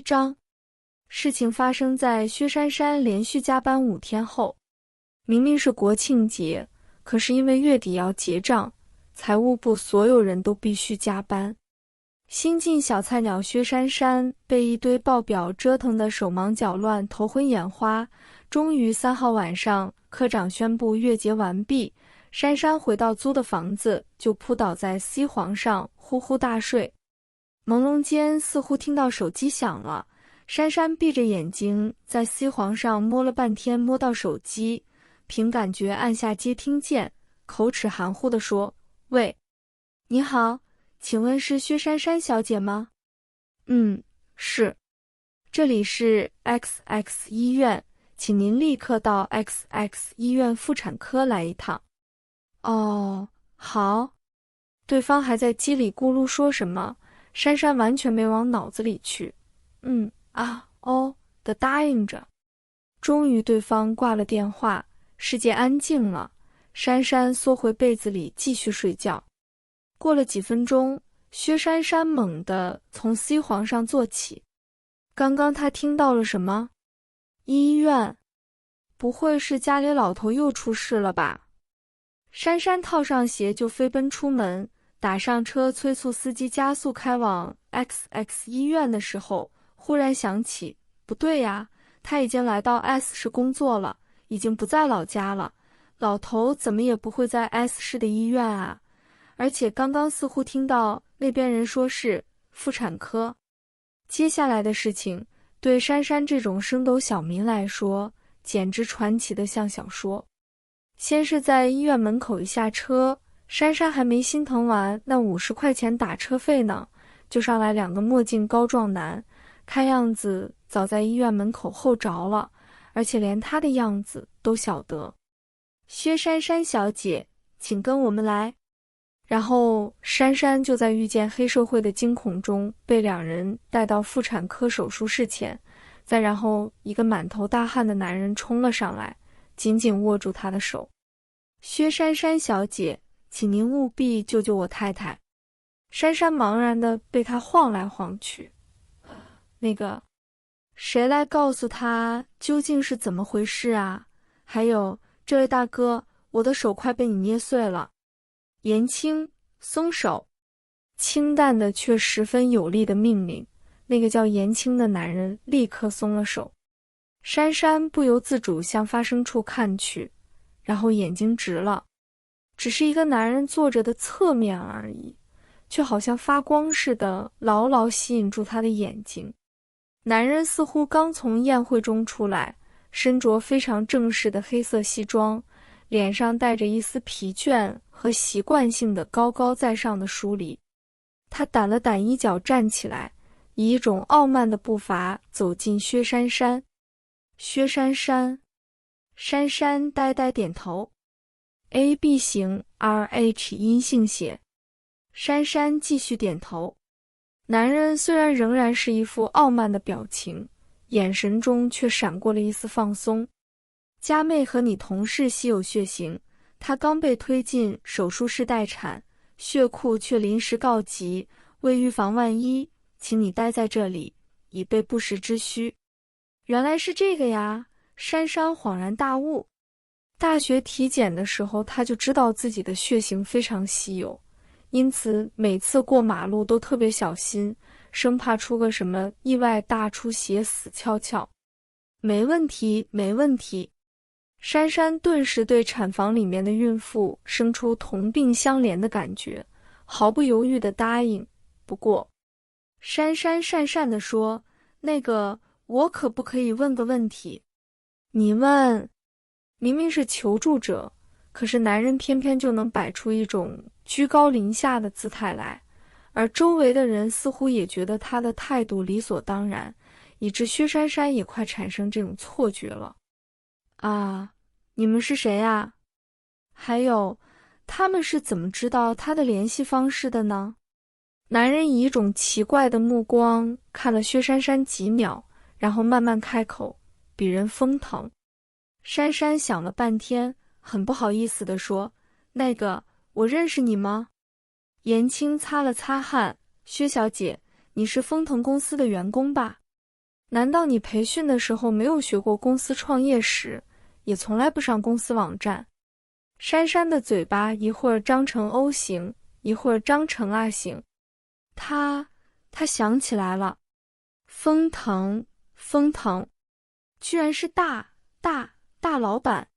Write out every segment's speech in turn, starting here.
章。事情发生在薛珊珊连续加班5天后。明明是国庆节，可是因为月底要结账，财务部所有人都必须加班。新晋小菜鸟薛珊珊被一堆报表折腾得手忙脚乱、头昏眼花。终于3号晚上，科长宣布月结完毕，珊珊回到租的房子，就扑倒在西床上呼呼大睡。朦胧间似乎听到手机响了，珊珊闭着眼睛在西床上摸了半天，摸到手机，凭感觉按下接听键，口齿含糊地说：“喂，你好，请问是薛珊珊小姐吗？”“是。这里是 XX 医院，请您立刻到 XX 医院妇产科来一趟。”“哦，好。”对方还在叽里咕噜说什么，珊珊完全没往脑子里去。的答应着。终于对方挂了电话，世界安静了，珊珊缩回被子里继续睡觉。过了几分钟，薛珊珊猛地从西床上坐起。刚刚她听到了什么？医院？不会是家里老头又出事了吧？珊珊套上鞋就飞奔出门，打上车催促司机加速开往 XX 医院的时候，忽然想起，不对呀，他已经来到 S 市工作了，已经不在老家了，老头怎么也不会在 S 市的医院啊？而且刚刚似乎听到那边人说是妇产科。接下来的事情对珊珊这种升斗小民来说，简直传奇的像小说。先是在医院门口一下车，珊珊还没心疼完那50块钱打车费呢，就上来2个墨镜高壮男，看样子早在医院门口候着了，而且连他的样子都晓得。薛珊珊小姐，请跟我们来。然后珊珊就在遇见黑社会的惊恐中被2人带到妇产科手术室前，再然后一个满头大汗的男人冲了上来，紧紧握住她的手。薛珊珊小姐，请您务必救救我太太。珊珊茫然地被他晃来晃去。谁来告诉他究竟是怎么回事啊？还有，这位大哥，我的手快被你捏碎了。言轻，松手。清淡的却十分有力的命令，那个叫言轻的男人立刻松了手。珊珊不由自主向发生处看去，然后眼睛直了。只是一个男人坐着的侧面而已，却好像发光似的牢牢吸引住他的眼睛。男人似乎刚从宴会中出来，身着非常正式的黑色西装，脸上带着一丝疲倦和习惯性的高高在上的疏离。他掸了掸衣角站起来，以一种傲慢的步伐走进薛珊珊。薛珊珊，珊珊呆呆点头。AB 型 RH 阴性血。珊珊继续点头。男人虽然仍然是一副傲慢的表情，眼神中却闪过了一丝放松。佳妹和你同事稀有血型，她刚被推进手术室待产，血库却临时告急，为预防万一，请你待在这里，以备不时之需。原来是这个呀，珊珊恍然大悟。大学体检的时候，她就知道自己的血型非常稀有，因此每次过马路都特别小心，生怕出个什么意外大出血死翘翘。没问题，没问题。珊珊顿时对产房里面的孕妇生出同病相怜的感觉，毫不犹豫地答应。不过，珊珊讪讪地说：“我可不可以问个问题？”“你问。”明明是求助者，可是男人偏偏就能摆出一种居高临下的姿态来，而周围的人似乎也觉得他的态度理所当然，以致薛珊珊也快产生这种错觉了。啊，你们是谁呀？还有，他们是怎么知道他的联系方式的呢？男人以一种奇怪的目光看了薛珊珊几秒，然后慢慢开口，比人风腾。珊珊想了半天，很不好意思地说：“我认识你吗？”言轻擦了擦汗：“薛小姐，你是风腾公司的员工吧？”难道你培训的时候没有学过公司创业史，也从来不上公司网站？珊珊的嘴巴一会儿张成 O 型，一会儿张成A型。他想起来了，封腾，居然是大老板。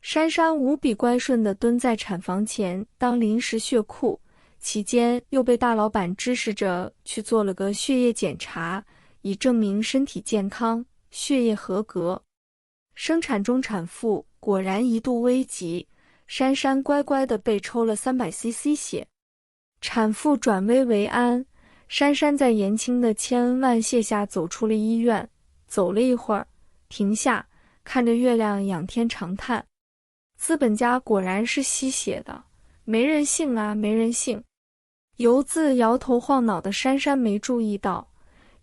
珊珊无比乖顺地蹲在产房前当临时血库，期间又被大老板指使着去做了个血液检查，以证明身体健康，血液合格。生产中产妇果然一度危急，珊珊乖乖地被抽了300cc 血。产妇转危为安，珊珊在颜青的千恩万谢下走出了医院，走了一会儿，停下，看着月亮仰天长叹。资本家果然是吸血的，没人性啊，没人性。游自摇头晃脑的珊珊没注意到，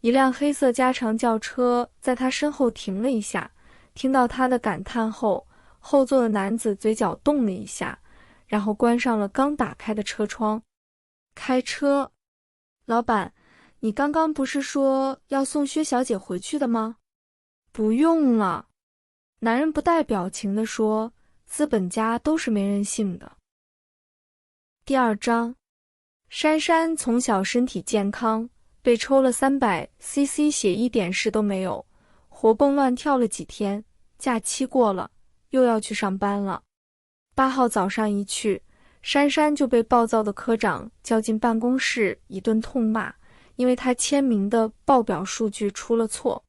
一辆黑色加长轿车在他身后停了一下，听到他的感叹后，后座的男子嘴角动了一下，然后关上了刚打开的车窗。开车。老板，你刚刚不是说要送薛小姐回去的吗？不用了。男人不带表情地说，资本家都是没人性的。第2章，珊珊从小身体健康，被抽了300cc 血一点事都没有，活蹦乱跳了几天，假期过了，又要去上班了。8号早上一去，珊珊就被暴躁的科长叫进办公室一顿痛骂，因为他签名的报表数据出了错。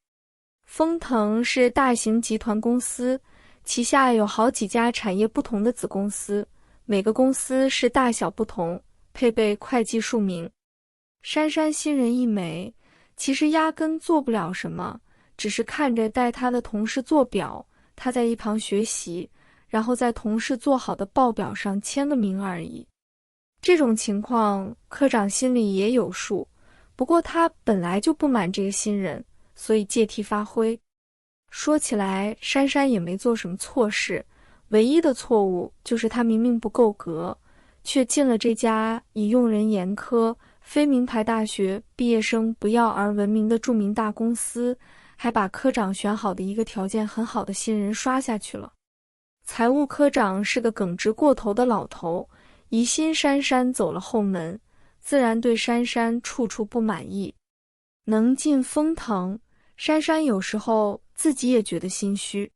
丰腾是大型集团公司，旗下有好几家产业不同的子公司，每个公司是大小不同，配备会计数名。珊珊心人一枚，其实压根做不了什么，只是看着带她的同事做表，她在一旁学习，然后在同事做好的报表上签个名而已。这种情况科长心里也有数，不过他本来就不满这个新人，所以借题发挥。说起来，珊珊也没做什么错事，唯一的错误就是她明明不够格，却进了这家以用人严苛、非名牌大学毕业生不要而闻名的著名大公司，还把科长选好的一个条件很好的新人刷下去了。财务科长是个耿直过头的老头，疑心珊珊走了后门，自然对珊珊处处不满意。能进丰腾，珊珊有时候自己也觉得心虚。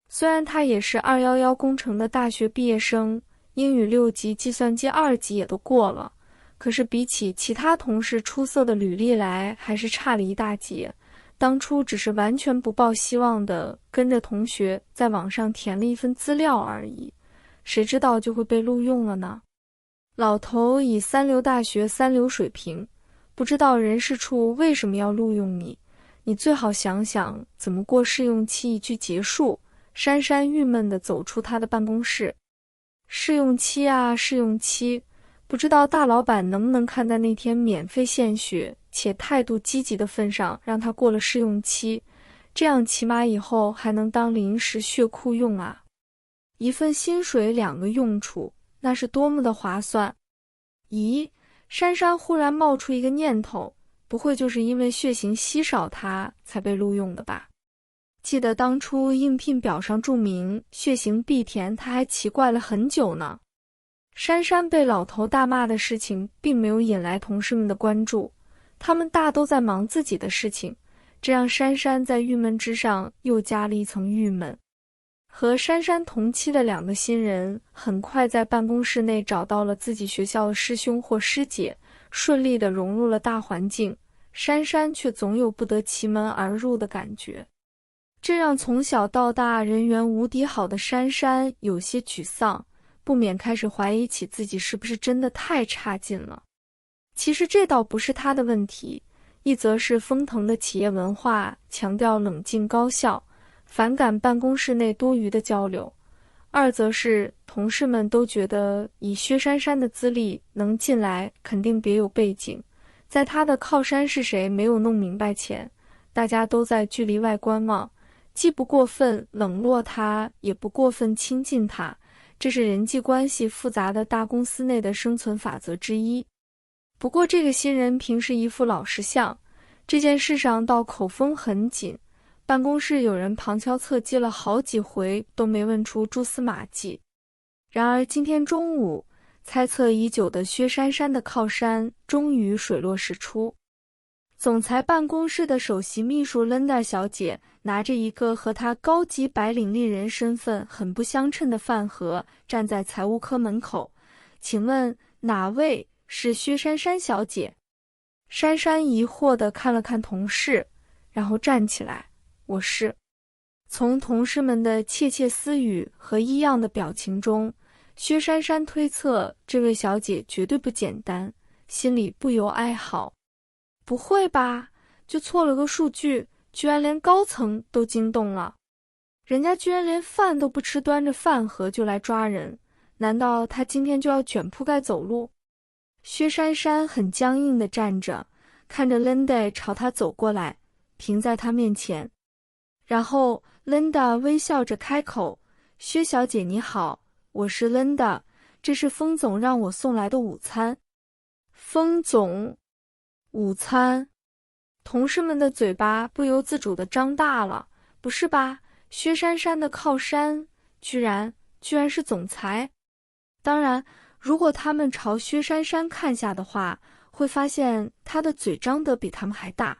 虽然她也是211工程的大学毕业生，英语6级、计算机2级也都过了，可是比起其他同事出色的履历来，还是差了一大截。当初只是完全不抱希望的跟着同学在网上填了一份资料而已，谁知道就会被录用了呢？老头以3流大学3流水平，不知道人事处为什么要录用你，你最好想想怎么过试用期一句结束。珊珊郁闷地走出他的办公室。试用期啊，试用期，不知道大老板能不能看在那天免费献血且态度积极的份上，让他过了试用期，这样起码以后还能当临时血库用啊。一份薪水2个用处，那是多么的划算。咦，珊珊忽然冒出一个念头，不会就是因为血型稀少他才被录用的吧？记得当初应聘表上注明血型 B 填，他还奇怪了很久呢。珊珊被老头大骂的事情并没有引来同事们的关注，他们大都在忙自己的事情，这让珊珊在郁闷之上又加了一层郁闷。和珊珊同期的2个新人很快在办公室内找到了自己学校的师兄或师姐，顺利地融入了大环境，珊珊却总有不得其门而入的感觉。这让从小到大人缘无敌好的珊珊有些沮丧，不免开始怀疑起自己是不是真的太差劲了。其实这倒不是她的问题，一则是丰腾的企业文化强调冷静高效，反感办公室内多余的交流；二则是同事们都觉得以薛珊珊的资历能进来肯定别有背景，在她的靠山是谁没有弄明白前，大家都在距离外观望，既不过分冷落她，也不过分亲近她，这是人际关系复杂的大公司内的生存法则之一。不过这个新人平时一副老实相，这件事上倒口风很紧，办公室有人旁敲侧击了好几回，都没问出蛛丝马迹。然而今天中午，猜测已久的薛珊珊的靠山终于水落石出。总裁办公室的首席秘书 Linda 小姐拿着一个和她高级白领丽人身份很不相称的饭盒，站在财务科门口。请问哪位是薛珊珊小姐？珊珊疑惑地看了看同事，然后站起来。我是。从同事们的窃窃私语和异样的表情中，薛珊珊推测这位小姐绝对不简单，心里不由哀嚎。不会吧，就错了个数据，居然连高层都惊动了。人家居然连饭都不吃，端着饭盒就来抓人，难道他今天就要卷铺盖走路？薛珊珊很僵硬地站着，看着 Linda 朝她走过来，停在她面前。然后 Linda 微笑着开口：薛小姐你好，我是 Linda， 这是封总让我送来的午餐。封总，午餐，同事们的嘴巴不由自主地张大了。不是吧，薛珊珊的靠山居然是总裁。当然，如果他们朝薛珊珊看下的话，会发现她的嘴张得比他们还大。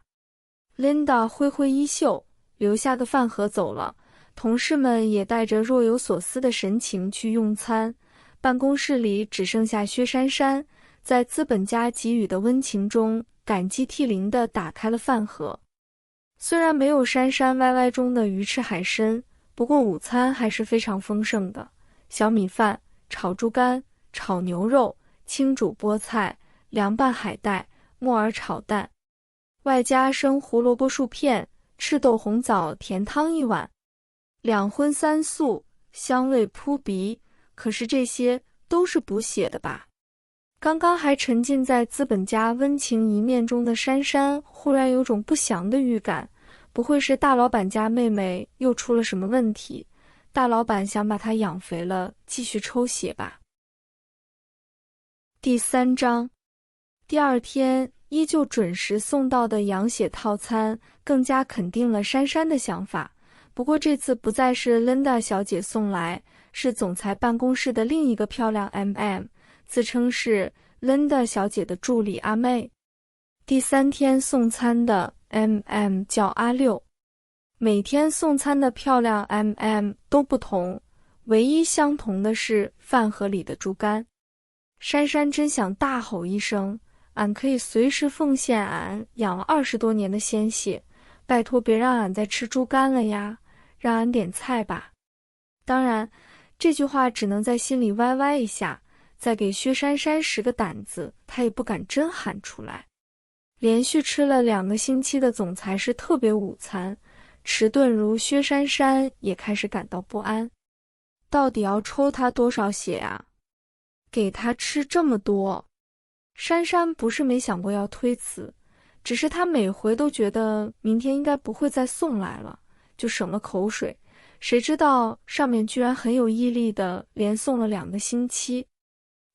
Linda 挥挥衣袖，留下个饭盒走了。同事们也带着若有所思的神情去用餐。办公室里只剩下薛珊珊，在资本家给予的温情中，感激涕零地打开了饭盒。虽然没有珊珊 YY 中的鱼翅海参，不过午餐还是非常丰盛的。小米饭、炒猪肝、炒牛肉、清煮菠菜、凉拌海带、木耳炒蛋，外加生胡萝卜薯片、赤豆红枣甜汤一碗。2荤3素，香味扑鼻，可是这些都是补血的吧？刚刚还沉浸在资本家温情一面中的珊珊，忽然有种不祥的预感，不会是大老板家妹妹又出了什么问题？大老板想把她养肥了，继续抽血吧？第3章，第二天依旧准时送到的养血套餐，更加肯定了珊珊的想法。不过这次不再是 Linda 小姐送来，是总裁办公室的另一个漂亮 MM， 自称是 Linda 小姐的助理阿妹。第3天送餐的 MM 叫阿六。每天送餐的漂亮 MM 都不同，唯一相同的是饭盒里的猪肝。珊珊真想大吼一声，俺可以随时奉献俺养了20多年的鲜血，拜托别让俺再吃猪肝了呀，让俺点菜吧。当然，这句话只能在心里歪歪一下，再给薛珊珊10个胆子，她也不敢真喊出来。连续吃了2个星期的总裁是特别午餐，迟钝如薛珊珊也开始感到不安。到底要抽他多少血啊？给他吃这么多？珊珊不是没想过要推辞，只是她每回都觉得明天应该不会再送来了，就省了口水。谁知道上面居然很有毅力的连送了2个星期。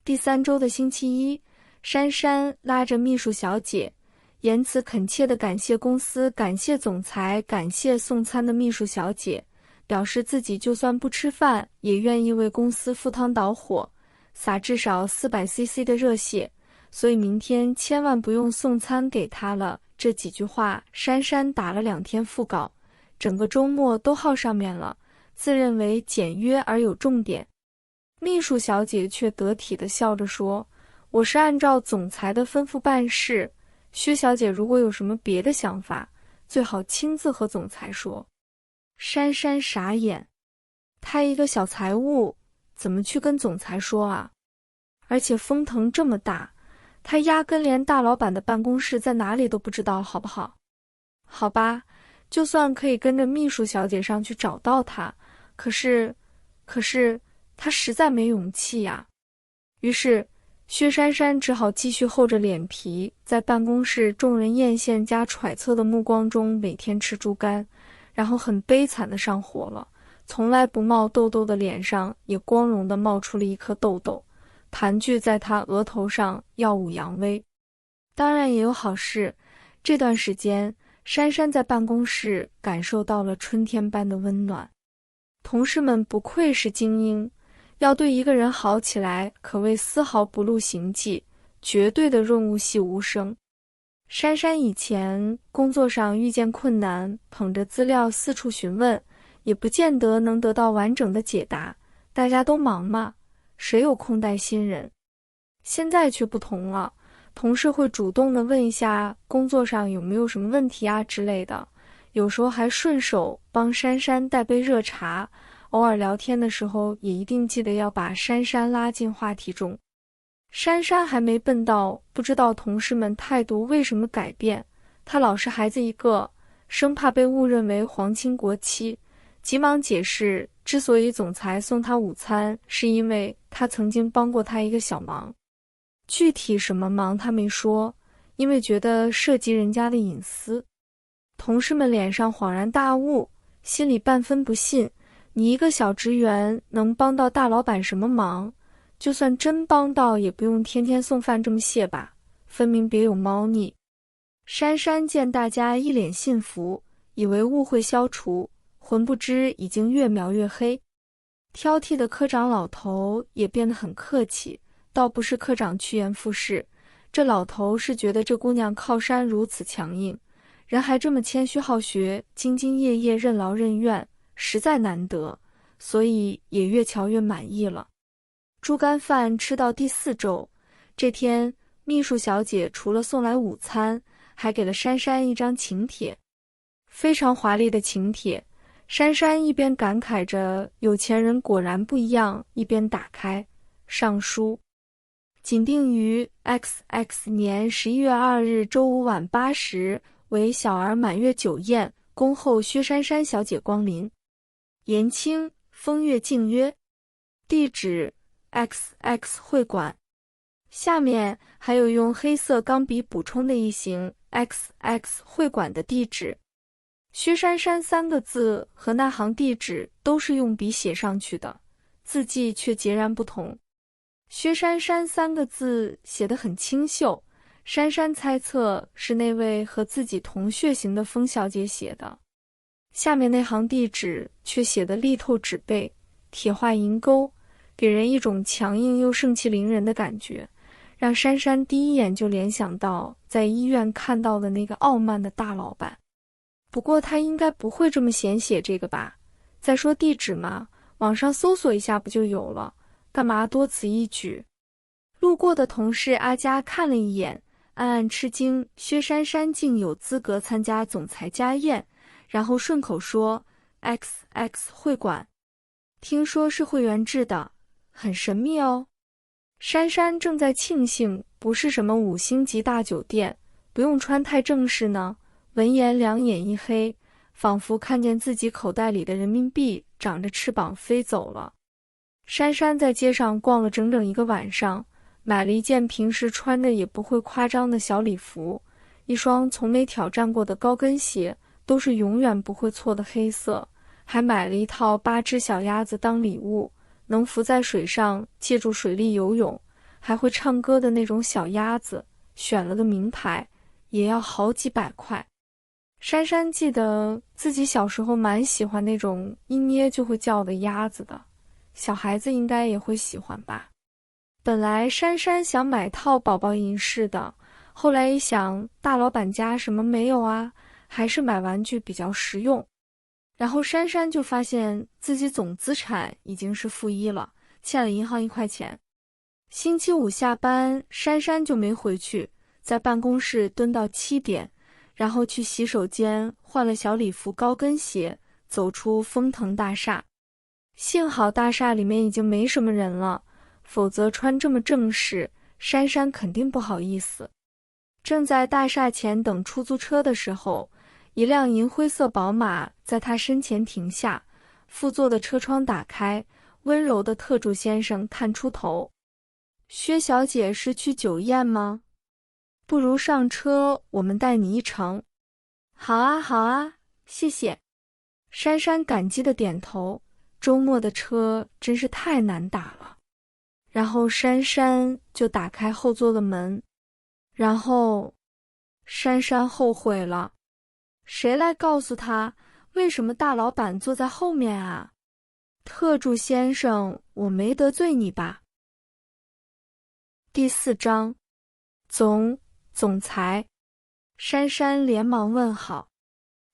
第3周的星期一，珊珊拉着秘书小姐，言辞恳切地感谢公司，感谢总裁，感谢送餐的秘书小姐，表示自己就算不吃饭，也愿意为公司赴汤蹈火，撒至少400cc 的热血，所以明天千万不用送餐给她了。这几句话，珊珊打了2天副稿，整个周末都耗上面了，自认为简约而有重点。秘书小姐却得体地笑着说：“我是按照总裁的吩咐办事，薛小姐如果有什么别的想法，最好亲自和总裁说。”珊珊傻眼，她一个小财务，怎么去跟总裁说啊？而且风腾这么大，她压根连大老板的办公室在哪里都不知道，好不好？好吧，就算可以跟着秘书小姐上去找到他，可是她实在没勇气呀。于是薛珊珊只好继续厚着脸皮，在办公室众人艳羡加揣测的目光中每天吃猪肝，然后很悲惨的上火了，从来不冒痘痘的脸上也光荣地冒出了一颗痘痘，盘踞在她额头上耀武扬威。当然也有好事，这段时间，珊珊在办公室感受到了春天般的温暖。同事们不愧是精英，要对一个人好起来，可谓丝毫不露形迹，绝对的润物细无声。珊珊以前工作上遇见困难，捧着资料四处询问，也不见得能得到完整的解答，大家都忙嘛，谁有空带新人？现在却不同了，同事会主动的问一下工作上有没有什么问题啊之类的，有时候还顺手帮珊珊带杯热茶，偶尔聊天的时候也一定记得要把珊珊拉进话题中。珊珊还没笨到不知道同事们态度为什么改变，她老是孩子一个，生怕被误认为皇亲国戚，急忙解释之所以总裁送她午餐，是因为他曾经帮过她一个小忙。具体什么忙他没说，因为觉得涉及人家的隐私。同事们脸上恍然大悟，心里半分不信，你一个小职员能帮到大老板什么忙？就算真帮到，也不用天天送饭这么谢吧，分明别有猫腻。珊珊见大家一脸信服，以为误会消除，浑不知已经越描越黑。挑剔的科长老头也变得很客气，倒不是科长趋炎附势，这老头是觉得这姑娘靠山如此强硬，人还这么谦虚好学，兢兢业业，任劳任怨，实在难得，所以也越瞧越满意了。猪肝饭吃到第4周，这天秘书小姐除了送来午餐，还给了珊珊一张请帖，非常华丽的请帖。珊珊一边感慨着有钱人果然不一样，一边打开上书：仅定于 XX 年11月2日周五晚8时为小儿满月酒宴，恭候薛珊珊小姐光临。延青风月静约，地址 XX 会馆。下面还有用黑色钢笔补充的一行 XX 会馆的地址。薛珊珊3个字和那行地址都是用笔写上去的，字迹却截然不同。薛珊珊3个字写得很清秀，珊珊猜测是那位和自己同血型的封小姐写的。下面那行地址却写得力透纸背，铁画银钩，给人一种强硬又盛气凌人的感觉，让珊珊第一眼就联想到在医院看到的那个傲慢的大老板。不过他应该不会这么闲写这个吧？再说地址嘛，网上搜索一下不就有了，干嘛多此一举？路过的同事阿佳看了一眼，暗暗吃惊，薛珊珊竟有资格参加总裁家宴，然后顺口说 XX 会馆，听说是会员制的，很神秘哦。珊珊正在庆幸不是什么5星级大酒店，不用穿太正式呢，闻言两眼一黑，仿佛看见自己口袋里的人民币长着翅膀飞走了。珊珊在街上逛了整整1个晚上，买了一件平时穿着也不会夸张的小礼服，一双从没挑战过的高跟鞋，都是永远不会错的黑色，还买了一套8只小鸭子当礼物，能浮在水上借助水力游泳，还会唱歌的那种小鸭子，选了个名牌，也要好几百块。珊珊记得自己小时候蛮喜欢那种一捏就会叫的鸭子的，小孩子应该也会喜欢吧。本来珊珊想买套宝宝银饰的，后来一想大老板家什么没有啊，还是买玩具比较实用。然后珊珊就发现自己总资产已经是-1了，欠了银行1块钱。星期5下班，珊珊就没回去，在办公室蹲到7点，然后去洗手间换了小礼服高跟鞋，走出丰腾大厦。幸好大厦里面已经没什么人了，否则穿这么正式，珊珊肯定不好意思。正在大厦前等出租车的时候，一辆银灰色宝马在他身前停下，副座的车窗打开，温柔的特助先生探出头：薛小姐是去酒宴吗？不如上车，我们带你一程。好啊好啊，谢谢。珊珊感激的点头，周末的车真是太难打了。然后珊珊就打开后座的门，然后珊珊后悔了，谁来告诉她为什么大老板坐在后面啊？特助先生，我没得罪你吧？第4章，总裁。珊珊连忙问好。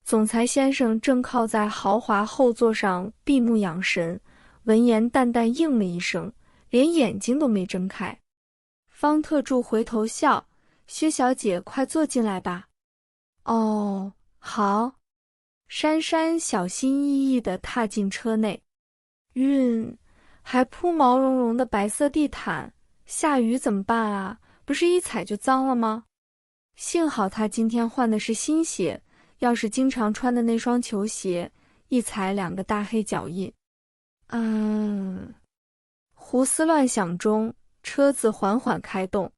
总裁先生正靠在豪华后座上闭目养神，闻言淡淡应了一声，连眼睛都没睁开。方特助回头笑：“薛小姐，快坐进来吧。”哦，好。珊珊小心翼翼地踏进车内，还铺毛茸茸的白色地毯，下雨怎么办啊？不是一踩就脏了吗？幸好她今天换的是新鞋，要是经常穿的那双球鞋，一踩2个大黑脚印。胡思乱想中，车子缓缓开动，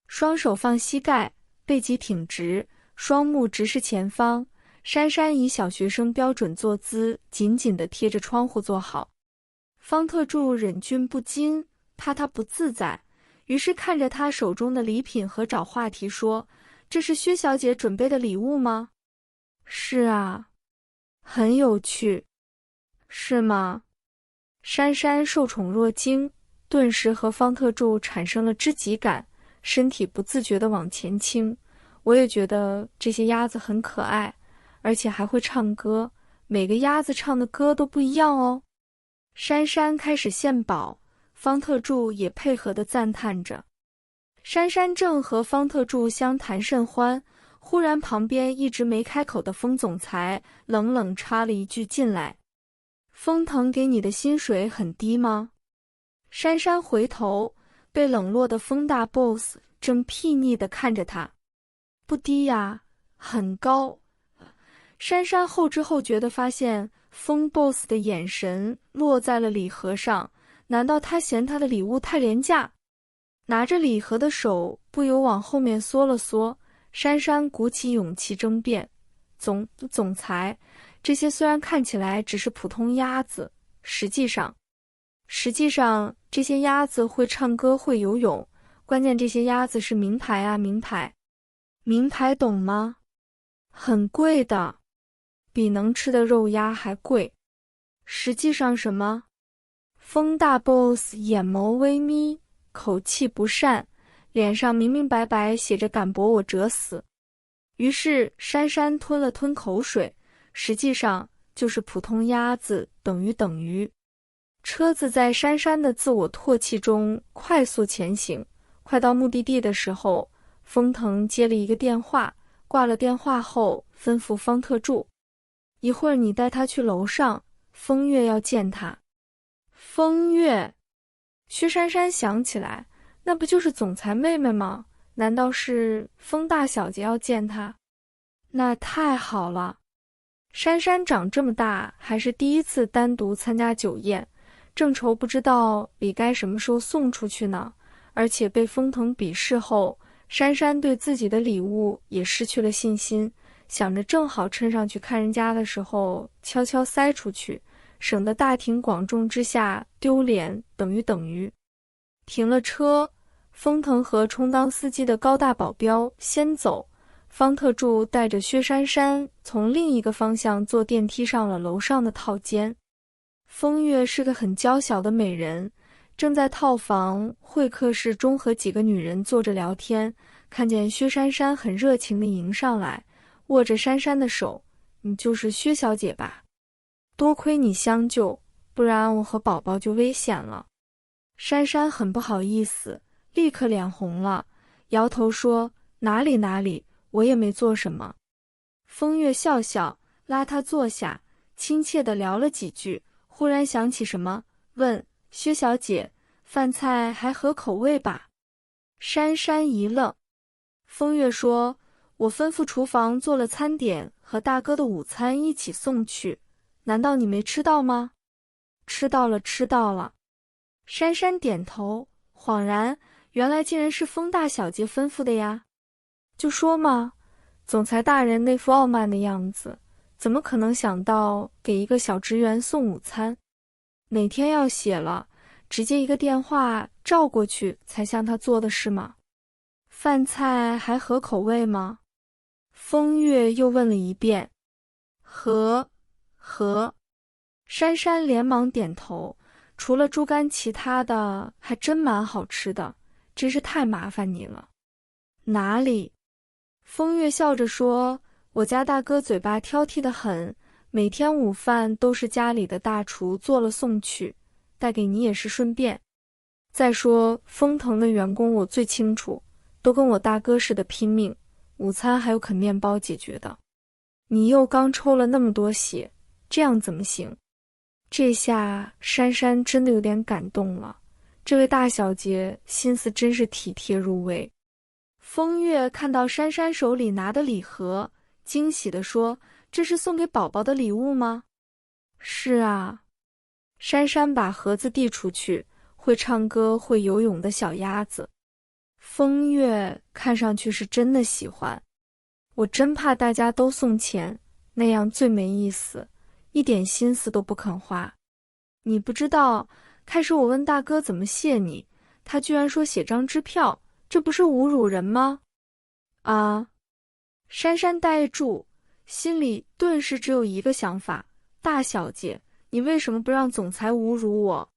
双手放膝盖，背脊挺直，双目直视前方。珊珊以小学生标准坐姿，紧紧地贴着窗户坐好。方特助忍俊不禁，怕他不自在，于是看着他手中的礼品和找话题说：“这是薛小姐准备的礼物吗？”“是啊。”“很有趣。”“是吗？”珊珊受宠若惊，顿时和方特助产生了知己感，身体不自觉地往前倾。我也觉得这些鸭子很可爱，而且还会唱歌，每个鸭子唱的歌都不一样哦。珊珊开始献宝，方特助也配合地赞叹着。珊珊正和方特助相谈甚欢，忽然旁边一直没开口的封总裁冷冷插了一句进来：“封腾给你的薪水很低吗？”珊珊回头，被冷落的封大 boss 正睥睨地看着他。“不低呀，很高。”珊珊后知后觉地发现封 boss 的眼神落在了礼盒上，难道他嫌他的礼物太廉价？拿着礼盒的手不由往后面缩了缩。珊珊鼓起勇气争辩：“总裁，这些虽然看起来只是普通鸭子，实际上这些鸭子会唱歌会游泳，关键这些鸭子是名牌啊，名牌。名牌懂吗？很贵的，比能吃的肉鸭还贵。”“实际上什么？”封大 boss 眼眸微眯，口气不善，脸上明明白白写着敢驳我折死。于是珊珊吞了吞口水，实际上就是普通鸭子等于。车子在珊珊的自我唾弃中快速前行，快到目的地的时候，封腾接了一个电话，挂了电话后吩咐方特助：“一会儿你带他去楼上，风月要见他。”“风月？”薛珊珊想起来，那不就是总裁妹妹吗？难道是封大小姐要见她？那太好了。珊珊长这么大还是第一次单独参加酒宴，正愁不知道礼该什么时候送出去呢。而且被封腾鄙视后，珊珊对自己的礼物也失去了信心，想着正好趁上去看人家的时候悄悄塞出去，省得大庭广众之下丢脸等于。停了车，封腾和充当司机的高大保镖先走，方特助带着薛珊珊从另一个方向坐电梯上了楼上的套间。风月是个很娇小的美人，正在套房会客室中和几个女人坐着聊天，看见薛珊珊很热情地迎上来，握着珊珊的手：“你就是薛小姐吧？多亏你相救，不然我和宝宝就危险了。”珊珊很不好意思，立刻脸红了，摇头说：“哪里，我也没做什么。”风月笑笑，拉她坐下，亲切地聊了几句，忽然想起什么，问：“薛小姐，饭菜还合口味吧？”珊珊一愣。风月说：“我吩咐厨房做了餐点和大哥的午餐一起送去，难道你没吃到吗？”“吃到了。”珊珊点头，恍然，原来竟然是封大小姐吩咐的呀。就说嘛，总裁大人那副傲慢的样子，怎么可能想到给一个小职员送午餐？哪天要写了，直接一个电话照过去才像他做的事吗？饭菜还合口味吗？风月又问了一遍。和。珊珊连忙点头，除了猪肝，其他的还真蛮好吃的，真是太麻烦你了。哪里？风月笑着说，我家大哥嘴巴挑剔得很，每天午饭都是家里的大厨做了送去，带给你也是顺便。再说丰腾的员工我最清楚，都跟我大哥似的拼命，午餐还有啃面包解决的。你又刚抽了那么多血，这样怎么行？这下珊珊真的有点感动了，这位大小姐心思真是体贴入微。风月看到珊珊手里拿的礼盒，惊喜地说，这是送给宝宝的礼物吗？是啊。珊珊把盒子递出去，会唱歌会游泳的小鸭子。风月看上去是真的喜欢。我真怕大家都送钱，那样最没意思，一点心思都不肯花。你不知道，开始我问大哥怎么谢你，他居然说写张支票，这不是侮辱人吗？啊！珊珊呆住，心里顿时只有一个想法，大小姐，你为什么不让总裁侮辱我？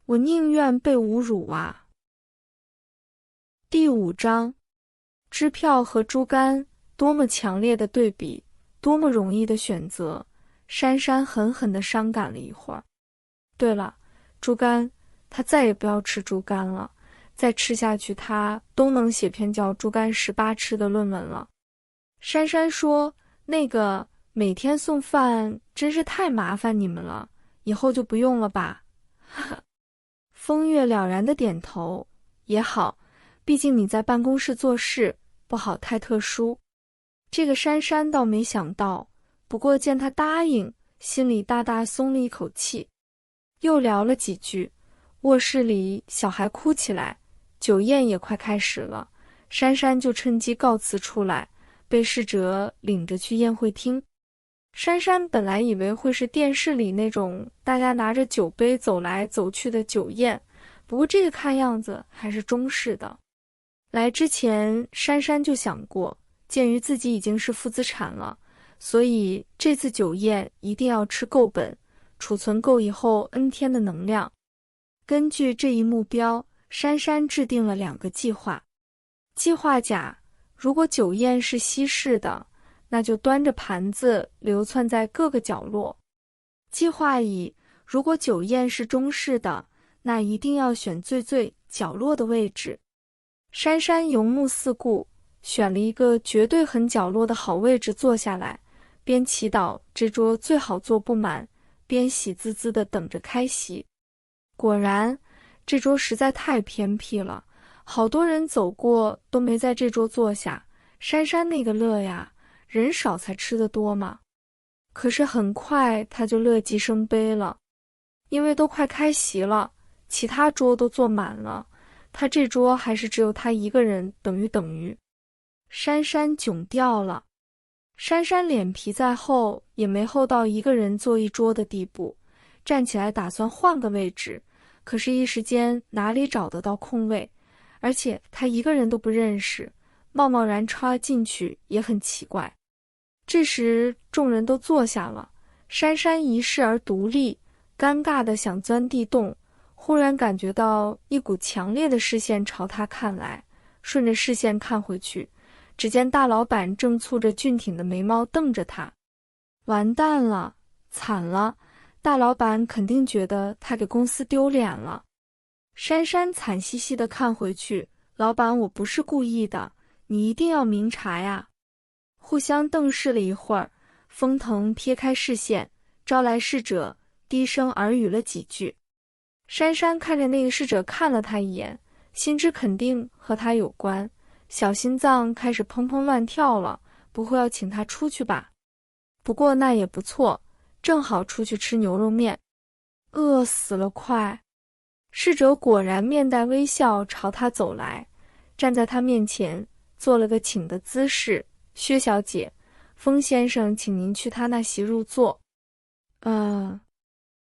我宁愿被侮辱啊。第5章，支票和猪肝，多么强烈的对比，多么容易的选择。珊珊狠狠地伤感了一会儿。对了，猪肝，她再也不要吃猪肝了，再吃下去她都能写篇叫《猪肝18吃》的论文了。珊珊说，那个每天送饭真是太麻烦你们了，以后就不用了吧。风月了然地点头，也好，毕竟你在办公室做事，不好太特殊。这个珊珊倒没想到，不过见他答应，心里大大松了一口气。又聊了几句，卧室里小孩哭起来，酒宴也快开始了，珊珊就趁机告辞出来，被侍者领着去宴会厅。珊珊本来以为会是电视里那种大家拿着酒杯走来走去的酒宴，不过这个看样子还是中式的。来之前，珊珊就想过，鉴于自己已经是负资产了，所以这次酒宴一定要吃够本，储存够以后 N 天的能量。根据这一目标，珊珊制定了2个计划。计划甲，如果酒宴是西式的，那就端着盘子流窜在各个角落。计划乙，如果酒宴是中式的，那一定要选最角落的位置。珊珊游目四顾，选了一个绝对很角落的好位置坐下来，边祈祷这桌最好坐不满，边喜滋滋地等着开席。果然，这桌实在太偏僻了，好多人走过都没在这桌坐下。珊珊那个乐呀，人少才吃得多嘛。可是很快他就乐极生悲了，因为都快开席了，其他桌都坐满了，他这桌还是只有他一个人，等于。珊珊窘掉了。珊珊脸皮再厚，也没厚到一个人坐一桌的地步，站起来打算换个位置，可是一时间哪里找得到空位，而且他一个人都不认识，贸贸然插进去也很奇怪。这时众人都坐下了，珊珊一世而独立，尴尬的想钻地洞，忽然感觉到一股强烈的视线朝他看来，顺着视线看回去，只见大老板正蹙着俊挺的眉毛瞪着他。完蛋了，惨了，大老板肯定觉得他给公司丢脸了。珊珊惨兮兮地看回去，老板，我不是故意的，你一定要明察呀。互相瞪视了一会儿，风腾撇开视线，招来侍者，低声耳语了几句。珊珊看着那个侍者看了他一眼，心知肯定和他有关，小心脏开始砰砰乱跳了，不会要请他出去吧？不过那也不错，正好出去吃牛肉面。饿死了快！侍者果然面带微笑朝他走来，站在他面前做了个请的姿势。薛小姐，风先生请您去他那席入座。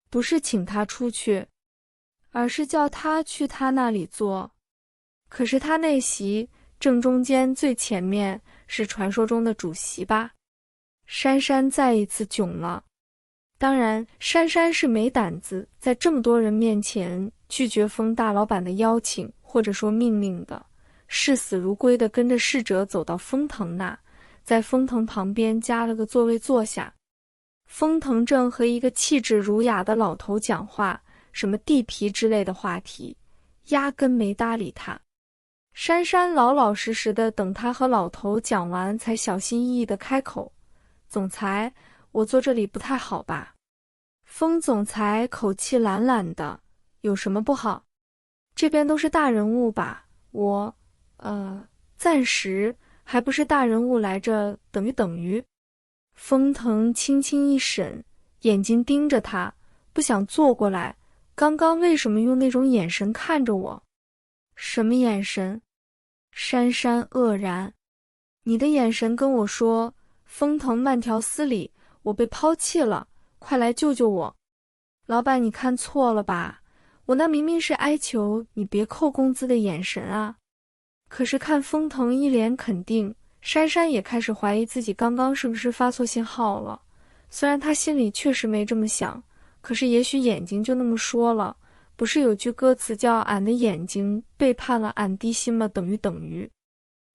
不是请他出去，而是叫他去他那里坐。可是他那席正中间最前面是传说中的主席吧？珊珊再一次囧了。当然，珊珊是没胆子在这么多人面前拒绝封大老板的邀请或者说命令的，视死如归地跟着侍者走到封腾那，在封腾旁边加了个座位坐下。封腾正和一个气质儒雅的老头讲话，什么地皮之类的话题，压根没搭理他。珊珊老老实实的等他和老头讲完，才小心翼翼地开口：“总裁，我坐这里不太好吧？”封总裁口气懒懒的：“有什么不好？这边都是大人物吧？我，暂时还不是大人物来着，等于。”封腾轻轻一审，眼睛盯着他，不想坐过来。刚刚为什么用那种眼神看着我？什么眼神？珊珊愕然。你的眼神跟我说，封腾慢条斯理，我被抛弃了，快来救救我。老板，你看错了吧？我那明明是哀求你别扣工资的眼神啊。可是看封腾一脸肯定，珊珊也开始怀疑自己刚刚是不是发错信号了。虽然她心里确实没这么想，可是也许眼睛就那么说了。不是有句歌词叫俺的眼睛背叛了俺的心吗？等于。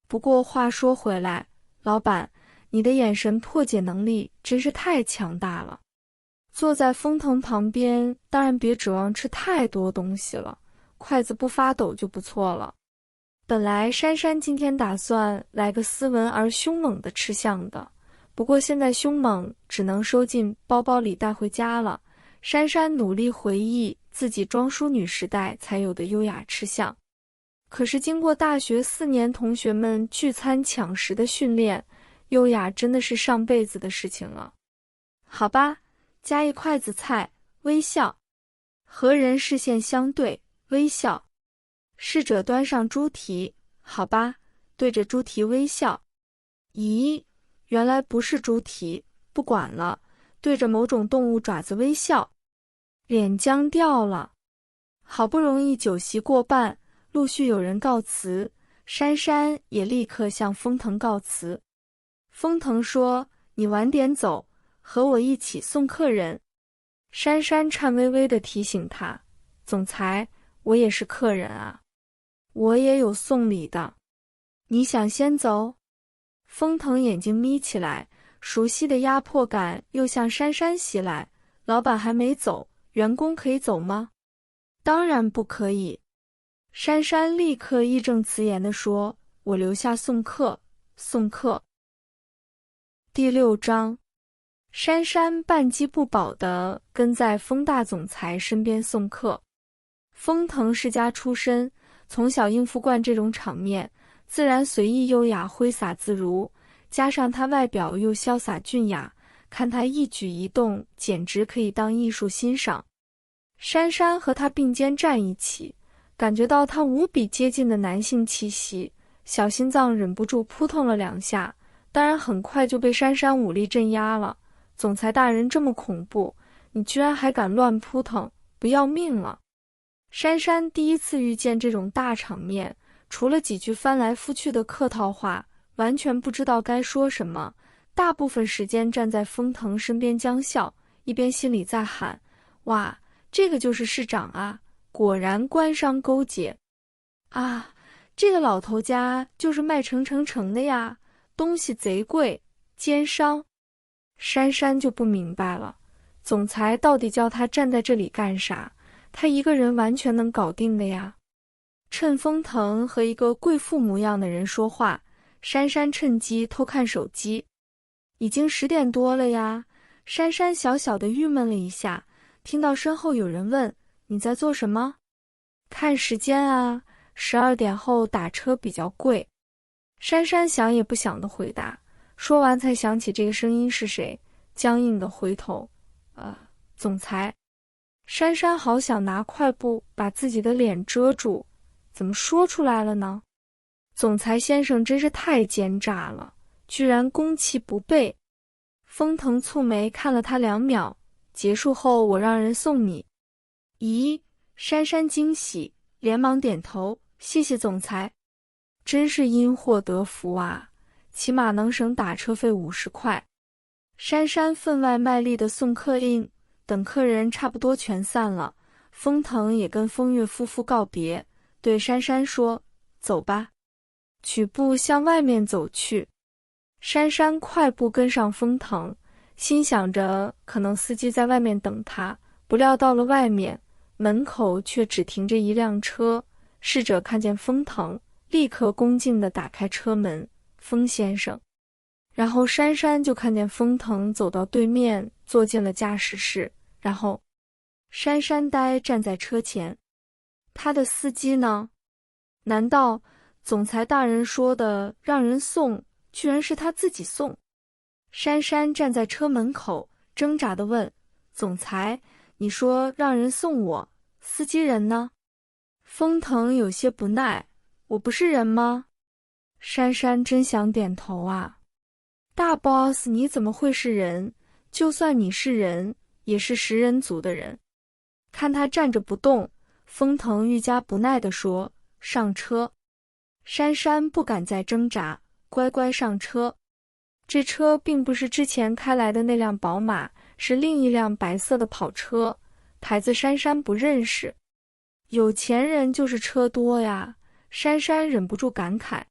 不过话说回来，老板，你的眼神破解能力真是太强大了。坐在封腾旁边，当然别指望吃太多东西了，筷子不发抖就不错了。本来珊珊今天打算来个斯文而凶猛的吃相的，不过现在凶猛只能收进包包里带回家了。珊珊努力回忆自己庄淑女时代才有的优雅吃相，可是经过大学4年同学们聚餐抢食的训练，优雅真的是上辈子的事情了。好吧，加一筷子菜，微笑。和人视线相对，微笑。侍者端上猪蹄，好吧，对着猪蹄微笑。咦，原来不是猪蹄，不管了，对着某种动物爪子微笑。脸僵掉了。好不容易酒席过半，陆续有人告辞，珊珊也立刻向封腾告辞。封腾说：“你晚点走，和我一起送客人。”珊珊颤巍巍地提醒他：“总裁，我也是客人啊，我也有送礼的。你想先走？”封腾眼睛眯起来，熟悉的压迫感又向珊珊袭来。老板还没走，员工可以走吗？当然不可以。珊珊立刻义正辞严地说：“我留下送客，送客。”第6章，珊珊半饥不饱地跟在封大总裁身边送客。封腾世家出身，从小应付惯这种场面，自然随意优雅挥洒自如，加上他外表又潇洒俊雅，看他一举一动简直可以当艺术欣赏。珊珊和他并肩站一起，感觉到他无比接近的男性气息，小心脏忍不住扑腾了2下，当然很快就被珊珊武力镇压了。总裁大人这么恐怖，你居然还敢乱扑腾，不要命了。珊珊第一次遇见这种大场面，除了几句翻来覆去的客套话，完全不知道该说什么，大部分时间站在封腾身边僵笑，一边心里在喊：哇，这个就是市长啊，果然官商勾结啊，这个老头家就是卖成的呀，东西贼贵，奸商。珊珊就不明白了，总裁到底叫他站在这里干啥？他一个人完全能搞定的呀。趁封腾和一个贵妇模样的人说话，珊珊趁机偷看手机。已经10点多了呀，珊珊小小的郁闷了一下，听到身后有人问：“你在做什么？”“看时间啊，12点后打车比较贵。”珊珊想也不想地回答，说完才想起这个声音是谁，僵硬地回头：“总裁。”珊珊好想拿块布把自己的脸遮住，怎么说出来了呢？总裁先生真是太奸诈了，居然攻其不备。封腾蹙眉看了他2秒，结束后我让人送你。咦，珊珊惊喜，连忙点头，谢谢总裁。真是因祸得福啊，起码能省打车费50块。珊珊分外卖力地送客印，等客人差不多全散了，封腾也跟风月夫妇告别，对珊珊说：“走吧。”曲步向外面走去。珊珊快步跟上封腾，心想着可能司机在外面等他，不料到了外面，门口却只停着一辆车。侍者看见封腾，立刻恭敬地打开车门：“封先生。”然后珊珊就看见封腾走到对面，坐进了驾驶室。然后珊珊呆站在车前，他的司机呢？难道总裁大人说的让人送，居然是他自己送？珊珊站在车门口，挣扎地问：“总裁，你说让人送我，司机人呢？”封腾有些不耐：“我不是人吗？”珊珊真想点头啊。大 boss， 你怎么会是人？就算你是人，也是食人族的人。看他站着不动，封腾愈加不耐地说：“上车。”珊珊不敢再挣扎，乖乖上车。这车并不是之前开来的那辆宝马，是另一辆白色的跑车，牌子珊珊不认识。有钱人就是车多呀，珊珊忍不住感慨。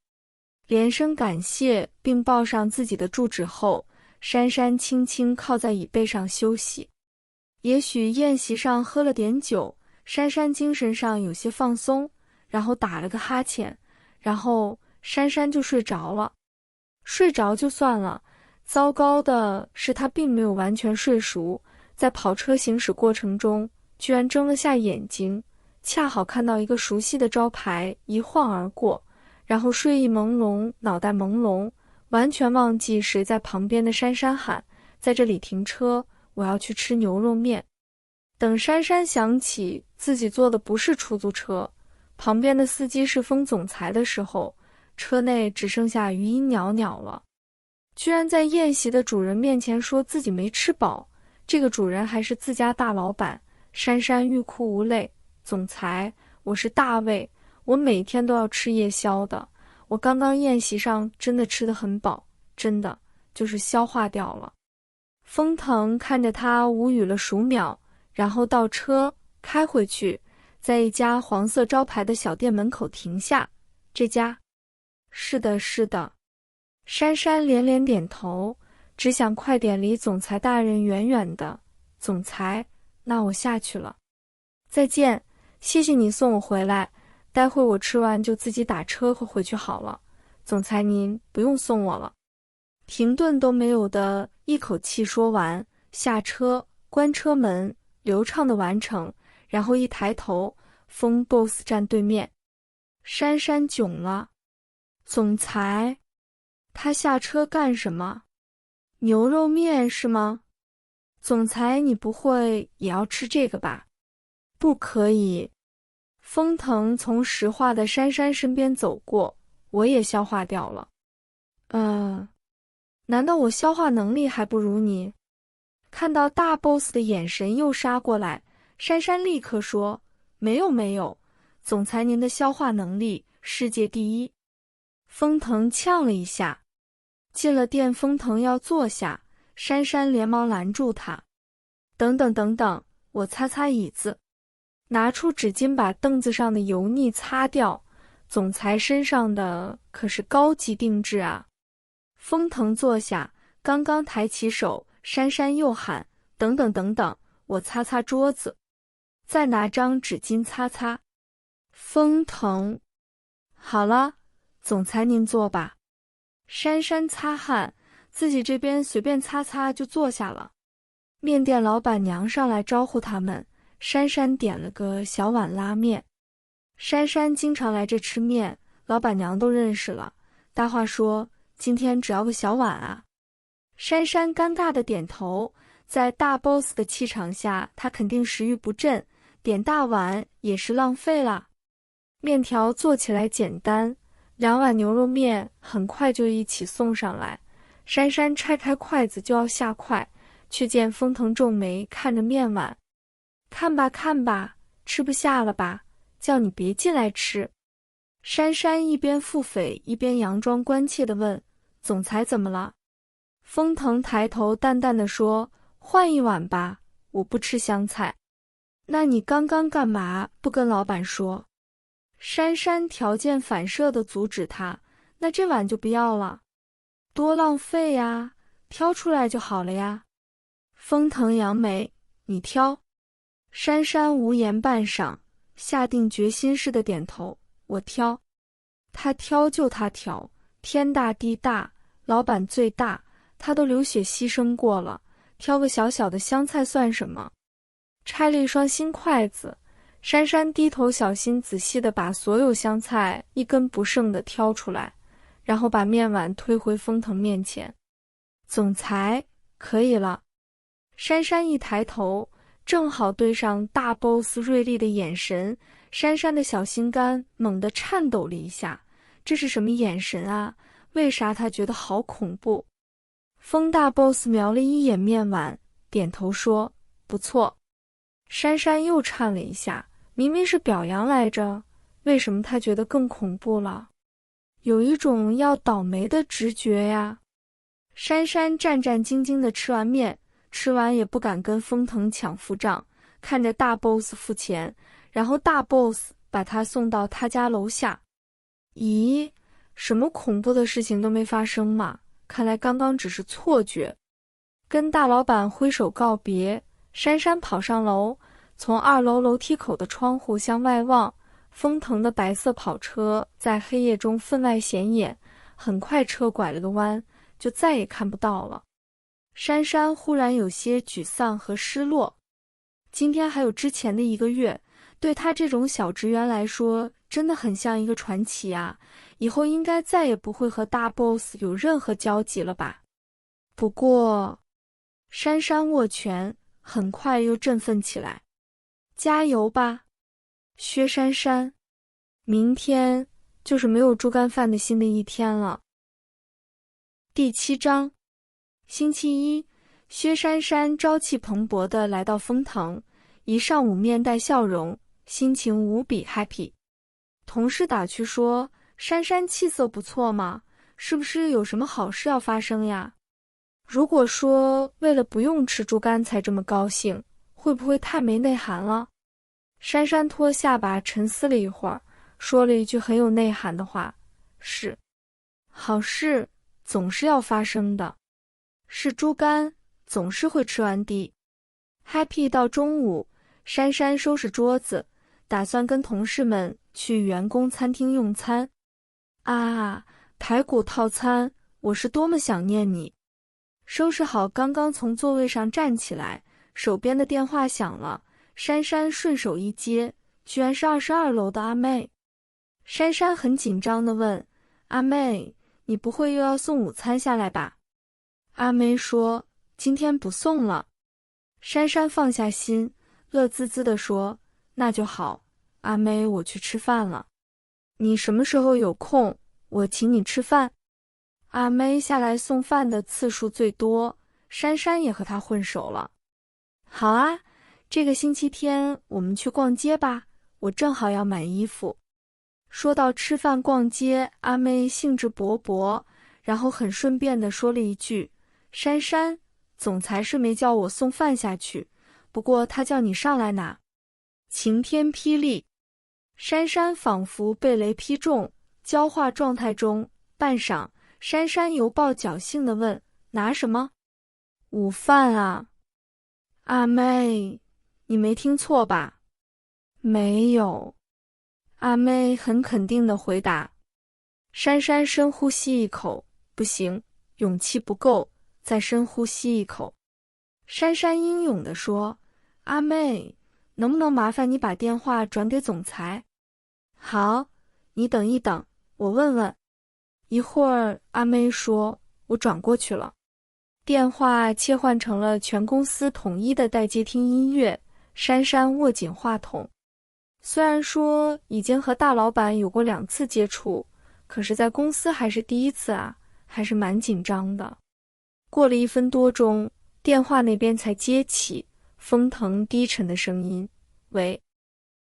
连声感谢并报上自己的住址后，珊珊轻轻靠在椅背上休息。也许宴席上喝了点酒，珊珊精神上有些放松，然后打了个哈欠，然后珊珊就睡着了。睡着就算了，糟糕的是她并没有完全睡熟，在跑车行驶过程中居然睁了下眼睛，恰好看到一个熟悉的招牌一晃而过，然后睡意朦胧，脑袋朦胧，完全忘记谁在旁边的珊珊喊：“在这里停车，我要去吃牛肉面。”等珊珊想起自己坐的不是出租车，旁边的司机是封总裁的时候，车内只剩下余音袅袅了。居然在宴席的主人面前说自己没吃饱，这个主人还是自家大老板。珊珊欲哭无泪：“总裁，我是大卫，我每天都要吃夜宵的，我刚刚宴席上真的吃得很饱，真的就是消化掉了。”封腾看着他无语了数秒，然后倒车开回去，在一家黄色招牌的小店门口停下。“这家？”“是的，是的。”珊珊连连点头，只想快点离总裁大人远远的。“总裁，那我下去了。”“再见，谢谢你送我回来，待会我吃完就自己打车回去好了。总裁您不用送我了。”停顿都没有的一口气说完，下车关车门，流畅的完成，然后一抬头，封 boss 站对面。珊珊囧了：“总裁，他下车干什么？牛肉面是吗？总裁，你不会也要吃这个吧？”“不可以。”封腾从石化的珊珊身边走过：“我也消化掉了。”“难道我消化能力还不如你？”看到大 boss 的眼神又杀过来，珊珊立刻说：“没有没有，总裁您的消化能力世界第一。”封腾呛了一下。进了店，封腾要坐下，珊珊连忙拦住他：“等等等等，我擦擦椅子。”拿出纸巾把凳子上的油腻擦掉。总裁身上的可是高级定制啊。封腾坐下，刚刚抬起手，珊珊又喊：“等等等等，我擦擦桌子。”再拿张纸巾擦擦。封腾：“好了，总裁您坐吧。”珊珊擦汗，自己这边随便擦擦就坐下了。面店老板娘上来招呼他们，珊珊点了个小碗拉面。珊珊经常来这吃面，老板娘都认识了，搭话说：“今天只要个小碗啊。”珊珊尴尬的点头，在大 boss 的气场下，她肯定食欲不振，点大碗也是浪费啦。面条做起来简单，2碗牛肉面很快就一起送上来。珊珊拆开筷子就要下筷，却见封腾皱眉看着面碗：“看吧看吧，吃不下了吧？叫你别进来吃。”珊珊一边腹诽一边佯装关切地问：“总裁怎么了？”风腾抬头淡淡地说：“换一碗吧，我不吃香菜。”“那你刚刚干嘛不跟老板说？”珊珊条件反射地阻止他：“那这碗就不要了，多浪费呀，挑出来就好了呀。”风腾扬眉：“你挑。”珊珊无言半晌，下定决心似的点头：“我挑。”他挑就他挑，天大地大，老板最大，他都流血牺牲过了，挑个小小的香菜算什么？拆了一双新筷子，珊珊低头小心仔细地把所有香菜一根不剩地挑出来，然后把面碗推回风腾面前。“总裁，可以了。”珊珊一抬头，正好对上大 boss 锐利的眼神，珊珊的小心肝猛地颤抖了一下。这是什么眼神啊？为啥他觉得好恐怖？风大 boss 瞄了一眼面碗，点头说：“不错。”珊珊又颤了一下，明明是表扬来着，为什么他觉得更恐怖了？有一种要倒霉的直觉呀。珊珊战战兢兢地吃完面，吃完也不敢跟风腾抢付账，看着大 boss 付钱，然后大 boss 把他送到他家楼下。咦，什么恐怖的事情都没发生嘛？看来刚刚只是错觉。跟大老板挥手告别，珊珊跑上楼，从2楼楼梯口的窗户向外望，风腾的白色跑车在黑夜中分外显眼，很快车拐了个弯，就再也看不到了。珊珊忽然有些沮丧和失落。今天还有之前的1个月，对她这种小职员来说真的很像一个传奇啊，以后应该再也不会和大 boss 有任何交集了吧。不过，珊珊握拳，很快又振奋起来。加油吧，薛珊珊！明天就是没有猪肝饭的新的一天了。第7章，星期一，薛珊珊朝气蓬勃地来到丰腾，一上午面带笑容，心情无比 happy。同事打趣说：“珊珊气色不错嘛，是不是有什么好事要发生呀？”如果说为了不用吃猪肝才这么高兴，会不会太没内涵了？珊珊托下巴沉思了一会儿，说了一句很有内涵的话：“是，好事总是要发生的，是猪肝总是会吃完的。” Happy 到中午，珊珊收拾桌子，打算跟同事们去员工餐厅用餐。啊，排骨套餐，我是多么想念你！收拾好，刚刚从座位上站起来，手边的电话响了。珊珊顺手一接，居然是22楼的阿妹。珊珊很紧张地问：“阿妹，你不会又要送午餐下来吧？”阿妹说：“今天不送了。”珊珊放下心，乐滋滋地说：“那就好，阿妹，我去吃饭了。你什么时候有空，我请你吃饭。”阿妹下来送饭的次数最多，珊珊也和她混熟了。好啊，这个星期天我们去逛街吧，我正好要买衣服。说到吃饭逛街，阿妹兴致勃勃，然后很顺便地说了一句：“珊珊，总裁是没叫我送饭下去，不过他叫你上来拿。”晴天霹雳，珊珊仿佛被雷劈中，焦化状态中，半晌，珊珊犹抱侥幸地问：“拿什么？”“午饭啊。”“阿妹，你没听错吧？”“没有。”阿妹很肯定地回答。珊珊深呼吸一口，不行，勇气不够，再深呼吸一口。珊珊英勇地说：“阿妹，能不能麻烦你把电话转给总裁？”“好，你等一等，我问问。”一会儿，阿妹说：“我转过去了。”电话切换成了全公司统一的待接听音乐，珊珊握紧话筒。虽然说已经和大老板有过2次接触，可是在公司还是第一次啊，还是蛮紧张的。过了1分多钟，电话那边才接起，风腾低沉的声音：“喂，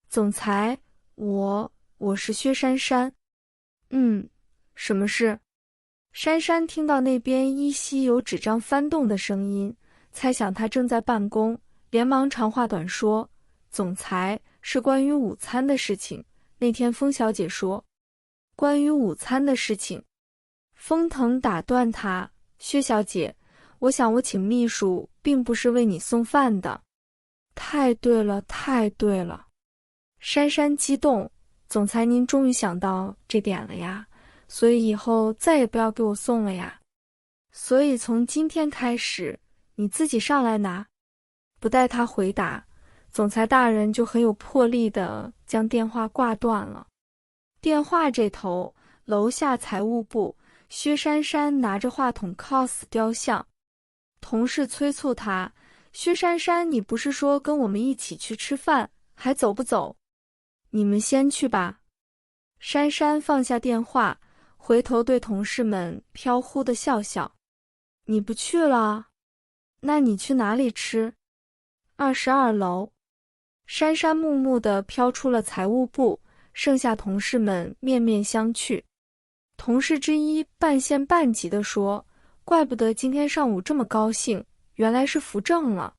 总裁，我是薛珊珊。”什么事？珊珊听到那边依稀有纸张翻动的声音，猜想他正在办公，连忙长话短说：总裁，是关于午餐的事情。那天风小姐说。关于午餐的事情。风腾打断他：薛小姐，我想我请秘书并不是为你送饭的。太对了，太对了。珊珊激动：总裁您终于想到这点了呀，所以以后再也不要给我送了呀。所以从今天开始，你自己上来拿。不待他回答，总裁大人就很有魄力地将电话挂断了。电话这头，楼下财务部，薛珊珊拿着话筒 cos 雕像。同事催促他：薛珊珊，你不是说跟我们一起去吃饭，还走不走？你们先去吧。珊珊放下电话，回头对同事们飘忽地笑笑：你不去了？那你去哪里吃？22楼。珊珊木木地飘出了财务部，剩下同事们面面相觑。同事之一半羡半嫉地说：怪不得今天上午这么高兴，原来是扶正了。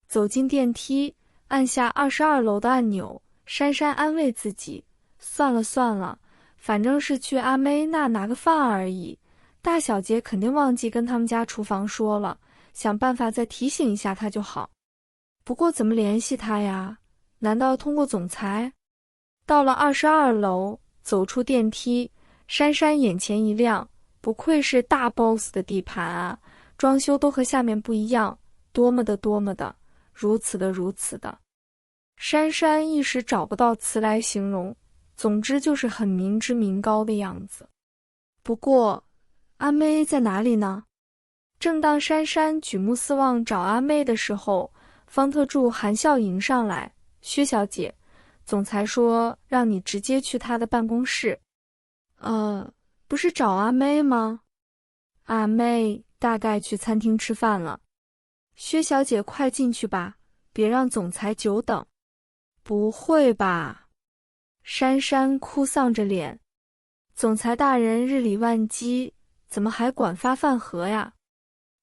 走进电梯，按下22楼的按钮，珊珊安慰自己：算了算了，反正是去阿妹那拿个饭而已，大小姐肯定忘记跟他们家厨房说了，想办法再提醒一下她就好。不过怎么联系她呀？难道通过总裁？到了22楼，走出电梯，珊珊眼前一亮，不愧是大 boss 的地盘啊，装修都和下面不一样，多么的，如此的。珊珊一时找不到词来形容，总之就是很民脂民膏的样子。不过，阿妹在哪里呢？正当珊珊举目四望找阿妹的时候，方特助含笑迎上来：薛小姐，总裁说让你直接去他的办公室。不是找阿妹吗？阿妹大概去餐厅吃饭了。薛小姐，快进去吧，别让总裁久等。不会吧？珊珊哭丧着脸。总裁大人日理万机，怎么还管发饭盒呀？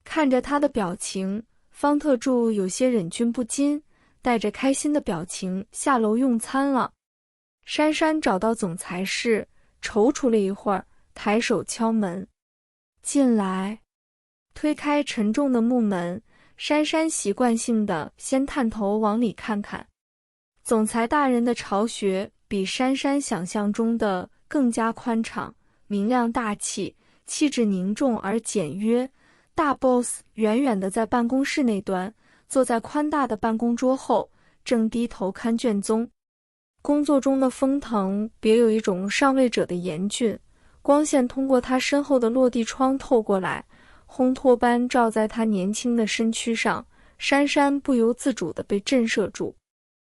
看着他的表情，方特助有些忍俊不禁，带着开心的表情下楼用餐了。珊珊找到总裁室，踌躇了一会儿，抬手敲门。进来。推开沉重的木门，珊珊习惯性地先探头往里看看。总裁大人的巢穴比珊珊想象中的更加宽敞，明亮大气，气质凝重而简约。大 boss 远远地在办公室那端，坐在宽大的办公桌后，正低头看卷宗。工作中的风腾别有一种上位者的严峻，光线通过他身后的落地窗透过来，烘托般照在他年轻的身躯上，珊珊不由自主地被震慑住。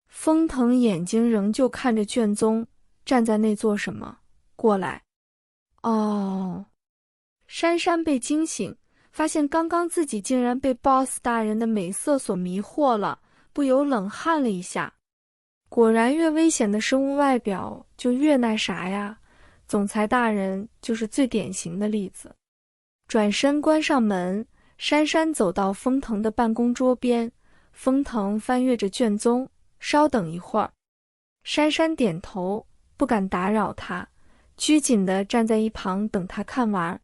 风腾眼睛仍旧看着卷宗，站在那做什么？过来。哦。珊珊被惊醒，发现刚刚自己竟然被 boss 大人的美色所迷惑了，不由冷汗了一下。果然越危险的生物外表就越那啥呀，总裁大人就是最典型的例子。转身关上门，珊珊走到风腾的办公桌边，风腾翻阅着卷宗，稍等一会儿。珊珊点头，不敢打扰他，拘谨地站在一旁等他看完。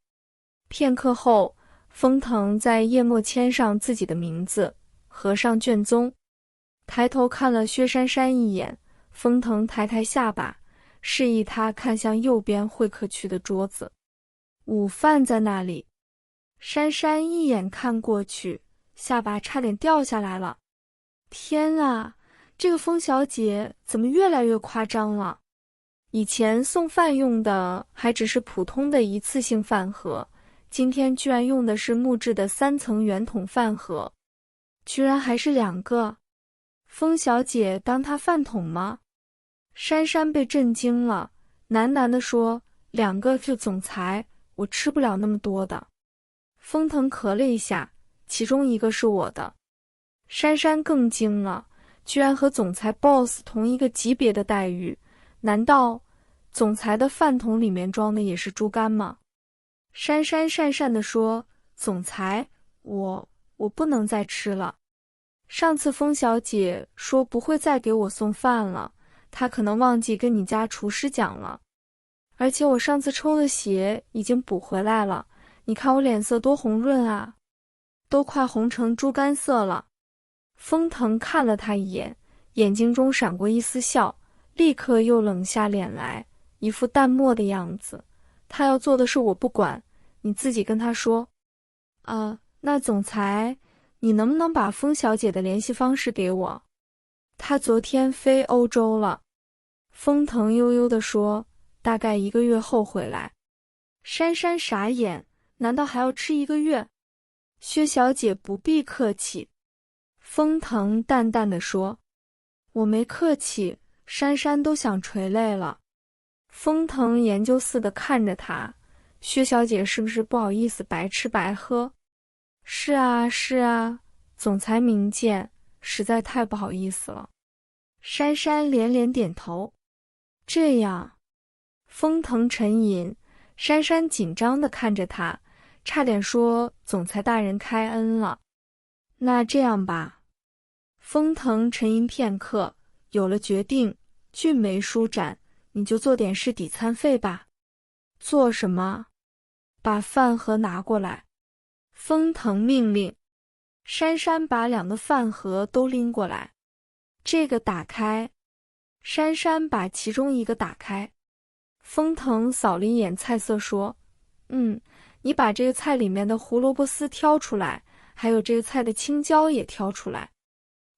片刻后，风腾在页末签上自己的名字，合上卷宗，抬头看了薛珊珊一眼。风腾抬抬下巴，示意他看向右边会客区的桌子。午饭在那里。珊珊一眼看过去，下巴差点掉下来了。天啊，这个风小姐怎么越来越夸张了？以前送饭用的还只是普通的一次性饭盒，今天居然用的是木质的3层圆筒饭盒，居然还是2个。风小姐当她饭桶吗？珊珊被震惊了，喃喃地说：2个是总裁，我吃不了那么多的。风腾咳了一下，其中1个是我的。珊珊更惊了，居然和总裁 boss 同一个级别的待遇，难道总裁的饭桶里面装的也是猪肝吗？珊珊讪讪地说，总裁，我不能再吃了。上次风小姐说不会再给我送饭了，她可能忘记跟你家厨师讲了。而且我上次抽的血已经补回来了，你看我脸色多红润啊，都快红成猪肝色了。风腾看了他一眼，眼睛中闪过一丝笑，立刻又冷下脸来，一副淡漠的样子。他要做的事我不管，你自己跟他说。那总裁，你能不能把风小姐的联系方式给我？她昨天飞欧洲了。风腾悠悠地说，大概1个月后回来。珊珊傻眼，难道还要吃1个月？薛小姐不必客气。风腾淡淡地说，我没客气，珊珊都想垂泪了。风腾研究似的看着他，薛小姐是不是不好意思白吃白喝？是啊，是啊，总裁明鉴，实在太不好意思了。珊珊连连点头。这样，风腾沉吟，珊珊紧张地看着他，差点说总裁大人开恩了。那这样吧。风腾沉吟片刻，有了决定，俊眉舒展，你就做点事抵餐费吧。做什么？把饭盒拿过来。风腾命令。珊珊把2个饭盒都拎过来。这个打开。珊珊把其中一个打开。风腾扫了一眼菜色说，你把这个菜里面的胡萝卜丝挑出来，还有这个菜的青椒也挑出来。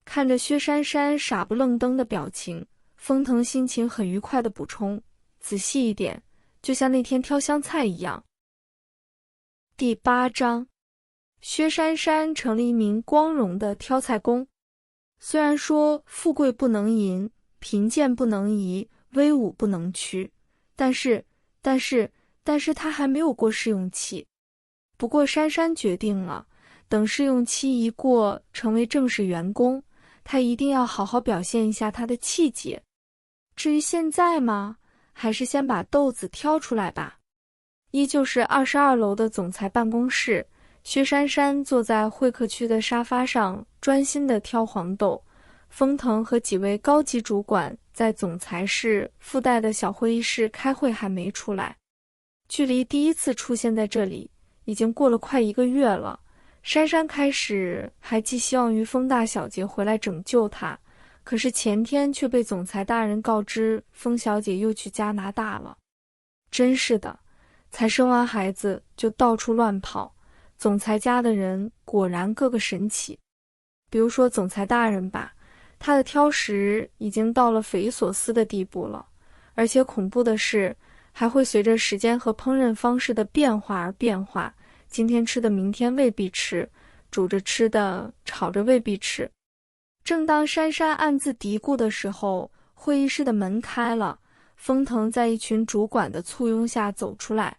看着薛珊珊傻不愣登的表情，风腾心情很愉快地补充，仔细一点，就像那天挑香菜一样。第8章，薛珊珊成了一名光荣的挑菜工。虽然说富贵不能淫，贫贱不能移，威武不能屈，但是他还没有过试用期。不过珊珊决定了，等试用期一过，成为正式员工，他一定要好好表现一下他的气节。至于现在嘛，还是先把豆子挑出来吧。依旧是22楼的总裁办公室，薛珊珊坐在会客区的沙发上，专心地挑黄豆。风腾和几位高级主管在总裁室附带的小会议室开会还没出来。距离第一次出现在这里已经过了快1个月了。珊珊开始还寄希望于风大小姐回来拯救她，可是前天却被总裁大人告知风小姐又去加拿大了。真是的，才生完孩子就到处乱跑，总裁家的人果然个个神奇。比如说总裁大人吧，他的挑食已经到了匪夷所思的地步了，而且恐怖的是，还会随着时间和烹饪方式的变化而变化。今天吃的明天未必吃，煮着吃的炒着未必吃。正当珊珊暗自嘀咕的时候，会议室的门开了，风腾在一群主管的簇拥下走出来。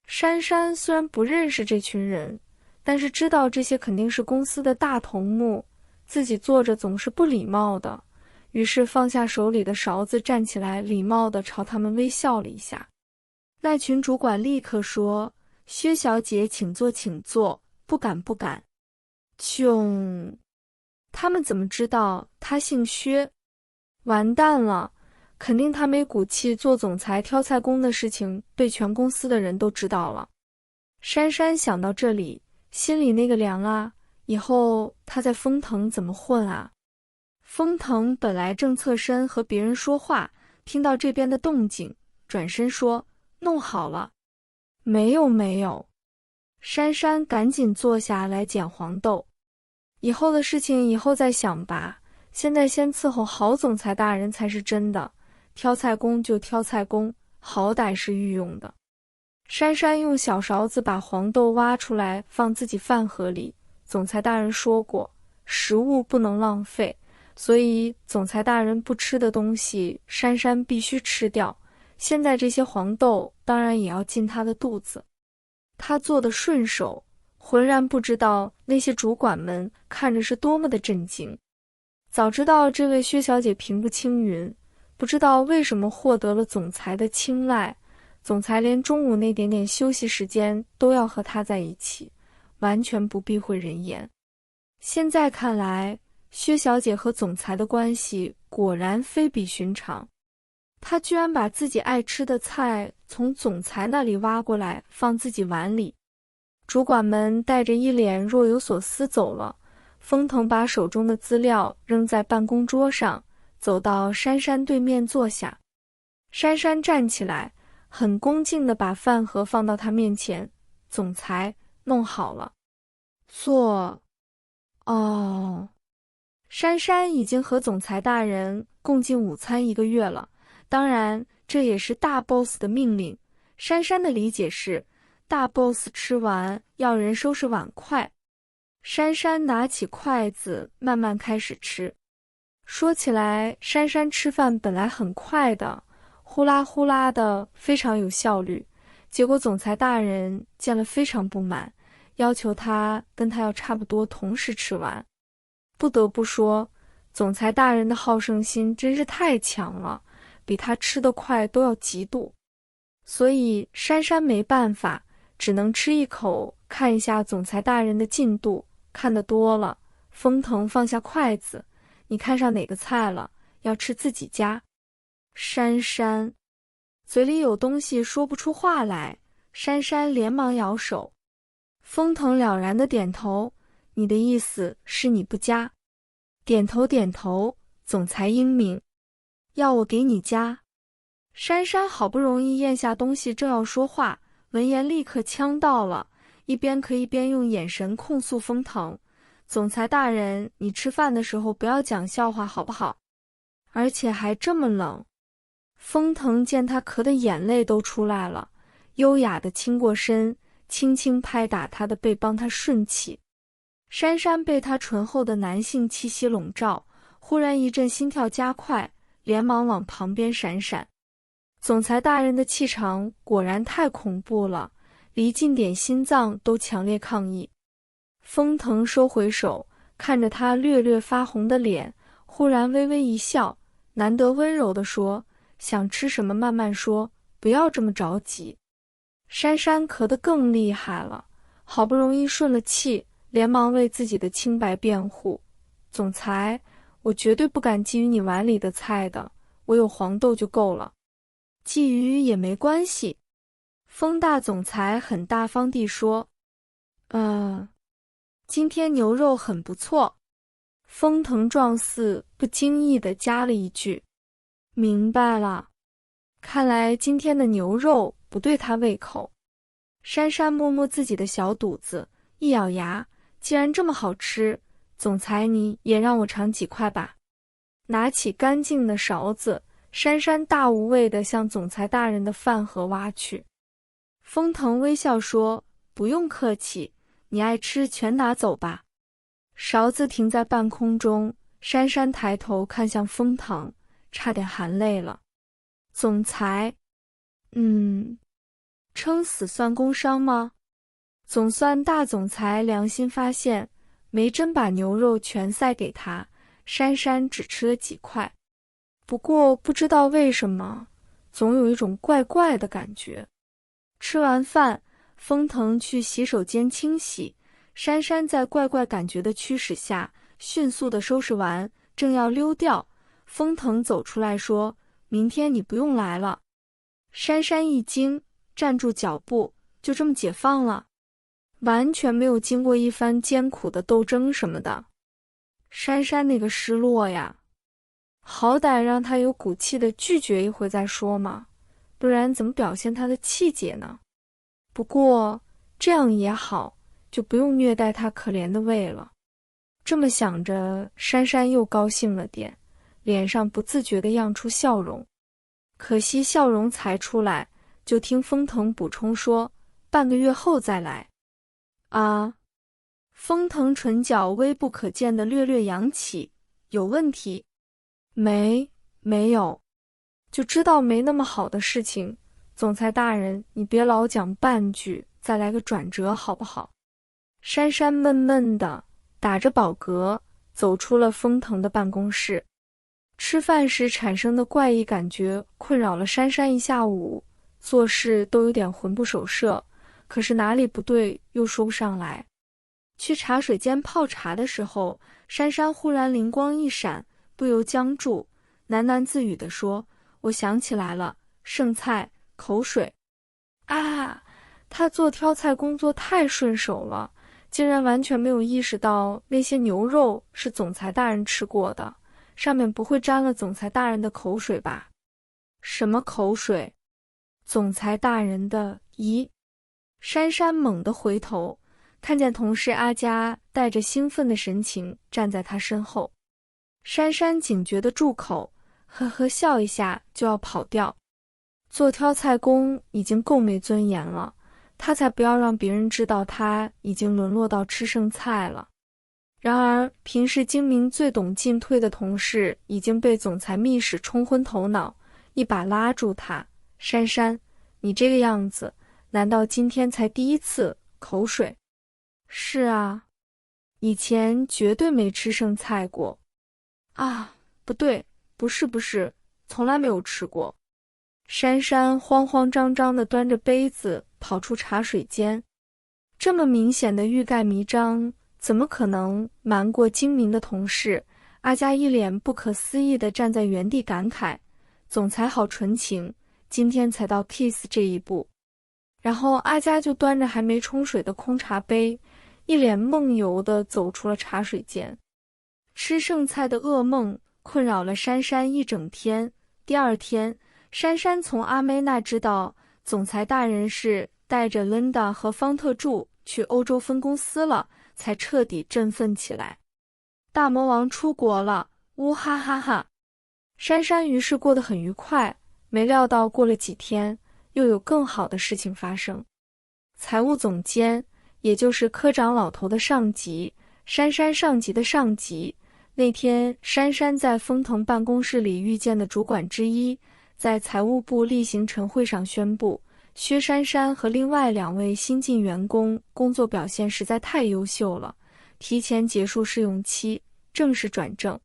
珊珊虽然不认识这群人，但是知道这些肯定是公司的大头目，自己坐着总是不礼貌的，于是放下手里的勺子，站起来礼貌地朝他们微笑了一下。那群主管立刻说，薛小姐请坐请坐，不敢不敢。囧，他们怎么知道他姓薛？完蛋了，肯定他没骨气做总裁挑菜工的事情被全公司的人都知道了。珊珊想到这里，心里那个凉啊，以后他在风腾怎么混啊？风腾本来正侧身和别人说话，听到这边的动静，转身说，弄好了。没有。珊珊赶紧坐下来捡黄豆。以后的事情以后再想吧，现在先伺候好总裁大人才是真的。挑菜工就挑菜工，好歹是御用的。珊珊用小勺子把黄豆挖出来放自己饭盒里。总裁大人说过，食物不能浪费，所以总裁大人不吃的东西，珊珊必须吃掉。现在这些黄豆当然也要进他的肚子。他做得顺手，浑然不知道那些主管们看着是多么的震惊。早知道这位薛小姐平步青云，不不知道为什么获得了总裁的青睐，总裁连中午那点点休息时间都要和他在一起，完全不避讳人言。现在看来，薛小姐和总裁的关系果然非比寻常。她居然把自己爱吃的菜从总裁那里挖过来放自己碗里。主管们带着一脸若有所思走了，风腾把手中的资料扔在办公桌上，走到珊珊对面坐下。珊珊站起来，很恭敬地把饭盒放到他面前。总裁，弄好了。坐。哦。珊珊已经和总裁大人共进午餐1个月了，当然这也是大 boss 的命令。珊珊的理解是，大 boss 吃完要人收拾碗筷。珊珊拿起筷子慢慢开始吃。说起来，珊珊吃饭本来很快的，呼啦呼啦的，非常有效率。结果总裁大人见了非常不满，要求他跟他要差不多同时吃完。不得不说，总裁大人的好胜心真是太强了，比他吃得快都要嫉妒。所以珊珊没办法，只能吃一口，看一下总裁大人的进度。看得多了，风腾放下筷子，你看上哪个菜了？要吃自己家。珊珊嘴里有东西说不出话来，珊珊连忙摇手。风腾了然的点头，你的意思是你不加？点头点头，总裁英明。要我给你加？珊珊好不容易咽下东西，正要说话，闻言立刻呛到了，一边咳一边用眼神控诉风腾：总裁大人，你吃饭的时候不要讲笑话好不好？而且还这么冷。风腾见他咳得眼泪都出来了，优雅地倾过身，轻轻拍打他的背，帮他顺气。珊珊被他醇厚的男性气息笼罩，忽然一阵心跳加快，连忙往旁边闪闪。总裁大人的气场果然太恐怖了，离近点心脏都强烈抗议。风腾收回手，看着他略略发红的脸，忽然微微一笑，难得温柔地说：想吃什么慢慢说，不要这么着急。珊珊咳得更厉害了，好不容易顺了气，连忙为自己的清白辩护：总裁，我绝对不敢觊觎你碗里的菜的，我有黄豆就够了。觊觎也没关系。风大总裁很大方地说：今天牛肉很不错。风腾状似不经意地加了一句：明白了。看来今天的牛肉不对他胃口。珊珊摸摸自己的小肚子，一咬牙，既然这么好吃，总裁你也让我尝几块吧。拿起干净的勺子，珊珊大无畏地向总裁大人的饭盒挖去。风腾微笑说：不用客气，你爱吃全拿走吧。勺子停在半空中，珊珊抬头看向风腾，差点含泪了。总裁，撑死算工伤吗？总算大总裁良心发现，没真把牛肉全塞给他，珊珊只吃了几块。不过不知道为什么，总有一种怪怪的感觉。吃完饭，风腾去洗手间清洗，珊珊在怪怪感觉的驱使下，迅速地收拾完，正要溜掉，风腾走出来说：明天你不用来了。珊珊一惊，站住脚步，就这么解放了？完全没有经过一番艰苦的斗争什么的。珊珊那个失落呀，好歹让他有骨气的拒绝一回再说嘛，不然怎么表现他的气节呢？不过这样也好，就不用虐待他可怜的胃了。这么想着，珊珊又高兴了点，脸上不自觉地漾出笑容。可惜笑容才出来，就听风腾补充说：半个月后再来。啊！风腾唇角微不可见的略略扬起，有问题？没有，就知道没那么好的事情。总裁大人，你别老讲半句，再来个转折好不好？珊珊闷闷的打着饱嗝，走出了风腾的办公室。吃饭时产生的怪异感觉困扰了珊珊一下午，做事都有点魂不守舍，可是哪里不对又说不上来。去茶水间泡茶的时候，珊珊忽然灵光一闪，不由僵住，喃喃自语地说：“我想起来了，剩菜，口水。”啊，她做挑菜工作太顺手了，竟然完全没有意识到那些牛肉是总裁大人吃过的，上面不会沾了总裁大人的口水吧？什么口水？总裁大人的？咦？珊珊猛地回头，看见同事阿佳带着兴奋的神情站在她身后。珊珊警觉地住口，呵呵笑一下就要跑掉。做挑菜工已经够没尊严了，她才不要让别人知道她已经沦落到吃剩菜了。然而平时精明最懂进退的同事已经被总裁密使冲昏头脑，一把拉住她：“珊珊，你这个样子，难道今天才第一次口水？”“是啊，以前绝对没吃剩菜过。”“啊，不对，不是，从来没有吃过。”珊珊慌慌张张地端着杯子跑出茶水间，这么明显的欲盖弥彰，怎么可能瞒过精明的同事？阿佳一脸不可思议地站在原地感慨：“总裁好纯情，今天才到 kiss 这一步。”然后阿佳就端着还没冲水的空茶杯，一脸梦游地走出了茶水间。吃剩菜的噩梦困扰了珊珊一整天。第二天，珊珊从阿妹那知道总裁大人是带着 Linda 和方特助去欧洲分公司了，才彻底振奋起来。大魔王出国了，呜哈哈哈！珊珊于是过得很愉快，没料到过了几天，又有更好的事情发生。财务总监，也就是科长老头的上级，珊珊上级的上级，那天珊珊在丰腾办公室里遇见的主管之一，在财务部例行晨会上宣布，薛珊珊和另外2位新进员工工作表现实在太优秀了，提前结束试用期，正式转正。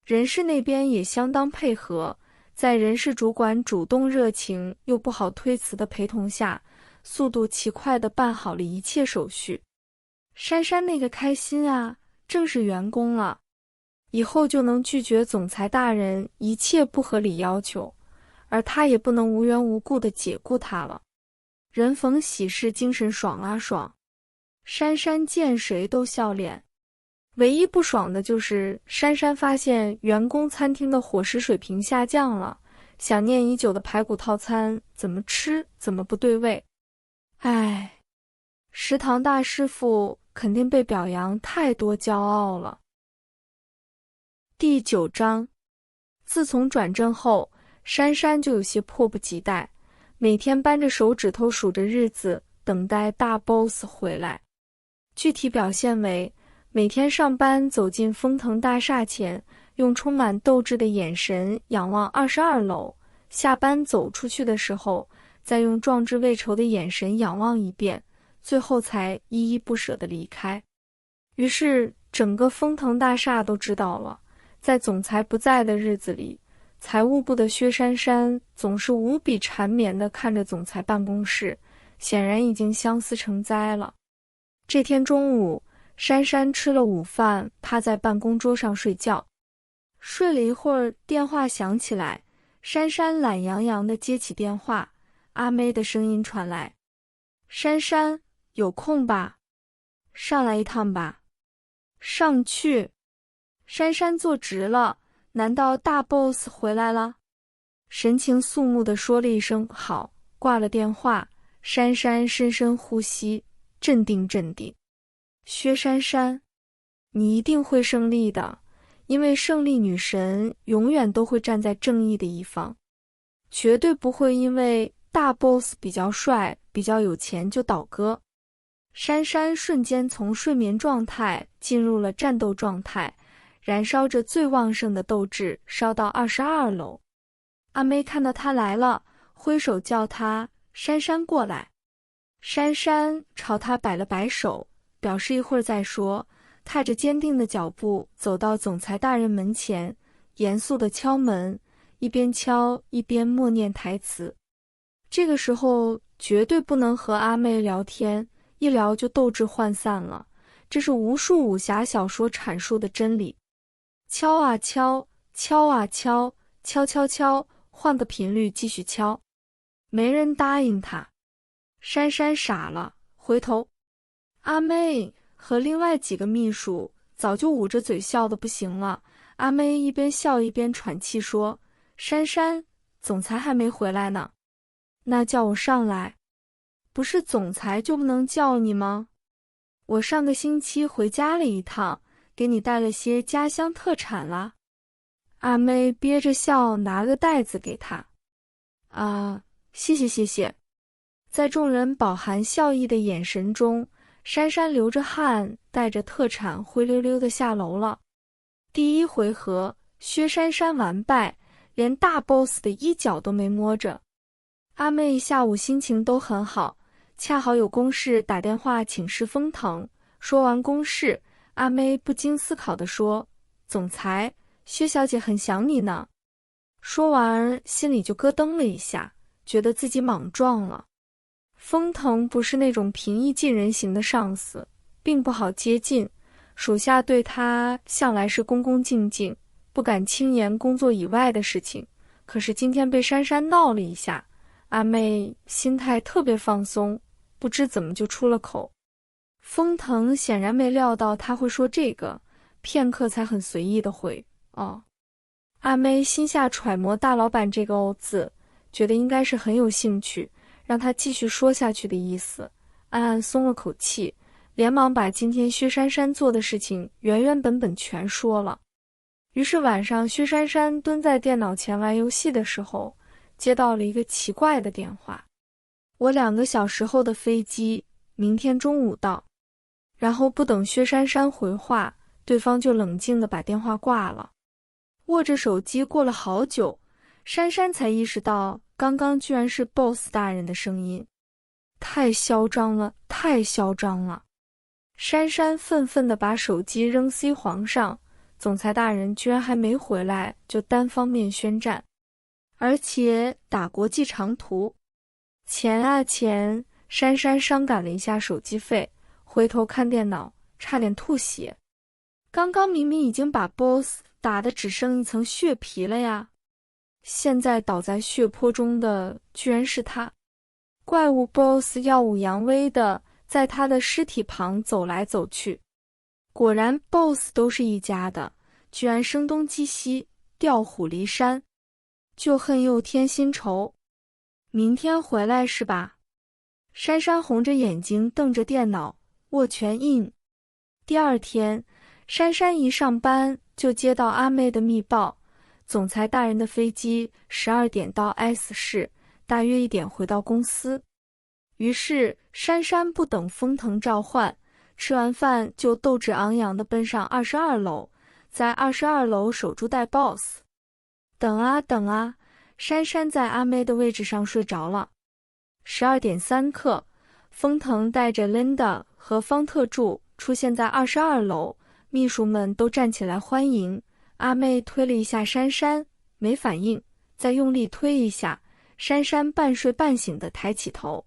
人事那边也相当配合，在人事主管主动热情又不好推辞的陪同下，速度奇快地办好了一切手续。珊珊那个开心啊，正是员工了，以后就能拒绝总裁大人一切不合理要求，而他也不能无缘无故地解雇他了。人逢喜事精神爽啊爽，珊珊见谁都笑脸。唯一不爽的就是珊珊发现员工餐厅的伙食水平下降了，想念已久的排骨套餐怎么吃怎么不对味。唉，食堂大师傅肯定被表扬太多骄傲了。第9章，自从转正后，珊珊就有些迫不及待，每天扳着手指头数着日子，等待大 boss 回来。具体表现为：每天上班走进丰腾大厦前，用充满斗志的眼神仰望22楼，下班走出去的时候，再用壮志未酬的眼神仰望一遍，最后才依依不舍地离开。于是整个丰腾大厦都知道了，在总裁不在的日子里，财务部的薛珊珊总是无比缠绵地看着总裁办公室，显然已经相思成灾了。这天中午，珊珊吃了午饭，趴在办公桌上睡觉。睡了一会儿，电话响起来，珊珊懒洋洋地接起电话，阿妹的声音传来：“珊珊，有空吧？上来一趟吧。”“上去。”珊珊坐直了，难道大 boss 回来了？神情肃穆地说了一声好，挂了电话。珊珊深深呼吸，镇定镇定。薛珊珊，你一定会胜利的，因为胜利女神永远都会站在正义的一方，绝对不会因为大 boss 比较帅、比较有钱就倒戈。珊珊瞬间从睡眠状态进入了战斗状态，燃烧着最旺盛的斗志，烧到22楼。阿妹看到她来了，挥手叫她：“珊珊过来。”珊珊朝她摆了摆手，表示一会儿再说，踏着坚定的脚步走到总裁大人门前，严肃地敲门，一边敲一边默念台词。这个时候绝对不能和阿妹聊天，一聊就斗志涣散了，这是无数武侠小说阐述的真理。敲啊敲，敲啊敲，敲敲敲，换个频率继续敲。没人答应他。珊珊傻了，回头，阿妹和另外几个秘书早就捂着嘴笑得不行了。阿妹一边笑一边喘气说：“珊珊，总裁还没回来呢。”那叫我上来。不是总裁就不能叫你吗？我上个星期回家了一趟，给你带了些家乡特产啦。阿妹憋着笑拿个袋子给他。啊，谢谢谢谢。在众人饱含笑意的眼神中，珊珊流着汗，带着特产灰溜溜地下楼了。第一回合，薛珊珊完败，连大 boss 的衣角都没摸着。阿妹下午心情都很好，恰好有公事打电话请示封腾。说完公事，阿妹不经思考地说：“总裁，薛小姐很想你呢。”说完心里就咯噔了一下，觉得自己莽撞了。封腾不是那种平易近人型的上司，并不好接近，属下对他向来是恭恭敬敬，不敢轻言工作以外的事情。可是今天被珊珊闹了一下，阿妹心态特别放松，不知怎么就出了口。封腾显然没料到他会说这个，片刻才很随意地回：“哦。”阿妹心下揣摩大老板这个“哦”字，觉得应该是很有兴趣，让他继续说下去的意思，暗暗松了口气，连忙把今天薛珊珊做的事情原原本本全说了。于是晚上薛珊珊蹲在电脑前玩游戏的时候，接到了一个奇怪的电话：“我2个小时后的飞机，明天中午到。”然后不等薛珊珊回话，对方就冷静地把电话挂了。握着手机过了好久，珊珊才意识到刚刚居然是 boss 大人的声音。太嚣张了，太嚣张了！珊珊愤愤地把手机扔 C 皇上，总裁大人居然还没回来就单方面宣战，而且打国际长途。钱啊钱！珊珊伤感了一下手机费，回头看电脑，差点吐血。刚刚明明已经把 boss 打得只剩一层血皮了呀，现在倒在血泊中的居然是他。怪物 boss 耀武扬威的在他的尸体旁走来走去。果然 boss 都是一家的，居然声东击西，调虎离山。旧恨又添新仇。明天回来是吧？珊珊红着眼睛瞪着电脑，握拳印。第二天，珊珊一上班就接到阿妹的密报，总裁大人的飞机12点到 S 市，大约1点回到公司。于是珊珊不等封腾召唤，吃完饭就斗志昂扬地奔上22楼，在22楼守株待 boss。等啊等啊，珊珊在阿妹的位置上睡着了。12点3刻，封腾带着 Linda 和方特助出现在22楼，秘书们都站起来欢迎。阿妹推了一下珊珊，没反应，再用力推一下，珊珊半睡半醒地抬起头。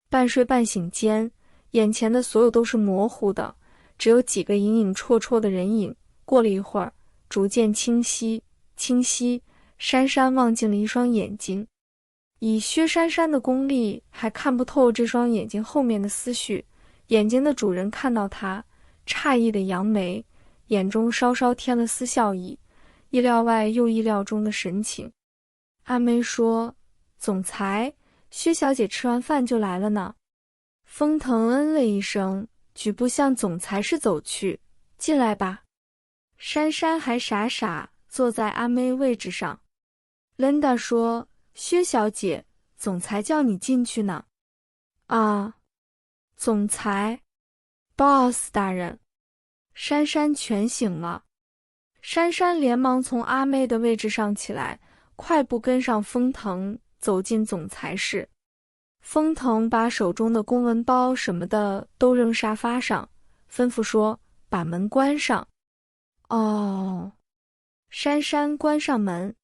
半睡半醒间，眼前的所有都是模糊的，只有几个隐隐绰绰的人影。过了一会儿，逐渐清晰，清晰。珊珊望进了一双眼睛，以薛珊珊的功力还看不透这双眼睛后面的思绪。眼睛的主人看到她，诧异的扬眉，眼中稍稍添了丝笑意，意料外又意料中的神情。阿妹说：“总裁，薛小姐吃完饭就来了呢。”封腾嗯了一声，举步向总裁室走去：“进来吧。”珊珊还傻傻坐在阿妹位置上。Linda 说：“薛小姐，总裁叫你进去呢。”啊，总裁 ，boss 大人。珊珊全醒了。珊珊连忙从阿妹的位置上起来，快步跟上封腾，走进总裁室。封腾把手中的公文包什么的都扔沙发上，吩咐说：“把门关上。”哦。珊珊关上门。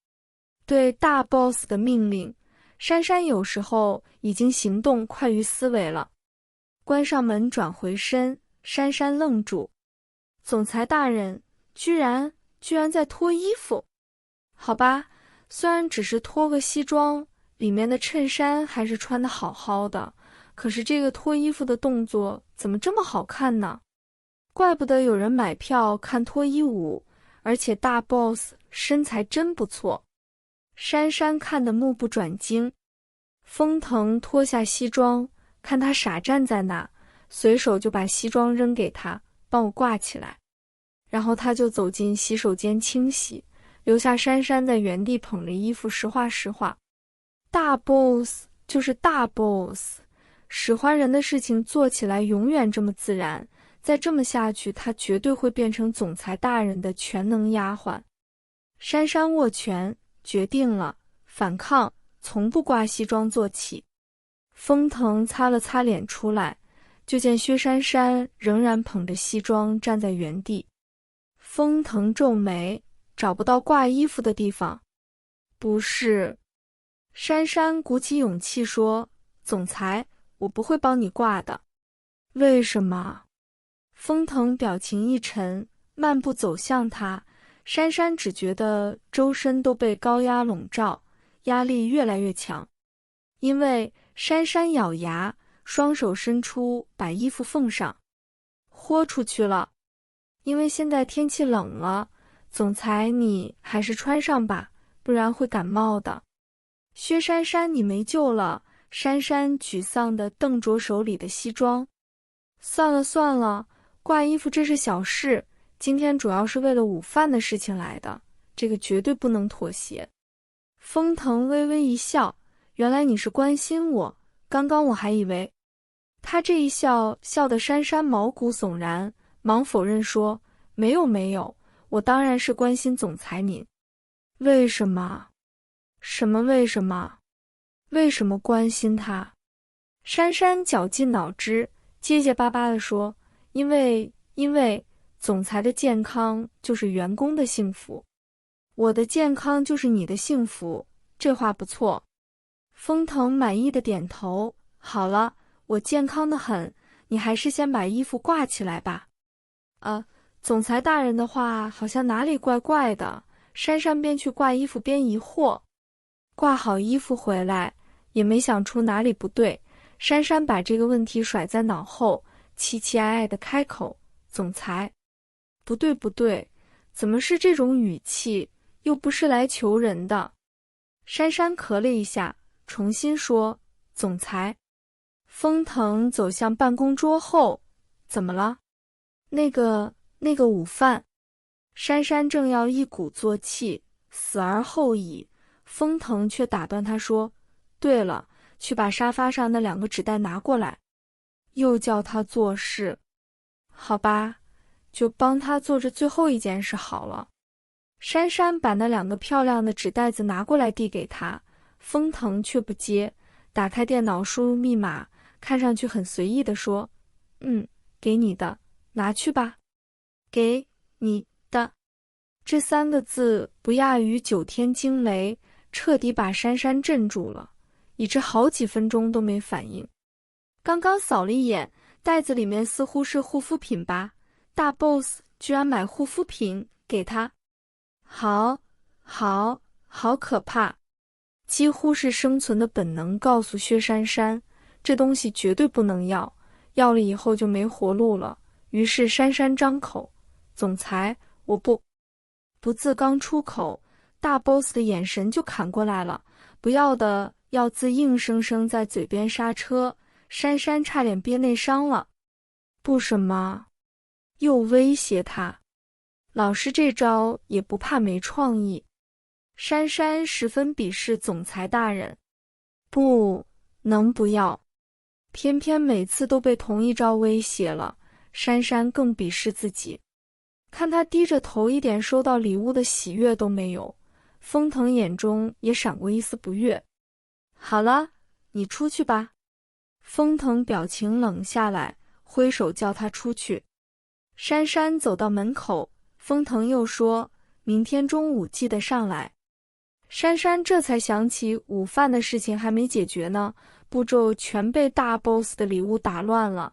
对大 boss 的命令，珊珊有时候已经行动快于思维了。关上门转回身，珊珊愣住。总裁大人居然在脱衣服。好吧，虽然只是脱个西装，里面的衬衫还是穿得好好的，可是这个脱衣服的动作怎么这么好看呢？怪不得有人买票看脱衣舞，而且大 boss 身材真不错。珊珊看得目不转睛。风腾脱下西装，看他傻站在那，随手就把西装扔给他，帮我挂起来。然后他就走进洗手间清洗，留下珊珊在原地捧着衣服实话。大 boss 就是大 boss， 使唤人的事情做起来永远这么自然，再这么下去，他绝对会变成总裁大人的全能丫鬟。珊珊握拳，决定了，反抗，从不挂西装做起。风腾擦了擦脸出来，就见薛珊珊仍然捧着西装站在原地。风腾皱眉，找不到挂衣服的地方。不是。珊珊鼓起勇气说，总裁，我不会帮你挂的。为什么？风腾表情一沉，慢步走向他。珊珊只觉得周身都被高压笼罩，压力越来越强。因为珊珊咬牙，双手伸出把衣服奉上，豁出去了。因为现在天气冷了，总裁你还是穿上吧，不然会感冒的。薛珊珊，你没救了。珊珊沮丧地瞪着手里的西装。算了，挂衣服这是小事，今天主要是为了午饭的事情来的，这个绝对不能妥协。风腾微微一笑，原来你是关心我，刚刚我还以为……他这一笑，笑得珊珊毛骨悚然，忙否认说，没有，我当然是关心总裁您。为什么？什么为什么？为什么关心他？珊珊绞尽脑汁，结结巴巴地说，因为总裁的健康就是员工的幸福，我的健康就是你的幸福，这话不错。风腾满意的点头，好了，我健康得很，你还是先把衣服挂起来吧。总裁大人的话好像哪里怪怪的，珊珊边去挂衣服边疑惑。挂好衣服回来，也没想出哪里不对，珊珊把这个问题甩在脑后，凄凄哀哀地开口，总裁。不对，怎么是这种语气，又不是来求人的。珊珊咳了一下，重新说，总裁。风腾走向办公桌后，怎么了？那个午饭。珊珊正要一鼓作气，死而后已，风腾却打断他说，对了，去把沙发上那2个纸袋拿过来。又叫他做事。好吧，就帮他做这最后一件事好了。珊珊把那2个漂亮的纸袋子拿过来递给他，风腾却不接，打开电脑输入密码，看上去很随意地说，给你的，拿去吧。给你的。这3个字不亚于9天惊雷，彻底把珊珊镇住了，以致好几分钟都没反应。刚刚扫了一眼，袋子里面似乎是护肤品吧，大 boss 居然买护肤品给他。好可怕。几乎是生存的本能告诉薛珊珊，这东西绝对不能要，要了以后就没活路了。于是珊珊张口，总裁，我不字刚出口，大 boss 的眼神就砍过来了，不要的要字硬生生在嘴边刹车，珊珊差点憋内伤了。不什么？又威胁他。老师这招也不怕没创意。珊珊十分鄙视总裁大人，不能不要。偏偏每次都被同一招威胁了，珊珊更鄙视自己。看他低着头，一点收到礼物的喜悦都没有，风腾眼中也闪过一丝不悦。好了，你出去吧。风腾表情冷下来，挥手叫他出去。珊珊走到门口，风腾又说，明天中午记得上来。珊珊这才想起午饭的事情还没解决呢，步骤全被大 boss 的礼物打乱了。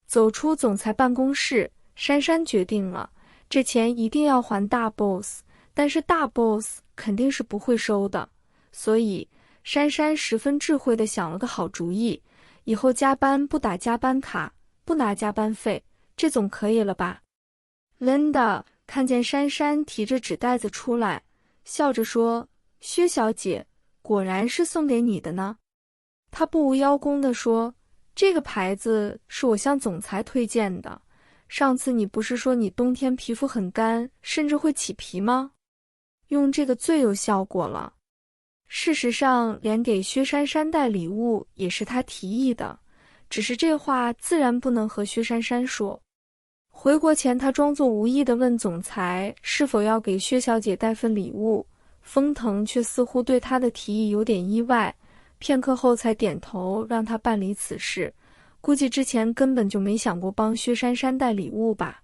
走出总裁办公室，珊珊决定了，这钱一定要还大 boss， 但是大 boss 肯定是不会收的，所以珊珊十分智慧地想了个好主意，以后加班不打加班卡，不拿加班费，这总可以了吧。Linda 看见珊珊提着纸袋子出来，笑着说，薛小姐，果然是送给你的呢。她不无邀功地说，这个牌子是我向总裁推荐的，上次你不是说你冬天皮肤很干，甚至会起皮吗？用这个最有效果了。事实上，连给薛珊珊带礼物也是他提议的，只是这话自然不能和薛珊珊说。回国前，他装作无意地问总裁是否要给薛小姐带份礼物，封腾却似乎对他的提议有点意外，片刻后才点头让他办理此事，估计之前根本就没想过帮薛珊珊带礼物吧。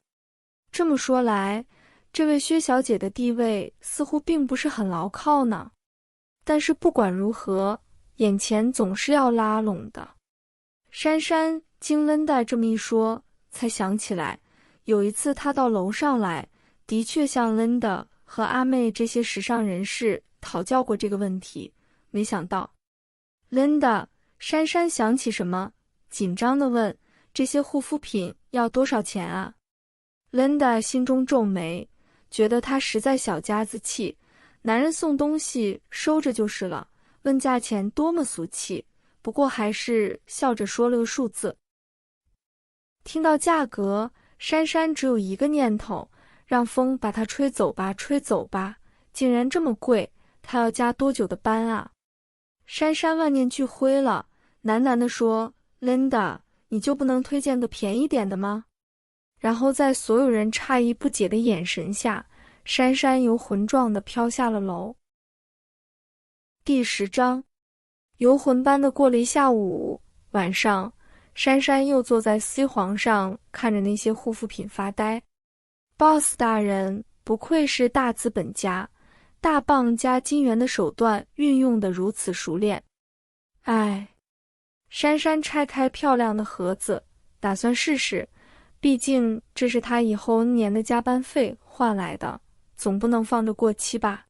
这么说来，这位薛小姐的地位似乎并不是很牢靠呢。但是不管如何，眼前总是要拉拢的。珊珊经Linda这么一说，才想起来，有一次她到楼上来，的确向Linda和阿妹这些时尚人士讨教过这个问题。没想到 Linda， 珊珊想起什么，紧张地问，这些护肤品要多少钱啊？ Linda 心中皱眉，觉得她实在小家子气，男人送东西收着就是了，问价钱多么俗气，不过还是笑着说了个数字。听到价格，珊珊只有一个念头，让风把它吹走吧，吹走吧，竟然这么贵，她要加多久的班啊？珊珊万念俱灰了，喃喃地说， Linda， 你就不能推荐个便宜点的吗？然后在所有人诧异不解的眼神下，珊珊由魂状地飘下了楼。第10章，游魂般的过了一下午，晚上，珊珊又坐在 C 皇上，看着那些护肤品发呆。boss 大人不愧是大资本家，大棒加金元的手段运用得如此熟练。唉，珊珊拆开漂亮的盒子，打算试试，毕竟这是她以后N年的加班费换来的，总不能放着过期吧。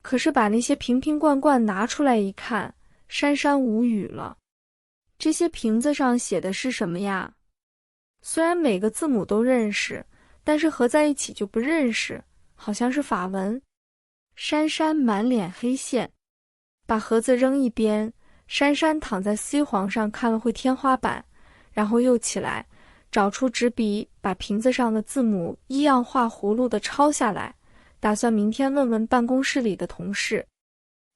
可是把那些瓶瓶罐罐拿出来一看，珊珊无语了。这些瓶子上写的是什么呀？虽然每个字母都认识，但是合在一起就不认识，好像是法文。珊珊满脸黑线，把盒子扔一边，珊珊躺在 C 皇上看了会天花板，然后又起来，找出纸笔，把瓶子上的字母一样画葫芦的抄下来，打算明天问问办公室里的同事。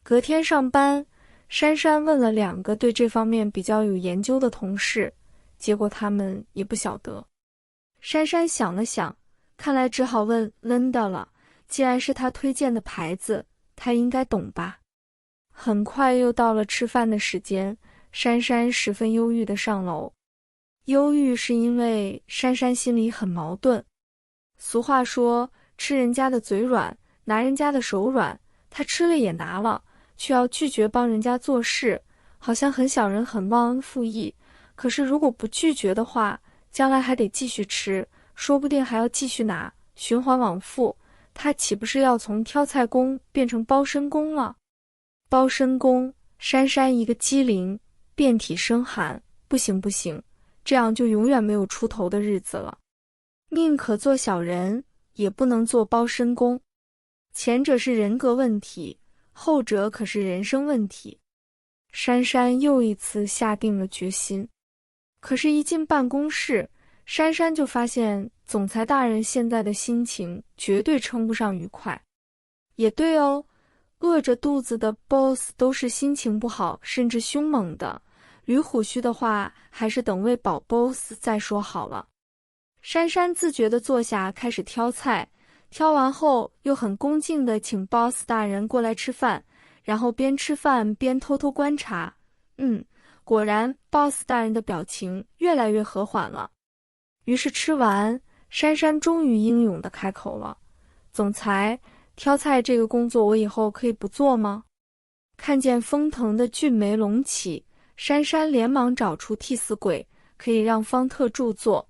隔天上班，珊珊问了2个对这方面比较有研究的同事，结果他们也不晓得。珊珊想了想，看来只好问 Linda 了，既然是她推荐的牌子，她应该懂吧。很快又到了吃饭的时间，珊珊十分忧郁地上楼。忧郁是因为珊珊心里很矛盾。俗话说，吃人家的嘴软，拿人家的手软，她吃了也拿了，却要拒绝帮人家做事，好像很小人，很忘恩负义。可是如果不拒绝的话，将来还得继续吃，说不定还要继续拿，循环往复，她岂不是要从挑菜工变成包身工了？包身工，珊珊一个机灵，遍体生寒，不行不行，这样就永远没有出头的日子了。宁可做小人，也不能做包身工。前者是人格问题，后者可是人生问题。珊珊又一次下定了决心。可是一进办公室，珊珊就发现总裁大人现在的心情绝对称不上愉快。也对哦，饿着肚子的 boss 都是心情不好甚至凶猛的，捋虎须的话还是等喂饱 boss 再说好了。珊珊自觉地坐下开始挑菜，挑完后又很恭敬地请 boss 大人过来吃饭，然后边吃饭边偷偷观察。果然 boss 大人的表情越来越和缓了。于是吃完，珊珊终于英勇地开口了，总裁，挑菜这个工作我以后可以不做吗？看见封腾的俊眉隆起，珊珊连忙找出替死鬼，可以让方特助做。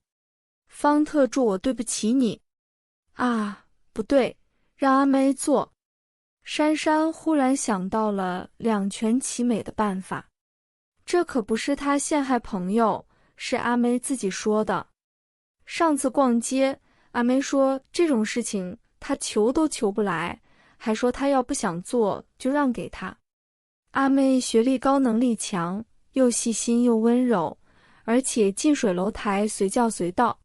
方特助，我对不起你。啊，不对，让阿妹做。珊珊忽然想到了两全其美的办法。这可不是她陷害朋友，是阿妹自己说的。上次逛街，阿妹说这种事情她求都求不来，还说她要不想做就让给她。阿妹学历高，能力强，又细心又温柔，而且近水楼台随叫随到。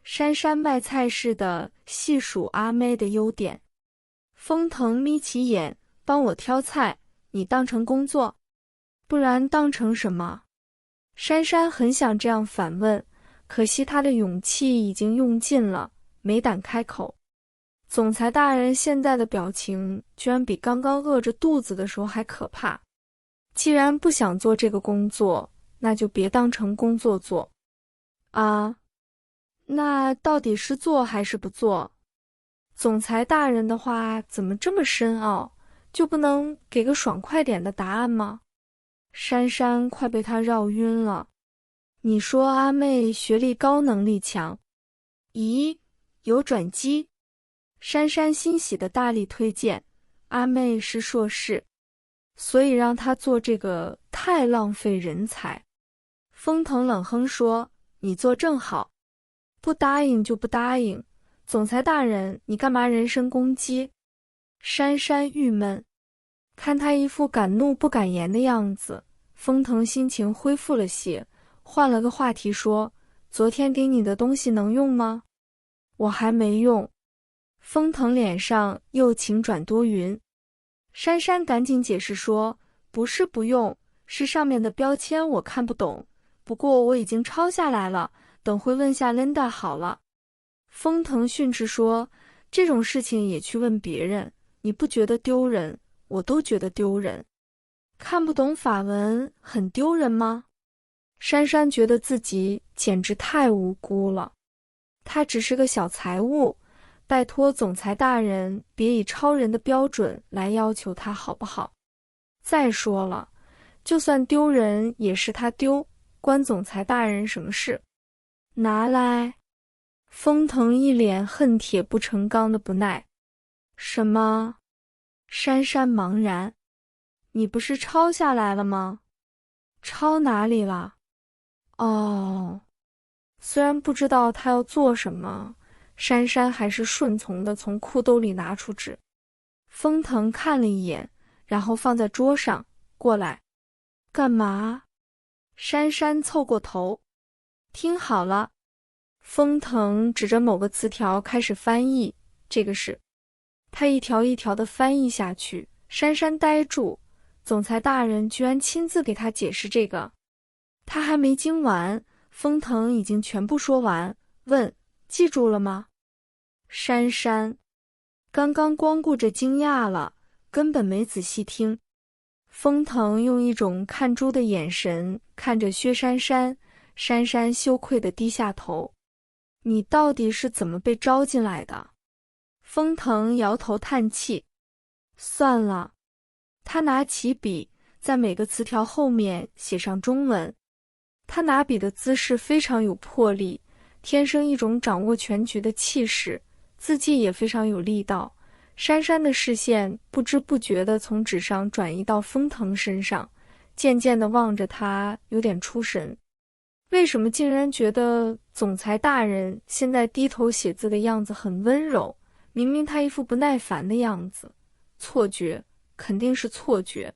珊珊卖菜似的细数阿妹的优点。封腾眯起眼，帮我挑菜，你当成工作？不然当成什么？珊珊很想这样反问，可惜她的勇气已经用尽了，没胆开口。总裁大人现在的表情居然比刚刚饿着肚子的时候还可怕。既然不想做这个工作，那就别当成工作做。啊，那到底是做还是不做？总裁大人的话怎么这么深奥，就不能给个爽快点的答案吗？珊珊快被他绕晕了。你说阿妹学历高，能力强。咦，有转机。珊珊欣喜的大力推荐，阿妹是硕士，所以让她做这个太浪费人才。封腾冷哼说，你做正好。不答应就不答应，总裁大人，你干嘛人身攻击？珊珊郁闷，看他一副敢怒不敢言的样子，封腾心情恢复了些，换了个话题说，昨天给你的东西能用吗？我还没用。封腾脸上又晴转多云。珊珊赶紧解释说，不是不用，是上面的标签我看不懂，不过我已经抄下来了，等会问下 Linda 好了。封腾训斥说，这种事情也去问别人，你不觉得丢人？我都觉得丢人。看不懂法文很丢人吗？珊珊觉得自己简直太无辜了。她只是个小财务，拜托总裁大人别以超人的标准来要求她好不好？再说了，就算丢人也是他丢，关总裁大人什么事？拿来。封腾一脸恨铁不成钢的不耐。什么？珊珊茫然。你不是抄下来了吗？抄哪里了？哦。虽然不知道他要做什么，珊珊还是顺从的从裤兜里拿出纸。封腾看了一眼，然后放在桌上，过来。干嘛？珊珊凑过头。听好了。封腾指着某个词条开始翻译，这个是。他一条一条的翻译下去，珊珊呆住，总裁大人居然亲自给他解释这个。他还没听完，封腾已经全部说完，问，记住了吗？珊珊刚刚光顾着惊讶了，根本没仔细听。封腾用一种看猪的眼神看着薛珊珊，珊珊羞愧地低下头。你到底是怎么被招进来的？封腾摇头叹气。算了。他拿起笔，在每个词条后面写上中文。他拿笔的姿势非常有魄力，天生一种掌握全局的气势，字迹也非常有力道。珊珊的视线不知不觉地从纸上转移到封腾身上，渐渐地望着他，有点出神。为什么竟然觉得总裁大人现在低头写字的样子很温柔？明明他一副不耐烦的样子。错觉，肯定是错觉。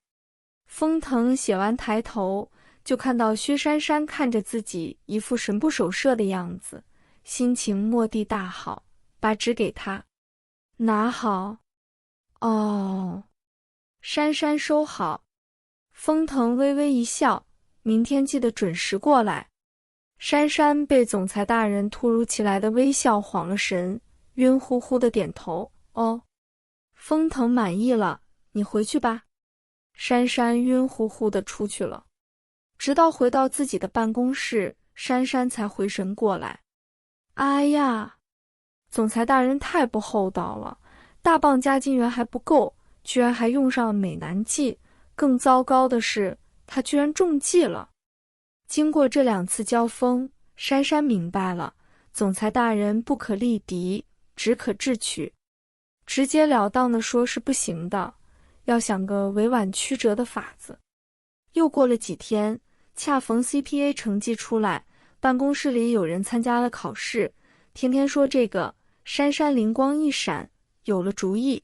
封腾写完抬头，就看到薛珊珊看着自己一副神不守舍的样子，心情蓦地大好，把纸给他。拿好。哦。珊珊收好。封腾微微一笑，明天记得准时过来。珊珊被总裁大人突如其来的微笑晃了神，晕乎乎的点头。哦。封腾满意了，你回去吧。珊珊晕乎乎的出去了。直到回到自己的办公室，珊珊才回神过来。哎呀，总裁大人太不厚道了，大棒加金元还不够，居然还用上了美男计，更糟糕的是，他居然中计了。经过这2次交锋，珊珊明白了，总裁大人不可力敌，只可智取。直截了当地说是不行的，要想个委婉曲折的法子。又过了几天，恰逢 CPA 成绩出来，办公室里有人参加了考试，天天说这个，珊珊灵光一闪，有了主意。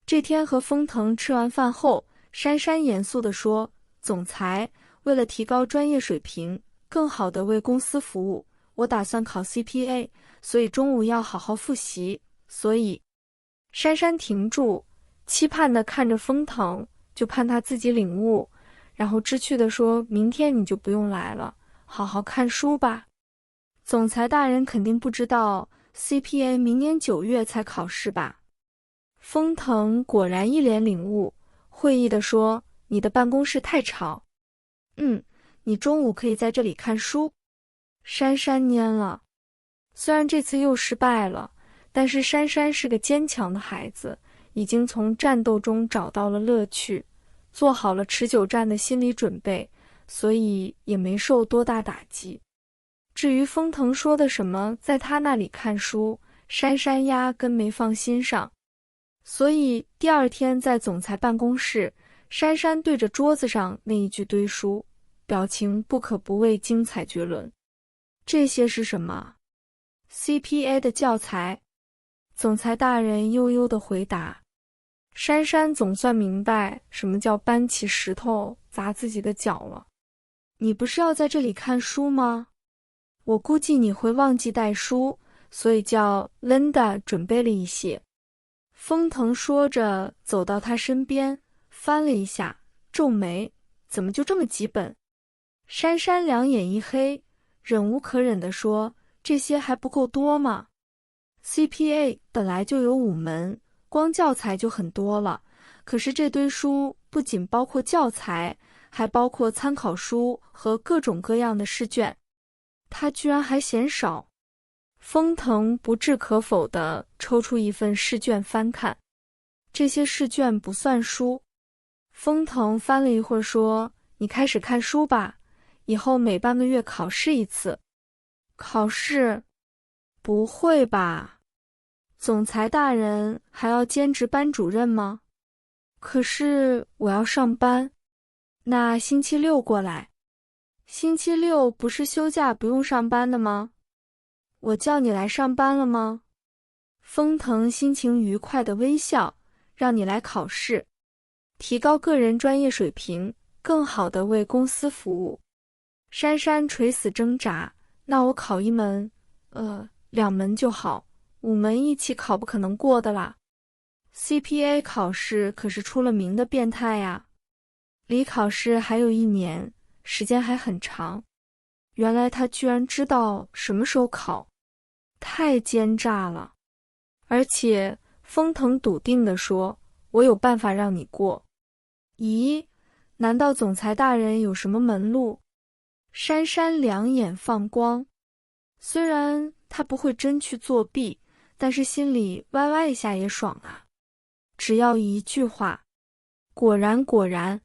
这天和风腾吃完饭后，珊珊严肃地说，总裁，为了提高专业水平，更好地为公司服务，我打算考 CPA， 所以中午要好好复习。所以，珊珊停住，期盼地看着风腾，就盼他自己领悟，然后知趣地说，明天你就不用来了，好好看书吧。总裁大人肯定不知道 CPA 明年9月才考试吧？风腾果然一脸领悟，会意地说，你的办公室太吵。你中午可以在这里看书。珊珊蔫了，虽然这次又失败了，但是珊珊是个坚强的孩子，已经从战斗中找到了乐趣，做好了持久战的心理准备，所以也没受多大打击。至于风腾说的什么在他那里看书，珊珊压根没放心上。所以第2天在总裁办公室，珊珊对着桌子上那一具堆书，表情不可不谓精彩绝伦。这些是什么？ CPA 的教材。总裁大人悠悠地回答。珊珊总算明白什么叫搬起石头砸自己的脚了。你不是要在这里看书吗？我估计你会忘记带书，所以叫 Linda 准备了一些。风腾说着走到他身边，翻了一下，皱眉，怎么就这么几本？珊珊两眼一黑，忍无可忍地说，这些还不够多吗？ CPA 本来就有5门，光教材就很多了，可是这堆书不仅包括教材，还包括参考书和各种各样的试卷，他居然还嫌少。风腾不置可否地抽出一份试卷翻看，这些试卷不算书。风腾翻了一会儿说，你开始看书吧，以后每半个月考试一次。考试？不会吧？总裁大人还要兼职班主任吗？可是我要上班。那星期六过来。星期六不是休假不用上班的吗？我叫你来上班了吗？风腾心情愉快地微笑，让你来考试，提高个人专业水平，更好地为公司服务。珊珊垂死挣扎，那我考1门，2门就好，5门一起考不可能过的啦。CPA 考试可是出了名的变态呀，离考试还有1年，时间还很长。原来他居然知道什么时候考，太奸诈了。而且风腾笃定地说，我有办法让你过。咦，难道总裁大人有什么门路？珊珊两眼放光，虽然他不会真去作弊，但是心里歪歪一下也爽啊。只要一句话。果然，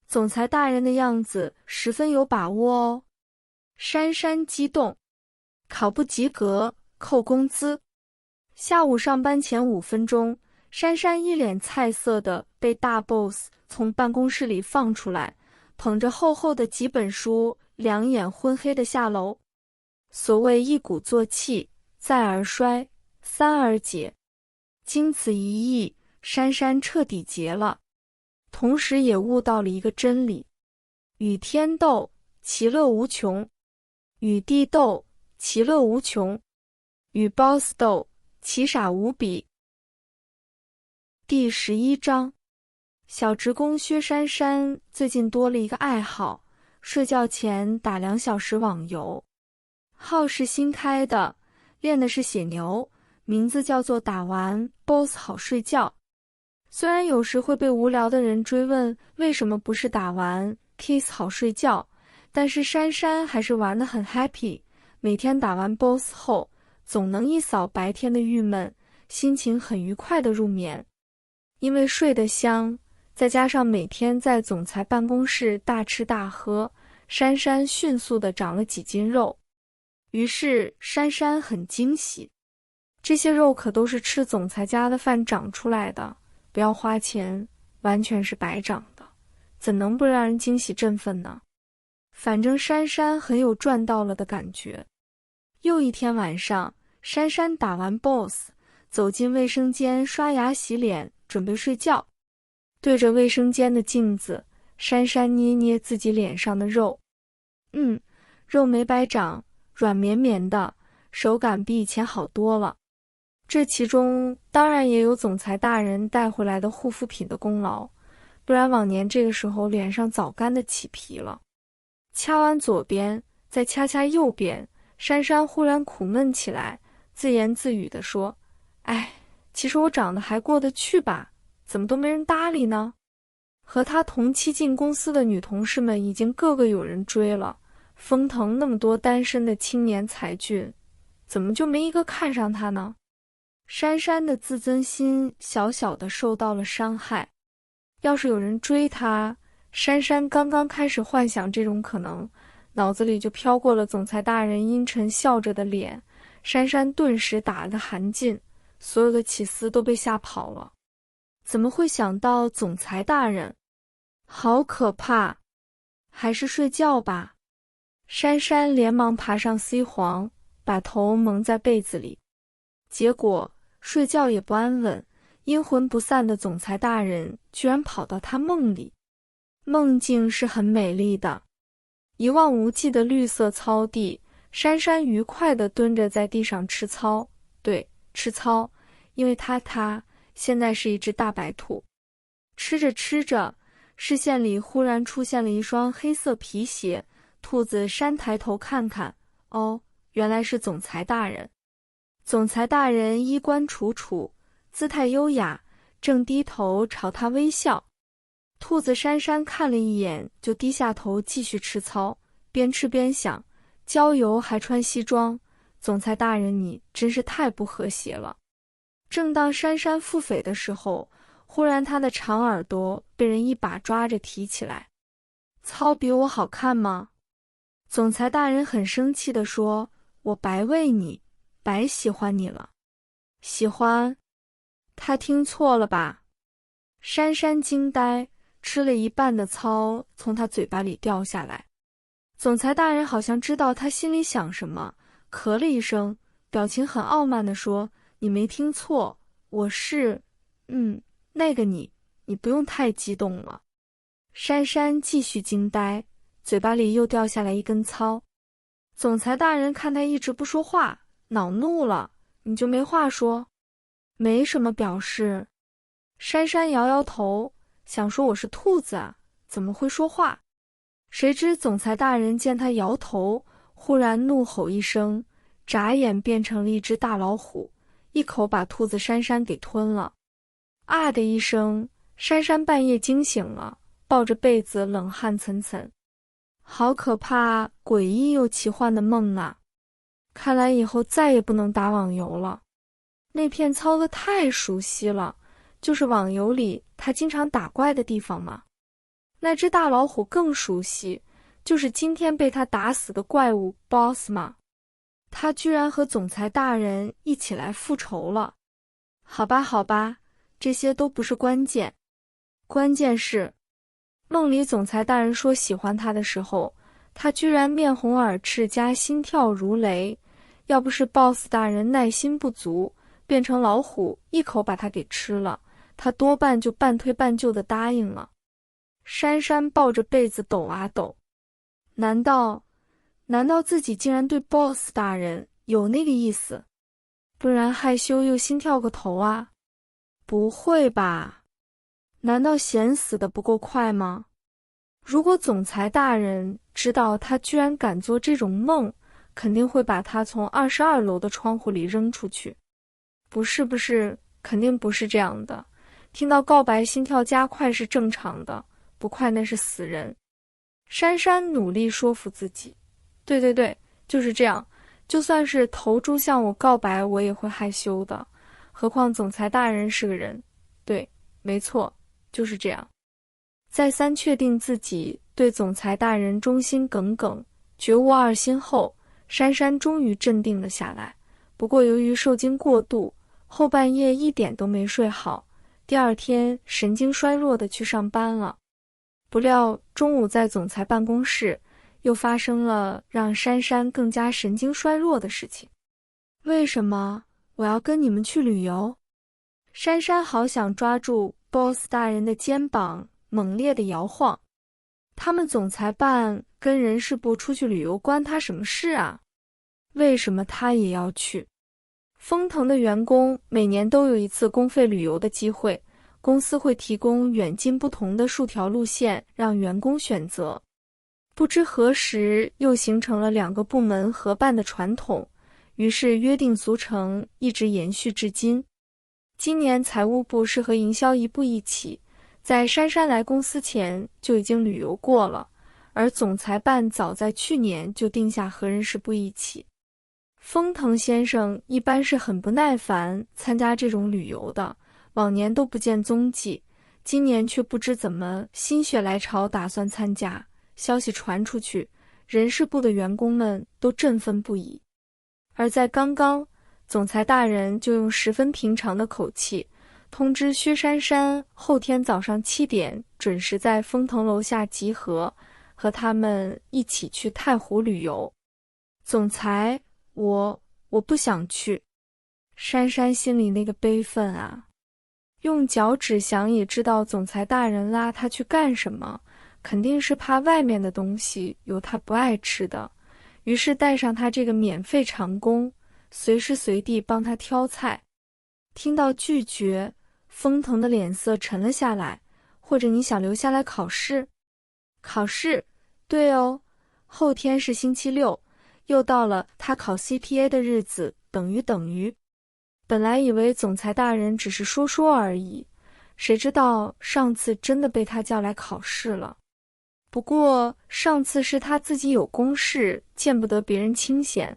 总裁大人的样子十分有把握哦。珊珊激动，考不及格扣工资。下午上班前5分钟，珊珊一脸菜色的被大 boss 从办公室里放出来，捧着厚厚的几本书，两眼昏黑的下楼。所谓一鼓作气，再而衰，三而竭。经此一役，珊珊彻底竭了，同时也悟到了一个真理：与天斗，其乐无穷；与地斗，其乐无穷；与 boss 斗，其傻无比。第11章，小职工薛珊珊最近多了一个爱好，睡觉前打2小时网游。号是新开的，练的是血牛，名字叫做打完 BOSS 好睡觉。虽然有时会被无聊的人追问为什么不是打完 KISS 好睡觉，但是珊珊还是玩得很 happy， 每天打完 BOSS 后，总能一扫白天的郁闷，心情很愉快地入眠。因为睡得香，再加上每天在总裁办公室大吃大喝，珊珊迅速地长了几斤肉。于是珊珊很惊喜，这些肉可都是吃总裁家的饭长出来的，不要花钱，完全是白长的，怎能不让人惊喜振奋呢？反正珊珊很有赚到了的感觉。又一天晚上，珊珊打完 BOSS， 走进卫生间刷牙洗脸，准备睡觉。对着卫生间的镜子，珊珊捏捏自己脸上的肉。肉没白长，软绵绵的，手感比以前好多了。这其中当然也有总裁大人带回来的护肤品的功劳，不然往年这个时候脸上早干得起皮了。掐完左边，再掐掐右边，珊珊忽然苦闷起来，自言自语地说：其实我长得还过得去吧，怎么都没人搭理呢？和她同期进公司的女同事们已经个个有人追了，风腾那么多单身的青年才俊，怎么就没一个看上她呢？珊珊的自尊心小小的受到了伤害。要是有人追她，珊珊刚刚开始幻想这种可能，脑子里就飘过了总裁大人阴沉笑着的脸，珊珊顿时打了个寒噤，所有的起司都被吓跑了。怎么会想到总裁大人？好可怕！还是睡觉吧。珊珊连忙爬上 C 床，把头蒙在被子里。结果睡觉也不安稳，阴魂不散的总裁大人居然跑到她梦里。梦境是很美丽的，一望无际的绿色操地，珊珊愉快地蹲着在地上吃操。对，吃操，因为她现在是一只大白兔。吃着吃着，视线里忽然出现了一双黑色皮鞋，兔子珊抬头看看，原来是总裁大人。总裁大人衣冠楚楚，姿态优雅，正低头朝他微笑。兔子珊珊看了一眼，就低下头继续吃操，边吃边想，郊游还穿西装，总裁大人你真是太不和谐了。正当珊珊腹诽的时候，忽然她的长耳朵被人一把抓着提起来。操比我好看吗？总裁大人很生气地说，我白为你，白喜欢你了。喜欢？他听错了吧？珊珊惊呆，吃了一半的操从他嘴巴里掉下来。总裁大人好像知道他心里想什么，咳了一声，表情很傲慢地说，你没听错，我是那个你不用太激动了。珊珊继续惊呆，嘴巴里又掉下来一根操。总裁大人看他一直不说话，恼怒了，你就没话说？没什么表示。珊珊摇摇头，想说我是兔子啊，怎么会说话？谁知总裁大人见他摇头，忽然怒吼一声，眨眼变成了一只大老虎，一口把兔子珊珊给吞了。啊的一声，珊珊半夜惊醒了，抱着被子冷汗涔涔。好可怕，诡异又奇幻的梦啊！看来以后再也不能打网游了。那片操得太熟悉了，就是网游里他经常打怪的地方嘛。那只大老虎更熟悉，就是今天被他打死的怪物 BOSS 嘛。他居然和总裁大人一起来复仇了。好吧，这些都不是关键，关键是梦里总裁大人说喜欢他的时候，他居然面红耳赤加心跳如雷。要不是 BOSS 大人耐心不足，变成老虎一口把他给吃了，他多半就半推半就地答应了。珊珊抱着被子抖啊抖，难道自己竟然对 BOSS 大人有那个意思？不然害羞又心跳个头啊？不会吧？难道嫌死的不够快吗？如果总裁大人知道他居然敢做这种梦，肯定会把他从22楼的窗户里扔出去。不是，肯定不是这样的。听到告白心跳加快是正常的，不快那是死人。珊珊努力说服自己，对，就是这样，就算是头猪向我告白我也会害羞的，何况总裁大人是个人。对，没错，就是这样。再三确定自己对总裁大人忠心耿耿，绝无二心后，珊珊终于镇定了下来。不过由于受惊过度，后半夜一点都没睡好，第二天神经衰弱地去上班了。不料中午在总裁办公室又发生了让珊珊更加神经衰弱的事情。为什么我要跟你们去旅游？珊珊好想抓住 boss 大人的肩膀猛烈地摇晃。他们总裁办跟人事部出去旅游关他什么事啊？为什么他也要去？丰腾的员工每年都有一次公费旅游的机会，公司会提供远近不同的数条路线让员工选择。不知何时又形成了2个部门合办的传统，于是约定俗成一直延续至今。今年财务部是和营销一部一起，在珊珊来公司前就已经旅游过了，而总裁办早在去年就定下和人事部一起。丰腾先生一般是很不耐烦参加这种旅游的，往年都不见踪迹，今年却不知怎么心血来潮打算参加。消息传出去，人事部的员工们都振奋不已。而在刚刚，总裁大人就用十分平常的口气通知薛珊珊后天早上7点准时在丰腾楼下集合，和他们一起去太湖旅游。总裁，我不想去。珊珊心里那个悲愤啊！用脚趾想也知道总裁大人拉她去干什么，肯定是怕外面的东西有她不爱吃的，于是带上她这个免费长工，随时随地帮她挑菜。听到拒绝，丰腾的脸色沉了下来。或者你想留下来考试？考试？对哦，后天是星期六，又到了他考 CPA 的日子，等于。本来以为总裁大人只是说说而已，谁知道上次真的被他叫来考试了。不过上次是他自己有公事，见不得别人清闲，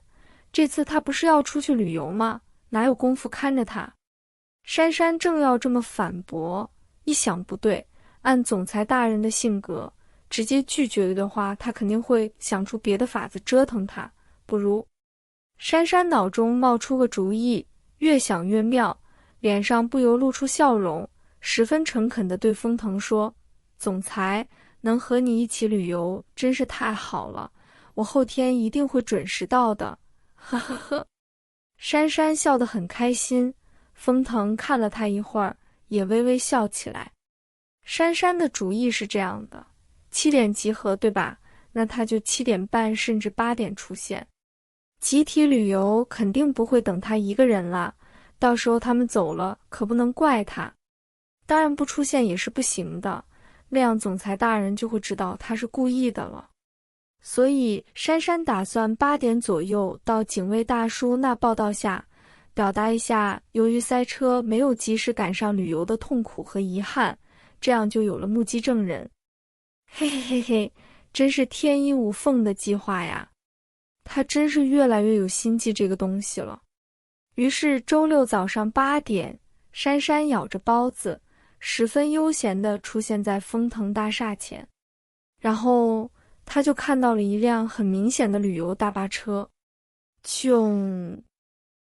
这次他不是要出去旅游吗？哪有功夫看着他？珊珊正要这么反驳，一想不对，按总裁大人的性格，直接拒绝的话，他肯定会想出别的法子折腾他。不如……珊珊脑中冒出个主意，越想越妙，脸上不由露出笑容，十分诚恳地对丰腾说：“总裁，能和你一起旅游真是太好了，我后天一定会准时到的。”呵呵呵。珊珊笑得很开心，丰腾看了他一会儿，也微微笑起来。珊珊的主意是这样的：7点集合，对吧？那他就7点半甚至8点出现。集体旅游肯定不会等他一个人啦，到时候他们走了，可不能怪他。当然不出现也是不行的，那样总裁大人就会知道他是故意的了。所以珊珊打算8点左右到警卫大叔那报道下，表达一下由于塞车没有及时赶上旅游的痛苦和遗憾，这样就有了目击证人。嘿嘿嘿嘿，真是天衣无缝的计划呀！他真是越来越有心计这个东西了。于是周六早上8点，珊珊咬着包子，十分悠闲地出现在丰腾大厦前。然后他就看到了一辆很明显的旅游大巴车。啾！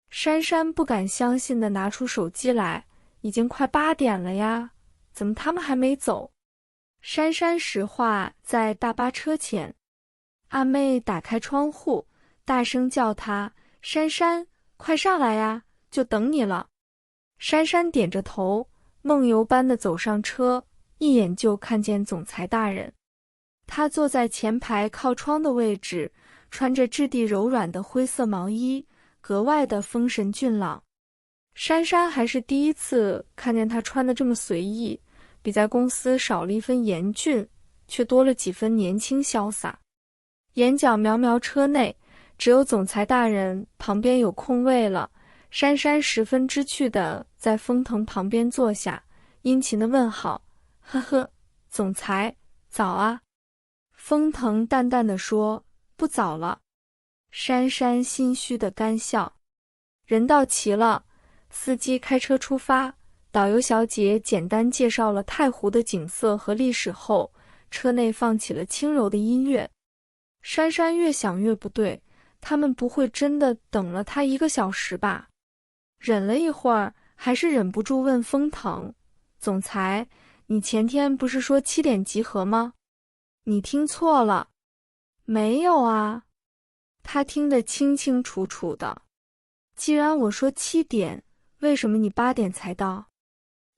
珊珊不敢相信地拿出手机来，已经快8点了呀，怎么他们还没走？珊珊石化在大巴车前，阿妹打开窗户，大声叫她：“珊珊，快上来呀，就等你了。”珊珊点着头，梦游般地走上车，一眼就看见总裁大人。他坐在前排靠窗的位置，穿着质地柔软的灰色毛衣，格外的风神俊朗。珊珊还是第一次看见他穿得这么随意，比在公司少了一分严峻，却多了几分年轻潇洒。眼角瞄瞄车内，只有总裁大人旁边有空位了。珊珊十分知趣地在丰腾旁边坐下，殷勤地问好：“呵呵，总裁，早啊。”丰腾淡淡地说：“不早了。”珊珊心虚地干笑。人到齐了，司机开车出发，导游小姐简单介绍了太湖的景色和历史后，车内放起了轻柔的音乐。珊珊越想越不对，他们不会真的等了他1个小时吧？忍了一会儿，还是忍不住问风腾：“总裁，你前天不是说7点集合吗？你听错了。”“没有啊。”他听得清清楚楚的。“既然我说7点，为什么你8点才到？”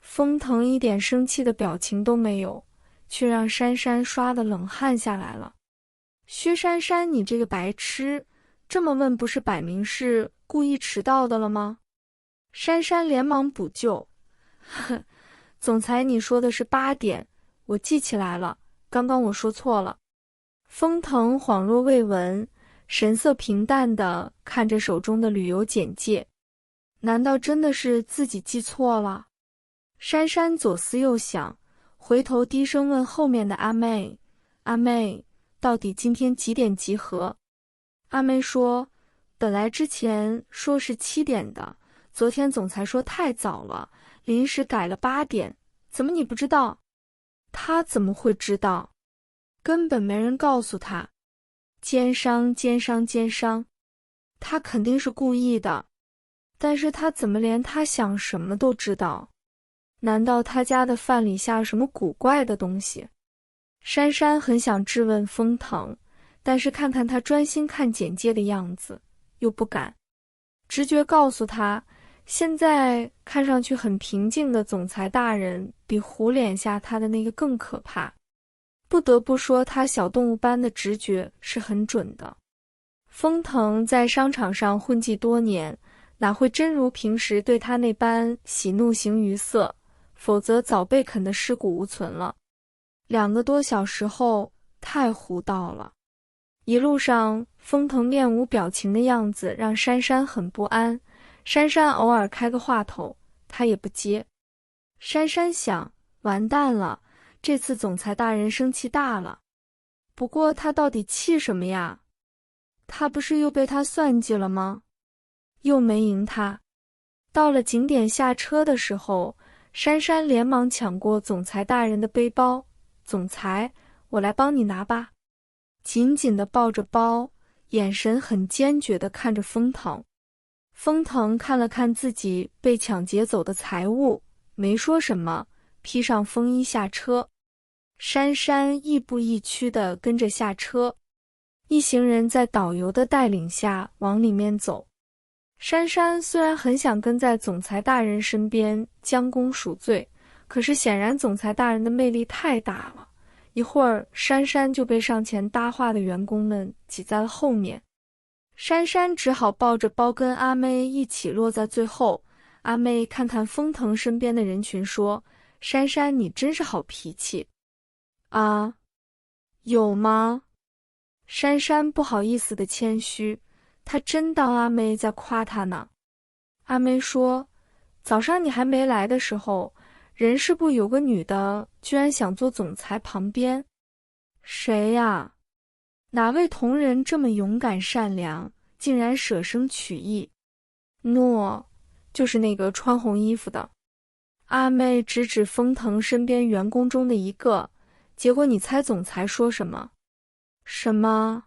风腾一点生气的表情都没有，却让珊珊刷的冷汗下来了。“薛珊珊，你这个白痴，这么问不是摆明是故意迟到的了吗？”珊珊连忙补救：“呵，总裁你说的是8点，我记起来了，刚刚我说错了。”风腾恍若未闻，神色平淡地看着手中的旅游简介。难道真的是自己记错了？珊珊左思右想，回头低声问后面的阿妹：“阿妹，到底今天几点集合？”阿妹说：“本来之前说是7点的，昨天总裁说太早了，临时改了8点。怎么你不知道？”他怎么会知道？根本没人告诉他。奸商，奸商，奸商！他肯定是故意的。但是他怎么连他想什么都知道？难道他家的饭里下了什么古怪的东西？珊珊很想质问风腾，但是看看他专心看简介的样子，又不敢。直觉告诉他，现在看上去很平静的总裁大人，比虎脸下他的那个更可怕。不得不说，他小动物般的直觉是很准的。风腾在商场上混迹多年，哪会真如平时对他那般喜怒形于色，否则早被啃得尸骨无存了。2个多小时后，太湖到了。一路上，风腾面无表情的样子让珊珊很不安。珊珊偶尔开个话头，他也不接。珊珊想，完蛋了，这次总裁大人生气大了。不过他到底气什么呀？他不是又被他算计了吗？又没赢他。到了景点下车的时候，珊珊连忙抢过总裁大人的背包：“总裁，我来帮你拿吧。”紧紧地抱着包，眼神很坚决地看着风腾。风腾看了看自己被抢劫走的财物，没说什么，披上风衣下车。珊珊亦步亦趋地跟着下车，一行人在导游的带领下往里面走。珊珊虽然很想跟在总裁大人身边将功赎罪，可是显然总裁大人的魅力太大了，一会儿珊珊就被上前搭话的员工们挤在了后面。珊珊只好抱着包跟阿妹一起落在最后。阿妹看看风腾身边的人群说：“珊珊，你真是好脾气。”“啊，有吗？”珊珊不好意思的谦虚，她真当阿妹在夸她呢。阿妹说：“早上你还没来的时候，人事部有个女的居然想坐总裁旁边。”“谁呀？哪位同仁这么勇敢善良，竟然舍生取义？”“喏，就是那个穿红衣服的。”阿妹指指风腾身边员工中的一个。结果你猜总裁说什么？“什么？”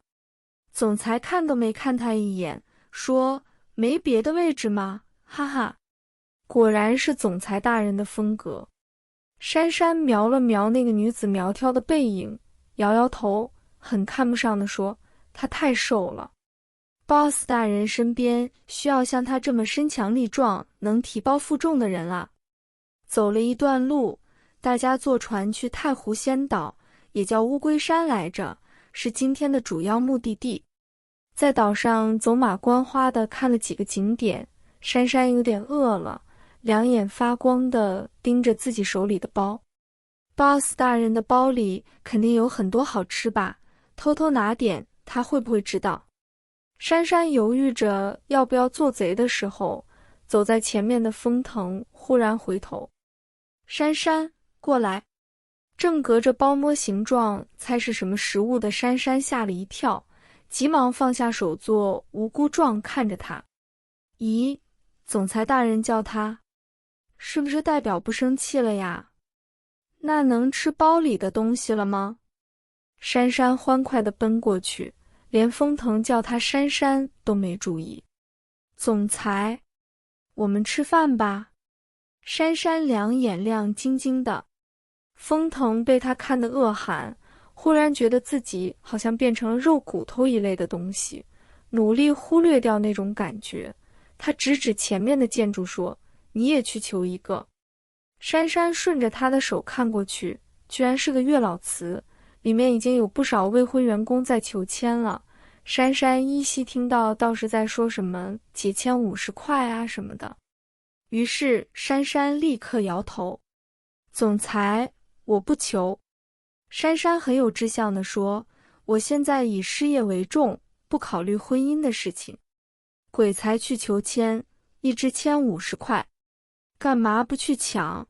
总裁看都没看他一眼，说：“没别的位置吗？哈哈。”果然是总裁大人的风格。珊珊瞄了瞄那个女子苗条的背影，摇摇头，很看不上地说：“她太瘦了。boss 大人身边需要像她这么身强力壮、能提包负重的人啊。”走了一段路，大家坐船去太湖仙岛，也叫乌龟山来着，是今天的主要目的地。在岛上走马观花地看了几个景点，珊珊有点饿了，两眼发光地盯着自己手里的包。boss 大人的包里肯定有很多好吃吧，偷偷拿点，他会不会知道？珊珊犹豫着要不要做贼的时候，走在前面的风腾忽然回头：“珊珊，过来。”正隔着包摸形状猜是什么食物的珊珊吓了一跳，急忙放下手做无辜状看着他：“咦，总裁大人叫他，是不是代表不生气了呀？那能吃包里的东西了吗？珊珊欢快地奔过去，连风腾叫他珊珊都没注意。总裁，我们吃饭吧。珊珊两眼亮晶晶的，风腾被他看得恶寒，忽然觉得自己好像变成了肉骨头一类的东西，努力忽略掉那种感觉。他指指前面的建筑说，你也去求一个。珊珊顺着他的手看过去，居然是个月老祠，里面已经有不少未婚员工在求签了。珊珊依稀听到道士在说什么解签50块啊什么的，于是珊珊立刻摇头。总裁，我不求。珊珊很有志向地说，我现在以事业为重，不考虑婚姻的事情。鬼才去求签，一支签50块，干嘛不去抢？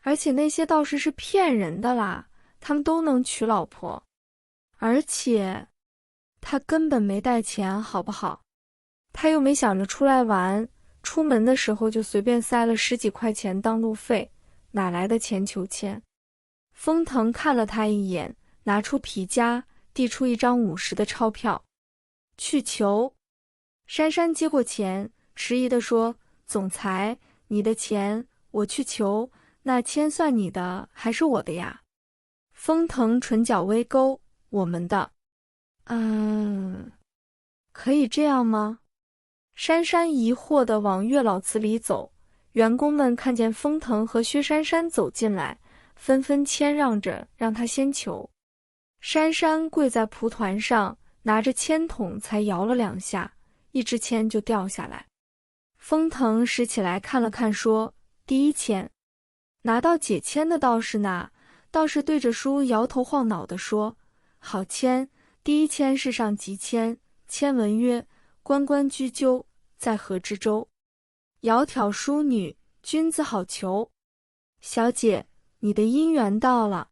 而且那些道士是骗人的啦，他们都能娶老婆。而且他根本没带钱，好不好？他又没想着出来玩，出门的时候就随便塞了10几块钱当路费，哪来的钱求签？风腾看了他一眼，拿出皮夹，递出一张50的钞票，去求。珊珊接过钱，迟疑地说，总裁，你的钱我去求，那签算你的还是我的呀？风腾唇角微勾，我们的。可以这样吗？珊珊疑惑地往月老祠里走，员工们看见风腾和薛珊珊走进来，纷纷谦让着让他先求。珊珊跪在蒲团上，拿着签筒才摇了2下，一支签就掉下来。风腾拾起来看了看，说，第一签。拿到解签的道士那，道士对着书摇头晃脑地说，好签，第一签是上吉签，签文曰，关关雎鸠，在河之洲。窈窕淑女，君子好逑。小姐，你的姻缘到了。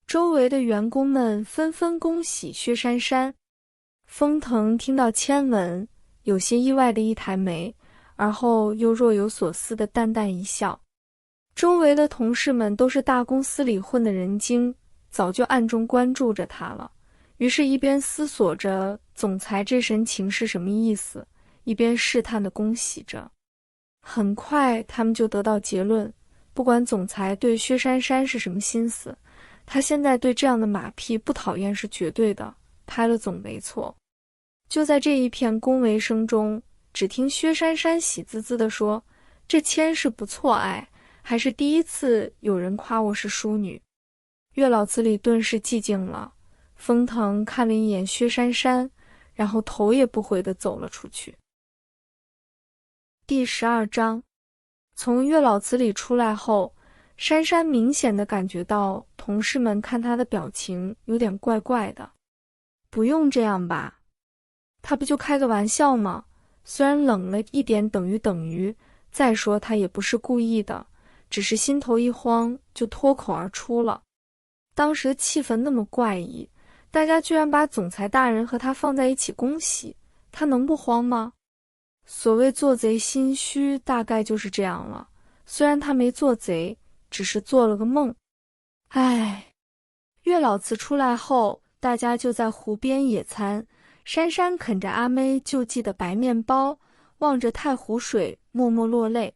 周围的员工们纷纷恭喜薛珊珊。风腾听到签文，有些意外的一抬眉，而后又若有所思的淡淡一笑。周围的同事们都是大公司里混的人精，早就暗中关注着他了，于是一边思索着总裁这神情是什么意思，一边试探地恭喜着。很快他们就得到结论，不管总裁对薛珊珊是什么心思，他现在对这样的马屁不讨厌是绝对的，拍了总没错。就在这一片恭维声中，只听薛珊珊喜滋滋地说，这签是不错哎，还是第一次有人夸我是淑女。月老祠里顿时寂静了，风腾看了一眼薛珊珊，然后头也不回地走了出去。第12章，从月老祠里出来后，珊珊明显地感觉到同事们看她的表情有点怪怪的。不用这样吧，他不就开个玩笑吗？虽然冷了一点等于，再说他也不是故意的，只是心头一慌就脱口而出了。当时的气氛那么怪异，大家居然把总裁大人和他放在一起恭喜，他能不慌吗？所谓做贼心虚，大概就是这样了。虽然他没做贼，只是做了个梦。唉，月老祠出来后，大家就在湖边野餐。珊珊啃着阿妹救济的白面包，望着太湖水默默落泪，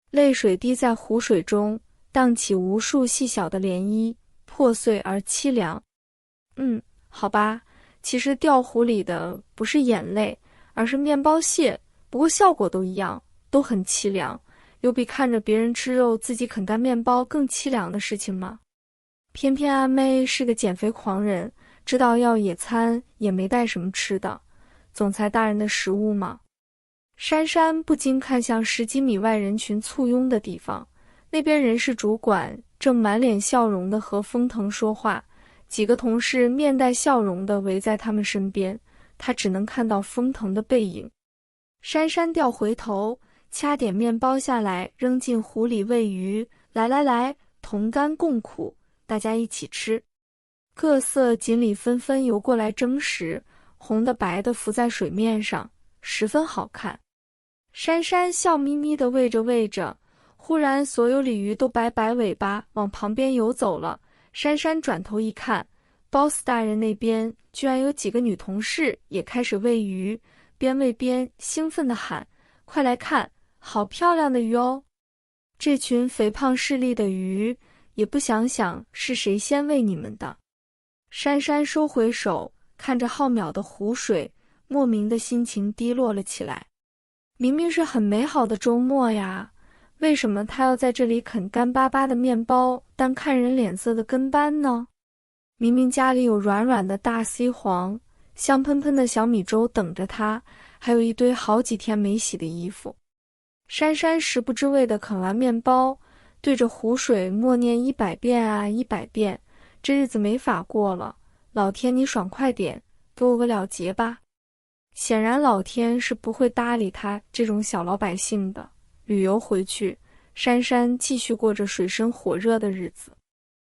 泪水滴在湖水中，荡起无数细小的涟漪，破碎而凄凉。好吧，其实掉湖里的不是眼泪，而是面包屑，不过效果都一样，都很凄凉。有比看着别人吃肉自己啃干面包更凄凉的事情吗？偏偏阿妹是个减肥狂人，知道要野餐也没带什么吃的，总裁大人的食物吗？珊珊不禁看向10几米外人群簇拥的地方，那边人事主管正满脸笑容地和风腾说话，几个同事面带笑容地围在他们身边，他只能看到风腾的背影。珊珊掉回头，掐点面包下来扔进湖里喂鱼，来，同甘共苦，大家一起吃。各色锦鲤纷纷游过来争食，红的白的浮在水面上，十分好看。珊珊笑眯眯地喂着喂着，忽然所有鲤鱼都摆摆尾巴往旁边游走了。珊珊转头一看， boss 大人那边居然有几个女同事也开始喂鱼，边喂边兴奋地喊：快来看，好漂亮的鱼哦！这群肥胖势利的鱼，也不想想是谁先喂你们的。珊珊收回手，看着浩渺的湖水，莫名的心情低落了起来。明明是很美好的周末呀，为什么她要在这里啃干巴巴的面包当看人脸色的跟班呢？明明家里有软软的大 C 黄，香喷喷的小米粥等着她，还有一堆好几天没洗的衣服。珊珊食不知味地啃完面包，对着湖水默念100遍啊100遍，这日子没法过了，老天你爽快点，给我个了结吧。显然老天是不会搭理他这种小老百姓的。旅游回去，珊珊继续过着水深火热的日子。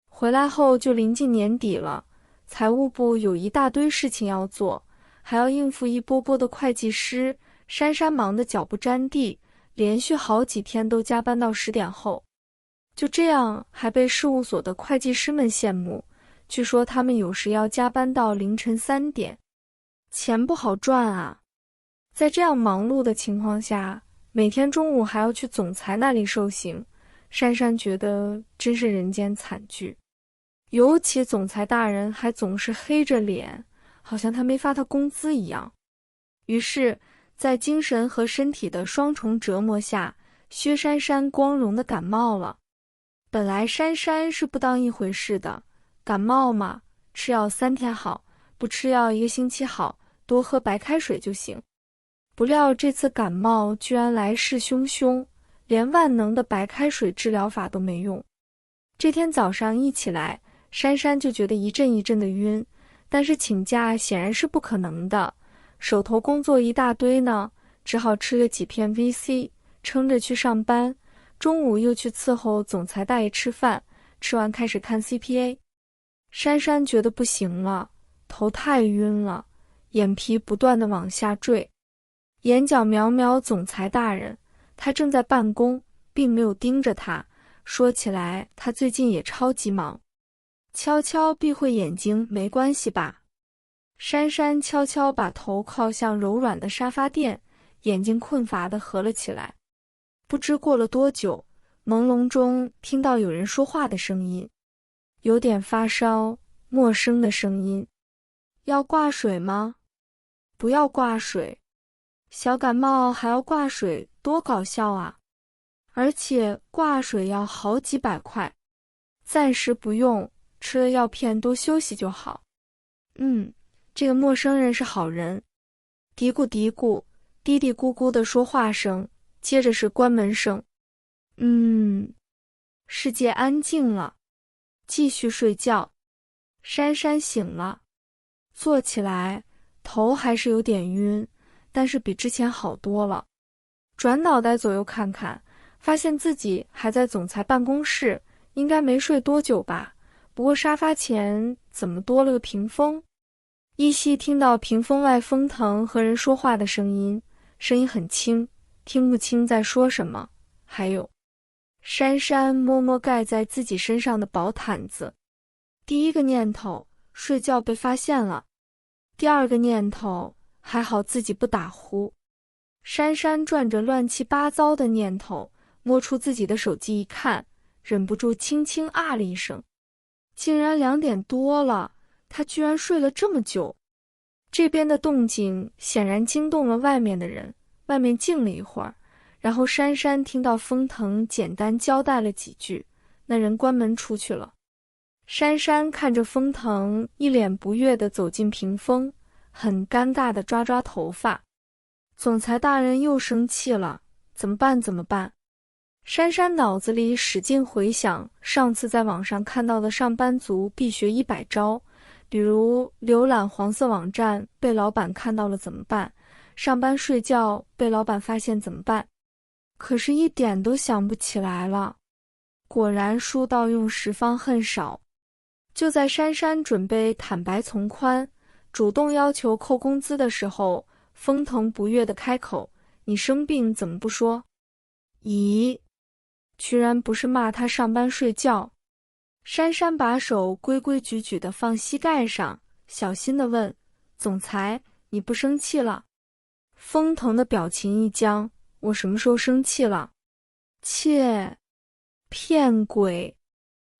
回来后就临近年底了，财务部有一大堆事情要做，还要应付一波波的会计师，珊珊忙得脚不沾地，连续好几天都加班到10点后。就这样还被事务所的会计师们羡慕，据说他们有时要加班到凌晨3点。钱不好赚啊！在这样忙碌的情况下，每天中午还要去总裁那里受刑，珊珊觉得真是人间惨剧。尤其总裁大人还总是黑着脸，好像他没发他工资一样。于是，在精神和身体的双重折磨下，薛珊珊光荣的感冒了。本来珊珊是不当一回事的，感冒嘛，吃药3天好，不吃药1个星期好，多喝白开水就行。不料这次感冒居然来势汹汹，连万能的白开水治疗法都没用。这天早上一起来，珊珊就觉得一阵一阵的晕，但是请假显然是不可能的，手头工作一大堆呢，只好吃了几片 VC， 撑着去上班。中午又去伺候总裁大爷吃饭，吃完开始看 CPA。珊珊觉得不行了，头太晕了，眼皮不断地往下坠。眼角瞄瞄总裁大人，他正在办公，并没有盯着他。说起来，他最近也超级忙。悄悄闭会眼睛没关系吧？珊珊悄悄把头靠向柔软的沙发垫，眼睛困乏地合了起来。不知过了多久，朦胧中听到有人说话的声音，有点发烧，陌生的声音。要挂水吗？不要挂水。小感冒还要挂水，多搞笑啊！而且挂水要好几百块。暂时不用，吃了药片多休息就好。这个陌生人是好人。嘀咕嘀咕，嘀嘀咕咕的说话声，接着是关门声。世界安静了，继续睡觉。珊珊醒了，坐起来，头还是有点晕，但是比之前好多了。转脑袋左右看看，发现自己还在总裁办公室，应该没睡多久吧。不过沙发前怎么多了个屏风？依稀听到屏风外风腾和人说话的声音，声音很轻，听不清在说什么。还有，珊珊摸摸盖在自己身上的薄毯子。第一个念头，睡觉被发现了。第二个念头，还好自己不打呼。珊珊转着乱七八糟的念头，摸出自己的手机一看，忍不住轻轻啊了一声。竟然2点多了，她居然睡了这么久。这边的动静显然惊动了外面的人，外面静了一会儿，然后珊珊听到风腾简单交代了几句，那人关门出去了。珊珊看着风腾一脸不悦地走进屏风，很尴尬地抓抓头发。总裁大人又生气了，怎么办？珊珊脑子里使劲回想上次在网上看到的上班族必学100招，比如浏览黄色网站被老板看到了怎么办，上班睡觉被老板发现怎么办，可是一点都想不起来了。果然书到用时方恨少。就在珊珊准备坦白从宽，主动要求扣工资的时候，风腾不悦地开口：你生病怎么不说？咦，居然不是骂他上班睡觉。珊珊把手规规矩矩地放膝盖上，小心地问：总裁，你不生气了？风腾的表情一僵，我什么时候生气了？切，骗鬼！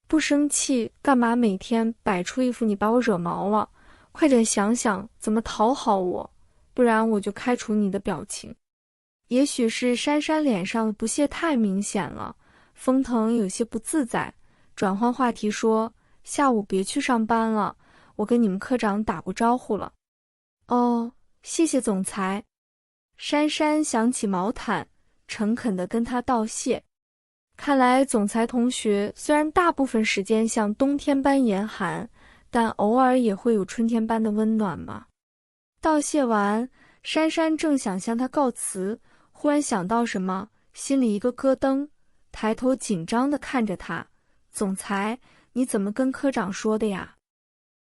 不生气干嘛每天摆出一副你把我惹毛了，快点想想怎么讨好我，不然我就开除你的表情。也许是珊珊脸上的不屑太明显了，风腾有些不自在，转换话题说：下午别去上班了，我跟你们科长打过招呼了。哦，谢谢总裁。珊珊想起毛毯，诚恳地跟他道谢。看来总裁同学虽然大部分时间像冬天般严寒，但偶尔也会有春天般的温暖嘛。道谢完，珊珊正想向他告辞，忽然想到什么，心里一个咯噔，抬头紧张地看着他：总裁，你怎么跟科长说的呀？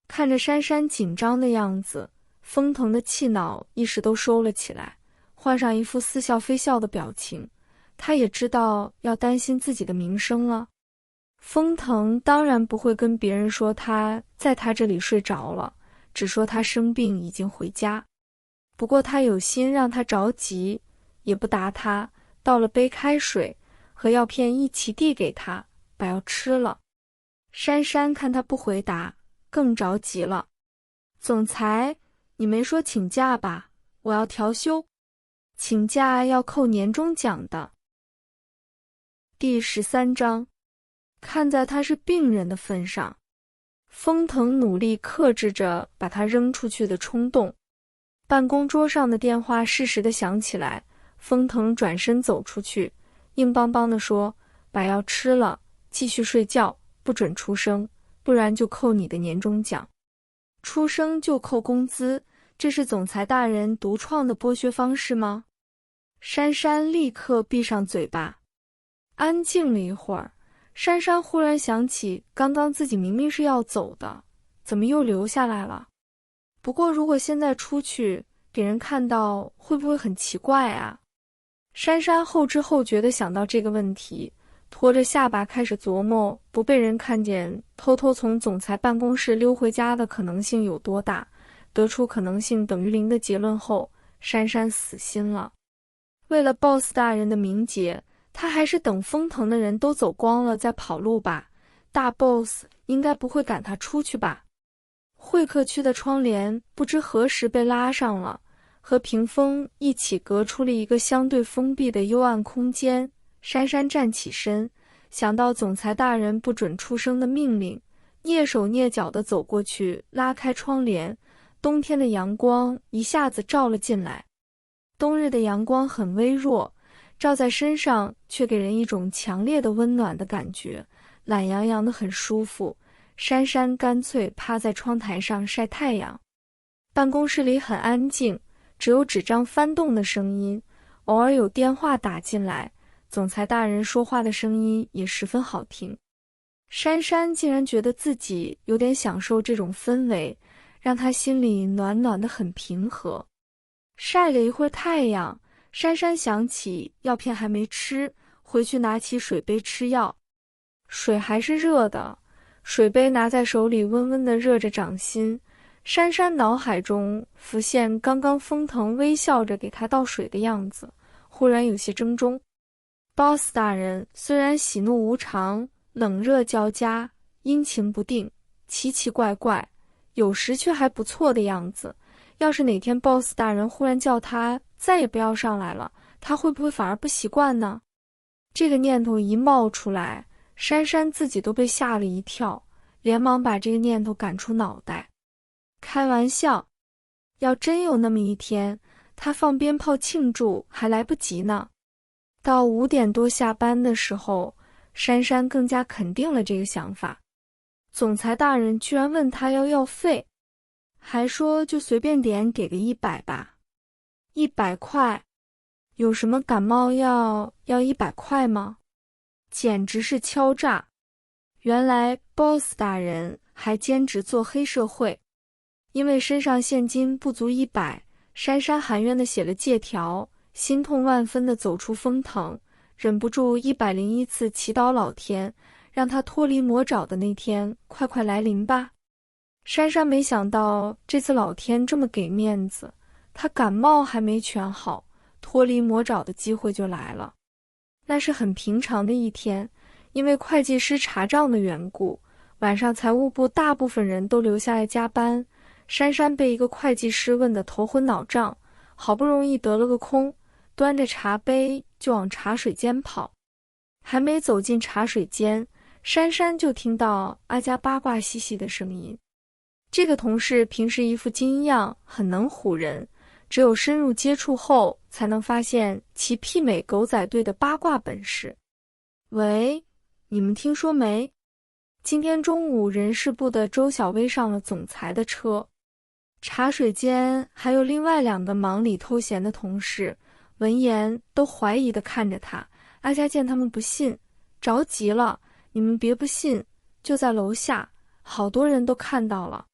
看着珊珊紧张的样子，风腾的气恼一时都收了起来，换上一副似笑非笑的表情。他也知道要担心自己的名声了。风腾当然不会跟别人说他在他这里睡着了，只说他生病已经回家。不过他有心让他着急，也不答他，倒了杯开水和药片一起递给他，把药吃了。珊珊看他不回答，更着急了。总裁，你没说请假吧？我要调休，请假要扣年终奖的。第13章，看在他是病人的份上，风腾努力克制着把他扔出去的冲动。办公桌上的电话适时地响起来，风腾转身走出去，硬邦邦地说：把药吃了，继续睡觉，不准出声，不然就扣你的年终奖。出声就扣工资，这是总裁大人独创的剥削方式吗？珊珊立刻闭上嘴巴。安静了一会儿，珊珊忽然想起，刚刚自己明明是要走的，怎么又留下来了？不过如果现在出去，给人看到会不会很奇怪啊？珊珊后知后觉地想到这个问题，拖着下巴开始琢磨不被人看见偷偷从总裁办公室溜回家的可能性有多大。得出可能性等于0的结论后，珊珊死心了。为了 boss 大人的名节，他还是等风腾的人都走光了再跑路吧，大 boss 应该不会赶他出去吧。会客区的窗帘不知何时被拉上了，和屏风一起隔出了一个相对封闭的幽暗空间。珊珊站起身，想到总裁大人不准出声的命令，蹑手蹑脚地走过去拉开窗帘。冬天的阳光一下子照了进来，冬日的阳光很微弱，照在身上却给人一种强烈的温暖的感觉，懒洋洋的很舒服。珊珊干脆趴在窗台上晒太阳。办公室里很安静，只有纸张翻动的声音，偶尔有电话打进来，总裁大人说话的声音也十分好听。珊珊竟然觉得自己有点享受这种氛围，让她心里暖暖的很平和。晒了一会儿太阳，珊珊想起药片还没吃，回去拿起水杯吃药。水还是热的，水杯拿在手里温温地热着掌心。珊珊脑海中浮现刚刚风腾微笑着给她倒水的样子，忽然有些怔忡。boss 大人虽然喜怒无常，冷热交加，阴晴不定，奇奇怪怪，有时却还不错的样子。要是哪天 boss 大人忽然叫他再也不要上来了，他会不会反而不习惯呢？这个念头一冒出来，珊珊自己都被吓了一跳，连忙把这个念头赶出脑袋。开玩笑，要真有那么一天，他放鞭炮庆祝还来不及呢。到5点多下班的时候，珊珊更加肯定了这个想法。总裁大人居然问他要药费，还说就随便点给个100吧。100块，有什么感冒药要100块吗？简直是敲诈！原来 boss 大人还兼职做黑社会。因为身上现金不足100，珊珊含冤地写了借条，心痛万分地走出风藤，忍不住101次祈祷老天，让他脱离魔爪的那天快快来临吧。珊珊没想到这次老天这么给面子，她感冒还没全好，脱离魔爪的机会就来了。那是很平常的一天，因为会计师查账的缘故，晚上财务部大部分人都留下来加班。珊珊被一个会计师问得头昏脑胀，好不容易得了个空，端着茶杯就往茶水间跑。还没走进茶水间，珊珊就听到阿佳八卦兮兮的声音。这个同事平时一副精样，很能唬人，只有深入接触后才能发现其媲美狗仔队的八卦本事。喂，你们听说没？今天中午人事部的周小薇上了总裁的车。茶水间还有另外2个忙里偷闲的同事，闻言都怀疑地看着他。阿佳见他们不信，着急了，你们别不信，就在楼下，好多人都看到了。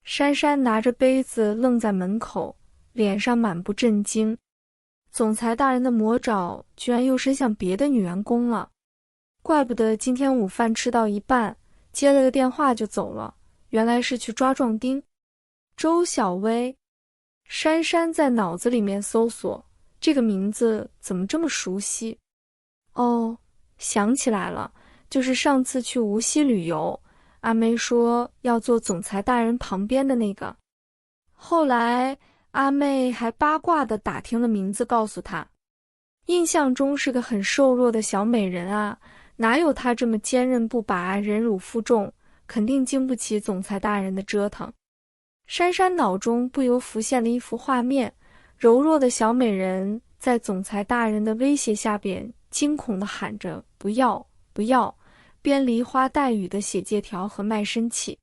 珊珊拿着杯子愣在门口，脸上满不震惊。总裁大人的魔爪居然又伸向别的女员工了，怪不得今天午饭吃到一半，接了个电话就走了，原来是去抓壮丁。周小薇，珊珊在脑子里面搜索，这个名字怎么这么熟悉？哦，想起来了，就是上次去无锡旅游，阿妹说要坐总裁大人旁边的那个。后来阿妹还八卦地打听了名字告诉她，印象中是个很瘦弱的小美人啊，哪有她这么坚韧不拔，忍辱负重，肯定经不起总裁大人的折腾。珊珊脑中不由浮现了一幅画面，柔弱的小美人在总裁大人的威胁下边惊恐地喊着不要不要，边梨花带雨地写借条和卖身契。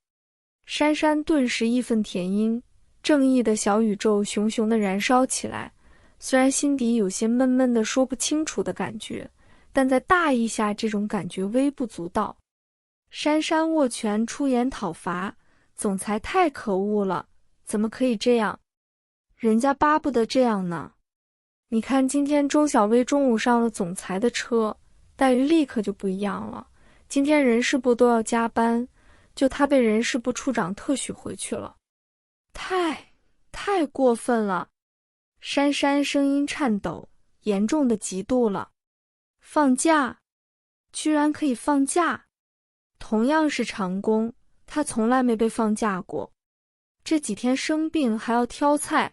珊珊顿时义愤填膺，正义的小宇宙熊熊地燃烧起来，虽然心底有些闷闷的说不清楚的感觉，但在大意下这种感觉微不足道。珊珊握拳出言讨伐，总裁太可恶了，怎么可以这样？人家巴不得这样呢。你看今天周小薇中午上了总裁的车，待遇立刻就不一样了。今天人事部都要加班，就她被人事部处长特许回去了。太过分了！珊珊声音颤抖，严重的嫉妒了。放假？居然可以放假？同样是长工，她从来没被放假过。这几天生病还要挑菜。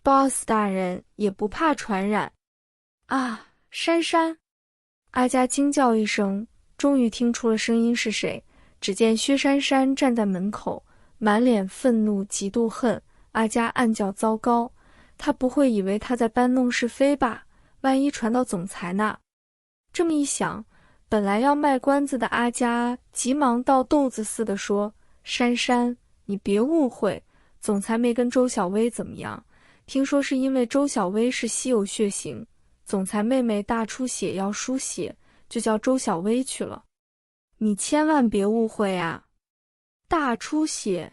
boss 大人也不怕传染啊！珊珊，阿佳惊叫一声，终于听出了声音是谁。只见薛珊珊站在门口，满脸愤怒嫉妒恨。阿佳暗叫糟糕，他不会以为他在搬弄是非吧？万一传到总裁那。这么一想，本来要卖关子的阿佳急忙倒豆子似的说，珊珊，你别误会，总裁没跟周小薇怎么样，听说是因为周小薇是稀有血型，总裁妹妹大出血要输血，就叫周小薇去了。你千万别误会啊！大出血，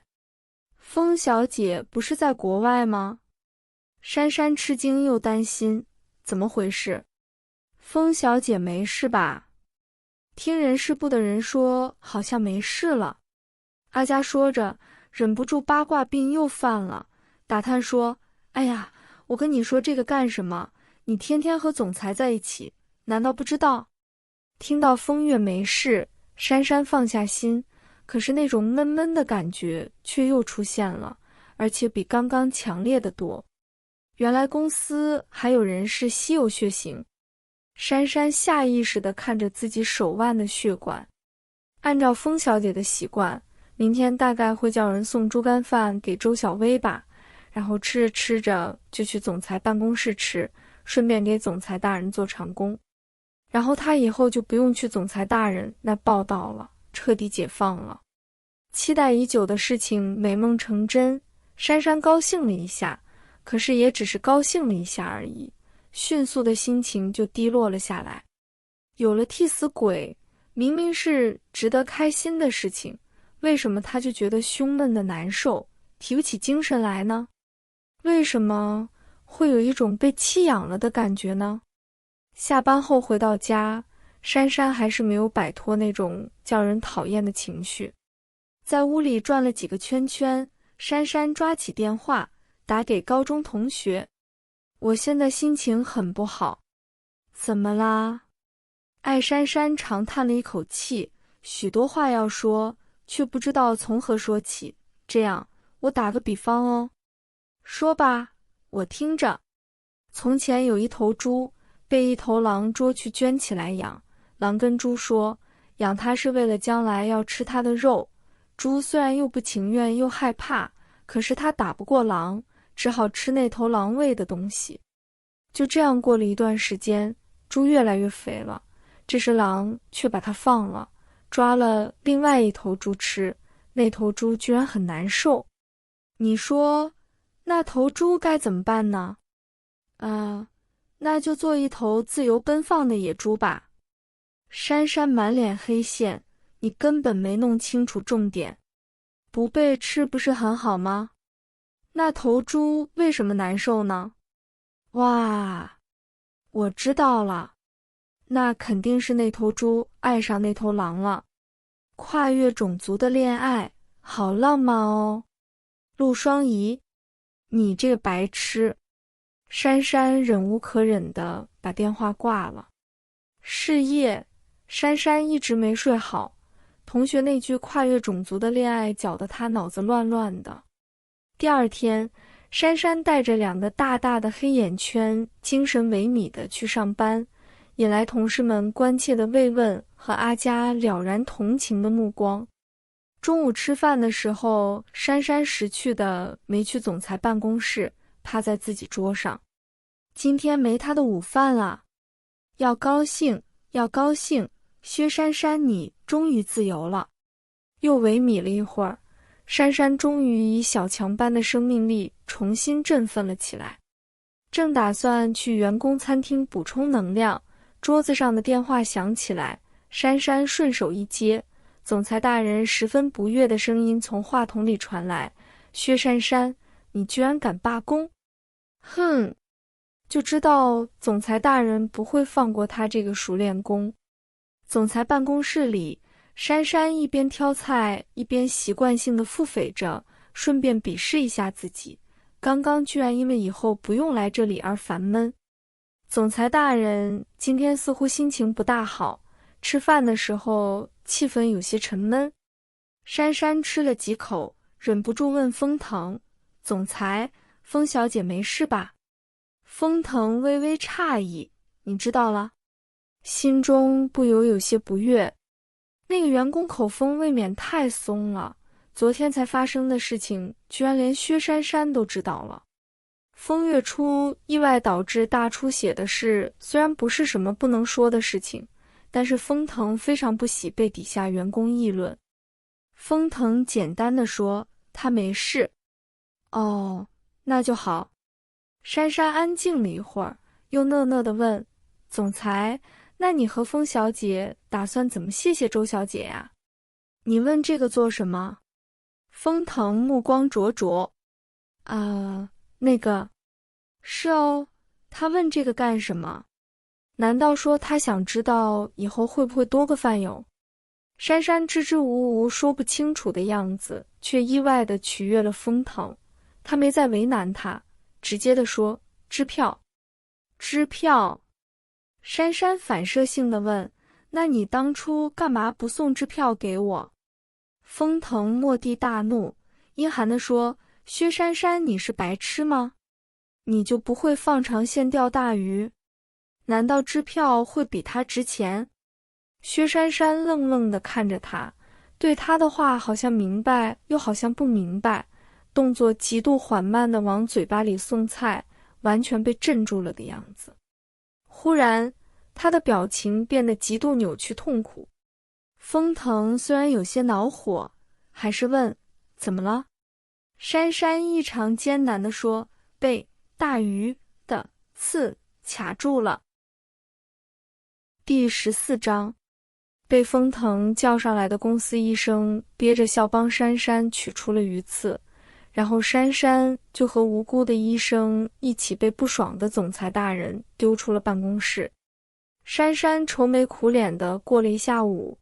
风小姐不是在国外吗？珊珊吃惊又担心，怎么回事？风小姐没事吧？听人事部的人说好像没事了。阿佳说着，忍不住八卦病又犯了，打探说，哎呀，我跟你说这个干什么？你天天和总裁在一起，难道不知道？听到风月没事，珊珊放下心，可是那种闷闷的感觉却又出现了，而且比刚刚强烈得多。原来公司还有人是稀有血型。珊珊下意识地看着自己手腕的血管，按照风小姐的习惯，明天大概会叫人送猪肝饭给周小薇吧，然后吃着吃着就去总裁办公室吃，顺便给总裁大人做长工。然后他以后就不用去总裁大人那报道了，彻底解放了。期待已久的事情美梦成真，珊珊高兴了一下，可是也只是高兴了一下而已，迅速的心情就低落了下来。有了替死鬼，明明是值得开心的事情，为什么他就觉得胸闷的难受，提不起精神来呢？为什么会有一种被弃养了的感觉呢？下班后回到家，珊珊还是没有摆脱那种叫人讨厌的情绪。在屋里转了几个圈圈，珊珊抓起电话，打给高中同学。我现在心情很不好。怎么啦？艾珊珊长叹了一口气，许多话要说，却不知道从何说起。这样，我打个比方哦。说吧，我听着。从前有一头猪，被一头狼捉去圈起来养。狼跟猪说，养它是为了将来要吃它的肉。猪虽然又不情愿又害怕，可是它打不过狼，只好吃那头狼喂的东西。就这样过了一段时间，猪越来越肥了。这时狼却把它放了，抓了另外一头猪吃。那头猪居然很难受。你说，那头猪该怎么办呢？那就做一头自由奔放的野猪吧。珊珊满脸黑线，你根本没弄清楚重点。不被吃不是很好吗？那头猪为什么难受呢？哇，我知道了，那肯定是那头猪爱上那头狼了。跨越种族的恋爱，好浪漫哦。陆双怡，你这个白痴。珊珊忍无可忍地把电话挂了。是夜，珊珊一直没睡好，同学那句跨越种族的恋爱搅得她脑子乱乱的。第二天，珊珊带着2个大大的黑眼圈，精神萎靡地去上班，引来同事们关切的慰问和阿佳了然同情的目光。中午吃饭的时候，珊珊识趣的没去总裁办公室，趴在自己桌上。今天没他的午饭了，要高兴，要高兴，薛珊珊你终于自由了。又萎靡了一会儿，珊珊终于以小强般的生命力重新振奋了起来。正打算去员工餐厅补充能量，桌子上的电话响起来，珊珊顺手一接，总裁大人十分不悦的声音从话筒里传来：薛珊珊，你居然敢罢工！哼，就知道总裁大人不会放过他这个熟练工。总裁办公室里，珊珊一边挑菜一边习惯性的腹诽着，顺便鄙视一下自己，刚刚居然因为以后不用来这里而烦闷。总裁大人今天似乎心情不大好，吃饭的时候气氛有些沉闷。珊珊吃了几口，忍不住问封腾：总裁，封小姐没事吧？封腾微微诧异，你知道了？心中不由有些不悦。那个员工口风未免太松了，昨天才发生的事情，居然连薛珊珊都知道了。风月初意外导致大出血的事，虽然不是什么不能说的事情，但是封腾非常不喜被底下员工议论。封腾简单的说，他没事。哦，那就好。珊珊安静了一会儿，又讷讷地问：总裁，那你和封小姐打算怎么谢谢周小姐呀？你问这个做什么？封腾目光灼灼。那个，是哦，他问这个干什么？难道说他想知道以后会不会多个饭友？珊珊支支吾吾说不清楚的样子，却意外地取悦了封腾。他没再为难他，直接地说：支票。支票？珊珊反射性地问：那你当初干嘛不送支票给我？封腾蓦地大怒，阴寒地说：薛珊珊，你是白痴吗？你就不会放长线钓大鱼？难道支票会比它值钱？薛珊珊愣愣地看着他，对他的话好像明白又好像不明白，动作极度缓慢地往嘴巴里送菜，完全被镇住了的样子。忽然他的表情变得极度扭曲痛苦。封腾虽然有些恼火，还是问：怎么了？珊珊异常艰难地说：被大鱼的刺卡住了。第14章，被封腾叫上来的公司医生憋着笑帮珊珊取出了鱼刺，然后珊珊就和无辜的医生一起被不爽的总裁大人丢出了办公室。珊珊愁眉苦脸地过了一下午。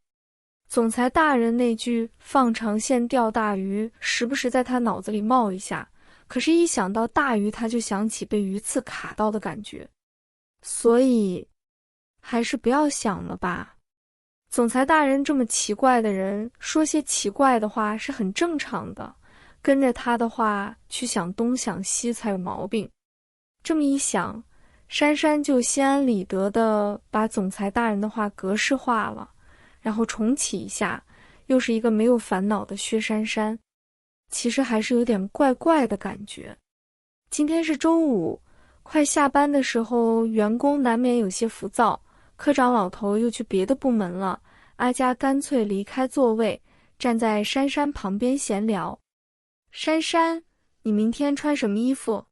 总裁大人那句放长线钓大鱼时不时在他脑子里冒一下，可是一想到大鱼他就想起被鱼刺卡到的感觉，所以还是不要想了吧。总裁大人这么奇怪的人，说些奇怪的话是很正常的，跟着他的话去想东想西才有毛病。这么一想，珊珊就心安理得地把总裁大人的话格式化了，然后重启一下，又是一个没有烦恼的薛珊珊。其实还是有点怪怪的感觉。今天是周五，快下班的时候，员工难免有些浮躁，科长老头又去别的部门了，阿佳干脆离开座位，站在珊珊旁边闲聊。珊珊，你明天穿什么衣服？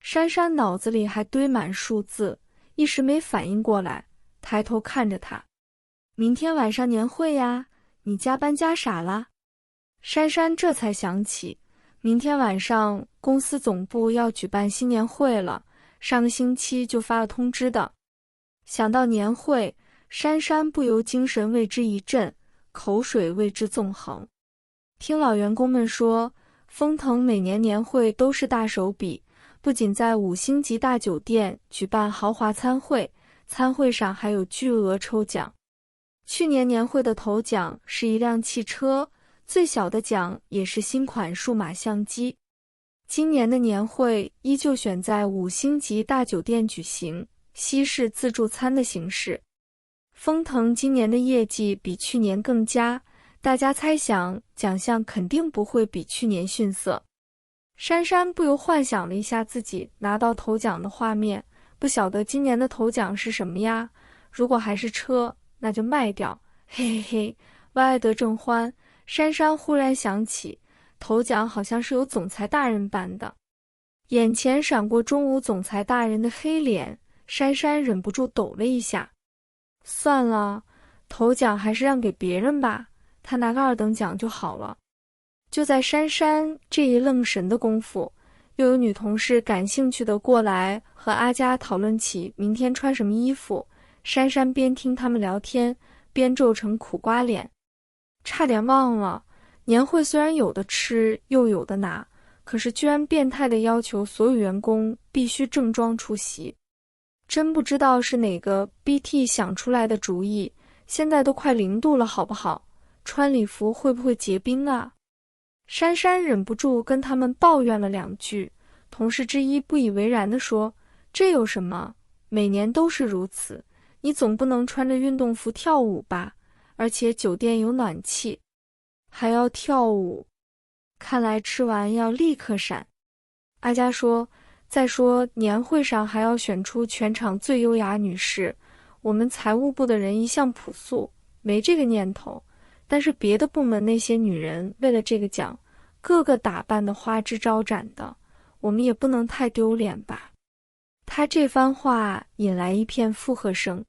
珊珊脑子里还堆满数字，一时没反应过来，抬头看着他。明天晚上年会呀，你加班加傻了？珊珊这才想起，明天晚上公司总部要举办新年会了，上个星期就发了通知的。想到年会，珊珊不由精神为之一振，口水为之纵横。听老员工们说，丰腾每年年会都是大手笔，不仅在5星级大酒店举办豪华餐会，餐会上还有巨额抽奖。去年年会的头奖是一辆汽车，最小的奖也是新款数码相机。今年的年会依旧选在5星级大酒店举行，西式自助餐的形式。丰腾今年的业绩比去年更佳，大家猜想奖项肯定不会比去年逊色。珊珊不由幻想了一下自己拿到头奖的画面，不晓得今年的头奖是什么呀？如果还是车，那就卖掉，嘿嘿嘿，为爱得正欢。珊珊忽然想起，头奖好像是由总裁大人颁的。眼前闪过中午总裁大人的黑脸，珊珊忍不住抖了一下。算了，头奖还是让给别人吧，他拿个2等奖就好了。就在珊珊这一愣神的功夫，又有女同事感兴趣地过来和阿佳讨论起明天穿什么衣服。珊珊边听他们聊天，边皱成苦瓜脸。差点忘了，年会虽然有的吃又有的拿，可是居然变态地要求所有员工必须正装出席。真不知道是哪个 BT 想出来的主意，现在都快0度了好不好？穿礼服会不会结冰啊？珊珊忍不住跟他们抱怨了2句，同事之一不以为然地说，这有什么？每年都是如此，你总不能穿着运动服跳舞吧？而且酒店有暖气，还要跳舞，看来吃完要立刻闪。阿佳说，再说年会上还要选出全场最优雅女士，我们财务部的人一向朴素，没这个念头，但是别的部门那些女人为了这个奖，个个打扮得花枝招展的，我们也不能太丢脸吧。他这番话引来一片附和声。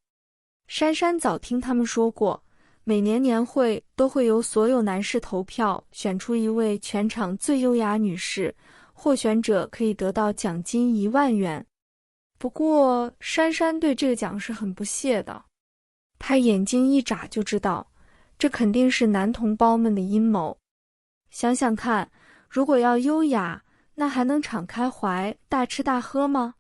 珊珊早听他们说过，每年年会都会由所有男士投票选出一位全场最优雅女士，获选者可以得到奖金1万元。不过珊珊对这个奖是很不屑的，她眼睛一眨就知道，这肯定是男同胞们的阴谋。想想看，如果要优雅，那还能敞开怀大吃大喝吗？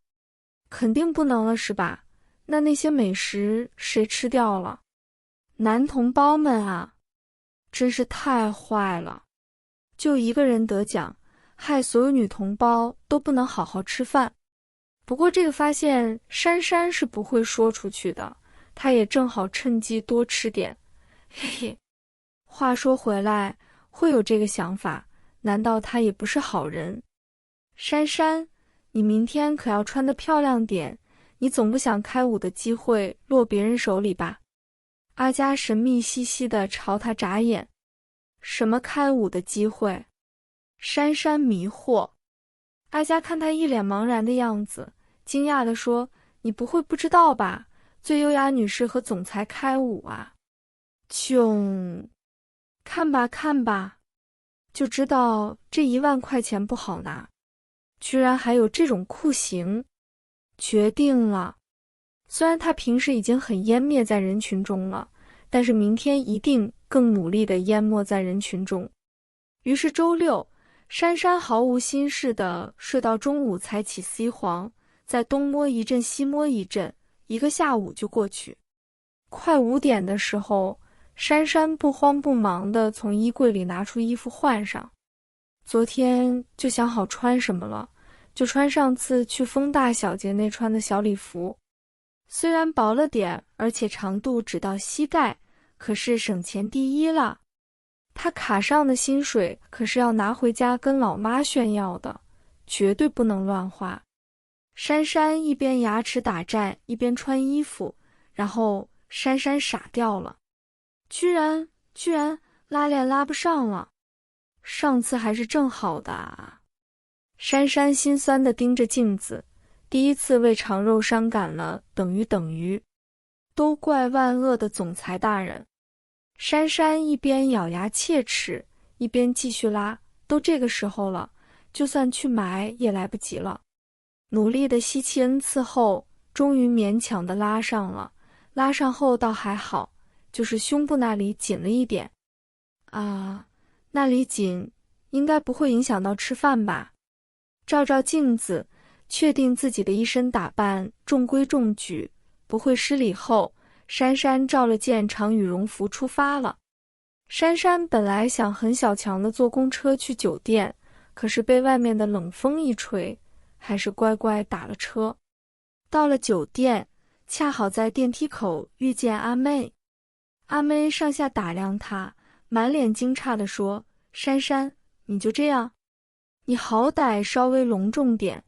肯定不能了是吧？那些美食谁吃掉了？男同胞们啊，真是太坏了，就一个人得奖，害所有女同胞都不能好好吃饭。不过这个发现珊珊是不会说出去的，她也正好趁机多吃点。嘿嘿，话说回来，会有这个想法，难道她也不是好人？珊珊，你明天可要穿得漂亮点，你总不想开舞的机会落别人手里吧？阿佳神秘兮兮地朝他眨眼。什么开舞的机会？珊珊迷惑。阿佳看他一脸茫然的样子，惊讶地说，你不会不知道吧？最优雅女士和总裁开舞啊。看吧看吧。就知道这1万块钱不好拿，居然还有这种酷刑。决定了，虽然他平时已经很湮灭在人群中了，但是明天一定更努力地淹没在人群中。于是周六，珊珊毫无心事地睡到中午才起西黄，再东摸一阵西摸一阵，1个下午就过去。快5点的时候，珊珊不慌不忙地从衣柜里拿出衣服换上。昨天就想好穿什么了，就穿上次去丰大小姐那穿的小礼服。虽然薄了点，而且长度只到膝盖，可是省钱第一了。他卡上的薪水可是要拿回家跟老妈炫耀的，绝对不能乱花。珊珊一边牙齿打颤一边穿衣服，然后珊珊傻掉了，居然拉链拉不上了，上次还是正好的啊！珊珊心酸地盯着镜子，第一次为肠肉伤感了，等于，都怪万恶的总裁大人。珊珊一边咬牙切齿，一边继续拉，都这个时候了，就算去买也来不及了。努力的吸气 N 次后，终于勉强的拉上了，拉上后倒还好，就是胸部那里紧了一点。啊，那里紧，应该不会影响到吃饭吧？照照镜子，确定自己的一身打扮中规中矩，不会失礼后，珊珊照了件长羽绒服出发了。珊珊本来想很小强的坐公车去酒店，可是被外面的冷风一吹，还是乖乖打了车。到了酒店，恰好在电梯口遇见阿妹。阿妹上下打量她，满脸惊诧地说：“珊珊，你就这样？你好歹稍微隆重点。”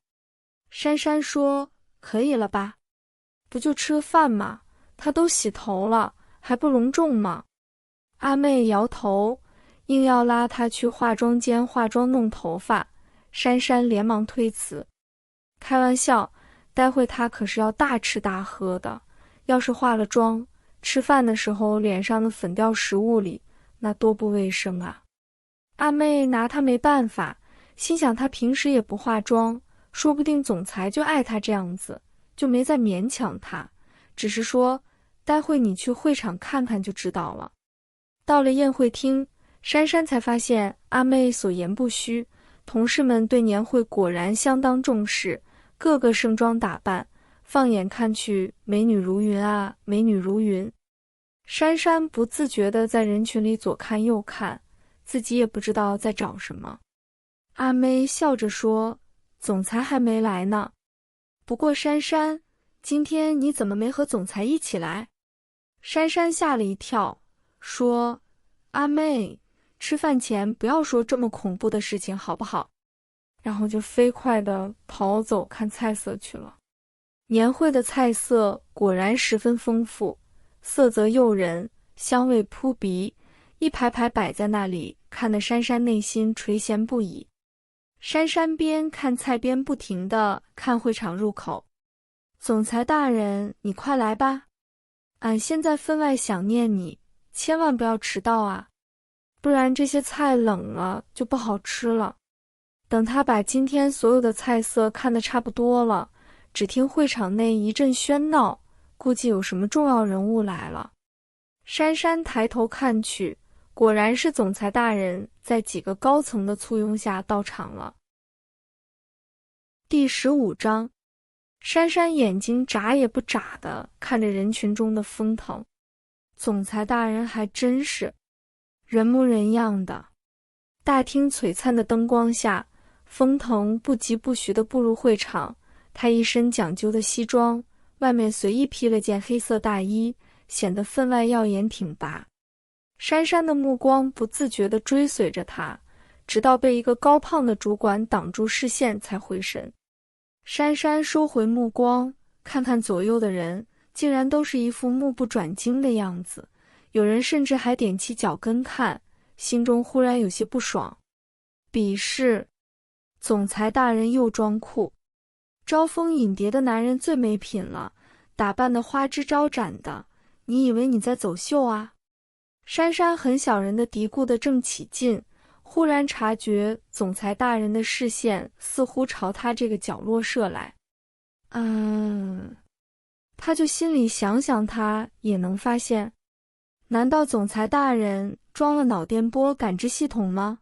珊珊说：“可以了吧？不就吃个饭吗？他都洗头了，还不隆重吗？”阿妹摇头，硬要拉她去化妆间化妆弄头发。珊珊连忙推辞：“开玩笑，待会她可是要大吃大喝的，要是化了妆，吃饭的时候脸上的粉掉食物里，那多不卫生啊。”阿妹拿她没办法，心想她平时也不化妆，说不定总裁就爱她这样子，就没再勉强她，只是说待会你去会场看看就知道了。到了宴会厅，珊珊才发现阿妹所言不虚，同事们对年会果然相当重视，个个盛装打扮，放眼看去，美女如云啊，美女如云。珊珊不自觉地在人群里左看右看，自己也不知道在找什么。阿妹笑着说：“总裁还没来呢。不过珊珊，今天你怎么没和总裁一起来？”珊珊吓了一跳，说：“阿妹，吃饭前不要说这么恐怖的事情好不好？”然后就飞快地跑走看菜色去了。年会的菜色果然十分丰富，色泽诱人，香味扑鼻，一排排摆在那里，看得珊珊内心垂涎不已。珊珊边看菜边不停地看会场入口。总裁大人，你快来吧，俺现在分外想念你，千万不要迟到啊，不然这些菜冷了就不好吃了。等他把今天所有的菜色看得差不多了，只听会场内一阵喧闹，估计有什么重要人物来了。珊珊抬头看去，果然是总裁大人在几个高层的簇拥下到场了。第15章，珊珊眼睛眨也不眨地看着人群中的风腾。总裁大人还真是人模人样的。大厅璀璨的灯光下，风腾不疾不徐地步入会场。他一身讲究的西装，外面随意披了件黑色大衣，显得分外耀眼挺拔。珊珊的目光不自觉地追随着他，直到被一个高胖的主管挡住视线才回神。珊珊收回目光，看看左右的人，竟然都是一副目不转睛的样子，有人甚至还踮起脚跟看，心中忽然有些不爽。鄙视，总裁大人又装酷，招蜂引蝶的男人最没品了，打扮得花枝招展的，你以为你在走秀啊？珊珊很小人的嘀咕得正起劲，忽然察觉总裁大人的视线似乎朝他这个角落射来。他就心里想想，他也能发现？难道总裁大人装了脑电波感知系统吗？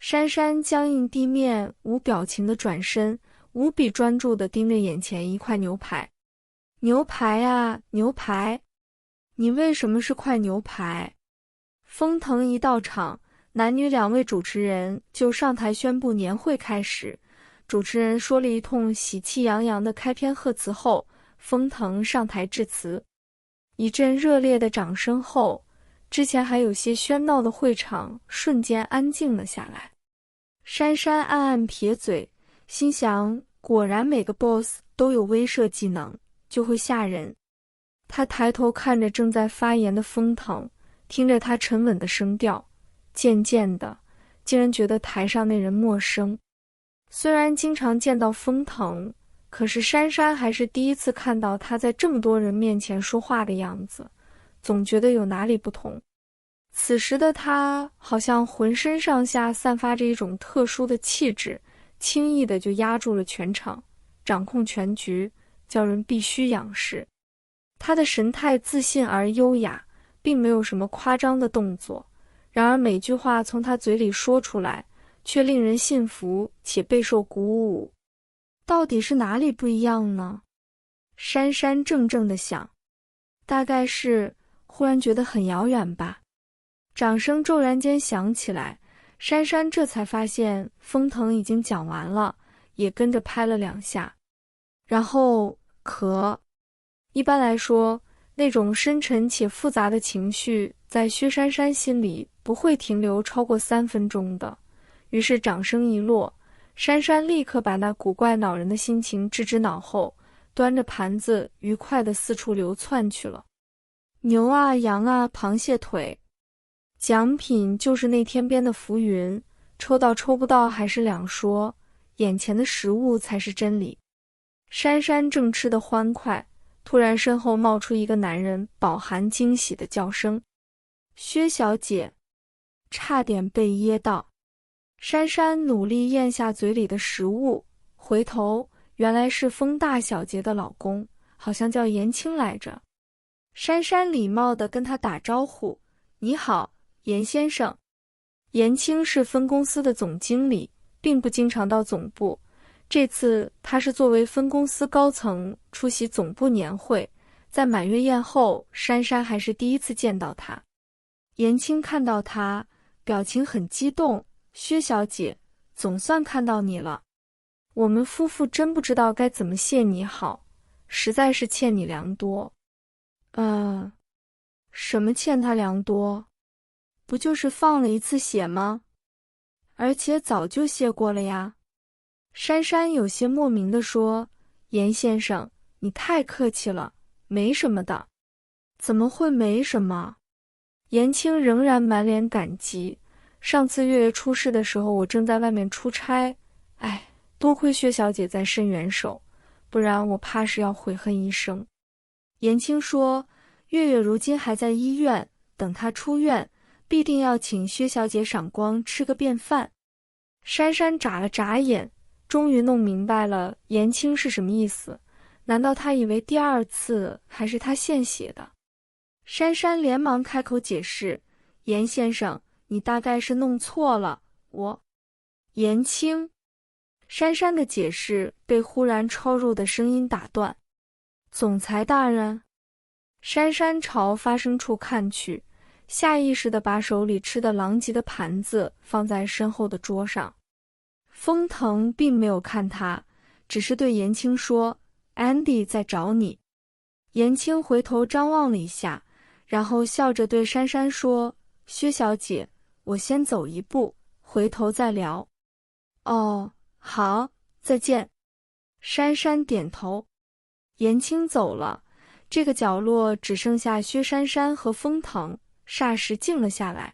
珊珊僵硬地面，无表情地转身，无比专注地盯着眼前一块牛排。牛排啊，牛排！你为什么是块牛排？封腾一到场，男女2位主持人就上台宣布年会开始。主持人说了一通喜气洋洋的开篇贺词后，封腾上台致辞。一阵热烈的掌声后，之前还有些喧闹的会场瞬间安静了下来。珊珊暗暗撇嘴，心想果然每个 boss 都有威慑技能，就会吓人。她抬头看着正在发言的封腾，听着他沉稳的声调，渐渐的竟然觉得台上那人陌生。虽然经常见到封腾，可是珊珊还是第一次看到他在这么多人面前说话的样子，总觉得有哪里不同。此时的他好像浑身上下散发着一种特殊的气质，轻易的就压住了全场，掌控全局，叫人必须仰视。他的神态自信而优雅，并没有什么夸张的动作，然而每句话从他嘴里说出来，却令人信服且备受鼓舞。到底是哪里不一样呢？珊珊怔怔地想，大概是忽然觉得很遥远吧。掌声骤然间响起来，珊珊这才发现封腾已经讲完了，也跟着拍了2下，然后一般来说，那种深沉且复杂的情绪在薛珊珊心里不会停留超过3分钟的。于是掌声一落，珊珊立刻把那古怪恼人的心情置之脑后，端着盘子愉快地四处流窜去了。牛啊，羊啊，螃蟹腿，奖品就是那天边的浮云，抽到抽不到还是两说，眼前的食物才是真理。珊珊正吃得欢快，突然身后冒出一个男人饱含惊喜的叫声：“薛小姐！”差点被噎到。珊珊努力咽下嘴里的食物，回头原来是封大小姐的老公，好像叫严青来着。珊珊礼貌地跟他打招呼：“你好，严先生。”严青是分公司的总经理，并不经常到总部。这次他是作为分公司高层出席总部年会，在满月宴后，珊珊还是第一次见到他。严青看到他，表情很激动：“薛小姐，总算看到你了。我们夫妇真不知道该怎么谢你好，实在是欠你良多。”什么欠他良多？不就是放了一次血吗？而且早就谢过了呀。珊珊有些莫名地说：“严先生，你太客气了，没什么的。”怎么会没什么？严青仍然满脸感激。上次月月出事的时候，我正在外面出差，多亏薛小姐在伸援手，不然我怕是要悔恨一生。严青说：“月月如今还在医院，等她出院，必定要请薛小姐赏光吃个便饭。”珊珊眨了眨眼，终于弄明白了严青是什么意思。难道他以为第2次还是他献血的？珊珊连忙开口解释：“严先生，你大概是弄错了，我……”严青。珊珊的解释被忽然超入的声音打断。“总裁大人。”珊珊朝发声处看去，下意识地把手里吃得狼藉的盘子放在身后的桌上。封腾并没有看他，只是对严青说：“安迪在找你。”严青回头张望了一下，然后笑着对珊珊说：“薛小姐，我先走一步，回头再聊。”“哦，好，再见。”珊珊点头。严青走了，这个角落只剩下薛珊珊和封腾，霎时静了下来。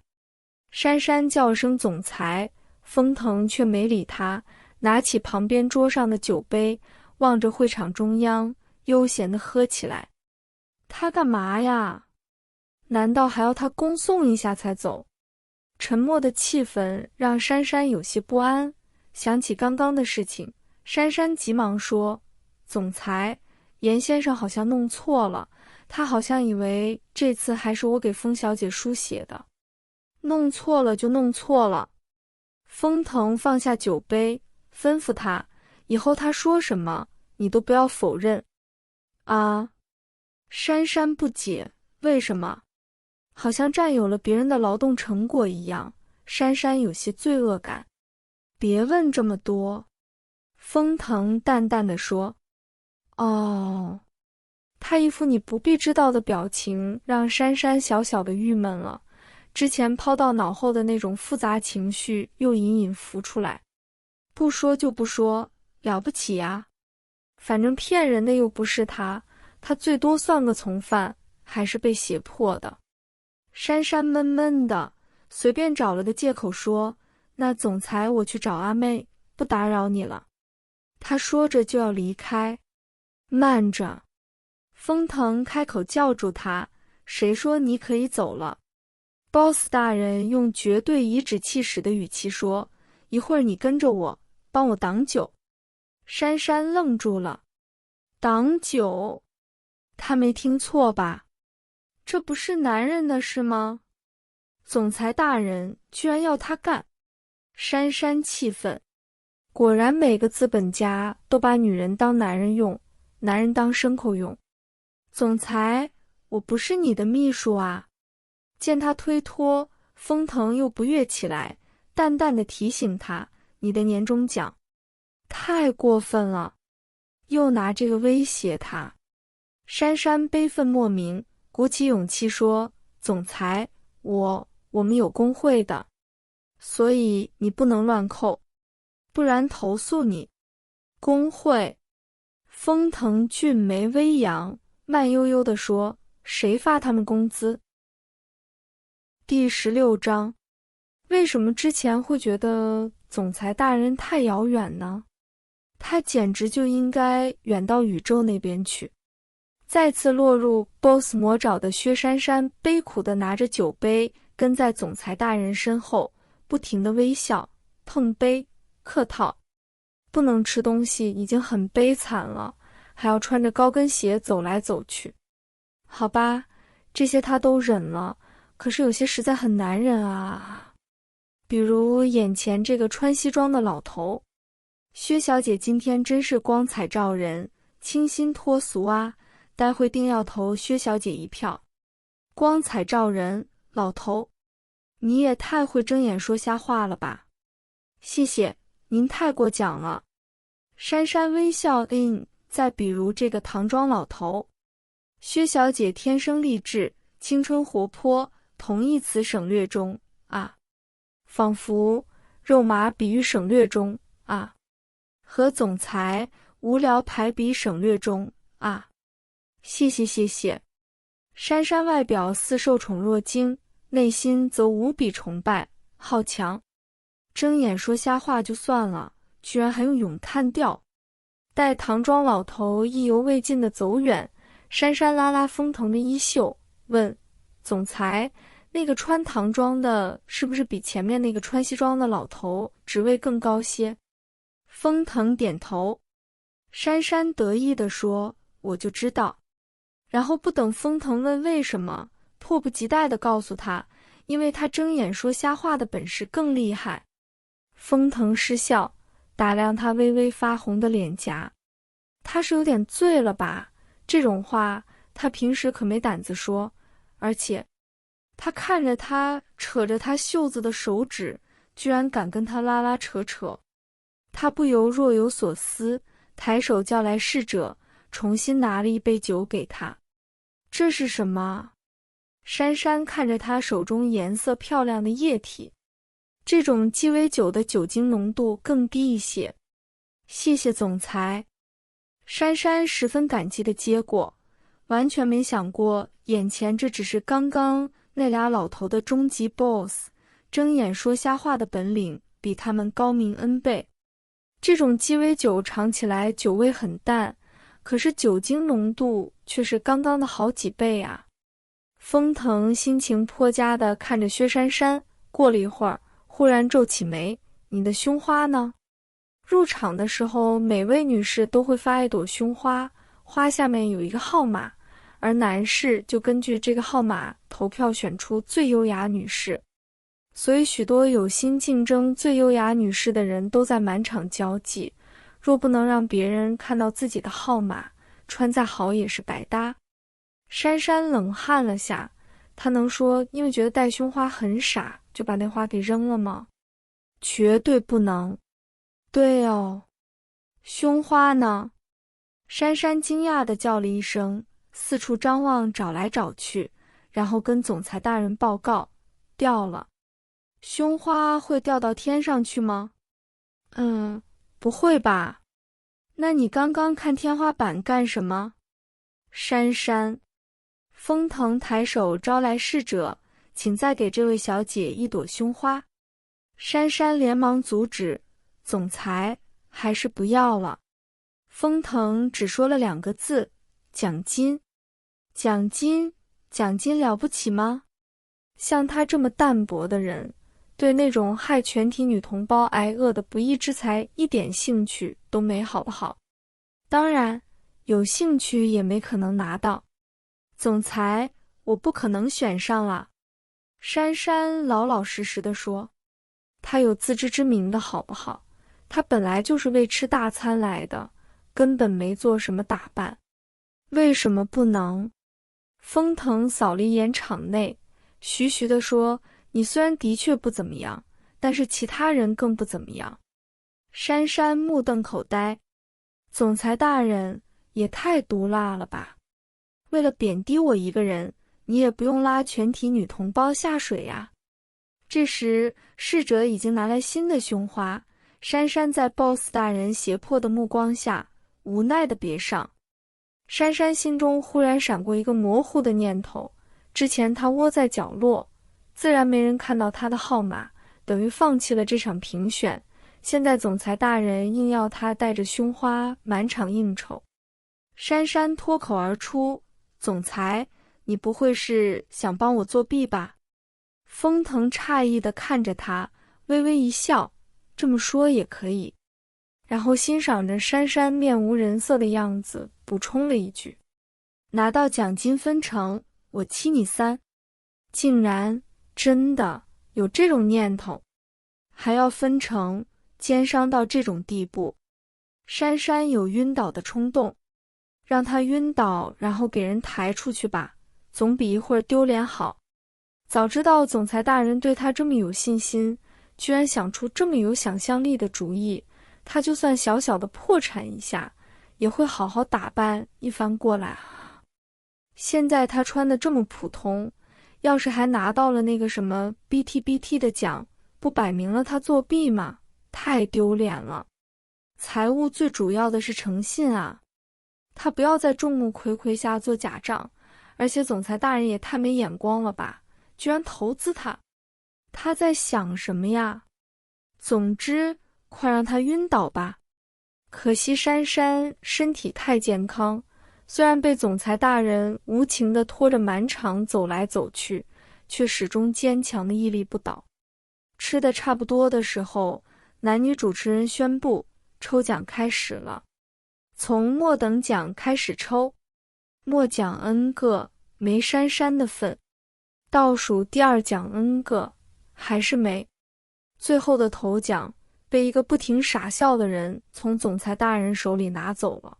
珊珊叫声总裁，封腾却没理他，拿起旁边桌上的酒杯，望着会场中央，悠闲地喝起来。他干嘛呀？难道还要他恭送一下才走？沉默的气氛让珊珊有些不安，想起刚刚的事情，珊珊急忙说：“总裁，严先生好像弄错了，他好像以为这次还是我给风小姐书写的。弄错了就弄错了。”风腾放下酒杯，吩咐他，以后他说什么，你都不要否认。啊！珊珊不解，为什么？好像占有了别人的劳动成果一样，珊珊有些罪恶感。别问这么多，风腾淡淡地说。哦，他一副你不必知道的表情，让珊珊小小的郁闷了。之前抛到脑后的那种复杂情绪又隐隐浮出来。不说就不说，了不起呀？反正骗人的又不是他，他最多算个从犯，还是被胁迫的。珊珊闷闷的，随便找了个借口说：“那总裁，我去找阿妹，不打扰你了。”他说着就要离开。慢着！风腾开口叫住他：“谁说你可以走了？” boss 大人用绝对颐指气使的语气说：“一会儿你跟着我，帮我挡酒。”珊珊愣住了。挡酒？他没听错吧？这不是男人的事吗？总裁大人居然要他干！珊珊气愤。果然每个资本家都把女人当男人用，男人当牲口用。总裁，我不是你的秘书啊！见他推脱，风腾又不悦起来，淡淡的提醒他：“你的年终奖。”太过分了，又拿这个威胁他。珊珊悲愤莫名，鼓起勇气说：“总裁，我们有工会的，所以你不能乱扣，不然投诉你。”工会？风腾俊眉微扬，慢悠悠地说：“谁发他们工资？”第16章，为什么之前会觉得总裁大人太遥远呢？他简直就应该远到宇宙那边去。再次落入 boss 魔爪的薛珊珊悲苦地拿着酒杯，跟在总裁大人身后，不停地微笑、碰杯、客套。不能吃东西已经很悲惨了，还要穿着高跟鞋走来走去。好吧，这些他都忍了，可是有些实在很难忍啊。比如眼前这个穿西装的老头。薛小姐今天真是光彩照人，清新脱俗啊，待会定要投薛小姐一票。光彩照人，老头，你也太会睁眼说瞎话了吧。谢谢，您太过奖了。珊珊微笑。再比如这个唐装老头。薛小姐天生丽质，青春活泼，同义词省略中啊，仿佛肉麻比喻省略中啊，和总裁无聊排比省略中啊。谢谢。珊珊外表似受宠若惊，内心则无比崇拜好强。睁眼说瞎话就算了，居然还用咏叹调。待唐装老头意犹未尽地走远，珊珊拉拉风腾的衣袖，问：“总裁，那个穿唐装的是不是比前面那个穿西装的老头职位更高些？”风腾点头。珊珊得意地说：“我就知道。”然后不等风腾问为什么，迫不及待地告诉他，因为他睁眼说瞎话的本事更厉害。风腾失笑，打量他微微发红的脸颊。他是有点醉了吧？这种话他平时可没胆子说，而且他看着他扯着他袖子的手指，居然敢跟他拉拉扯扯。他不由若有所思，抬手叫来侍者，重新拿了一杯酒给他。这是什么？珊珊看着他手中颜色漂亮的液体，这种鸡尾酒的酒精浓度更低一些。谢谢总裁。珊珊十分感激地接过，完全没想过眼前这只是刚刚那俩老头的终极 BOSS， 睁眼说瞎话的本领比他们高明 N 倍。这种鸡尾酒尝起来酒味很淡，可是酒精浓度却是刚刚的好几倍啊。风腾心情颇佳地看着薛珊珊，过了一会儿，忽然皱起眉：“你的胸花呢？”入场的时候，每位女士都会发一朵胸花，花下面有一个号码，而男士就根据这个号码投票选出最优雅女士。所以许多有心竞争最优雅女士的人都在满场交际，若不能让别人看到自己的号码，穿再好也是白搭。珊珊冷汗了下，她能说因为觉得戴胸花很傻，就把那花给扔了吗？绝对不能。对哦，胸花呢？珊珊惊讶地叫了一声，四处张望，找来找去，然后跟总裁大人报告：掉了。胸花会掉到天上去吗？不会吧。那你刚刚看天花板干什么？珊珊。风腾抬手招来侍者，请再给这位小姐一朵胸花。珊珊连忙阻止，总裁，还是不要了。风腾只说了2个字：奖金。奖金？奖金了不起吗？像他这么淡薄的人，对那种害全体女同胞挨饿的不义之财一点兴趣都没，好不好？当然，有兴趣也没可能拿到。总裁，我不可能选上了。珊珊老老实实地说，她有自知之明的好不好？她本来就是为吃大餐来的，根本没做什么打扮。为什么不能？风腾扫了一眼场内，徐徐地说，你虽然的确不怎么样，但是其他人更不怎么样。珊珊目瞪口呆，总裁大人也太毒辣了吧！为了贬低我一个人，你也不用拉全体女同胞下水呀。这时侍者已经拿来新的胸花，珊珊在 boss 大人胁迫的目光下无奈地别上。珊珊心中忽然闪过一个模糊的念头，之前她窝在角落，自然没人看到她的号码，等于放弃了这场评选。现在总裁大人硬要她带着胸花满场应酬。珊珊脱口而出，总裁，你不会是想帮我作弊吧？风腾诧异地看着他，微微一笑，这么说也可以。然后欣赏着珊珊面无人色的样子，补充了一句：拿到奖金分成，我欺你3。竟然真的有这种念头，还要分成，奸商到这种地步。珊珊有晕倒的冲动，让他晕倒，然后给人抬出去吧，总比一会儿丢脸好。早知道总裁大人对他这么有信心，居然想出这么有想象力的主意，他就算小小的破产一下，也会好好打扮一番过来啊。现在他穿的这么普通，要是还拿到了那个什么 BTBT 的奖，不摆明了他作弊吗？太丢脸了。财务最主要的是诚信啊，他不要在众目睽睽下做假账，而且总裁大人也太没眼光了吧，居然投资他。他在想什么呀？总之，快让他晕倒吧。可惜珊珊身体太健康，虽然被总裁大人无情地拖着满场走来走去，却始终坚强的屹立不倒。吃得差不多的时候，男女主持人宣布抽奖开始了。从末等奖开始抽，末奖 N 个，没珊珊的份。倒数第2奖 N 个，还是没。最后的头奖被一个不停傻笑的人从总裁大人手里拿走了。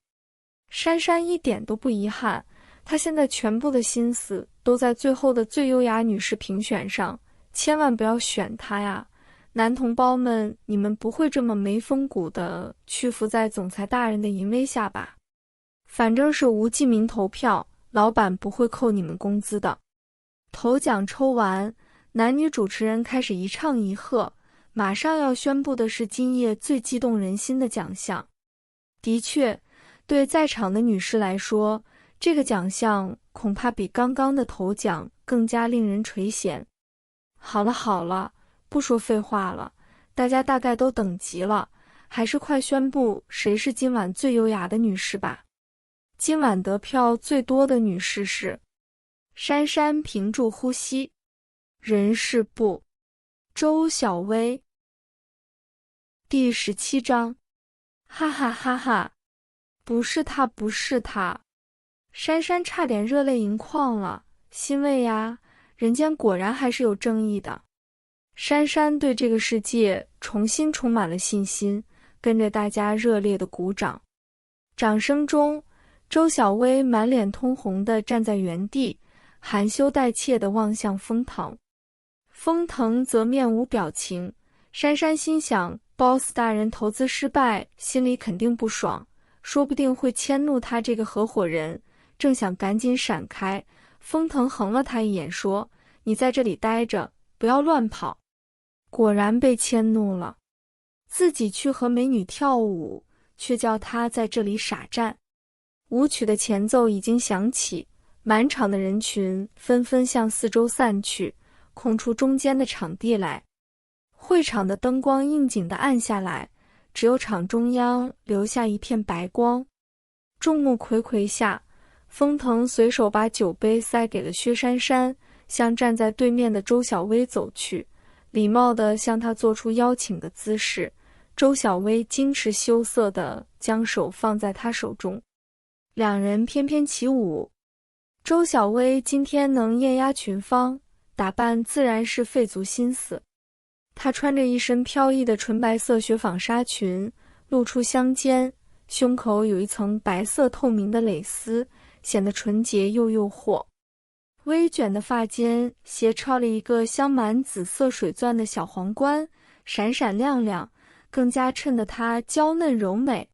珊珊一点都不遗憾，她现在全部的心思都在最后的最优雅女士评选上，千万不要选她呀！男同胞们，你们不会这么没风骨的屈服在总裁大人的淫威下吧？反正是无记名投票，老板不会扣你们工资的。头奖抽完，男女主持人开始一唱一和，马上要宣布的是今夜最激动人心的奖项。的确，对在场的女士来说，这个奖项恐怕比刚刚的头奖更加令人垂涎。好了好了，不说废话了，大家大概都等急了，还是快宣布谁是今晚最优雅的女士吧。今晚得票最多的女士是珊珊。屏住呼吸，人事部。周小薇。第17章，哈哈哈哈，不是他，不是他。珊珊差点热泪盈眶了，欣慰呀，人间果然还是有正义的。珊珊对这个世界重新充满了信心，跟着大家热烈的鼓掌。掌声中，周小薇满脸通红地站在原地，含羞带怯地望向风腾。风腾则面无表情。珊珊心想 ，boss 大人投资失败，心里肯定不爽，说不定会迁怒他这个合伙人。正想赶紧闪开，风腾横了他一眼，说：“你在这里待着，不要乱跑。”果然被迁怒了，自己去和美女跳舞，却叫他在这里傻站。舞曲的前奏已经响起，满场的人群纷纷向四周散去，空出中间的场地来。会场的灯光应景地暗下来，只有场中央留下一片白光。众目睽睽下，风腾随手把酒杯塞给了薛珊珊，向站在对面的周小薇走去，礼貌地向她做出邀请的姿势。周小薇矜持羞涩地将手放在他手中，两人翩翩起舞。周小薇今天能艳压群芳，打扮自然是费足心思。她穿着一身飘逸的纯白色雪纺纱裙，露出香肩，胸口有一层白色透明的蕾丝，显得纯洁又诱惑。微卷的发间斜插了一个镶满紫色水钻的小皇冠，闪闪亮亮，更加衬得她娇嫩柔美。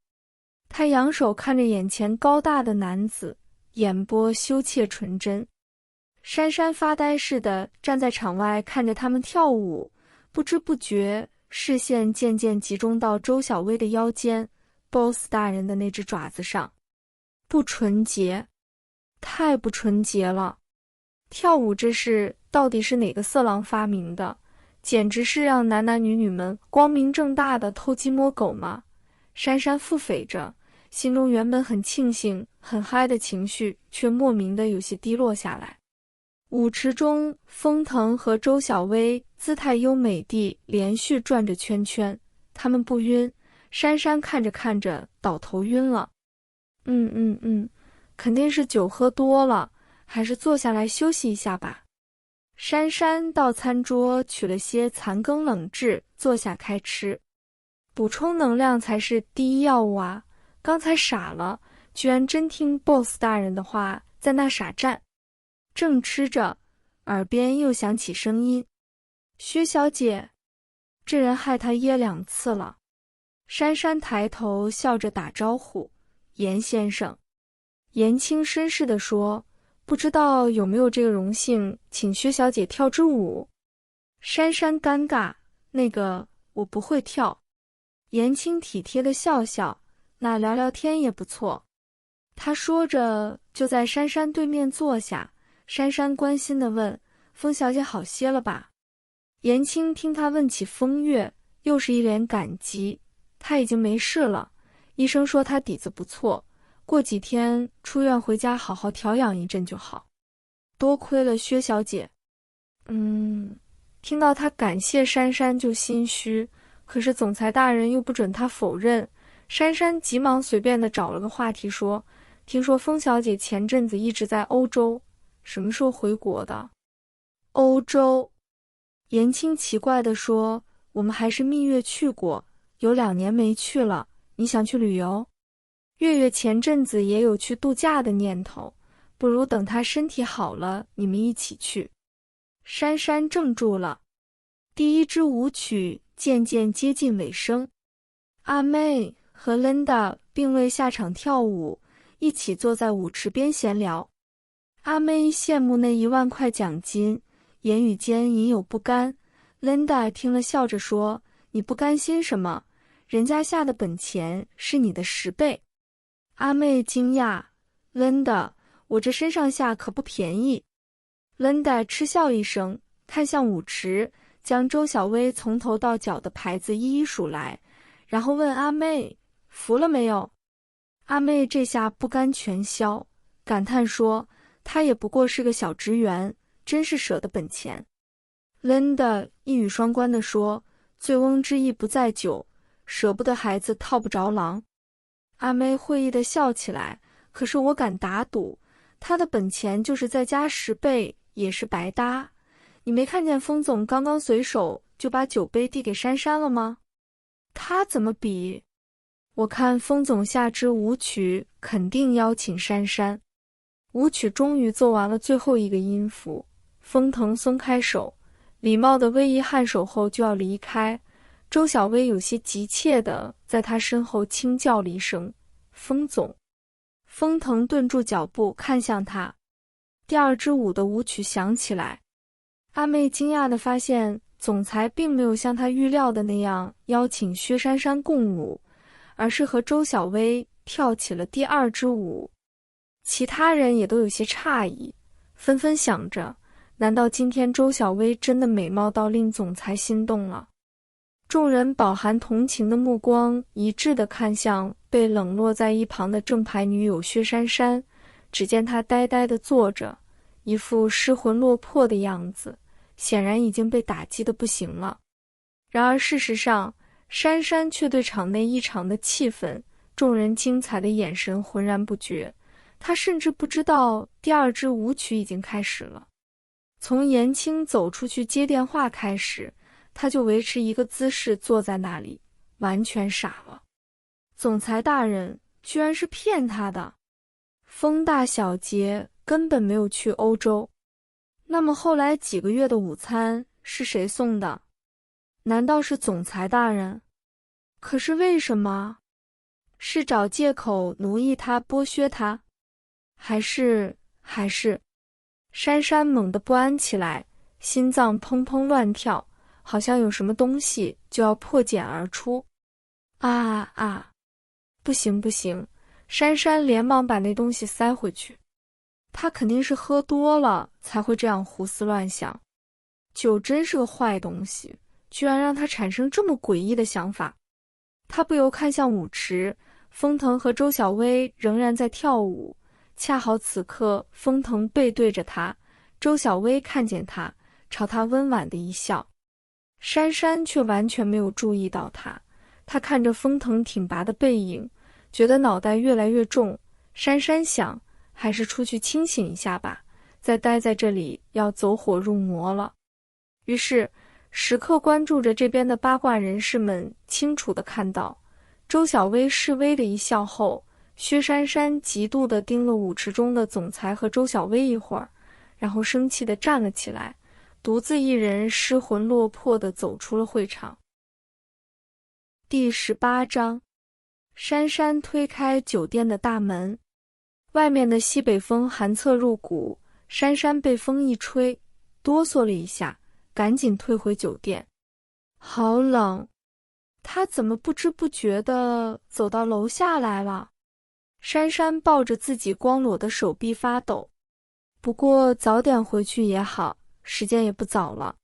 她仰首看着眼前高大的男子，眼波羞怯纯真。珊珊发呆似的站在场外看着他们跳舞，不知不觉视线渐渐集中到周小薇的腰间 ，boss 大人的那只爪子上。不纯洁，太不纯洁了！跳舞这事到底是哪个色狼发明的？简直是让男男女女们光明正大的偷鸡摸狗嘛！珊珊腹诽着，心中原本很庆幸、很嗨的情绪，却莫名的有些低落下来。舞池中，风腾和周小薇姿态优美地连续转着圈圈，他们不晕，珊珊看着看着倒头晕了。肯定是酒喝多了，还是坐下来休息一下吧。珊珊到餐桌取了些残羹冷炙，坐下开吃。补充能量才是第一要务啊！刚才傻了，居然真听 boss 大人的话，在那傻站。正吃着，耳边又响起声音：“薛小姐，这人害她噎2次了。”珊珊抬头笑着打招呼：“严先生。”严青绅士地说：“不知道有没有这个荣幸，请薛小姐跳支舞。”珊珊尴尬：“那个，我不会跳。”严青体贴地笑笑：“那聊聊天也不错。”他说着，就在珊珊对面坐下。珊珊关心地问：“风小姐好些了吧？”严青听他问起风月，又是一脸感激。他已经没事了，医生说他底子不错，过几天出院回家好好调养一阵就好。多亏了薛小姐。听到他感谢珊珊就心虚，可是总裁大人又不准他否认。珊珊急忙随便地找了个话题说：“听说风小姐前阵子一直在欧洲。”什么时候回国的？欧洲。严青奇怪地说：“我们还是蜜月去过，有2年没去了。你想去旅游？”月月前阵子也有去度假的念头，不如等她身体好了，你们一起去。珊珊怔住了。第一支舞曲渐渐接近尾声，阿妹和 Linda 并未下场跳舞，一起坐在舞池边闲聊。阿妹羡慕那1万块奖金，言语间隐有不甘。Linda 听了笑着说：“你不甘心什么？人家下的本钱是你的10倍。”阿妹惊讶 ：“Linda， 我这身上下可不便宜。” Linda 嗤笑一声，看向舞池，将周小薇从头到脚的牌子一一数来，然后问阿妹：“服了没有？”阿妹这下不甘全消，感叹说：“他也不过是个小职员，真是舍得本钱。” Linda 一语双关地说，醉翁之意不在酒，舍不得孩子套不着狼。阿妹会意地笑起来，可是我敢打赌，他的本钱就是再加10倍也是白搭。你没看见封总刚刚随手就把酒杯递给珊珊了吗？他怎么比？我看封总下支舞曲肯定邀请珊珊。舞曲终于做完了最后一个音符，封腾松开手，礼貌地微一颔首后就要离开。周小薇有些急切地在他身后轻叫了一声：“封总。”封腾顿住脚步看向他。第二支舞的舞曲响起来，阿妹惊讶地发现总裁并没有像他预料的那样邀请薛珊珊共舞，而是和周小薇跳起了第二支舞。其他人也都有些诧异，纷纷想着，难道今天周小薇真的美貌到令总裁心动了？众人饱含同情的目光一致地看向被冷落在一旁的正牌女友薛珊珊，只见她呆呆地坐着，一副失魂落魄的样子，显然已经被打击得不行了。然而事实上，珊珊却对场内异常的气氛、众人精彩的眼神浑然不觉，她甚至不知道第二支舞曲已经开始了。从颜青走出去接电话开始，他就维持一个姿势坐在那里，完全傻了。总裁大人居然是骗他的，封大小姐根本没有去欧洲。那么后来几个月的午餐是谁送的？难道是总裁大人？可是为什么？是找借口奴役他、剥削他？还是……珊珊猛地不安起来，心脏砰砰乱跳，好像有什么东西就要破茧而出。不行！珊珊连忙把那东西塞回去。她肯定是喝多了才会这样胡思乱想。酒真是个坏东西，居然让她产生这么诡异的想法。她不由看向舞池，封腾和周小薇仍然在跳舞。恰好此刻封腾背对着他，周小薇看见他，朝他温婉的一笑。珊珊却完全没有注意到他，她看着封腾挺拔的背影，觉得脑袋越来越重。珊珊想，还是出去清醒一下吧，再待在这里要走火入魔了。于是时刻关注着这边的八卦人士们清楚地看到，周小薇示威的一笑后，薛珊珊嫉妒地盯了舞池中的总裁和周小薇一会儿，然后生气地站了起来，独自一人失魂落魄地走出了会场。第18章，珊珊推开酒店的大门，外面的西北风寒彻入骨，珊珊被风一吹，哆嗦了一下，赶紧退回酒店。好冷，她怎么不知不觉地走到楼下来了？珊珊抱着自己光裸的手臂发抖，不过早点回去也好，时间也不早了。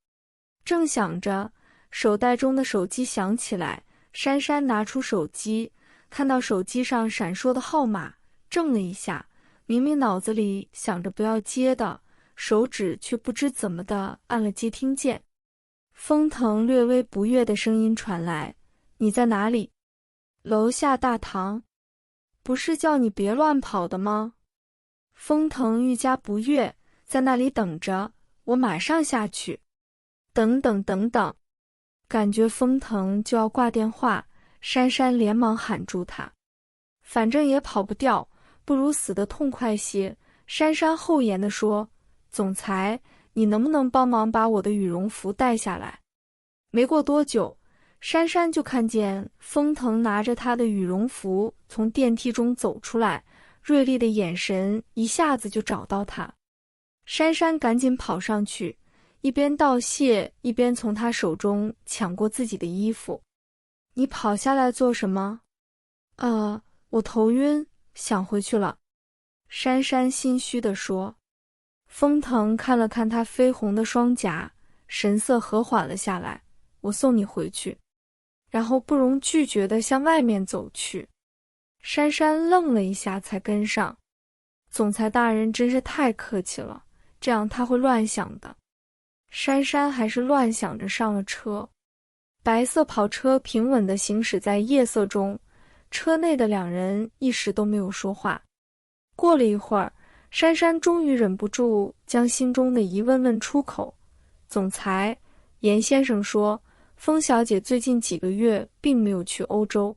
正想着，手袋中的手机响起来，珊珊拿出手机，看到手机上闪烁的号码，怔了一下，明明脑子里想着不要接的，手指却不知怎么的按了接听键。封腾略微不悦的声音传来：“你在哪里？”“楼下大堂。”“不是叫你别乱跑的吗？”封腾愈加不悦，“在那里等着，我马上下去。”“等等。”感觉封腾就要挂电话，珊珊连忙喊住他。反正也跑不掉，不如死得痛快些。珊珊厚颜地说：“总裁，你能不能帮忙把我的羽绒服带下来？”没过多久，珊珊就看见封腾拿着她的羽绒服从电梯中走出来，锐利的眼神一下子就找到他。珊珊赶紧跑上去，一边道谢，一边从他手中抢过自己的衣服。“你跑下来做什么？”“我头晕，想回去了。”珊珊心虚地说。封腾看了看她绯红的双颊，神色和缓了下来。“我送你回去。”然后不容拒绝地向外面走去。珊珊愣了一下才跟上。总裁大人真是太客气了，这样他会乱想的。珊珊还是乱想着上了车。白色跑车平稳地行驶在夜色中，车内的两人一时都没有说话。过了一会儿，珊珊终于忍不住将心中的疑问问出口：总裁，严先生说，风小姐最近几个月并没有去欧洲。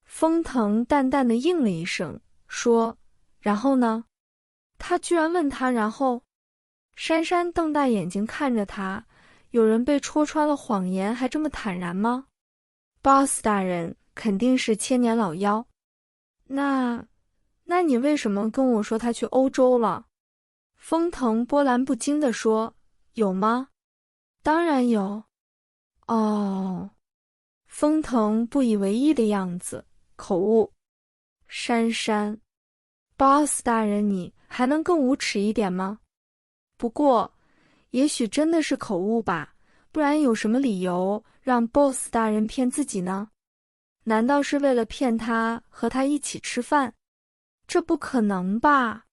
风腾淡淡地应了一声，说，然后呢？他居然问他然后。珊珊瞪大眼睛看着他，有人被戳穿了谎言还这么坦然吗？ Boss 大人肯定是千年老妖。那你为什么跟我说他去欧洲了？风腾波澜不惊地说，有吗？当然有。哦。风腾不以为意的样子，口误。珊珊 ，Boss 大人你还能更无耻一点吗？不过，也许真的是口误吧，不然有什么理由让 Boss 大人骗自己呢？难道是为了骗他和他一起吃饭？这不可能吧？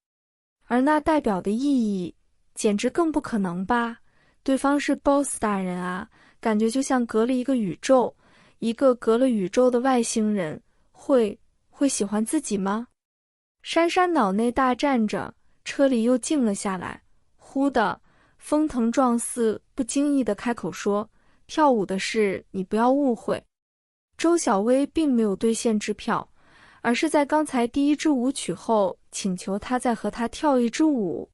而那代表的意义，简直更不可能吧？对方是 Boss 大人啊，感觉就像隔了一个宇宙，一个隔了宇宙的外星人，会喜欢自己吗？珊珊脑内大战着，车里又静了下来。忽的，风腾状似不经意地开口说，跳舞的事你不要误会。周小薇并没有兑现支票，而是在刚才第一支舞曲后请求他再和他跳一支舞。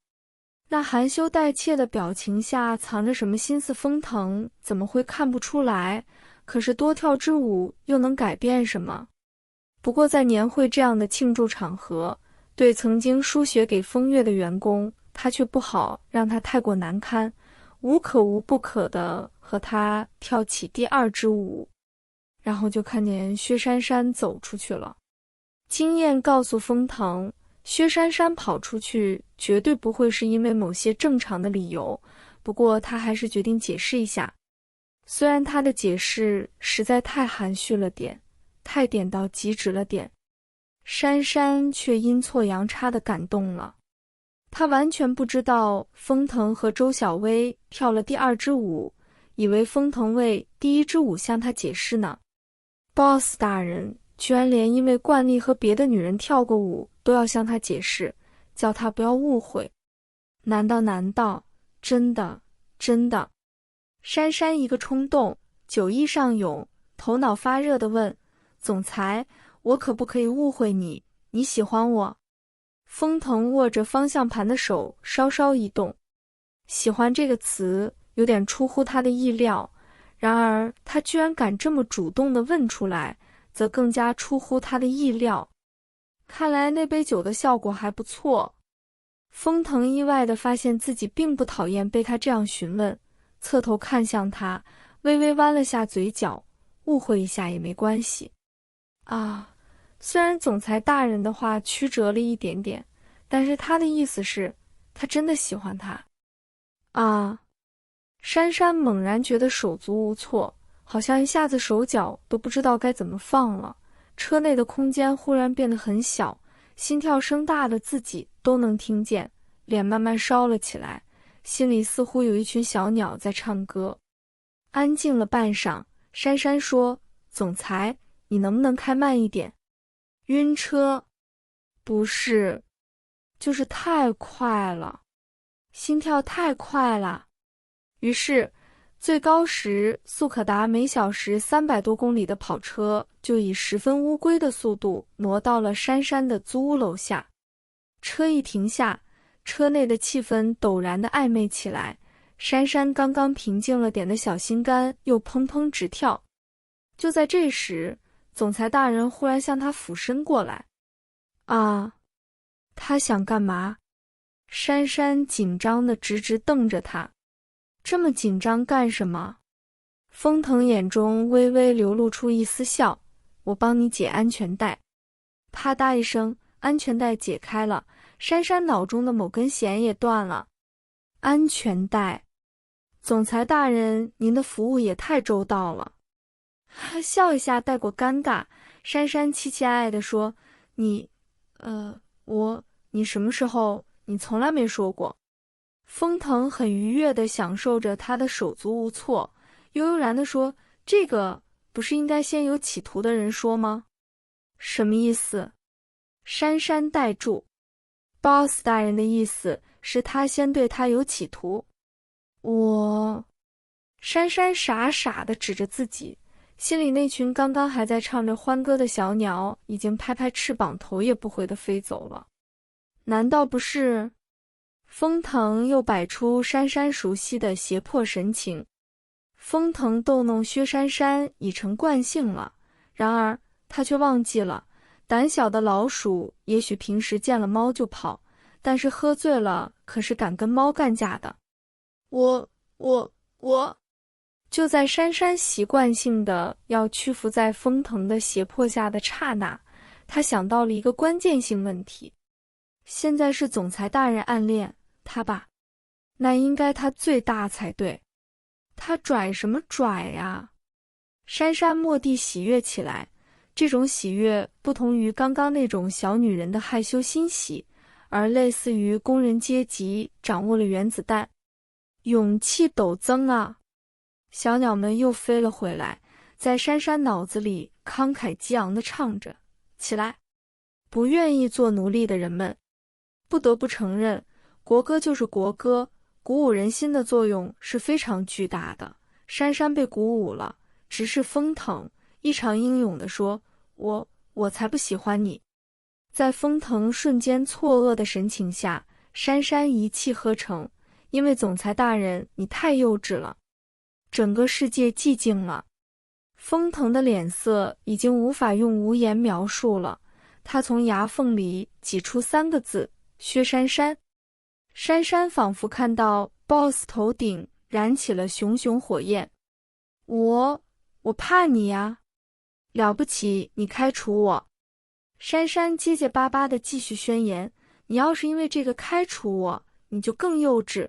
那含羞带怯的表情下藏着什么心思，风腾怎么会看不出来？可是多跳支舞又能改变什么？不过在年会这样的庆祝场合，对曾经输血给风月的员工，他却不好让他太过难堪，无可无不可的和他跳起第二支舞。然后就看见薛珊珊走出去了。经验告诉风腾，薛珊珊跑出去绝对不会是因为某些正常的理由，不过他还是决定解释一下。虽然他的解释实在太含蓄了点，太点到即止了点，珊珊却阴错阳差地感动了。他完全不知道风腾和周小薇跳了第二支舞，以为风腾为第一支舞向他解释呢。Boss 大人居然连因为惯例和别的女人跳过舞都要向他解释，叫他不要误会。难道真的？珊珊一个冲动，酒意上涌，头脑发热地问，总裁，我可不可以误会你？你喜欢我？风腾握着方向盘的手稍稍一动，喜欢这个词有点出乎他的意料，然而他居然敢这么主动地问出来，则更加出乎他的意料。看来那杯酒的效果还不错。风腾意外地发现自己并不讨厌被他这样询问，侧头看向他，微微弯了下嘴角，误会一下也没关系。虽然总裁大人的话曲折了一点点，但是他的意思是，他真的喜欢他。珊珊猛然觉得手足无措，好像一下子手脚都不知道该怎么放了。车内的空间忽然变得很小，心跳声大的自己都能听见，脸慢慢烧了起来，心里似乎有一群小鸟在唱歌。安静了半晌，珊珊说，总裁，你能不能开慢一点？晕车？不是，就是太快了，心跳太快了。于是最高时速可达每小时300多公里的跑车就以十分乌龟的速度挪到了珊珊的租屋楼下。车一停下，车内的气氛陡然的暧昧起来，珊珊刚刚平静了点的小心肝又砰砰直跳。就在这时，总裁大人忽然向他俯身过来。他想干嘛？珊珊紧张地直直瞪着他。这么紧张干什么？风腾眼中微微流露出一丝笑，我帮你解安全带。啪嗒一声，安全带解开了，珊珊脑中的某根弦也断了。安全带？总裁大人，您的服务也太周到了。笑一下带过尴尬，珊珊期期爱爱地说，你什么时候？你从来没说过。风腾很愉悦地享受着他的手足无措，悠悠然地说：“这个不是应该先有企图的人说吗？”什么意思？珊珊呆住。boss 大人的意思是他先对他有企图。珊珊傻傻地指着自己，心里那群刚刚还在唱着欢歌的小鸟，已经拍拍翅膀，头也不回地飞走了。难道不是？风腾又摆出珊珊熟悉的胁迫神情。风腾逗弄薛珊珊已成惯性了，然而他却忘记了，胆小的老鼠也许平时见了猫就跑，但是喝醉了可是敢跟猫干架的。我。就在珊珊习惯性的要屈服在风腾的胁迫下的刹那，他想到了一个关键性问题。现在是总裁大人暗恋他吧？那应该他最大才对。他拽什么拽呀？珊珊蓦地喜悦起来，这种喜悦不同于刚刚那种小女人的害羞欣喜，而类似于工人阶级掌握了原子弹。勇气陡增啊！小鸟们又飞了回来，在珊珊脑子里慷慨激昂地唱着起来。不愿意做奴隶的人们，不得不承认，国歌就是国歌，鼓舞人心的作用是非常巨大的。珊珊被鼓舞了，直视风腾，异常英勇地说：“我才不喜欢你。”在风腾瞬间错愕的神情下，珊珊一气呵成：“因为总裁大人，你太幼稚了。”整个世界寂静了，风腾的脸色已经无法用无言描述了。他从牙缝里挤出3个字：薛珊珊。珊珊仿佛看到 boss 头顶燃起了熊熊火焰。我怕你呀！了不起，你开除我！珊珊结结巴巴地继续宣言：你要是因为这个开除我，你就更幼稚。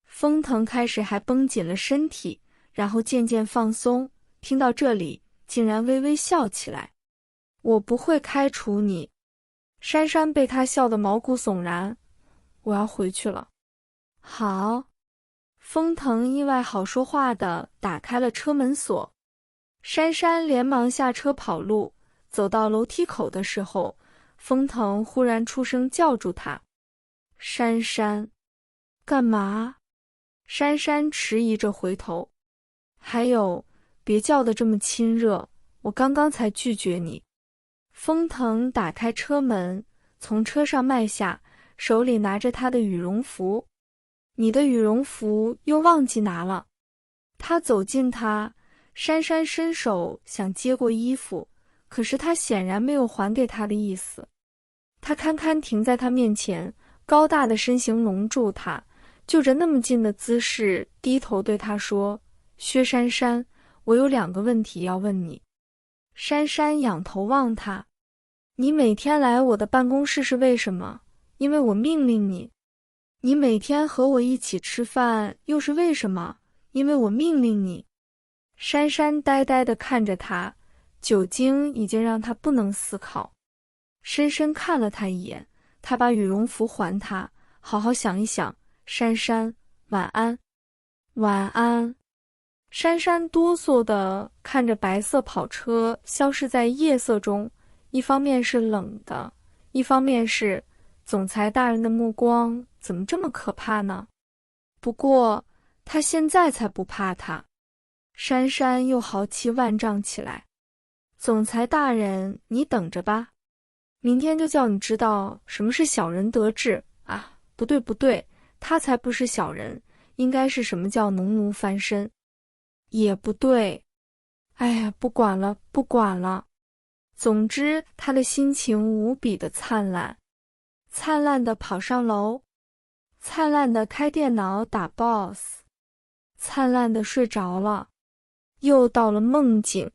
风腾开始还绷紧了身体，然后渐渐放松，听到这里竟然微微笑起来。我不会开除你。珊珊被他笑得毛骨悚然。我要回去了。好。风腾意外好说话地打开了车门锁。珊珊连忙下车跑路，走到楼梯口的时候，风腾忽然出声叫住他：珊珊。干嘛？珊珊迟疑着回头。还有，别叫得这么亲热，我刚刚才拒绝你。风腾打开车门，从车上迈下，手里拿着他的羽绒服。你的羽绒服又忘记拿了。他走近他，珊珊伸手想接过衣服，可是他显然没有还给他的意思。他堪堪停在他面前，高大的身形笼住他，就着那么近的姿势低头对他说：薛珊珊，我有2个问题要问你。珊珊仰头望他：你每天来我的办公室是为什么？因为我命令你。你每天和我一起吃饭又是为什么？因为我命令你。珊珊呆呆地看着他，酒精已经让他不能思考。深深看了他一眼，他把羽绒服还他，好好想一想。珊珊，晚安。晚安。珊珊哆嗦地看着白色跑车消失在夜色中，一方面是冷的，一方面是总裁大人的目光怎么这么可怕呢？不过他现在才不怕他。珊珊又豪气万丈起来：总裁大人，你等着吧，明天就叫你知道什么是小人得志啊！不对，他才不是小人，应该是什么叫农奴翻身。也不对。哎呀，不管了。总之，他的心情无比的灿烂，灿烂的跑上楼，灿烂的开电脑打 boss， 灿烂的睡着了。又到了梦境，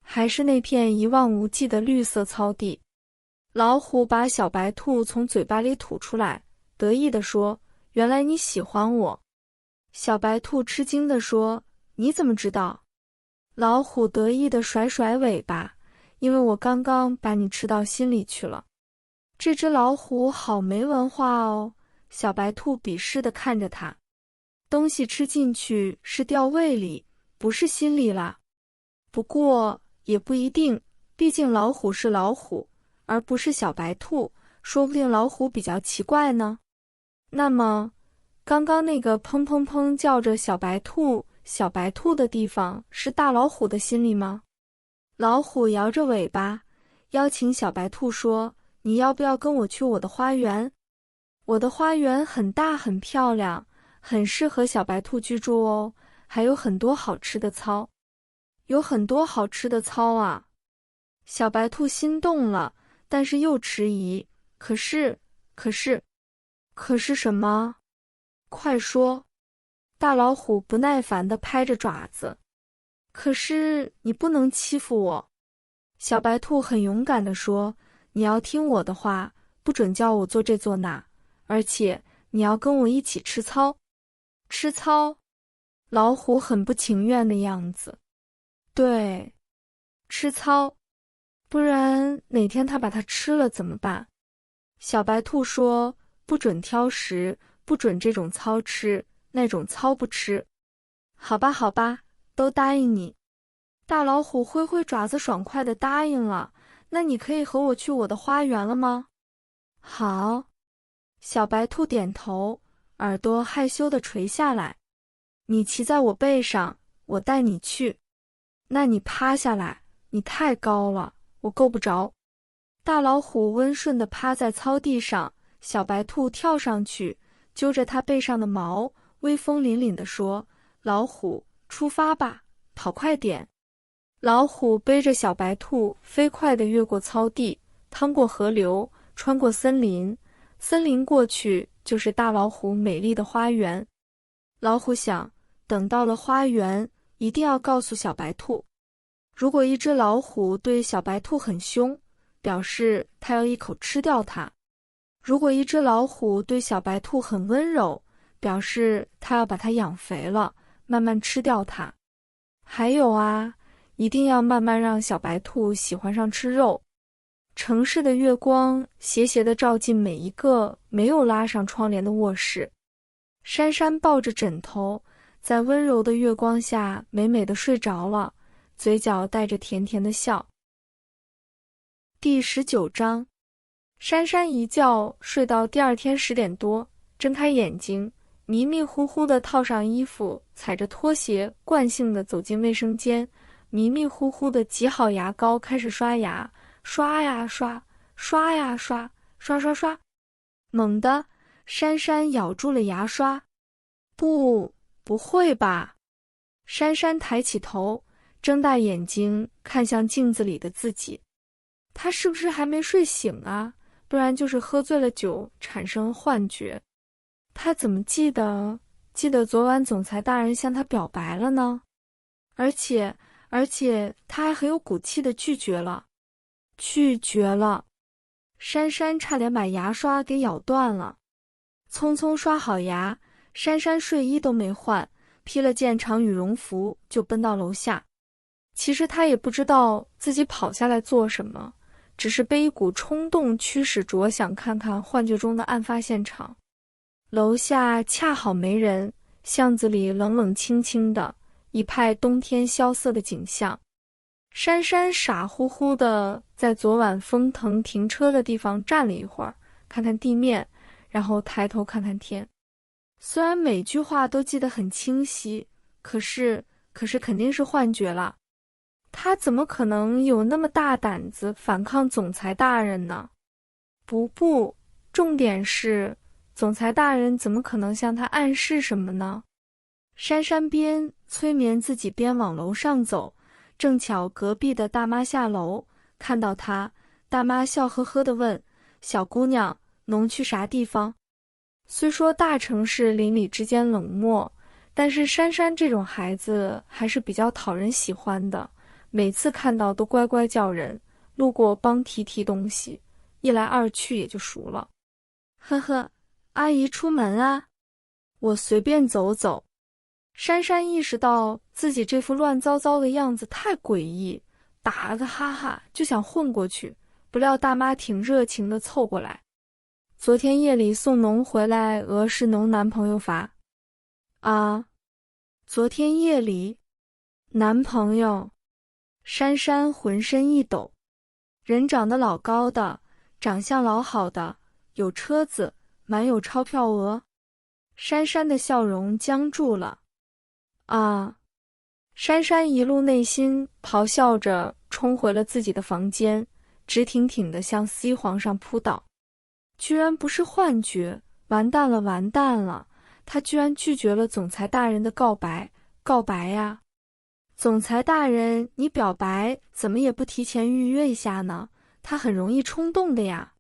还是那片一望无际的绿色草地。老虎把小白兔从嘴巴里吐出来，得意地说：原来你喜欢我。小白兔吃惊地说：你怎么知道？老虎得意地甩甩尾巴：因为我刚刚把你吃到心里去了。这只老虎好没文化哦。小白兔鄙视地看着他。东西吃进去是掉胃里，不是心里啦。不过也不一定，毕竟老虎是老虎，而不是小白兔，说不定老虎比较奇怪呢。那么，刚刚那个砰砰砰叫着小白兔、小白兔的地方是大老虎的心里吗？老虎摇着尾巴，邀请小白兔说：“你要不要跟我去我的花园？我的花园很大很漂亮，很适合小白兔居住哦，还有很多好吃的操。”有很多好吃的操啊！小白兔心动了，但是又迟疑。可是什么？快说！大老虎不耐烦地拍着爪子。可是你不能欺负我。小白兔很勇敢地说：“你要听我的话，不准叫我做这做那，而且你要跟我一起吃操。”吃操？老虎很不情愿的样子。对，吃操，不然哪天他把它吃了怎么办？小白兔说：“不准挑食，不准这种操吃，那种操不吃。”好吧，好吧，都答应你。大老虎挥挥爪子，爽快地答应了。那你可以和我去我的花园了吗？好。小白兔点头，耳朵害羞地垂下来。你骑在我背上，我带你去。那你趴下来，你太高了，我够不着。大老虎温顺地趴在草地上，小白兔跳上去，揪着它背上的毛，威风凛凛地说：“老虎，出发吧，跑快点！”老虎背着小白兔飞快地越过草地，趟过河流，穿过森林。森林过去就是大老虎美丽的花园。老虎想，等到了花园，一定要告诉小白兔。如果一只老虎对小白兔很凶，表示它要一口吃掉它；如果一只老虎对小白兔很温柔，表示它要把它养肥了，慢慢吃掉它。还有啊，一定要慢慢让小白兔喜欢上吃肉。城市的月光斜斜地照进每一个没有拉上窗帘的卧室。珊珊抱着枕头，在温柔的月光下美美地睡着了，嘴角带着甜甜的笑。第19章，珊珊一觉睡到第二天10点多，睁开眼睛，迷迷糊糊地套上衣服，踩着拖鞋，惯性地走进卫生间，迷迷糊糊地挤好牙膏，开始刷牙，刷呀刷，刷呀刷，刷刷刷。猛地，珊珊咬住了牙刷。不会吧！珊珊抬起头，睁大眼睛看向镜子里的自己。她是不是还没睡醒啊？不然就是喝醉了酒产生幻觉。她怎么记得昨晚总裁大人向她表白了呢？而且她还很有骨气地拒绝了。珊珊差点把牙刷给咬断了。匆匆刷好牙，珊珊睡衣都没换，披了件长羽绒服就奔到楼下。其实她也不知道自己跑下来做什么，只是被一股冲动驱使着想看看幻觉中的案发现场。楼下恰好没人，巷子里冷冷清清的，一派冬天萧瑟的景象。珊珊傻乎乎地在昨晚风腾停车的地方站了一会儿，看看地面，然后抬头看看天。虽然每句话都记得很清晰，可是肯定是幻觉了。他怎么可能有那么大胆子反抗总裁大人呢？不，重点是总裁大人怎么可能向他暗示什么呢？珊珊边催眠自己边往楼上走，正巧隔壁的大妈下楼，看到她，大妈笑呵呵地问：“小姑娘，侬去啥地方？”虽说大城市邻里之间冷漠，但是珊珊这种孩子还是比较讨人喜欢的，每次看到都乖乖叫人，路过帮提东西，一来二去也就熟了。呵呵，阿姨出门啊？我随便走走。珊珊意识到自己这副乱糟糟的样子太诡异，打了个哈哈就想混过去，不料大妈挺热情地凑过来。昨天夜里送农回来，是农男朋友罚。啊，昨天夜里，男朋友。珊珊浑身一抖，人长得老高的，长相老好的，有车子，满有钞票额。珊珊的笑容僵住了。啊！珊珊一路内心咆哮着，冲回了自己的房间，直挺挺地向西床上扑倒。居然不是幻觉，完蛋了，完蛋了！他居然拒绝了总裁大人的告白，告白呀！总裁大人，你表白怎么也不提前预约一下呢？他很容易冲动的呀。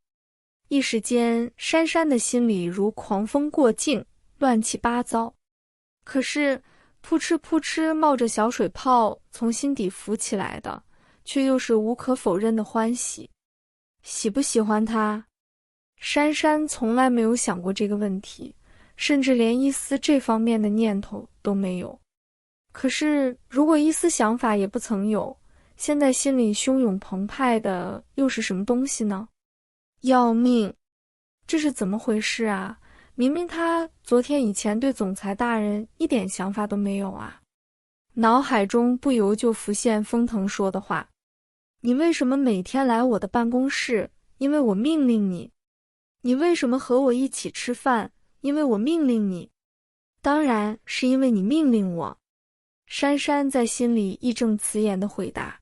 一时间，珊珊的心里如狂风过境，乱七八糟。可是，扑哧扑哧冒着小水泡从心底浮起来的，却又是无可否认的欢喜。喜不喜欢他？珊珊从来没有想过这个问题，甚至连一丝这方面的念头都没有。可是，如果一丝想法也不曾有，现在心里汹涌澎湃的又是什么东西呢？要命！这是怎么回事啊？明明他昨天以前对总裁大人一点想法都没有啊！脑海中不由就浮现风腾说的话：“你为什么每天来我的办公室？因为我命令你。你为什么和我一起吃饭？因为我命令你。当然是因为你命令我。”珊珊在心里义正辞严地回答，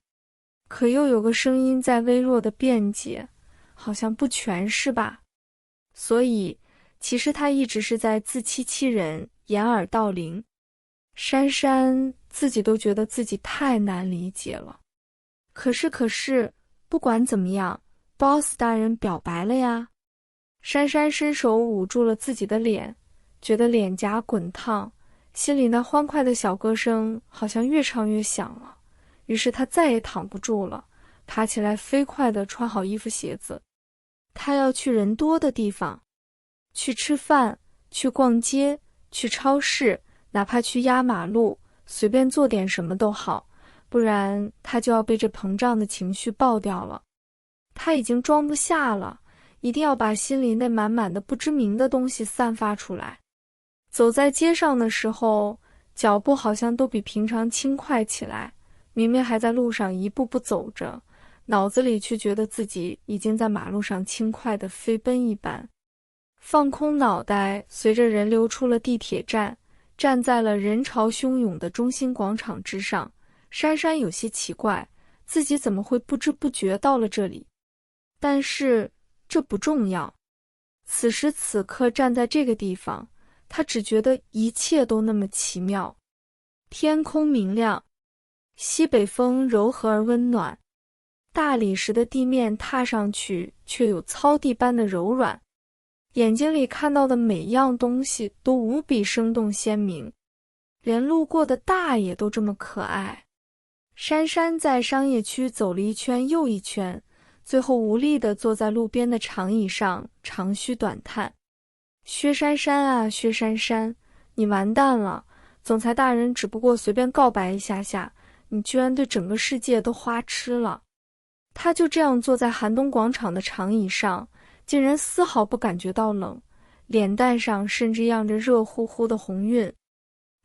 可又有个声音在微弱的辩解，好像不全是吧？所以，其实她一直是在自欺欺人，掩耳盗铃。珊珊自己都觉得自己太难理解了。可是，不管怎么样 ，boss 大人表白了呀！珊珊伸手捂住了自己的脸，觉得脸颊滚烫。心里那欢快的小歌声好像越唱越响了，于是他再也躺不住了，爬起来飞快地穿好衣服鞋子。他要去人多的地方，去吃饭，去逛街，去超市，哪怕去压马路，随便做点什么都好，不然他就要被这膨胀的情绪爆掉了。他已经装不下了，一定要把心里那满满的不知名的东西散发出来。走在街上的时候，脚步好像都比平常轻快起来，明明还在路上一步步走着，脑子里却觉得自己已经在马路上轻快地飞奔一般。放空脑袋，随着人流出了地铁站，站在了人潮汹涌的中心广场之上。珊珊有些奇怪，自己怎么会不知不觉到了这里？但是这不重要。此时此刻站在这个地方，他只觉得一切都那么奇妙。天空明亮，西北风柔和而温暖，大理石的地面踏上去却有糙地般的柔软，眼睛里看到的每样东西都无比生动鲜明，连路过的大爷都这么可爱。珊珊在商业区走了一圈又一圈，最后无力地坐在路边的长椅上，长吁短叹。薛珊珊啊，薛珊珊，你完蛋了！总裁大人只不过随便告白一下下，你居然对整个世界都花痴了。他就这样坐在寒冬广场的长椅上，竟然丝毫不感觉到冷，脸蛋上甚至漾着热乎乎的红晕。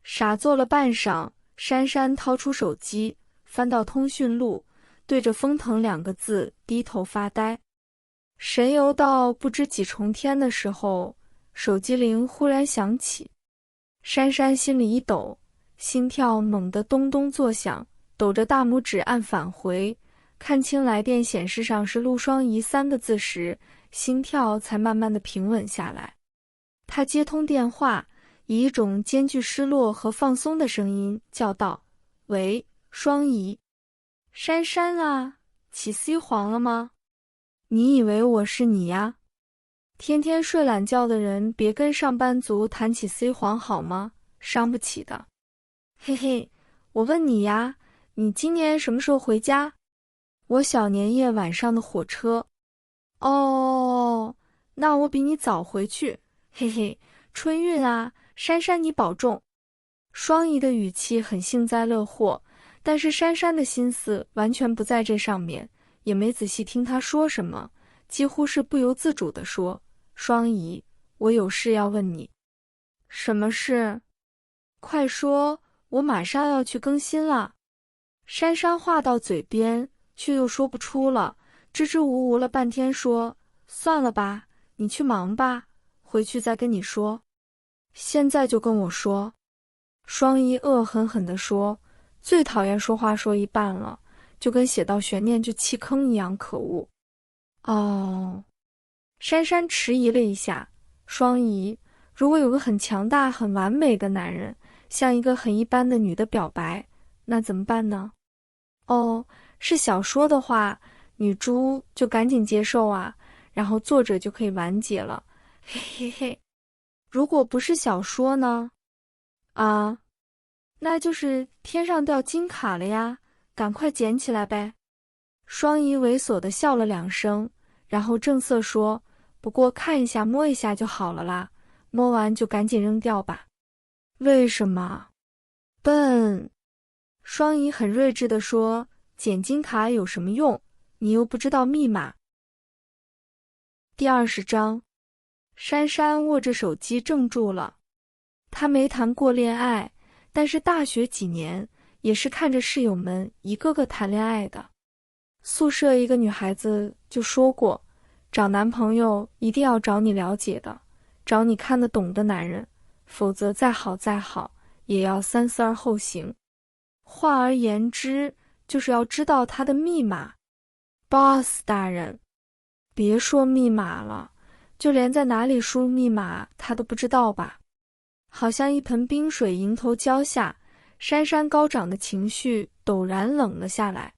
傻坐了半晌，珊珊掏出手机，翻到通讯录，对着风腾2个字低头发呆。神游到不知几重天的时候，手机铃忽然响起，珊珊心里一抖，心跳猛地咚咚作响，抖着大拇指按返回，看清来电显示上是陆双怡3个字时，心跳才慢慢的平稳下来。她接通电话，以一种兼具失落和放松的声音叫道：“喂，双怡。珊珊啊，起西黄了吗？你以为我是你呀？天天睡懒觉的人，别跟上班族谈起 C 黄好吗？伤不起的。嘿嘿，我问你呀，你今年什么时候回家？我小年夜晚上的火车。哦，那我比你早回去。嘿嘿，春运啊，珊珊你保重。双怡的语气很幸灾乐祸，但是珊珊的心思完全不在这上面，也没仔细听她说什么，几乎是不由自主地说。双姨，我有事要问你。什么事？快说，我马上要去更新了。珊珊话到嘴边，却又说不出了，支支吾吾了半天，说：算了吧，你去忙吧，回去再跟你说。现在就跟我说。双姨恶狠狠地说，最讨厌说话说一半了，就跟写到悬念就弃坑一样，可恶。哦。珊珊迟疑了一下，双姨，如果有个很强大很完美的男人向一个很一般的女的表白，那怎么办呢？哦，是小说的话，女主就赶紧接受啊，然后作者就可以完结了，嘿嘿嘿。如果不是小说呢？啊，那就是天上掉金卡了呀，赶快捡起来呗。双姨猥琐地笑了2声，然后正色说，不过看一下摸一下就好了啦，摸完就赶紧扔掉吧。为什么？笨。双姨很睿智地说，捡金卡有什么用？你又不知道密码。第20章，珊珊握着手机怔住了。她没谈过恋爱，但是大学几年也是看着室友们一个个谈恋爱的。宿舍一个女孩子就说过，找男朋友一定要找你了解的，找你看得懂的男人，否则再好再好也要三思而后行。换而言之，就是要知道他的密码。boss 大人，别说密码了，就连在哪里输入密码他都不知道吧？好像一盆冰水迎头浇下，珊珊高涨的情绪陡然冷了下来。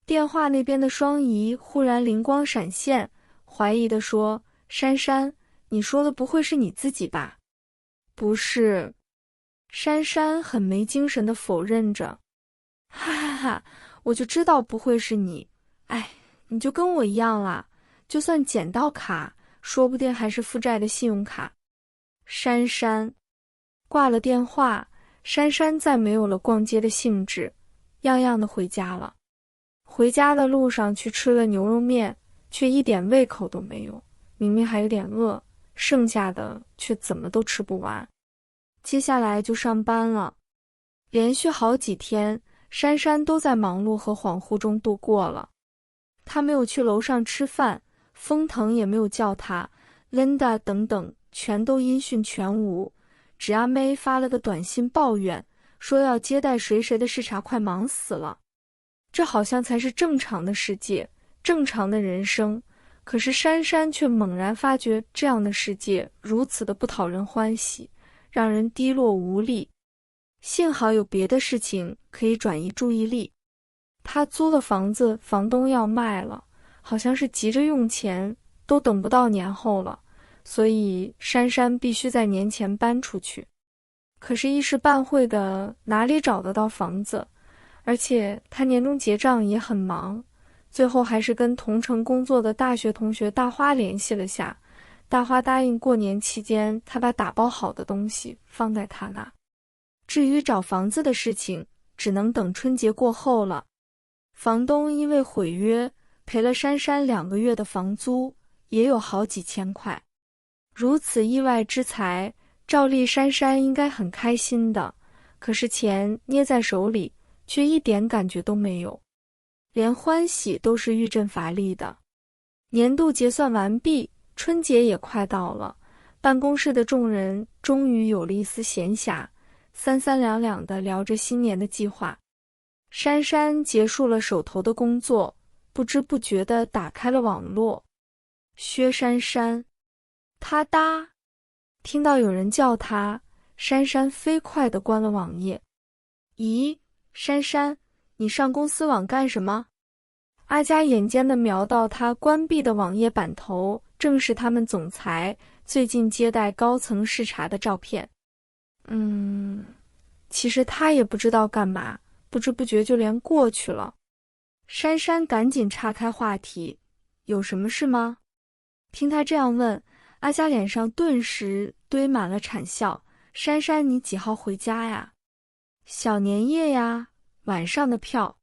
电话那边的双姨忽然灵光闪现，怀疑地说，珊珊，你说的不会是你自己吧？不是。珊珊很没精神地否认着。哈哈哈，我就知道不会是你。哎，你就跟我一样啦，就算捡到卡，说不定还是负债的信用卡。珊珊挂了电话，珊珊再没有了逛街的兴致，样样的回家了。回家的路上去吃了牛肉面，却一点胃口都没有，明明还有点饿，剩下的却怎么都吃不完。接下来就上班了，连续好几天，珊珊都在忙碌和恍惚中度过了。她没有去楼上吃饭，封腾也没有叫她 Linda 等等，全都音讯全无。只阿妹发了个短信抱怨，说要接待谁谁的视察快忙死了。这好像才是正常的世界，正常的人生。可是珊珊却猛然发觉，这样的世界如此的不讨人欢喜，让人低落无力。幸好有别的事情可以转移注意力。她租的房子房东要卖了，好像是急着用钱，都等不到年后了，所以珊珊必须在年前搬出去。可是一时半会的哪里找得到房子，而且她年终结账也很忙，最后还是跟同城工作的大学同学大花联系了下。大花答应过年期间她把打包好的东西放在她那。至于找房子的事情，只能等春节过后了。房东因为毁约，赔了珊珊2个月的房租，也有好几千块。如此意外之财，照例珊珊应该很开心的，可是钱捏在手里，却一点感觉都没有，连欢喜都是欲振乏力的。年度结算完毕，春节也快到了，办公室的众人终于有了一丝闲暇，三三两两地聊着新年的计划。珊珊结束了手头的工作，不知不觉地打开了网络。薛珊珊，他哒，听到有人叫她，珊珊飞快地关了网页。咦，珊珊，你上公司网干什么？阿佳眼尖地瞄到她关闭的网页版头，正是他们总裁最近接待高层视察的照片。其实他也不知道干嘛，不知不觉就连过去了。珊珊赶紧岔开话题，有什么事吗？听他这样问，阿佳脸上顿时堆满了谄笑。珊珊，你几号回家呀？小年夜呀，晚上的票。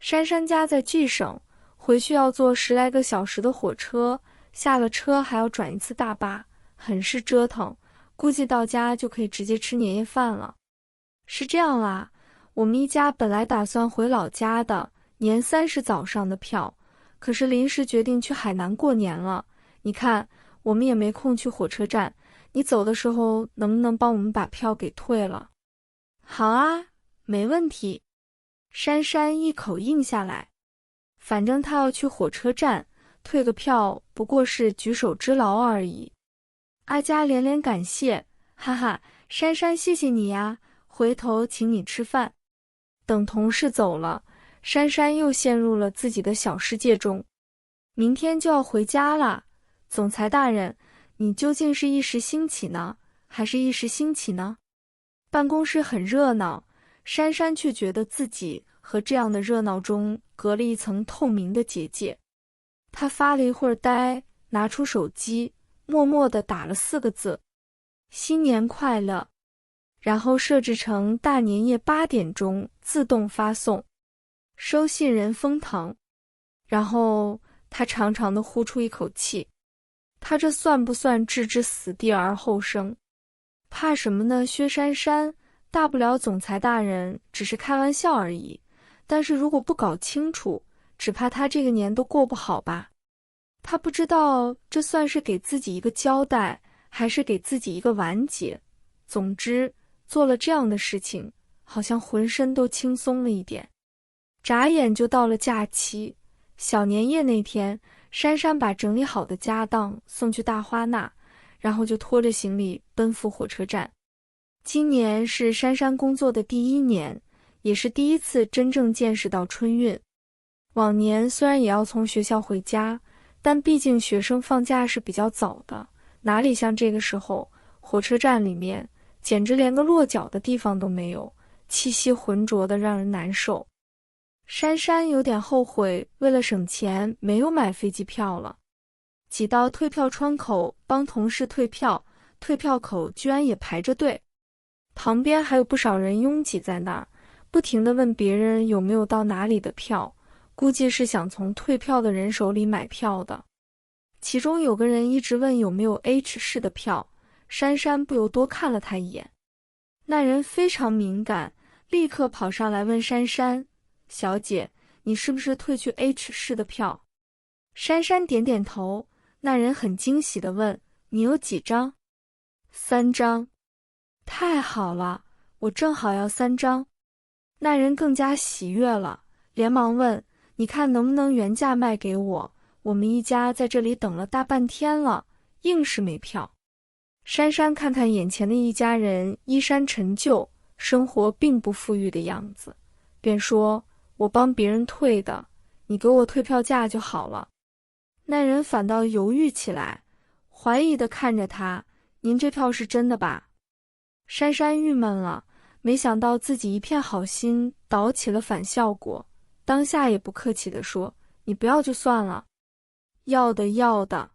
珊珊家在 G 省，回去要坐10来个小时的火车，下了车还要转一次大巴，很是折腾，估计到家就可以直接吃年夜饭了。是这样啦，我们一家本来打算回老家的，年30早上的票，可是临时决定去海南过年了。你看，我们也没空去火车站，你走的时候能不能帮我们把票给退了？好啊，没问题。珊珊一口应下来，反正她要去火车站，退个票不过是举手之劳而已。阿佳连连感谢，哈哈，珊珊谢谢你呀，回头请你吃饭。等同事走了，珊珊又陷入了自己的小世界中。明天就要回家了，总裁大人，你究竟是一时兴起呢，还是一时兴起呢？办公室很热闹，珊珊却觉得自己和这样的热闹中隔了一层透明的结界。她发了一会儿呆，拿出手机，默默地打了4个字：新年快乐，然后设置成大年夜8点钟自动发送，收信人封腾。然后她长长地呼出一口气，她这算不算置之死地而后生？怕什么呢，薛珊珊，大不了总裁大人只是开玩笑而已，但是如果不搞清楚，只怕他这个年都过不好吧。他不知道这算是给自己一个交代，还是给自己一个完结。总之，做了这样的事情，好像浑身都轻松了一点。眨眼就到了假期，小年夜那天，珊珊把整理好的家当送去大花那，然后就拖着行李奔赴火车站。今年是珊珊工作的第1年，也是第一次真正见识到春运。往年虽然也要从学校回家，但毕竟学生放假是比较早的，哪里像这个时候，火车站里面简直连个落脚的地方都没有，气息浑浊的让人难受。珊珊有点后悔，为了省钱没有买飞机票了。挤到退票窗口帮同事退票，退票口居然也排着队，旁边还有不少人拥挤在那儿，不停地问别人有没有到哪里的票，估计是想从退票的人手里买票的。其中有个人一直问有没有 H 市的票，珊珊不由多看了他一眼。那人非常敏感，立刻跑上来问珊珊：小姐，你是不是退去 H 市的票？珊珊点点头。那人很惊喜地问：你有几张？3张。太好了，我正好要3张。那人更加喜悦了，连忙问：你看能不能原价卖给我？我们一家在这里等了大半天了，硬是没票。珊珊看看眼前的一家人衣衫陈旧，生活并不富裕的样子，便说：我帮别人退的，你给我退票价就好了。那人反倒犹豫起来，怀疑地看着他：您这票是真的吧？珊珊郁闷了，没想到自己一片好心导起了反效果，当下也不客气地说：你不要就算了。要的要的。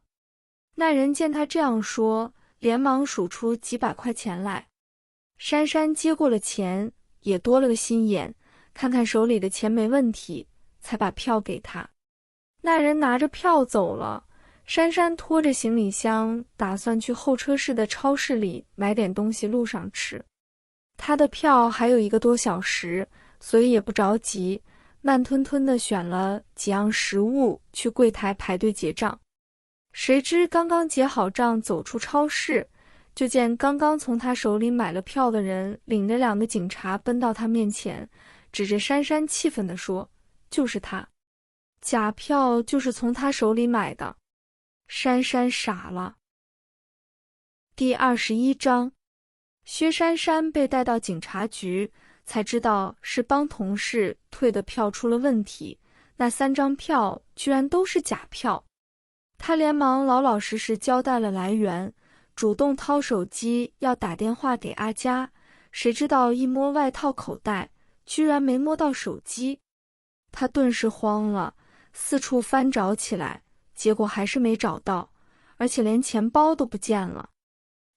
那人见他这样说，连忙数出几百块钱来。珊珊接过了钱，也多了个心眼，看看手里的钱没问题，才把票给他。那人拿着票走了，珊珊拖着行李箱，打算去候车室的超市里买点东西路上吃。他的票还有1个多小时，所以也不着急，慢吞吞地选了几样食物去柜台排队结账。谁知刚刚结好账走出超市，就见刚刚从他手里买了票的人领着2个警察奔到他面前，指着珊珊气愤地说：就是他，假票就是从他手里买的。珊珊傻了。第21章，薛珊珊被带到警察局，才知道是帮同事退的票出了问题，那3张票居然都是假票。她连忙老老实实交代了来源，主动掏手机要打电话给阿佳，谁知道一摸外套口袋，居然没摸到手机。她顿时慌了，四处翻找起来，结果还是没找到，而且连钱包都不见了。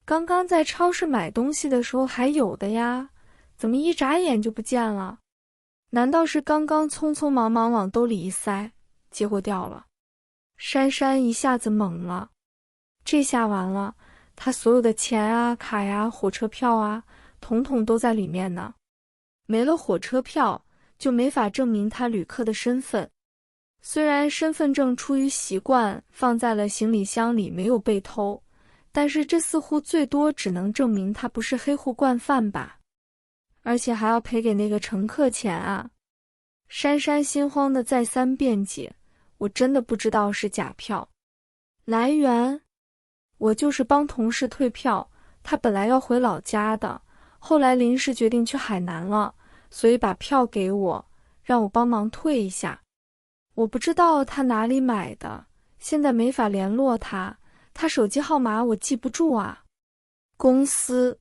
刚刚在超市买东西的时候还有的呀，怎么一眨眼就不见了？难道是刚刚匆匆忙忙往兜里一塞，结果掉了？珊珊一下子懵了，这下完了，他所有的钱啊、卡呀、火车票啊，统统都在里面呢。没了火车票，就没法证明他旅客的身份。虽然身份证出于习惯放在了行李箱里，没有被偷，但是这似乎最多只能证明他不是黑户惯犯吧。而且还要赔给那个乘客钱啊！珊珊心慌的再三辩解，我真的不知道是假票。来源：我就是帮同事退票，他本来要回老家的，后来临时决定去海南了，所以把票给我，让我帮忙退一下。我不知道他哪里买的，现在没法联络他，他手机号码我记不住啊。公司：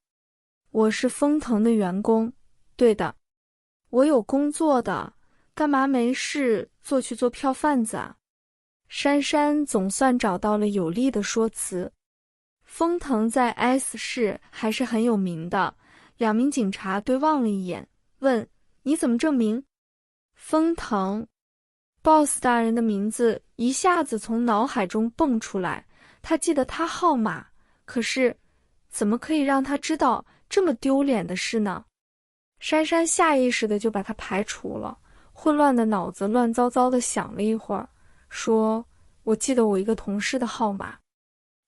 我是丰腾的员工。对的，我有工作的，干嘛没事去做票贩子啊？珊珊总算找到了有力的说辞。丰腾在 S 市还是很有名的。两名警察对望了一眼，问：你怎么证明？丰腾 ，boss 大人的名字一下子从脑海中蹦出来。他记得他号码，可是怎么可以让他知道这么丢脸的事呢？珊珊下意识的就把他排除了，混乱的脑子乱糟糟的想了一会儿，说：我记得我一个同事的号码。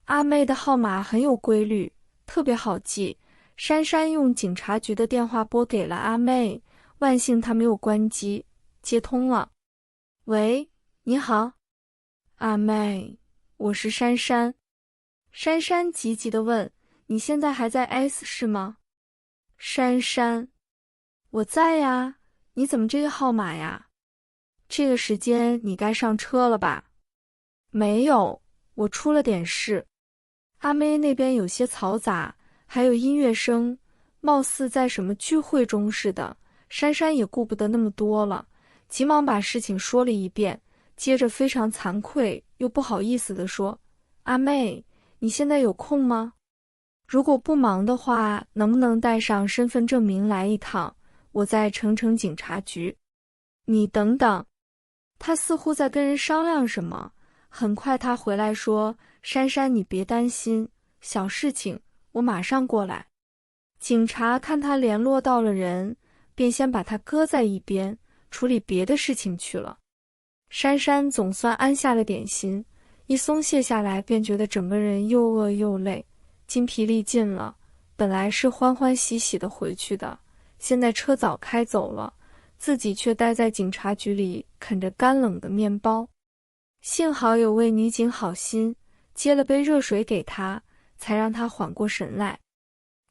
阿妹的号码很有规律，特别好记。珊珊用警察局的电话拨给了阿妹，万幸她没有关机，接通了。喂，你好。阿妹，我是珊珊。珊珊急急地问：你现在还在 S 市吗？珊珊：我在呀，你怎么这个号码呀？这个时间你该上车了吧？没有，我出了点事。阿妹那边有些嘈杂，还有音乐声，貌似在什么聚会中似的。珊珊也顾不得那么多了，急忙把事情说了一遍，接着非常惭愧又不好意思地说：阿妹，你现在有空吗？如果不忙的话，能不能带上身份证明来一趟？我在城警察局。你等等，他似乎在跟人商量什么。很快他回来说：珊珊，你别担心，小事情，我马上过来。警察看他联络到了人，便先把他搁在一边，处理别的事情去了。珊珊总算安下了点心，一松懈下来，便觉得整个人又饿又累，筋疲力尽了。本来是欢欢喜喜的回去的，现在车早开走了，自己却待在警察局里啃着干冷的面包。幸好有位女警好心接了杯热水给他，才让他缓过神来。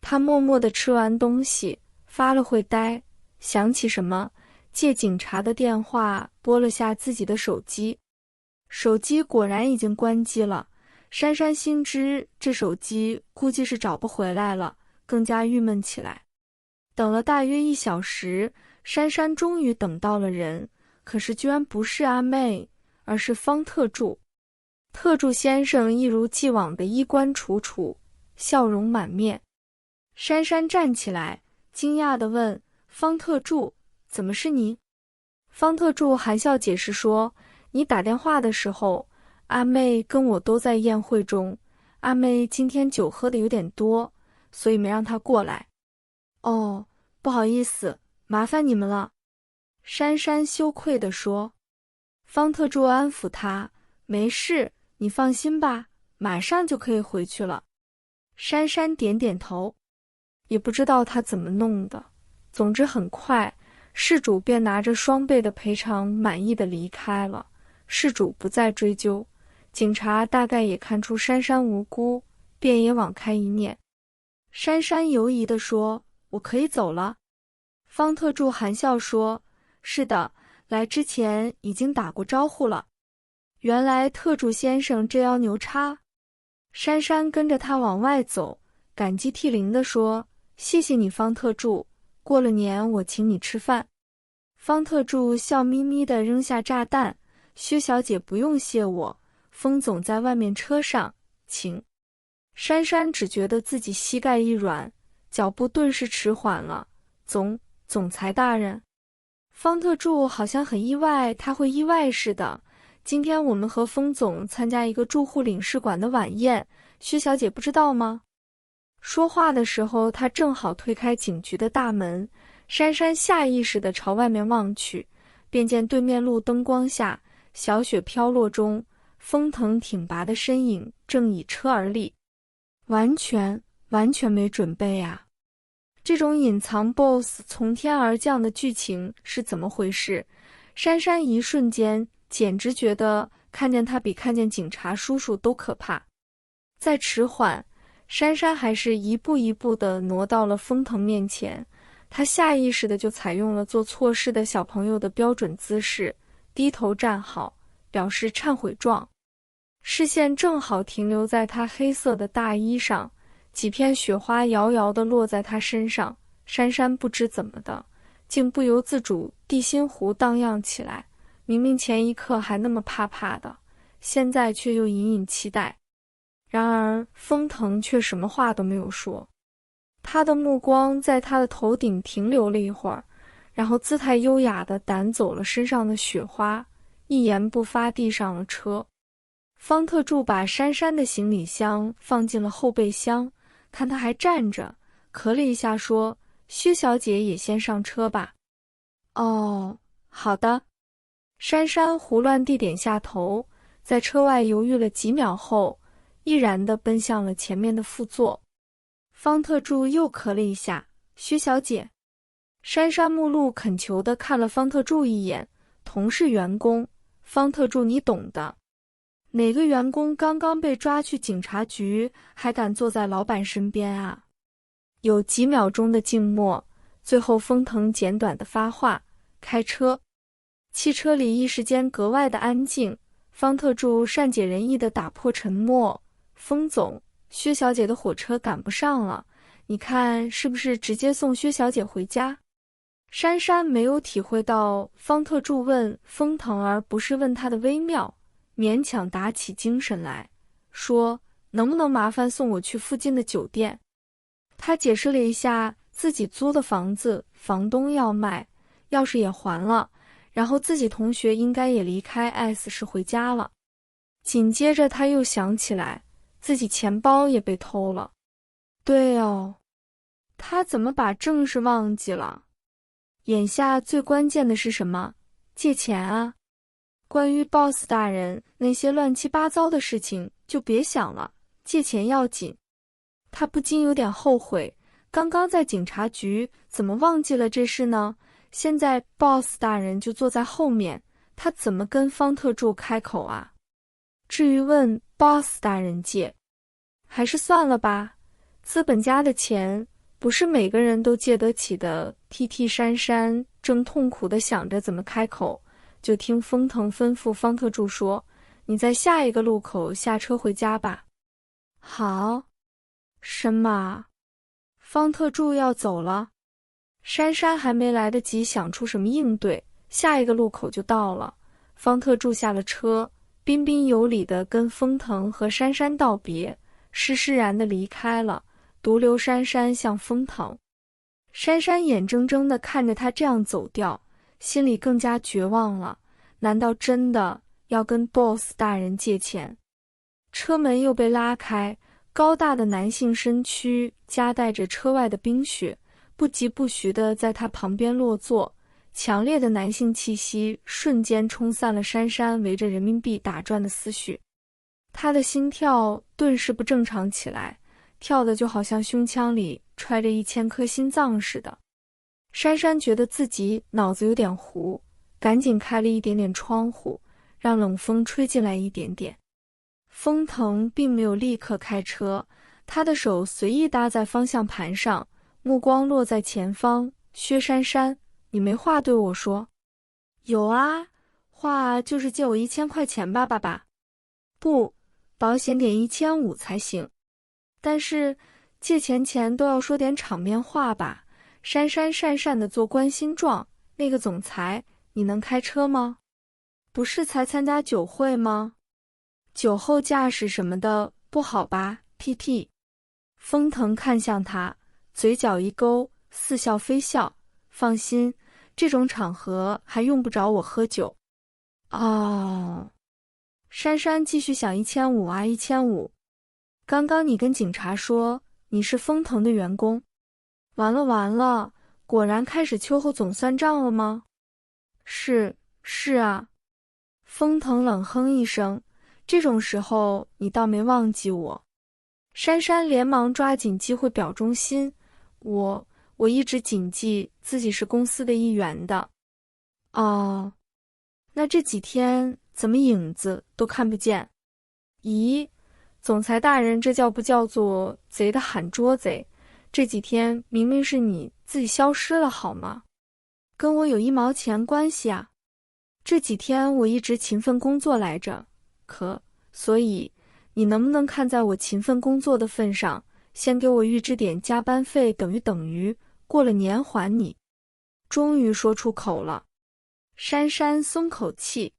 他默默地吃完东西，发了会呆，想起什么，借警察的电话拨了下自己的手机。手机果然已经关机了。珊珊心知这手机估计是找不回来了，更加郁闷起来。等了大约1小时，珊珊终于等到了人，可是居然不是阿妹，而是方特助。特助先生一如既往的衣冠楚楚，笑容满面。珊珊站起来，惊讶地问：方特助，怎么是你？方特助含笑解释说：你打电话的时候，阿妹跟我都在宴会中，阿妹今天酒喝的有点多，所以没让她过来。哦，不好意思，麻烦你们了。珊珊羞愧地说。方特助安抚她：没事，你放心吧，马上就可以回去了。珊珊点点头，也不知道他怎么弄的，总之很快，事主便拿着双倍的赔偿满意的离开了。事主不再追究，警察大概也看出珊珊无辜，便也网开一面。珊珊犹疑地说：我可以走了。方特助含笑说：是的，来之前已经打过招呼了。原来特助先生这样牛叉。珊珊跟着他往外走，感激涕零地说：谢谢你，方特助，过了年我请你吃饭。方特助笑眯眯地扔下炸弹：薛小姐不用谢我，封总在外面车上，请。珊珊只觉得自己膝盖一软，脚步顿时迟缓了。总裁大人。方特助好像很意外他会意外似的，今天我们和封总参加一个住户领事馆的晚宴，薛小姐不知道吗？说话的时候，他正好推开警局的大门，珊珊下意识地朝外面望去，便见对面路灯光下，小雪飘落中，封腾挺拔的身影正倚车而立。完全没准备啊！这种隐藏 BOSS 从天而降的剧情是怎么回事？珊珊一瞬间简直觉得看见他比看见警察叔叔都可怕。再迟缓，珊珊还是一步一步地挪到了封腾面前，她下意识地就采用了做错事的小朋友的标准姿势，低头站好，表示忏悔状。视线正好停留在他黑色的大衣上，几片雪花摇摇地落在他身上，珊珊不知怎么的，竟不由自主地心湖荡漾起来。明明前一刻还那么怕怕的，现在却又隐隐期待。然而封腾却什么话都没有说，他的目光在他的头顶停留了一会儿，然后姿态优雅地掸走了身上的雪花，一言不发地上了车。方特助把珊珊的行李箱放进了后备箱，看她还站着，咳了一下说：“薛小姐也先上车吧。”哦，好的。珊珊胡乱地点下头，在车外犹豫了几秒后，毅然地奔向了前面的副座。方特助又咳了一下：“薛小姐。”珊珊目露恳求地看了方特助一眼，同是员工，方特助你懂的。哪个员工刚刚被抓去警察局，还敢坐在老板身边啊？有几秒钟的静默，最后封腾简短的发话：“开车。”汽车里一时间格外的安静。方特助善解人意地打破沉默：“封总，薛小姐的火车赶不上了，你看是不是直接送薛小姐回家？”珊珊没有体会到方特助问封腾而不是问他的微妙，勉强打起精神来，说：“能不能麻烦送我去附近的酒店？”他解释了一下自己租的房子房东要卖，钥匙也还了，然后自己同学应该也离开 S 市回家了。紧接着他又想起来，自己钱包也被偷了。对哦，他怎么把正事忘记了？眼下最关键的是什么？借钱啊！关于 boss 大人那些乱七八糟的事情就别想了，借钱要紧。他不禁有点后悔，刚刚在警察局怎么忘记了这事呢？现在 boss 大人就坐在后面，他怎么跟方特助开口啊？至于问 boss 大人借，还是算了吧，资本家的钱不是每个人都借得起的。TT 珊珊正痛苦地想着怎么开口，就听封腾吩咐方特助说：“你在下一个路口下车回家吧。”好。什么？方特助要走了？珊珊还没来得及想出什么应对，下一个路口就到了。方特助下了车，彬彬有礼地跟封腾和珊珊道别，施施然地离开了，独留珊珊向封腾。珊珊眼睁睁地看着他这样走掉，心里更加绝望了。难道真的要跟 boss 大人借钱？车门又被拉开，高大的男性身躯夹带着车外的冰雪，不疾不徐地在他旁边落座。强烈的男性气息瞬间冲散了珊珊围着人民币打转的思绪，他的心跳顿时不正常起来，跳的就好像胸腔里揣着1000颗心脏似的。珊珊觉得自己脑子有点糊，赶紧开了一点点窗户，让冷风吹进来一点点。封腾并没有立刻开车，他的手随意搭在方向盘上，目光落在前方。薛珊珊，你没话对我说？有啊，话就是借我1000块钱吧，爸爸。不，保险点1500才行。但是借钱前都要说点场面话吧。珊珊讪讪地做关心状。那个总裁，你能开车吗？不是才参加酒会吗？酒后驾驶什么的不好吧 ？PT。封腾看向他，嘴角一勾，似笑非笑。放心，这种场合还用不着我喝酒。哦。珊珊继续想1500啊，1500。刚刚你跟警察说你是风腾的员工，完了，果然开始秋后总算账了吗？是啊。风腾冷哼一声，这种时候你倒没忘记我。珊珊连忙抓紧机会表忠心，我一直谨记自己是公司的一员的。哦，那这几天怎么影子都看不见？咦，总裁大人，这叫不叫做贼的喊捉贼？这几天明明是你自己消失了好吗？跟我有1毛钱关系啊？这几天我一直勤奋工作来着，所以你能不能看在我勤奋工作的份上，先给我预支点加班费，等于过了年还你。终于说出口了。珊珊松口气。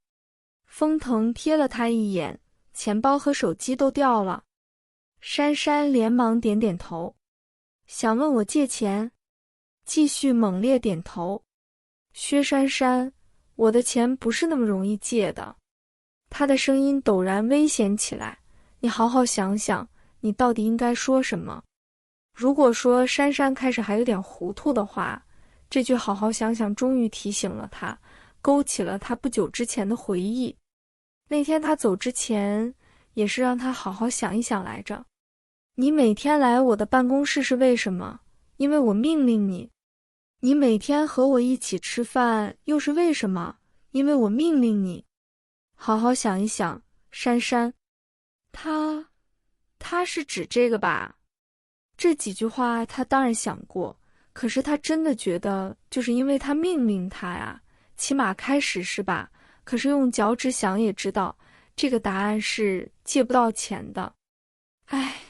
风腾瞥了他一眼，钱包和手机都掉了。珊珊连忙点点头。想问我借钱？继续猛烈点头。薛珊珊，我的钱不是那么容易借的。他的声音陡然危险起来，你好好想想，你到底应该说什么？如果说珊珊开始还有点糊涂的话，这句好好想想终于提醒了他，勾起了他不久之前的回忆。那天他走之前，也是让他好好想一想来着。你每天来我的办公室是为什么？因为我命令你。你每天和我一起吃饭又是为什么？因为我命令你。好好想一想，珊珊。他是指这个吧？这几句话他当然想过，可是他真的觉得就是因为他命令他呀，起码开始是吧？可是用脚趾想也知道，这个答案是借不到钱的。唉，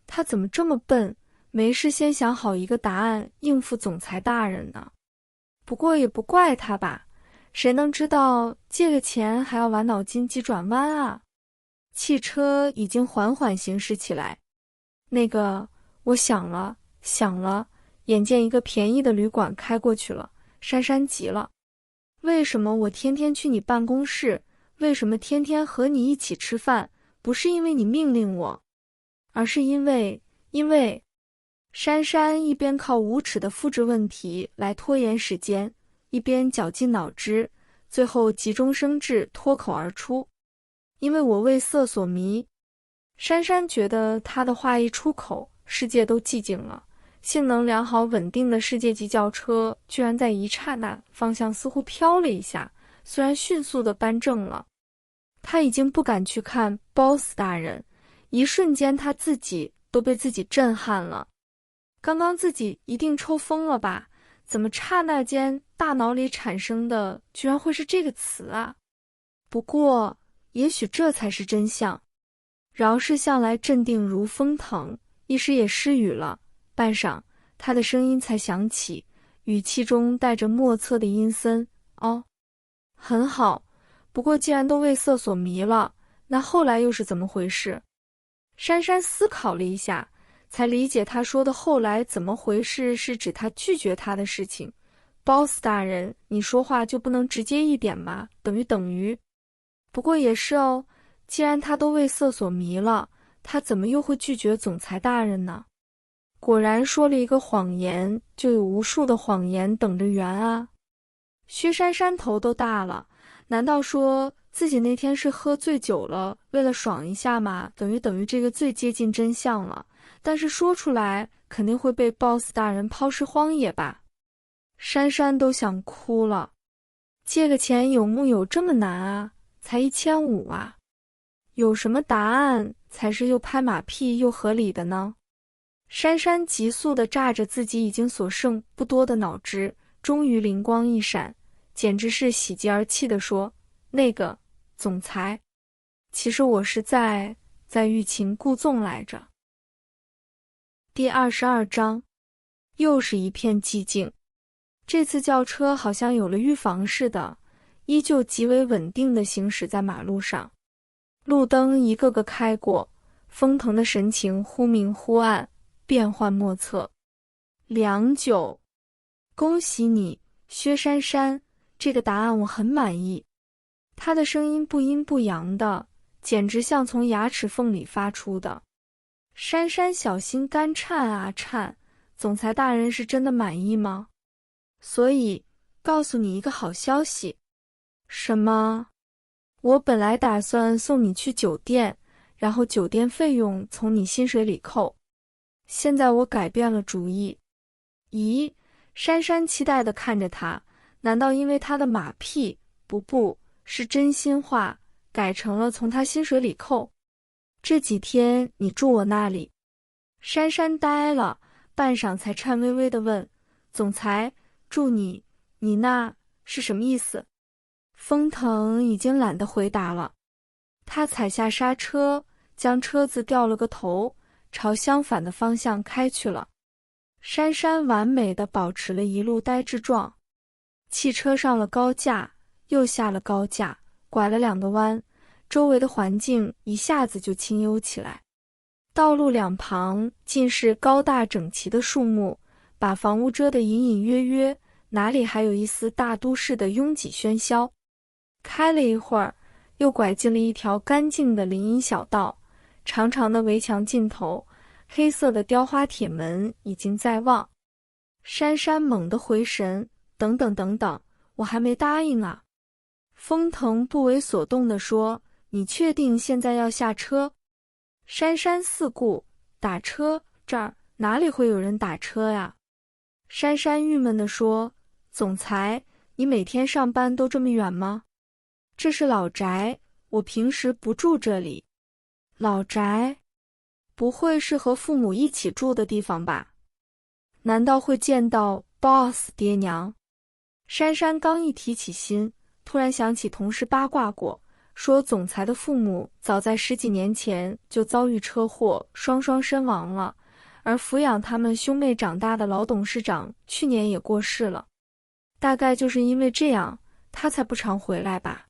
他怎么这么笨，没事先想好一个答案应付总裁大人呢？不过也不怪他吧，谁能知道借个钱还要玩脑筋急转弯啊？汽车已经缓缓行驶起来。那个，我想了，眼见一个便宜的旅馆开过去了，珊珊急了。为什么我天天去你办公室？为什么天天和你一起吃饭？不是因为你命令我，而是因为……珊珊一边靠无耻的复制问题来拖延时间，一边绞尽脑汁，最后急中生智脱口而出：因为我为色所迷。珊珊觉得她的话一出口，世界都寂静了。性能良好稳定的世界级轿车居然在一刹那方向似乎飘了一下，虽然迅速地扳正了。他已经不敢去看 boss 大人，一瞬间他自己都被自己震撼了。刚刚自己一定抽风了吧？怎么刹那间大脑里产生的居然会是这个词啊？不过也许这才是真相。饶是向来镇定如风腾，一时也失语了。半晌，他的声音才响起，语气中带着莫测的阴森。哦，很好，不过既然都为色所迷了，那后来又是怎么回事？珊珊思考了一下，才理解他说的后来怎么回事是指他拒绝他的事情。boss 大人，你说话就不能直接一点吗？等于。不过也是哦，既然他都为色所迷了，他怎么又会拒绝总裁大人呢？果然说了一个谎言，就有无数的谎言等着圆啊。薛珊珊头都大了，难道说自己那天是喝醉酒了，为了爽一下嘛？等于这个最接近真相了，但是说出来肯定会被 boss 大人抛尸荒野吧。珊珊都想哭了。借个钱有木有这么难啊？才1500啊。有什么答案才是又拍马屁又合理的呢？珊珊急速地榨着自己已经所剩不多的脑汁，终于灵光一闪，简直是喜极而泣地说：那个总裁，其实我是在欲擒故纵来着。第22章，又是一片寂静。这次轿车好像有了预防似的，依旧极为稳定地行驶在马路上。路灯一个个开过，风腾的神情忽明忽暗，变幻莫测。良久，恭喜你，薛珊珊，这个答案我很满意。他的声音不阴不阳的，简直像从牙齿缝里发出的。珊珊小心肝颤啊颤，总裁大人是真的满意吗？所以，告诉你一个好消息。什么？我本来打算送你去酒店，然后酒店费用从你薪水里扣。现在我改变了主意。咦？珊珊期待地看着他，难道因为他的马屁？不，是真心话，改成了从他薪水里扣。这几天你住我那里。珊珊呆了，半晌才颤巍巍地问：总裁，住你那是什么意思？风腾已经懒得回答了，他踩下刹车，将车子掉了个头，朝相反的方向开去了。珊珊完美地保持了一路呆滞状。汽车上了高架，又下了高架，拐了2个弯，周围的环境一下子就清幽起来。道路两旁尽是高大整齐的树木，把房屋遮得隐隐约约，哪里还有一丝大都市的拥挤喧嚣。开了一会儿，又拐进了一条干净的林荫小道，长长的围墙尽头，黑色的雕花铁门已经在望。珊珊猛地回神，等等，我还没答应啊。风腾不为所动地说，你确定现在要下车？珊珊四顾，打车？这儿哪里会有人打车呀？珊珊郁闷地说，总裁，你每天上班都这么远吗？这是老宅，我平时不住这里。老宅？不会是和父母一起住的地方吧？难道会见到 boss 爹娘？珊珊刚一提起心，突然想起同事八卦过，说总裁的父母早在10几年前就遭遇车祸，双双身亡了，而抚养他们兄妹长大的老董事长去年也过世了。大概就是因为这样，他才不常回来吧。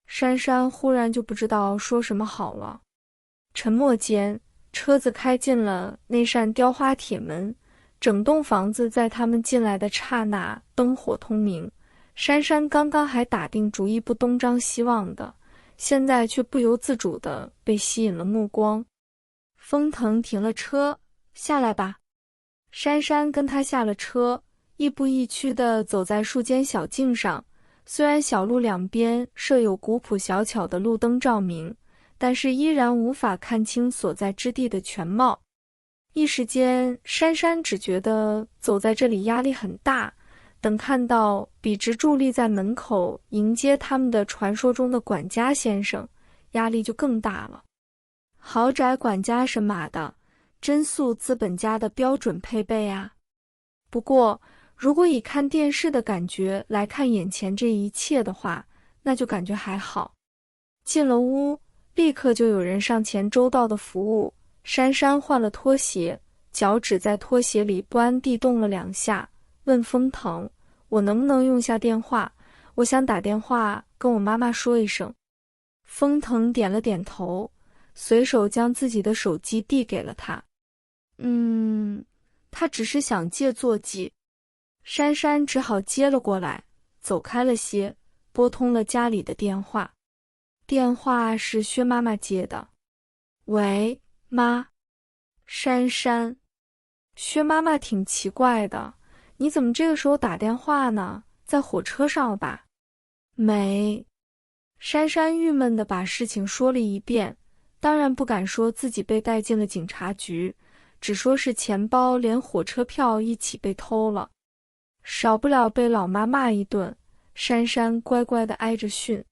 珊珊忽然就不知道说什么好了。沉默间，车子开进了那扇雕花铁门，整栋房子在他们进来的刹那灯火通明。珊珊刚刚还打定主意不东张西望的，现在却不由自主地被吸引了目光。风腾停了车，下来吧。珊珊跟他下了车，亦步亦趋地走在树间小径上。虽然小路两边设有古朴小巧的路灯照明，但是依然无法看清所在之地的全貌。一时间，珊珊只觉得走在这里压力很大，等看到笔直伫立在门口迎接他们的传说中的管家先生，压力就更大了。豪宅管家神马的，真素资本家的标准配备啊。不过如果以看电视的感觉来看眼前这一切的话，那就感觉还好。进了屋，立刻就有人上前周到的服务。珊珊换了拖鞋，脚趾在拖鞋里不安地动了2下，问风腾，我能不能用下电话？我想打电话跟我妈妈说一声。风腾点了点头，随手将自己的手机递给了他。他只是想借座机。珊珊只好接了过来，走开了些，拨通了家里的电话。电话是薛妈妈接的。喂，妈。珊珊。薛妈妈挺奇怪的，你怎么这个时候打电话呢？在火车上了吧？没。珊珊郁闷地把事情说了一遍，当然不敢说自己被带进了警察局，只说是钱包连火车票一起被偷了。少不了被老妈骂一顿，珊珊乖乖地挨着训。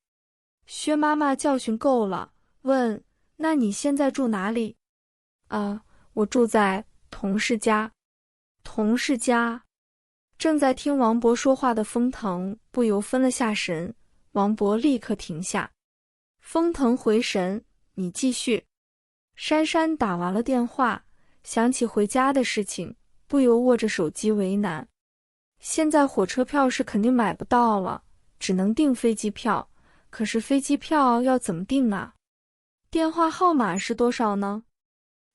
薛妈妈教训够了，问，那你现在住哪里？我住在同事家。同事家？正在听王博说话的风腾不由分了下神，王博立刻停下。风腾回神，你继续。珊珊打完了电话，想起回家的事情，不由握着手机为难。现在火车票是肯定买不到了，只能订飞机票。可是飞机票要怎么订啊？电话号码是多少呢？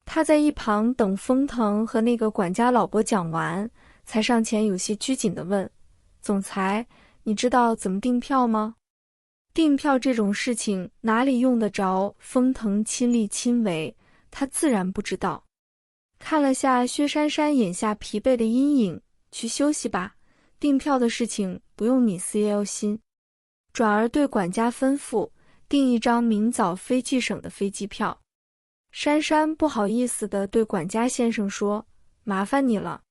他在一旁等风腾和那个管家老伯讲完，才上前有些拘谨地问，总裁，你知道怎么订票吗？订票这种事情哪里用得着封腾亲力亲为，他自然不知道。看了下薛珊珊眼下疲惫的阴影，去休息吧，订票的事情不用你四爷要心。转而对管家吩咐订一张明早飞冀省的飞机票。珊珊不好意思地对管家先生说：“麻烦你了。”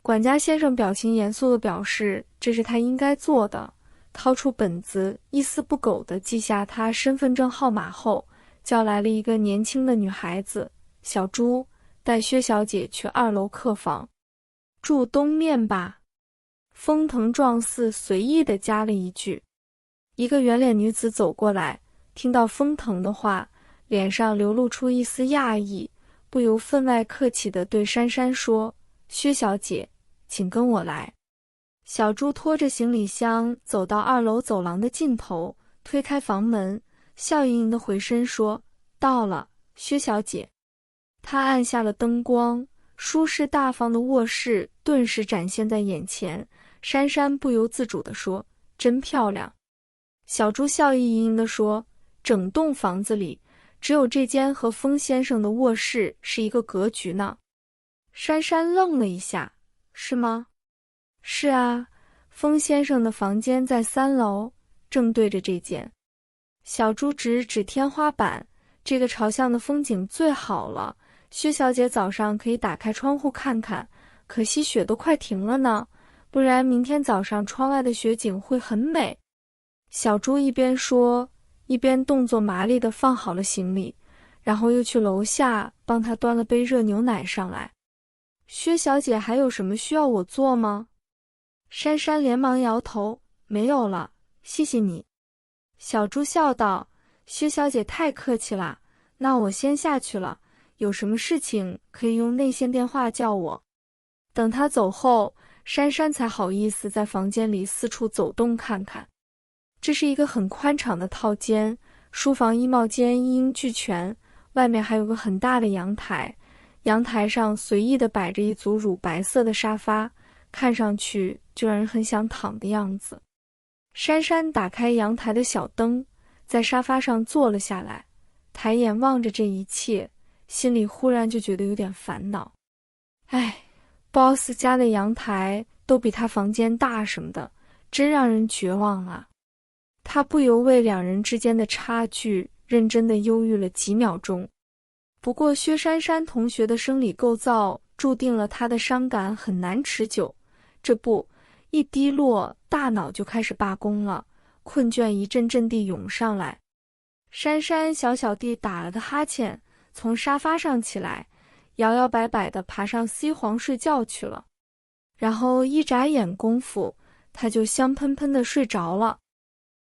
管家先生表情严肃地表示这是他应该做的，掏出本子一丝不苟地记下他身份证号码后，叫来了一个年轻的女孩子小朱，带薛小姐去2楼客房。住东面吧。封腾状似随意地加了一句。一个圆脸女子走过来，听到封腾的话，脸上流露出一丝讶异，不由分外客气地对珊珊说：“薛小姐，请跟我来。”小朱拖着行李箱走到2楼走廊的尽头，推开房门，笑盈盈地回身说：“到了，薛小姐。”他按下了灯光，舒适大方的卧室顿时展现在眼前。珊珊不由自主地说：“真漂亮。”小朱笑意盈盈地说：“整栋房子里只有这间和封先生的卧室是一个格局呢。”珊珊愣了一下：“是吗？”“是啊，封先生的房间在3楼，正对着这间。”小朱指指天花板：“这个朝向的风景最好了，薛小姐早上可以打开窗户看看，可惜雪都快停了呢，不然明天早上窗外的雪景会很美。”小朱一边说，一边动作麻利地放好了行李，然后又去楼下帮他端了杯热牛奶上来。“薛小姐还有什么需要我做吗？”珊珊连忙摇头：“没有了，谢谢你。”小朱笑道：“薛小姐太客气了，那我先下去了，有什么事情可以用内线电话叫我。”等他走后，珊珊才好意思在房间里四处走动看看。这是一个很宽敞的套间，书房衣帽间一应俱全，外面还有个很大的阳台，阳台上随意地摆着一组乳白色的沙发，看上去就让人很想躺的样子。珊珊打开阳台的小灯，在沙发上坐了下来，抬眼望着这一切，心里忽然就觉得有点烦恼。boss 家的阳台都比他房间大什么的，真让人绝望啊。他不由为2人之间的差距认真地忧郁了几秒钟。不过薛珊珊同学的生理构造注定了她的伤感很难持久，这不，一低落，大脑就开始罢工了，困倦一阵阵地涌上来。珊珊小小地打了个哈欠，从沙发上起来，摇摇摆摆地爬上 C 床睡觉去了。然后一眨眼功夫，她就香喷喷地睡着了。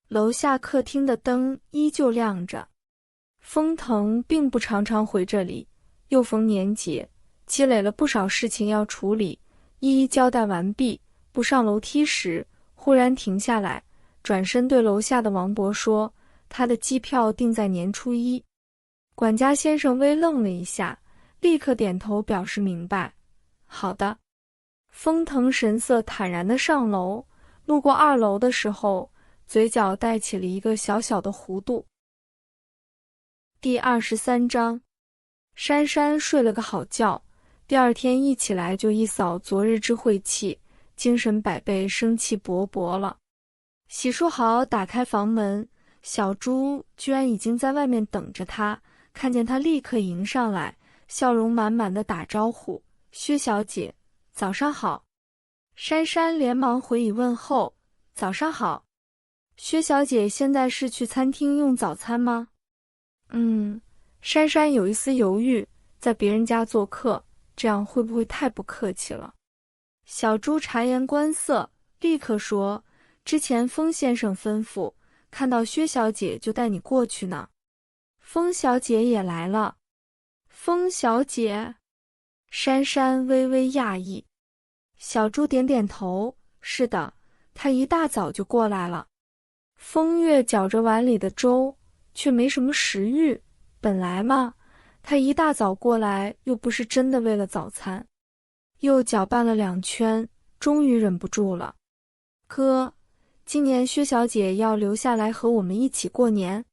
楼下客厅的灯依旧亮着。封腾并不常常回这里，又逢年节，积累了不少事情要处理，一一交代完毕，不上楼梯时，忽然停下来，转身对楼下的王伯说：“他的机票定在年初1。”管家先生微愣了一下，立刻点头表示明白。“好的。”封腾神色坦然地上楼，路过2楼的时候，嘴角带起了一个小小的弧度。第23章，珊珊睡了个好觉，第2天一起来就一扫昨日之晦气，精神百倍，生气勃勃了。洗漱好，打开房门，小朱居然已经在外面等着他，看见他立刻迎上来，笑容满满的打招呼：“薛小姐，早上好。”珊珊连忙回以问候：“早上好。薛小姐现在是去餐厅用早餐吗？”“珊珊有一丝犹豫，在别人家做客，这样会不会太不客气了？”小朱察言观色，立刻说：“之前封先生吩咐，看到薛小姐就带你过去呢。”“封小姐也来了。”“封小姐？”珊珊微微讶异。小朱点点头：“是的，她一大早就过来了。”风月搅着碗里的粥，却没什么食欲。本来嘛，他一大早过来又不是真的为了早餐。又搅拌了2圈，终于忍不住了：“哥，今年薛小姐要留下来和我们一起过年。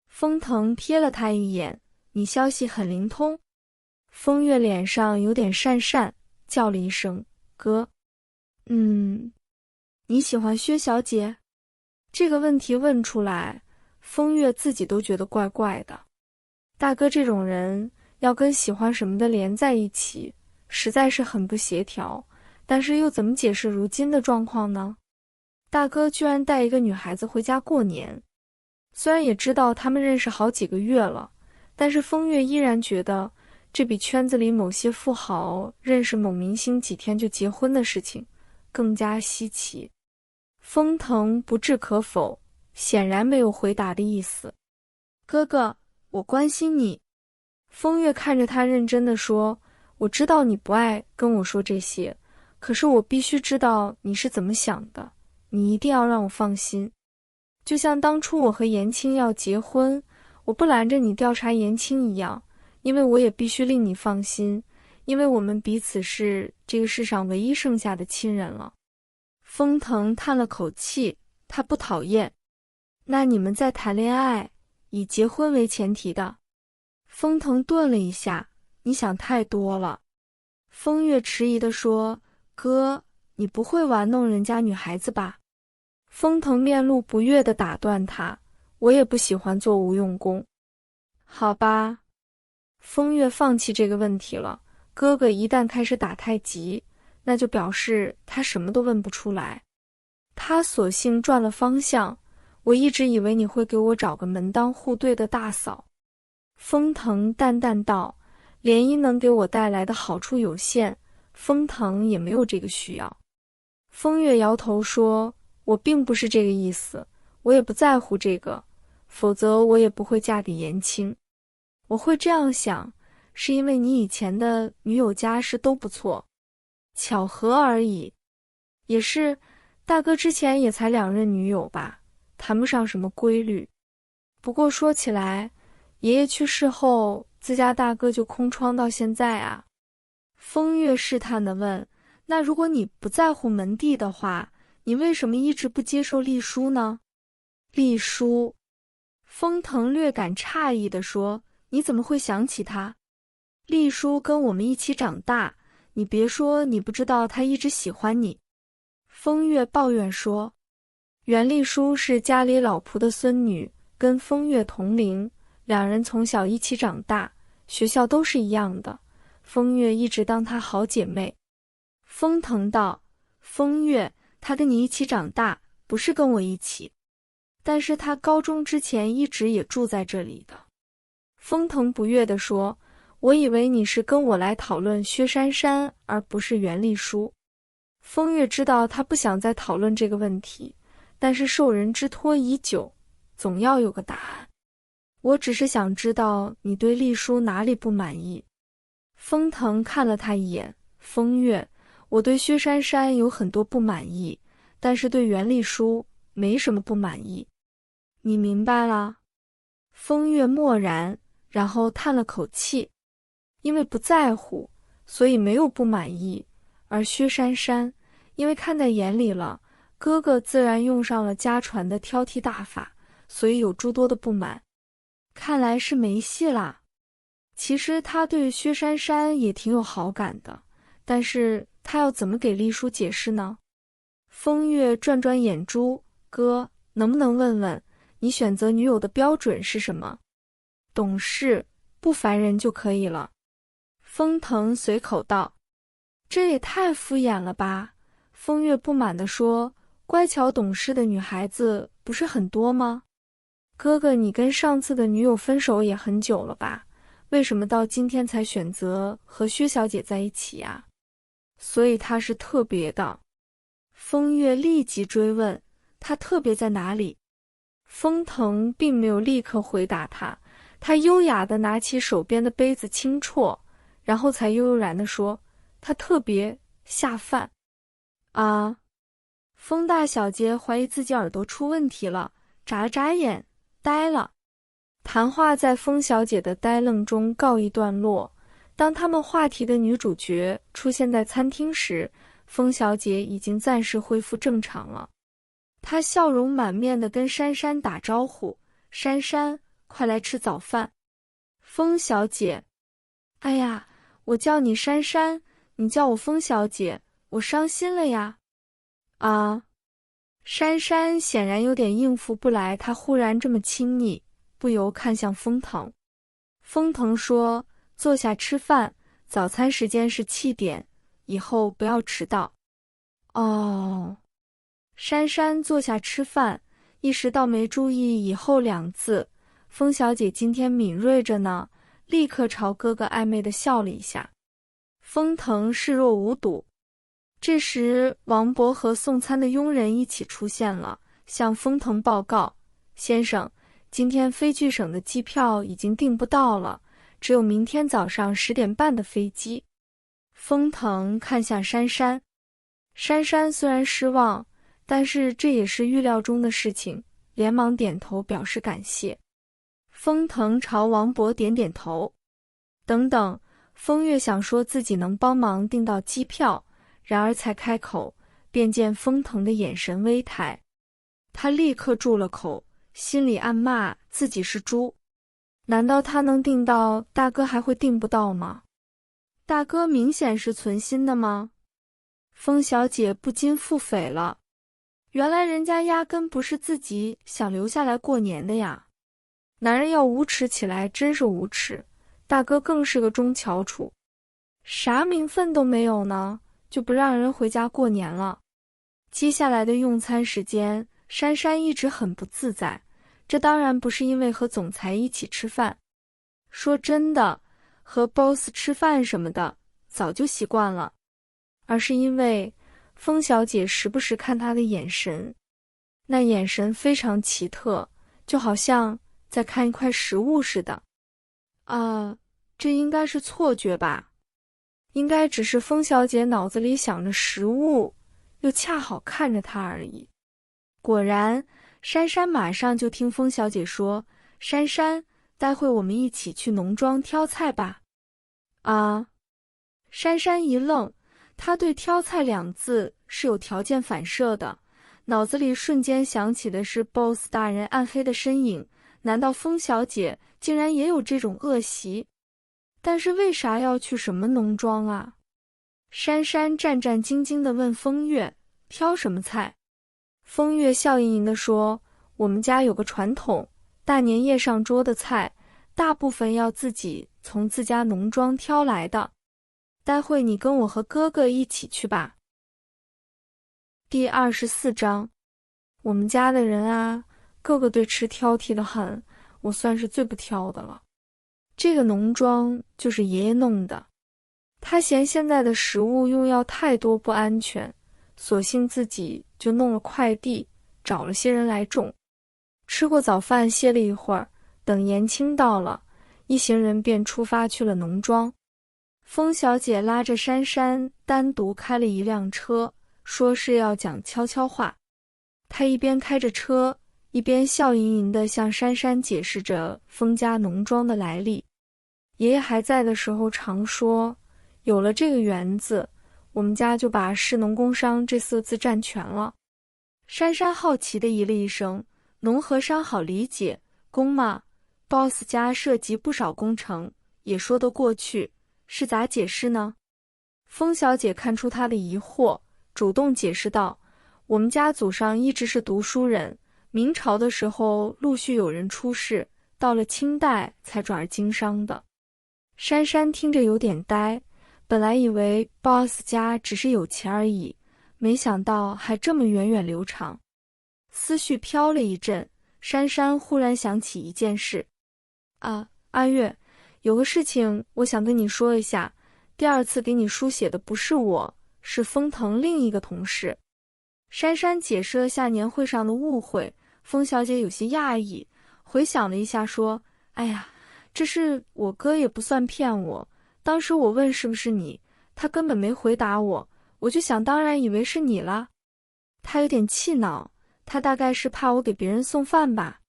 风腾瞥了他一眼，你消息很灵通。风月脸上有点讪讪，叫了一声哥。你喜欢薛小姐？这个问题问出来，风月自己都觉得怪怪的。大哥这种人要跟喜欢什么的连在一起，实在是很不协调，但是又怎么解释如今的状况呢？大哥居然带一个女孩子回家过年，虽然也知道他们认识好几个月了，但是风月依然觉得这比圈子里某些富豪认识某明星几天就结婚的事情更加稀奇。风腾不置可否，显然没有回答的意思。哥哥，我关心你。风月看着他认真地说，我知道你不爱跟我说这些，可是我必须知道你是怎么想的，你一定要让我放心。就像当初我和颜青要结婚，我不拦着你调查颜青一样，因为我也必须令你放心，因为我们彼此是这个世上唯一剩下的亲人了。风腾叹了口气，他不讨厌。那你们在谈恋爱，以结婚为前提的？风腾顿了一下，你想太多了。风月迟疑地说，哥，你不会玩弄人家女孩子吧？风腾面露不悦地打断他，我也不喜欢做无用功。好吧。风月放弃这个问题了，哥哥一旦开始打太极，那就表示他什么都问不出来。他索性转了方向，我一直以为你会给我找个门当户对的大嫂。风腾淡淡道，联姻能给我带来的好处有限，风腾也没有这个需要。风月摇头说，我并不是这个意思，我也不在乎这个，否则我也不会嫁给颜青。我会这样想，是因为你以前的女友家世都不错，巧合而已。也是，大哥之前也才2任女友吧，谈不上什么规律。不过说起来，爷爷去世后，自家大哥就空窗到现在啊。风月试探地问，那如果你不在乎门第的话，你为什么一直不接受丽叔呢？丽叔，风腾略感诧异地说，你怎么会想起他？丽叔跟我们一起长大，你别说你不知道他一直喜欢你。风月抱怨说，袁丽叔是家里老仆的孙女，跟风月同龄，2人从小一起长大，学校都是一样的，风月一直当她好姐妹。风腾道，风月，她跟你一起长大，不是跟我一起，但是她高中之前一直也住在这里的。风腾不悦地说，我以为你是跟我来讨论薛珊珊，而不是袁丽叔。风月知道他不想再讨论这个问题，但是受人之托已久，总要有个答案。我只是想知道你对丽叔哪里不满意。风腾看了他一眼，风月，我对薛珊珊有很多不满意，但是对袁丽叔没什么不满意。你明白了？风月默然，然后叹了口气。因为不在乎，所以没有不满意，而薛珊珊，因为看在眼里了，哥哥自然用上了家传的挑剔大法，所以有诸多的不满。看来是没戏啦。其实他对薛珊珊也挺有好感的，但是他要怎么给丽叔解释呢？风月转转眼珠，哥，能不能问问你选择女友的标准是什么？懂事，不烦人就可以了。风腾随口道，这也太敷衍了吧。风月不满地说，乖巧懂事的女孩子不是很多吗？哥哥，你跟上次的女友分手也很久了吧？为什么到今天才选择和薛小姐在一起呀？所以她是特别的。风月立即追问，她特别在哪里？风腾并没有立刻回答他，他优雅地拿起手边的杯子轻啜，然后才悠悠然地说，她特别下饭。啊！风大小姐怀疑自己耳朵出问题了，眨了眨眼，呆了。谈话在风小姐的呆愣中告一段落。当他们话题的女主角出现在餐厅时，风小姐已经暂时恢复正常了。他笑容满面地跟珊珊打招呼：“珊珊，快来吃早饭。”风小姐，哎呀，我叫你珊珊，你叫我风小姐，我伤心了呀。啊，珊珊显然有点应付不来他忽然这么亲昵，不由看向风腾。风腾说：“坐下吃饭，早餐时间是7点，以后不要迟到。”哦。珊珊坐下吃饭，一时倒没注意以后2字。风小姐今天敏锐着呢，立刻朝哥哥暧昧地笑了一下。风腾视若无睹。这时王勃和送餐的佣人一起出现了，向风腾报告：“先生，今天飞巨省的机票已经订不到了，只有明天早上10点半的飞机。”风腾看向珊珊，珊珊虽然失望，但是这也是预料中的事情，连忙点头表示感谢。风腾朝王勃点点头。等等，风月想说自己能帮忙订到机票，然而才开口，便见风腾的眼神微抬，他立刻住了口，心里暗骂自己是猪。难道他能订到，大哥还会订不到吗？大哥明显是存心的吗？风小姐不禁腹诽了，原来人家压根不是自己想留下来过年的呀。男人要无耻起来真是无耻，大哥更是个中翘楚，啥名分都没有呢，就不让人回家过年了。接下来的用餐时间，珊珊一直很不自在，这当然不是因为和总裁一起吃饭，说真的，和 boss 吃饭什么的早就习惯了，而是因为风小姐时不时看她的眼神，那眼神非常奇特，就好像在看一块食物似的。这应该是错觉吧？应该只是风小姐脑子里想着食物，又恰好看着她而已。果然，珊珊马上就听风小姐说：“珊珊，待会我们一起去农庄挑菜吧。”啊！珊珊一愣，她对挑菜2字是有条件反射的，脑子里瞬间想起的是 boss 大人暗黑的身影，难道风小姐竟然也有这种恶习？但是为啥要去什么农庄啊？珊珊战战兢兢地问风月：“挑什么菜？”风月笑盈盈地说：“我们家有个传统，大年夜上桌的菜，大部分要自己从自家农庄挑来的。待会你跟我和哥哥一起去吧。”第24章，我们家的人啊，个个对吃挑剔的很，我算是最不挑的了。这个农庄就是爷爷弄的，他嫌现在的食物用药太多不安全，索性自己就弄了块地，找了些人来种。吃过早饭歇了一会儿，等延青到了，一行人便出发去了农庄。风小姐拉着珊珊单独开了一辆车，说是要讲悄悄话。她一边开着车，一边笑盈盈地向珊珊解释着风家农庄的来历。爷爷还在的时候常说，有了这个园子，我们家就把士农工商这4个字占全了。珊珊好奇地咦了一声，农和商好理解，工嘛 ，boss 家涉及不少工程，也说得过去，是咋解释呢？风小姐看出她的疑惑，主动解释道：“我们家祖上一直是读书人，明朝的时候陆续有人出仕，到了清代才转而经商的。”珊珊听着有点呆，本来以为 boss 家只是有钱而已，没想到还这么源远流长。思绪飘了一阵，珊珊忽然想起一件事。阿月，有个事情我想跟你说一下，第2次给你书写的不是我，是风腾另一个同事。珊珊解释了下年会上的误会，风小姐有些讶异，回想了一下说：“哎呀，这事我哥也不算骗我，当时我问是不是你，他根本没回答我，我就想当然以为是你了。”他有点气恼，他大概是怕我给别人送饭吧。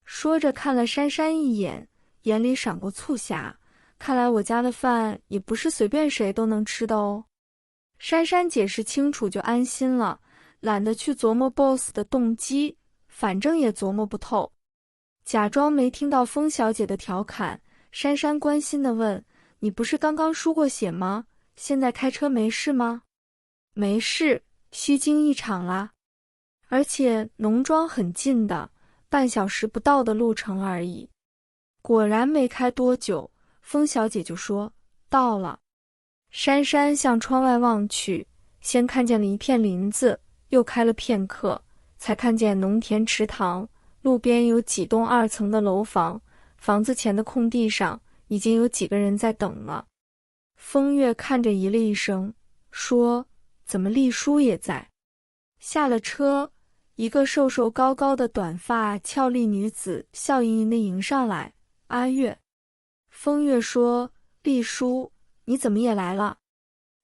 说着看了珊珊一眼，眼里闪过促狭，看来我家的饭也不是随便谁都能吃的哦。珊珊解释清楚就安心了，懒得去琢磨 boss 的动机，反正也琢磨不透。假装没听到风小姐的调侃，珊珊关心地问：“你不是刚刚输过血吗？现在开车没事吗？”“没事，虚惊一场啦。而且农庄很近的，半小时不到的路程而已。”果然没开多久，风小姐就说：“到了。”珊珊向窗外望去，先看见了一片林子，又开了片刻，才看见农田池塘，路边有几栋2层的楼房，房子前的空地上已经有几个人在等了。风月看着咦了一声，说：“怎么丽叔也在？”下了车，一个瘦瘦高高的短发俏丽女子笑盈盈地迎上来：“阿月。”风月说：“丽叔，你怎么也来了？”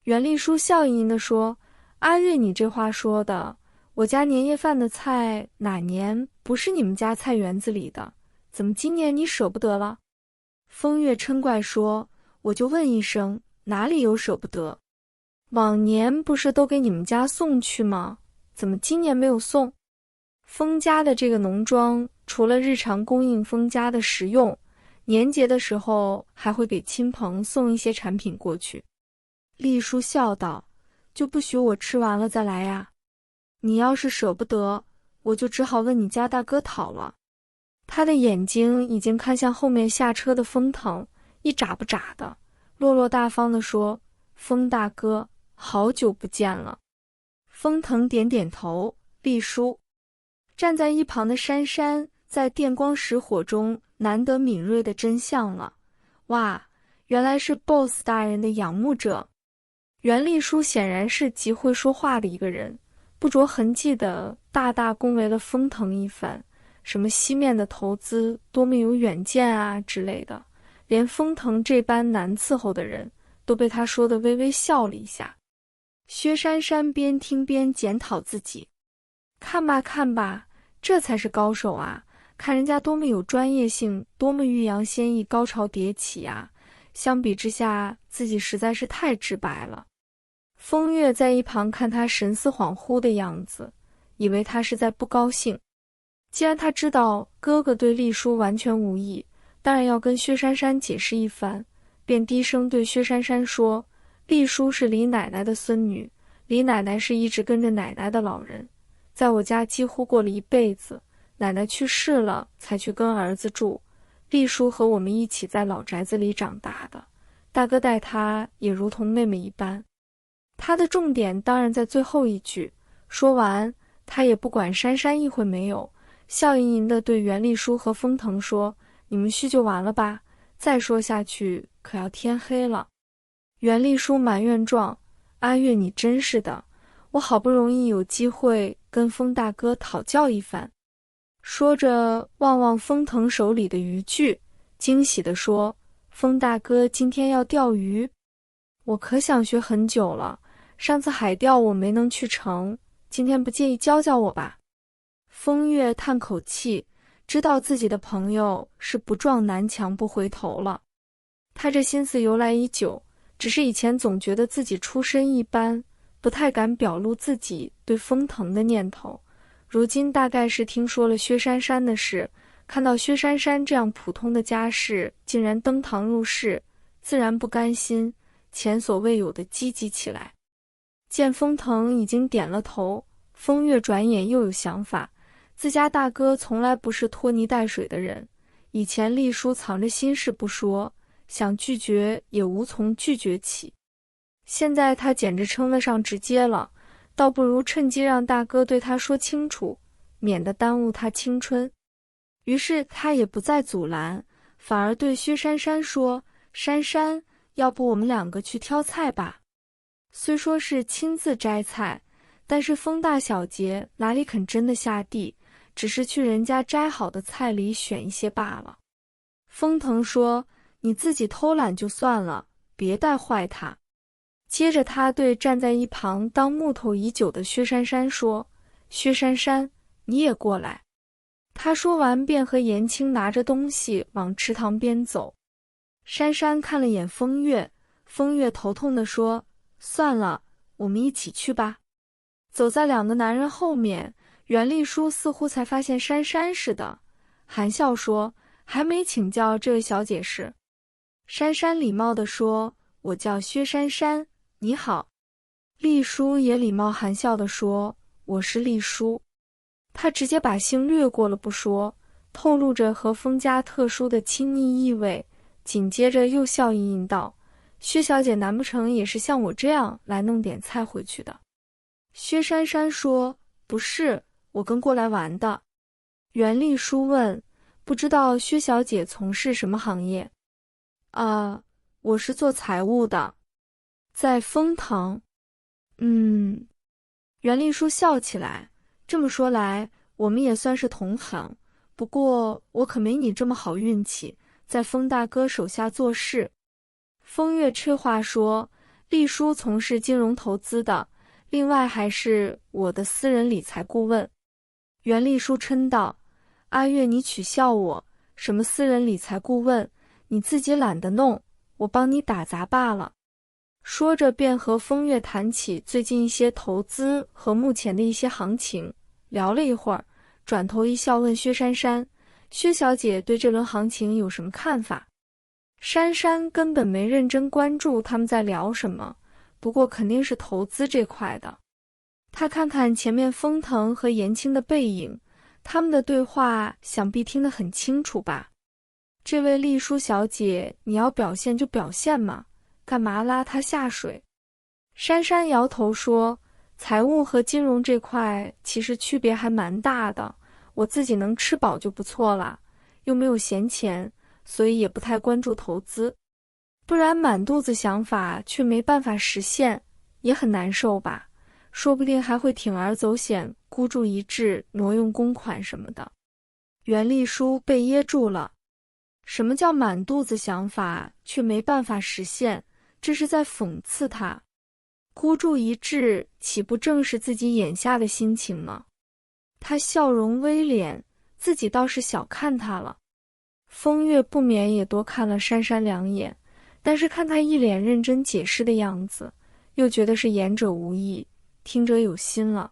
袁丽叔笑盈盈地说：“阿月，你这话说的，我家年夜饭的菜哪年不是你们家菜园子里的？怎么今年你舍不得了？”风月嗔怪说：“我就问一声，哪里有舍不得？往年不是都给你们家送去吗？怎么今年没有送？”风家的这个农庄，除了日常供应风家的食用，年节的时候还会给亲朋送一些产品过去。丽叔笑道：“就不许我吃完了再来呀？你要是舍不得，我就只好问你家大哥讨了。”他的眼睛已经看向后面下车的风腾，一眨不眨的，落落大方地说：“风大哥，好久不见了。”风腾点点头。丽叔。站在一旁的珊珊在电光石火中难得敏锐的真相了。哇，原来是 boss 大人的仰慕者。袁丽叔显然是极会说话的一个人，不着痕迹的大大恭维了风腾一番，什么西面的投资多么有远见啊之类的，连风腾这般难伺候的人都被他说得微微笑了一下。薛珊珊边听边检讨自己：“看吧看吧，这才是高手啊，看人家多么有专业性，多么欲扬先抑，高潮迭起啊，相比之下自己实在是太直白了。”风月在一旁看他神思恍惚的样子，以为他是在不高兴。既然他知道哥哥对丽叔完全无意，当然要跟薛珊珊解释一番，便低声对薛珊珊说：“丽叔是李奶奶的孙女，李奶奶是一直跟着奶奶的老人，在我家几乎过了一辈子，奶奶去世了才去跟儿子住。丽叔和我们一起在老宅子里长大的，大哥待她也如同妹妹一般。”他的重点当然在最后一句。说完，他也不管珊珊一会没有，笑盈盈地对袁丽叔和风腾说：“你们叙旧完了吧？再说下去可要天黑了。”袁丽叔埋怨状：“阿月，你真是的，我好不容易有机会跟风大哥讨教一番。”说着望望风腾手里的渔具，惊喜地说：“风大哥今天要钓鱼？我可想学很久了，上次海钓我没能去成，今天不介意教教我吧？”风月叹口气，知道自己的朋友是不撞南墙不回头了。他这心思由来已久，只是以前总觉得自己出身一般，不太敢表露自己对风腾的念头。如今大概是听说了薛珊珊的事，看到薛珊珊这样普通的家世竟然登堂入室，自然不甘心，前所未有的积极起来。见风腾已经点了头，风月转眼又有想法，自家大哥从来不是拖泥带水的人，以前丽叔藏着心事不说，想拒绝也无从拒绝起，现在他简直称得上直接了，倒不如趁机让大哥对他说清楚，免得耽误他青春。于是他也不再阻拦，反而对薛珊珊说：“珊珊，要不我们2个去挑菜吧？”虽说是亲自摘菜，但是风大小姐哪里肯真的下地，只是去人家摘好的菜里选一些罢了。风腾说：“你自己偷懒就算了，别带坏他。”接着他对站在一旁当木头已久的薛珊珊说：“薛珊珊，你也过来。”他说完便和颜青拿着东西往池塘边走。珊珊看了眼风月，风月头痛地说：“算了，我们一起去吧。”走在两个男人后面，袁丽书似乎才发现珊珊似的，含笑说：“还没请教这位小姐是？”珊珊礼貌地说：“我叫薛珊珊，你好。”丽书也礼貌含笑地说：“我是丽书。”她直接把姓略过了不说，透露着和封家特殊的亲昵意味，紧接着又笑吟吟道：“薛小姐难不成也是像我这样来弄点菜回去的？”薛珊珊说：“不是，我跟过来玩的。”袁丽书问：“不知道薛小姐从事什么行业？”“我是做财务的，在丰腾。”“袁丽书笑起来。这么说来，我们也算是同行，不过我可没你这么好运气，在封大哥手下做事。”风月吹话说：“丽书从事金融投资的，另外还是我的私人理财顾问。”袁丽书嗔道：“阿月，你取笑我，什么私人理财顾问，你自己懒得弄，我帮你打杂罢了。”说着便和风月谈起最近一些投资和目前的一些行情，聊了一会儿，转头一笑问薛珊珊：“薛小姐对这轮行情有什么看法？”珊珊根本没认真关注他们在聊什么，不过肯定是投资这块的。她看看前面封腾和颜青的背影，他们的对话想必听得很清楚吧。这位丽书小姐，你要表现就表现嘛，干嘛拉她下水？珊珊摇头说：“财务和金融这块其实区别还蛮大的，我自己能吃饱就不错了，又没有闲钱，所以也不太关注投资。不然满肚子想法却没办法实现，也很难受吧？说不定还会铤而走险，孤注一掷，挪用公款什么的。”袁丽书被噎住了。什么叫满肚子想法却没办法实现？这是在讽刺他。孤注一掷岂不正是自己眼下的心情吗？他笑容微敛，自己倒是小看他了。风月不免也多看了珊珊两眼，但是看他一脸认真解释的样子，又觉得是言者无意，听者有心了。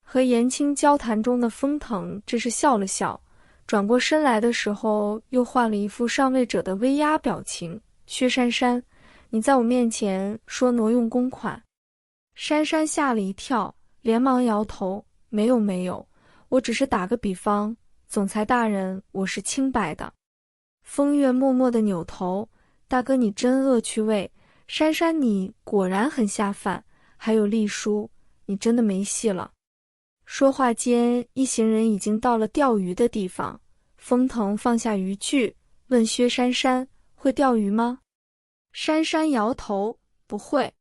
和颜青交谈中的风腾只是笑了笑，转过身来的时候又换了一副上位者的威压表情。“薛珊珊，你在我面前说挪用公款？”珊珊吓了一跳，连忙摇头：“没有没有，我只是打个比方，总裁大人，我是清白的。”风月默默地扭头：“大哥你真恶趣味，珊珊你果然很下饭，还有丽书，你真的没戏了。”说话间，一行人已经到了钓鱼的地方。风腾放下渔具，问薛珊珊：“会钓鱼吗？”珊珊摇头：“不会。”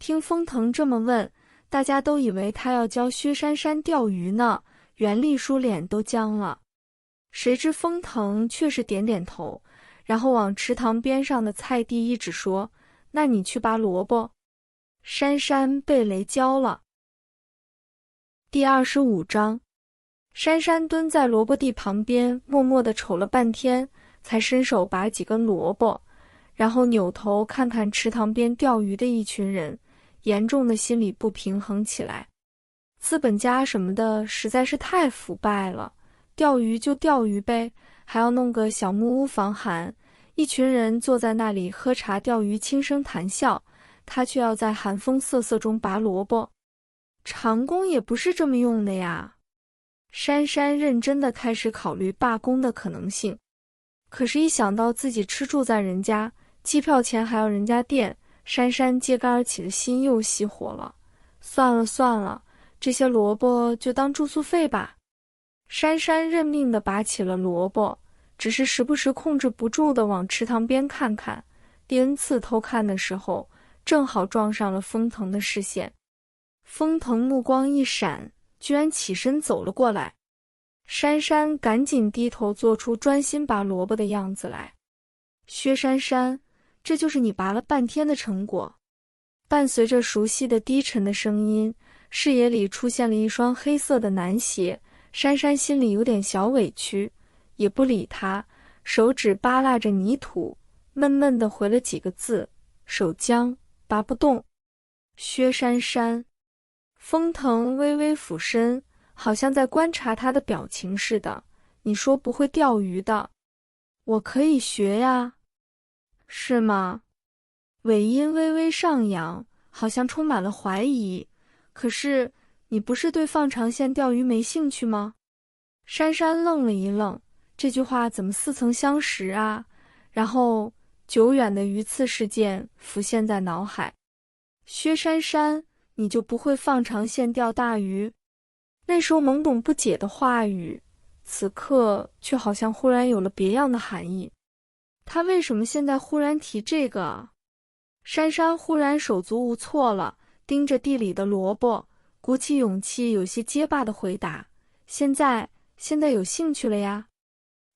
听风腾这么问，大家都以为他要教薛珊珊钓鱼呢，袁丽书脸都僵了。谁知风腾却是点点头，然后往池塘边上的菜地一指说：“那你去拔萝卜。”珊珊被雷浇了。第25章，珊珊蹲在萝卜地旁边，默默地瞅了半天，才伸手拔几根萝卜，然后扭头看看池塘边钓鱼的一群人，严重的心理不平衡起来。资本家什么的实在是太腐败了，钓鱼就钓鱼呗，还要弄个小木屋防寒，一群人坐在那里喝茶钓鱼轻声谈笑，他却要在寒风瑟瑟中拔萝卜。长工也不是这么用的呀。珊珊认真地开始考虑罢工的可能性，可是一想到自己吃住在人家，机票钱还要人家垫，珊珊揭竿而起的心又熄火了。算了算了，这些萝卜就当住宿费吧。珊珊认命地拔起了萝卜，只是时不时控制不住地往池塘边看看。第 N 次偷看的时候，正好撞上了风腾的视线。风腾目光一闪，居然起身走了过来。珊珊赶紧低头做出专心拔萝卜的样子来。薛珊珊，这就是你拔了半天的成果。伴随着熟悉的低沉的声音，视野里出现了一双黑色的男鞋。珊珊心里有点小委屈，也不理他，手指扒拉着泥土，闷闷地回了几个字：“手僵，拔不动。”薛珊珊。风腾微微俯身，好像在观察他的表情似的。你说不会钓鱼的？我可以学呀。是吗？尾音微微上扬，好像充满了怀疑。可是，你不是对放长线钓鱼没兴趣吗？珊珊愣了一愣，这句话怎么似曾相识啊？然后，久远的鱼刺事件浮现在脑海。薛珊珊，你就不会放长线钓大鱼？那时候懵懂不解的话语，此刻却好像忽然有了别样的含义。他为什么现在忽然提这个啊？珊珊忽然手足无措了，盯着地里的萝卜，鼓起勇气，有些结巴的回答：现在有兴趣了呀。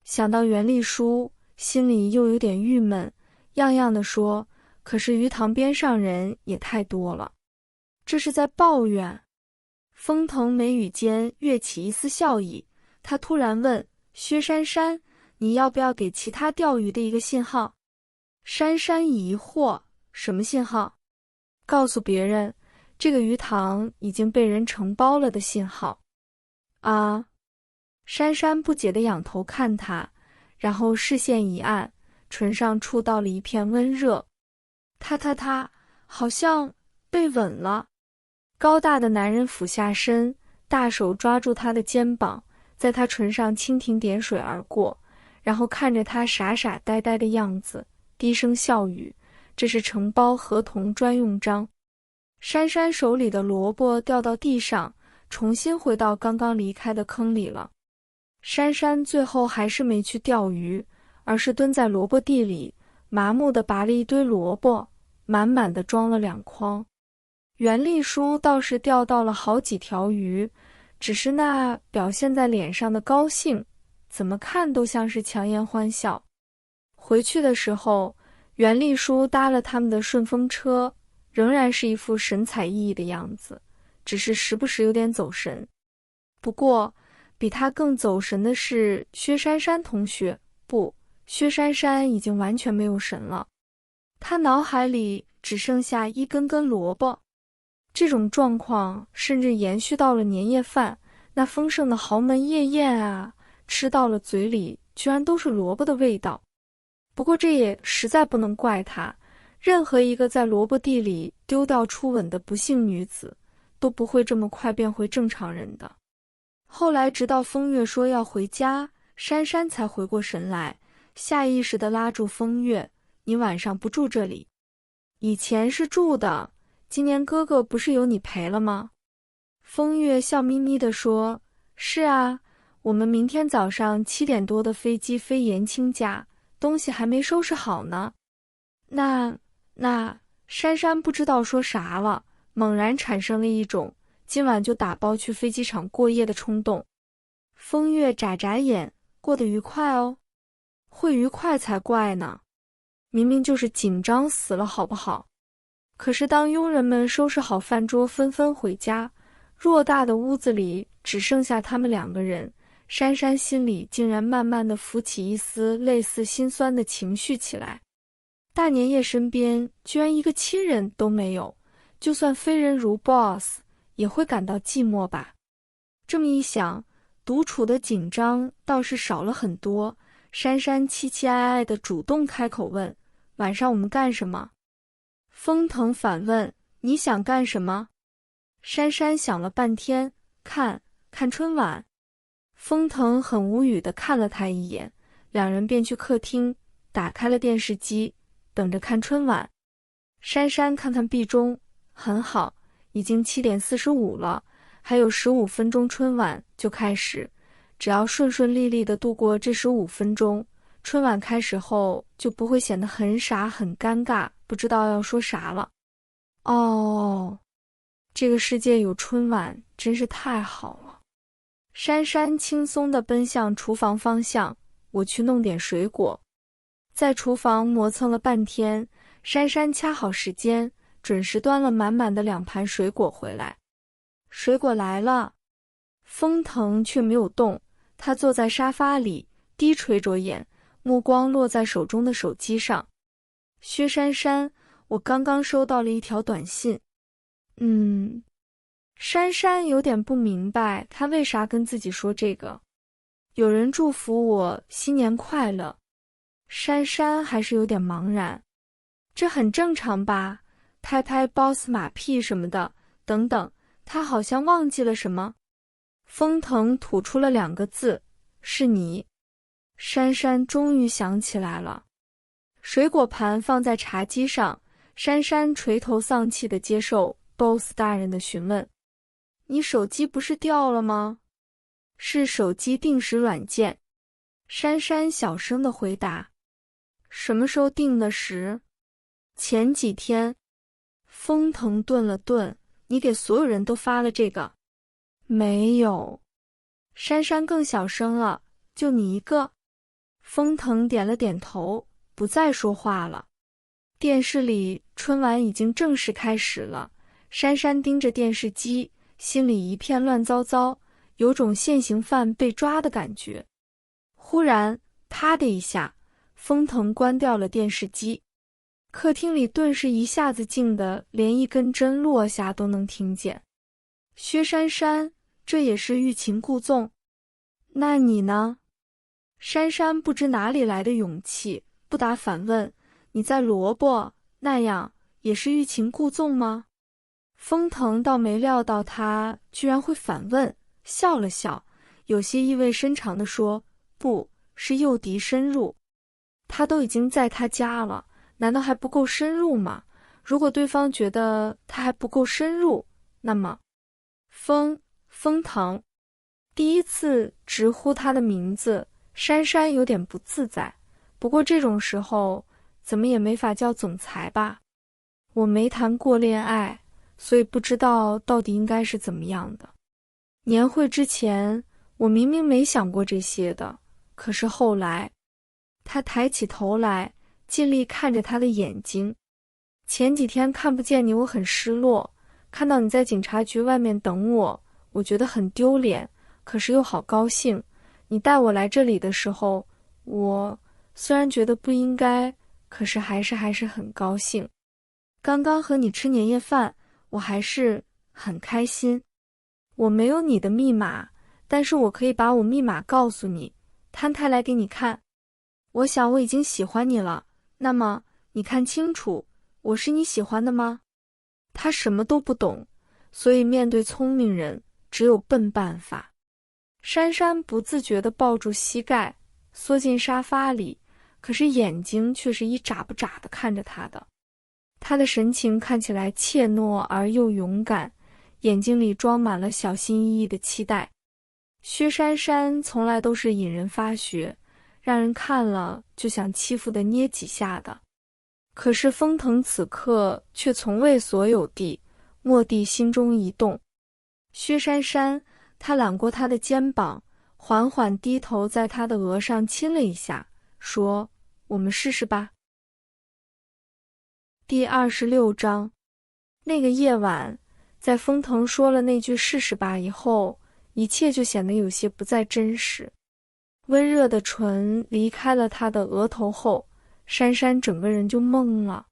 想到袁丽书，心里又有点郁闷，样样的说，可是鱼塘边上人也太多了。这是在抱怨。风腾眉宇间跃起一丝笑意，他突然问薛珊珊，你要不要给其他钓鱼的一个信号？珊珊疑惑，什么信号？告诉别人这个鱼塘已经被人承包了的信号。啊！珊珊不解地仰头看他，然后视线一暗，唇上触到了一片温热。他好像被吻了。高大的男人俯下身，大手抓住她的肩膀，在她唇上蜻蜓点水而过，然后看着她傻傻呆呆的样子，低声笑语：这是承包合同专用章。珊珊手里的萝卜掉到地上，重新回到刚刚离开的坑里了。珊珊最后还是没去钓鱼，而是蹲在萝卜地里，麻木地拔了一堆萝卜，满满的装了2筐。袁丽书倒是钓到了好几条鱼，只是那表现在脸上的高兴，怎么看都像是强颜欢笑。回去的时候，袁丽书搭了他们的顺风车，仍然是一副神采奕奕的样子，只是时不时有点走神。不过，比他更走神的是薛珊珊同学。不，薛珊珊已经完全没有神了，他脑海里只剩下一根根萝卜。这种状况甚至延续到了年夜饭，那丰盛的豪门夜宴啊，吃到了嘴里居然都是萝卜的味道。不过这也实在不能怪他，任何一个在萝卜地里丢掉初吻的不幸女子，都不会这么快变回正常人的。后来直到风月说要回家，珊珊才回过神来，下意识地拉住风月：你晚上不住这里？以前是住的，今年哥哥不是有你陪了吗？风月笑眯眯地说：是啊，我们明天早上7点多的飞机飞延青家，东西还没收拾好呢。那珊珊不知道说啥了，猛然产生了一种今晚就打包去飞机场过夜的冲动。风月眨眨眼，过得愉快哦？会愉快才怪呢，明明就是紧张死了好不好？可是当佣人们收拾好饭桌纷纷回家，偌大的屋子里只剩下他们2个人，珊珊心里竟然慢慢地浮起一丝类似心酸的情绪起来。大年夜身边居然一个亲人都没有，就算非人如 boss 也会感到寂寞吧。这么一想，独处的紧张倒是少了很多。珊珊凄凄哀哀地主动开口问：晚上我们干什么？风腾反问：你想干什么？珊珊想了半天，看春晚。风腾很无语地看了他一眼，两人便去客厅，打开了电视机，等着看春晚。珊珊看看壁钟，很好，已经7点45了，还有15分钟春晚就开始，只要顺顺利利地度过这15分钟，春晚开始后就不会显得很傻很尴尬，不知道要说啥了。哦，这个世界有春晚真是太好了。珊珊轻松地奔向厨房方向，我去弄点水果。在厨房磨蹭了半天，珊珊掐好时间，准时端了满满的2盘水果回来。水果来了，风腾却没有动，他坐在沙发里，低垂着眼，目光落在手中的手机上。薛珊珊，我刚刚收到了一条短信。珊珊有点不明白他为啥跟自己说这个。有人祝福我新年快乐，珊珊还是有点茫然。这很正常吧，拍拍 boss 马屁什么的，等等，他好像忘记了什么。风腾吐出了2个字，是你。珊珊终于想起来了。水果盘放在茶几上，珊珊垂头丧气地接受 boss 大人的询问。你手机不是掉了吗？是手机定时软件。珊珊小声地回答。什么时候定的时？前几天。风腾顿了顿，你给所有人都发了这个？没有。珊珊更小声了，就你一个。风腾点了点头，不再说话了。电视里春晚已经正式开始了，珊珊盯着电视机，心里一片乱糟糟，有种现行犯被抓的感觉。忽然，啪的一下，风腾关掉了电视机。客厅里顿时一下子静得连一根针落下都能听见。薛珊珊，这也是欲擒故纵？那你呢？珊珊不知哪里来的勇气，不答反问，你在萝卜那样也是欲擒故纵吗？风腾倒没料到他居然会反问，笑了笑，有些意味深长地说，不是诱敌深入。他都已经在他家了，难道还不够深入吗？如果对方觉得他还不够深入，那么风腾第一次直呼他的名字，珊珊有点不自在。不过这种时候怎么也没法叫总裁吧。我没谈过恋爱，所以不知道到底应该是怎么样的。年会之前我明明没想过这些的，可是后来。他抬起头来，尽力看着他的眼睛。前几天看不见你，我很失落，看到你在警察局外面等我，我觉得很丢脸，可是又好高兴。你带我来这里的时候，我虽然觉得不应该，可是还是很高兴。刚刚和你吃年夜饭，我还是很开心。我没有你的密码，但是我可以把我密码告诉你，摊开来给你看。我想我已经喜欢你了，那么你看清楚，我是你喜欢的吗？他什么都不懂，所以面对聪明人，只有笨办法。珊珊不自觉地抱住膝盖，缩进沙发里，可是眼睛却是一眨不眨地看着他的。他的神情看起来怯懦而又勇敢，眼睛里装满了小心翼翼的期待。薛珊珊从来都是引人发学，让人看了就想欺负的捏几下的。可是风腾此刻却从未所有地，蓦地心中一动。薛珊珊，他揽过他的肩膀，缓缓低头在他的额上亲了一下，说，我们试试吧。第26章。那个夜晚，在风腾说了那句试试吧以后，一切就显得有些不再真实。温热的唇离开了他的额头后，珊珊整个人就懵了。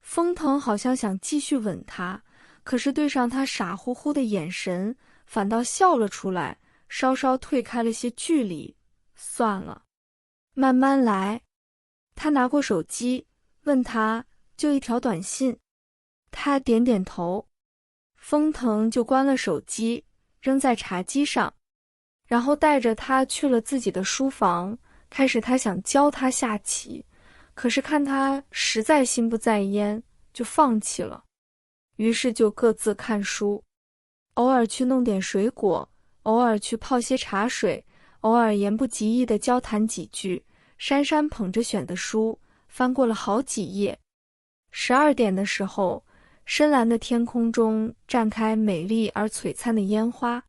风腾好像想继续吻她，可是对上他傻乎乎的眼神，反倒笑了出来，稍稍退开了些距离。算了，慢慢来。他拿过手机，问他，就一条短信。他点点头。风腾就关了手机，扔在茶几上，然后带着他去了自己的书房。开始他想教他下棋，可是看他实在心不在焉，就放弃了。于是就各自看书，偶尔去弄点水果，偶尔去泡些茶水，偶尔言不及义地交谈几句。珊珊捧着选的书，翻过了好几页。12点的时候，深蓝的天空中绽开美丽而璀璨的烟花。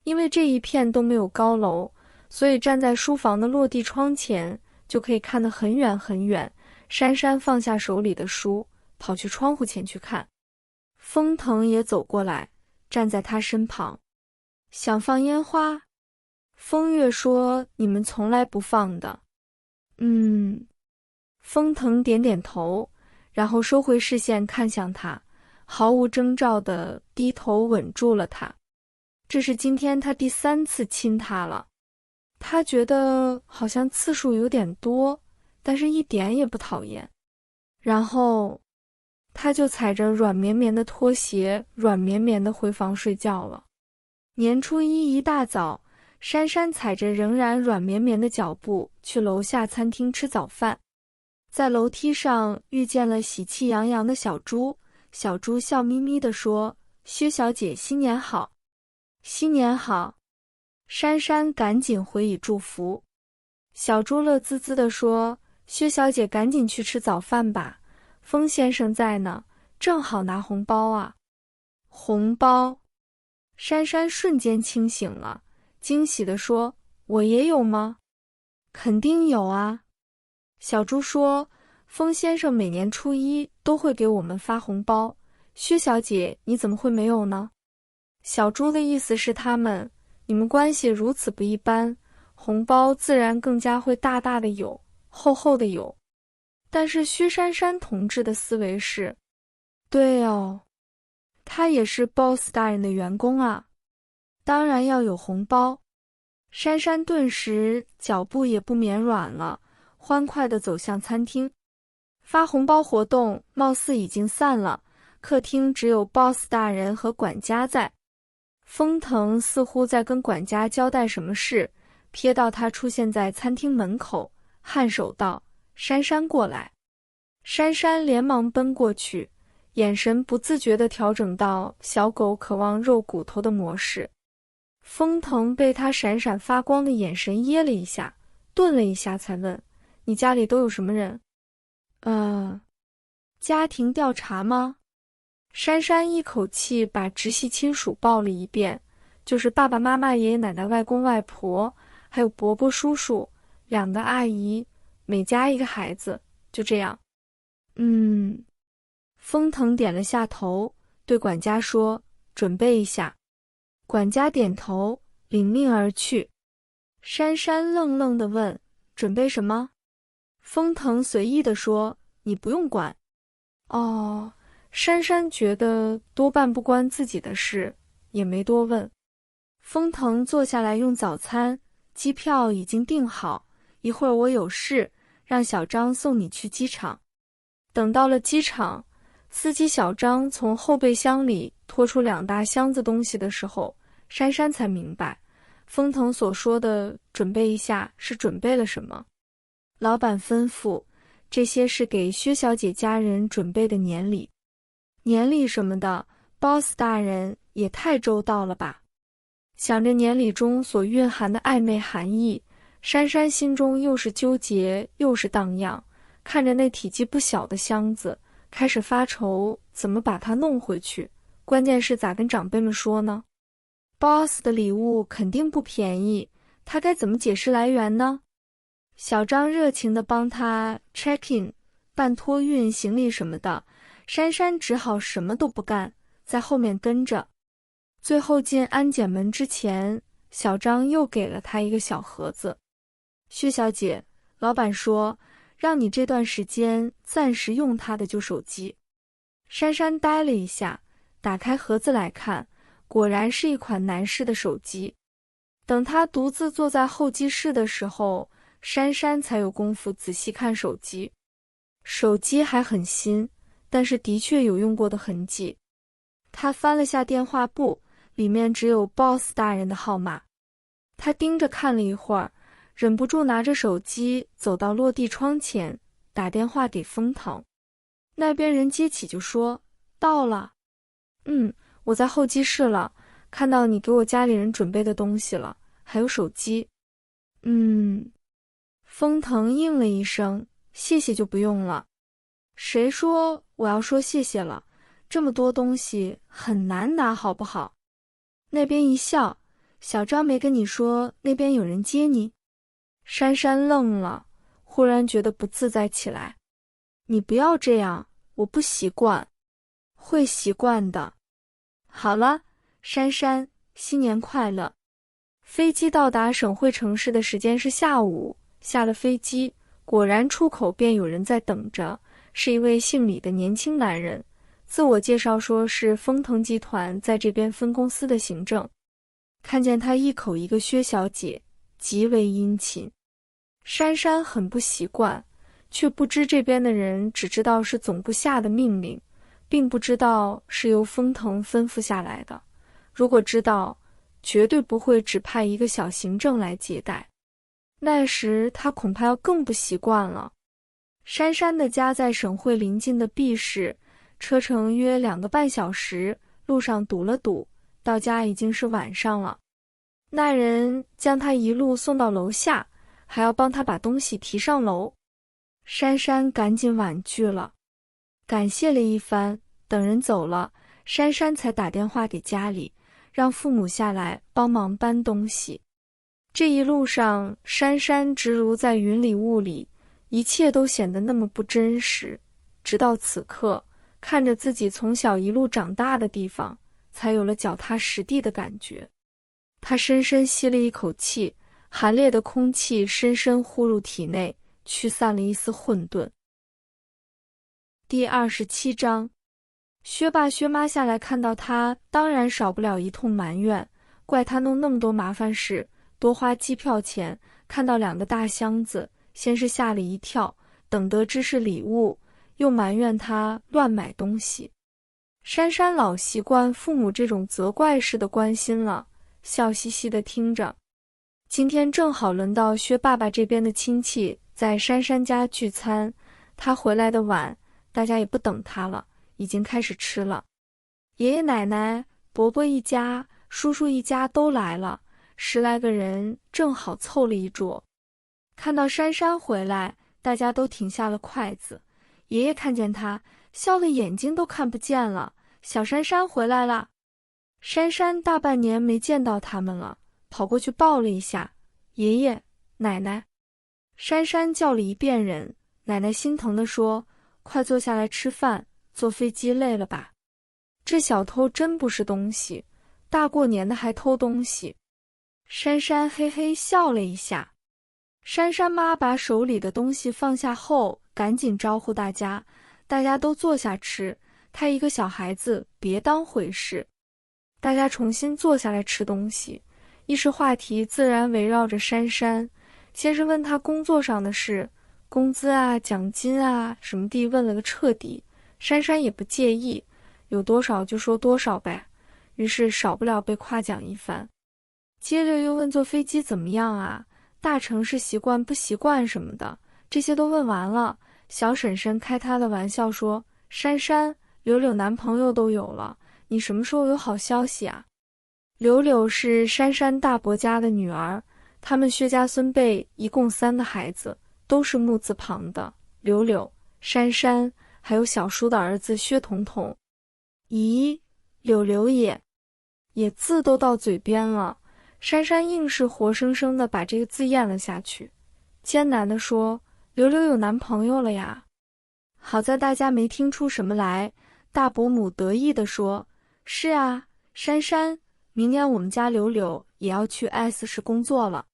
因为这一片都没有高楼，所以站在书房的落地窗前，就可以看得很远很远。珊珊放下手里的书，跑去窗户前去看。风腾也走过来，站在他身旁。想放烟花？风月说你们从来不放的。风腾点点头，然后收回视线看向他，毫无征兆地低头吻住了她。这是今天他第3次亲她了。他觉得好像次数有点多，但是一点也不讨厌。然后他就踩着软绵绵的拖鞋，软绵绵地回房睡觉了。年初一一大早，珊珊踩着仍然软绵绵的脚步去楼下餐厅吃早饭。在楼梯上遇见了喜气洋洋的小猪，小猪笑眯眯地说：“薛小姐新年好。”新年好，珊珊赶紧回以祝福。小猪乐滋滋地说：“薛小姐赶紧去吃早饭吧，风先生在呢，正好拿红包啊。”红包！珊珊瞬间清醒了，惊喜地说：“我也有吗？”肯定有啊。小猪说：“风先生每年初一都会给我们发红包，薛小姐你怎么会没有呢？”小猪的意思是你们关系如此不一般，红包自然更加会大大的有，厚厚的有。但是薛珊珊同志的思维是，对哦，他也是 boss 大人的员工啊，当然要有红包。珊珊顿时脚步也不绵软了，欢快地走向餐厅。发红包活动貌似已经散了，客厅只有 boss 大人和管家在。风腾似乎在跟管家交代什么事，瞥到他出现在餐厅门口，颔首道：“珊珊过来。”珊珊连忙奔过去，眼神不自觉地调整到小狗渴望肉骨头的模式。风腾被他闪闪发光的眼神噎了一下，顿了一下才问：“你家里都有什么人？”家庭调查吗？珊珊一口气把直系亲属报了一遍，就是爸爸妈妈、爷爷奶奶、外公外婆，还有伯伯叔叔，2个阿姨，每家1个孩子，就这样。风腾点了下头，对管家说：“准备一下。”管家点头，领命而去。珊珊愣愣地问：“准备什么？”风腾随意地说：“你不用管。”哦，珊珊觉得多半不关自己的事，也没多问。风腾坐下来用早餐，机票已经订好，一会儿我有事，让小张送你去机场。等到了机场，司机小张从后备箱里拖出2大箱子东西的时候，珊珊才明白，风腾所说的准备一下是准备了什么。老板吩咐，这些是给薛小姐家人准备的年礼。年礼什么的 ，boss 大人也太周到了吧！想着年礼中所蕴含的暧昧含义，珊珊心中又是纠结又是荡漾，看着那体积不小的箱子，开始发愁怎么把它弄回去，关键是咋跟长辈们说呢？ boss 的礼物肯定不便宜，他该怎么解释来源呢？小张热情地帮他 check in 办托运行李什么的，珊珊只好什么都不干，在后面跟着。最后进安检门之前，小张又给了他一个小盒子。薛小姐，老板说让你这段时间暂时用他的旧手机。珊珊呆了一下，打开盒子来看，果然是一款男士的手机。等他独自坐在候机室的时候，珊珊才有功夫仔细看手机。手机还很新，但是的确有用过的痕迹。他翻了下电话簿，里面只有 boss 大人的号码。他盯着看了一会儿，忍不住拿着手机走到落地窗前，打电话给风腾。那边人接起就说：“到了。”“我在候机室了，看到你给我家里人准备的东西了，还有手机。”风腾应了一声：“谢谢就不用了。”“谁说我要说谢谢了？这么多东西很难拿，好不好？”那边一笑：“小张没跟你说那边有人接你？”珊珊愣了，忽然觉得不自在起来。“你不要这样，我不习惯。”“会习惯的。”“好了，珊珊，新年快乐。”飞机到达省会城市的时间是下午，下了飞机，果然出口便有人在等着，是一位姓李的年轻男人。自我介绍说是丰腾集团在这边分公司的行政。看见他一口一个薛小姐，极为殷勤。珊珊很不习惯，却不知这边的人只知道是总部下的命令，并不知道是由丰腾吩咐下来的。如果知道，绝对不会只派一个小行政来接待。那时他恐怕要更不习惯了。珊珊的家在省会临近的 B 市，车程约2个半小时，路上堵了堵，到家已经是晚上了。那人将他一路送到楼下，还要帮他把东西提上楼。珊珊赶紧婉拒了，感谢了一番，等人走了，珊珊才打电话给家里，让父母下来帮忙搬东西。这一路上，珊珊直如在云里雾里，一切都显得那么不真实。直到此刻，看着自己从小一路长大的地方，才有了脚踏实地的感觉。他深深吸了一口气，寒冽的空气深深呼入体内，驱散了一丝混沌。第27章，薛爸薛妈下来看到他，当然少不了一通埋怨，怪他弄那么多麻烦事，多花机票钱，看到2个大箱子，先是吓了一跳，等得知是礼物，又埋怨他乱买东西。珊珊老习惯父母这种责怪式的关心了，笑嘻嘻地听着。今天正好轮到薛爸爸这边的亲戚在珊珊家聚餐，他回来的晚，大家也不等他了，已经开始吃了。爷爷奶奶、伯伯一家、叔叔一家都来了，10来个人正好凑了一桌。看到珊珊回来，大家都停下了筷子。爷爷看见他，笑得眼睛都看不见了。小珊珊回来了。珊珊大半年没见到他们了，跑过去抱了一下爷爷奶奶。珊珊叫了一遍人，奶奶心疼地说：“快坐下来吃饭，坐飞机累了吧？”这小偷真不是东西，大过年的还偷东西。珊珊嘿嘿笑了一下。珊珊妈把手里的东西放下后，赶紧招呼大家，大家都坐下吃，她一个小孩子别当回事。大家重新坐下来吃东西，一时话题自然围绕着珊珊。先是问她工作上的事，工资啊、奖金啊什么地问了个彻底。珊珊也不介意，有多少就说多少呗，于是少不了被夸奖一番。接着又问坐飞机怎么样啊，大城市习惯不习惯什么的，这些都问完了。小婶婶开她的玩笑说：“珊珊，柳柳男朋友都有了，你什么时候有好消息啊？”柳柳是珊珊大伯家的女儿，他们薛家孙辈一共3个孩子，都是木字旁的，柳柳、珊珊，还有小叔的儿子薛彤彤。咦，柳柳也字都到嘴边了，珊珊硬是活生生的把这个字咽了下去，艰难地说：“柳柳有男朋友了呀。”好在大家没听出什么来，大伯母得意地说：“是啊，珊珊，明年我们家柳柳也要去 S 市工作了。”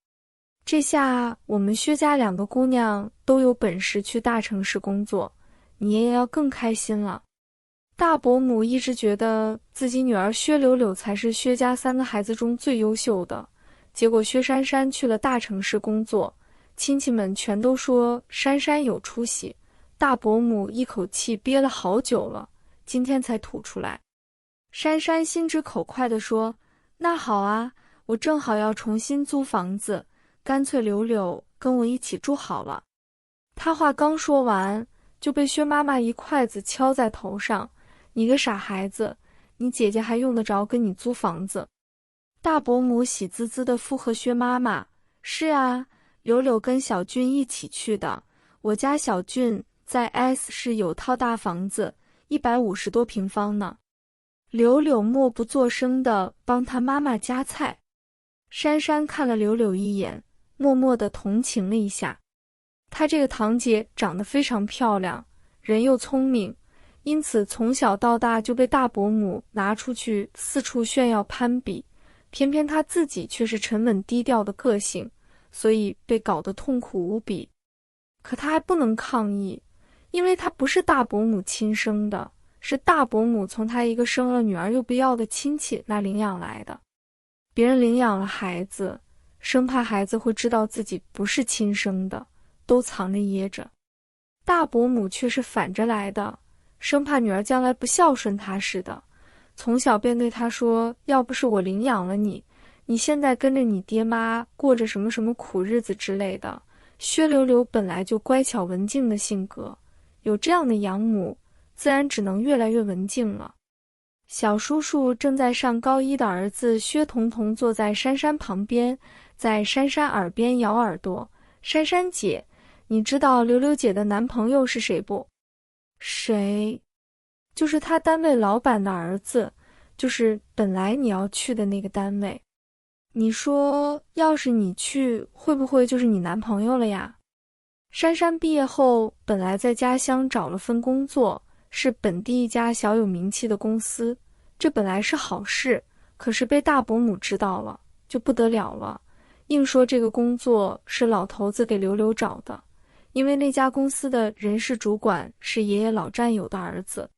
这下我们薛家2个姑娘都有本事去大城市工作，你爷爷要更开心了。大伯母一直觉得自己女儿薛柳柳才是薛家3个孩子中最优秀的，结果薛珊珊去了大城市工作，亲戚们全都说珊珊有出息。大伯母一口气憋了好久了，今天才吐出来。珊珊心直口快地说：“那好啊，我正好要重新租房子，干脆柳柳跟我一起住好了。”她话刚说完，就被薛妈妈一筷子敲在头上：“你个傻孩子，你姐姐还用得着跟你租房子？”大伯母喜滋滋地附和薛妈妈：“是啊，柳柳跟小俊一起去的，我家小俊在 S 市有套大房子，150多平方呢。”柳柳默不作声地帮她妈妈夹菜。珊珊看了柳柳一眼，默默地同情了一下。她这个堂姐长得非常漂亮，人又聪明，因此从小到大就被大伯母拿出去四处炫耀攀比，偏偏她自己却是沉稳低调的个性，所以被搞得痛苦无比。可她还不能抗议，因为她不是大伯母亲生的，是大伯母从他一个生了女儿又不要的亲戚那领养来的。别人领养了孩子，生怕孩子会知道自己不是亲生的，都藏着掖着。大伯母却是反着来的，生怕女儿将来不孝顺他似的，从小便对他说，要不是我领养了你，你现在跟着你爹妈过着什么什么苦日子之类的。薛柳柳本来就乖巧文静的性格，有这样的养母，自然只能越来越文静了。小叔叔正在上高一的儿子薛彤彤坐在珊珊旁边，在珊珊耳边咬耳朵。珊珊姐，你知道柳柳姐的男朋友是谁不？谁？就是他单位老板的儿子，就是本来你要去的那个单位。你说要是你去，会不会就是你男朋友了呀？珊珊毕业后本来在家乡找了份工作，是本地一家小有名气的公司，这本来是好事，可是被大伯母知道了，就不得了了，硬说这个工作是老头子给柳柳找的，因为那家公司的人事主管是爷爷老战友的儿子。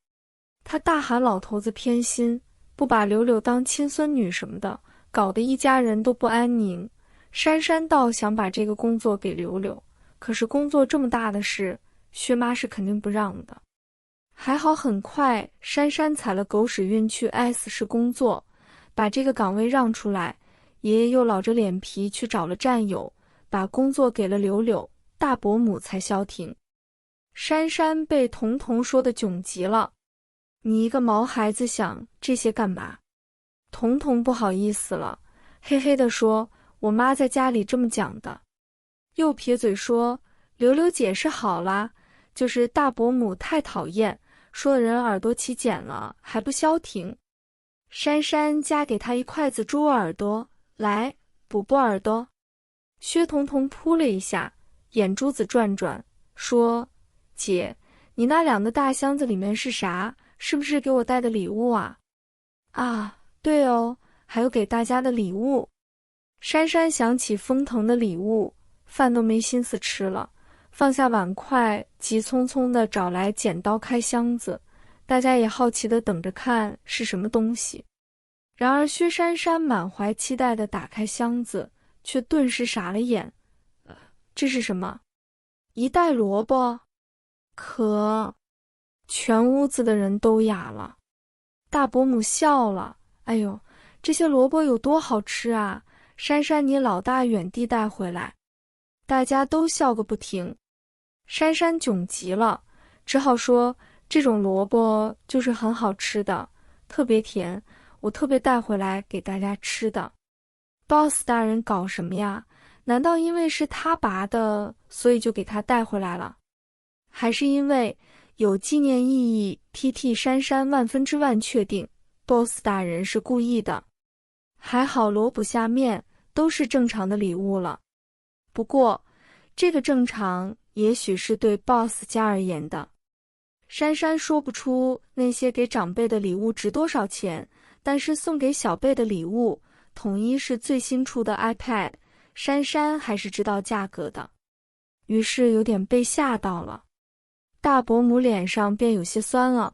他大喊老头子偏心，不把柳柳当亲孙女什么的，搞得一家人都不安宁。珊珊倒想把这个工作给柳柳，可是工作这么大的事，薛妈是肯定不让的。还好很快珊珊踩了狗屎运去 S 市工作，把这个岗位让出来，爷爷又老着脸皮去找了战友，把工作给了柳柳，大伯母才消停。珊珊被彤彤说的窘极了，你一个毛孩子想这些干嘛？彤彤不好意思了，嘿嘿地说，我妈在家里这么讲的。又撇嘴说，柳柳姐是好啦，就是大伯母太讨厌，说的人耳朵起茧了还不消停。珊珊夹给他一筷子猪耳朵，来补补耳朵。薛彤彤扑了一下，眼珠子转转，说，姐，你那2个大箱子里面是啥？是不是给我带的礼物啊？啊，对哦，还有给大家的礼物。珊珊想起封腾的礼物，饭都没心思吃了，放下碗筷，急匆匆地找来剪刀开箱子。大家也好奇地等着看是什么东西。然而薛珊珊满怀期待地打开箱子，却顿时傻了眼。这是什么？一袋萝卜？可……全屋子的人都哑了。大伯母笑了，哎呦，这些萝卜有多好吃啊！珊珊你老大远地带回来。大家都笑个不停。珊珊窘极了，只好说，这种萝卜就是很好吃的，特别甜，我特别带回来给大家吃的。boss 大人搞什么呀？难道因为是他拔的，所以就给他带回来了？还是因为有纪念意义 ？PT 珊珊万分之万确定 ，boss 大人是故意的。还好萝卜下面都是正常的礼物了。不过，这个正常也许是对 boss 家而言的。珊珊说不出那些给长辈的礼物值多少钱，但是送给小辈的礼物统一是最新出的 iPad， 珊珊还是知道价格的，于是有点被吓到了。大伯母脸上便有些酸了，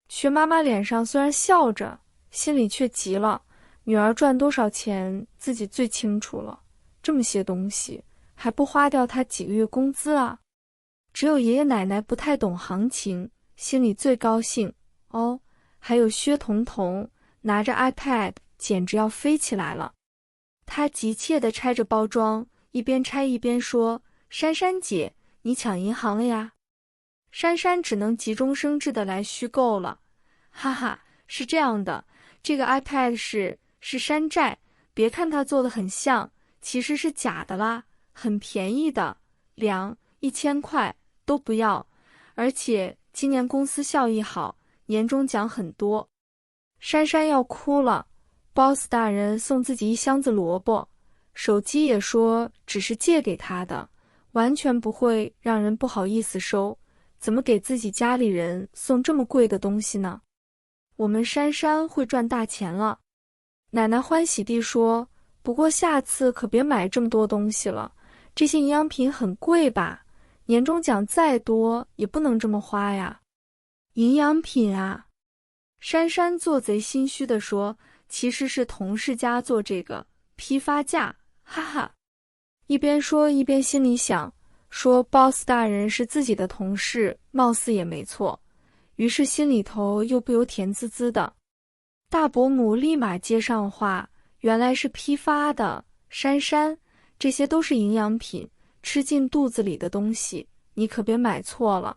薛妈妈脸上虽然笑着，心里却急了。女儿赚多少钱自己最清楚了，这么些东西还不花掉她几个月工资啊。只有爷爷奶奶不太懂行情，心里最高兴哦。还有薛彤彤拿着 iPad 简直要飞起来了，他急切地拆着包装，一边拆一边说，珊珊姐，你抢银行了呀？珊珊只能急中生智地来虚构了，哈哈，是这样的，这个 iPad 是山寨，别看它做得很像，其实是假的啦，很便宜的，1000块都不要，而且今年公司效益好，年终奖很多。珊珊要哭了 ，boss 大人送自己一箱子萝卜，手机也说只是借给他的，完全不会让人不好意思收。怎么给自己家里人送这么贵的东西呢？我们珊珊会赚大钱了。奶奶欢喜地说，不过下次可别买这么多东西了，这些营养品很贵吧，年终奖再多也不能这么花呀。营养品啊。珊珊做贼心虚地说，其实是同事家做这个批发价，哈哈。一边说一边心里想，说 boss 大人是自己的同事，貌似也没错，于是心里头又不由甜滋滋的。大伯母立马接上话，原来是批发的，珊珊，这些都是营养品，吃进肚子里的东西，你可别买错了。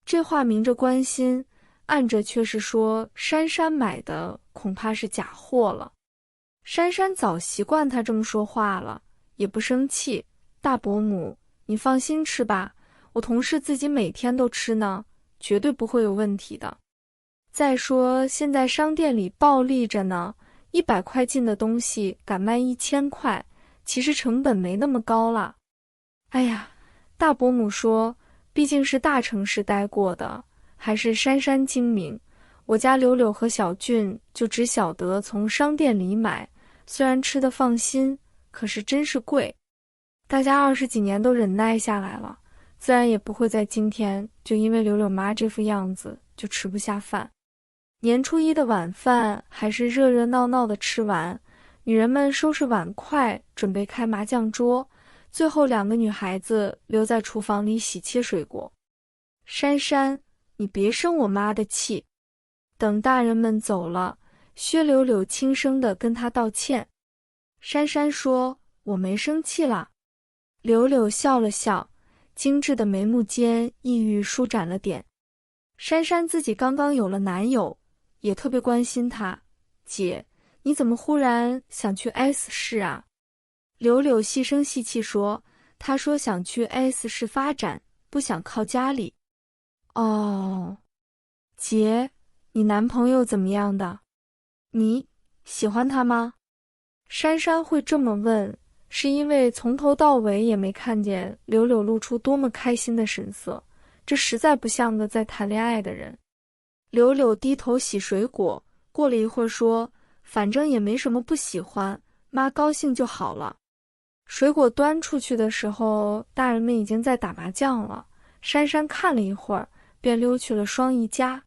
这话明着关心，暗着却是说珊珊买的恐怕是假货了。珊珊早习惯他这么说话了，也不生气。大伯母，你放心吃吧，我同事自己每天都吃呢，绝对不会有问题的。再说现在商店里暴利着呢，100块进的东西敢卖1000块，其实成本没那么高了。哎呀，大伯母说，毕竟是大城市待过的，还是珊珊精明。我家柳柳和小俊就只晓得从商店里买，虽然吃得放心，可是真是贵。大家20几年都忍耐下来了，自然也不会在今天就因为柳柳妈这副样子就吃不下饭。年初一的晚饭还是热热闹闹的吃完，女人们收拾碗筷，准备开麻将桌，最后2个女孩子留在厨房里洗切水果。珊珊，你别生我妈的气。等大人们走了，薛柳柳轻声地跟她道歉。珊珊说，我没生气啦。柳柳笑了笑，精致的眉目间意欲舒展了点。珊珊自己刚刚有了男友，也特别关心他。姐，你怎么忽然想去 S 市啊？柳柳细声细气说，她说想去 S 市发展，不想靠家里。哦，姐，你男朋友怎么样的？你喜欢他吗？珊珊会这么问，是因为从头到尾也没看见柳柳露出多么开心的神色，这实在不像个在谈恋爱的人。柳柳低头洗水果，过了一会儿说，反正也没什么不喜欢，妈高兴就好了。水果端出去的时候，大人们已经在打麻将了。珊珊看了一会儿，便溜去了双姨家。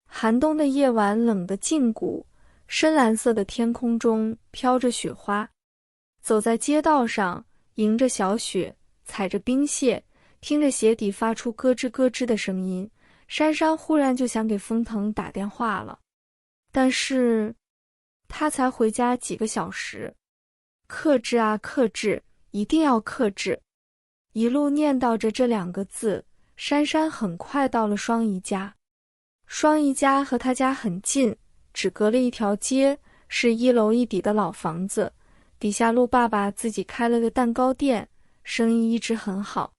寒冬的夜晚冷得禁骨，深蓝色的天空中飘着雪花。走在街道上，迎着小雪，踩着冰屑，听着鞋底发出咯吱咯吱的声音，珊珊忽然就想给风腾打电话了。但是她才回家几个小时，克制啊克制，一定要克制。一路念叨着这2个字，珊珊很快到了双姨家。双姨家和她家很近，只隔了一条街，是1楼1底的老房子，底下陆爸爸自己开了个蛋糕店，生意一直很好。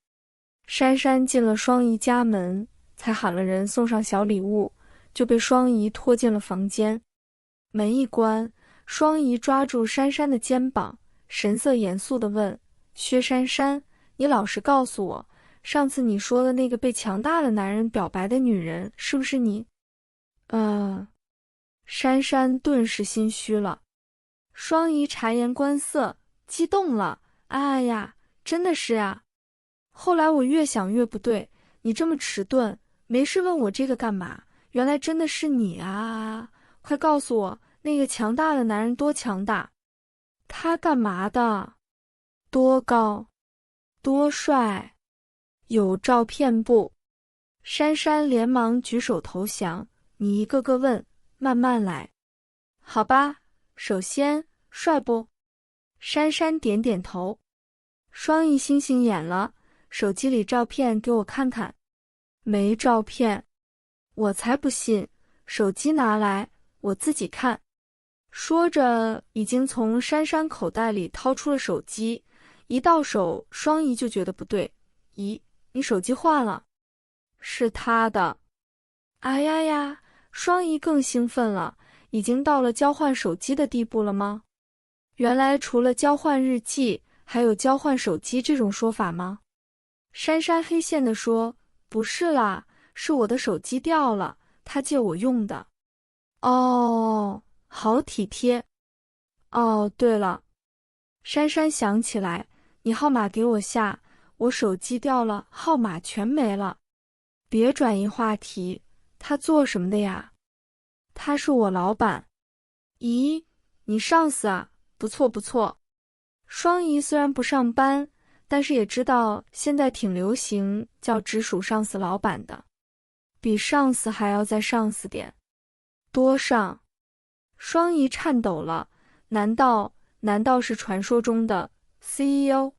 珊珊进了双姨家门，才喊了人送上小礼物，就被双姨拖进了房间。门一关，双姨抓住珊珊的肩膀，神色严肃地问，薛珊珊，你老实告诉我，上次你说的那个被强大的男人表白的女人是不是你？珊珊顿时心虚了。双姨察言观色，激动了，哎呀，真的是啊。后来我越想越不对，你这么迟钝，没事问我这个干嘛？原来真的是你啊！快告诉我，那个强大的男人多强大？他干嘛的？多高？多帅？有照片不？珊珊连忙举手投降，你一个个问，慢慢来。好吧，首先，帅不？珊珊点点头。双姨星星眼了，手机里照片给我看看。没照片。我才不信，手机拿来，我自己看。说着，已经从珊珊口袋里掏出了手机。一到手，双姨就觉得不对。咦，你手机换了？是他的。哎呀呀，双姨更兴奋了，已经到了交换手机的地步了吗？原来除了交换日记，还有交换手机这种说法吗？珊珊黑线地说，不是啦，是我的手机掉了，他借我用的。哦，好体贴。哦，对了，珊珊想起来，你号码给我下，我手机掉了，号码全没了。别转移话题，他做什么的呀？他是我老板。咦，你上司啊？不错不错。双姨虽然不上班，但是也知道现在挺流行叫直属上司老板的，比上司还要再上司点。多上。双姨颤抖了，难道是传说中的 CEO？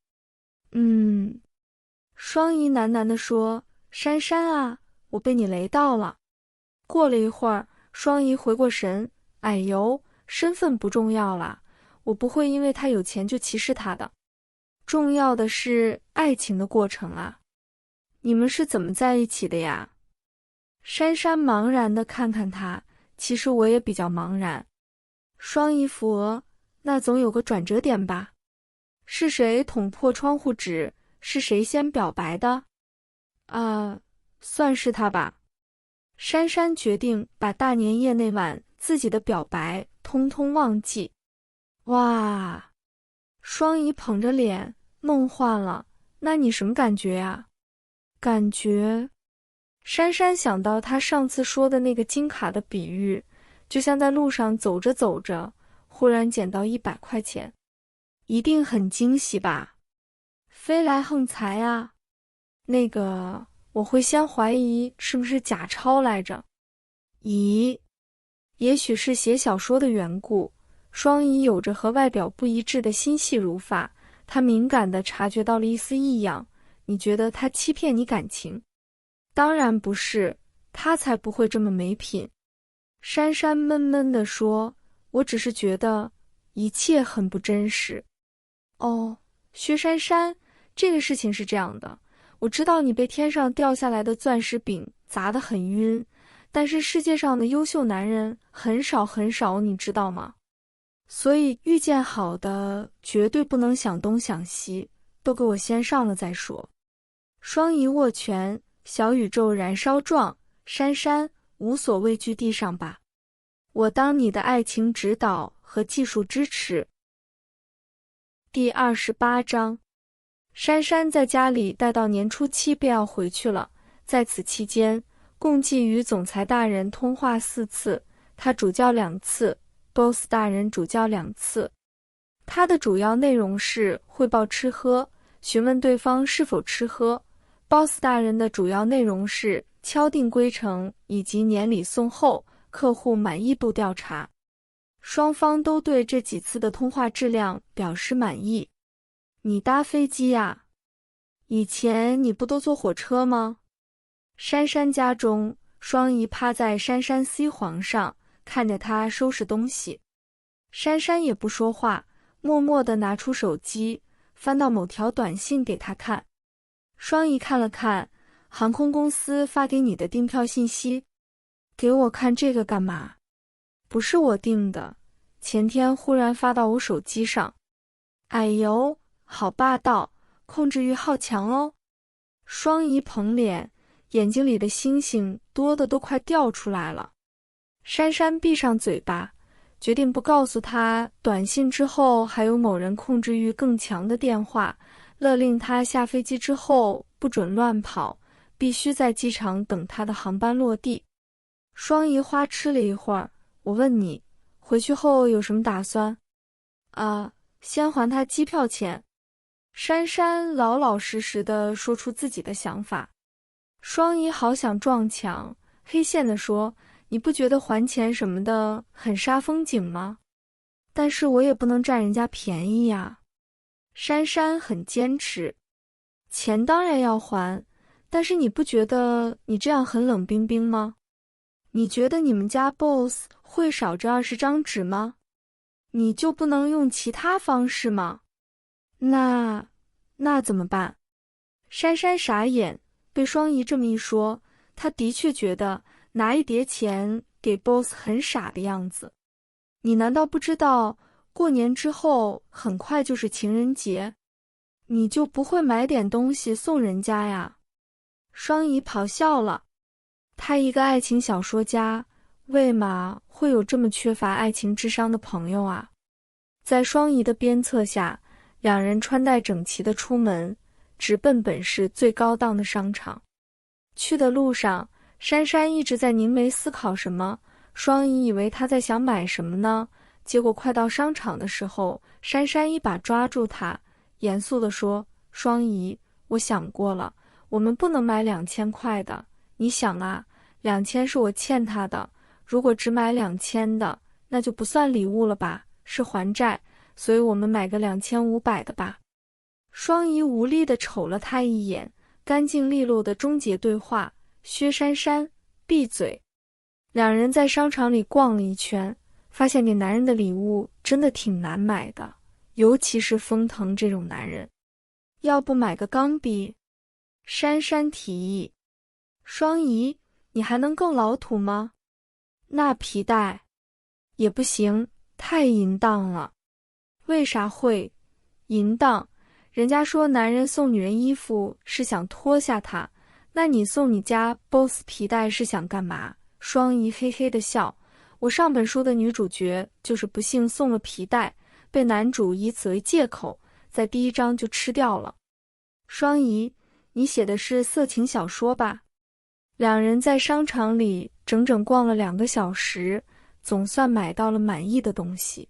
双姨喃喃地说，珊珊啊，我被你雷到了。过了一会儿，双姨回过神，哎呦，身份不重要啦，我不会因为他有钱就歧视他的，重要的是爱情的过程啊。你们是怎么在一起的呀？珊珊茫然地看看他，其实我也比较茫然。双姨扶额，那总有个转折点吧？是谁捅破窗户纸？是谁先表白的？算是他吧。珊珊决定把大年夜那晚自己的表白通通忘记。哇！双姨捧着脸，梦幻了。那你什么感觉呀？感觉……珊珊想到她上次说的那个金卡的比喻，就像在路上走着走着，忽然捡到100块钱，一定很惊喜吧？飞来横财啊！那个，我会先怀疑是不是假钞来着。咦，也许是写小说的缘故，双姨有着和外表不一致的心细如发，她敏感地察觉到了一丝异样。你觉得他欺骗你感情？当然不是，他才不会这么没品。珊珊闷闷地说，我只是觉得一切很不真实。哦，薛珊珊，这个事情是这样的，我知道你被天上掉下来的钻石饼砸得很晕，但是世界上的优秀男人很少很少，你知道吗？所以遇见好的绝对不能想东想西，都给我先上了再说。双姨握拳，小宇宙燃烧状，珊珊无所畏惧地上吧，我当你的爱情指导和技术支持。第28章，珊珊在家里待到年初7便要回去了，在此期间，共计与总裁大人通话4次，他主教2次 ，boss 大人主教2次。他的主要内容是汇报吃喝，询问对方是否吃喝。boss 大人的主要内容是敲定规程以及年礼送后客户满意度调查。双方都对这几次的通话质量表示满意。你搭飞机呀？以前你不都坐火车吗？珊珊家中，双姨趴在珊珊 C 床上，看着她收拾东西。珊珊也不说话，默默地拿出手机，翻到某条短信给她看。双姨看了看，航空公司发给你的订票信息。给我看这个干嘛？不是我订的，前天忽然发到我手机上。哎呦，好霸道，控制欲好强哦。双姨捧脸，眼睛里的星星多得都快掉出来了。珊珊闭上嘴巴，决定不告诉他短信之后还有某人控制欲更强的电话，勒令他下飞机之后不准乱跑，必须在机场等他的航班落地。双姨花痴了一会儿，我问你，回去后有什么打算？先还他机票钱。珊珊老老实实地说出自己的想法。双姨好想撞墙，黑线地说，你不觉得还钱什么的很煞风景吗？但是我也不能占人家便宜呀。珊珊很坚持，钱当然要还，但是你不觉得你这样很冷冰冰吗？你觉得你们家 boss 会少这20张纸吗？你就不能用其他方式吗？那怎么办？珊珊傻眼，被双姨这么一说，她的确觉得拿一叠钱给 boss 很傻的样子。你难道不知道过年之后很快就是情人节，你就不会买点东西送人家呀？双姨咆哮了。他一个爱情小说家，为嘛会有这么缺乏爱情智商的朋友啊？在双姨的鞭策下，两人穿戴整齐地出门，直奔本市最高档的商场。去的路上，珊珊一直在凝眉思考什么，双姨以为她在想买什么呢，结果快到商场的时候，珊珊一把抓住她，严肃地说：双姨，我想过了，我们不能买2000块的。你想啊，2000是我欠她的，如果只买2000的，那就不算礼物了吧，是还债，所以我们买个2500的吧。双姨无力地瞅了他一眼，干净利落的终结对话。薛珊珊，闭嘴！两人在商场里逛了一圈，发现给男人的礼物真的挺难买的，尤其是风腾这种男人。要不买个钢笔？珊珊提议。双姨，你还能更老土吗？那皮带也不行，太淫荡了。为啥会淫荡？人家说男人送女人衣服是想脱下她，那你送你家 BOSS 皮带是想干嘛？双姨嘿嘿地笑。我上本书的女主角就是不幸送了皮带，被男主以此为借口，在第1章就吃掉了。双姨，你写的是色情小说吧？两人在商场里整整逛了2个小时，总算买到了满意的东西。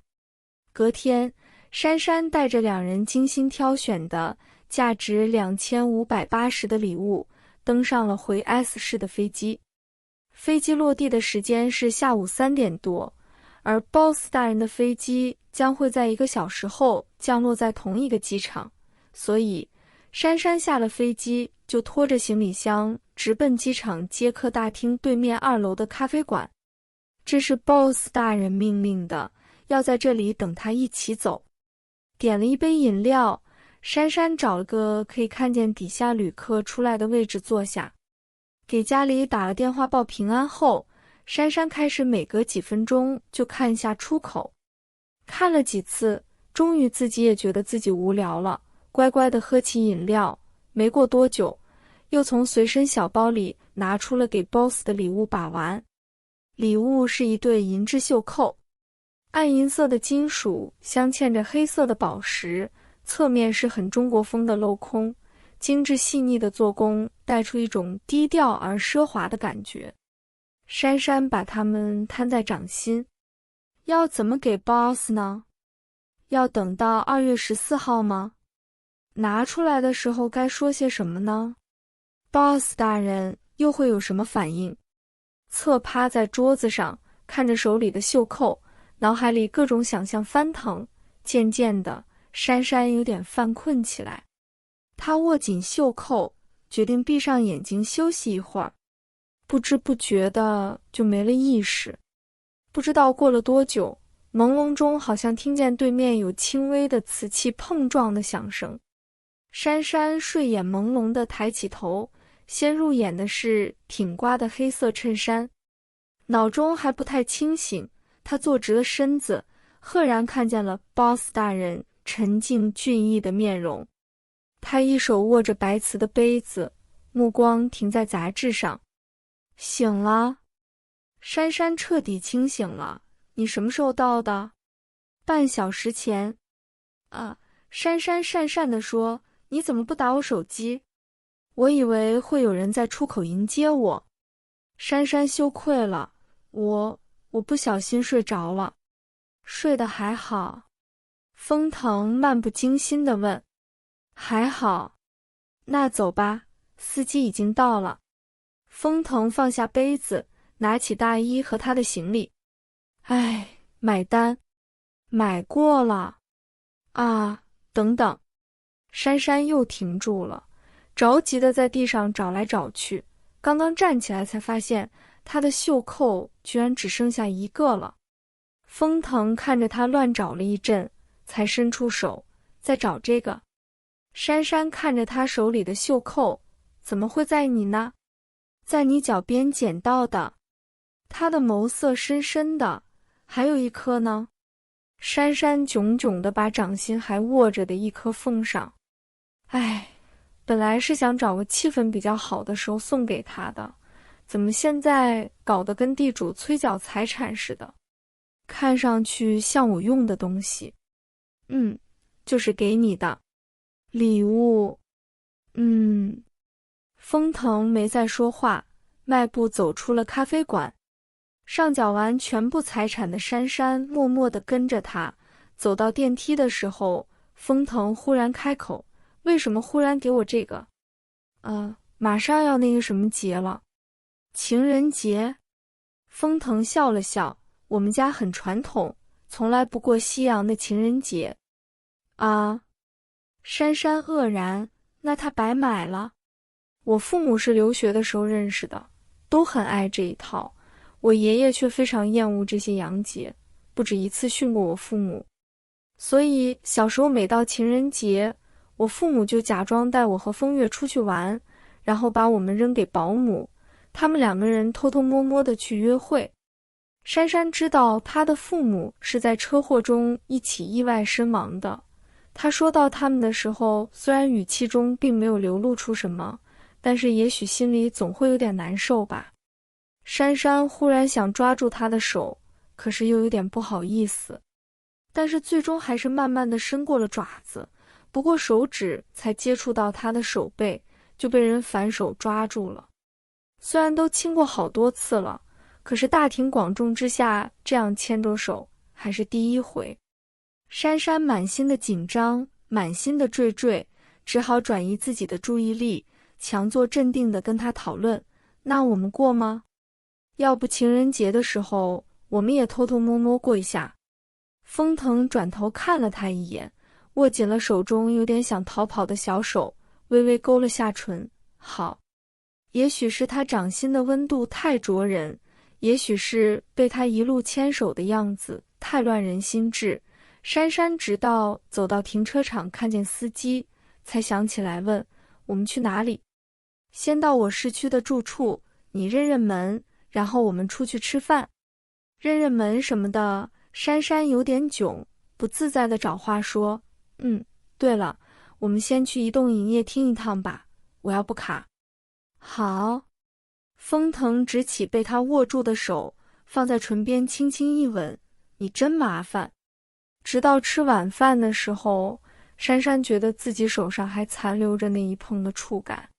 隔天，珊珊带着两人精心挑选的价值2580的礼物，登上了回 S 市的飞机。飞机落地的时间是下午3点多，而 BOSS 大人的飞机将会在1个小时后降落在同一个机场，所以珊珊下了飞机就拖着行李箱直奔机场接客大厅对面2楼的咖啡馆。这是 BOSS 大人命令的，要在这里等他一起走。点了一杯饮料，珊珊找了个可以看见底下旅客出来的位置坐下。给家里打了电话报平安后，珊珊开始每隔几分钟就看一下出口。看了几次，终于自己也觉得自己无聊了，乖乖地喝起饮料。没过多久，又从随身小包里拿出了给 BOSS 的礼物把玩。礼物是一对银质袖扣，暗银色的金属镶嵌着黑色的宝石，侧面是很中国风的镂空，精致细腻的做工带出一种低调而奢华的感觉。珊珊把它们摊在掌心。要怎么给 BOSS 呢？要等到2月14号吗？拿出来的时候该说些什么呢？ BOSS 大人又会有什么反应？侧趴在桌子上，看着手里的袖扣，脑海里各种想象翻腾。渐渐的，珊珊有点犯困起来。她握紧袖扣，决定闭上眼睛休息一会儿。不知不觉的就没了意识。不知道过了多久，朦胧中好像听见对面有轻微的瓷器碰撞的响声。珊珊睡眼朦胧地抬起头，先入眼的是挺刮的黑色衬衫。脑中还不太清醒，她坐直了身子，赫然看见了 BOSS 大人沉静俊逸的面容。他一手握着白瓷的杯子，目光停在杂志上。醒了？珊珊彻底清醒了。你什么时候到的？半小时前。珊珊讪讪地说，你怎么不打我手机？我以为会有人在出口迎接我。珊珊羞愧了，我不小心睡着了。睡得还好？风腾漫不经心地问。还好。那走吧，司机已经到了。风腾放下杯子，拿起大衣和他的行李。买单。买过了。等等。珊珊又停住了，着急地在地上找来找去，刚刚站起来才发现她的袖扣居然只剩下1个了。风腾看着她乱找了一阵，才伸出手，再找这个。珊珊看着他手里的袖扣，怎么会在你呢？在你脚边捡到的。他的眸色深深的。还有1颗呢？珊珊炯炯地把掌心还握着的1颗奉上。本来是想找个气氛比较好的时候送给他的，怎么现在搞得跟地主催缴财产似的？看上去像我用的东西。就是给你的礼物。风腾没再说话，迈步走出了咖啡馆。上缴完全部财产的珊珊默默地跟着他，走到电梯的时候，风腾忽然开口：“为什么忽然给我这个？马上要那个什么节了。”情人节。风腾笑了笑：“我们家很传统，从来不过西洋的情人节。”啊！珊珊愕然：“那他白买了。我父母是留学的时候认识的，都很爱这一套。我爷爷却非常厌恶这些洋节，不止一次训过我父母。所以小时候每到情人节，我父母就假装带我和风月出去玩，然后把我们扔给保姆，他们2个人偷偷摸摸地去约会。”珊珊知道他的父母是在车祸中一起意外身亡的。他说到他们的时候，虽然语气中并没有流露出什么，但是也许心里总会有点难受吧。珊珊忽然想抓住他的手，可是又有点不好意思，但是最终还是慢慢地伸过了爪子，不过手指才接触到他的手背，就被人反手抓住了。虽然都亲过好多次了，可是大庭广众之下这样牵着手还是第一回。珊珊满心的紧张，满心的惴惴，只好转移自己的注意力，强作镇定地跟他讨论：“那我们过吗？要不情人节的时候，我们也偷偷摸摸过一下。”风腾转头看了他一眼，握紧了手中有点想逃跑的小手，微微勾了下唇：“好。”也许是他掌心的温度太灼人，也许是被他一路牵手的样子太乱人心智，珊珊直到走到停车场看见司机，才想起来问：“我们去哪里？”“先到我市区的住处，你认认门，然后我们出去吃饭。”认认门什么的，珊珊有点囧，不自在地找话说：“对了，我们先去移动营业厅一趟吧，我要不卡。”“好。”风腾执起被他握住的手，放在唇边轻轻一吻：“你真麻烦。”直到吃晚饭的时候，珊珊觉得自己手上还残留着那一碰的触感。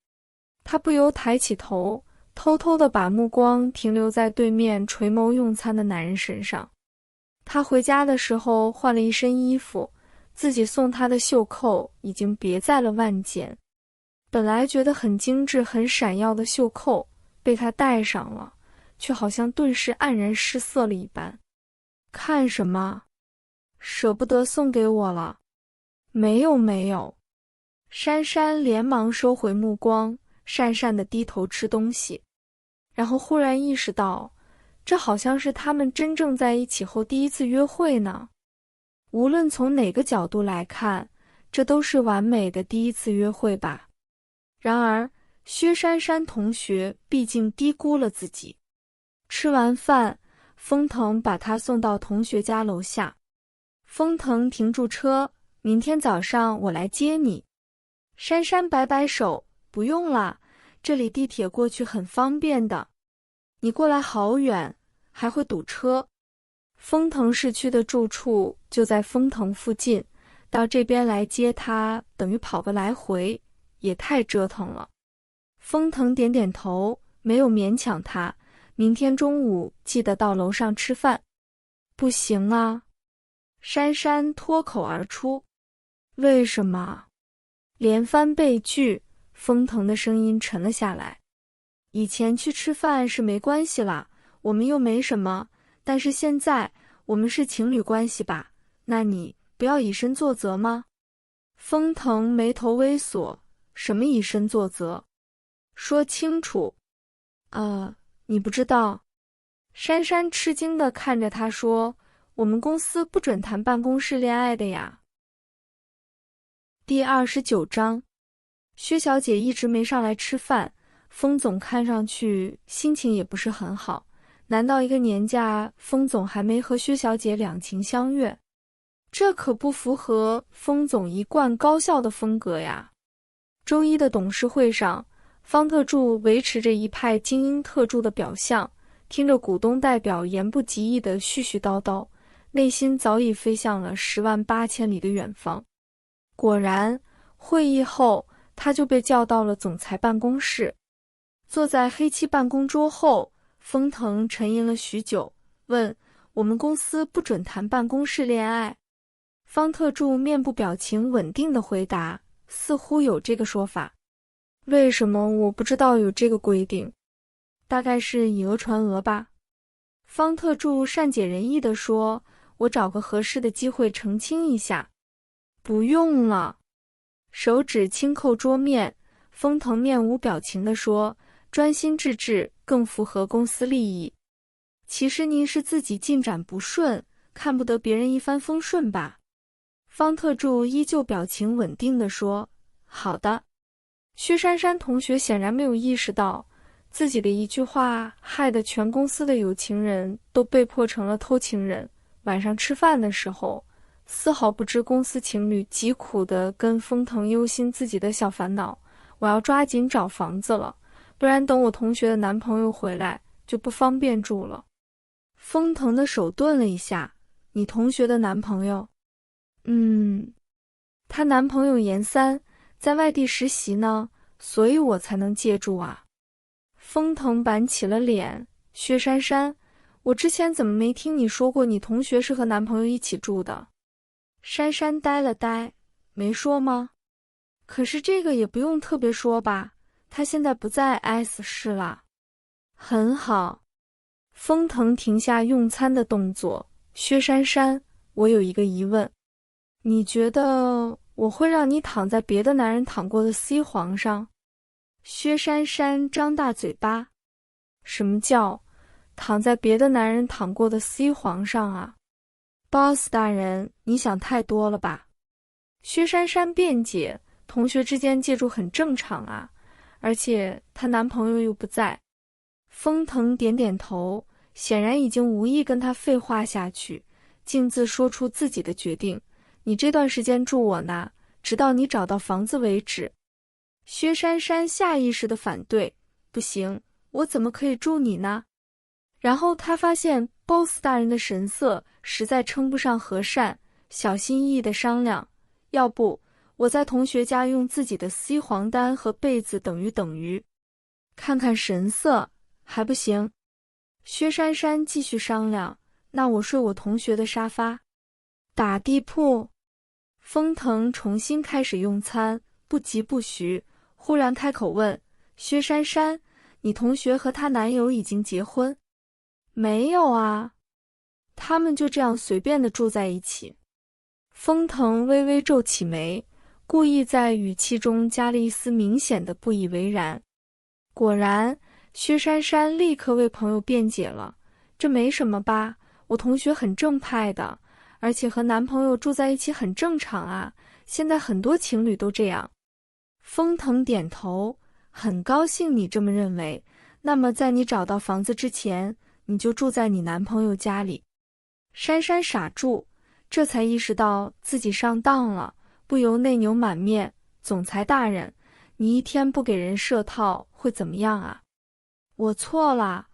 她不由抬起头，偷偷地把目光停留在对面垂眸用餐的男人身上。他回家的时候换了一身衣服，自己送他的袖扣已经别在了腕间。本来觉得很精致很闪耀的袖扣被他戴上了，却好像顿时黯然失色了一般。“看什么？舍不得送给我了？”“没有。”珊珊连忙收回目光，讪讪地低头吃东西，然后忽然意识到，这好像是他们真正在一起后第一次约会呢。无论从哪个角度来看，这都是完美的第一次约会吧。然而薛珊珊同学毕竟低估了自己。吃完饭，风腾把她送到同学家楼下。风腾停住车：“明天早上我来接你。”珊珊摆摆手：“不用了，这里地铁过去很方便的。你过来好远，还会堵车。”风腾市区的住处就在风腾附近，到这边来接他等于跑个来回，也太折腾了。风腾点点头，没有勉强他：“明天中午记得到楼上吃饭。”“不行啊！”珊珊脱口而出。“为什么？”连番被拒，风腾的声音沉了下来。“以前去吃饭是没关系啦，我们又没什么，但是现在我们是情侣关系吧？那你不要以身作则吗？”风腾眉头微锁：“什么以身作则？说清楚。”“你不知道？”珊珊吃惊地看着他说：“我们公司不准谈办公室恋爱的呀。”第29章，薛小姐一直没上来吃饭，风总看上去心情也不是很好。难道一个年假，风总还没和薛小姐两情相悦？这可不符合风总一贯高效的风格呀。周一的董事会上，方特助维持着一派精英特助的表象，听着股东代表言不及义的絮絮叨叨，内心早已飞向了108000里的远方。果然，会议后他就被叫到了总裁办公室。坐在黑漆办公桌后，封腾沉吟了许久，问：我们公司不准谈办公室恋爱。方特助面部表情稳定地回答：似乎有这个说法。为什么我不知道有这个规定？大概是以讹传讹吧。方特助善解人意地说：我找个合适的机会澄清一下。不用了。手指轻扣桌面，封腾面无表情地说：专心致志更符合公司利益。其实您是自己进展不顺，看不得别人一帆风顺吧？方特助依旧表情稳定地说：好的。薛珊珊同学显然没有意识到，自己的一句话害得全公司的有情人都被迫成了偷情人。晚上吃饭的时候，丝毫不知公司情侣疾苦地跟封腾忧心自己的小烦恼：我要抓紧找房子了，不然等我同学的男朋友回来就不方便住了。封腾的手顿了一下：你同学的男朋友？她男朋友研三，在外地实习呢，所以我才能借住啊。封腾板起了脸：薛珊珊，我之前怎么没听你说过你同学是和男朋友一起住的？珊珊呆了呆：没说吗？可是这个也不用特别说吧，他现在不在 S 市了。很好。封腾停下用餐的动作：薛珊珊，我有一个疑问，你觉得我会让你躺在别的男人躺过的 C 床上？薛珊珊张大嘴巴：什么叫躺在别的男人躺过的 C 床上啊？ boss 大人，你想太多了吧？薛珊珊辩解：同学之间借住很正常啊，而且她男朋友又不在。封腾点点头，显然已经无意跟她废话下去，径自说出自己的决定：你这段时间住我那，直到你找到房子为止。薛珊珊下意识地反对：不行，我怎么可以住你呢？然后她发现 boss 大人的神色实在称不上和善，小心翼翼地商量：要不我在同学家用自己的 C 床单和被子等于。看看神色还不行。薛珊珊继续商量：那我睡我同学的沙发。打地铺。封腾重新开始用餐，不疾不徐，忽然开口问：薛珊珊，你同学和她男友已经结婚？没有啊，他们就这样随便地住在一起。封腾微微皱起眉，故意在语气中加了一丝明显的不以为然。果然，薛珊珊立刻为朋友辩解了：这没什么吧，我同学很正派的，而且和男朋友住在一起很正常啊，现在很多情侣都这样。封腾点头：很高兴你这么认为，那么在你找到房子之前，你就住在你男朋友家里。珊珊傻住，这才意识到自己上当了，不由内牛满面：总裁大人，你一天不给人设套会怎么样啊？我错了，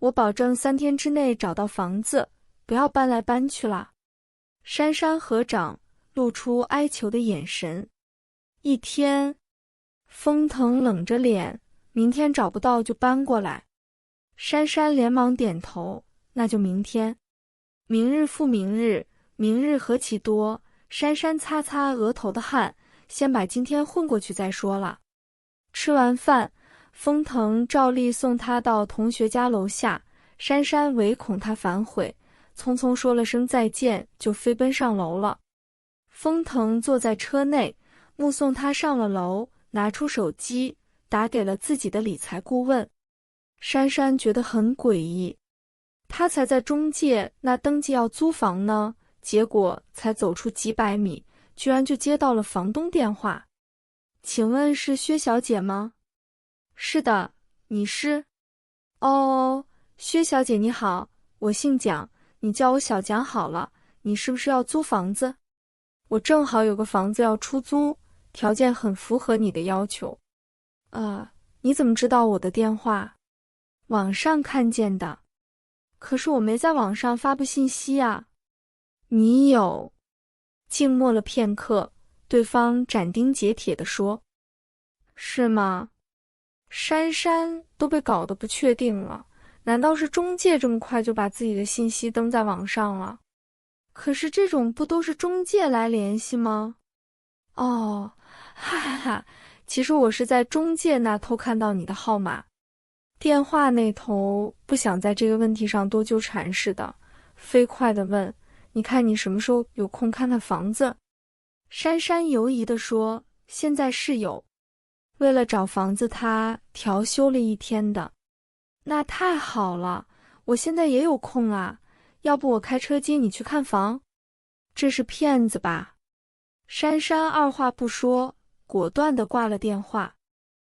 我保证3天之内找到房子，不要搬来搬去了。珊珊合掌，露出哀求的眼神。1天。封腾冷着脸：明天找不到就搬过来。珊珊连忙点头：那就明天。明日复明日，明日何其多。珊珊擦擦额头的汗，先把今天混过去再说了。吃完饭，封腾照例送她到同学家楼下，珊珊唯恐他反悔，匆匆说了声再见，就飞奔上楼了。封腾坐在车内，目送他上了楼，拿出手机打给了自己的理财顾问。珊珊觉得很诡异，他才在中介那登记要租房呢，结果才走出几百米，居然就接到了房东电话。请问是薛小姐吗？是的，你是？哦，薛小姐你好，我姓蒋，你叫我小蒋好了。你是不是要租房子？我正好有个房子要出租，条件很符合你的要求。你怎么知道我的电话？网上看见的。可是我没在网上发布信息啊。你有。静默了片刻，对方斩钉截铁地说：是吗？珊珊都被搞得不确定了，难道是中介这么快就把自己的信息登在网上了？可是这种不都是中介来联系吗？哦，哈哈哈，其实我是在中介那偷看到你的号码。电话那头不想在这个问题上多纠缠似的，飞快地问：你看你什么时候有空看看房子？珊珊犹疑地说：现在是有。为了找房子，他调休了一天的。那太好了，我现在也有空啊，要不我开车接你去看房？这是骗子吧？珊珊二话不说，果断地挂了电话。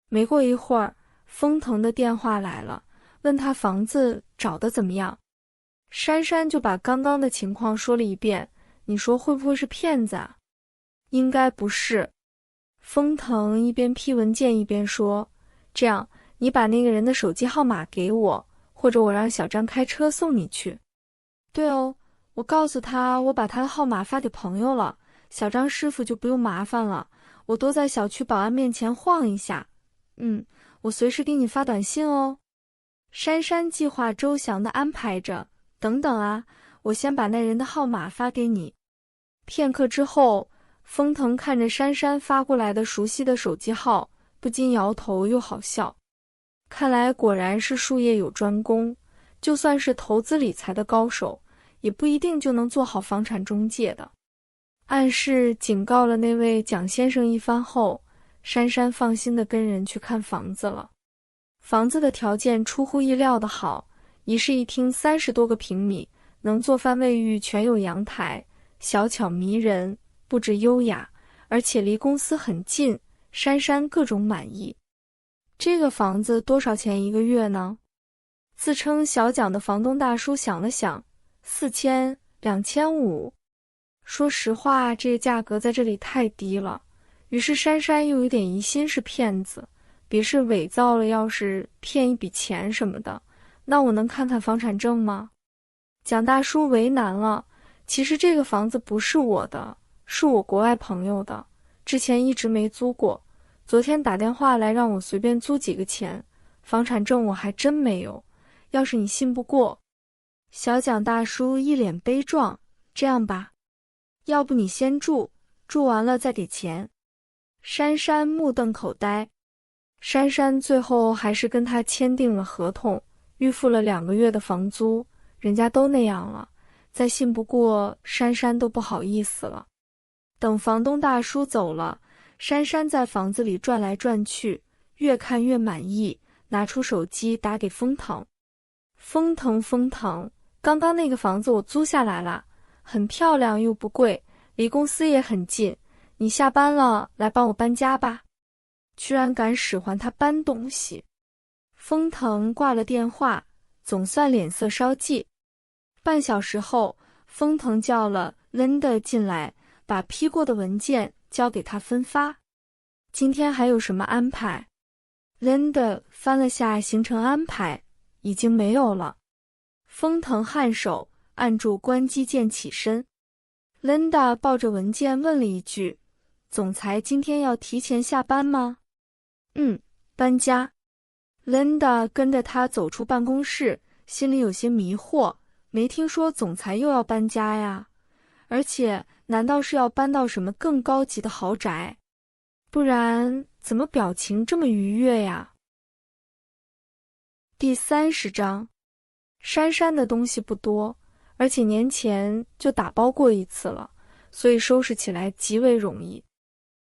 没过一会儿，封腾的电话来了，问他房子找得怎么样。珊珊就把刚刚的情况说了一遍，你说会不会是骗子啊？应该不是。封腾一边批文件一边说，这样你把那个人的手机号码给我，或者我让小张开车送你去。对哦，我告诉他我把他的号码发给朋友了，小张师傅就不用麻烦了，我多在小区保安面前晃一下。我随时给你发短信哦。珊珊计划周详地安排着，等等啊，我先把那人的号码发给你。片刻之后，封腾看着珊珊发过来的熟悉的手机号，不禁摇头又好笑。看来果然是术业有专攻，就算是投资理财的高手，也不一定就能做好房产中介的。暗示警告了那位蒋先生一番后，珊珊放心地跟人去看房子了。房子的条件出乎意料的好，一室一厅30多个平米，能做饭卫浴，全有阳台，小巧迷人，布置优雅，而且离公司很近，珊珊各种满意。这个房子多少钱一个月呢？自称小蒋的房东大叔想了想，4000、2500。说实话，这个价格在这里太低了。于是珊珊又有点疑心是骗子，别是伪造了，要是骗一笔钱什么的，那我能看看房产证吗？蒋大叔为难了，其实这个房子不是我的，是我国外朋友的，之前一直没租过，昨天打电话来让我随便租几个钱，房产证我还真没有，要是你信不过。小蒋大叔一脸悲壮，这样吧，要不你先住，住完了再给钱。珊珊目瞪口呆，珊珊最后还是跟他签订了合同，预付了2个月的房租，人家都那样了，再信不过珊珊都不好意思了。等房东大叔走了，珊珊在房子里转来转去，越看越满意，拿出手机打给封腾。封腾，刚刚那个房子我租下来了，很漂亮又不贵，离公司也很近，你下班了来帮我搬家吧。居然敢使唤他搬东西。封腾挂了电话，总算脸色稍霁。半小时后，封腾叫了 Linda 进来，把批过的文件交给他分发。今天还有什么安排？ Linda 翻了下行程安排，已经没有了。封腾颔首，按住关机键起身。Linda 抱着文件问了一句：总裁今天要提前下班吗？搬家。Linda 跟着他走出办公室，心里有些迷惑，没听说总裁又要搬家呀？而且难道是要搬到什么更高级的豪宅？不然怎么表情这么愉悦呀？第30章，珊珊的东西不多，而且年前就打包过一次了，所以收拾起来极为容易。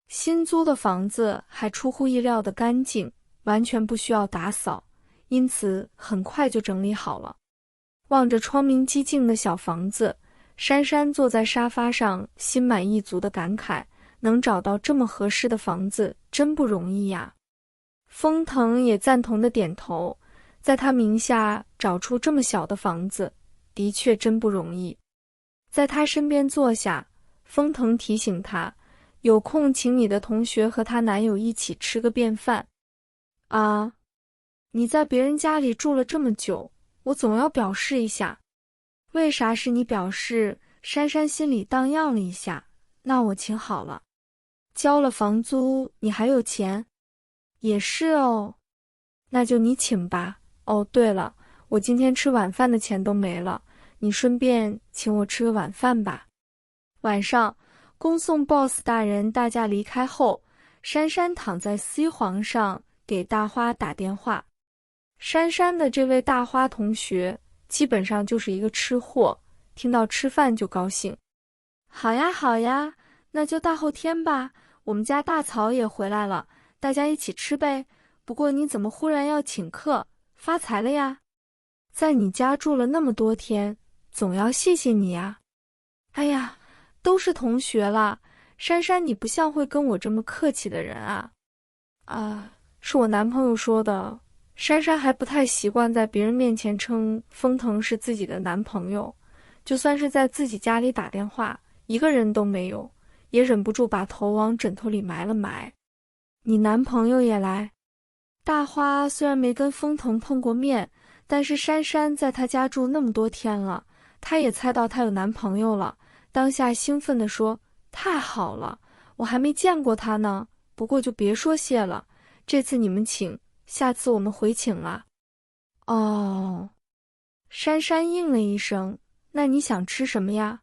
新租的房子还出乎意料的干净，完全不需要打扫，因此很快就整理好了。望着窗明几净的小房子，珊珊坐在沙发上，心满意足地感慨，能找到这么合适的房子真不容易呀。封腾也赞同地点头，在他名下找出这么小的房子，的确真不容易。在他身边坐下，封腾提醒他，有空请你的同学和她男友一起吃个便饭。啊，你在别人家里住了这么久，我总要表示一下。为啥是你表示？珊珊心里荡漾了一下，那我请好了。交了房租，你还有钱？也是哦。那就你请吧。哦，对了，我今天吃晚饭的钱都没了，你顺便请我吃个晚饭吧。晚上，恭送 boss 大人大驾离开后，珊珊躺在 C 床上给大花打电话。珊珊的这位大花同学基本上就是一个吃货，听到吃饭就高兴。好呀好呀，那就大后天吧，我们家大曹也回来了，大家一起吃呗。不过你怎么忽然要请客，发财了呀？在你家住了那么多天，总要谢谢你呀。哎呀，都是同学啦，珊珊你不像会跟我这么客气的人啊。啊，是我男朋友说的。珊珊还不太习惯在别人面前称风腾是自己的男朋友，就算是在自己家里打电话，一个人都没有，也忍不住把头往枕头里埋了埋。你男朋友也来？大花虽然没跟风腾碰过面，但是珊珊在他家住那么多天了，她也猜到他有男朋友了，当下兴奋地说：太好了，我还没见过他呢，不过就别说谢了，这次你们请，下次我们回请了。哦，珊珊应了一声，那你想吃什么呀？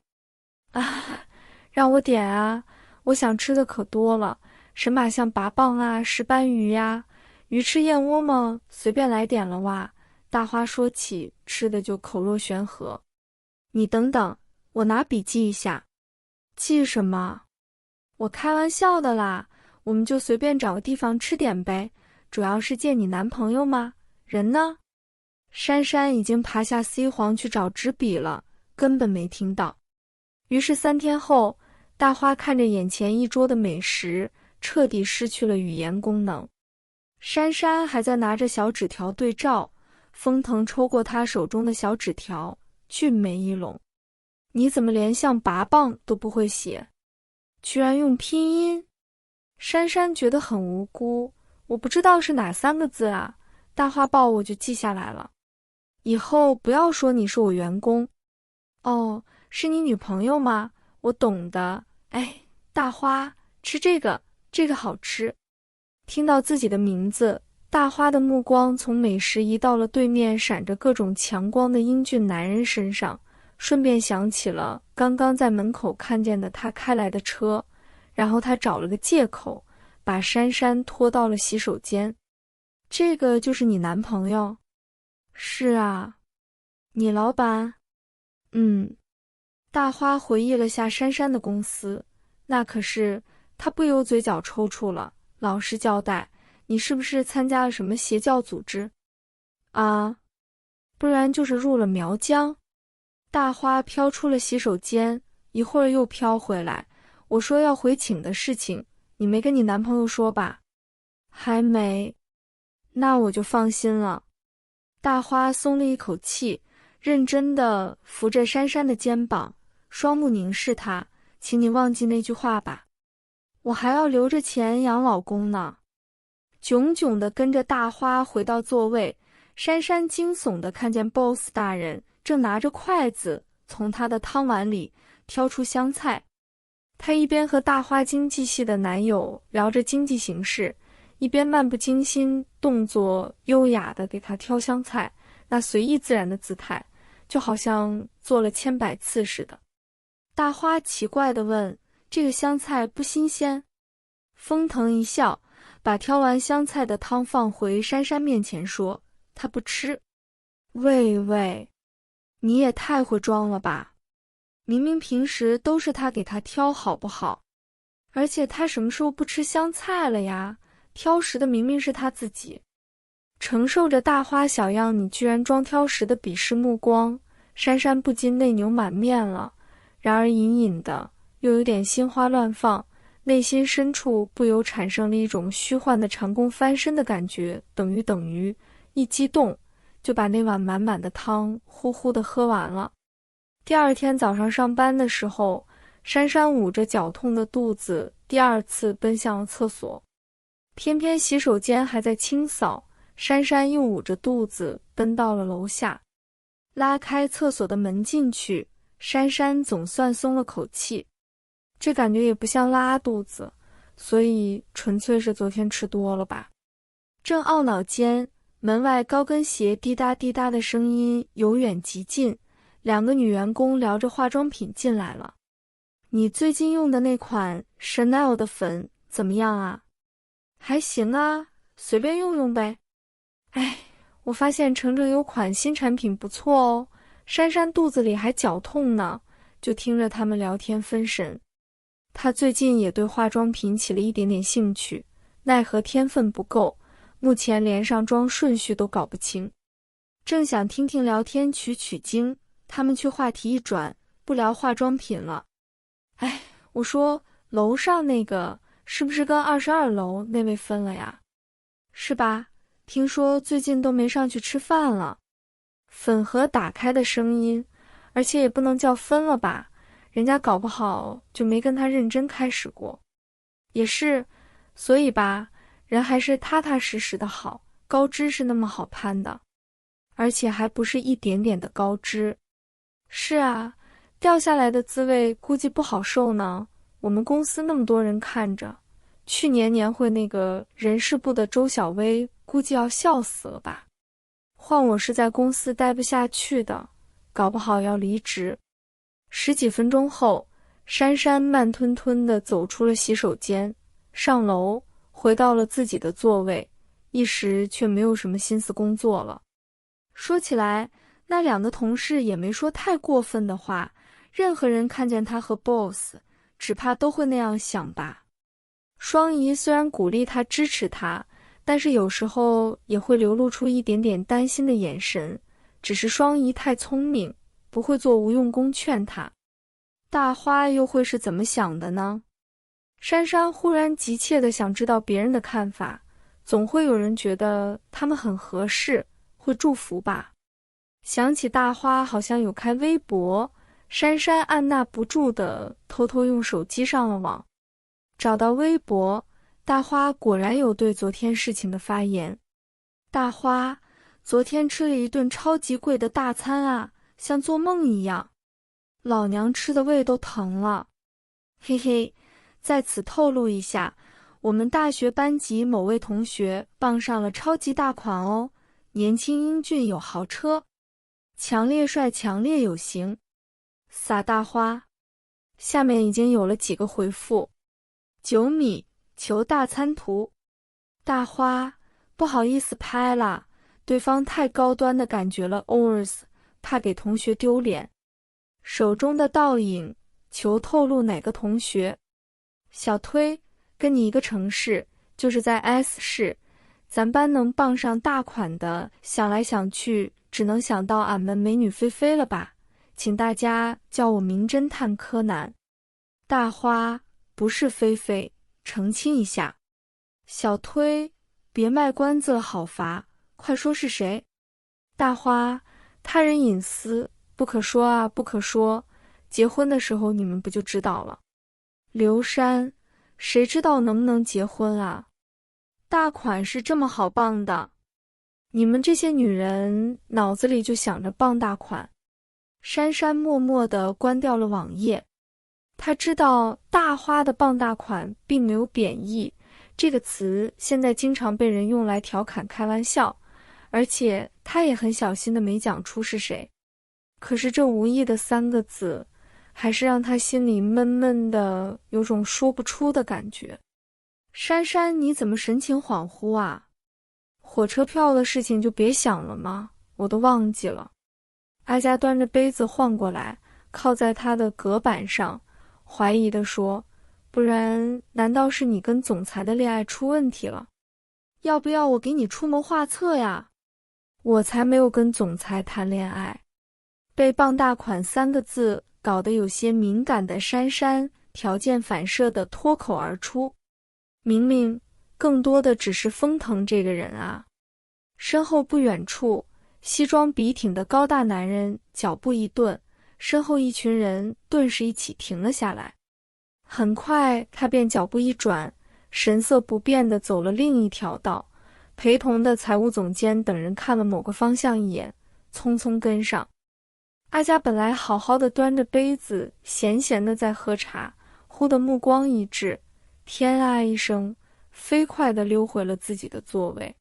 啊，让我点啊，我想吃的可多了，神马像拔蚌啊，石斑鱼呀，鱼翅燕窝吗？随便来点了哇。大花说起吃的就口若悬河。你等等，我拿笔记一下。记什么？我开玩笑的啦，我们就随便找个地方吃点呗，主要是见你男朋友吗？人呢？珊珊已经爬下 C 床去找纸笔了，根本没听到。于是3天后，大花看着眼前一桌的美食，彻底失去了语言功能。珊珊还在拿着小纸条对照，风腾抽过她手中的小纸条，俊眉一拢。你怎么连像拔蚌都不会写？居然用拼音？珊珊觉得很无辜，我不知道是哪3个字啊，大花报我就记下来了。以后不要说你是我员工。哦，是你女朋友吗？我懂的。哎，大花，吃这个，这个好吃。听到自己的名字，大花的目光从美食移到了对面闪着各种强光的英俊男人身上，顺便想起了刚刚在门口看见的他开来的车，然后他找了个借口，把珊珊拖到了洗手间。这个就是你男朋友？是啊。你老板？大花回忆了下珊珊的公司，那可是，他不由嘴角抽搐了。老实交代，你是不是参加了什么邪教组织？啊，不然就是入了苗疆。大花飘出了洗手间，一会儿又飘回来。我说要回请的事情，你没跟你男朋友说吧？还没。那我就放心了。大花松了一口气，认真地扶着珊珊的肩膀，双目凝视她，请你忘记那句话吧。我还要留着钱养老公呢。炯炯地跟着大花回到座位，珊珊惊悚地看见 boss 大人正拿着筷子从他的汤碗里挑出香菜。他一边和大花经济系的男友聊着经济形势，一边漫不经心、动作优雅地给他挑香菜，那随意自然的姿态，就好像做了千百次似的。大花奇怪地问：这个香菜不新鲜？风腾一笑，把挑完香菜的汤放回珊珊面前说：他不吃。喂喂，你也太会装了吧，明明平时都是他给他挑好不好？而且他什么时候不吃香菜了呀？挑食的明明是他自己。承受着大花小样你居然装挑食的鄙视目光，珊珊不禁内牛满面了，然而隐隐的又有点心花乱放，内心深处不由产生了一种虚幻的成功翻身的感觉，等于一激动就把那碗满满的汤呼呼地喝完了。第二天早上上班的时候，珊珊捂着绞痛的肚子第2次奔向了厕所，偏偏洗手间还在清扫，珊珊又捂着肚子奔到了楼下。拉开厕所的门进去，珊珊总算松了口气，这感觉也不像拉肚子，所以纯粹是昨天吃多了吧。正懊恼间，门外高跟鞋滴答滴答的声音由远及近，两个女员工聊着化妆品进来了。你最近用的那款 Chanel 的粉怎么样啊？还行啊，随便用用呗。哎，我发现程程有款新产品不错哦，珊珊肚子里还绞痛呢，就听着他们聊天分神。她最近也对化妆品起了一点点兴趣，奈何天分不够，目前连上妆顺序都搞不清。正想听听聊天取经，他们却话题一转，不聊化妆品了。哎，我说楼上那个是不是跟22楼那位分了呀？是吧？听说最近都没上去吃饭了。粉盒打开的声音，而且也不能叫分了吧，人家搞不好就没跟他认真开始过。也是，所以吧，人还是踏踏实实的好，高枝是那么好攀的，而且还不是一点点的高枝。是啊，掉下来的滋味估计不好受呢。我们公司那么多人看着，去年年会那个人事部的周小薇估计要笑死了吧。换我是在公司待不下去的，搞不好要离职。10几分钟后，珊珊慢吞吞地走出了洗手间，上楼回到了自己的座位，一时却没有什么心思工作了。说起来，那两个同事也没说太过分的话，任何人看见他和 boss， 只怕都会那样想吧。双姨虽然鼓励他支持他，但是有时候也会流露出一点点担心的眼神，只是双姨太聪明，不会做无用功劝他。大花又会是怎么想的呢？珊珊忽然急切地想知道别人的看法，总会有人觉得他们很合适，会祝福吧。想起大花好像有开微博，珊珊按捺不住地偷偷用手机上了网，找到微博，大花果然有对昨天事情的发言。大花，昨天吃了一顿超级贵的大餐啊，像做梦一样，老娘吃的胃都疼了。嘿嘿，在此透露一下，我们大学班级某位同学傍上了超级大款哦，年轻英俊有豪车，强烈帅强烈有型。撒大花。下面已经有了几个回复。9米求大餐图。大花，不好意思拍啦，对方太高端的感觉了 ，ORS， 怕给同学丢脸。手中的倒影，求透露哪个同学。小推，跟你一个城市，就是在 S 市，咱班能傍上大款的，想来想去，只能想到俺们美女菲菲了吧，请大家叫我名侦探柯南。大花，不是菲菲，澄清一下。小推，别卖关子了好伐，快说是谁。大花，他人隐私不可说啊，不可说，结婚的时候你们不就知道了。刘珊，谁知道能不能结婚啊？大款是这么好傍的，你们这些女人脑子里就想着傍大款。珊珊默默地关掉了网页，她知道大花的傍大款并没有贬义，这个词现在经常被人用来调侃开玩笑，而且她也很小心的没讲出是谁。可是这无意的3个字，还是让她心里闷闷的，有种说不出的感觉。珊珊，你怎么神情恍惚啊？火车票的事情就别想了吗？我都忘记了。阿佳端着杯子晃过来，靠在他的隔板上，怀疑地说：“不然，难道是你跟总裁的恋爱出问题了？要不要我给你出谋划策呀？”我才没有跟总裁谈恋爱。被傍大款3个字搞得有些敏感的珊珊，条件反射地脱口而出。明明更多的只是风腾这个人啊。身后不远处，西装笔挺的高大男人脚步一顿，身后一群人顿时一起停了下来。很快他便脚步一转，神色不变地走了另一条道，陪同的财务总监等人看了某个方向一眼，匆匆跟上。阿佳本来好好的端着杯子闲闲的在喝茶，忽的目光一滞，天啊一声，飞快地溜回了自己的座位。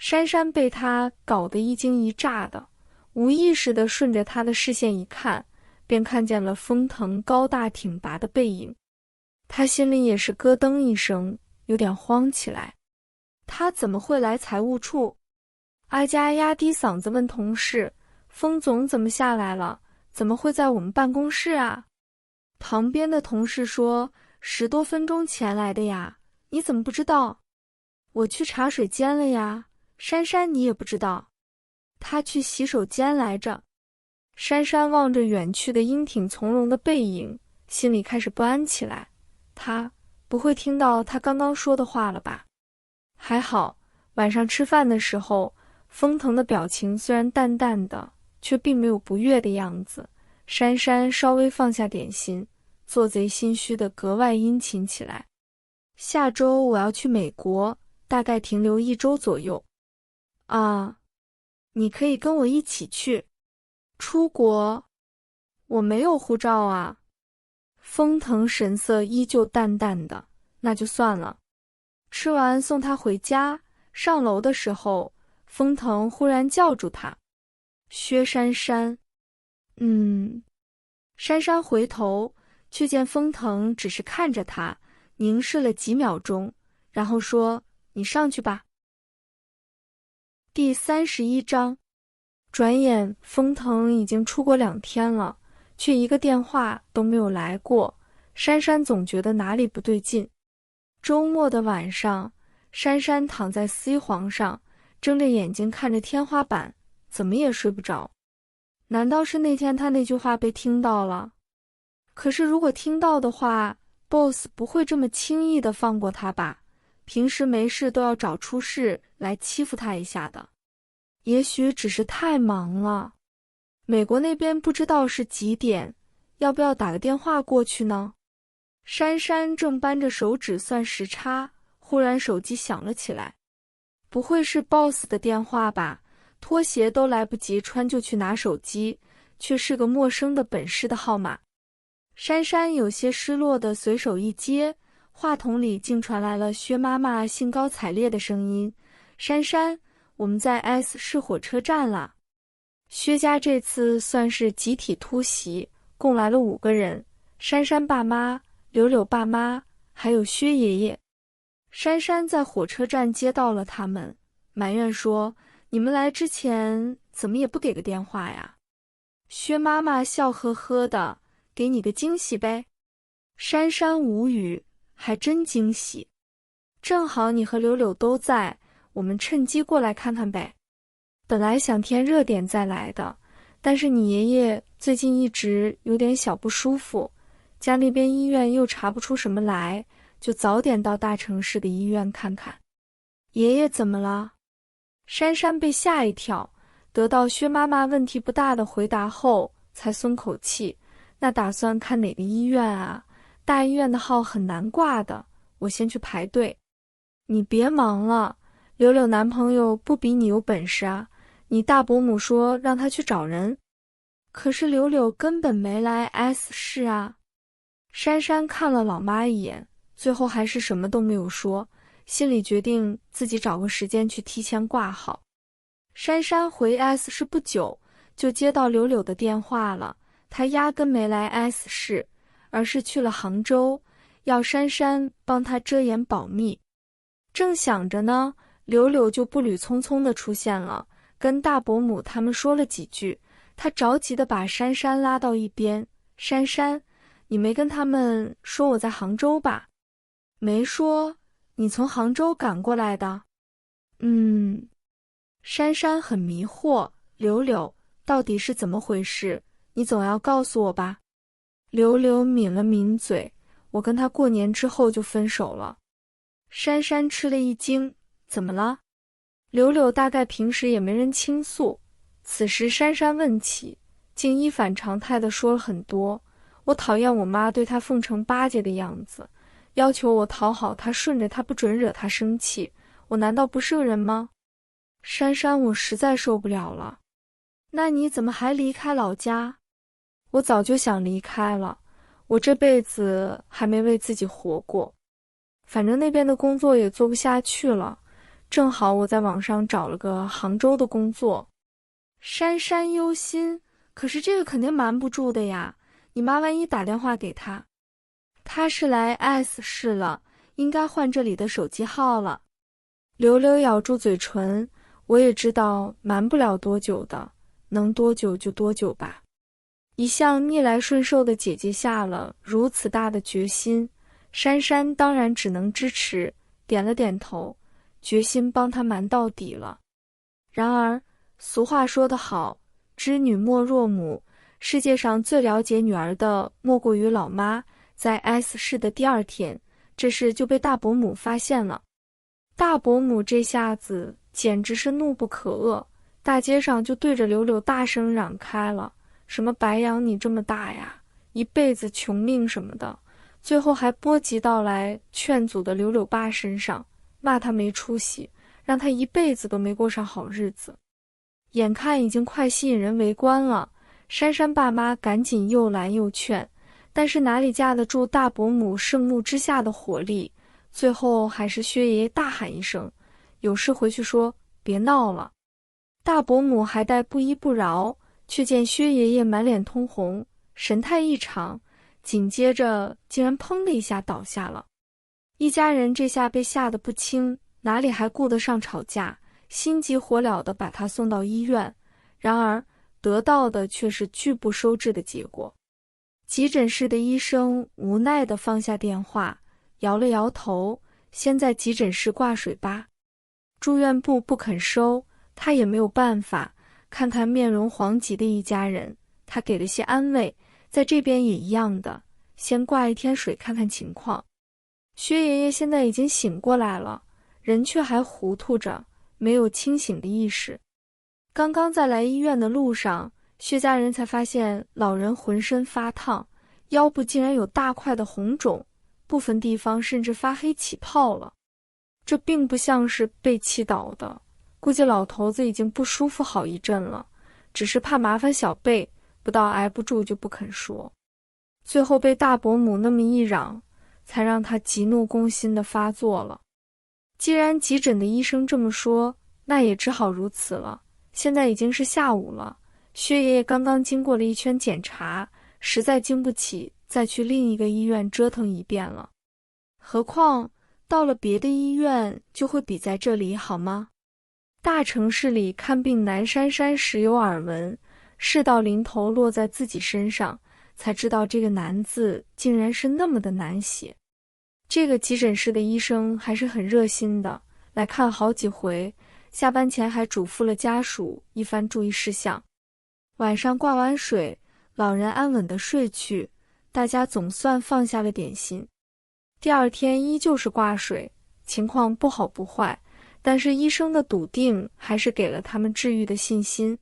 珊珊被他搞得一惊一乍的，无意识地顺着他的视线一看，便看见了风腾高大挺拔的背影。他心里也是咯噔一声，有点慌起来。他怎么会来财务处？阿佳压低嗓子问同事：风总怎么下来了？怎么会在我们办公室啊？旁边的同事说：10多分钟前来的呀，你怎么不知道？我去茶水间了呀。珊珊你也不知道？他去洗手间来着。珊珊望着远去的英挺从容的背影，心里开始不安起来。他不会听到他刚刚说的话了吧？还好，晚上吃饭的时候，风腾的表情虽然淡淡的，却并没有不悦的样子。珊珊稍微放下点心，做贼心虚的格外殷勤起来。下周我要去美国，大概停留1周左右。啊，你可以跟我一起去。出国？我没有护照啊。风腾神色依旧淡淡的，那就算了。吃完送他回家，上楼的时候，风腾忽然叫住他：薛珊珊。珊珊回头，却见风腾只是看着他，凝视了几秒钟，然后说：你上去吧。第31章。转眼风腾已经出国2天了，却一个电话都没有来过。珊珊总觉得哪里不对劲。周末的晚上，珊珊躺在 C 床上，睁着眼睛看着天花板，怎么也睡不着。难道是那天她那句话被听到了？可是如果听到的话， boss 不会这么轻易的放过她吧？平时没事都要找出事来欺负她一下的。也许只是太忙了。美国那边不知道是几点，要不要打个电话过去呢？珊珊正扳着手指算时差，忽然手机响了起来。不会是 boss 的电话吧？拖鞋都来不及穿就去拿手机，却是个陌生的本市的号码。珊珊有些失落的随手一接，话筒里竟传来了薛妈妈兴高采烈的声音：珊珊，我们在 S 市火车站了。薛家这次算是集体突袭，共来了5个人，珊珊爸妈、柳柳爸妈，还有薛爷爷。珊珊在火车站接到了他们，埋怨说：你们来之前怎么也不给个电话呀？薛妈妈笑呵呵的：给你个惊喜呗。珊珊无语，还真惊喜。正好你和柳柳都在，我们趁机过来看看呗。本来想添热点再来的，但是你爷爷最近一直有点小不舒服，家那边医院又查不出什么来，就早点到大城市的医院看看。爷爷怎么了？珊珊被吓一跳，得到薛妈妈问题不大的回答后，才松口气。那打算看哪个医院啊？大医院的号很难挂的，我先去排队。你别忙了，柳柳男朋友不比你有本事啊，你大伯母说让他去找人。可是柳柳根本没来 S 市啊。珊珊看了老妈一眼，最后还是什么都没有说，心里决定自己找个时间去提前挂号。珊珊回 S 市不久，就接到柳柳的电话了，他压根没来 S 市，而是去了杭州，要珊珊帮他遮掩保密。正想着呢，柳柳就步履匆匆地出现了，跟大伯母他们说了几句，他着急地把珊珊拉到一边：珊珊，你没跟他们说我在杭州吧？没说，你从杭州赶过来的？珊珊很迷惑，柳柳，到底是怎么回事？你总要告诉我吧。柳柳抿了抿嘴，我跟他过年之后就分手了。珊珊吃了一惊，怎么了？柳柳大概平时也没人倾诉，此时珊珊问起，竟一反常态地说了很多。我讨厌我妈对她奉承巴结的样子，要求我讨好她，顺着她，不准惹她生气。我难道不是个人吗？珊珊，我实在受不了了。那你怎么还离开老家？我早就想离开了，我这辈子还没为自己活过。反正那边的工作也做不下去了，正好我在网上找了个杭州的工作。珊珊忧心，可是这个肯定瞒不住的呀，你妈万一打电话给他。他是来 S 市了，应该换这里的手机号了。柳柳咬住嘴唇，我也知道瞒不了多久的，能多久就多久吧。一向逆来顺受的姐姐下了如此大的决心，珊珊当然只能支持，点了点头，决心帮她瞒到底了。然而俗话说得好，知女莫若母，世界上最了解女儿的莫过于老妈。在 S 市的第二天，这事就被大伯母发现了。大伯母这下子简直是怒不可遏，大街上就对着柳柳大声嚷开了，什么白养你这么大呀，一辈子穷命什么的，最后还波及到来劝阻的柳柳爸身上，骂他没出息，让他一辈子都没过上好日子。眼看已经快吸引人围观了，珊珊爸妈赶紧又拦又劝，但是哪里架得住大伯母盛怒之下的火力，最后还是薛爷爷大喊一声，有事回去说，别闹了。大伯母还待不依不饶，却见薛爷爷满脸通红，神态异常，紧接着竟然砰的一下倒下了。一家人这下被吓得不轻，哪里还顾得上吵架，心急火燎地把他送到医院，然而得到的却是拒不收治的结果。急诊室的医生无奈地放下电话，摇了摇头，先在急诊室挂水吧。住院部不肯收，他也没有办法，看看面容黄急的一家人，他给了些安慰，在这边也一样的，先挂一天水看看情况。薛爷爷现在已经醒过来了，人却还糊涂着，没有清醒的意识。刚刚在来医院的路上，薛家人才发现老人浑身发烫，腰部竟然有大块的红肿，部分地方甚至发黑起泡了。这并不像是被气倒的，估计老头子已经不舒服好一阵了，只是怕麻烦小辈，不到挨不住就不肯说。最后被大伯母那么一嚷，才让他急怒攻心地发作了。既然急诊的医生这么说，那也只好如此了。现在已经是下午了，薛爷爷刚刚经过了一圈检查，实在经不起再去另一个医院折腾一遍了。何况到了别的医院就会比在这里好吗？大城市里看病难，珊珊时有耳闻，事到临头落在自己身上，才知道这个难字竟然是那么的难写。这个急诊室的医生还是很热心的，来看好几回，下班前还嘱咐了家属一番注意事项。晚上挂完水，老人安稳地睡去，大家总算放下了点心。第二天依旧是挂水，情况不好不坏，但是医生的笃定还是给了他们治愈的信心。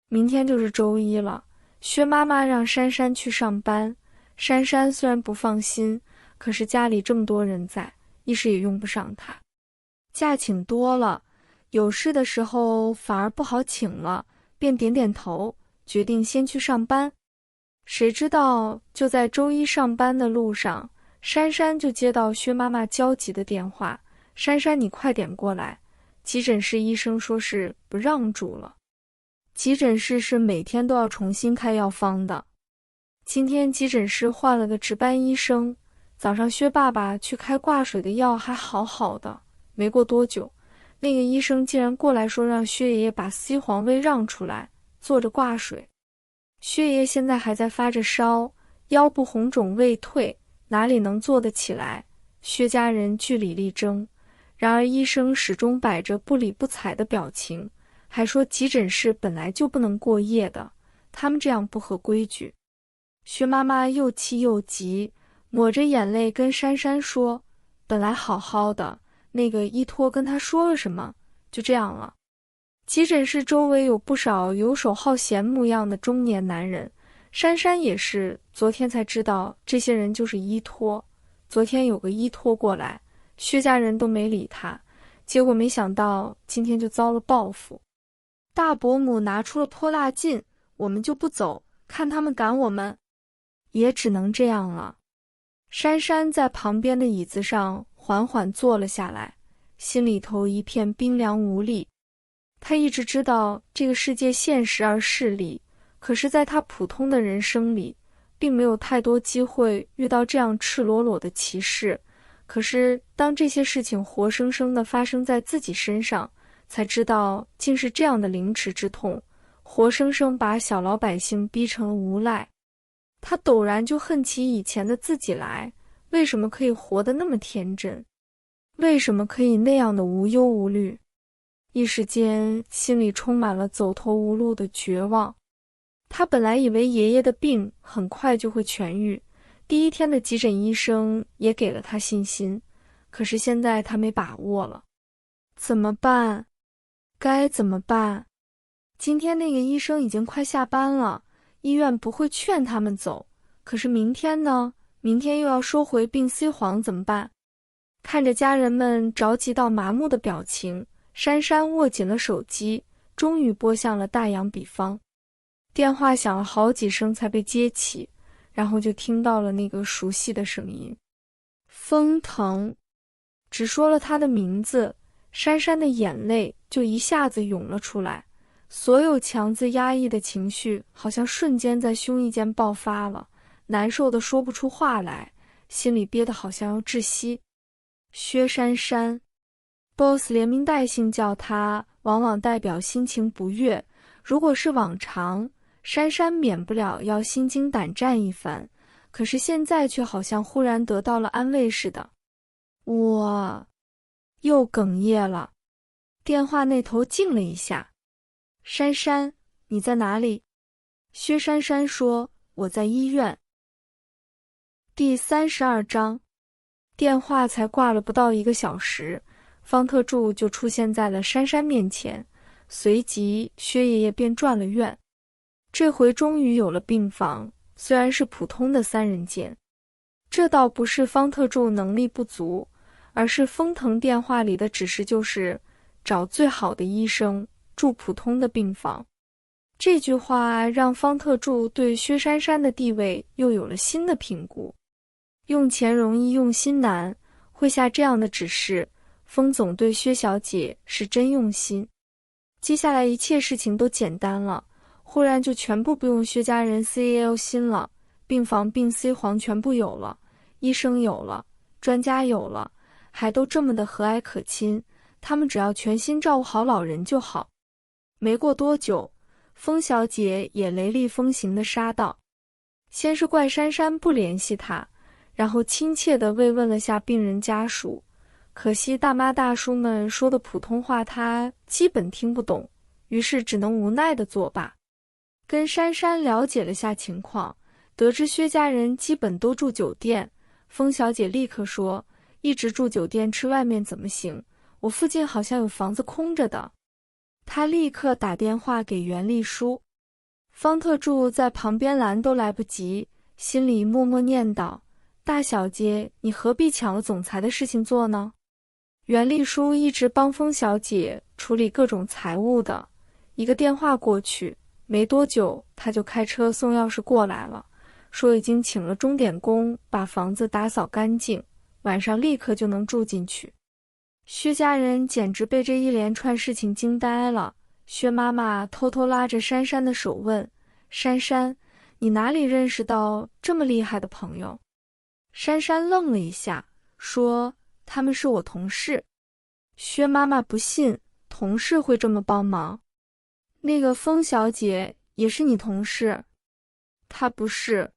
明天就是周一了，薛妈妈让珊珊去上班。珊珊虽然不放心，可是家里这么多人在，一时也用不上她。假请多了，有事的时候反而不好请了，便点点头，决定先去上班。谁知道就在周一上班的路上，珊珊就接到薛妈妈焦急的电话，珊珊你快点过来，急诊室医生说是不让住了。急诊室是每天都要重新开药方的，今天急诊室换了个值班医生，早上薛爸爸去开挂水的药还好好的，没过多久，那个医生竟然过来说让薛爷爷把西黄位让出来，坐着挂水。薛爷爷现在还在发着烧，腰部红肿未退，哪里能坐得起来？薛家人据理力争，然而医生始终摆着不理不睬的表情，还说急诊室本来就不能过夜的，他们这样不合规矩。薛妈妈又气又急，抹着眼泪跟珊珊说，本来好好的，那个医托跟他说了什么，就这样了。急诊室周围有不少游手好闲模样的中年男人，珊珊也是昨天才知道这些人就是医托。昨天有个医托过来，薛家人都没理他，结果没想到今天就遭了报复。大伯母拿出了泼辣劲，我们就不走，看他们赶我们。也只能这样了。珊珊在旁边的椅子上缓缓坐了下来，心里头一片冰凉无力。他一直知道这个世界现实而势利，可是在他普通的人生里，并没有太多机会遇到这样赤裸裸的歧视。可是当这些事情活生生地发生在自己身上，才知道竟是这样的凌迟之痛，活生生把小老百姓逼成了无赖。他陡然就恨起以前的自己来，为什么可以活得那么天真？为什么可以那样的无忧无虑？一时间心里充满了走投无路的绝望。他本来以为爷爷的病很快就会痊愈，第一天的急诊医生也给了他信心，可是现在他没把握了。怎么办？该怎么办？今天那个医生已经快下班了，医院不会劝他们走，可是明天呢？明天又要收回病 C 黄怎么办？看着家人们着急到麻木的表情，珊珊握紧了手机，终于拨向了大洋比方。电话响了好几声才被接起，然后就听到了那个熟悉的声音。风腾，只说了他的名字，珊珊的眼泪就一下子涌了出来，所有强自压抑的情绪好像瞬间在胸臆间爆发了，难受的说不出话来，心里憋得好像要窒息。薛珊珊 ，boss 连名带姓叫她，往往代表心情不悦。如果是往常，珊珊免不了要心惊胆战一番，可是现在却好像忽然得到了安慰似的。我又哽咽了。电话那头静了一下。珊珊，你在哪里？薛珊珊说，我在医院。第32章。电话才挂了不到1个小时，方特助就出现在了珊珊面前，随即薛爷爷便转了院。这回终于有了病房，虽然是普通的3人间。这倒不是方特助能力不足，而是风腾电话里的指示就是找最好的医生，住普通的病房。这句话让方特助对薛珊珊的地位又有了新的评估。用钱容易用心难，会下这样的指示，风总对薛小姐是真用心。接下来一切事情都简单了，忽然就全部不用薛家人 CAO 心了，病房病 C 黄全部有了，医生有了，专家有了，还都这么的和蔼可亲，他们只要全心照顾好老人就好。没过多久，风小姐也雷厉风行地杀到，先是怪珊珊不联系她，然后亲切地慰问了下病人家属，可惜大妈大叔们说的普通话她基本听不懂，于是只能无奈地作罢。跟珊珊了解了下情况，得知薛家人基本都住酒店，风小姐立刻说，一直住酒店吃外面怎么行？我附近好像有房子空着的。她立刻打电话给袁丽书，方特助在旁边拦都来不及，心里默默念叨，大小姐，你何必抢了总裁的事情做呢？袁丽书一直帮风小姐处理各种财务的，一个电话过去，没多久她就开车送钥匙过来了，说已经请了钟点工把房子打扫干净，晚上立刻就能住进去。薛家人简直被这一连串事情惊呆了。薛妈妈偷偷拉着珊珊的手问，珊珊，你哪里认识到这么厉害的朋友？珊珊愣了一下，说，他们是我同事。薛妈妈不信，同事会这么帮忙。那个风小姐也是你同事？她不是。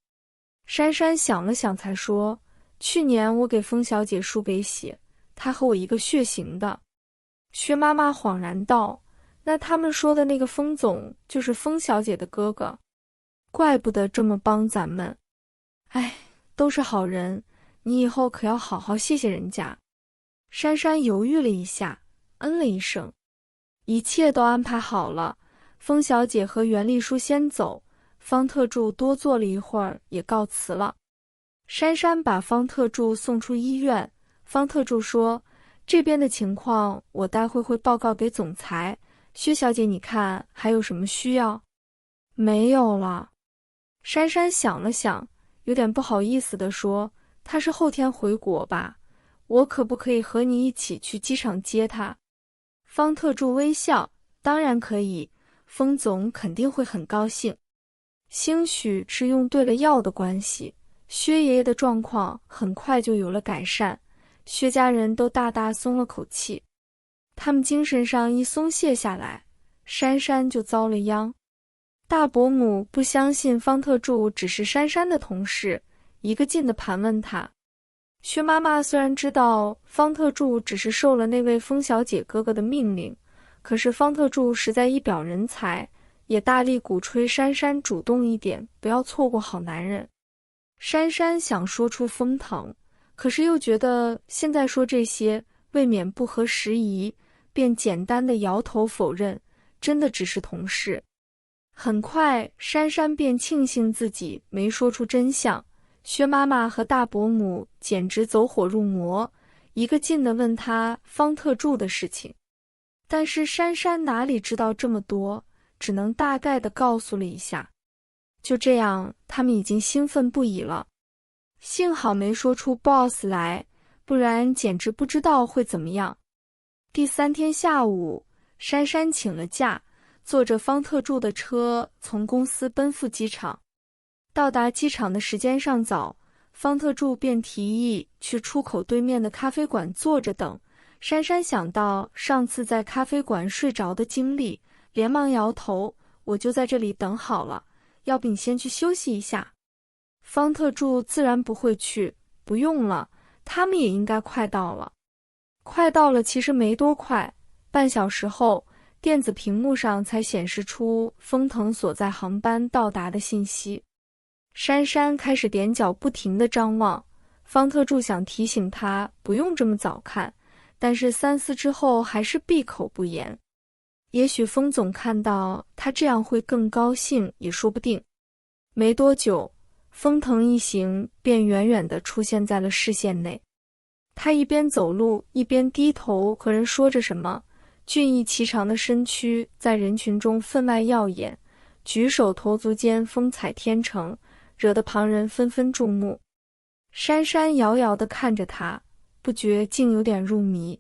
珊珊想了想才说，去年我给风小姐输给血，她和我一个血型的。薛妈妈恍然道，那他们说的那个风总就是风小姐的哥哥，怪不得这么帮咱们。哎，都是好人，你以后可要好好谢谢人家。珊珊犹豫了一下，嗯了一声。一切都安排好了，风小姐和袁丽书先走，方特助多坐了一会儿也告辞了。珊珊把方特助送出医院，方特助说，这边的情况我待会会报告给总裁，薛小姐你看还有什么需要？没有了。珊珊想了想，有点不好意思地说，他是后天回国吧？我可不可以和你一起去机场接他？方特助微笑，当然可以，封总肯定会很高兴。兴许是用对了药的关系，薛爷爷的状况很快就有了改善，薛家人都大大松了口气。他们精神上一松懈下来，珊珊就遭了殃。大伯母不相信方特助只是珊珊的同事，一个劲地盘问他。薛妈妈虽然知道方特助只是受了那位封小姐哥哥的命令，可是方特助实在一表人才，也大力鼓吹珊珊主动一点，不要错过好男人。珊珊想说出封腾，可是又觉得现在说这些未免不合时宜，便简单的摇头否认，真的只是同事。很快，珊珊便庆幸自己没说出真相。薛妈妈和大伯母简直走火入魔，一个劲地问她方特助的事情。但是珊珊哪里知道这么多，只能大概地告诉了一下。就这样，他们已经兴奋不已了。幸好没说出 boss 来，不然简直不知道会怎么样。第3天下午，珊珊请了假，坐着方特助的车从公司奔赴机场。到达机场的时间尚早，方特助便提议去出口对面的咖啡馆坐着等。珊珊想到上次在咖啡馆睡着的经历，连忙摇头，我就在这里等好了，要不你先去休息一下。方特助自然不会去，不用了，他们也应该快到了。快到了其实没多快，半小时后，电子屏幕上才显示出封腾所在航班到达的信息。珊珊开始踮脚不停地张望，方特助想提醒他不用这么早看，但是三思之后还是闭口不言。也许封总看到他这样会更高兴也说不定。没多久，封腾一行便远远地出现在了视线内。他一边走路一边低头和人说着什么，俊逸颀长的身躯在人群中分外耀眼，举手投足间风采天成，惹得旁人纷纷注目。珊珊遥遥地看着他，不觉竟有点入迷。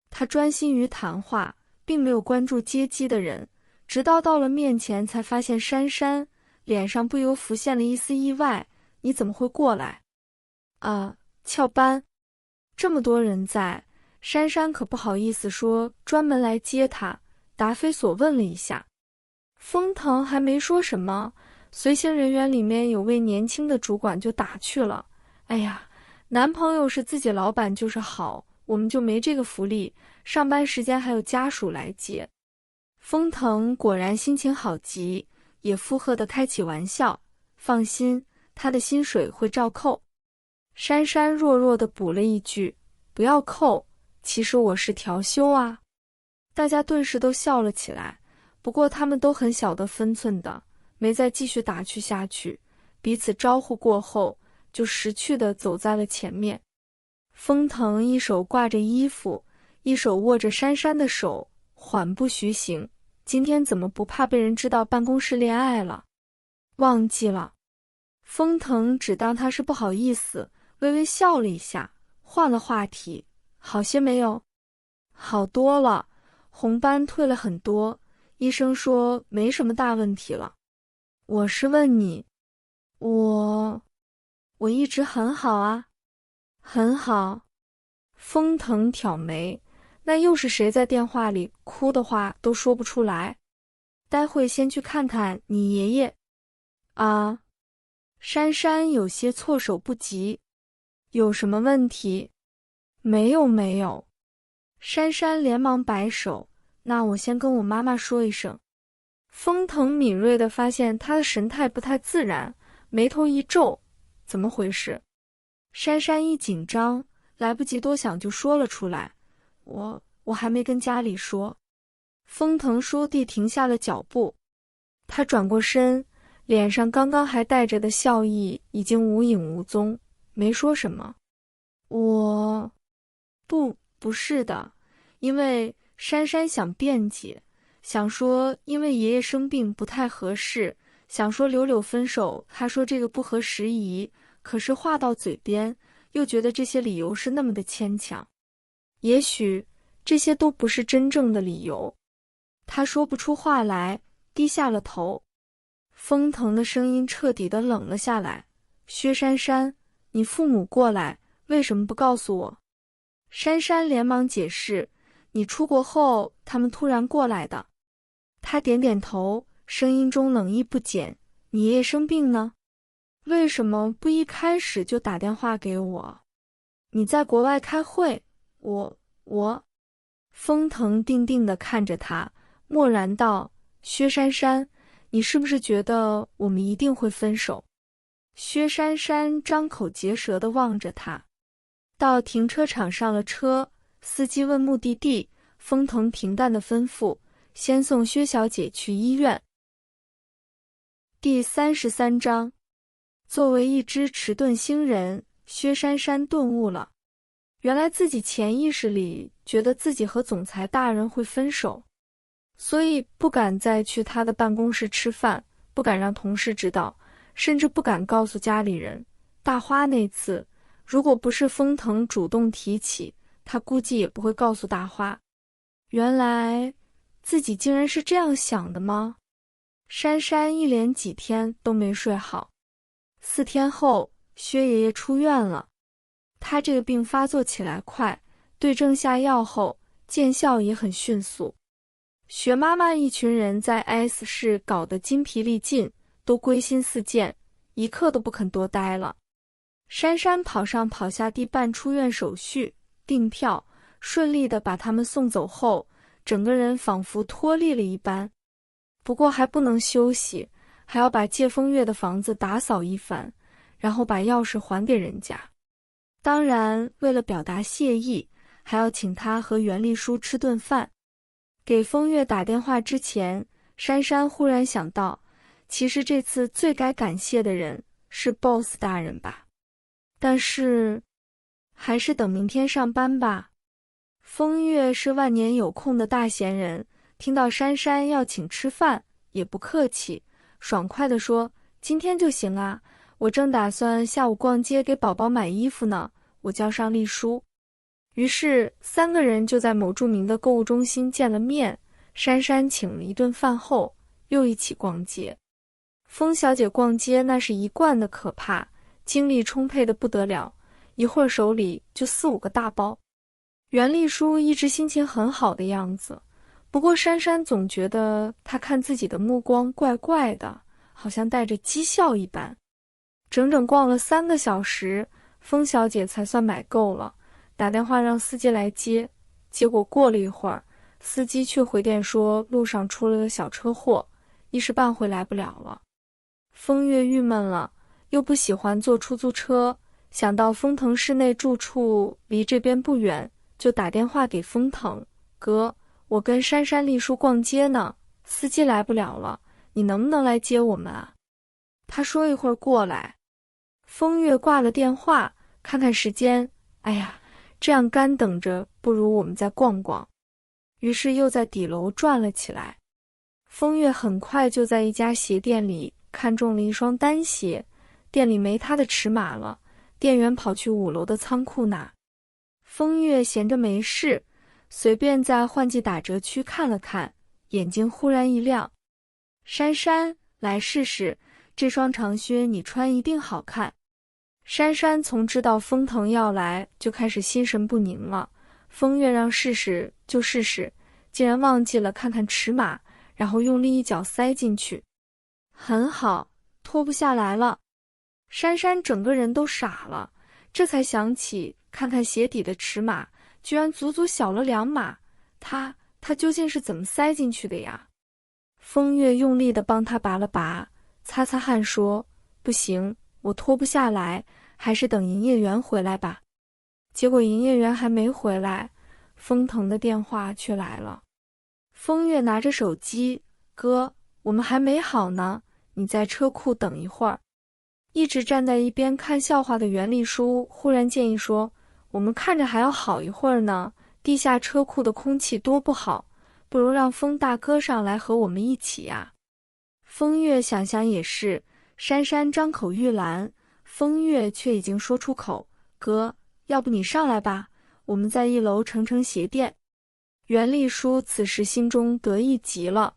他专心于谈话，并没有关注接机的人，直到到了面前才发现珊珊，脸上不由浮现了一丝意外。你怎么会过来？翘班。这么多人在，珊珊可不好意思说专门来接他，答非所问了一下。封腾还没说什么，随行人员里面有位年轻的主管就打趣了，哎呀，男朋友是自己老板就是好，我们就没这个福利，上班时间还有家属来接。封腾果然心情好极，也附和地开起玩笑，放心，他的薪水会照扣。珊珊弱弱地补了一句，不要扣，其实我是调休啊。大家顿时都笑了起来，不过他们都很晓得分寸的，没再继续打趣下去，彼此招呼过后，就识趣地走在了前面。封腾一手挂着衣服，一手握着珊珊的手，缓步徐行。今天怎么不怕被人知道办公室恋爱了？忘记了。封腾只当他是不好意思，微微笑了一下，换了话题。好些没有？好多了，红斑退了很多，医生说没什么大问题了。我是问你。我一直很好啊。很好。封腾挑眉，那又是谁在电话里哭的话都说不出来？待会先去看看你爷爷。啊。珊珊有些措手不及。有什么问题？没有。珊珊连忙摆手，那我先跟我妈妈说一声。封腾敏锐地发现他的神态不太自然，眉头一皱，怎么回事？珊珊一紧张，来不及多想就说了出来，我还没跟家里说。封腾说地停下了脚步，他转过身，脸上刚刚还带着的笑意已经无影无踪，没说什么。不是的，因为珊珊想辩解，想说因为爷爷生病不太合适，想说柳柳分手，他说这个不合时宜，可是话到嘴边，又觉得这些理由是那么的牵强。也许这些都不是真正的理由。他说不出话来，低下了头。风腾的声音彻底的冷了下来：薛珊珊，你父母过来，为什么不告诉我？珊珊连忙解释：你出国后，他们突然过来的。他点点头，声音中冷意不减：你爷爷生病呢？为什么不一开始就打电话给我？你在国外开会，我……风腾定定地看着他，默然道：薛珊珊，你是不是觉得我们一定会分手？薛珊珊张口结舌地望着他。到停车场上了车，司机问目的地，风腾平淡地吩咐：先送薛小姐去医院。第33章，作为一只迟钝星人，薛珊珊顿悟了。原来自己潜意识里觉得自己和总裁大人会分手，所以不敢再去他的办公室吃饭，不敢让同事知道，甚至不敢告诉家里人。大花那次，如果不是风腾主动提起，他估计也不会告诉大花。原来自己竟然是这样想的吗？珊珊一连几天都没睡好。4天后，薛爷爷出院了。他这个病发作起来快，对症下药后见效也很迅速。雪妈妈一群人在 S 市搞得筋疲力尽，都归心似箭，一刻都不肯多待了。珊珊跑上跑下地办出院手续、订票，顺利地把他们送走后，整个人仿佛脱力了一般。不过还不能休息，还要把借风月的房子打扫一番，然后把钥匙还给人家。当然，为了表达谢意，还要请他和袁丽书吃顿饭。给风月打电话之前，珊珊忽然想到，其实这次最该感谢的人是 boss 大人吧。但是，还是等明天上班吧。风月是万年有空的大闲人，听到珊珊要请吃饭，也不客气，爽快地说：今天就行啊，我正打算下午逛街给宝宝买衣服呢，我叫上丽书。于是3个人就在某著名的购物中心见了面，珊珊请了一顿饭后，又一起逛街。风小姐逛街那是一贯的可怕，精力充沛的不得了，一会儿手里就4、5个大包。袁丽书一直心情很好的样子，不过珊珊总觉得她看自己的目光怪怪的，好像带着讥笑一般。整整逛了3个小时，风小姐才算买够了，打电话让司机来接。结果过了一会儿，司机却回电说路上出了个小车祸，一时半会来不了了。风月郁闷了，又不喜欢坐出租车，想到风腾室内住处离这边不远，就打电话给风腾：哥，我跟珊珊丽书逛街呢，司机来不了了，你能不能来接我们啊？他说一会儿过来。风月挂了电话，看看时间，哎呀，这样干等着，不如我们再逛逛。于是又在底楼转了起来。风月很快就在一家鞋店里看中了一双单鞋，店里没他的尺码了，店员跑去5楼的仓库拿。风月闲着没事，随便在换季打折区看了看，眼睛忽然一亮：珊珊，来试试，这双长靴你穿一定好看。珊珊从知道风腾要来就开始心神不宁了，风月让试试就试试，竟然忘记了看看尺码，然后用力一脚塞进去。很好，脱不下来了。珊珊整个人都傻了，这才想起看看鞋底的尺码，居然足足小了2码，他究竟是怎么塞进去的呀？风月用力地帮他拔了拔，擦擦汗说：不行，我脱不下来，还是等营业员回来吧。结果营业员还没回来，风腾的电话却来了。风月拿着手机：哥，我们还没好呢，你在车库等一会儿。一直站在一边看笑话的袁丽书忽然建议说：我们看着还要好一会儿呢，地下车库的空气多不好，不如让风大哥上来和我们一起呀。风月想想也是，珊珊张口欲拦，风月却已经说出口：哥，要不你上来吧，我们在1楼成鞋垫。袁丽书此时心中得意极了。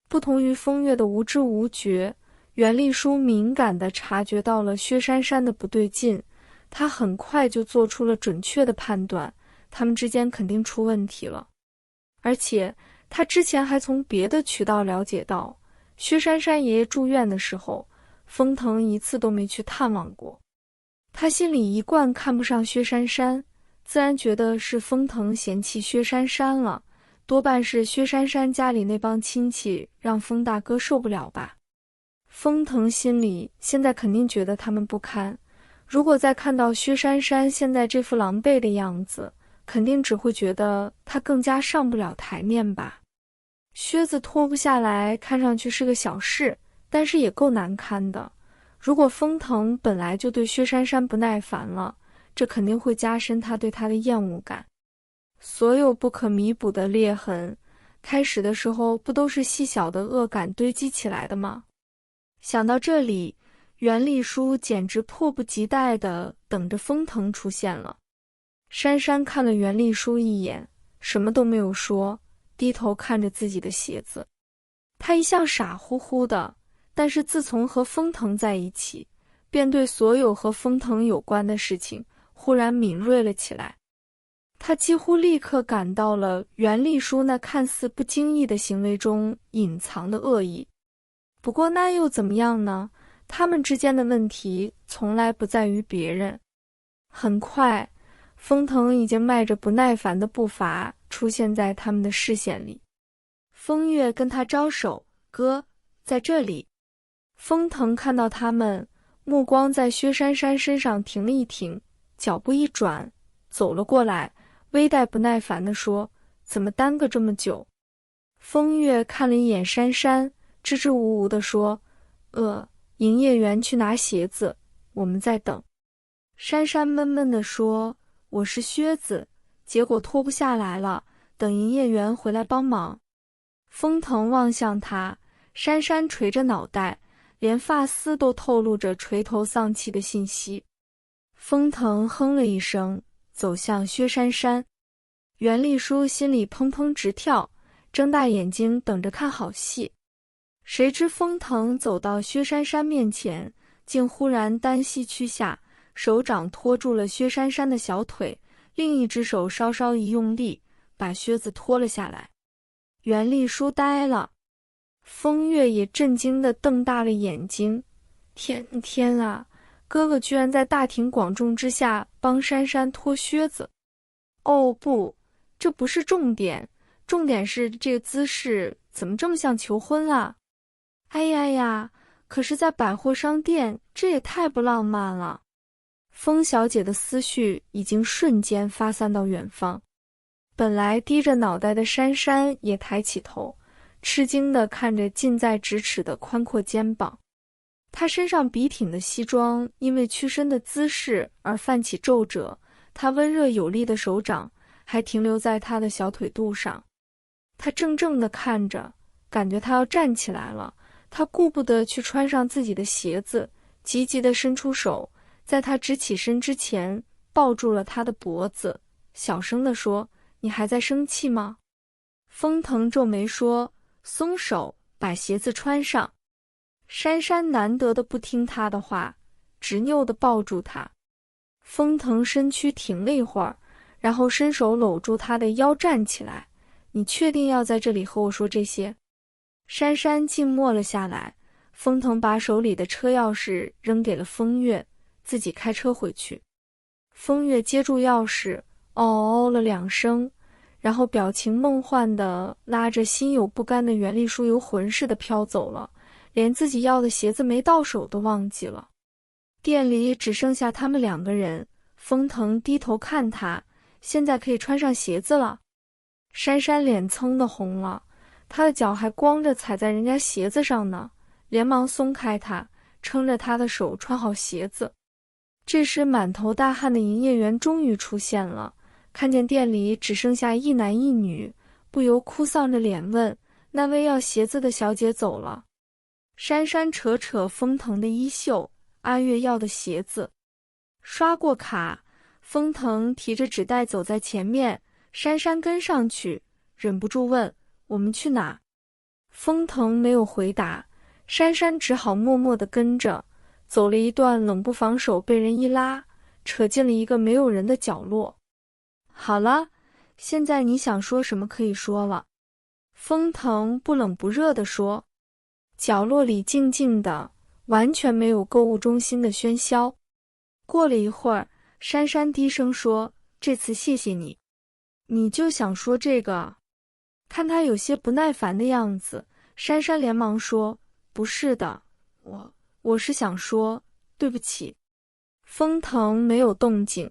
不同于风月的无知无觉，袁丽书敏感地察觉到了薛珊珊的不对劲，她很快就做出了准确的判断，他们之间肯定出问题了。而且她之前还从别的渠道了解到，薛珊珊爷爷住院的时候，封腾一次都没去探望过。他心里一贯看不上薛珊珊，自然觉得是封腾嫌弃薛珊珊了，多半是薛珊珊家里那帮亲戚让封大哥受不了吧。封腾心里现在肯定觉得他们不堪，如果再看到薛珊珊现在这副狼狈的样子，肯定只会觉得她更加上不了台面吧。靴子脱不下来看上去是个小事，但是也够难堪的。如果封腾本来就对薛珊珊不耐烦了，这肯定会加深他对她的厌恶感。所有不可弥补的裂痕，开始的时候不都是细小的恶感堆积起来的吗？想到这里，袁丽书简直迫不及待地等着封腾出现了。珊珊看了袁丽书一眼，什么都没有说，低头看着自己的鞋子。她一向傻乎乎的，但是自从和封腾在一起，便对所有和封腾有关的事情忽然敏锐了起来。他几乎立刻感到了袁丽书那看似不经意的行为中隐藏的恶意。不过那又怎么样呢？他们之间的问题从来不在于别人。很快，封腾已经迈着不耐烦的步伐出现在他们的视线里。风月跟他招手，哥，在这里。封腾看到他们，目光在薛珊珊身上停了一停，脚步一转，走了过来，微带不耐烦地说，怎么耽搁这么久？风月看了一眼珊珊，支支吾吾地说，营业员去拿鞋子，我们在等。珊珊闷闷地说，我是靴子，结果脱不下来了，等营业员回来帮忙。封腾望向他，珊珊垂着脑袋，连发丝都透露着垂头丧气的信息。封腾哼了一声，走向薛珊珊。袁丽书心里砰砰直跳，睁大眼睛等着看好戏。谁知封腾走到薛珊珊面前，竟忽然单膝屈下，手掌托住了薛珊珊的小腿，另一只手稍稍一用力，把靴子脱了下来。袁丽书呆了，风月也震惊地瞪大了眼睛。天啊，哥哥居然在大庭广众之下帮珊珊脱靴子。哦不，这不是重点，重点是这个姿势怎么这么像求婚啊？哎呀，可是在百货商店，这也太不浪漫了。风小姐的思绪已经瞬间发散到远方。本来低着脑袋的珊珊也抬起头，吃惊地看着近在咫尺的宽阔肩膀。她身上笔挺的西装因为屈身的姿势而泛起皱褶，她温热有力的手掌还停留在她的小腿肚上。她怔怔地看着，感觉她要站起来了。她顾不得去穿上自己的鞋子，急急地伸出手，在她直起身之前抱住了她的脖子，小声地说，你还在生气吗？封腾皱眉说，松手，把鞋子穿上。珊珊难得的不听他的话，执拗地抱住他。封腾身躯停了一会儿，然后伸手搂住他的腰站起来，你确定要在这里和我说这些？珊珊静默了下来。封腾把手里的车钥匙扔给了风月，自己开车回去。风月接住钥匙，哦了2声，然后表情梦幻地拉着心有不甘的袁丽书游魂似的飘走了，连自己要的鞋子没到手都忘记了。店里只剩下他们2个人，封腾低头看他，现在可以穿上鞋子了。珊珊脸蹭的红了，她的脚还光着踩在人家鞋子上呢，连忙松开他，撑着他的手穿好鞋子。这时满头大汗的营业员终于出现了，看见店里只剩下1男1女，不由哭丧着脸问，那位要鞋子的小姐走了？珊珊扯扯封腾的衣袖，阿月要的鞋子。刷过卡，风腾提着纸袋走在前面，珊珊跟上去，忍不住问：“我们去哪？”风腾没有回答，珊珊只好默默地跟着，走了一段，冷不防手被人一拉，扯进了一个没有人的角落。好了，现在你想说什么可以说了。风腾不冷不热地说。角落里静静的，完全没有购物中心的喧嚣。过了一会儿，珊珊低声说：“这次谢谢你。”你就想说这个？看他有些不耐烦的样子，珊珊连忙说：“不是的，我是想说对不起。”风腾没有动静。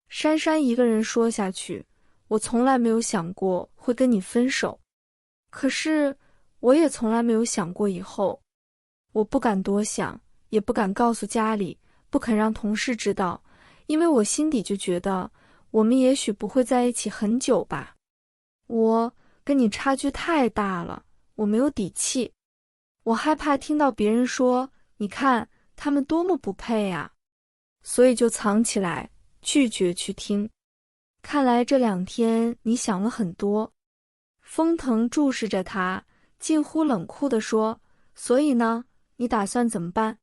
珊珊一个人说下去：“我从来没有想过会跟你分手，可是我也从来没有想过以后。我不敢多想，也不敢告诉家里，不肯让同事知道，因为我心底就觉得我们也许不会在一起很久吧。我跟你差距太大了，我没有底气。我害怕听到别人说，你看他们多么不配啊，所以就藏起来，拒绝去听。看来这2天你想了很多。”风腾注视着他，近乎冷酷地说：“所以呢，你打算怎么办？”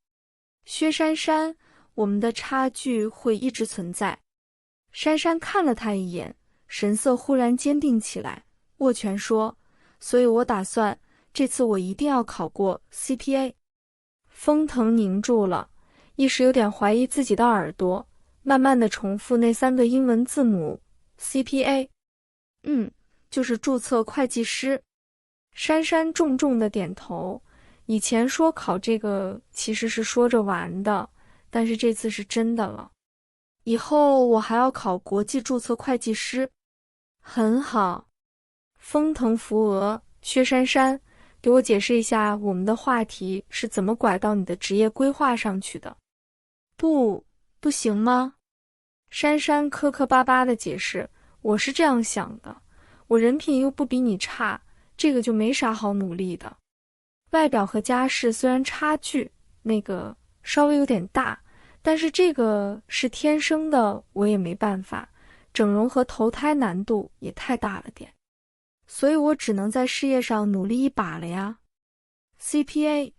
薛珊珊，我们的差距会一直存在。珊珊看了他一眼，神色忽然坚定起来，握拳说：“所以我打算这次我一定要考过 CPA。” 风腾凝住了，一时有点怀疑自己的耳朵，慢慢地重复那3个英文字母 CPA。 就是注册会计师。珊珊重重的点头。以前说考这个其实是说着玩的，但是这次是真的了。以后我还要考国际注册会计师。很好。风腾扶额：“薛珊珊，给我解释一下我们的话题是怎么拐到你的职业规划上去的。”不行吗？珊珊磕磕巴巴的解释：“我是这样想的，我人品又不比你差，这个就没啥好努力的。外表和家世虽然差距稍微有点大，但是这个是天生的，我也没办法，整容和投胎难度也太大了点，所以我只能在事业上努力一把了呀。CPA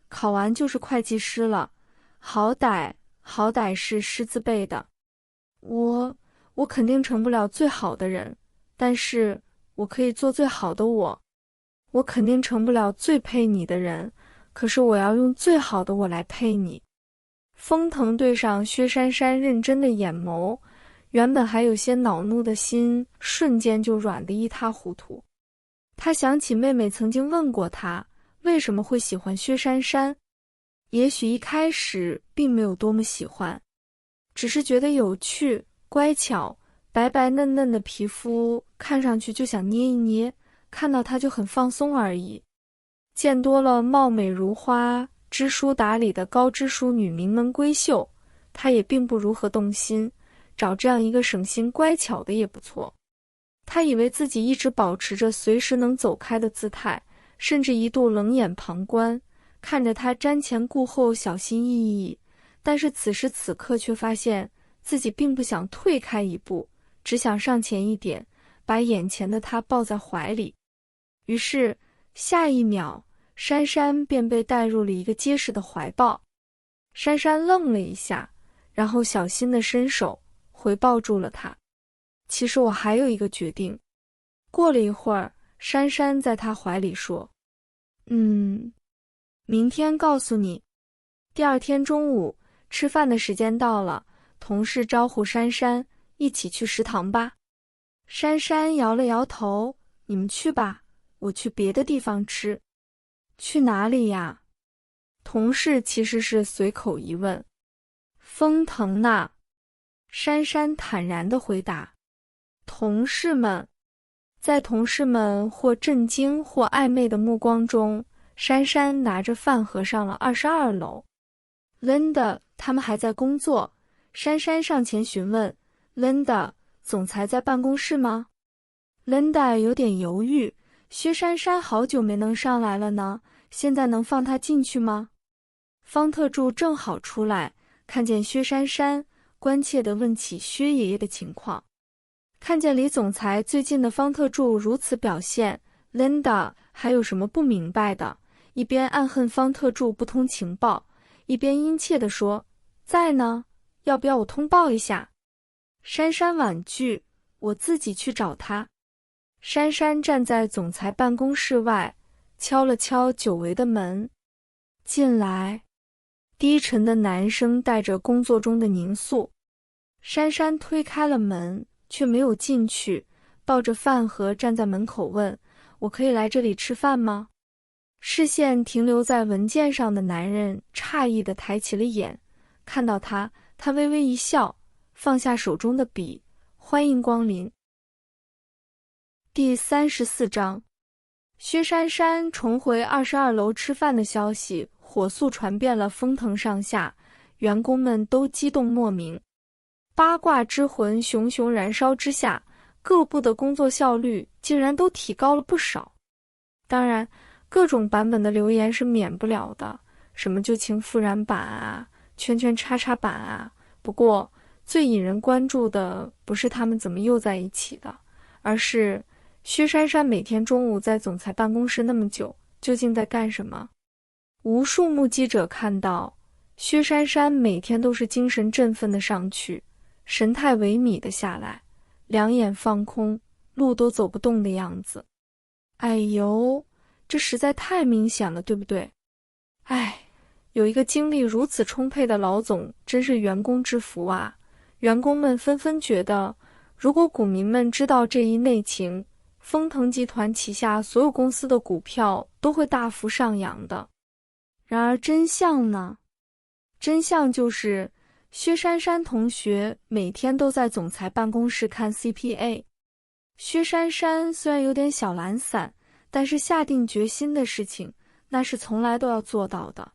考完就是会计师了，好歹是师字辈的。我肯定成不了最好的人，但是我可以做最好的我。我肯定成不了最配你的人，可是我要用最好的我来配你。”风腾对上薛珊珊认真的眼眸，原本还有些恼怒的心瞬间就软得一塌糊涂。他想起妹妹曾经问过他为什么会喜欢薛珊珊，也许一开始并没有多么喜欢，只是觉得有趣、乖巧，白白嫩嫩的皮肤看上去就想捏一捏，看到她就很放松而已。见多了貌美如花、知书达理的高知淑女名门闺秀，她也并不如何动心，找这样一个省心乖巧的也不错。她以为自己一直保持着随时能走开的姿态，甚至一度冷眼旁观，看着她瞻前顾后、小心翼翼，但是此时此刻却发现自己并不想退开一步，只想上前一点，把眼前的她抱在怀里。于是下一秒，珊珊便被带入了一个结实的怀抱。珊珊愣了一下，然后小心地伸手回抱住了他。其实我还有一个决定。过了一会儿，珊珊在他怀里说：“明天告诉你。”第2天中午，吃饭的时间到了，同事招呼珊珊一起去食堂吧。珊珊摇了摇头：“你们去吧，我去别的地方吃。”去哪里呀？同事其实是随口一问。风腾呢？珊珊坦然地回答。同事们，在同事们或震惊或暧昧的目光中，珊珊拿着饭盒上了22楼。Linda 他们还在工作。珊珊上前询问 Linda， 总裁在办公室吗？ Linda 有点犹豫，薛珊珊好久没能上来了呢，现在能放她进去吗？方特助正好出来，看见薛珊珊，关切地问起薛爷爷的情况。看见李总裁最近的方特助如此表现， Linda 还有什么不明白的？一边暗恨方特助不通情报，一边殷切地说：在呢，要不要我通报一下？珊珊婉拒：我自己去找他。珊珊站在总裁办公室外，敲了敲久违的门。进来。低沉的男声带着工作中的凝肃。珊珊推开了门，却没有进去，抱着饭盒站在门口问：我可以来这里吃饭吗？视线停留在文件上的男人诧异地抬起了眼，看到他微微一笑，放下手中的笔：欢迎光临。第34章，薛珊珊重回22楼吃饭的消息火速传遍了丰腾上下，员工们都激动莫名。八卦之魂熊熊燃烧之下，各部的工作效率竟然都提高了不少。当然，各种版本的留言是免不了的，什么旧情复燃版啊，圈圈叉叉版啊。不过，最引人关注的不是他们怎么又在一起的，而是薛珊珊每天中午在总裁办公室那么久，究竟在干什么？无数目击者看到，薛珊珊每天都是精神振奋的上去，神态萎靡的下来，两眼放空，路都走不动的样子。哎呦，这实在太明显了，对不对？哎，有一个精力如此充沛的老总，真是员工之福啊！员工们纷纷觉得，如果股民们知道这一内情，丰腾集团旗下所有公司的股票都会大幅上扬的。然而真相呢？真相就是薛珊珊同学每天都在总裁办公室看 CPA。 薛珊珊虽然有点小懒散，但是下定决心的事情那是从来都要做到的。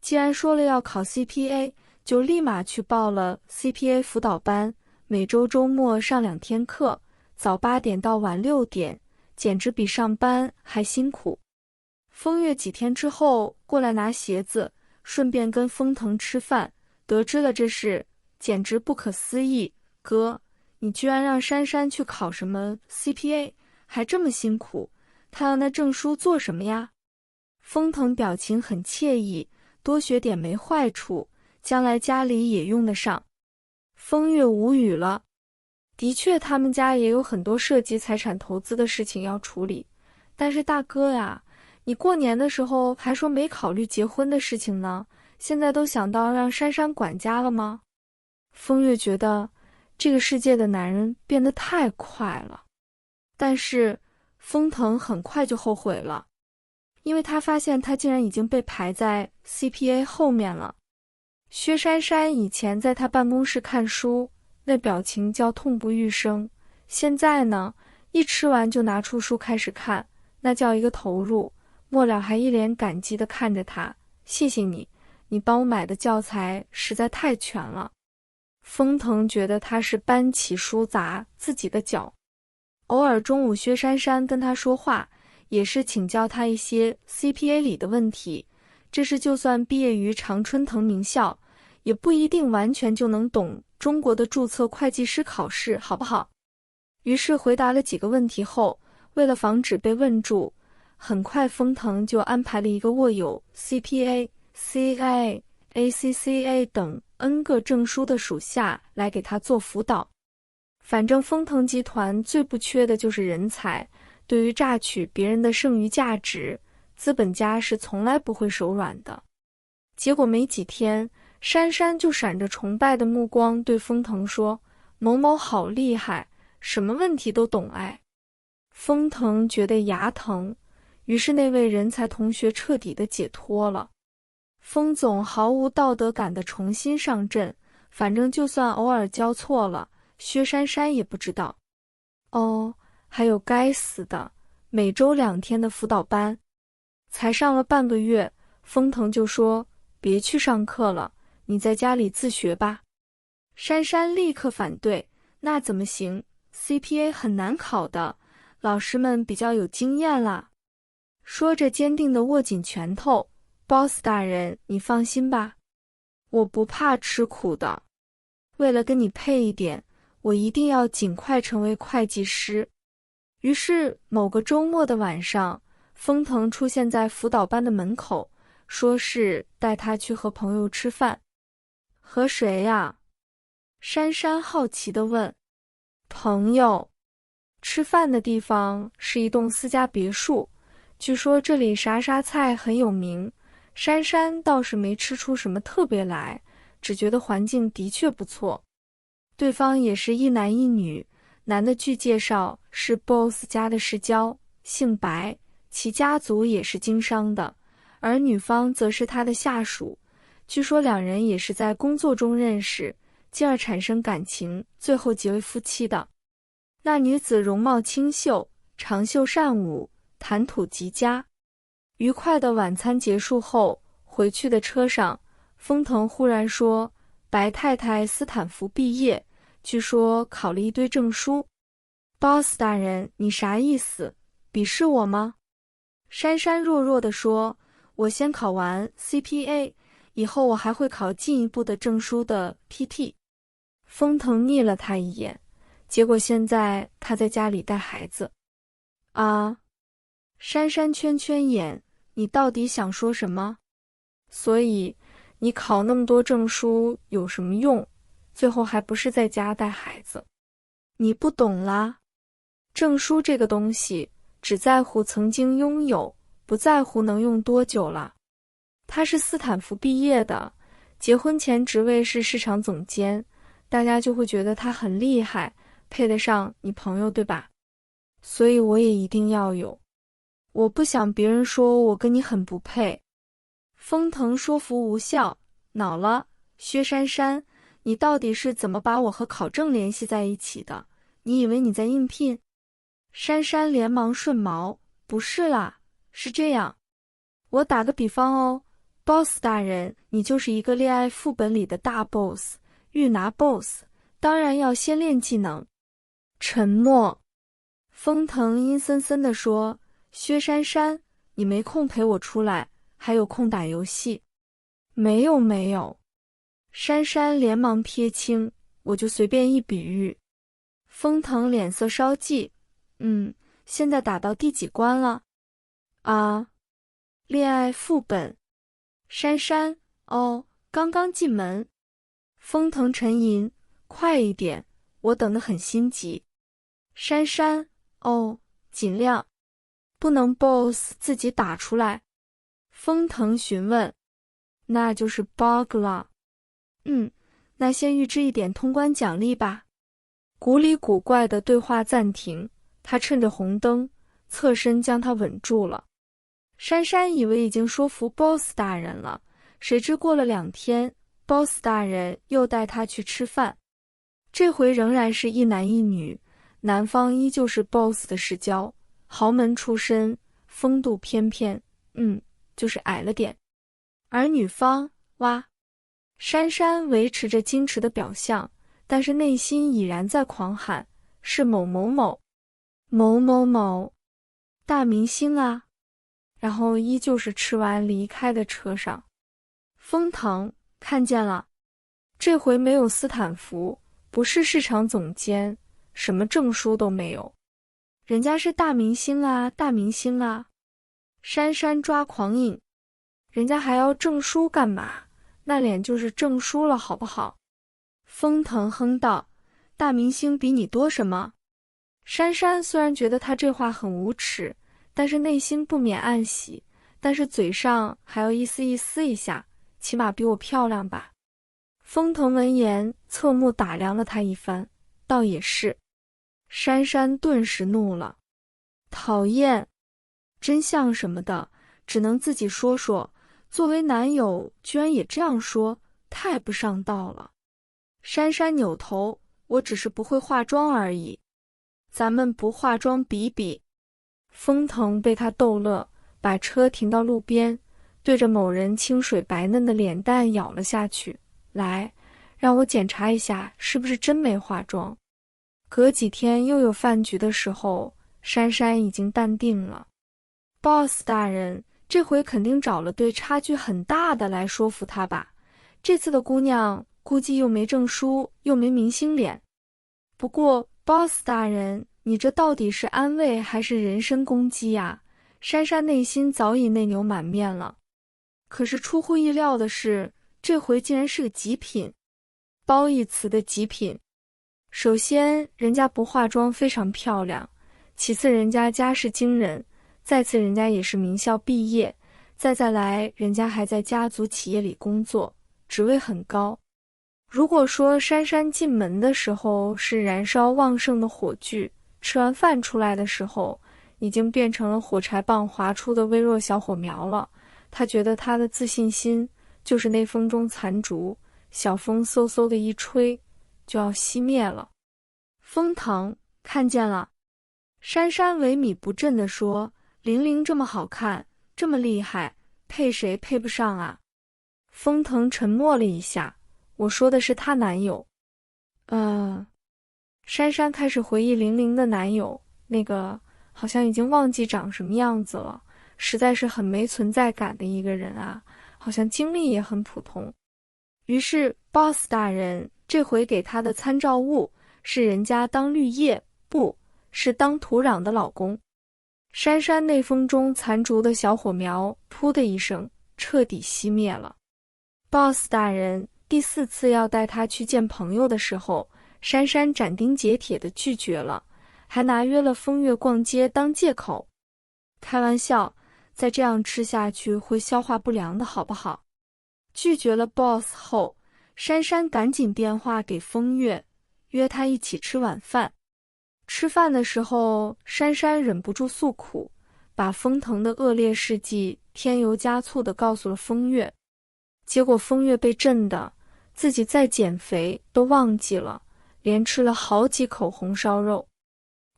既然说了要考 CPA， 就立马去报了 CPA 辅导班，每周周末上2天课，早8点到晚6点，简直比上班还辛苦。风月几天之后过来拿鞋子，顺便跟丰腾吃饭，得知了这事，简直不可思议。哥，你居然让珊珊去考什么 CPA， 还这么辛苦，她要那证书做什么呀？丰腾表情很惬意，多学点没坏处，将来家里也用得上。风月无语了，的确他们家也有很多涉及财产投资的事情要处理，但是大哥呀，你过年的时候还说没考虑结婚的事情呢，现在都想到让珊珊管家了吗？风月觉得这个世界的男人变得太快了，但是丰腾很快就后悔了，因为他发现他竟然已经被排在 CPA 后面了。薛珊珊以前在他办公室看书，那表情叫痛不欲生，现在呢，一吃完就拿出书开始看，那叫一个投入。末了还一脸感激地看着他，谢谢你，你帮我买的教材实在太全了。丰腾觉得他是搬起书砸自己的脚。偶尔中午薛珊珊跟他说话，也是请教他一些 CPA 里的问题，这是就算毕业于常春藤名校，也不一定完全就能懂中国的注册会计师考试，好不好？于是回答了几个问题后，为了防止被问住，很快丰腾就安排了一个握有 CPA、CA、ACCA 等 N 个证书的属下来给他做辅导。反正丰腾集团最不缺的就是人才，对于榨取别人的剩余价值，资本家是从来不会手软的。结果没几天，珊珊就闪着崇拜的目光对丰腾说：某某好厉害，什么问题都懂哎。丰腾觉得牙疼，于是那位人才同学彻底的解脱了。丰总毫无道德感的重新上阵，反正就算偶尔交错了，薛珊珊也不知道。哦，还有该死的每周2天的辅导班，才上了半个月，丰腾就说别去上课了，你在家里自学吧。珊珊立刻反对，那怎么行？ CPA 很难考的，老师们比较有经验啦。说着坚定地握紧拳头， Boss 大人你放心吧，我不怕吃苦的。为了跟你配一点，我一定要尽快成为会计师。于是某个周末的晚上，风腾出现在辅导班的门口，说是带他去和朋友吃饭。和谁呀？珊珊好奇地问。朋友。吃饭的地方是一栋私家别墅，据说这里啥啥菜很有名。珊珊倒是没吃出什么特别来，只觉得环境的确不错。对方也是一男一女，男的据介绍是 boss 家的世交，姓白，其家族也是经商的，而女方则是他的下属。据说两人也是在工作中认识，进而产生感情，最后结为夫妻的。那女子容貌清秀，长袖善舞，谈吐极佳。愉快的晚餐结束后，回去的车上，风腾忽然说，白太太斯坦福毕业，据说考了一堆证书。boss 大人，你啥意思？鄙视我吗？珊珊弱弱地说，我先考完 CPA， 以后我还会考进一步的证书的 PT。风腾睨了他一眼，结果现在他在家里带孩子。啊！珊珊圈圈眼，你到底想说什么？所以你考那么多证书有什么用？最后还不是在家带孩子？你不懂啦，证书这个东西只在乎曾经拥有，不在乎能用多久了。他是斯坦福毕业的，结婚前职位是市场总监，大家就会觉得他很厉害，配得上你朋友，对吧？所以我也一定要有。我不想别人说我跟你很不配。风腾说服无效，恼了。薛珊珊，你到底是怎么把我和考证联系在一起的？你以为你在应聘？珊珊连忙顺毛，不是啦，是这样。我打个比方哦，boss 大人，你就是一个恋爱副本里的大 boss， 欲拿 boss， 当然要先练技能。沉默。风腾阴森森地说，薛珊珊，你没空陪我出来，还有空打游戏。没有。珊珊连忙撇清，我就随便一比喻。风腾脸色稍霁，现在打到第几关了？啊，恋爱副本。珊珊，哦，刚刚进门。风腾沉吟，快一点，我等得很心急。珊珊，哦，尽量。不能 boss 自己打出来。风腾询问，那就是 bug 了。那先预支一点通关奖励吧。古里古怪的对话暂停，他趁着红灯侧身将他稳住了。珊珊以为已经说服 boss 大人了，谁知过了2天 boss 大人又带他去吃饭，这回仍然是一男一女，男方依旧是 boss 的世交，豪门出身，风度翩翩，就是矮了点。而女方，哇！珊珊维持着矜持的表象，但是内心已然在狂喊，是某某某，某某某，大明星啊！然后依旧是吃完离开的车上。风腾看见了，这回没有斯坦福，不是市场总监，什么证书都没有。人家是大明星啊，大明星啊！珊珊抓狂瘾，人家还要证书干嘛？那脸就是证书了，好不好？风腾哼道：“大明星比你多什么？”珊珊虽然觉得他这话很无耻，但是内心不免暗喜，但是嘴上还要一丝一丝一下，起码比我漂亮吧。风腾闻言侧目打量了他一番，倒也是。珊珊顿时怒了，讨厌，真相什么的只能自己说说，作为男友居然也这样说，太不上道了。珊珊扭头，我只是不会化妆而已，咱们不化妆比比。风腾被他逗乐，把车停到路边，对着某人清水白嫩的脸蛋咬了下去，来，让我检查一下是不是真没化妆。隔几天又有饭局的时候，珊珊已经淡定了。boss 大人，这回肯定找了对差距很大的来说服他吧？这次的姑娘估计又没证书，又没明星脸。不过 boss 大人，你这到底是安慰还是人身攻击呀？珊珊内心早已内牛满面了。可是出乎意料的是，这回竟然是个极品，褒义词的极品。首先，人家不化妆非常漂亮；其次，人家家世惊人；再次，人家也是名校毕业；再来，人家还在家族企业里工作，职位很高。如果说珊珊进门的时候是燃烧旺盛的火炬，吃完饭出来的时候已经变成了火柴棒划出的微弱小火苗了，他觉得他的自信心就是那风中残烛，小风嗖嗖的一吹就要熄灭了。风腾，看见了。珊珊萎靡不振地说，玲玲这么好看，这么厉害，配谁配不上啊？风腾沉默了一下，我说的是她男友。珊珊开始回忆玲玲的男友，那个好像已经忘记长什么样子了，实在是很没存在感的一个人啊，好像经历也很普通。于是 boss 大人这回给他的参照物是人家当绿叶，不是当土壤的老公。珊珊内风中残烛的小火苗噗的一声彻底熄灭了。boss 大人第4次要带他去见朋友的时候，珊珊斩钉截铁地拒绝了，还拿约了风月逛街当借口。开玩笑，再这样吃下去会消化不良的好不好？拒绝了 boss 后，珊珊赶紧电话给风月，约他一起吃晚饭。吃饭的时候，珊珊忍不住诉苦，把风腾的恶劣事迹添油加醋地告诉了风月。结果风月被震的自己在减肥都忘记了，连吃了好几口红烧肉。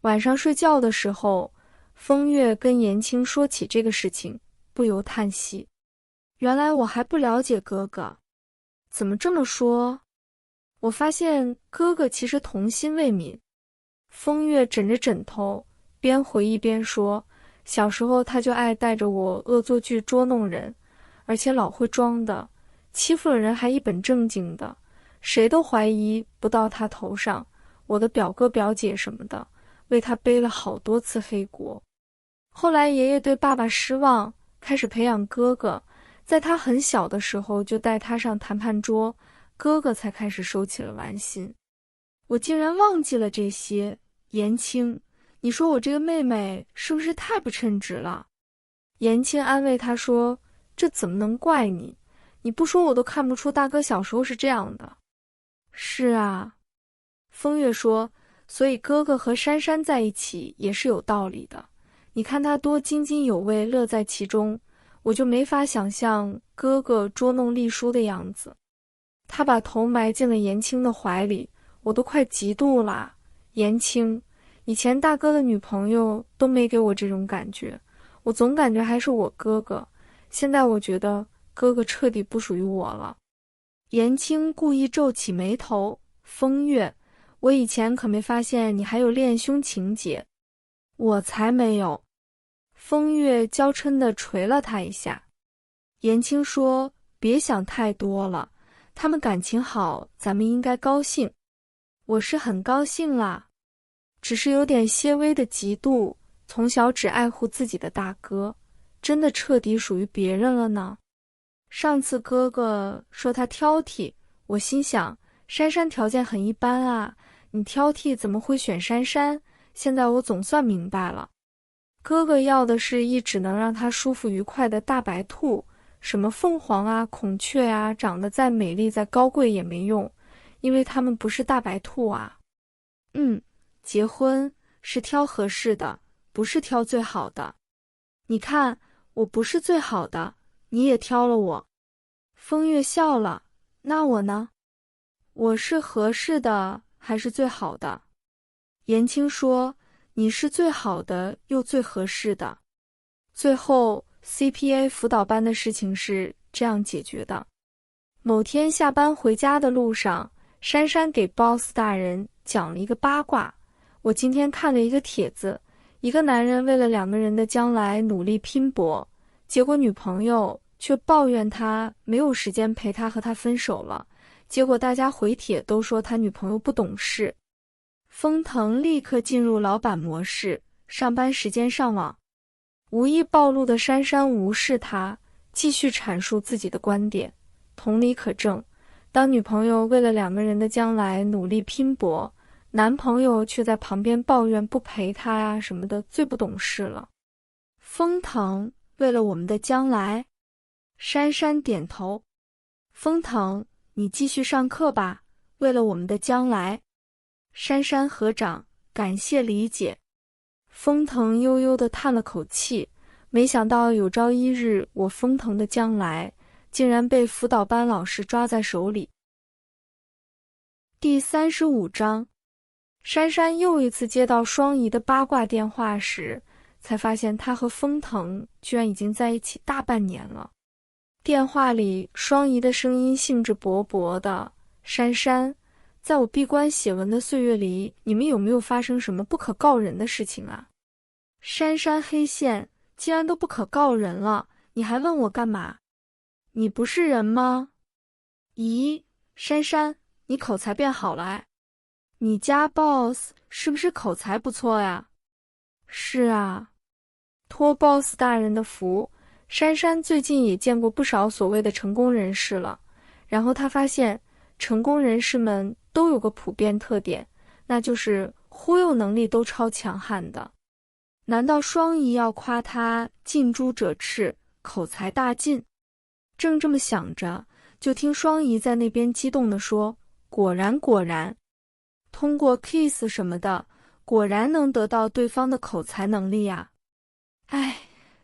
晚上睡觉的时候，风月跟颜青说起这个事情，不由叹息，原来我还不了解哥哥。怎么这么说？我发现哥哥其实童心未泯。风月枕着枕头，边回忆边说，小时候他就爱带着我恶作剧捉弄人，而且老会装的，欺负了人还一本正经的，谁都怀疑不到他头上，我的表哥表姐什么的，为他背了好多次黑锅。后来爷爷对爸爸失望，开始培养哥哥，在他很小的时候就带他上谈判桌，哥哥才开始收起了玩心。我竟然忘记了这些。颜青，你说我这个妹妹是不是太不称职了？颜青安慰他说，这怎么能怪你？你不说我都看不出大哥小时候是这样的。是啊，风月说，所以哥哥和珊珊在一起也是有道理的。你看他多津津有味，乐在其中，我就没法想象哥哥捉弄丽叔的样子。他把头埋进了颜青的怀里，我都快嫉妒了。颜青，以前大哥的女朋友都没给我这种感觉，我总感觉还是我哥哥，现在我觉得哥哥彻底不属于我了。颜青故意皱起眉头，风月，我以前可没发现你还有恋兄情节。我才没有。风月娇嗔地捶了他一下。颜青说，别想太多了，他们感情好，咱们应该高兴。我是很高兴啦，只是有点些微的嫉妒，从小只爱护自己的大哥，真的彻底属于别人了呢。上次哥哥说他挑剔，我心想，珊珊条件很一般啊，你挑剔怎么会选珊珊？现在我总算明白了，哥哥要的是一只能让他舒服愉快的大白兔，什么凤凰啊、孔雀啊，长得再美丽再高贵也没用，因为他们不是大白兔啊。结婚是挑合适的，不是挑最好的。你看，我不是最好的，你也挑了我。风月笑了，那我呢？我是合适的还是最好的？颜青说，你是最好的又最合适的。最后 CPA 辅导班的事情是这样解决的。某天下班回家的路上，珊珊给 boss 大人讲了一个八卦。我今天看了一个帖子，一个男人为了2个人的将来努力拼搏，结果女朋友却抱怨他没有时间陪他和他分手了，结果大家回帖都说他女朋友不懂事。封腾立刻进入老板模式，上班时间上网。无意暴露的珊珊无视他，继续阐述自己的观点。同理可证，当女朋友为了2个人的将来努力拼搏，男朋友却在旁边抱怨不陪她啊什么的，最不懂事了。封腾，为了我们的将来。珊珊点头。封腾，你继续上课吧，为了我们的将来。珊珊合掌，感谢理解。封腾悠悠地叹了口气，没想到有朝一日，我封腾的将来竟然被辅导班老师抓在手里。第35章，珊珊又一次接到双怡的八卦电话时，才发现她和封腾居然已经在一起大半年了。电话里，双怡的声音兴致勃勃的：“珊珊，在我闭关写文的岁月里，你们有没有发生什么不可告人的事情啊？”珊珊黑线，既然都不可告人了，你还问我干嘛？你不是人吗？咦，珊珊，你口才变好了哎。你家 boss 是不是口才不错呀？是啊，托 boss 大人的福，珊珊最近也见过不少所谓的成功人士了。然后她发现，成功人士们都有个普遍特点，那就是忽悠能力都超强悍的。难道双怡要夸他近朱者赤，口才大进？正这么想着，就听双怡在那边激动地说：“果然果然，通过 kiss 什么的，果然能得到对方的口才能力啊！哎，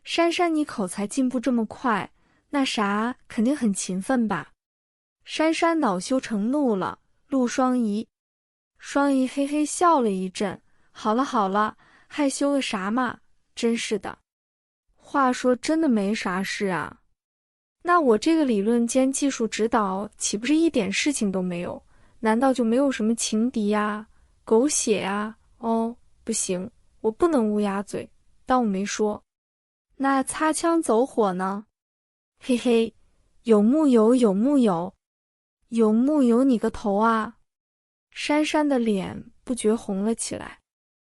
珊珊你口才进步这么快，那啥肯定很勤奋吧？”珊珊恼羞成怒了，陆双怡。双怡嘿嘿笑了一阵：“好了好了，害羞个啥嘛，真是的。话说真的没啥事啊。那我这个理论兼技术指导岂不是一点事情都没有？难道就没有什么情敌呀、狗血呀？哦，不行，我不能乌鸦嘴，当我没说。那擦枪走火呢？嘿嘿，有木有有木有，有木有你个头啊！”珊珊的脸不觉红了起来。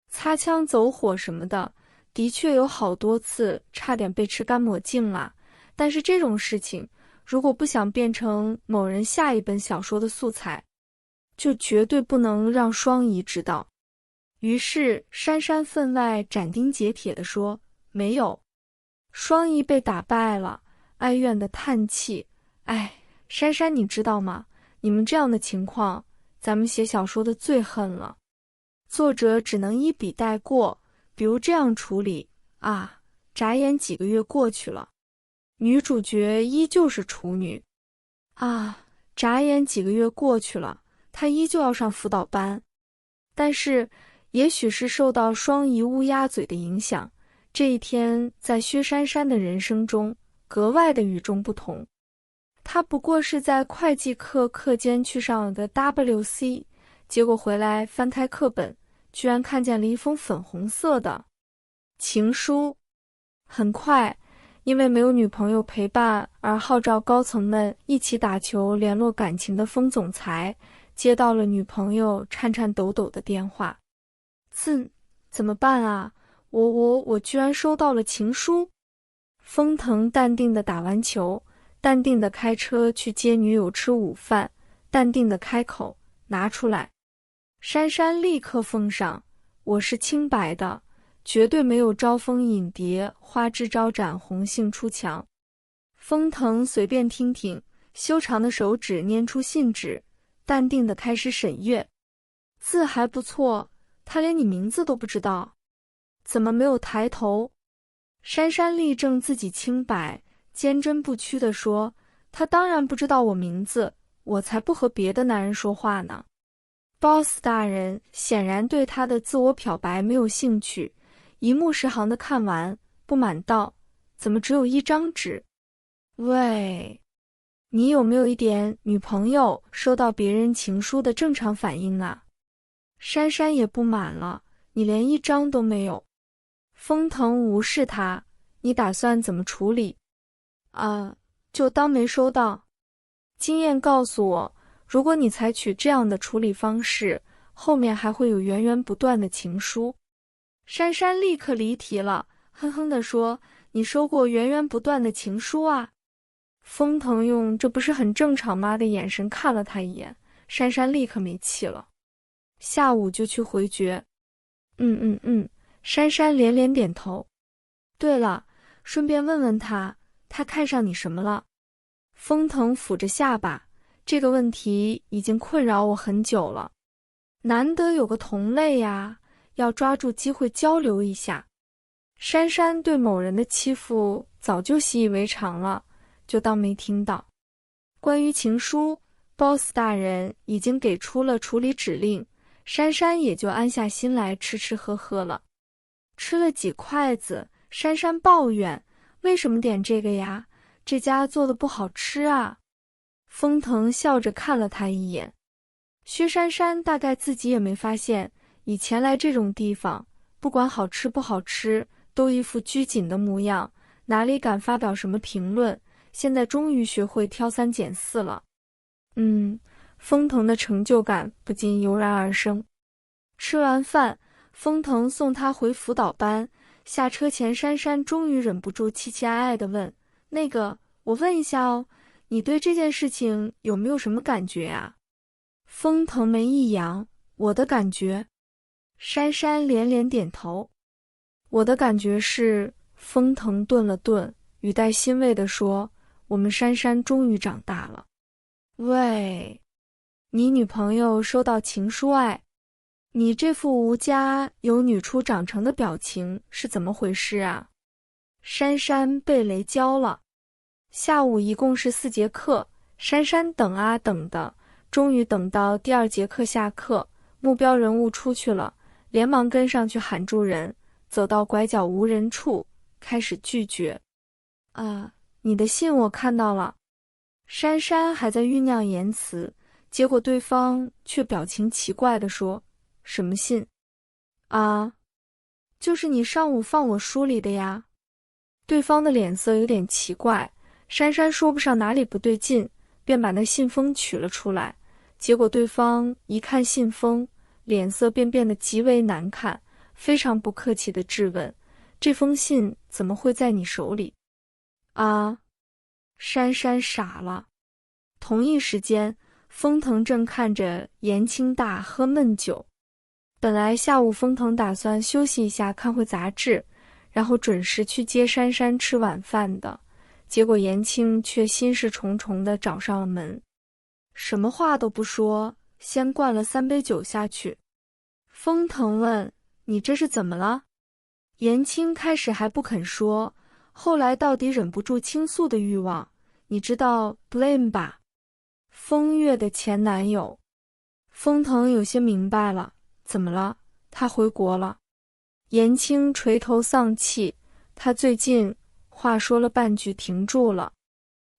擦枪走火什么的，的确有好多次差点被吃干抹净了。但是这种事情，如果不想变成某人下一本小说的素材，就绝对不能让双怡知道。于是珊珊分外斩钉截铁地说：“没有。”双怡被打败了，哀怨地叹气：“哎，珊珊你知道吗？你们这样的情况，咱们写小说的最恨了。作者只能一笔带过，比如这样处理啊，眨眼几个月过去了，女主角依旧是处女啊，眨眼几个月过去了，她依旧要上辅导班。但是也许是受到双怡乌鸦嘴的影响，这一天在薛珊珊的人生中格外的与众不同。她不过是在会计课课间去上了个 WC， 结果回来翻开课本，居然看见了一封粉红色的情书。很快，因为没有女朋友陪伴而号召高层们一起打球联络感情的封总裁，接到了女朋友颤颤抖抖的电话。怎么办啊？我居然收到了情书。封腾淡定地打完球，淡定地开车去接女友吃午饭，淡定地开口拿出来。珊珊立刻奉上：“我是清白的，绝对没有招蜂引蝶，花枝招展，红杏出墙。”封腾随便听听，修长的手指拈出信纸，淡定地开始审阅。字还不错，他连你名字都不知道，怎么没有抬头？珊珊力证自己清白，坚贞不屈地说：“他当然不知道我名字，我才不和别的男人说话呢。” boss 大人显然对他的自我漂白没有兴趣，一目十行地看完，不满道：“怎么只有一张纸？喂，你有没有一点女朋友收到别人情书的正常反应啊？”珊珊也不满了：“你连一张都没有。”封腾无视他：“你打算怎么处理？”就当没收到。经验告诉我，如果你采取这样的处理方式，后面还会有源源不断的情书。珊珊立刻离题了，哼哼地说：“你收过源源不断的情书啊？”风腾用“这不是很正常吗”的眼神看了他一眼，珊珊立刻没气了。下午就去回绝。珊珊连连点头。对了，顺便问问他看上你什么了？风腾抚着下巴，这个问题已经困扰我很久了。难得有个同类呀，要抓住机会交流一下。珊珊对某人的欺负早就习以为常了，就当没听到。关于情书 ，boss 大人已经给出了处理指令，珊珊也就安下心来吃吃喝喝了。吃了几筷子，珊珊抱怨：“为什么点这个呀？这家做的不好吃啊。”风腾笑着看了他一眼。薛珊珊大概自己也没发现，以前来这种地方，不管好吃不好吃，都一副拘谨的模样，哪里敢发表什么评论。现在终于学会挑三拣四了。风腾的成就感不禁油然而生。吃完饭，风腾送他回辅导班，下车前珊珊终于忍不住期期艾艾地问：“那个，我问一下哦，你对这件事情有没有什么感觉啊？”风腾眉一扬：“我的感觉？”珊珊连连点头。我的感觉是，风腾顿了顿，语带欣慰地说：“我们珊珊终于长大了。”喂，你女朋友收到情书哎？你这副无家有女初长成的表情是怎么回事啊？珊珊被雷浇了。下午一共是4节课，珊珊等啊等的，终于等到第2节课下课，目标人物出去了，连忙跟上去喊住人，走到拐角无人处，开始拒绝。你的信我看到了。珊珊还在酝酿言辞，结果对方却表情奇怪地说：“什么信？”就是你上午放我书里的呀。对方的脸色有点奇怪，珊珊说不上哪里不对劲，便把那信封取了出来。结果对方一看信封，脸色便变得极为难看，非常不客气地质问：“这封信怎么会在你手里？”珊珊傻了。同一时间，风腾正看着严清大喝闷酒。本来下午风腾打算休息一下，看会杂志，然后准时去接珊珊吃晚饭的，结果严清却心事重重地找上了门，什么话都不说，先灌了3杯酒下去。风腾问：“你这是怎么了？”严清开始还不肯说，后来到底忍不住倾诉的欲望。你知道 Blame 吧？风月的前男友。风腾有些明白了，怎么了？他回国了。严清垂头丧气，他最近话说了半句停住了。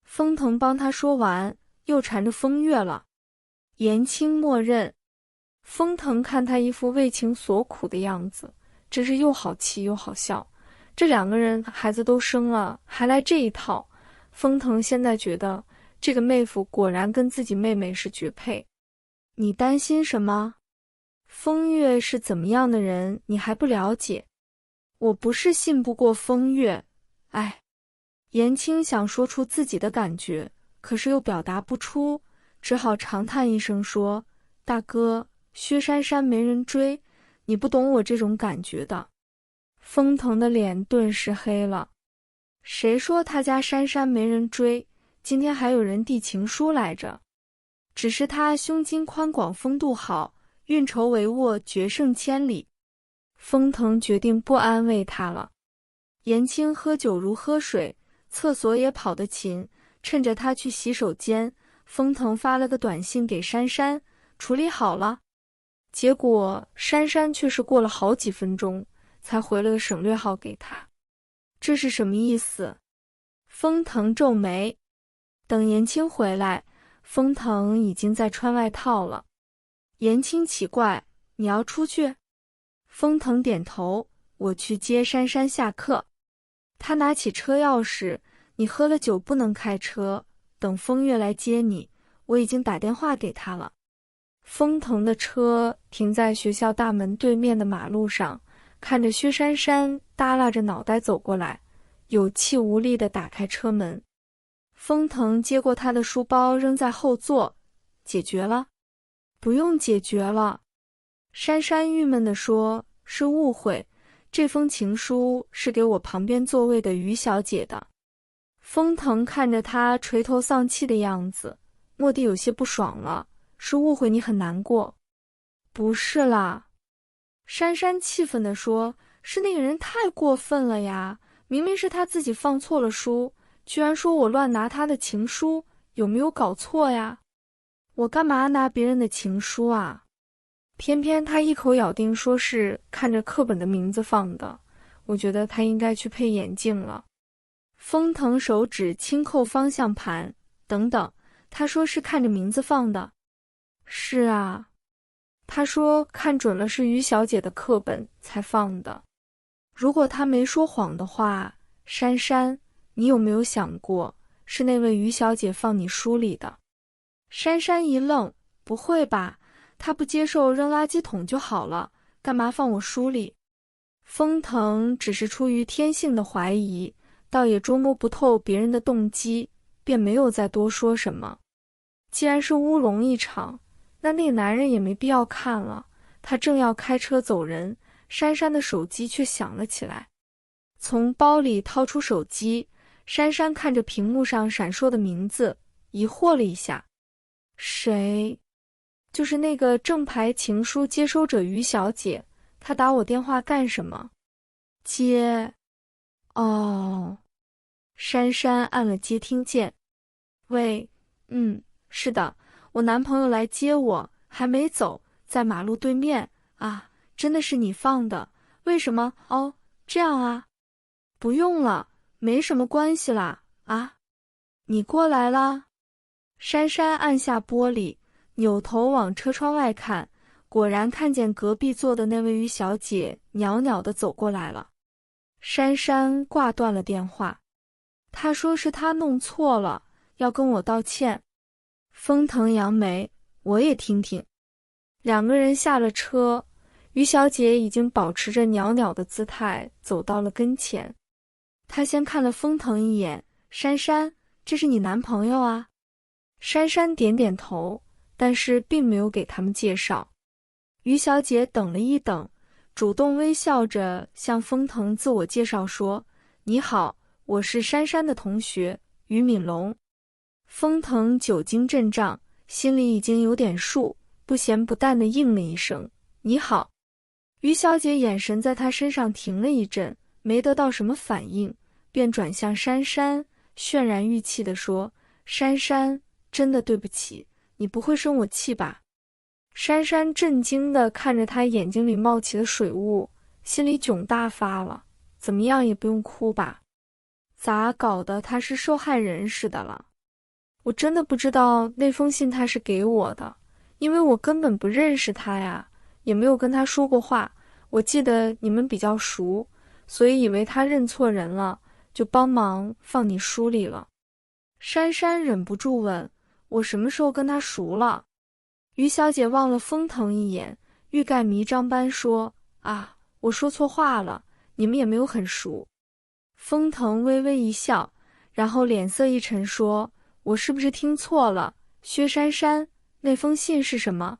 风腾帮他说完，又缠着风月了。严清默认。风腾看他一副为情所苦的样子，真是又好气又好笑。这2个人孩子都生了，还来这一套。风腾现在觉得这个妹夫果然跟自己妹妹是绝配。你担心什么？风月是怎么样的人，你还不了解？我不是信不过风月。严清想说出自己的感觉，可是又表达不出，只好长叹一声说：“大哥，薛珊珊没人追，你不懂我这种感觉的。”风腾的脸顿时黑了。谁说他家珊珊没人追？今天还有人递情书来着。只是他胸襟宽广，风度好，运筹帷幄，决胜千里。风腾决定不安慰他了。严清喝酒如喝水，厕所也跑得勤。趁着他去洗手间，风腾发了个短信给珊珊，处理好了。结果珊珊却是过了好几分钟才回了个省略号给他。这是什么意思？风腾皱眉。等严清回来，风腾已经在穿外套了。严清奇怪：“你要出去？”风腾点头：“我去接珊珊下课。”他拿起车钥匙：“你喝了酒不能开车，等风月来接你，我已经打电话给他了。封腾的车停在学校大门对面的马路上，看着薛珊珊耷拉着脑袋走过来，有气无力地打开车门。封腾接过他的书包扔在后座，解决了？不用解决了。珊珊郁闷地说，是误会，这封情书是给我旁边座位的于小姐的。封腾看着他垂头丧气的样子，蓦地有些不爽了，是误会你很难过？不是啦。珊珊气愤地说，是那个人太过分了呀，明明是他自己放错了书，居然说我乱拿他的情书，有没有搞错呀？我干嘛拿别人的情书啊？偏偏他一口咬定说是看着课本的名字放的，我觉得他应该去配眼镜了。封腾手指轻扣方向盘，等等，他说是看着名字放的。是啊，他说看准了是于小姐的课本才放的。如果他没说谎的话，珊珊，你有没有想过是那位于小姐放你书里的？珊珊一愣，不会吧，她不接受扔垃圾桶就好了，干嘛放我书里？封腾只是出于天性的怀疑，倒也捉摸不透别人的动机，便没有再多说什么。既然是乌龙一场，那个男人也没必要看了。他正要开车走人，珊珊的手机却响了起来。从包里掏出手机，珊珊看着屏幕上闪烁的名字，疑惑了一下。谁？就是那个正牌情书接收者于小姐，她打我电话干什么？接。哦。珊珊按了接听键。喂，是的，我男朋友来接我，还没走，在马路对面。啊，真的是你放的？为什么？哦，这样啊。不用了，没什么关系啦。啊，你过来啦。珊珊按下玻璃，扭头往车窗外看，果然看见隔壁坐的那位于小姐袅袅地走过来了。珊珊挂断了电话。她说是她弄错了，要跟我道歉。封腾扬眉，我也听听。两个人下了车，于小姐已经保持着袅袅的姿态走到了跟前。她先看了封腾一眼，珊珊，这是你男朋友啊？珊珊点点头，但是并没有给他们介绍。于小姐等了一等，主动微笑着向封腾自我介绍说，你好，我是珊珊的同学于敏龙。封腾久经阵仗，心里已经有点数，不咸不淡地应了一声，你好。于小姐眼神在他身上停了一阵，没得到什么反应，便转向珊珊，渲然欲泣地说，珊珊，真的对不起，你不会生我气吧？珊珊震惊地看着他眼睛里冒起的水雾，心里囧大发了，怎么样也不用哭吧？咋搞得他是受害人似的了？我真的不知道那封信他是给我的，因为我根本不认识他呀，也没有跟他说过话。我记得你们比较熟，所以以为他认错人了，就帮忙放你书里了。珊珊忍不住问，我什么时候跟他熟了？于小姐望了封腾一眼，欲盖弥彰般说，啊，我说错话了，你们也没有很熟。封腾微微一笑，然后脸色一沉说，我是不是听错了？薛珊珊，那封信是什么？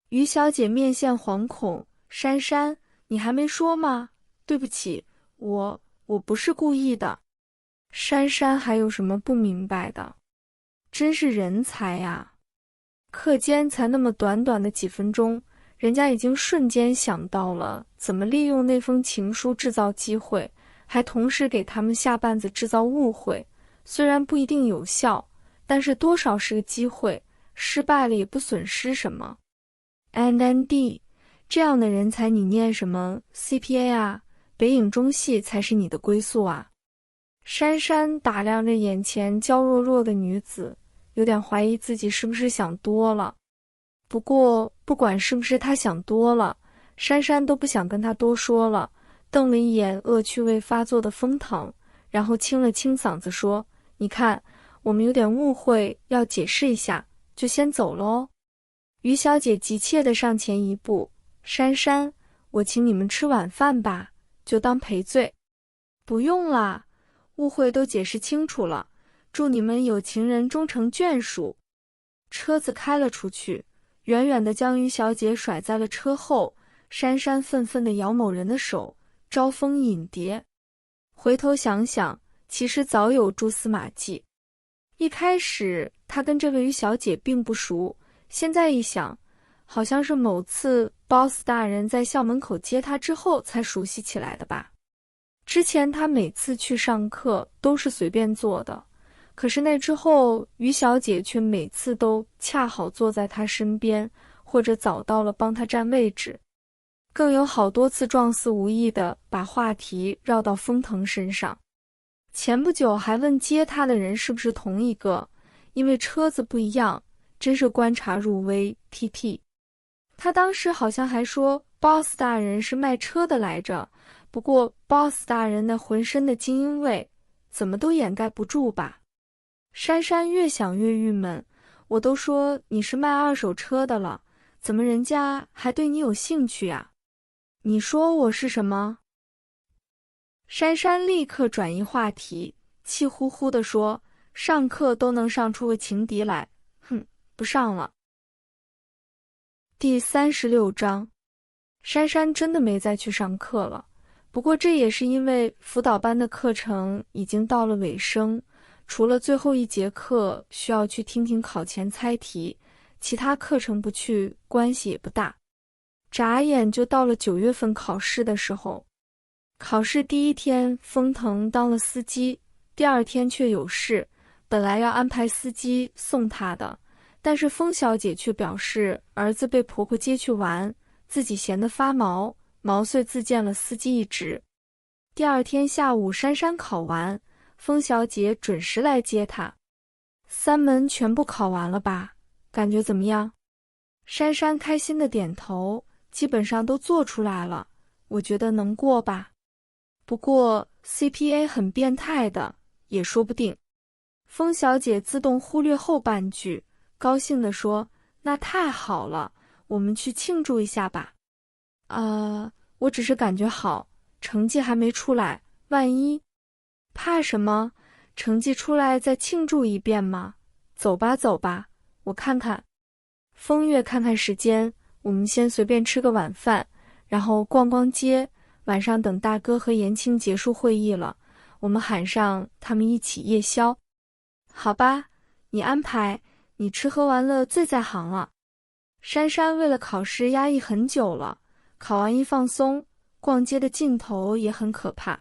于小姐面现惶恐，珊珊，你还没说吗？对不起，我不是故意的。珊珊还有什么不明白的？真是人才呀！课间才那么短短的几分钟，人家已经瞬间想到了怎么利用那封情书制造机会，还同时给他们下绊子制造误会。虽然不一定有效，但是多少是个机会，失败了也不损失什么。NND， 这样的人才你念什么 CPA 啊？北影中戏才是你的归宿啊！珊珊打量着眼前娇弱弱的女子，有点怀疑自己是不是想多了。不过不管是不是她想多了，珊珊都不想跟她多说了，瞪了一眼恶趣味发作的封腾，然后清了清嗓子说，你看，我们有点误会，要解释一下，就先走喽。于小姐急切地上前一步，珊珊，我请你们吃晚饭吧，就当赔罪。不用啦，误会都解释清楚了，祝你们有情人终成眷属。车子开了出去，远远地将于小姐甩在了车后。珊珊愤愤地摇某人的手，招蜂引蝶。回头想想，其实早有蛛丝马迹。一开始她跟这位于小姐并不熟，现在一想，好像是某次 boss 大人在校门口接她之后才熟悉起来的吧。之前她每次去上课都是随便坐的，可是那之后于小姐却每次都恰好坐在她身边，或者早到了帮她占位置。更有好多次状似无意地把话题绕到风腾身上。前不久还问接他的人是不是同一个，因为车子不一样，真是观察入微。TT， 他当时好像还说 boss 大人是卖车的来着，不过 boss 大人那浑身的精英味怎么都掩盖不住吧。珊珊越想越郁闷，我都说你是卖二手车的了，怎么人家还对你有兴趣啊？你说我是什么？珊珊立刻转移话题，气呼呼地说，上课都能上出个情敌来，哼，不上了。第36章，珊珊真的没再去上课了，不过这也是因为辅导班的课程已经到了尾声，除了最后一节课需要去听听考前猜题，其他课程不去关系也不大。眨眼就到了9月份考试的时候。考试第一天，风腾当了司机，第二天却有事，本来要安排司机送他的，但是风小姐却表示儿子被婆婆接去玩，自己闲得发毛，毛遂自荐了司机一职。第二天下午，珊珊考完，风小姐准时来接她。3门全部考完了吧？感觉怎么样？珊珊开心的点头，基本上都做出来了，我觉得能过吧。不过 CPA 很变态的，也说不定。风小姐自动忽略后半句，高兴地说，那太好了，我们去庆祝一下吧。我只是感觉好，成绩还没出来，万一……怕什么？成绩出来再庆祝一遍吗？走吧走吧，我看看。风月看看时间，我们先随便吃个晚饭，然后逛逛街，晚上等大哥和延青结束会议了，我们喊上他们一起夜宵。好吧，你安排，你吃喝玩乐最在行了。珊珊为了考试压抑很久了，考完一放松，逛街的劲头也很可怕。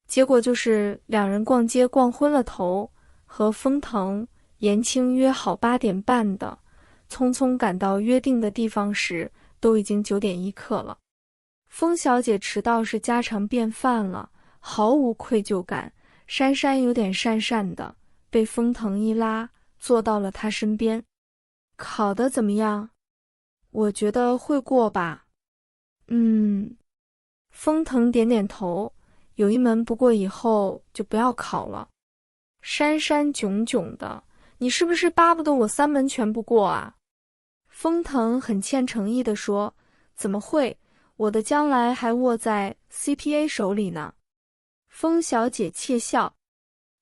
结果就是两人逛街逛昏了头，和风腾、延青约好8点半的，匆匆赶到约定的地方时，都已经9点1刻了。风小姐迟到是家常便饭了，毫无愧疚感。珊珊有点讪讪的，被风腾一拉，坐到了她身边。考得怎么样？我觉得会过吧。风腾点点头，有一门不过以后就不要考了。珊珊囧囧的，你是不是巴不得我3门全部过啊？风腾很欠诚意地说，怎么会？我的将来还握在 CPA 手里呢。风小姐窃笑。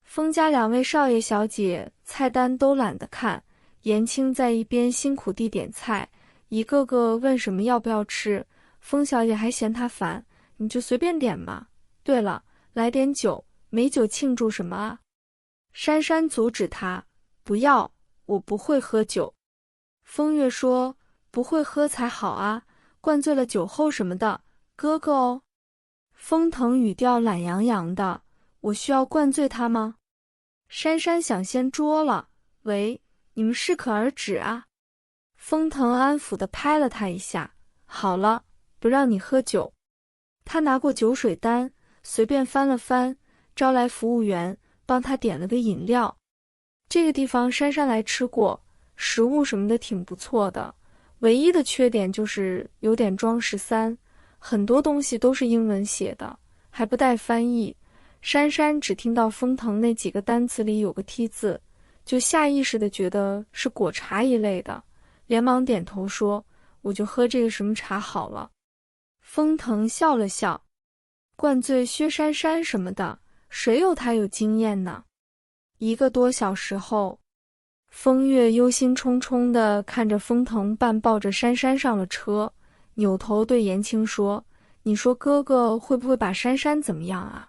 风家2位少爷小姐菜单都懒得看，延青在一边辛苦地点菜，一个个问什么要不要吃。风小姐还嫌他烦，你就随便点嘛。对了，来点酒，没酒庆祝什么啊？珊珊阻止他，不要，我不会喝酒。风月说，不会喝才好啊，灌醉了酒后什么的，哥哥哦。风腾语调懒洋洋的，我需要灌醉他吗？珊珊想先捉了，喂，你们适可而止啊。风腾安抚地拍了他一下，好了，不让你喝酒。他拿过酒水单，随便翻了翻，招来服务员帮他点了个饮料。这个地方珊珊来吃过，食物什么的挺不错的，唯一的缺点就是有点装13，很多东西都是英文写的，还不带翻译。珊珊只听到风腾那几个单词里有个 T 字，就下意识地觉得是果茶一类的，连忙点头说：“我就喝这个什么茶好了。”风腾笑了笑：“灌醉薛珊珊什么的，谁有他有经验呢？”1个多小时后，风月忧心忡忡地看着风腾半抱着珊珊上了车，扭头对颜青说：“你说哥哥会不会把珊珊怎么样啊？”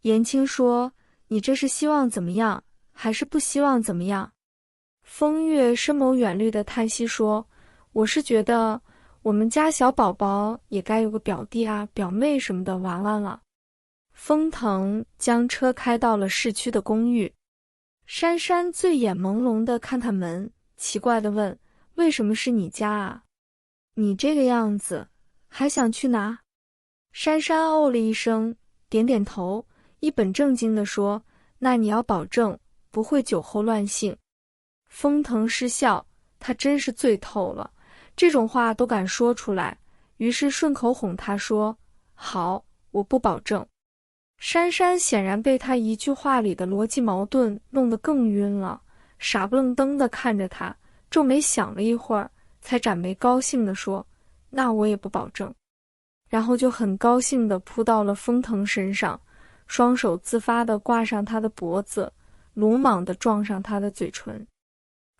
颜青说：“你这是希望怎么样，还是不希望怎么样？”风月深谋远虑地叹息说：“我是觉得我们家小宝宝也该有个表弟啊、表妹什么的玩玩了。”风腾将车开到了市区的公寓，珊珊醉眼朦胧地看他门，奇怪地问：“为什么是你家啊？你这个样子，还想去哪？”珊珊哦了一声，点点头，一本正经地说：“那你要保证不会酒后乱性。”风腾失笑，他真是醉透了，这种话都敢说出来，于是顺口哄他说：“好，我不保证。”珊珊显然被他一句话里的逻辑矛盾弄得更晕了，傻不愣登地看着他，皱眉想了一会儿，才展眉高兴地说：“那我也不保证。”然后就很高兴地扑到了风腾身上，双手自发地挂上他的脖子，鲁莽地撞上他的嘴唇。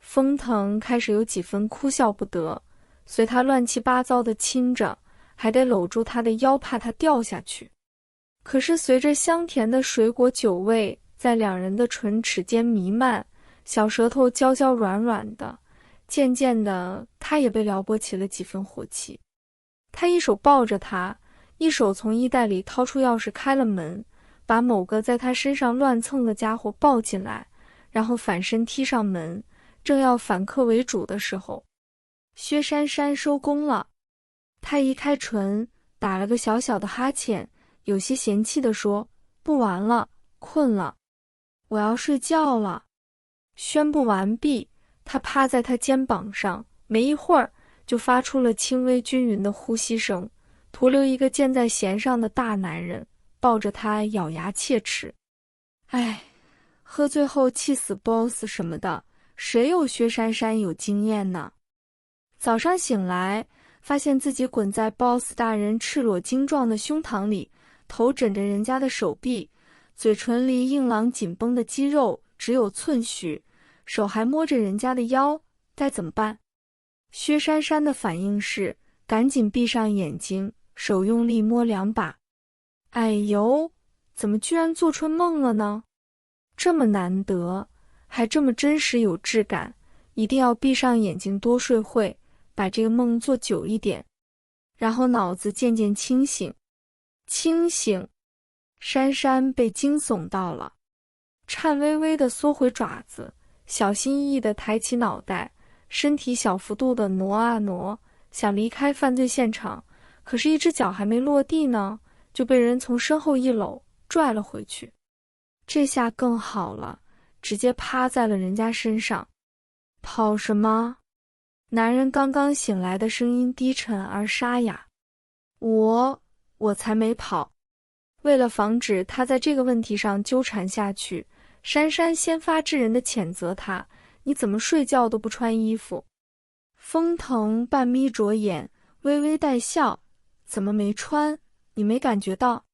风腾开始有几分哭笑不得，随他乱七八糟地亲着，还得搂住他的腰，怕他掉下去。可是随着香甜的水果酒味在两人的唇齿间弥漫，小舌头焦焦软软的，渐渐的他也被撩拨起了几分火气。他一手抱着他，一手从衣袋里掏出钥匙开了门，把某个在他身上乱蹭的家伙抱进来，然后反身踢上门，正要反客为主的时候，薛珊珊收工了。他移开唇，打了个小小的哈欠，有些嫌弃地说：“不玩了，困了，我要睡觉了。”宣布完毕，他趴在他肩膀上，没一会儿就发出了轻微均匀的呼吸声，徒留一个箭在弦上的大男人抱着他咬牙切齿。哎，喝醉后气死 boss 什么的，谁有薛珊珊有经验呢？早上醒来，发现自己滚在 boss 大人赤裸精壮的胸膛里，头枕着人家的手臂，嘴唇里硬朗紧绷的肌肉只有寸许，手还摸着人家的腰，该怎么办？薛珊珊的反应是赶紧闭上眼睛，手用力摸两把。哎呦，怎么居然做春梦了呢？这么难得，还这么真实有质感，一定要闭上眼睛多睡会，把这个梦做久一点。然后脑子渐渐清醒。珊珊被惊悚到了，颤巍巍地缩回爪子，小心翼翼地抬起脑袋，身体小幅度地挪啊挪，想离开犯罪现场，可是一只脚还没落地呢，就被人从身后一搂，拽了回去。这下更好了，直接趴在了人家身上。跑什么？男人刚刚醒来的声音低沉而沙哑。我才没跑。为了防止他在这个问题上纠缠下去，珊珊先发制人地谴责他：“你怎么睡觉都不穿衣服？”风腾半眯着眼，微微带笑：“怎么没穿？你没感觉到？”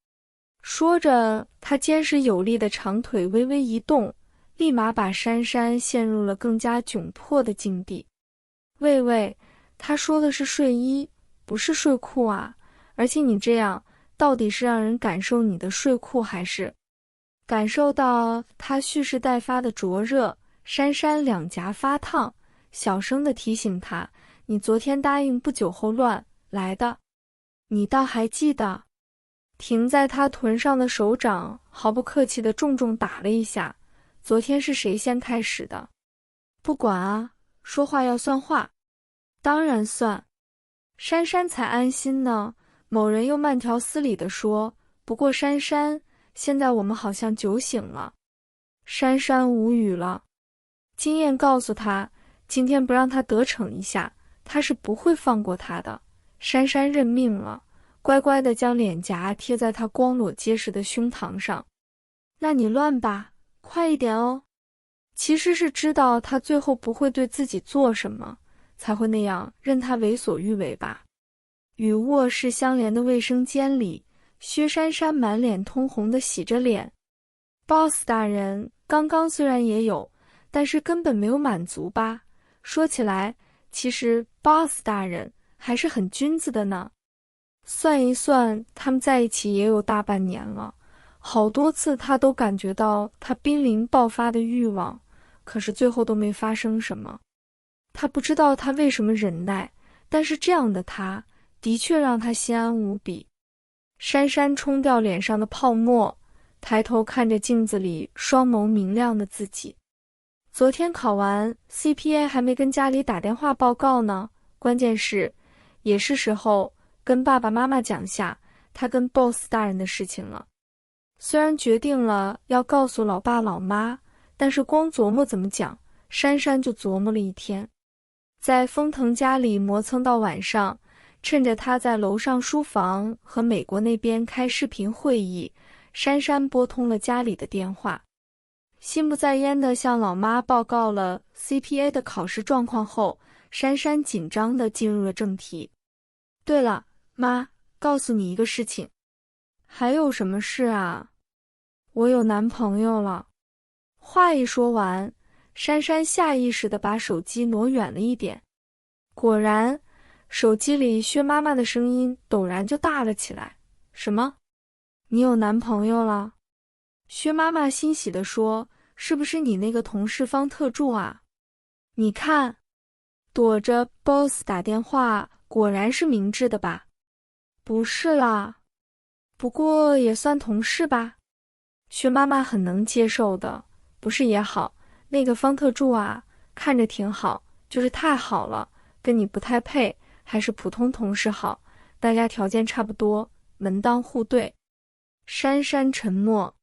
说着，他坚实有力的长腿微微一动，立马把珊珊陷入了更加窘迫的境地。喂，他说的是睡衣，不是睡裤啊！而且你这样，到底是让人感受你的睡裤，还是感受到他蓄势待发的灼热？珊珊两颊发烫，小声地提醒他：“你昨天答应不酒后乱来的，你倒还记得？”停在他臀上的手掌毫不客气地重重打了一下。昨天是谁先开始的？不管啊，说话要算话。当然算。珊珊才安心呢。某人又慢条斯理地说：“不过珊珊，现在我们好像酒醒了。”珊珊无语了。经验告诉他，今天不让他得逞一下，他是不会放过他的。珊珊认命了，乖乖地将脸颊贴在他光裸结实的胸膛上。“那你乱吧，快一点哦。”其实是知道他最后不会对自己做什么，才会那样任他为所欲为吧。与卧室相连的卫生间里，薛珊珊满脸通红地洗着脸。boss 大人刚刚虽然也有，但是根本没有满足吧。说起来，其实 boss 大人还是很君子的呢。算一算，他们在一起也有大半年了，好多次他都感觉到他濒临爆发的欲望，可是最后都没发生什么。他不知道他为什么忍耐，但是这样的他的确让他心安无比。珊珊冲掉脸上的泡沫，抬头看着镜子里双眸明亮的自己。昨天考完 CPA 还没跟家里打电话报告呢，关键是也是时候跟爸爸妈妈讲下他跟 boss 大人的事情了。虽然决定了要告诉老爸老妈，但是光琢磨怎么讲，珊珊就琢磨了一天。在封腾家里磨蹭到晚上，趁着他在楼上书房和美国那边开视频会议，珊珊拨通了家里的电话。心不在焉地向老妈报告了 CPA 的考试状况后，珊珊紧张地进入了正题。对了，妈，告诉你一个事情。还有什么事啊？我有男朋友了。话一说完，珊珊下意识地把手机挪远了一点。果然，手机里薛妈妈的声音陡然就大了起来。什么？你有男朋友了？薛妈妈欣喜地说，是不是你那个同事方特助啊？你看，躲着 boss 打电话，果然是明智的吧？不是啦，不过也算同事吧。薛妈妈很能接受的，不是也好，那个方特助啊，看着挺好，就是太好了，跟你不太配，还是普通同事好，大家条件差不多，门当户对。珊珊沉默，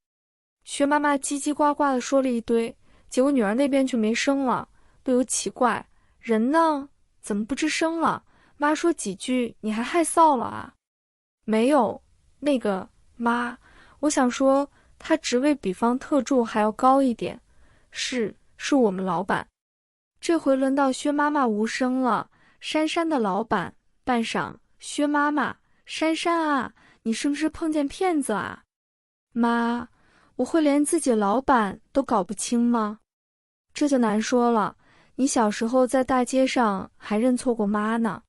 薛妈妈叽叽呱呱地说了一堆，结果女儿那边却没声了，不由奇怪，人呢？怎么不吱声了？妈说几句你还害臊了啊？没有，那个妈，我想说他职位比方特助还要高一点，是我们老板。这回轮到薛妈妈无声了，珊珊的老板。半晌，薛妈妈，珊珊啊，你是不是碰见骗子啊？妈，我会连自己老板都搞不清吗？这就难说了，你小时候在大街上还认错过妈呢。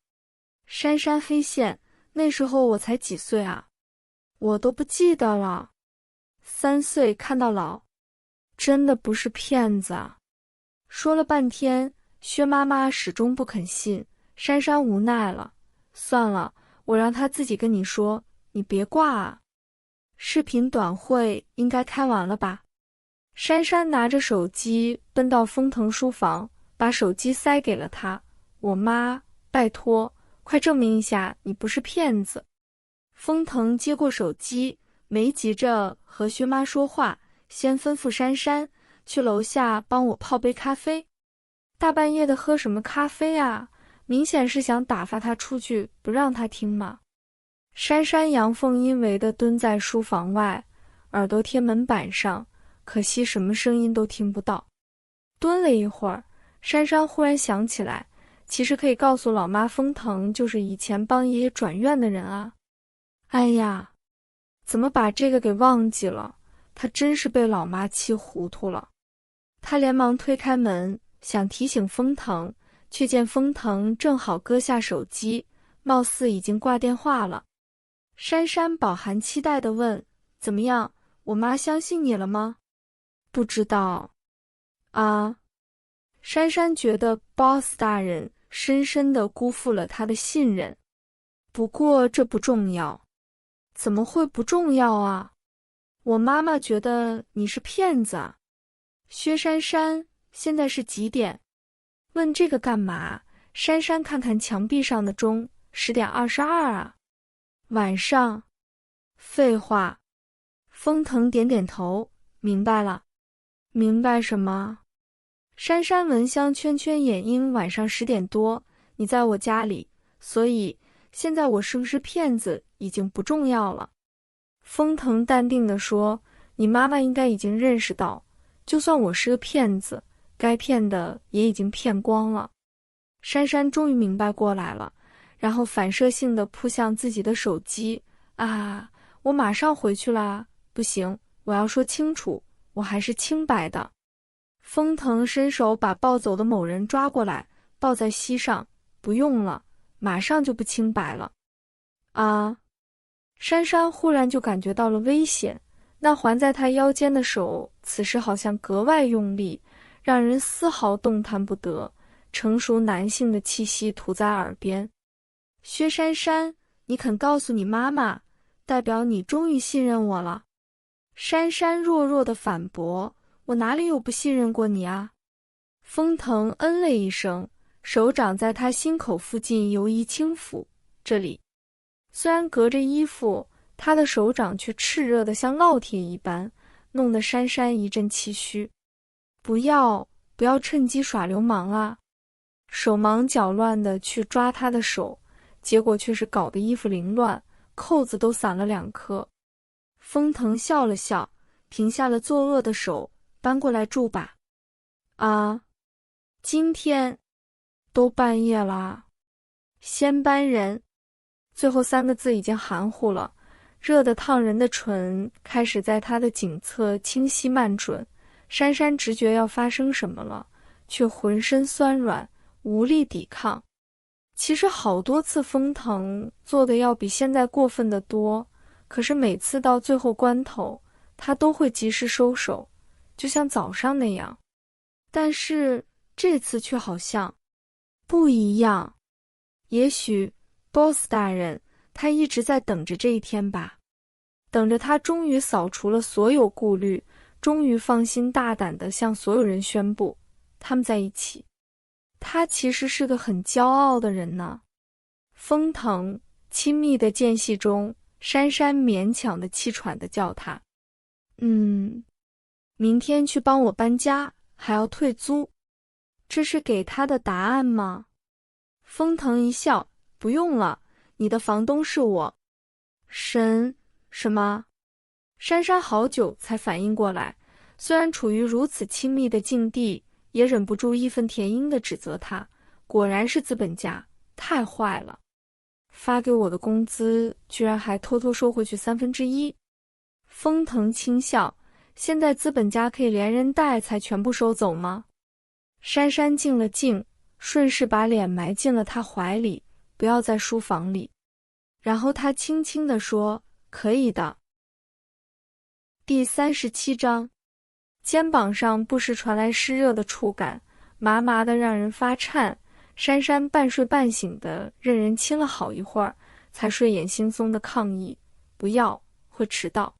珊珊黑线，那时候我才几岁啊？我都不记得了。3岁看到老，真的不是骗子啊。说了半天，薛妈妈始终不肯信，珊珊无奈了，算了，我让她自己跟你说，你别挂啊。视频短会应该开完了吧？珊珊拿着手机奔到封腾书房，把手机塞给了他。我妈，拜托，快证明一下你不是骗子。封腾接过手机，没急着和薛妈说话，先吩咐珊珊去楼下帮我泡杯咖啡。大半夜的喝什么咖啡啊？明显是想打发他出去，不让他听嘛。珊珊阳奉阴违地蹲在书房外，耳朵贴门板上，可惜什么声音都听不到。蹲了一会儿，珊珊忽然想起来，其实可以告诉老妈封腾就是以前帮爷爷转院的人啊。哎呀，怎么把这个给忘记了？她真是被老妈气糊涂了。她连忙推开门，想提醒封腾，却见封腾正好搁下手机，貌似已经挂电话了。珊珊饱含期待地问，怎么样，我妈相信你了吗？不知道啊。珊珊觉得 boss 大人深深地辜负了她的信任。不过这不重要。怎么会不重要啊？我妈妈觉得你是骗子啊。薛珊珊，现在是几点？问这个干嘛？珊珊看看墙壁上的钟，10点22啊。晚上。废话。封腾点点头，明白了。明白什么？珊珊闻香圈圈眼音，晚上10点多，你在我家里，所以现在我是不是骗子已经不重要了。封腾淡定地说，你妈妈应该已经认识到，就算我是个骗子，该骗的也已经骗光了。珊珊终于明白过来了，然后反射性地扑向自己的手机。啊，我马上回去啦！不行，我要说清楚，我还是清白的。风腾伸手把抱走的某人抓过来，抱在膝上。不用了，马上就不清白了。啊！珊珊忽然就感觉到了危险，那环在她腰间的手此时好像格外用力，让人丝毫动弹不得。成熟男性的气息吐在耳边。薛珊珊，你肯告诉你妈妈，代表你终于信任我了。珊珊弱弱的反驳，我哪里有不信任过你啊？风腾嗯了一声，手掌在他心口附近游移轻抚。这里虽然隔着衣服，他的手掌却炽热得像烙铁一般，弄得珊珊一阵气虚。不要趁机耍流氓啊！手忙脚乱地去抓他的手，结果却是搞得衣服凌乱，扣子都散了2颗。风腾笑了笑，停下了作恶的手，搬过来住吧。啊，今天都半夜了，先搬人。最后3个字已经含糊了，热得烫人的唇开始在他的颈侧清晰慢准。珊珊直觉要发生什么了，却浑身酸软，无力抵抗。其实好多次风腾做的要比现在过分得多，可是每次到最后关头，他都会及时收手，就像早上那样。但是这次却好像不一样。也许 boss 大人他一直在等着这一天吧，等着他终于扫除了所有顾虑，终于放心大胆地向所有人宣布他们在一起。他其实是个很骄傲的人呢。风腾亲密的间隙中，珊珊勉强的气喘地叫他明天去帮我搬家，还要退租。这是给他的答案吗？风腾一笑，不用了，你的房东是我。什么？珊珊好久才反应过来，虽然处于如此亲密的境地，也忍不住义愤填膺地指责他，果然是资本家，太坏了。发给我的工资居然还偷偷收回去1/3。风腾轻笑，现在资本家可以连人带财全部收走吗？珊珊静了静，顺势把脸埋进了他怀里，不要在书房里。然后他轻轻地说，可以的。第37章，肩膀上不时传来湿热的触感，麻麻的让人发颤。珊珊半睡半醒的任人亲了好一会儿，才睡眼惺忪的抗议，不要，会迟到。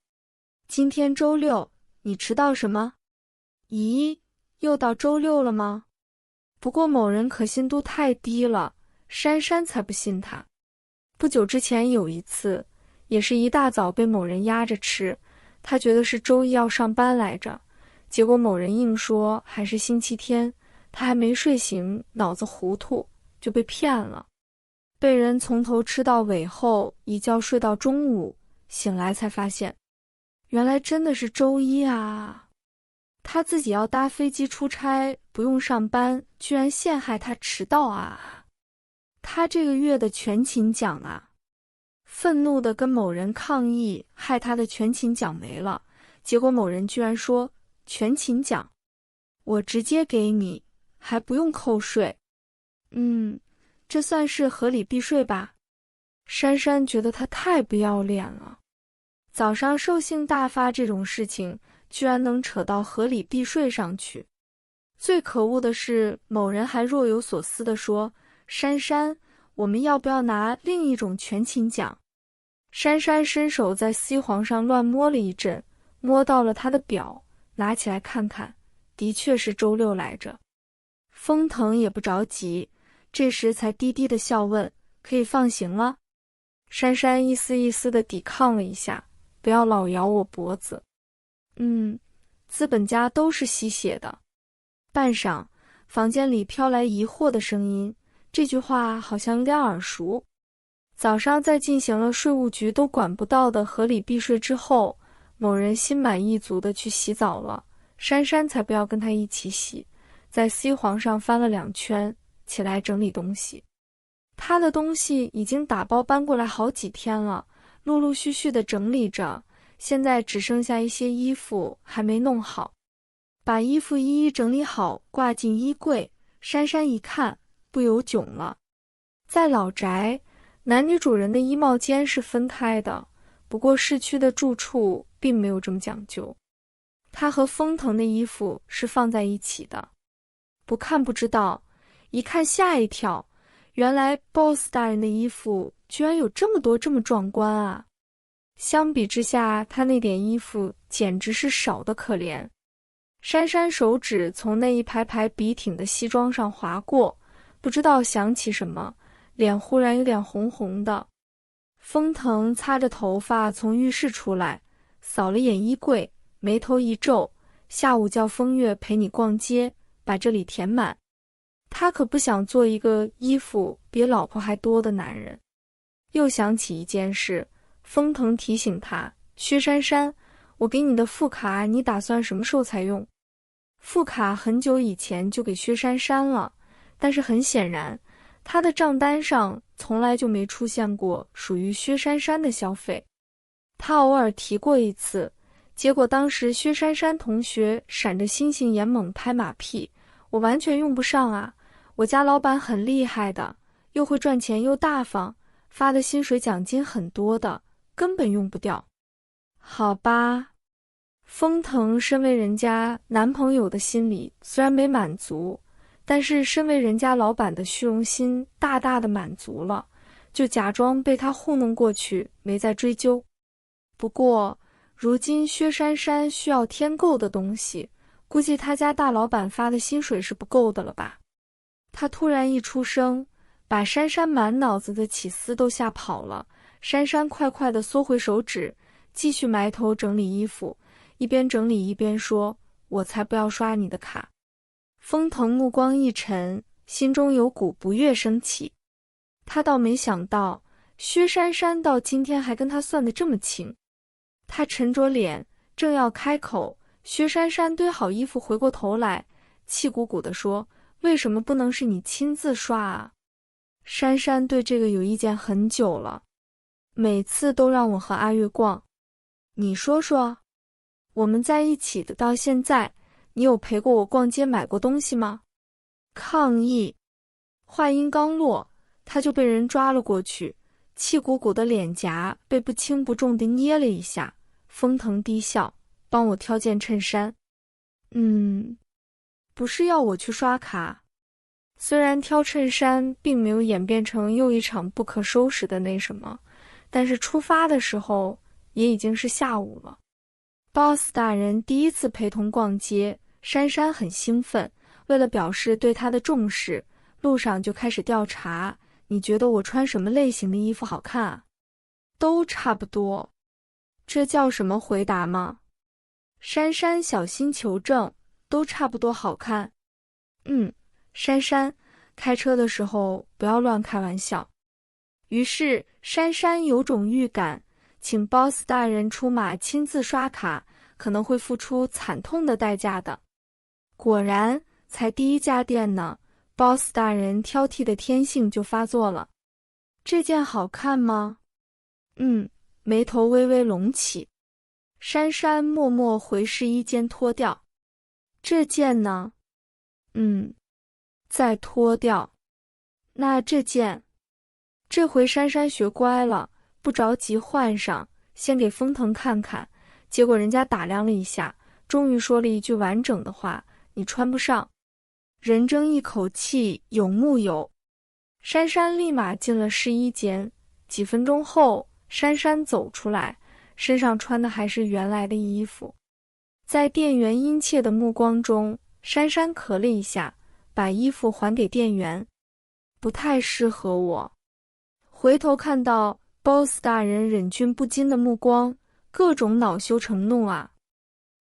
今天周六，你迟到什么？咦，又到周六了吗？不过某人可信度太低了，珊珊才不信他。不久之前有一次，也是一大早被某人压着吃，他觉得是周一要上班来着，结果某人硬说还是星期天，他还没睡醒，脑子糊涂，就被骗了。被人从头吃到尾后，一觉睡到中午，醒来才发现，原来真的是周一啊！他自己要搭飞机出差，不用上班，居然陷害他迟到啊！他这个月的全勤奖啊！愤怒地跟某人抗议，害他的全勤奖没了。结果某人居然说，全勤奖我直接给你，还不用扣税。这算是合理避税吧？珊珊觉得他太不要脸了，早上兽性大发这种事情居然能扯到合理避税上去。最可恶的是，某人还若有所思地说，珊珊，我们要不要拿另一种全勤奖？珊珊伸手在西皇上乱摸了一阵，摸到了他的表，拿起来看看，的确是周六来着。风腾也不着急，这时才低低的笑问，可以放行了？珊珊一丝一丝的抵抗了一下，不要老咬我脖子。资本家都是吸血的。半晌，房间里飘来疑惑的声音，这句话好像有点耳熟。早上在进行了税务局都管不到的合理避税之后，某人心满意足的去洗澡了，珊珊才不要跟他一起洗，在 C 黄上翻了2圈，起来整理东西。他的东西已经打包搬过来好几天了，陆陆续续的整理着，现在只剩下一些衣服还没弄好。把衣服一一整理好，挂进衣柜，珊珊一看，不由囧了。在老宅，男女主人的衣帽间是分开的，不过市区的住处并没有这么讲究。他和风腾的衣服是放在一起的。不看不知道，一看吓一跳，原来 boss 大人的衣服居然有这么多，这么壮观啊！相比之下，他那点衣服简直是少得可怜。珊珊手指从那一排排笔挺的西装上划过，不知道想起什么，脸忽然有点红红的。风腾擦着头发从浴室出来，扫了眼衣柜，眉头一皱，下午叫风月陪你逛街，把这里填满。他可不想做一个衣服比老婆还多的男人。又想起一件事，风腾提醒他，薛珊珊，我给你的副卡你打算什么时候才用？副卡很久以前就给薛珊珊了，但是很显然，他的账单上从来就没出现过属于薛珊珊的消费。他偶尔提过一次，结果当时薛珊珊同学闪着星星眼猛拍马屁，我完全用不上啊！我家老板很厉害的，又会赚钱又大方，发的薪水奖金很多的，根本用不掉。好吧。风腾身为人家男朋友的心理虽然没满足，但是身为人家老板的虚荣心大大的满足了，就假装被他糊弄过去，没再追究。不过如今薛珊珊需要添购的东西，估计他家大老板发的薪水是不够的了吧。他突然一出声，把珊珊满脑子的起司都吓跑了。珊珊快快地缩回手指，继续埋头整理衣服，一边整理一边说，我才不要刷你的卡。风腾目光一沉，心中有股不悦升起。他倒没想到薛珊珊到今天还跟他算得这么清。他沉着脸正要开口，薛珊珊堆好衣服回过头来，气鼓鼓地说，为什么不能是你亲自刷啊？珊珊对这个有意见很久了，每次都让我和阿月逛。你说说，我们在一起的到现在，你有陪过我逛街买过东西吗？抗议。话音刚落，他就被人抓了过去，气鼓鼓的脸颊被不轻不重地捏了一下。风腾低笑，帮我挑件衬衫。不是要我去刷卡。虽然挑衬衫并没有演变成又一场不可收拾的那什么，但是出发的时候也已经是下午了。boss 大人第一次陪同逛街，珊珊很兴奋，为了表示对他的重视，路上就开始调查，你觉得我穿什么类型的衣服好看啊？都差不多。这叫什么回答吗？珊珊小心求证，都差不多好看。珊珊，开车的时候不要乱开玩笑。于是珊珊有种预感，请 boss 大人出马亲自刷卡，可能会付出惨痛的代价的。果然，才第一家店呢， boss 大人挑剔的天性就发作了。这件好看吗？眉头微微隆起。珊珊默默回试衣间脱掉。这件呢？再脱掉。那这件？这回珊珊学乖了，不着急换上，先给风腾看看。结果人家打量了一下，终于说了一句完整的话，你穿不上。人争一口气，有木有。珊珊立马进了试衣间。几分钟后，珊珊走出来，身上穿的还是原来的衣服。在店员殷切的目光中，珊珊咳了一下，把衣服还给店员。不太适合我。回头看到 boss 大人忍俊不禁的目光，各种恼羞成怒啊。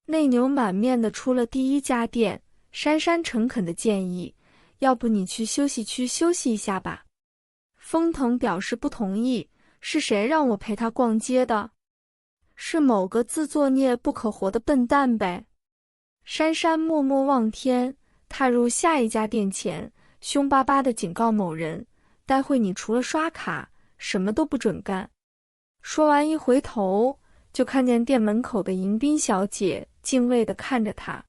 内牛满面的出了第一家店，珊珊诚恳的建议，要不你去休息区休息一下吧。风腾表示不同意，是谁让我陪他逛街的？是某个自作孽不可活的笨蛋呗。珊珊默默望天，踏入下一家店前，凶巴巴地警告某人，待会你除了刷卡，什么都不准干。说完一回头，就看见店门口的迎宾小姐敬畏地看着他。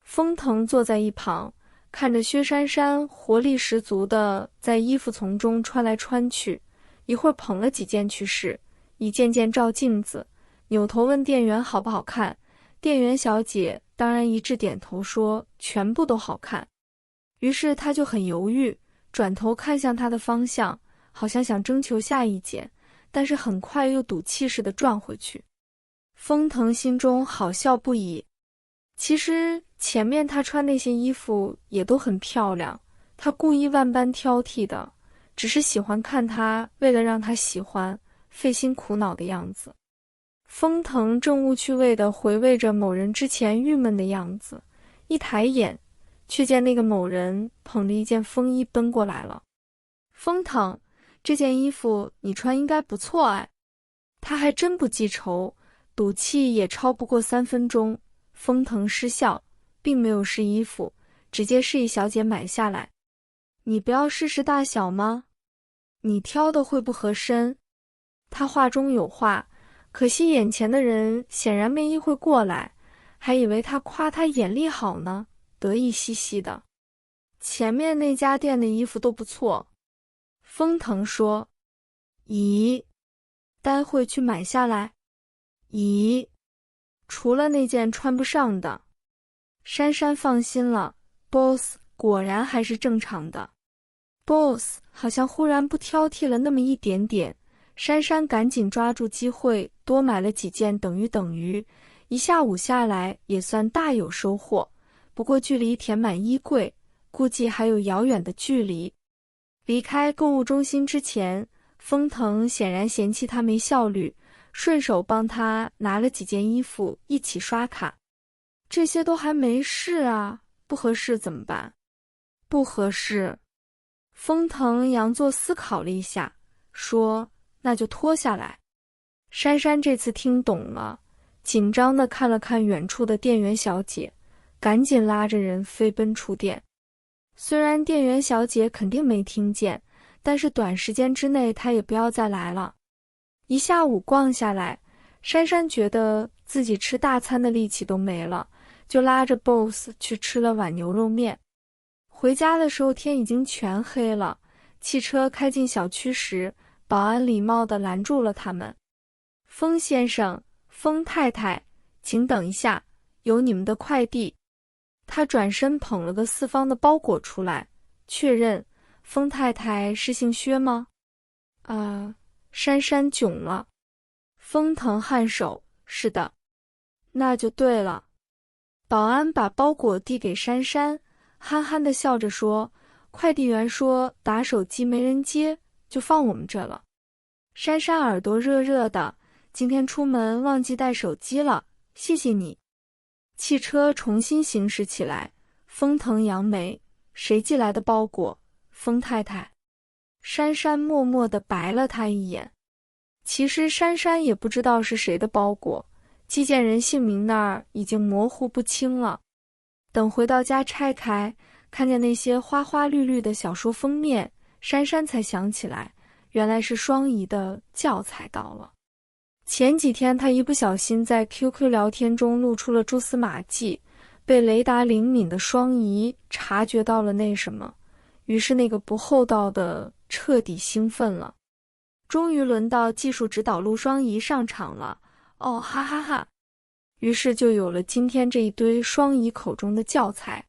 风腾坐在一旁，看着薛珊珊活力十足地在衣服丛中穿来穿去，一会儿捧了几件去试，一件件照镜子，扭头问店员好不好看。店员小姐当然一致点头说全部都好看。于是他就很犹豫，转头看向他的方向，好像想征求下一件，但是很快又赌气似的转回去。风腾心中好笑不已。其实前面他穿那些衣服也都很漂亮，他故意万般挑剔的，只是喜欢看他为了让他喜欢费心苦恼的样子。风腾正恶趣味地回味着某人之前郁闷的样子，一抬眼却见那个某人捧着一件风衣奔过来了。风腾，这件衣服你穿应该不错哎。他还真不记仇，赌气也超不过3分钟。风腾失笑，并没有试衣服，直接示意小姐买下来。你不要试试大小吗？你挑的会不合身？他话中有话，可惜眼前的人显然没意会过来，还以为他夸他眼力好呢，得意兮兮的。前面那家店的衣服都不错。风腾说。咦，待会去买下来。咦，除了那件穿不上的。珊珊放心了， boss 果然还是正常的。boss 好像忽然不挑剔了那么一点点，珊珊赶紧抓住机会多买了几件，等于一下午下来也算大有收获。不过距离填满衣柜估计还有遥远的距离。离开购物中心之前，风腾显然嫌弃他没效率，顺手帮他拿了几件衣服一起刷卡。这些都还没试啊，不合适怎么办？不合适。风腾佯作思考了一下，说那就脱下来。珊珊这次听懂了，紧张地看了看远处的店员小姐，赶紧拉着人飞奔出店。虽然店员小姐肯定没听见，但是短时间之内她也不要再来了。一下午逛下来，珊珊觉得自己吃大餐的力气都没了，就拉着 boss 去吃了碗牛肉面。回家的时候天已经全黑了，汽车开进小区时，保安礼貌地拦住了他们。风先生，风太太，请等一下，有你们的快递。他转身捧了个四方的包裹出来，确认风太太是姓薛吗？珊珊囧了。风腾颔首，是的。那就对了。保安把包裹递给珊珊，憨憨地笑着说，快递员说打手机没人接，就放我们这了。珊珊耳朵热热的，今天出门忘记带手机了，谢谢你。汽车重新行驶起来，风腾扬眉，谁寄来的包裹？风太太。珊珊默默地白了他一眼。其实珊珊也不知道是谁的包裹，寄件人姓名那儿已经模糊不清了。等回到家拆开，看见那些花花绿绿的小说封面，珊珊才想起来，原来是双姨的教材到了。前几天她一不小心在 QQ 聊天中露出了蛛丝马迹，被雷达灵敏的双姨察觉到了那什么，于是那个不厚道的彻底兴奋了。终于轮到技术指导陆双姨上场了，哦哈哈哈！于是就有了今天这一堆双姨口中的教材。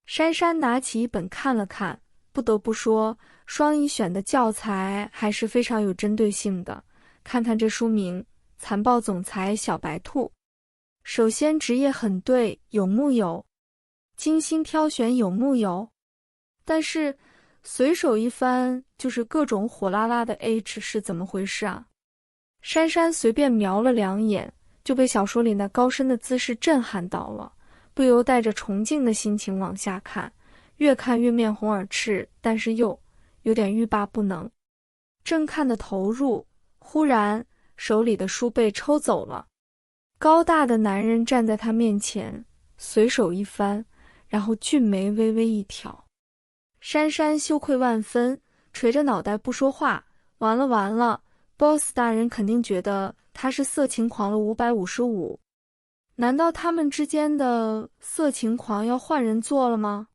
珊珊拿起一本看了看，不得不说，双姨选的教材还是非常有针对性的。看看这书名，残暴总裁小白兔。首先职业很对，有木有？精心挑选有木有？但是随手一翻就是各种火辣辣的 H 是怎么回事啊？珊珊随便瞄了2眼，就被小说里那高深的姿势震撼到了，不由带着崇敬的心情往下看，越看越面红耳赤，但是又有点欲罢不能。正看得投入，忽然手里的书被抽走了。高大的男人站在他面前，随手一翻，然后俊眉微微一挑。珊珊羞愧万分，垂着脑袋不说话。完了 ，boss 大人肯定觉得他是色情狂了555。难道他们之间的色情狂要换人做了吗？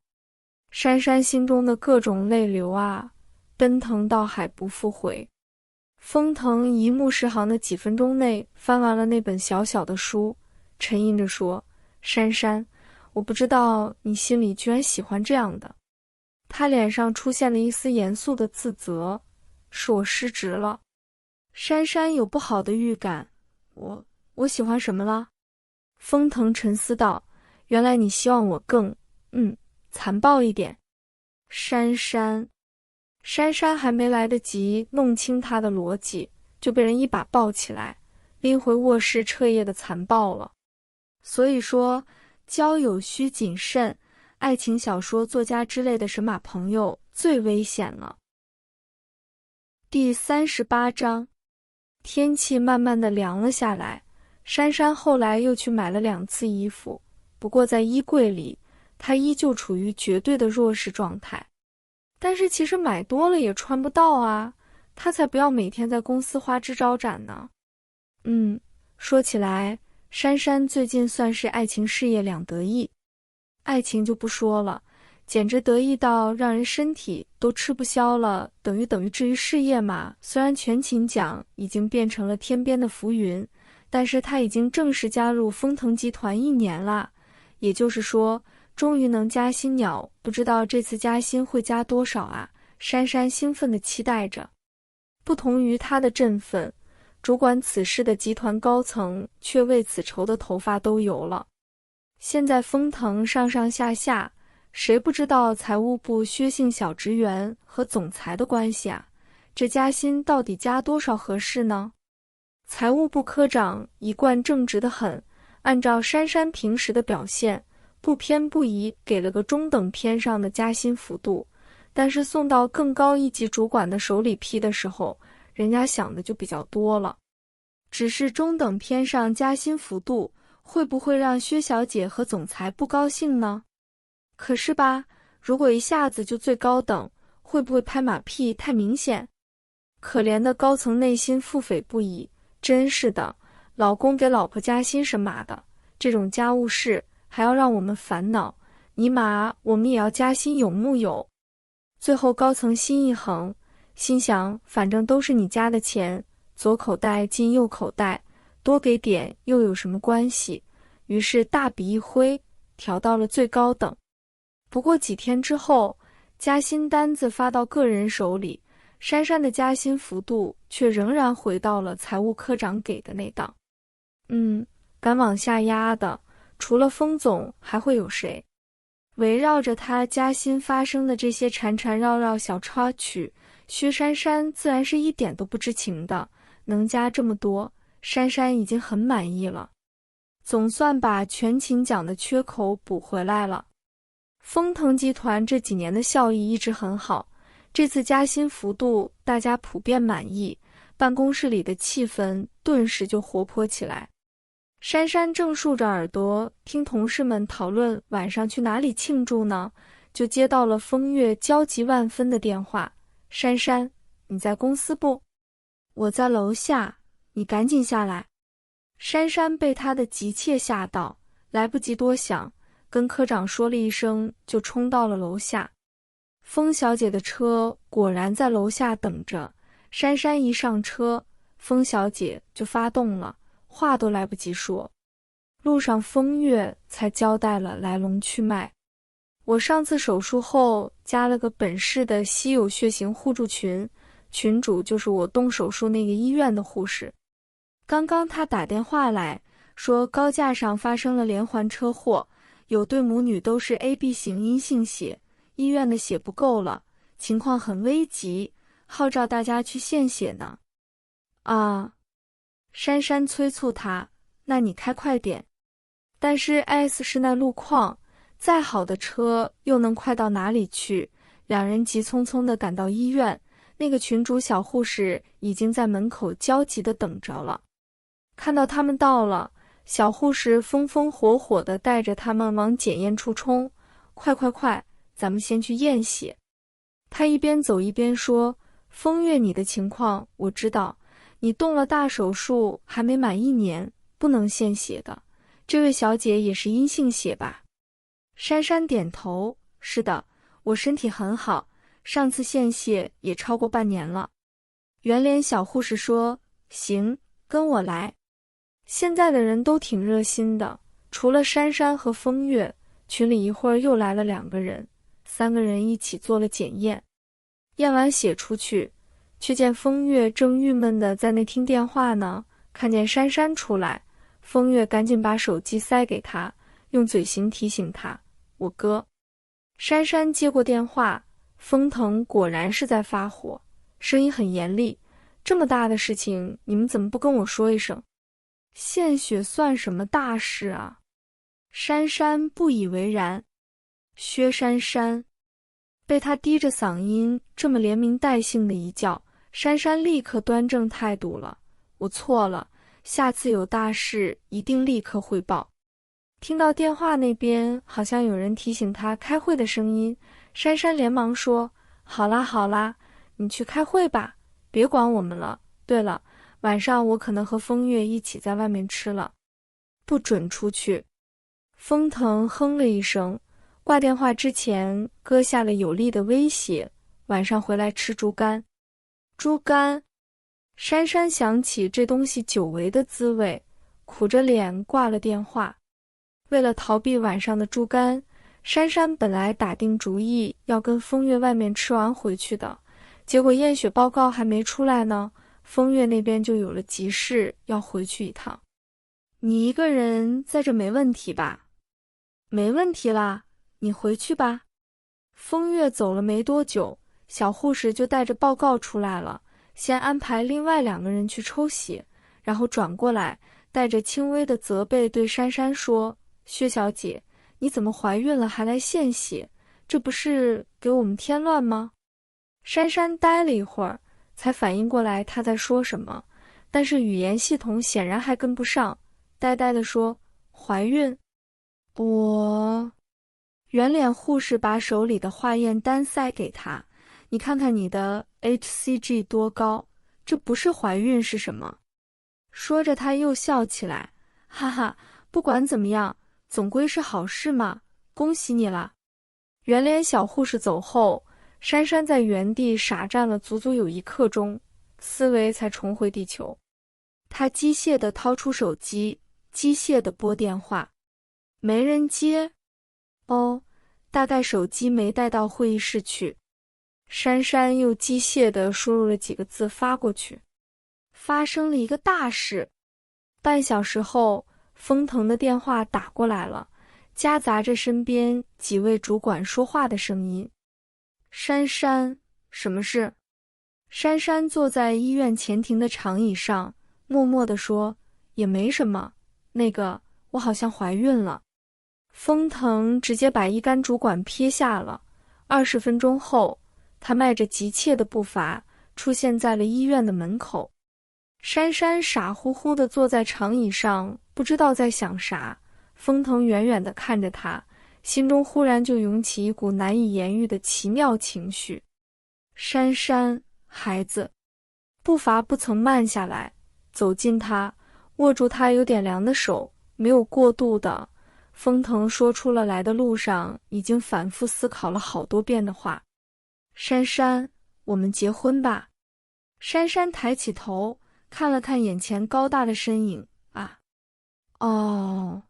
珊珊心中的各种泪流啊，奔腾到海不复回。风腾一目十行的几分钟内翻完了那本小小的书，沉吟着说：“珊珊，我不知道你心里居然喜欢这样的。”他脸上出现了一丝严肃的自责：“是我失职了。”珊珊有不好的预感，我喜欢什么了？风腾沉思道：“原来你希望我更残暴一点。”珊珊还没来得及弄清他的逻辑，就被人一把抱起来，拎回卧室彻夜的残暴了。所以说，交友需谨慎，爱情小说作家之类的神马朋友最危险了。第38章，天气慢慢的凉了下来。珊珊后来又去买了2次衣服，不过在衣柜里，她依旧处于绝对的弱势状态。但是其实买多了也穿不到啊，她才不要每天在公司花枝招展呢。说起来，珊珊最近算是爱情事业两得意。爱情就不说了，简直得意到让人身体都吃不消了，等于至于事业嘛，虽然全勤奖已经变成了天边的浮云，但是他已经正式加入丰腾集团1年啦，也就是说终于能加薪鸟，不知道这次加薪会加多少啊？珊珊兴奋地期待着。不同于他的振奋，主管此事的集团高层却为此愁得头发都油了。现在丰腾上上下下，谁不知道财务部薛姓小职员和总裁的关系啊？这加薪到底加多少合适呢？财务部科长一贯正直得很，按照珊珊平时的表现，不偏不倚给了个中等偏上的加薪幅度，但是送到更高一级主管的手里批的时候，人家想的就比较多了。只是中等偏上加薪幅度，会不会让薛小姐和总裁不高兴呢？可是吧，如果一下子就最高等，会不会拍马屁太明显？可怜的高层内心腹诽不已，真是的，老公给老婆加薪什么的，这种家务事还要让我们烦恼，尼玛我们也要加薪有木有？最后高层心一横，心想反正都是你家的钱，左口袋进右口袋，多给点又有什么关系？于是大笔一挥，调到了最高等。不过几天之后，加薪单子发到个人手里，珊珊的加薪幅度却仍然回到了财务科长给的那档。敢往下压的，除了封总还会有谁？围绕着他加薪发生的这些缠缠绕绕小插曲，薛珊珊自然是一点都不知情的。能加这么多，珊珊已经很满意了，总算把全勤奖的缺口补回来了。丰腾集团这几年的效益一直很好，这次加薪幅度大家普遍满意，办公室里的气氛顿时就活泼起来。珊珊正竖着耳朵听同事们讨论晚上去哪里庆祝呢，就接到了风月焦急万分的电话：“珊珊，你在公司不？我在楼下，你赶紧下来。”珊珊被他的急切吓到，来不及多想，跟科长说了一声，就冲到了楼下。风小姐的车果然在楼下等着，珊珊一上车，风小姐就发动了，话都来不及说。路上风月才交代了来龙去脉。我上次手术后加了个本市的稀有血型互助群，群主就是我动手术那个医院的护士。刚刚他打电话来说高架上发生了连环车祸，有对母女都是 AB 型阴性血，医院的血不够了，情况很危急，号召大家去献血呢。啊，珊珊催促他，那你开快点。但是 S 是那路况，再好的车又能快到哪里去？两人急匆匆地赶到医院，那个群主小护士已经在门口焦急地等着了。看到他们到了，小护士风风火火地带着他们往检验处冲，快快快，咱们先去验血。他一边走一边说，风月，你的情况我知道，你动了大手术还没满1年，不能献血的。这位小姐也是阴性血吧？珊珊点头，是的，我身体很好，上次献血也超过半年了。圆脸小护士说，行，跟我来。现在的人都挺热心的，除了珊珊和风月，群里一会儿又来了2个人，3个人一起做了检验。验完血出去，却见风月正郁闷地在那听电话呢。看见珊珊出来，风月赶紧把手机塞给他，用嘴型提醒他，我哥。珊珊接过电话，风腾果然是在发火，声音很严厉，这么大的事情你们怎么不跟我说一声？献血算什么大事啊？珊珊不以为然。薛珊珊被他低着嗓音这么连名带姓的一叫，珊珊立刻端正态度了，我错了，下次有大事一定立刻汇报。听到电话那边好像有人提醒他开会的声音，珊珊连忙说，好啦好啦，你去开会吧，别管我们了。对了，晚上我可能和风月一起在外面吃了，不准出去。风腾哼了一声，挂电话之前割下了有力的威胁，晚上回来吃猪肝。猪肝，珊珊想起这东西久违的滋味，苦着脸挂了电话。为了逃避晚上的猪肝，珊珊本来打定主意要跟风月外面吃完回去的，结果验血报告还没出来呢，风月那边就有了急事要回去一趟。你一个人在这没问题吧？没问题啦，你回去吧。风月走了没多久，小护士就带着报告出来了，先安排另外2个人去抽血，然后转过来带着轻微的责备对珊珊说，薛小姐，你怎么怀孕了还来献血？这不是给我们添乱吗？珊珊呆了一会儿，才反应过来她在说什么，但是语言系统显然还跟不上，呆呆地说，怀孕？我……圆脸护士把手里的化验单塞给她，你看看你的 HCG 多高，这不是怀孕是什么？说着她又笑起来，哈哈，不管怎么样，总归是好事嘛，恭喜你了。圆脸小护士走后，珊珊在原地傻站了足足有1刻钟，思维才重回地球。她机械地掏出手机，机械地拨电话，没人接。哦，大概手机没带到会议室去。珊珊又机械地输入了几个字发过去。发生了一个大事。半小时后，风腾的电话打过来了，夹杂着身边几位主管说话的声音。珊珊，什么事？珊珊坐在医院前庭的长椅上，默默地说，也没什么，那个，我好像怀孕了。风腾直接把一干主管撇下了。20分钟后，他迈着急切的步伐出现在了医院的门口。珊珊傻乎乎地坐在长椅上，不知道在想啥。风腾远远地看着他，心中忽然就涌起一股难以言喻的奇妙情绪。珊珊，孩子，步伐不曾慢下来，走近他，握住他有点凉的手，没有过度的。风腾说出了来的路上已经反复思考了好多遍的话。珊珊，我们结婚吧。珊珊抬起头，看了看眼前高大的身影，啊，哦。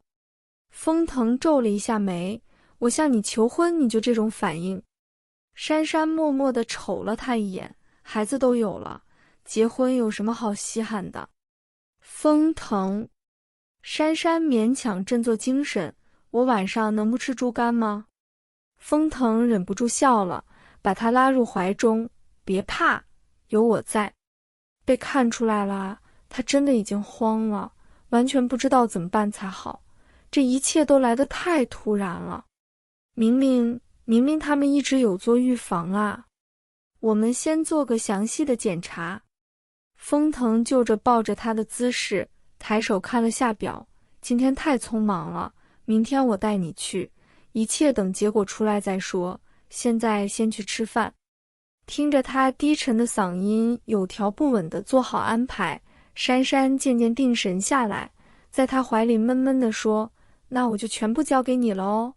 风腾皱了一下眉，我向你求婚你就这种反应。珊珊默默地瞅了他一眼，孩子都有了，结婚有什么好稀罕的？风腾，珊珊勉强振作精神，我晚上能不吃猪肝吗？风腾忍不住笑了，把他拉入怀中，别怕，有我在。被看出来了，他真的已经慌了，完全不知道怎么办才好。这一切都来得太突然了。明明他们一直有做预防啊。我们先做个详细的检查。风腾就着抱着他的姿势，抬手看了下表，今天太匆忙了，明天我带你去，一切等结果出来再说，现在先去吃饭。听着他低沉的嗓音，有条不紊地做好安排，珊珊渐渐定神下来，在他怀里闷闷地说：“那我就全部交给你了哦。”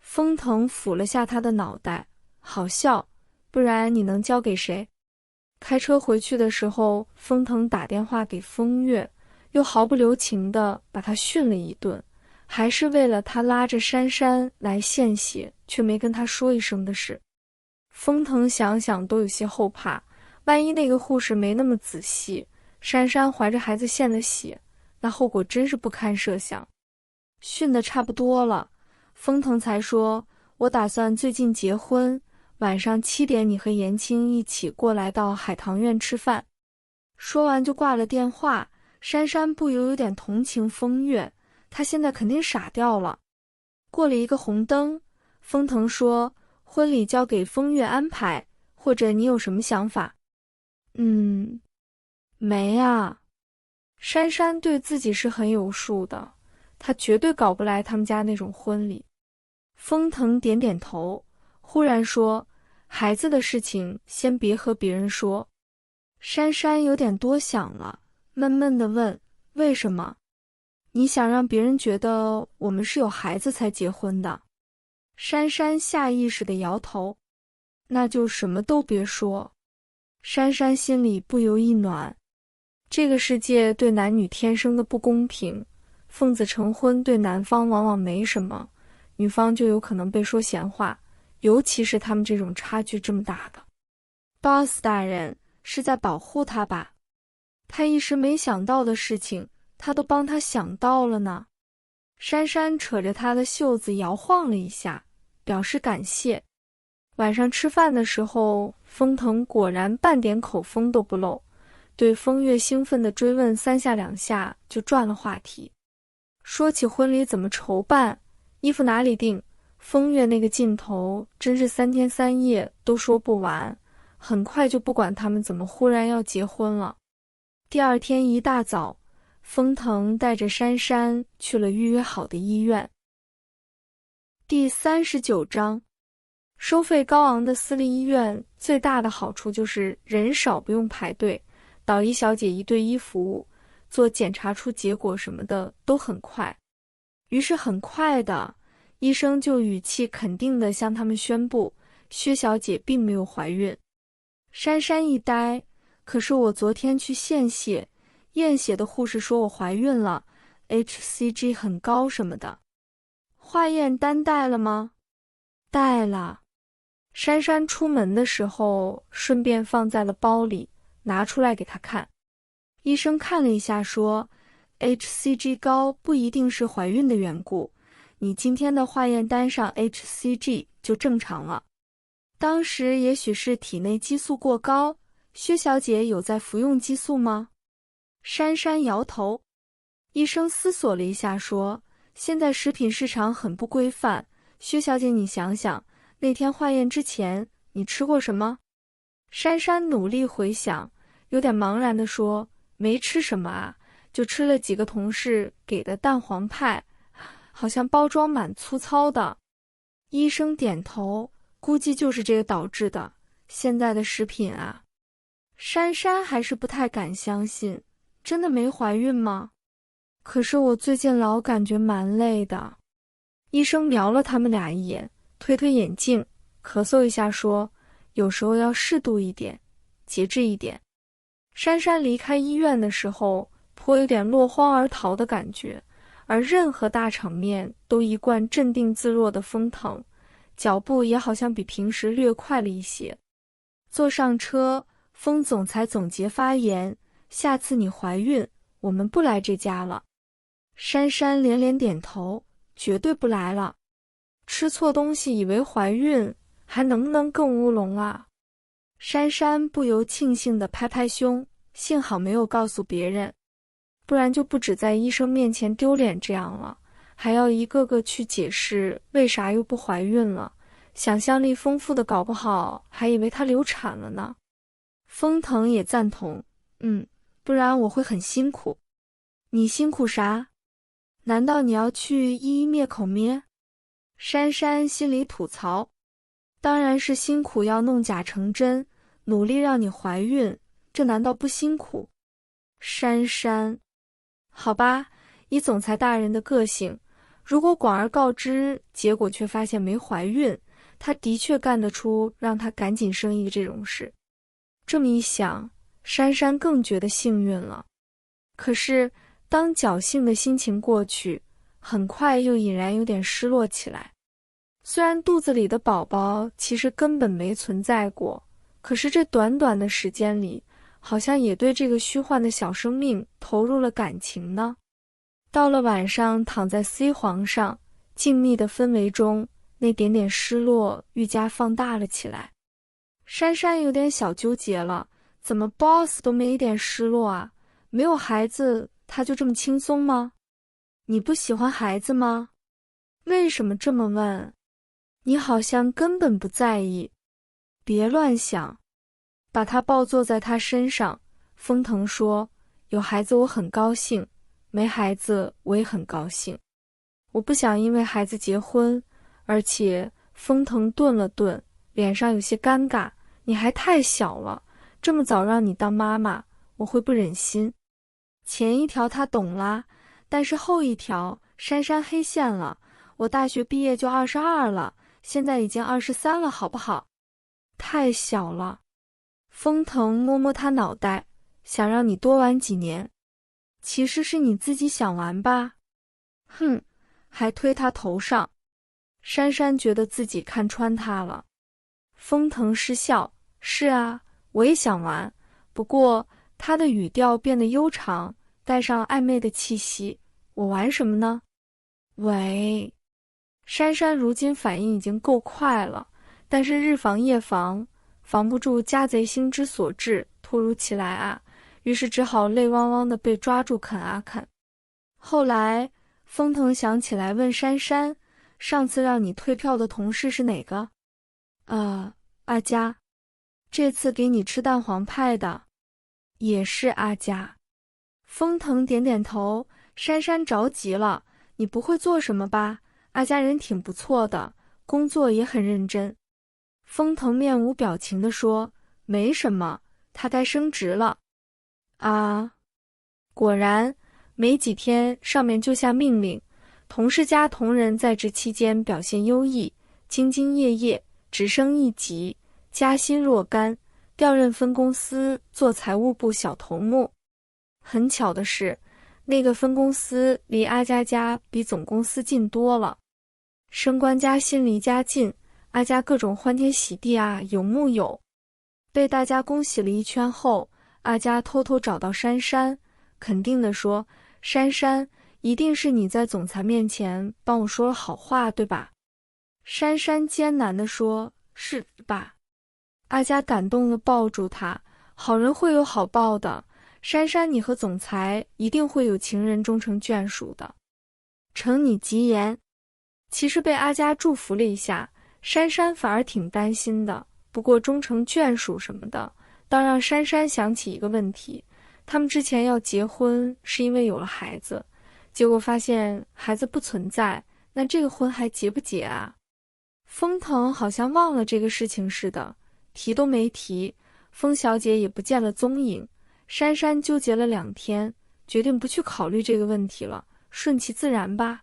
风腾抚了下他的脑袋，好笑，不然你能交给谁？开车回去的时候，风腾打电话给风月，又毫不留情地把他训了一顿，还是为了他拉着珊珊来献血却没跟他说一声的事。风腾想想都有些后怕，万一那个护士没那么仔细，珊珊怀着孩子献了血，那后果真是不堪设想。训得差不多了，风腾才说：“我打算最近结婚，晚上7点你和颜青一起过来到海棠苑吃饭。”说完就挂了电话。珊珊不由有点同情风月，她现在肯定傻掉了。过了一个红灯，风腾说：“婚礼交给风月安排，或者你有什么想法？”没啊。珊珊对自己是很有数的，她绝对搞不来他们家那种婚礼。风腾点点头，忽然说：“孩子的事情先别和别人说。”珊珊有点多想了，闷闷地问：“为什么？你想让别人觉得我们是有孩子才结婚的？”珊珊下意识地摇头。那就什么都别说。珊珊心里不由一暖。这个世界对男女天生的不公平，奉子成婚对男方往往没什么，女方就有可能被说闲话，尤其是他们这种差距这么大的。boss 大人是在保护他吧？他一时没想到的事情，他都帮他想到了呢。珊珊扯着他的袖子摇晃了一下，表示感谢。晚上吃饭的时候，风腾果然半点口风都不漏，对风月兴奋地追问3下2下就转了话题。说起婚礼怎么筹办，衣服哪里订，风月那个劲头真是3天3夜都说不完，很快就不管他们怎么忽然要结婚了。第二天一大早，风腾带着珊珊去了预约好的医院。第39章，收费高昂的私立医院最大的好处就是人少不用排队，导医小姐一对一服务，做检查出结果什么的都很快。于是很快的，医生就语气肯定地向他们宣布，薛小姐并没有怀孕。珊珊一呆，可是我昨天去献血，验血的护士说我怀孕了， HCG 很高什么的。化验单带了吗？带了。珊珊出门的时候顺便放在了包里，拿出来给他看。医生看了一下说， HCG 高不一定是怀孕的缘故，你今天的化验单上 HCG 就正常了。当时也许是体内激素过高，薛小姐有在服用激素吗？珊珊摇头。医生思索了一下说，现在食品市场很不规范，薛小姐你想想，那天化验之前你吃过什么？珊珊努力回想，有点茫然地说，没吃什么啊，就吃了几个同事给的蛋黄派，好像包装蛮粗糙的。医生点头，估计就是这个导致的，现在的食品啊。珊珊还是不太敢相信，真的没怀孕吗？可是我最近老感觉蛮累的。医生瞄了他们俩一眼，推推眼镜，咳嗽一下说，有时候要适度一点，节制一点。珊珊离开医院的时候，颇有点落荒而逃的感觉，而任何大场面都一贯镇定自若的风腾，脚步也好像比平时略快了一些。坐上车，风总裁总结发言，下次你怀孕，我们不来这家了。珊珊连连点头，绝对不来了。吃错东西以为怀孕，还能不能更乌龙啊？珊珊不由庆幸地拍拍胸，幸好没有告诉别人，不然就不止在医生面前丢脸这样了，还要一个个去解释为啥又不怀孕了。想象力丰富的搞不好还以为她流产了呢。风腾也赞同，不然我会很辛苦。你辛苦啥？难道你要去一一灭口咩？珊珊心里吐槽，当然是辛苦要弄假成真，努力让你怀孕，这难道不辛苦？珊珊，好吧，以总裁大人的个性，如果广而告之，结果却发现没怀孕，他的确干得出让他赶紧生一个这种事。这么一想，珊珊更觉得幸运了。可是当侥幸的心情过去，很快又隐然有点失落起来。虽然肚子里的宝宝其实根本没存在过，可是这短短的时间里，好像也对这个虚幻的小生命投入了感情呢。到了晚上，躺在 C 床上，静谧的氛围中，那点点失落愈加放大了起来。珊珊有点小纠结了，怎么 boss 都没一点失落啊？没有孩子，他就这么轻松吗？你不喜欢孩子吗？为什么这么问？你好像根本不在意。别乱想。把他抱坐在他身上，风腾说，有孩子我很高兴，没孩子我也很高兴。我不想因为孩子结婚，而且风腾顿了顿，脸上有些尴尬，你还太小了，这么早让你当妈妈，我会不忍心。前一条他懂啦，但是后一条珊珊黑线了，我大学毕业就22了，现在已经23了，好不好？太小了。风腾摸摸他脑袋，想让你多玩几年。其实是你自己想玩吧。哼，还推他头上。珊珊觉得自己看穿他了。风腾失笑，是啊，我也想玩。不过他的语调变得悠长，带上暧昧的气息。我玩什么呢？喂。珊珊如今反应已经够快了，但是日防夜防，防不住家贼心之所至，突如其来啊，于是只好泪汪汪的被抓住啃啊啃。后来风腾想起来问珊珊，上次让你退票的同事是哪个？阿佳。这次给你吃蛋黄派的也是阿佳。风腾点点头。珊珊着急了，你不会做什么吧？阿佳人挺不错的，工作也很认真。风腾面无表情地说，没什么，他该升职了。啊，果然，没几天上面就下命令，同事加同仁在职期间表现优异，兢兢业业，只升一级，加薪若干，调任分公司做财务部小头目。很巧的是，那个分公司离阿佳家比总公司近多了，升官加薪离家近，阿佳各种欢天喜地啊，有木有。被大家恭喜了一圈后，阿佳偷偷找到珊珊，肯定地说，珊珊，一定是你在总裁面前帮我说了好话，对吧？珊珊艰难地说，是吧？阿佳感动地抱住她，好人会有好报的，珊珊，你和总裁一定会有情人终成眷属的，承你吉言。其实被阿佳祝福了一下，珊珊反而挺担心的，不过终成眷属什么的，倒让珊珊想起一个问题，他们之前要结婚是因为有了孩子，结果发现孩子不存在，那这个婚还结不结啊？风腾好像忘了这个事情似的，提都没提，风小姐也不见了踪影。珊珊纠结了2天，决定不去考虑这个问题了，顺其自然吧。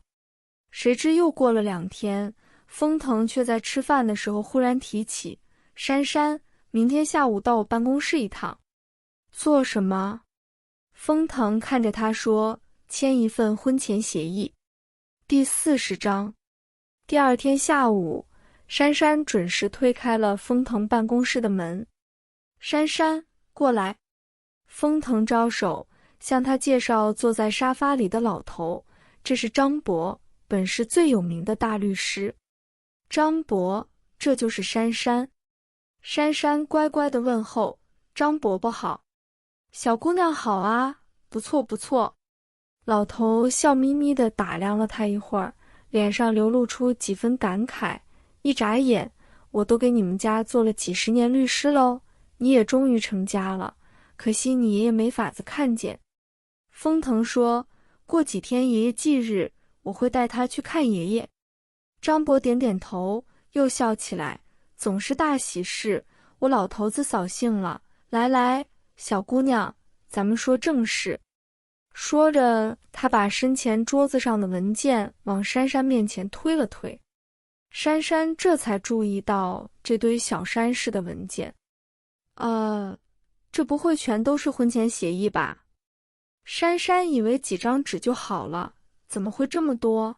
谁知又过了2天，风腾却在吃饭的时候忽然提起，珊珊，明天下午到我办公室一趟。做什么？风腾看着他说，签一份婚前协议。第40章。第2天下午，珊珊准时推开了风腾办公室的门。珊珊，过来。风腾招手，向他介绍坐在沙发里的老头，这是张博，本市最有名的大律师。张博，这就是珊珊。珊珊乖乖地问候，张伯伯好。小姑娘好啊，不错不错。老头笑眯眯地打量了他一会儿，脸上流露出几分感慨。一眨眼，我都给你们家做了几10年律师喽，你也终于成家了。可惜你爷爷没法子看见。风腾说，过几天爷爷忌日，我会带他去看爷爷。张伯点点头，又笑起来，总是大喜事，我老头子扫兴了。来来，小姑娘，咱们说正事。说着，他把身前桌子上的文件往珊珊面前推了推。珊珊这才注意到这堆小山式的文件。这不会全都是婚前协议吧？珊珊以为几张纸就好了，怎么会这么多？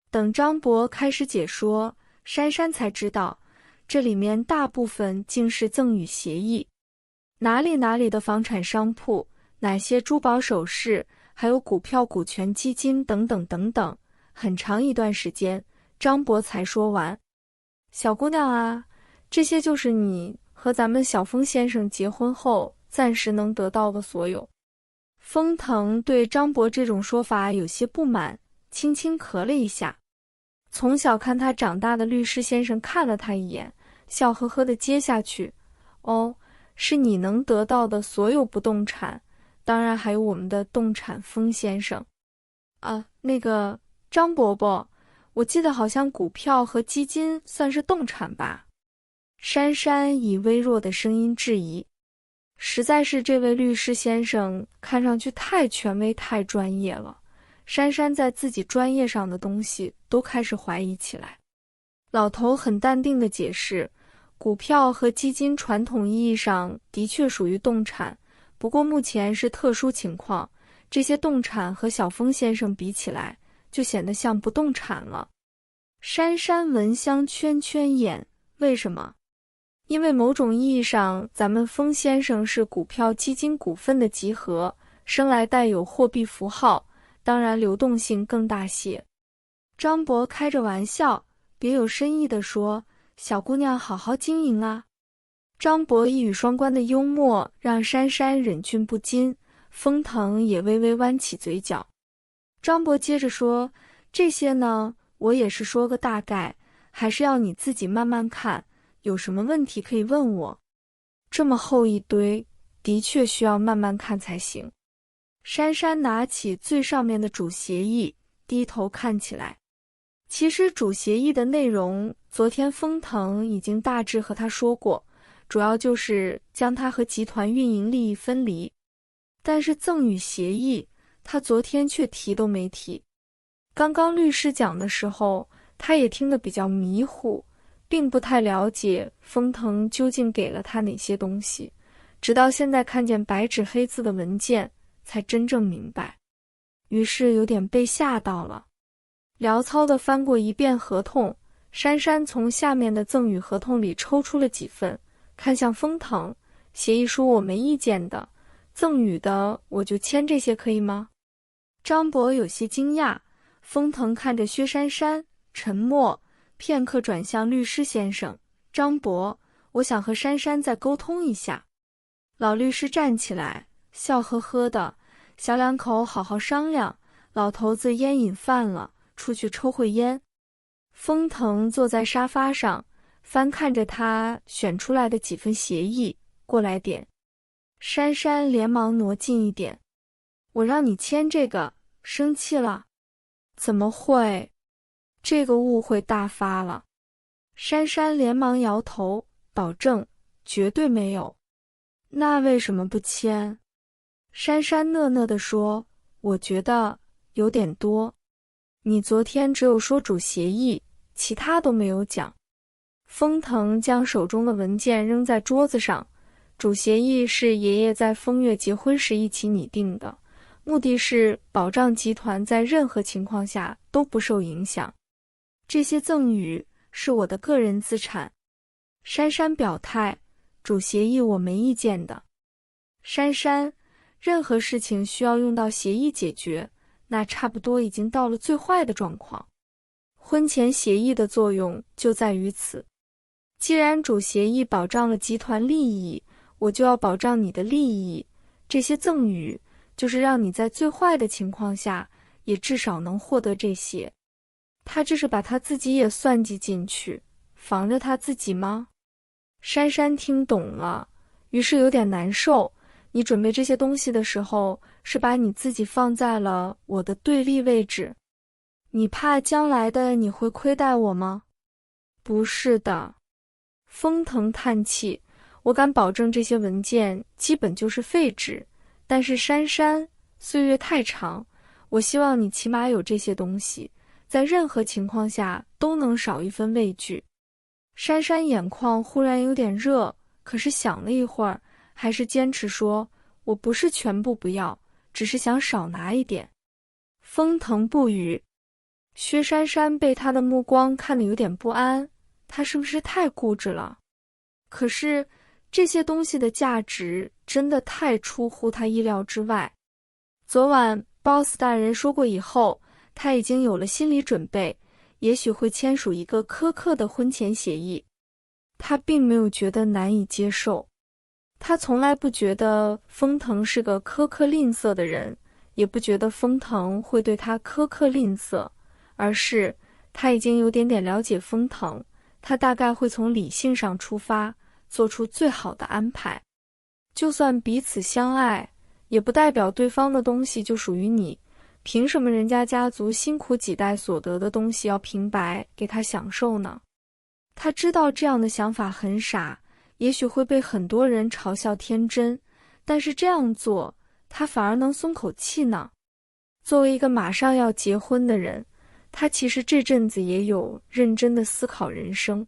等张伯开始解说，珊珊才知道，这里面大部分竟是赠与协议，哪里的房产商铺，哪些珠宝首饰，还有股票、股权基金等等等等。很长一段时间，张伯才说完。小姑娘啊，这些就是你和咱们小峰先生结婚后暂时能得到的所有。封腾对张伯这种说法有些不满，轻轻咳了一下。从小看他长大的律师先生看了他一眼，笑呵呵地接下去：哦，是你能得到的所有不动产，当然还有我们的动产封先生。那个张伯伯，我记得好像股票和基金算是动产吧？珊珊以微弱的声音质疑。实在是这位律师先生看上去太权威太专业了，珊珊在自己专业上的东西都开始怀疑起来。老头很淡定地解释，股票和基金传统意义上的确属于动产，不过目前是特殊情况，这些动产和小峰先生比起来就显得像不动产了。珊珊闻香圈圈眼，为什么？因为某种意义上，咱们峰先生是股票基金股份的集合，生来带有货币符号，当然流动性更大些。张伯开着玩笑，别有深意地说，小姑娘好好经营啊。张伯一语双关的幽默让珊珊忍俊不禁，封腾也微微弯起嘴角。张伯接着说，这些呢，我也是说个大概，还是要你自己慢慢看，有什么问题可以问我。这么厚一堆，的确需要慢慢看才行。珊珊拿起最上面的主协议，低头看起来。其实主协议的内容，昨天封腾已经大致和他说过，主要就是将他和集团运营利益分离。但是赠与协议，他昨天却提都没提。刚刚律师讲的时候，他也听得比较迷糊，并不太了解封腾究竟给了他哪些东西，直到现在看见白纸黑字的文件，才真正明白。于是有点被吓到了，潦草地翻过一遍合同，珊珊从下面的赠与合同里抽出了几份，看向封腾，协议书我没意见的，赠与的我就签这些可以吗？张伯有些惊讶，封腾看着薛珊珊，沉默片刻，转向律师先生，张伯，我想和珊珊再沟通一下。老律师站起来，笑呵呵的，小两口好好商量，老头子烟瘾犯了，出去抽会烟。封腾坐在沙发上，翻看着他选出来的几份协议，过来点。珊珊连忙挪近一点，我让你签这个，生气了？怎么会？这个误会大发了。珊珊连忙摇头，保证绝对没有。那为什么不签？珊珊讷讷地说，我觉得有点多。你昨天只有说主协议，其他都没有讲。封腾将手中的文件扔在桌子上，主协议是爷爷在风月结婚时一起拟定的，目的是保障集团在任何情况下都不受影响。这些赠与是我的个人资产。珊珊表态，主协议我没意见的。珊珊，任何事情需要用到协议解决，那差不多已经到了最坏的状况。婚前协议的作用就在于此。既然主协议保障了集团利益，我就要保障你的利益。这些赠与就是让你在最坏的情况下，也至少能获得这些。他这是把他自己也算计进去，防着他自己吗？珊珊听懂了，于是有点难受。你准备这些东西的时候，是把你自己放在了我的对立位置。你怕将来的你会亏待我吗？不是的。风腾叹气，我敢保证这些文件基本就是废纸，但是珊珊，岁月太长，我希望你起码有这些东西，在任何情况下都能少一分畏惧。珊珊眼眶忽然有点热，可是想了一会儿，还是坚持说，我不是全部不要，只是想少拿一点。风腾不语。薛珊珊被他的目光看得有点不安，他是不是太固执了？可是这些东西的价值真的太出乎他意料之外。昨晚 boss 大人说过以后，他已经有了心理准备，也许会签署一个苛刻的婚前协议。他并没有觉得难以接受，他从来不觉得风腾是个苛刻吝啬的人，也不觉得风腾会对他苛刻吝啬，而是他已经有点了解风腾，他大概会从理性上出发，做出最好的安排。就算彼此相爱，也不代表对方的东西就属于你，凭什么人家家族辛苦几代所得的东西要平白给他享受呢？他知道这样的想法很傻，也许会被很多人嘲笑天真，但是这样做，他反而能松口气呢。作为一个马上要结婚的人，他其实这阵子也有认真的思考人生，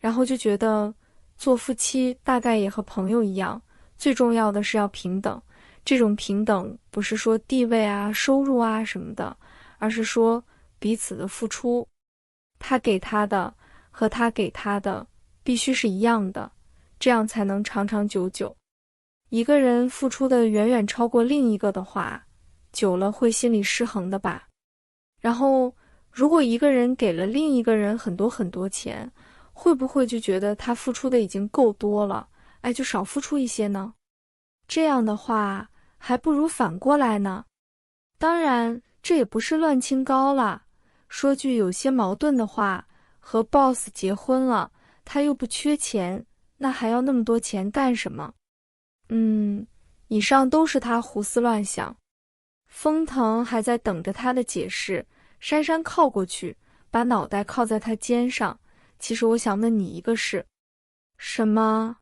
然后就觉得做夫妻大概也和朋友一样，最重要的是要平等。这种平等不是说地位啊、收入啊什么的，而是说彼此的付出。他给他的和他给他的必须是一样的，这样才能长长久久。一个人付出的远远超过另一个的话，久了会心理失衡的吧。然后如果一个人给了另一个人很多很多钱，会不会就觉得他付出的已经够多了，就少付出一些呢？这样的话还不如反过来呢。当然这也不是乱清高了，说句有些矛盾的话，和 boss 结婚了，他又不缺钱，那还要那么多钱干什么？以上都是他胡思乱想。风腾还在等着他的解释，珊珊靠过去，把脑袋靠在他肩上。其实我想问你一个事。什么？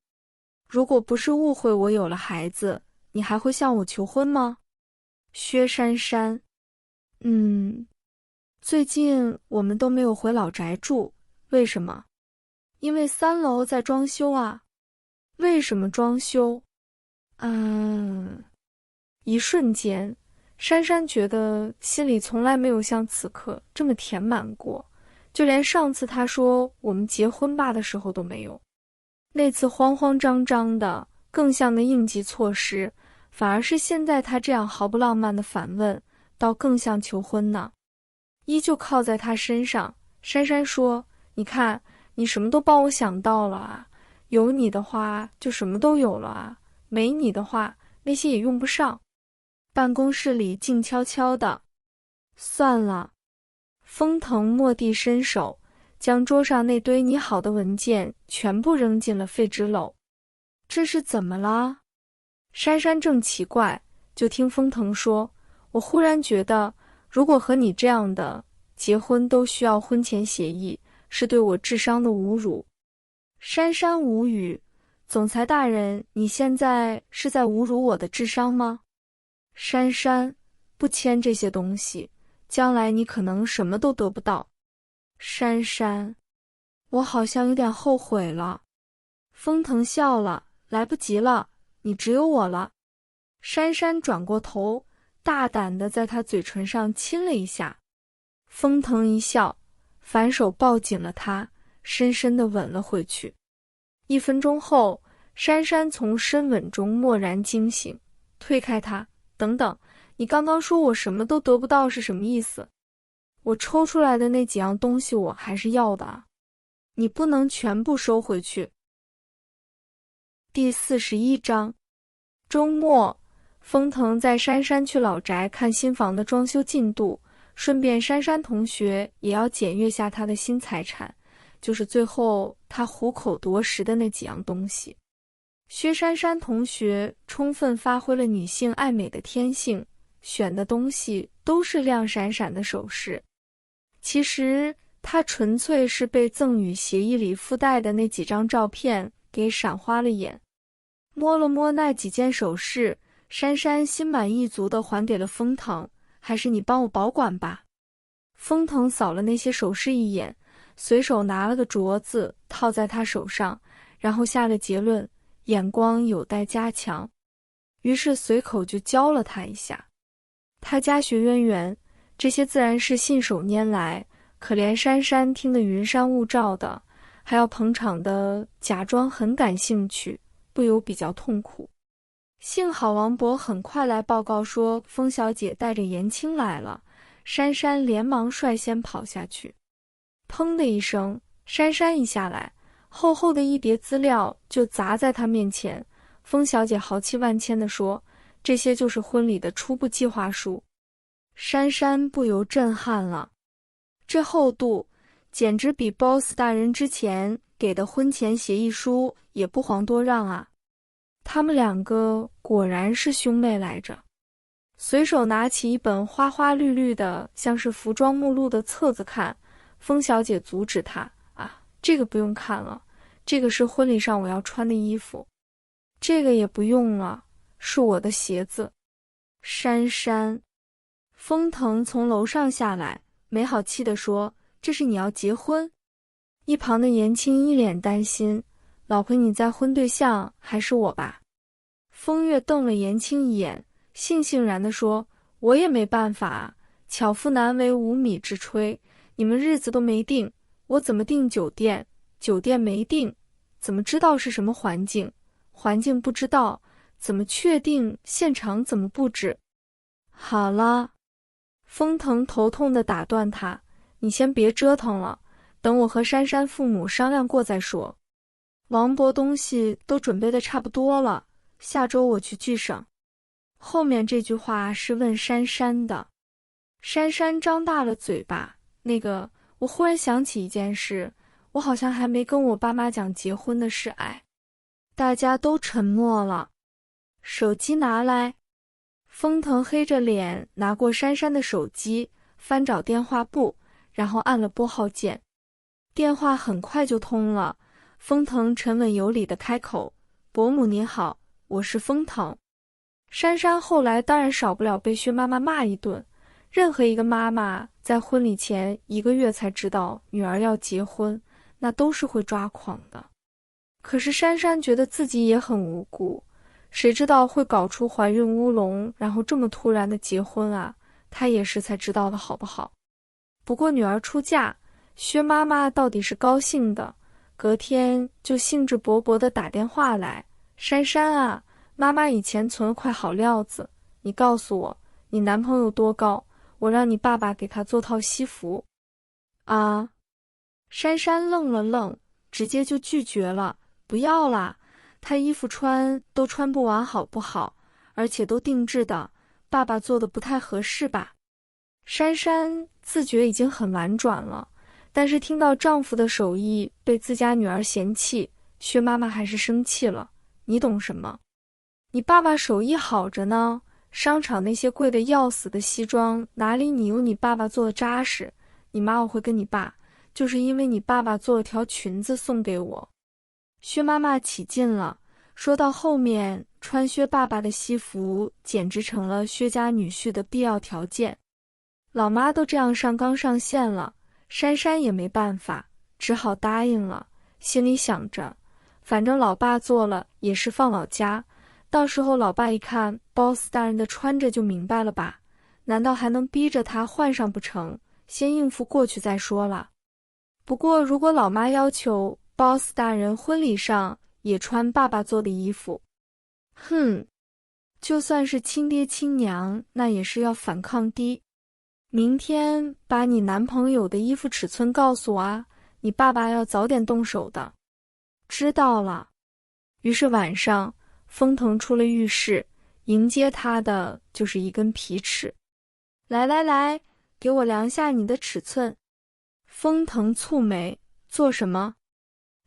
如果不是误会我有了孩子，你还会向我求婚吗？薛珊珊。最近我们都没有回老宅住，为什么？因为3楼在装修啊。为什么装修？一瞬间，珊珊觉得心里从来没有像此刻这么填满过，就连上次她说我们结婚吧的时候都没有。那次慌慌张张的，更像个应急措施，反而是现在她这样毫不浪漫的反问，倒更像求婚呢。依旧靠在他身上，珊珊说，你看，你什么都帮我想到了啊，有你的话就什么都有了啊，没你的话那些也用不上。办公室里静悄悄的。算了。风腾蓦地伸手，将桌上那堆拟好的文件全部扔进了废纸篓。这是怎么了？珊珊正奇怪，就听风腾说，我忽然觉得，如果和你这样的结婚都需要婚前协议，是对我智商的侮辱。珊珊无语，总裁大人，你现在是在侮辱我的智商吗？珊珊，不签这些东西，将来你可能什么都得不到。珊珊，我好像有点后悔了。风腾笑了，来不及了，你只有我了。珊珊转过头，大胆地在他嘴唇上亲了一下。风腾一笑，反手抱紧了他，深深地吻了回去。1分钟后，珊珊从深吻中蓦然惊醒，推开他，等等，你刚刚说我什么都得不到是什么意思？我抽出来的那几样东西我还是要的啊，你不能全部收回去。第41章。周末，风腾在珊珊去老宅看新房的装修进度，顺便珊珊同学也要检阅下他的新财产，就是最后他虎口夺食的那几样东西。薛珊珊同学充分发挥了女性爱美的天性，选的东西都是亮闪闪的首饰。其实他纯粹是被赠与协议里附带的那几张照片给闪花了眼。摸了摸那几件首饰，珊珊心满意足地还给了风腾，还是你帮我保管吧。风腾扫了那些首饰一眼，随手拿了个镯子套在他手上，然后下了结论，眼光有待加强。于是随口就教了他一下。他家学渊源，这些自然是信手拈来，可怜珊珊听得云山雾罩的，还要捧场的假装很感兴趣，不由比较痛苦。幸好王博很快来报告说风小姐带着颜青来了，珊珊连忙率先跑下去。砰的一声，珊珊一下来，厚厚的一叠资料就砸在她面前。风小姐豪气万千地说，这些就是婚礼的初步计划书。珊珊不由震撼了，这厚度简直比 boss 大人之前给的婚前协议书也不遑多让啊！他们两个果然是兄妹来着。随手拿起一本花花绿绿的像是服装目录的册子看，风小姐阻止他，这个不用看了，这个是婚礼上我要穿的衣服。这个也不用了，是我的鞋子。珊珊，风腾从楼上下来，没好气地说，这是你要结婚？一旁的颜青一脸担心，老婆你再婚对象还是我吧？风月瞪了颜青一眼，悻悻然地说，我也没办法啊，巧妇难为无米之炊，你们日子都没定，我怎么订酒店？酒店没定，怎么知道是什么环境？环境不知道，怎么确定现场怎么布置？好了，风腾头痛地打断他，你先别折腾了，等我和珊珊父母商量过再说。王博东西都准备得差不多了，下周我去巨省。后面这句话是问珊珊的。珊珊张大了嘴巴，我忽然想起一件事，我好像还没跟我爸妈讲结婚的事。大家都沉默了。手机拿来。风腾黑着脸拿过珊珊的手机，翻找电话簿，然后按了拨号键。电话很快就通了。风腾沉稳有礼地开口，伯母你好，我是风腾。珊珊后来当然少不了被薛妈妈骂一顿，任何一个妈妈在婚礼前1个月才知道女儿要结婚，那都是会抓狂的。可是珊珊觉得自己也很无辜，谁知道会搞出怀孕乌龙，然后这么突然的结婚啊，她也是才知道的好不好？不过女儿出嫁，薛妈妈到底是高兴的，隔天就兴致勃勃地打电话来，珊珊啊，妈妈以前存了块好料子，你告诉我你男朋友多高，我让你爸爸给他做套西服。啊！珊珊愣了愣，直接就拒绝了，不要啦，他衣服穿都穿不完好不好，而且都定制的，爸爸做的不太合适吧。珊珊自觉已经很婉转了，但是听到丈夫的手艺被自家女儿嫌弃，薛妈妈还是生气了。你懂什么？你爸爸手艺好着呢，商场那些贵的要死的西装哪里你有你爸爸做的扎实？你妈我会跟你爸，就是因为你爸爸做了条裙子送给我。薛妈妈起劲了，说到后面穿薛爸爸的西服简直成了薛家女婿的必要条件。老妈都这样上纲上线了，珊珊也没办法，只好答应了，心里想着反正老爸做了也是放老家，到时候老爸一看 boss 大人的穿着就明白了吧，难道还能逼着他换上不成？先应付过去再说了。不过如果老妈要求 boss 大人婚礼上也穿爸爸做的衣服，就算是亲爹亲娘，那也是要反抗的。明天把你男朋友的衣服尺寸告诉我啊，你爸爸要早点动手的。知道了。于是晚上，风腾出了浴室，迎接他的就是一根皮尺。来，给我量下你的尺寸。风腾蹙眉，做什么？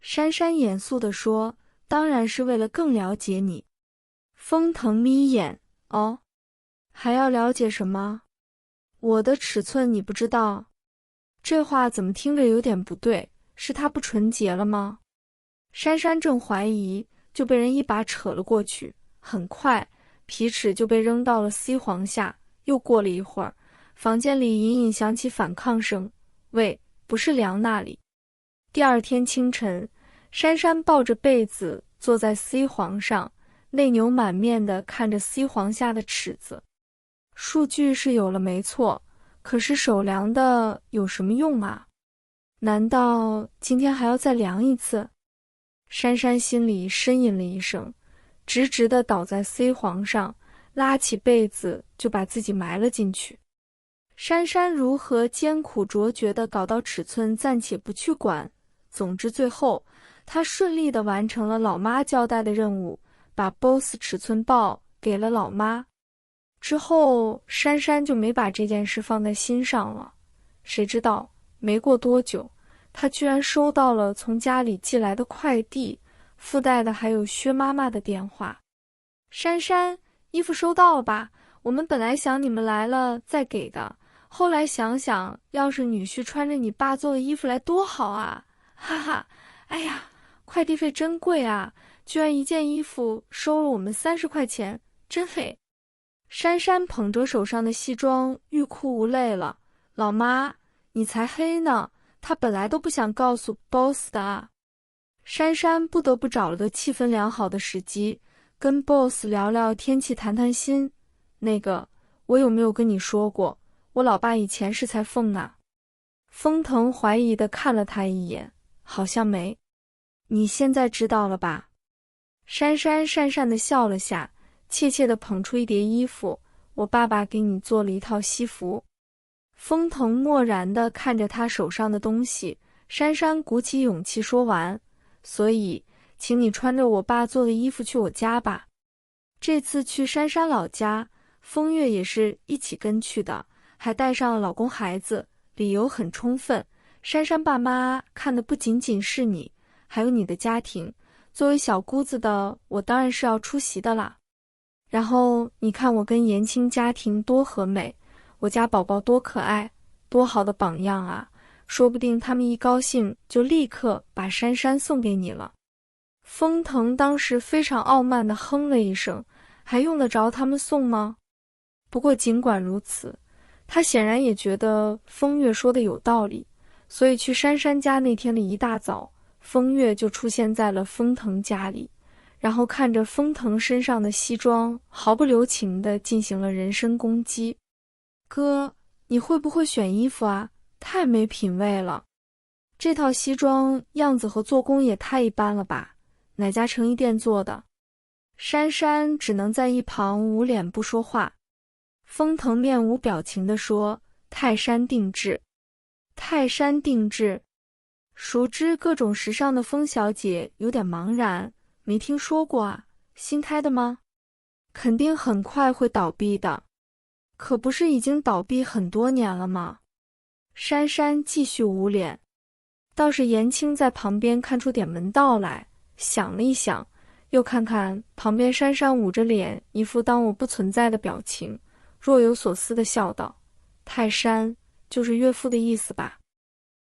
珊珊严肃地说，当然是为了更了解你。风腾眯眼，哦，还要了解什么？我的尺寸你不知道？这话怎么听着有点不对？是他不纯洁了吗？珊珊正怀疑，就被人一把扯了过去。很快，皮尺就被扔到了 C 床下。又过了一会儿，房间里隐隐响起反抗声：“喂，不是梁那里。”第二天清晨，珊珊抱着被子坐在 C 床上，泪流满面地看着 C 床下的尺子。数据是有了没错，可是手量的有什么用啊？难道今天还要再量一次？珊珊心里呻吟了一声，直直地倒在 C 床上，拉起被子就把自己埋了进去。珊珊如何艰苦卓绝地搞到尺寸暂且不去管，总之最后她顺利地完成了老妈交代的任务，把 BOSS 尺寸报给了老妈。之后珊珊就没把这件事放在心上了。谁知道没过多久，她居然收到了从家里寄来的快递，附带的还有薛妈妈的电话。珊珊，衣服收到了吧？我们本来想你们来了再给的，后来想想，要是女婿穿着你爸做的衣服来多好啊！哈哈，哎呀，快递费真贵啊，居然一件衣服收了我们30块钱，真黑。珊珊捧着手上的西装，欲哭无泪了。老妈，你才黑呢，他本来都不想告诉 BOSS 的啊。珊珊不得不找了个气氛良好的时机，跟 BOSS 聊聊天气，谈谈心。那个，我有没有跟你说过，我老爸以前是裁缝呢？风腾怀疑地看了他一眼，好像没。你现在知道了吧？珊珊讪讪地笑了下，怯怯地捧出一叠衣服，我爸爸给你做了一套西服。风腾漠然地看着他手上的东西，珊珊鼓起勇气说完，所以请你穿着我爸做的衣服去我家吧。这次去珊珊老家，风月也是一起跟去的，还带上了老公孩子，理由很充分。珊珊爸妈看的不仅仅是你，还有你的家庭，作为小姑子的我当然是要出席的啦。然后你看我跟言青家庭多和美，我家宝宝多可爱，多好的榜样啊，说不定他们一高兴就立刻把珊珊送给你了。风腾当时非常傲慢地哼了一声，还用得着他们送吗？不过尽管如此，他显然也觉得风月说的有道理，所以去珊珊家那天的一大早，风月就出现在了风腾家里，然后看着风腾身上的西装，毫不留情地进行了人身攻击。哥，你会不会选衣服啊？太没品位了，这套西装样子和做工也太一般了吧，哪家成衣店做的？珊珊只能在一旁捂脸不说话。风腾面无表情地说，泰山定制。泰山定制，熟知各种时尚的风小姐有点茫然，没听说过啊，新开的吗？肯定很快会倒闭的，可不是已经倒闭很多年了吗？珊珊继续捂脸，倒是言青在旁边看出点门道来，想了一想，又看看旁边珊珊捂着脸，一副当我不存在的表情，若有所思地笑道：“泰山就是岳父的意思吧？”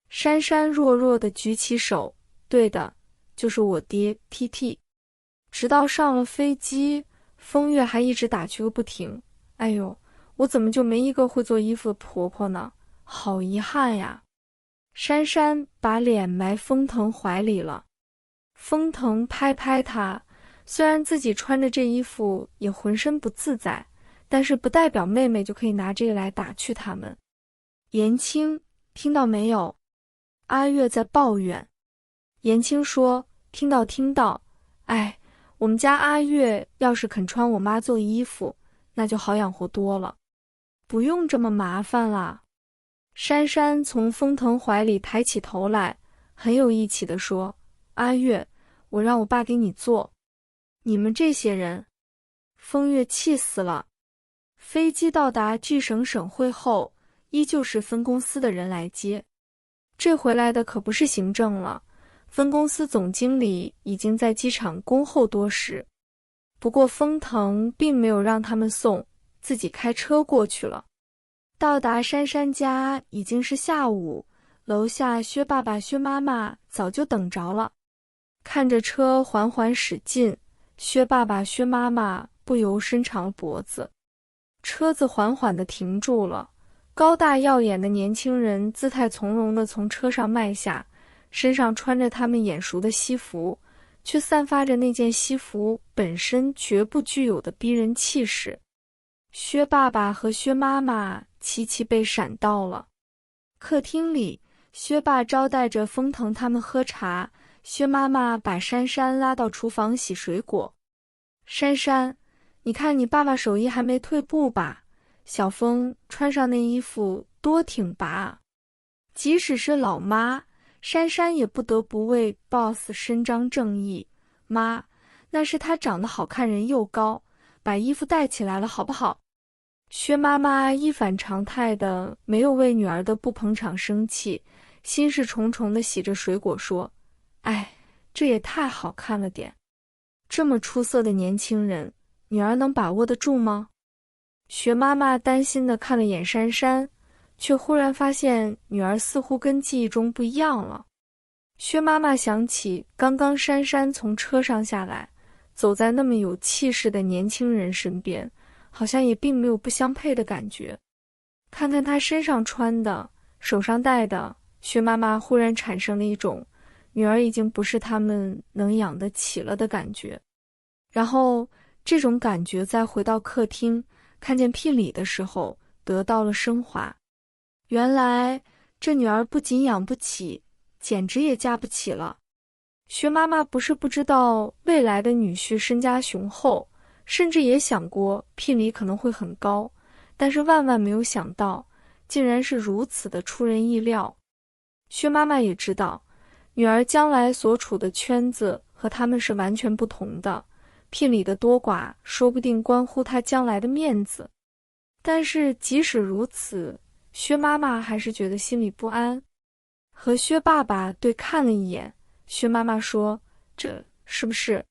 珊珊弱弱地举起手：“对的，就是我爹 PT。”直到上了飞机，风月还一直打趣个不停：“哎呦，我怎么就没一个会做衣服的婆婆呢？好遗憾呀！”珊珊把脸埋风腾怀里了。风腾拍拍她，虽然自己穿着这衣服也浑身不自在，但是不代表妹妹就可以拿这个来打趣他们。言青，听到没有？阿月在抱怨。言青说：“听到听到。哎，我们家阿月要是肯穿我妈做的衣服，那就好养活多了，不用这么麻烦啦。”珊珊从风腾怀里抬起头来，很有义气地说：“阿月，我让我爸给你做。你们这些人。”风月气死了。飞机到达巨省省会后，依旧是分公司的人来接。这回来的可不是行政了，分公司总经理已经在机场恭候多时。不过风腾并没有让他们送，自己开车过去了。到达珊珊家已经是下午，楼下薛爸爸、薛妈妈早就等着了。看着车缓缓驶近，薛爸爸、薛妈妈不由伸长了脖子。车子缓缓地停住了，高大耀眼的年轻人姿态从容地从车上迈下，身上穿着他们眼熟的西服，却散发着那件西服本身绝不具有的逼人气势。薛爸爸和薛妈妈齐齐被闪到了。客厅里，薛爸招待着风腾他们喝茶，薛妈妈把珊珊拉到厨房洗水果。珊珊，你看你爸爸手艺还没退步吧？小风穿上那衣服多挺拔啊！即使是老妈，珊珊也不得不为 boss 伸张正义。妈，那是他长得好看，人又高，把衣服带起来了好不好？薛妈妈一反常态的没有为女儿的不捧场生气，心事重重的洗着水果说：哎，这也太好看了点，这么出色的年轻人，女儿能把握得住吗？薛妈妈担心地看了眼珊珊，却忽然发现女儿似乎跟记忆中不一样了。薛妈妈想起刚刚珊珊从车上下来，走在那么有气势的年轻人身边，好像也并没有不相配的感觉。看看她身上穿的，手上戴的，薛妈妈忽然产生了一种女儿已经不是他们能养得起了的感觉。然后这种感觉再回到客厅，看见聘礼的时候得到了升华。原来这女儿不仅养不起，简直也嫁不起了。薛妈妈不是不知道未来的女婿身家雄厚，甚至也想过聘礼可能会很高，但是万万没有想到，竟然是如此的出人意料。薛妈妈也知道，女儿将来所处的圈子和他们是完全不同的，聘礼的多寡说不定关乎她将来的面子。但是即使如此，薛妈妈还是觉得心里不安。和薛爸爸对看了一眼，薛妈妈说：这是不是？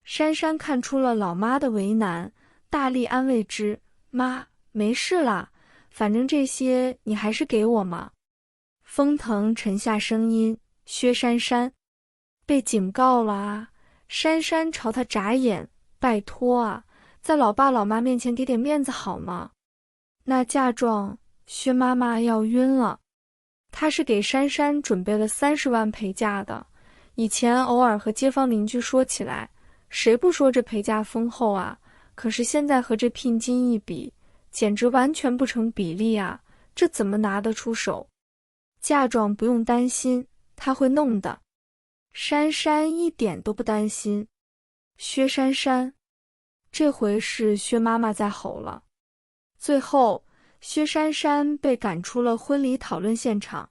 珊珊看出了老妈的为难，大力安慰之：妈，没事啦，反正这些你还是给我嘛。风腾沉下声音：薛珊珊，被警告了啊！珊珊朝他眨眼：拜托啊，在老爸老妈面前给点面子好吗？那嫁妆，薛妈妈要晕了。她是给珊珊准备了30万陪嫁的，以前偶尔和街坊邻居说起来，谁不说这陪嫁丰厚啊？可是现在和这聘金一比，简直完全不成比例啊！这怎么拿得出手？嫁妆不用担心，她会弄的。珊珊一点都不担心。薛珊珊，这回是薛妈妈在吼了。最后，薛珊珊被赶出了婚礼讨论现场。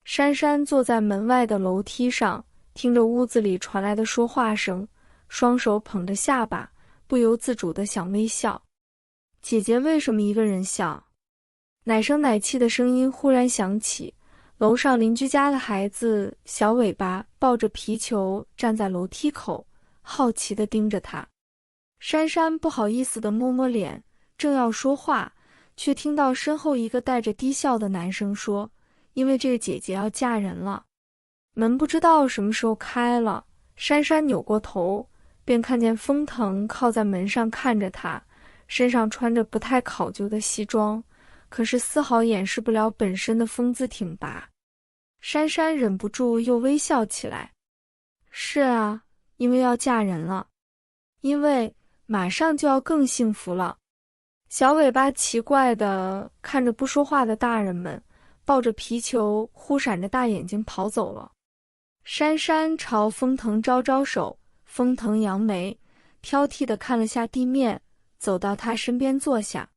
珊珊坐在门外的楼梯上，听着屋子里传来的说话声，双手捧着下巴，不由自主地想微笑。姐姐为什么一个人笑？奶声奶气的声音忽然响起，楼上邻居家的孩子小尾巴抱着皮球站在楼梯口，好奇地盯着她。珊珊不好意思地摸摸脸，正要说话，却听到身后一个带着低笑的男生说：因为这个姐姐要嫁人了。门不知道什么时候开了，珊珊扭过头，便看见风腾靠在门上看着她，身上穿着不太考究的西装，可是丝毫掩饰不了本身的风姿挺拔。珊珊忍不住又微笑起来。是啊，因为要嫁人了，因为马上就要更幸福了。小尾巴奇怪地看着不说话的大人们，抱着皮球忽闪着大眼睛跑走了。珊珊朝风腾招招手，风腾扬眉，挑剔地看了下地面，走到他身边坐下。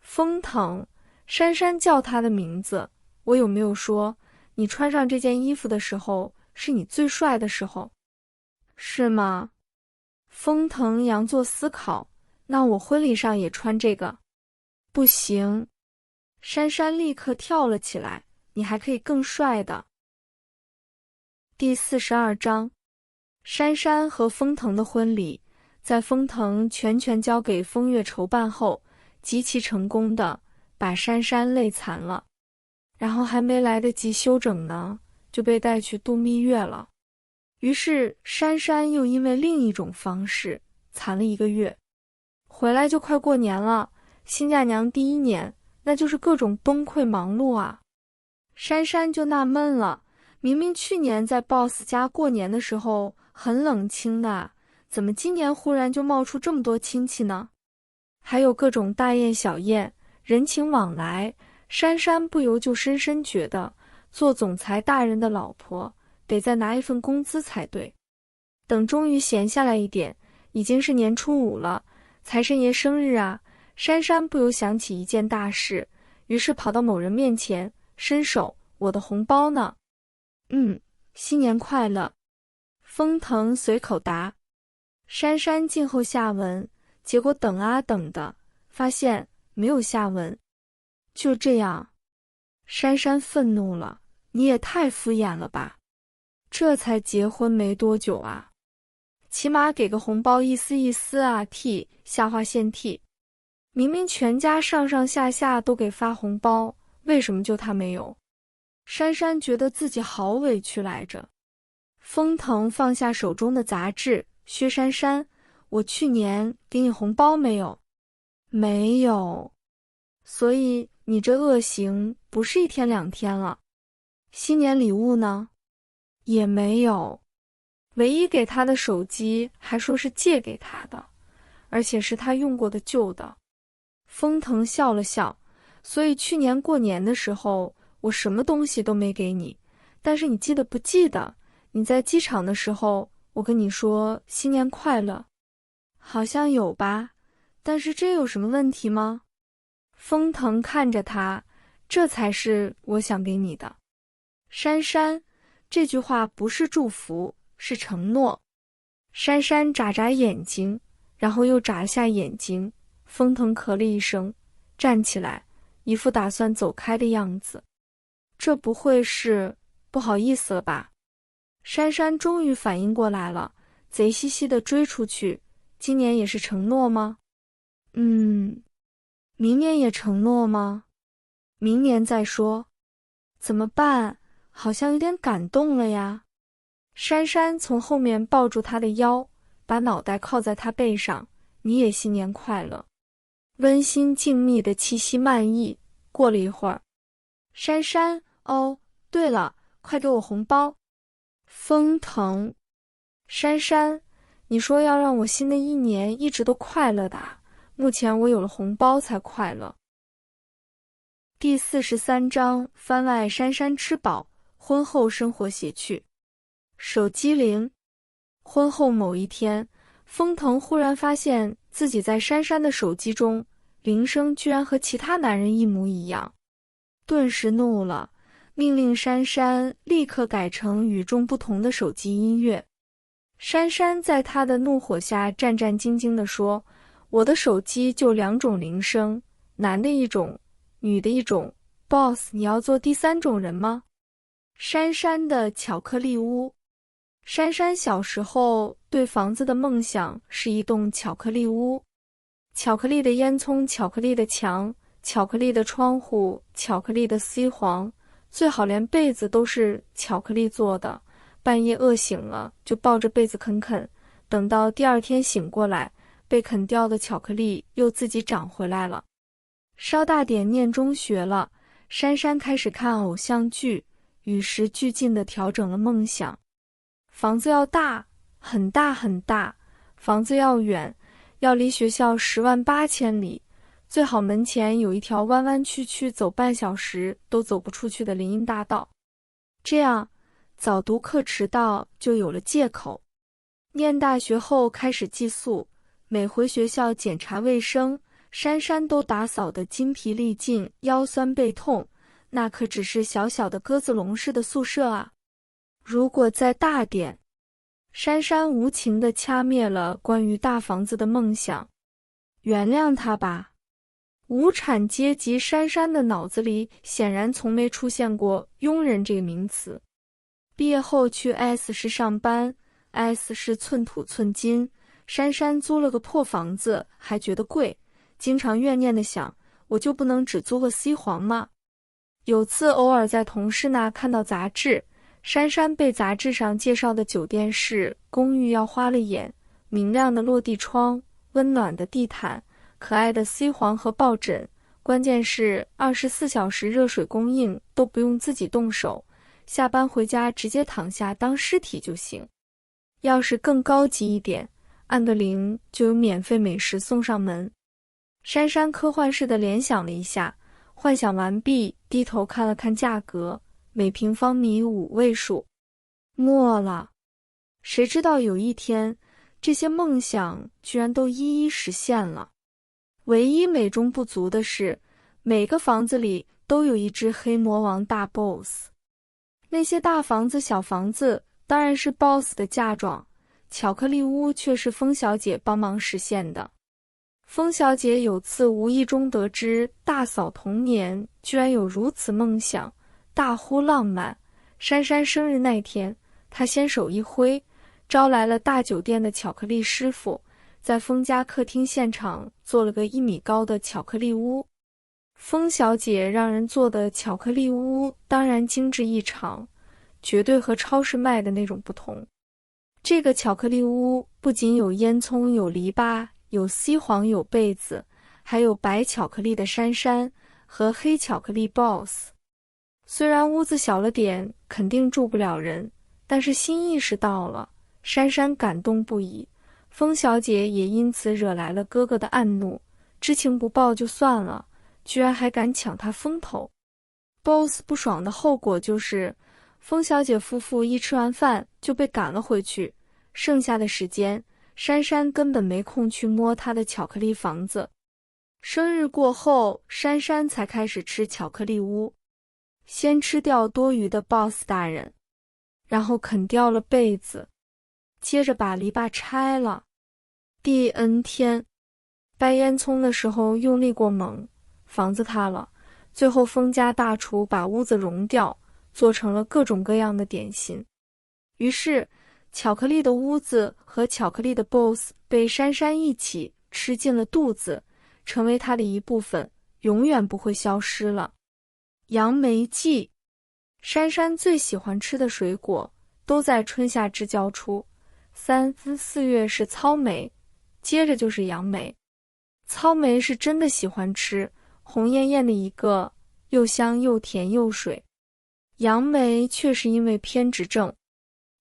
风腾，珊珊叫他的名字，我有没有说你穿上这件衣服的时候是你最帅的时候？是吗？风腾佯作思考，那我婚礼上也穿这个？不行。珊珊立刻跳了起来，你还可以更帅的。第42章，珊珊和风腾的婚礼，在风腾全权交给风月筹办后，极其成功的把珊珊累残了。然后还没来得及休整呢，就被带去度蜜月了。于是珊珊又因为另一种方式惨了1个月。回来就快过年了，新嫁娘第1年，那就是各种崩溃忙碌啊。珊珊就纳闷了，明明去年在 boss 家过年的时候很冷清的，怎么今年忽然就冒出这么多亲戚呢？还有各种大宴小宴，人情往来，珊珊不由就深深觉得，做总裁大人的老婆得再拿一份工资才对。等终于闲下来一点，已经是年初5了，财神爷生日啊，珊珊不由想起一件大事，于是跑到某人面前伸手，我的红包呢？新年快乐。封腾随口答。珊珊静候下文，结果等啊等的，发现没有下文。就这样，珊珊愤怒了，你也太敷衍了吧，这才结婚没多久啊，起码给个红包意思意思啊，替下划线替。明明全家上上下下都给发红包，为什么就他没有？珊珊觉得自己好委屈来着。封腾放下手中的杂志，薛珊珊，我去年给你红包没有？没有。所以你这恶行不是1天2天了。新年礼物呢？也没有。唯一给他的手机还说是借给他的，而且是他用过的旧的。封腾笑了笑，所以去年过年的时候我什么东西都没给你，但是你记得不记得你在机场的时候我跟你说新年快乐？好像有吧，但是这有什么问题吗？封腾看着他，这才是我想给你的。珊珊，这句话不是祝福，是承诺。珊珊眨眨眼睛，然后又眨下眼睛。封腾咳了一声，站起来，一副打算走开的样子。这不会是不好意思了吧？珊珊终于反应过来了，贼兮兮地追出去。今年也是承诺吗？明年也承诺吗？明年再说。怎么办？好像有点感动了呀。珊珊从后面抱住他的腰，把脑袋靠在他背上。你也新年快乐。温馨静谧的气息漫溢。过了一会儿，珊珊，哦，对了，快给我红包。封腾，珊珊，你说要让我新的1年一直都快乐的，目前我有了红包才快乐。第43章番外珊珊吃饱，婚后生活写趣。手机铃。婚后某一天，封腾忽然发现自己在珊珊的手机中，铃声居然和其他男人一模一样，顿时怒了，命令珊珊立刻改成与众不同的手机音乐。珊珊在他的怒火下战战兢兢地说，我的手机就2种铃声，男的一种，女的一种， boss 你要做第3种人吗？珊珊的巧克力屋。珊珊小时候对房子的梦想是一栋巧克力屋，巧克力的烟囱，巧克力的墙，巧克力的窗户，巧克力的丝黄，最好连被子都是巧克力做的。半夜饿醒了就抱着被子啃啃，等到第2天醒过来，被啃掉的巧克力又自己长回来了。稍大点念中学了，珊珊开始看偶像剧，与时俱进地调整了梦想。房子要大，很大很大，房子要远，要离学校108000千里，最好门前有一条弯弯曲曲走半小时都走不出去的林荫大道，这样早读课迟到就有了借口。念大学后开始寄宿，每回学校检查卫生，珊珊都打扫得筋疲力尽，腰酸背痛，那可只是小小的鸽子笼式的宿舍啊。如果再大点，珊珊无情地掐灭了关于大房子的梦想。原谅他吧。无产阶级珊珊的脑子里显然从没出现过佣人这个名词。毕业后去 S 市上班， S 市寸土寸金，珊珊租了个破房子还觉得贵，经常怨念地想，我就不能只租个 C 黄吗？有次偶尔在同事那看到杂志，珊珊被杂志上介绍的酒店式公寓要花了眼，明亮的落地窗，温暖的地毯，可爱的 C 黄和抱枕，关键是24小时热水供应，都不用自己动手，下班回家直接躺下当尸体就行。要是更高级一点，按个铃就有免费美食送上门。珊珊科幻式的联想了一下，幻想完毕，低头看了看价格，每平方米5位数，没了。谁知道有一天，这些梦想居然都一一实现了。唯一美中不足的是，每个房子里都有一只黑魔王大 boss。那些大房子小房子当然是 boss 的嫁妆，巧克力屋却是风小姐帮忙实现的。风小姐有次无意中得知大嫂童年居然有如此梦想，大呼浪漫。珊珊生日那天，她先手一挥，招来了大酒店的巧克力师傅，在风家客厅现场做了个1米高的巧克力屋。风小姐让人做的巧克力屋当然精致异常，绝对和超市卖的那种不同。这个巧克力屋不仅有烟囱，有篱笆，有 C 黄，有被子，还有白巧克力的珊珊和黑巧克力 boss。 虽然屋子小了点，肯定住不了人，但是心意是到了，珊珊感动不已。风小姐也因此惹来了哥哥的暗怒，知情不报就算了，居然还敢抢她风头。 boss 不爽的后果就是风小姐夫妇一吃完饭就被赶了回去，剩下的时间珊珊根本没空去摸她的巧克力房子。生日过后，珊珊才开始吃巧克力屋，先吃掉多余的 boss 大人，然后啃掉了被子，接着把篱笆拆了。第 N 天，掰烟囱的时候用力过猛，房子塌了，最后风家大厨把屋子熔掉，做成了各种各样的点心。于是巧克力的屋子和巧克力的 boss 被珊珊一起吃进了肚子，成为她的一部分，永远不会消失了。杨梅季，珊珊最喜欢吃的水果都在春夏之交出，3、4月是糙梅，接着就是杨梅。糙梅是真的喜欢吃，红艳艳的一个，又香又甜又水。杨梅却是因为偏执症。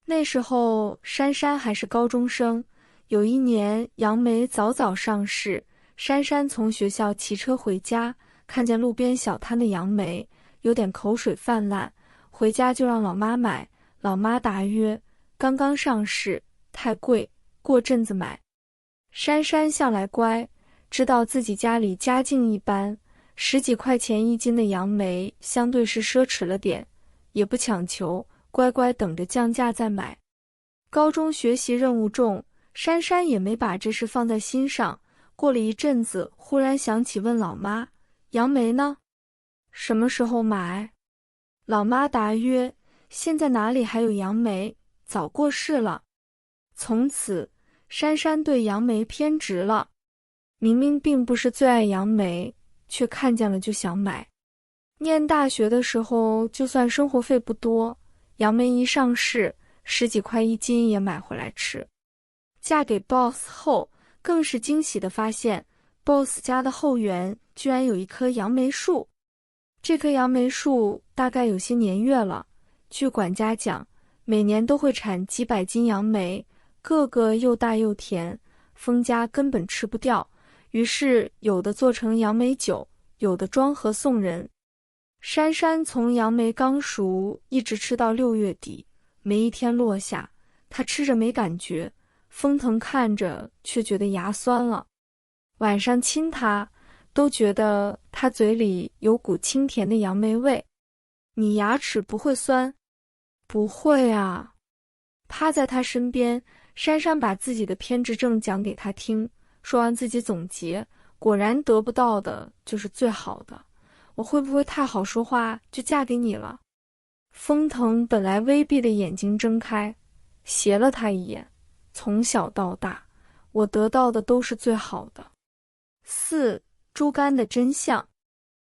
那时候珊珊还是高中生，有一年杨梅早早上市，珊珊从学校骑车回家，看见路边小摊的杨梅，有点口水泛滥，回家就让老妈买。老妈答曰：刚刚上市，太贵，过阵子买。珊珊向来乖，知道自己家里家境一般，10几块钱一斤的杨梅相对是奢侈了点，也不强求，乖乖等着降价再买。高中学习任务重，珊珊也没把这事放在心上。过了一阵子，忽然想起问老妈：杨梅呢？什么时候买？老妈答曰：现在哪里还有杨梅，早过世了。从此珊珊对杨梅偏执了，明明并不是最爱杨梅，却看见了就想买。念大学的时候，就算生活费不多，杨梅一上市，10几块一斤也买回来吃。嫁给 boss 后，更是惊喜地发现 boss 家的后园居然有一棵杨梅树。这棵杨梅树大概有些年月了，据管家讲，每年都会产几百斤杨梅，个个又大又甜，风家根本吃不掉，于是有的做成杨梅酒，有的装盒送人。珊珊从杨梅刚熟一直吃到6月底，没一天落下，她吃着没感觉，风腾看着却觉得牙酸了。晚上亲她，都觉得她嘴里有股清甜的杨梅味。你牙齿不会酸？不会啊。趴在她身边，珊珊把自己的偏执症讲给她听，说完自己总结，果然得不到的就是最好的。我会不会太好说话就嫁给你了？风腾本来微闭的眼睛睁开，斜了他一眼。从小到大，我得到的都是最好的。4. 猪肝的真相。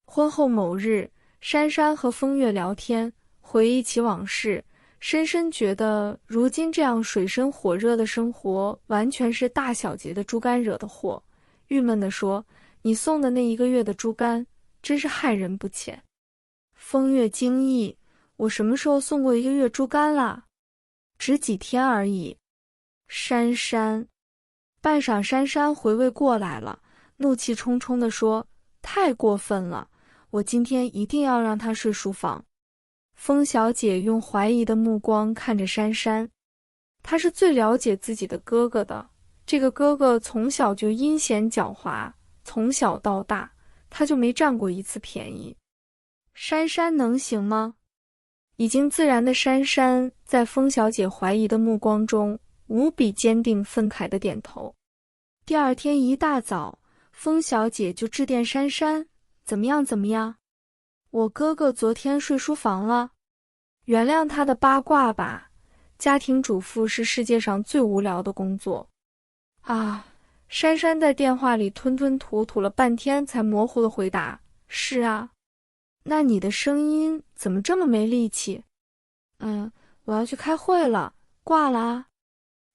婚后某日，珊珊和风月聊天，回忆起往事，深深觉得如今这样水深火热的生活，完全是大小姐的猪肝惹的祸。郁闷地说：“你送的那1个月的猪肝，真是害人不浅。”风月惊异：“我什么时候送过1个月猪肝啦？只几天而已。”珊珊，半晌，珊珊回味过来了，怒气冲冲地说：“太过分了！我今天一定要让他睡书房。”风小姐用怀疑的目光看着珊珊，她是最了解自己的哥哥的。这个哥哥从小就阴险狡猾，从小到大他就没占过一次便宜。珊珊能行吗？已经自然的珊珊在风小姐怀疑的目光中无比坚定愤慨的点头。第二天一大早，风小姐就致电珊珊：“怎么样怎么样？我哥哥昨天睡书房了。原谅他的八卦吧，家庭主妇是世界上最无聊的工作。”啊，珊珊在电话里吞吞吐吐了半天，才模糊地回答：“是啊。”那你的声音怎么这么没力气？我要去开会了，挂了啊。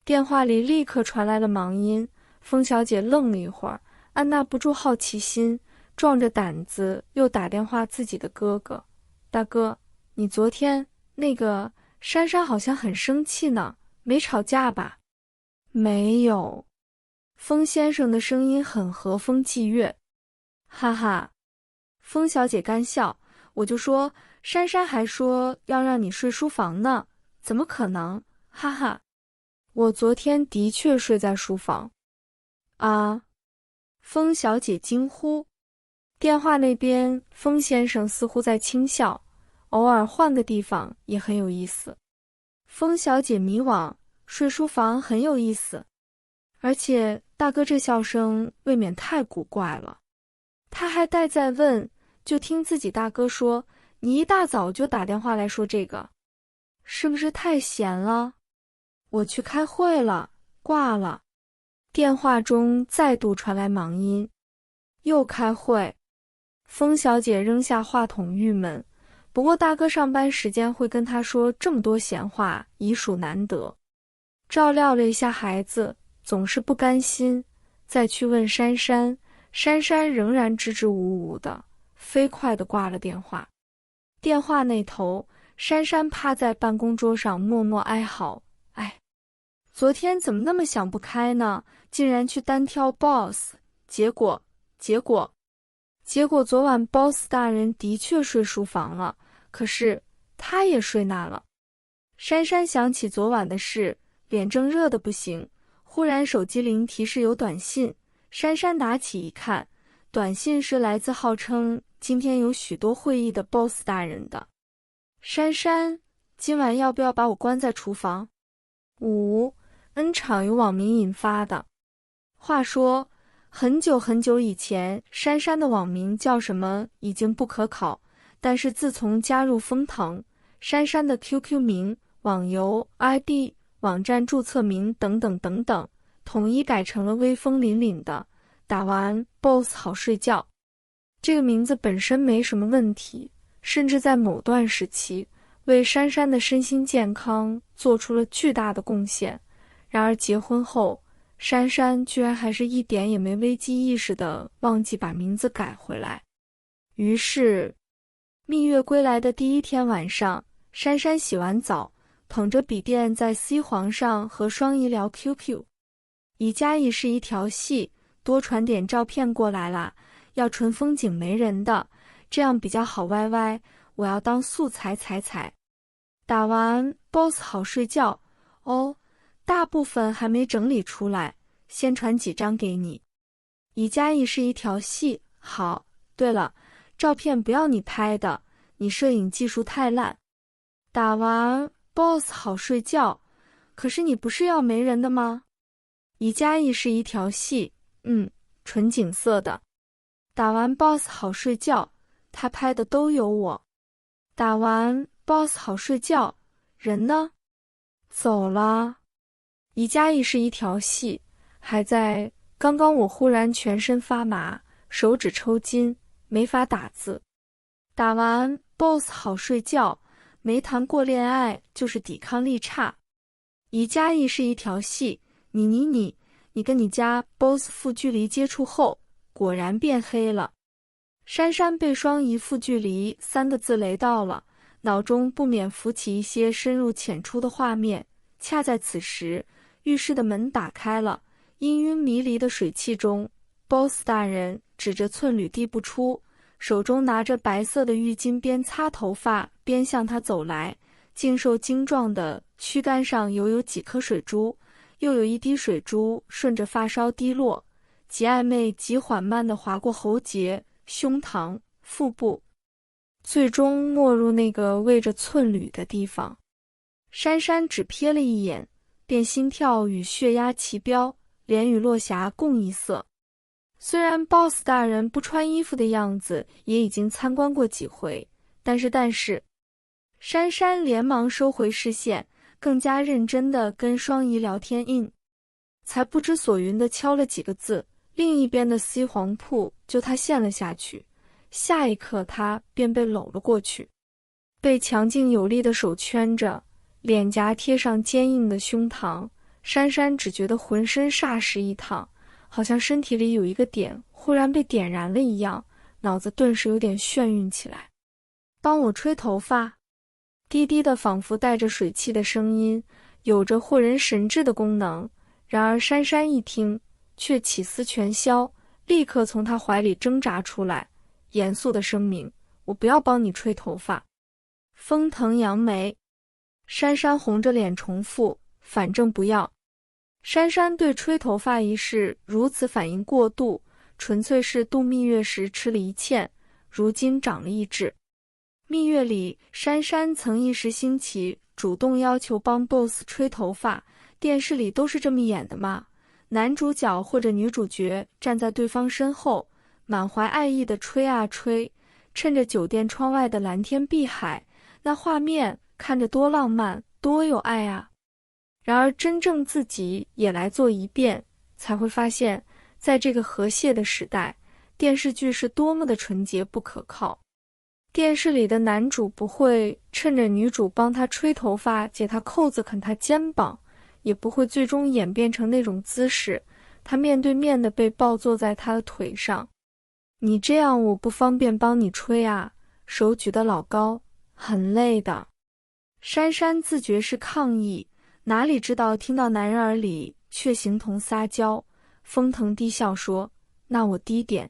电话里立刻传来了忙音。风小姐愣了一会儿，按捺不住好奇心，壮着胆子又打电话自己的哥哥：“大哥，你昨天那个珊珊好像很生气呢，没吵架吧？”“没有。”风先生的声音很和风霁悦。“哈哈。”风小姐干笑：“我就说珊珊还说要让你睡书房呢，怎么可能？哈哈，我昨天的确睡在书房。”“啊！”风小姐惊呼。电话那边，风先生似乎在轻笑，偶尔换个地方也很有意思。风小姐迷惘，睡书房很有意思，而且大哥这笑声未免太古怪了。她还待在问，就听自己大哥说：“你一大早就打电话来说这个，是不是太闲了？我去开会了，挂了。”电话中再度传来忙音：“又开会。”风小姐扔下话筒郁闷，不过大哥上班时间会跟她说这么多闲话，已属难得。照料了一下孩子，总是不甘心，再去问珊珊，珊珊仍然支支吾吾的，飞快地挂了电话。电话那头，珊珊趴在办公桌上默默哀嚎：“哎，昨天怎么那么想不开呢？竟然去单挑 boss， 结果昨晚 boss 大人的确睡书房了，可是他也睡那了。”珊珊想起昨晚的事，脸正热得不行，忽然手机铃提示有短信，珊珊拿起一看，短信是来自号称今天有许多会议的 boss 大人的：“珊珊，今晚要不要把我关在厨房？”N 场有网民引发的。话说很久很久以前，珊珊的网名叫什么已经不可考，但是自从加入风腾，珊珊的 QQ 名、网游 ID、网站注册名等等等等，统一改成了威风凛凛的打完 BOSS 好睡觉。这个名字本身没什么问题，甚至在某段时期为珊珊的身心健康做出了巨大的贡献。然而结婚后，珊珊居然还是一点也没危机意识地忘记把名字改回来。于是蜜月归来的第一天晚上，珊珊洗完澡，捧着笔电在 C 皇上和双姨聊 QQ。乙加乙是一条戏，多传点照片过来啦，要纯风景没人的，这样比较好歪歪，我要当素材踩。打完 BOSS 好睡觉哦，大部分还没整理出来，先传几张给你。乙加乙是一条戏，好，对了，照片不要你拍的，你摄影技术太烂。打完 BOSS 好睡觉，可是你不是要没人的吗？乙加乙是一条戏，纯景色的。打完 BOSS 好睡觉，他拍的都有我。打完 BOSS 好睡觉，人呢？走了。乙加乙是一条戏，还在刚刚我忽然全身发麻，手指抽筋，没法打字。打完 BOSS 好睡觉，没谈过恋爱就是抵抗力差。1加1是一条戏，你跟你家 BOSS 负距离接触后，果然变黑了。珊珊被双仪负距离3个字雷到了，脑中不免浮起一些深入浅出的画面。恰在此时，浴室的门打开了，氤氲迷离的水汽中 ，BOSS 大人指着寸缕递不出，手中拿着白色的浴巾，边擦头发边向他走来。净瘦精壮的躯干上有几颗水珠，又有一滴水珠顺着发梢滴落，极暧昧极缓慢地划过喉结、胸膛、腹部，最终没入那个位着寸缕的地方。珊珊只瞥了一眼，便心跳与血压齐飙，脸与落霞共一色。虽然 BOSS 大人不穿衣服的样子也已经参观过几回，但是，珊珊连忙收回视线，更加认真地跟双仪聊天，才不知所云地敲了几个字，另一边的西黄铺就他陷了下去，下一刻他便被搂了过去，被强劲有力的手圈着，脸颊贴上坚硬的胸膛。珊珊只觉得浑身霎时一烫，好像身体里有一个点忽然被点燃了一样，脑子顿时有点眩晕起来。帮我吹头发。低低的仿佛带着水汽的声音，有着惑人神智的功能。然而珊珊一听，却起思全消，立刻从他怀里挣扎出来，严肃地声明：我不要帮你吹头发。风腾扬眉。珊珊红着脸重复：反正不要。珊珊对吹头发一事如此反应过度，纯粹是度蜜月时吃了一堑，如今长了一智。蜜月里，珊珊曾一时兴起，主动要求帮 BOSS 吹头发。电视里都是这么演的嘛，男主角或者女主角站在对方身后，满怀爱意地吹啊吹，趁着酒店窗外的蓝天碧海，那画面看着多浪漫，多有爱啊！然而真正自己也来做一遍，才会发现，在这个和谐的时代，电视剧是多么的纯洁不可靠。电视里的男主不会趁着女主帮他吹头发解他扣子啃他肩膀，也不会最终演变成那种姿势，他面对面的被抱坐在他的腿上。你这样我不方便帮你吹啊，手举得老高，很累的。珊珊自觉是抗议，哪里知道听到男人耳里却形同撒娇，风腾低笑说：那我低点。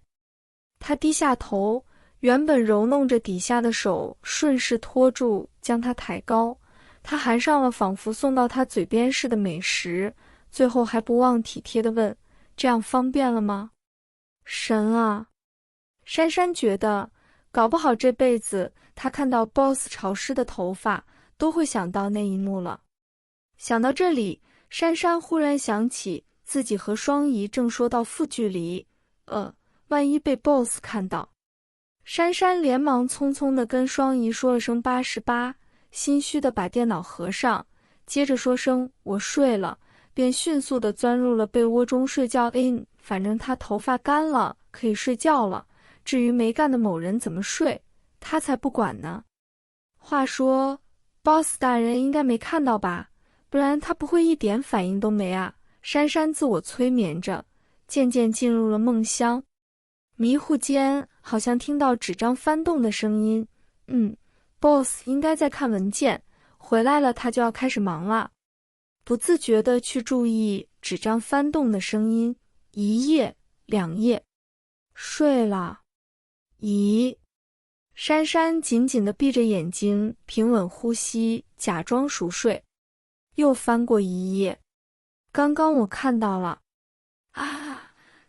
他低下头，原本揉弄着底下的手顺势托住，将他抬高。他含上了仿佛送到他嘴边似的美食，最后还不忘体贴地问：这样方便了吗？神啊！珊珊觉得，搞不好这辈子他看到 BOSS 潮湿的头发，都会想到那一幕了。想到这里，珊珊忽然想起自己和双仪正说到负距离，万一被 BOSS 看到。珊珊连忙匆匆地跟双仪说了声88，心虚地把电脑合上，接着说声我睡了，便迅速地钻入了被窝中睡觉。反正他头发干了，可以睡觉了，至于没干的某人怎么睡，他才不管呢。话说 BOSS 大人应该没看到吧，不然他不会一点反应都没啊。珊珊自我催眠着，渐渐进入了梦乡。迷糊间好像听到纸张翻动的声音，BOSS 应该在看文件，回来了他就要开始忙了。不自觉地去注意纸张翻动的声音，1页2页，睡了。咦，珊珊紧紧地闭着眼睛，平稳呼吸，假装熟睡。又翻过1页，刚刚我看到了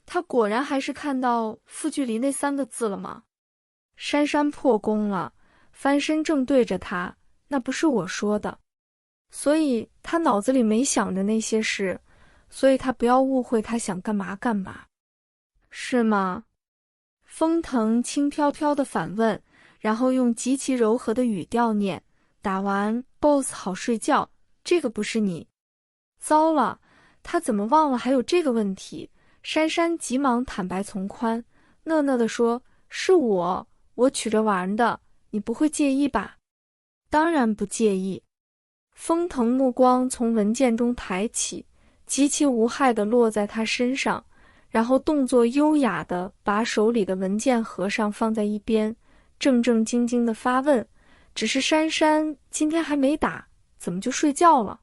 他果然还是看到负距离那3个字了吗？珊珊破功了，翻身正对着他，那不是我说的。所以他脑子里没想着那些事，所以他不要误会他想干嘛干嘛。是吗？风腾轻飘飘地反问，然后用极其柔和的语调念：打完 BOSS 好睡觉，这个不是你。糟了，他怎么忘了还有这个问题？珊珊急忙坦白从宽，讷讷地说：是我取着玩的，你不会介意吧？当然不介意。风腾目光从文件中抬起，极其无害地落在他身上，然后动作优雅地把手里的文件合上放在一边，正正经经地发问：只是珊珊今天还没打，怎么就睡觉了？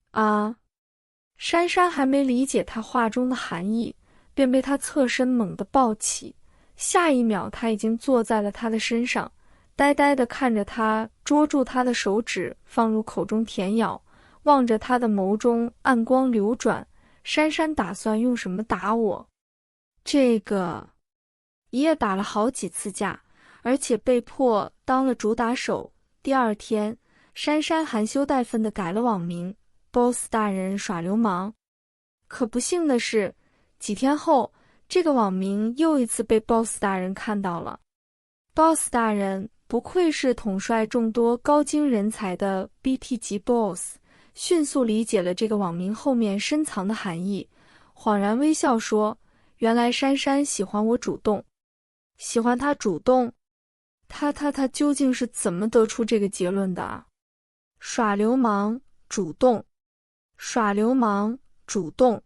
啊！珊珊还没理解他话中的含义，便被他侧身猛地抱起，下一秒他已经坐在了他的身上，呆呆地看着他捉住他的手指放入口中舔咬，望着他的眸中暗光流转。珊珊打算用什么打我？这个一夜打了好几次架，而且被迫当了主打手。第二天，珊珊含羞带愤地改了网名 ，boss 大人耍流氓。可不幸的是，几天后，这个网名又一次被 boss 大人看到了。boss 大人不愧是统帅众多高精人才的 BP 级 boss， 迅速理解了这个网名后面深藏的含义，恍然微笑说：原来珊珊喜欢我主动。喜欢他主动？他究竟是怎么得出这个结论的啊？耍流氓，主动，耍流氓，主动。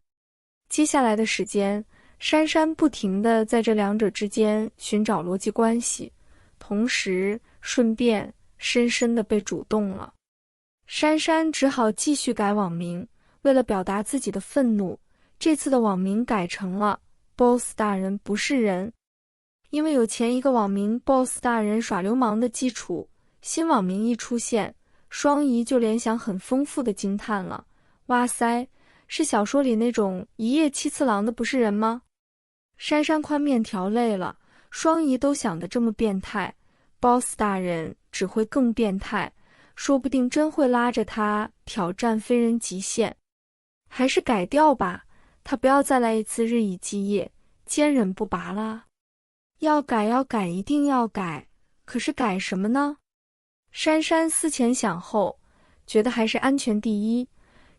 接下来的时间，珊珊不停地在这两者之间寻找逻辑关系，同时顺便深深地被主动了。珊珊只好继续改网名，为了表达自己的愤怒，这次的网名改成了 boss 大人不是人。因为有前一个网名 boss 大人耍流氓的基础，新网名一出现，双怡就联想很丰富的惊叹了：哇塞，是小说里那种一夜七次郎的不是人吗？珊珊快面条累了，双怡都想得这么变态， boss 大人只会更变态，说不定真会拉着他挑战非人极限。还是改掉吧，他不要再来一次日以继夜，坚忍不拔了。要改，一定要改，可是改什么呢？珊珊思前想后，觉得还是安全第一，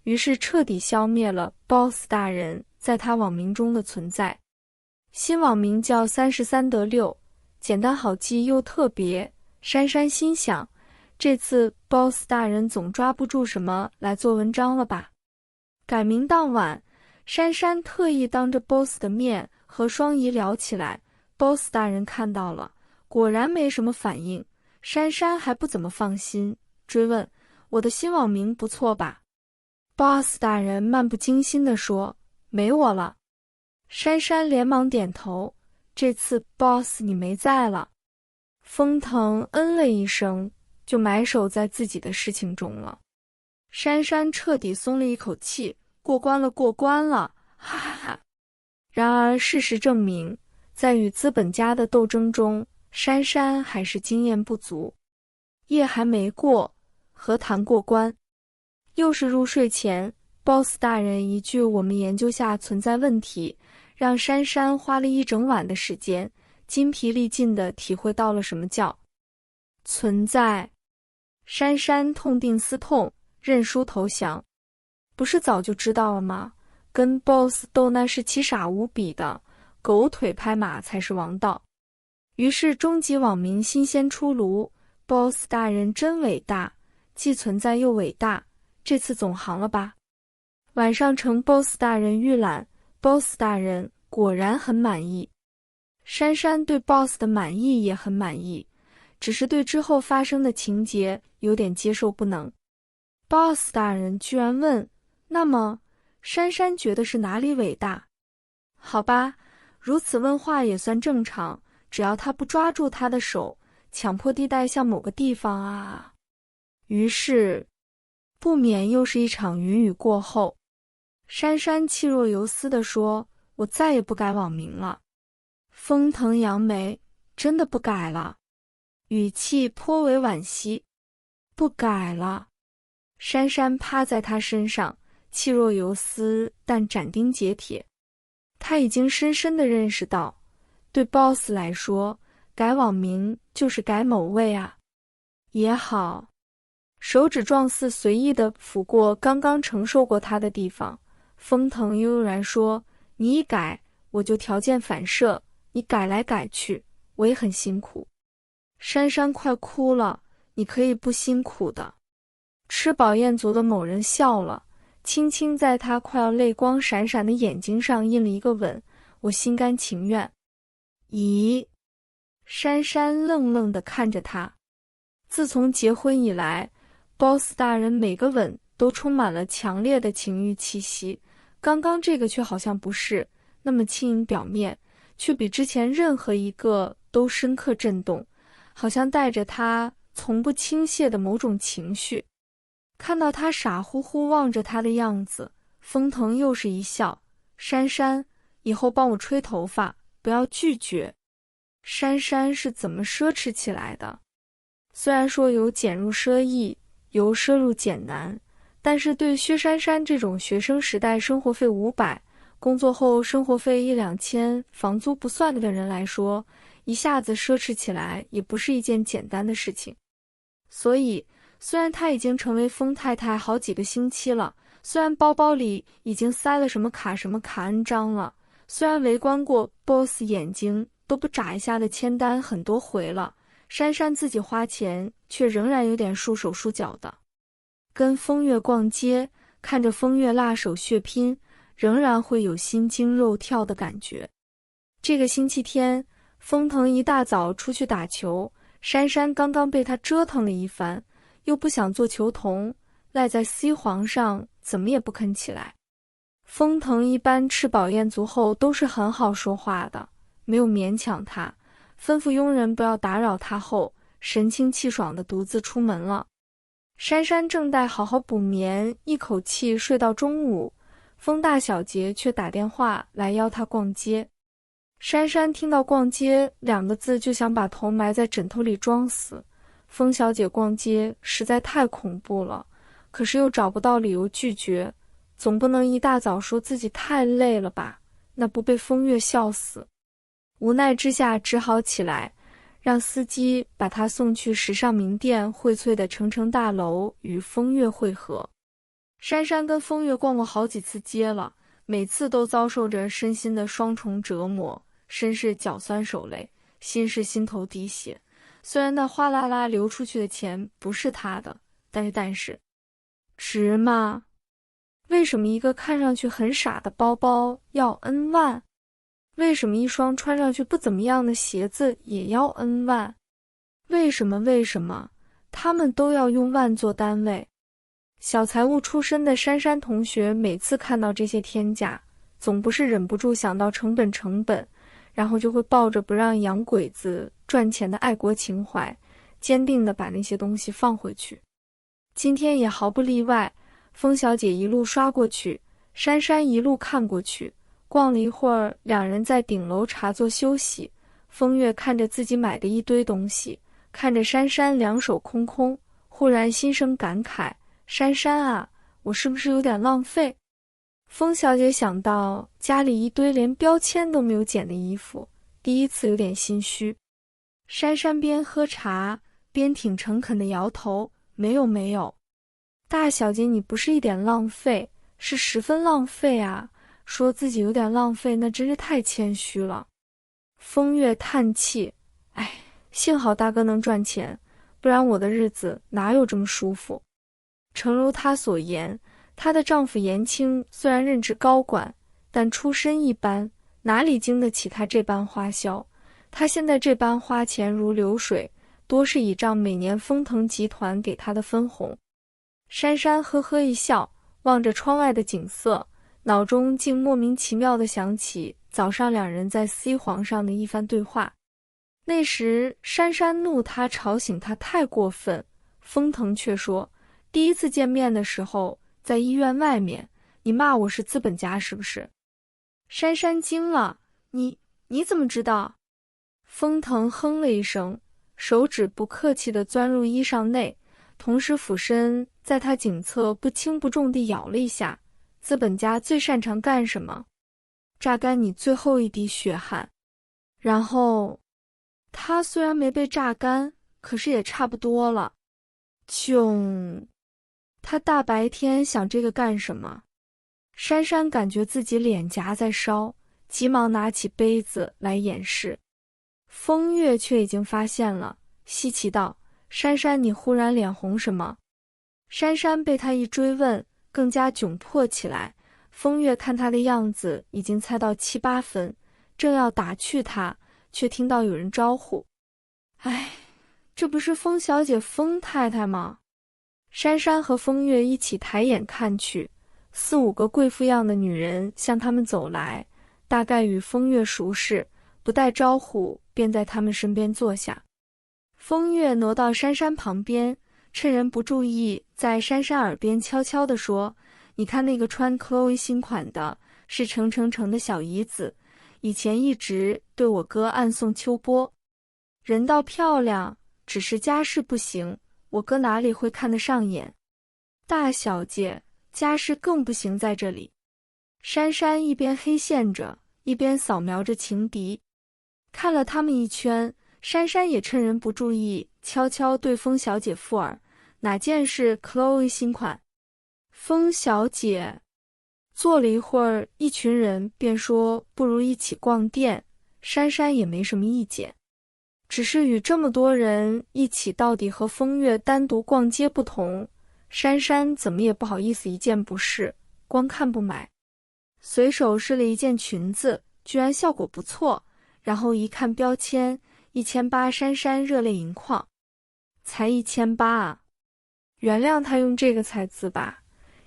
于是彻底消灭了 boss 大人在他网名中的存在。新网名叫33得6，简单好记又特别。珊珊心想，这次 boss 大人总抓不住什么来做文章了吧？改名当晚，珊珊特意当着 boss 的面和双怡聊起来。boss 大人看到了，果然没什么反应。珊珊还不怎么放心，追问：我的新网名不错吧？ boss 大人漫不经心地说：没我了。珊珊连忙点头，这次 boss 你没在了。风腾嗯了一声，就埋首在自己的事情中了。珊珊彻底松了一口气，过关了，哈哈哈。然而事实证明，在与资本家的斗争中，珊珊还是经验不足。夜还没过，何谈过关？又是入睡前 ，boss 大人一句我们研究下存在问题，让珊珊花了一整晚的时间，筋疲力尽地体会到了什么叫存在。珊珊痛定思痛，认输投降。不是早就知道了吗？跟 boss 斗那是奇傻无比的，狗腿拍马才是王道。于是终极网名新鲜出炉， boss 大人真伟大，既存在又伟大，这次总行了吧？晚上乘 boss 大人预览， boss 大人果然很满意。珊珊对 boss 的满意也很满意，只是对之后发生的情节有点接受不能。boss 大人居然问，那么珊珊觉得是哪里伟大？好吧，如此问话也算正常，只要他不抓住他的手，强迫地带向某个地方啊。于是不免又是一场云雨过后。珊珊气若游丝地说，我再也不改网名了。风腾扬眉，真的不改了？语气颇为惋惜。不改了。珊珊趴在他身上，气若游丝，但斩钉截铁。他已经深深地认识到，对 boss 来说，改网名就是改某位啊。也好，手指状似随意地抚过刚刚承受过他的地方。风腾悠然说，你一改，我就条件反射，你改来改去，我也很辛苦。珊珊快哭了，你可以不辛苦的。吃饱彦族的某人笑了，轻轻在他快要泪光闪闪的眼睛上印了一个吻，我心甘情愿。咦？珊珊愣愣地看着他。自从结婚以来，boss 大人每个吻都充满了强烈的情欲气息，刚刚这个却好像不是那么轻盈表面，却比之前任何一个都深刻震动，好像带着他从不倾泻的某种情绪。看到他傻乎乎望着他的样子，风腾又是一笑，珊珊，以后帮我吹头发，不要拒绝。珊珊是怎么奢侈起来的？虽然说由俭入奢易，由奢入俭难，但是对薛珊珊这种学生时代生活费500，工作后生活费1-2千，房租不算的人来说，一下子奢侈起来也不是一件简单的事情。所以虽然她已经成为疯太太好几个星期了，虽然包包里已经塞了什么卡 N 张了，虽然围观过 boss 眼睛都不眨一下的签单很多回了，珊珊自己花钱却仍然有点束手束脚的。跟风月逛街，看着风月辣手血拼，仍然会有心惊肉跳的感觉。这个星期天，风腾一大早出去打球，珊珊刚刚被他折腾了一番，又不想做球童，赖在 C 皇上怎么也不肯起来。风腾一般吃饱彦足后都是很好说话的，没有勉强他，吩咐佣人不要打扰他后，神清气爽地独自出门了。珊珊正待好好补眠，一口气睡到中午，风大小姐却打电话来邀她逛街。珊珊听到逛街2个字就想把头埋在枕头里装死。风小姐逛街实在太恐怖了，可是又找不到理由拒绝，总不能一大早说自己太累了吧，那不被风月笑死。无奈之下只好起来，让司机把她送去时尚名店荟萃的城城大楼与风月会合。珊珊跟风月逛过好几次街了，每次都遭受着身心的双重折磨，身是脚酸手累，心是心头滴血。虽然那哗啦啦流出去的钱不是他的，但是值吗？为什么一个看上去很傻的包包要 N 万？为什么一双穿上去不怎么样的鞋子也要 N 万？为什么他们都要用万做单位？小财务出身的珊珊同学每次看到这些天价，总不是忍不住想到成本，然后就会抱着不让洋鬼子赚钱的爱国情怀，坚定地把那些东西放回去。今天也毫不例外，风小姐一路刷过去，珊珊一路看过去，逛了一会儿，两人在顶楼茶座休息。风月看着自己买的一堆东西，看着珊珊两手空空，忽然心生感慨，珊珊啊，我是不是有点浪费？风小姐想到家里一堆连标签都没有剪的衣服，第一次有点心虚。珊珊边喝茶边挺诚恳地摇头，没有，大小姐你不是一点浪费，是十分浪费啊，说自己有点浪费那真是太谦虚了。风月叹气，哎，幸好大哥能赚钱，不然我的日子哪有这么舒服。诚如她所言，她的丈夫颜清虽然任职高管，但出身一般，哪里经得起她这般花销。她现在这般花钱如流水，多是倚仗每年丰腾集团给她的分红。珊珊呵呵一笑，望着窗外的景色，脑中竟莫名其妙地想起早上两人在 C 皇上的一番对话。那时珊珊怒他吵醒他太过分，风腾却说，第一次见面的时候在医院外面，你骂我是资本家是不是？珊珊惊了，你怎么知道？风腾哼了一声，手指不客气地钻入衣裳内，同时俯身在他颈侧不轻不重地咬了一下。资本家最擅长干什么？榨干你最后一滴血汗。然后他虽然没被榨干，可是也差不多了。囧，他大白天想这个干什么？珊珊感觉自己脸颊在烧，急忙拿起杯子来掩饰。风月却已经发现了，稀奇道：“珊珊，你忽然脸红什么？”珊珊被他一追问，更加窘迫起来。风月看他的样子，已经猜到7、8分，正要打趣他，却听到有人招呼：“哎，这不是风小姐风太太吗？”珊珊和风月一起抬眼看去，4、5个贵妇样的女人向他们走来，大概与风月熟识，不带招呼便在他们身边坐下。风月挪到珊珊旁边，趁人不注意，在珊珊耳边悄悄地说：“你看那个穿 Chloe 新款的，是程的小姨子，以前一直对我哥暗送秋波。人倒漂亮，只是家世不行，我哥哪里会看得上眼？大小姐，家世更不行在这里。”珊珊一边黑线着，一边扫描着情敌，看了他们一圈，珊珊也趁人不注意，悄悄对风小姐附耳：“哪件是 Chloe 新款？”风小姐坐了一会儿，一群人便说不如一起逛店，珊珊也没什么意见。只是与这么多人一起到底和风月单独逛街不同，珊珊怎么也不好意思一件不是，光看不买。随手试了一件裙子，居然效果不错，然后一看标签，1800，珊珊热泪盈眶。才1800啊！原谅她用这个才字吧，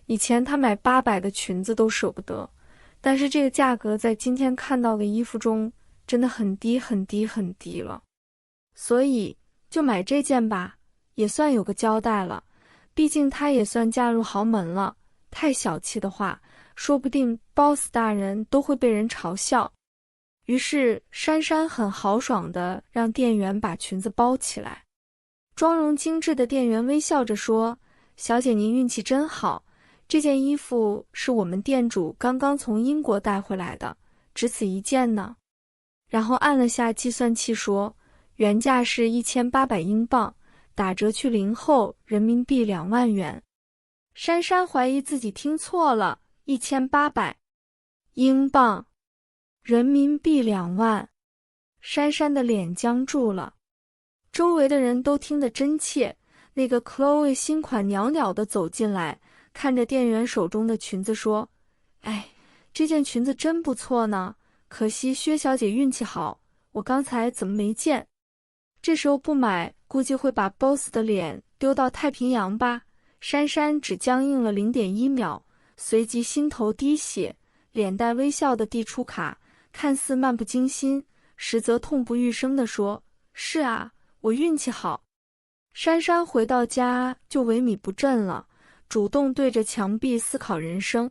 以前她买800的裙子都舍不得，但是这个价格在今天看到的衣服中真的很低很低很低了，所以就买这件吧，也算有个交代了，毕竟她也算嫁入豪门了，太小气的话，说不定 boss 大人都会被人嘲笑。于是珊珊很豪爽地让店员把裙子包起来。妆容精致的店员微笑着说：“小姐您运气真好，这件衣服是我们店主刚刚从英国带回来的，只此一件呢。”然后按了下计算器说：“原价是1800英镑，打折去0后人民币2万元。”珊珊怀疑自己听错了，1800英镑，人民币2万。珊珊的脸僵住了。周围的人都听得真切，那个 Chloe 新款袅袅地走进来，看着店员手中的裙子说：“哎，这件裙子真不错呢，可惜薛小姐运气好，我刚才怎么没见？这时候不买，估计会把 boss 的脸丢到太平洋吧。”珊珊只僵硬了0.1秒，随即心头滴血，脸带微笑地递出卡，看似漫不经心，实则痛不欲生地说：“是啊，我运气好。”珊珊回到家就萎靡不振了，主动对着墙壁思考人生。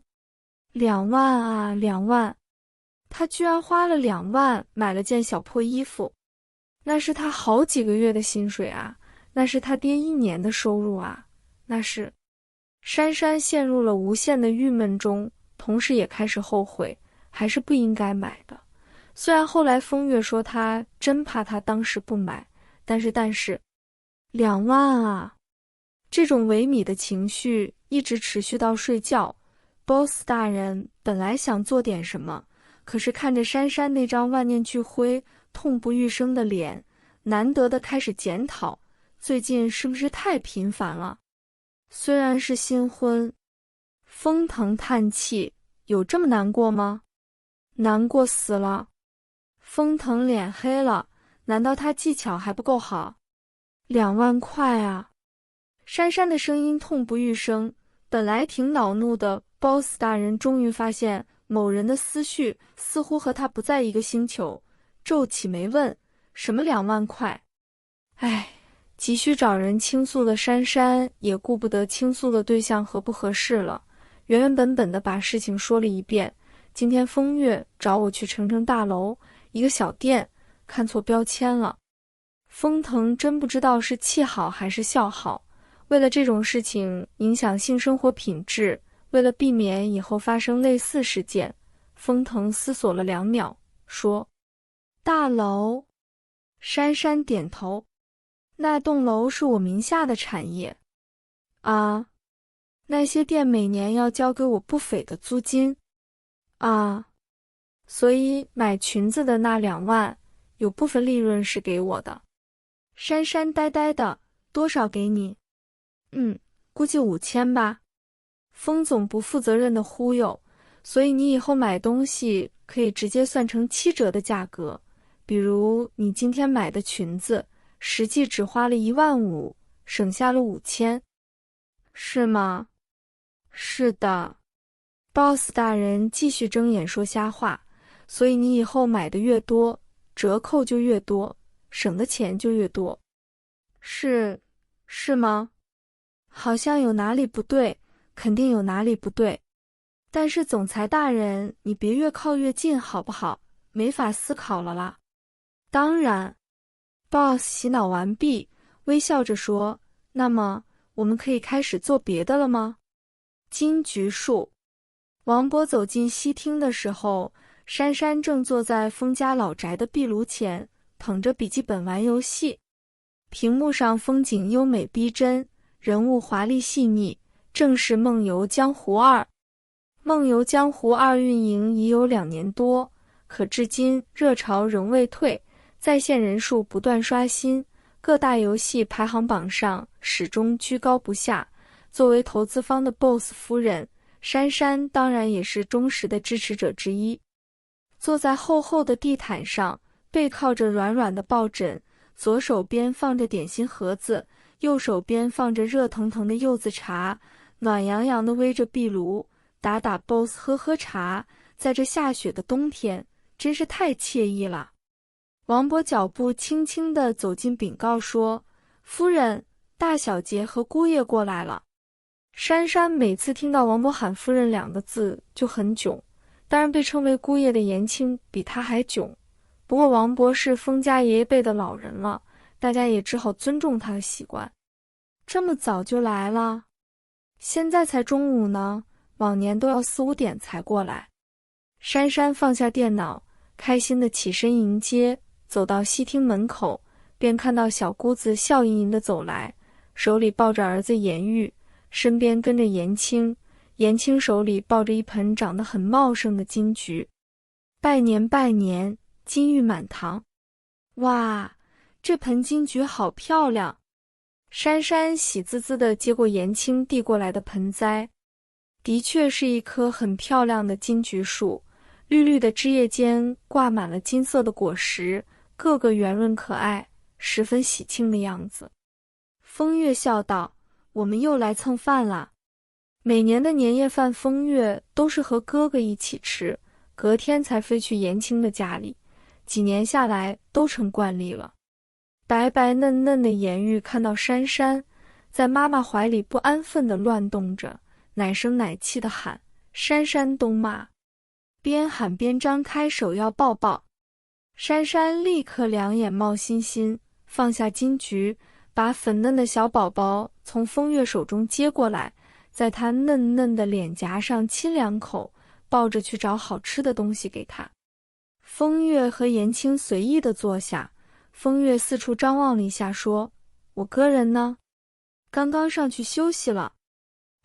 2万啊，2万！她居然花了2万买了件小破衣服，那是她好几个月的薪水啊，那是她爹1年的收入啊，那是……珊珊陷入了无限的郁闷中，同时也开始后悔，还是不应该买的。虽然后来风月说他真怕他当时不买，但是2万啊！这种萎靡的情绪一直持续到睡觉。boss 大人本来想做点什么，可是看着珊珊那张万念俱灰、痛不欲生的脸，难得的开始检讨，最近是不是太频繁了？虽然是新婚，风腾叹气，有这么难过吗？难过死了。风腾脸黑了，难道他技巧还不够好？2万块啊！珊珊的声音痛不欲生，本来挺恼怒的 boss 大人终于发现某人的思绪似乎和他不在一个星球，皱起眉问：“什么2万块？”哎，急需找人倾诉的珊珊也顾不得倾诉的对象合不合适了，原原本本的把事情说了一遍。今天风月找我去城大楼一个小店，看错标签了。风腾真不知道是气好还是笑好，为了这种事情影响性生活品质，为了避免以后发生类似事件，风腾思索了2秒，说：“大楼。”珊珊点头。那栋楼是我名下的产业。啊，那些店每年要交给我不菲的租金。啊，所以买裙子的那2万，有部分利润是给我的。珊珊呆呆的，多少给你？估计5000吧。风总不负责任的忽悠，所以你以后买东西可以直接算成7折的价格。比如你今天买的裙子，实际只花了15000，省下了5000。是吗？是的。boss 大人继续睁眼说瞎话，所以你以后买的越多，折扣就越多，省的钱就越多。是吗？好像有哪里不对，肯定有哪里不对。但是总裁大人，你别越靠越近好不好？没法思考了啦。当然。boss 洗脑完毕，微笑着说，那么我们可以开始做别的了吗？金桔树。王勃走进西厅的时候，珊珊正坐在封家老宅的壁炉前，捧着笔记本玩游戏。屏幕上风景优美逼真，人物华丽细腻，正是《梦游江湖2》。《梦游江湖2》运营已有2年多，可至今热潮仍未退，在线人数不断刷新，各大游戏排行榜上始终居高不下。作为投资方的 boss 夫人，珊珊当然也是忠实的支持者之一。坐在厚厚的地毯上，背靠着软软的抱枕，左手边放着点心盒子，右手边放着热腾腾的柚子茶，暖洋洋的煨着壁炉，打 boss 喝茶，在这下雪的冬天，真是太惬意了。王勃脚步轻轻地走进禀告说，夫人，大小姐和姑爷过来了。珊珊每次听到王勃喊夫人2个字就很囧，当然被称为姑爷的颜青比他还囧。不过王勃是封家爷爷辈的老人了，大家也只好尊重他的习惯。这么早就来了？现在才中午呢，往年都要4、5点才过来。珊珊放下电脑，开心地起身迎接，走到西厅门口，便看到小姑子笑盈盈地走来，手里抱着儿子颜玉，身边跟着颜青，颜青手里抱着一盆长得很茂盛的金桔。拜年拜年，金玉满堂。哇，这盆金桔好漂亮。珊珊喜滋滋地接过颜青递过来的盆栽，的确是一棵很漂亮的金桔树，绿绿的枝叶间挂满了金色的果实，个个圆润可爱，十分喜庆的样子。风月笑道，我们又来蹭饭啦。每年的年夜饭，风月都是和哥哥一起吃，隔天才飞去颜青的家里，几年下来都成惯例了。白白嫩嫩的颜玉看到珊珊，在妈妈怀里不安分地乱动着，奶声奶气地喊，珊珊东妈，边喊边张开手要抱抱。珊珊立刻两眼冒星星，放下金桔，把粉嫩的小宝宝从风月手中接过来，在他嫩嫩的脸颊上亲2口，抱着去找好吃的东西给他。风月和颜青随意地坐下，风月四处张望了一下，说，我哥人呢？刚刚上去休息了。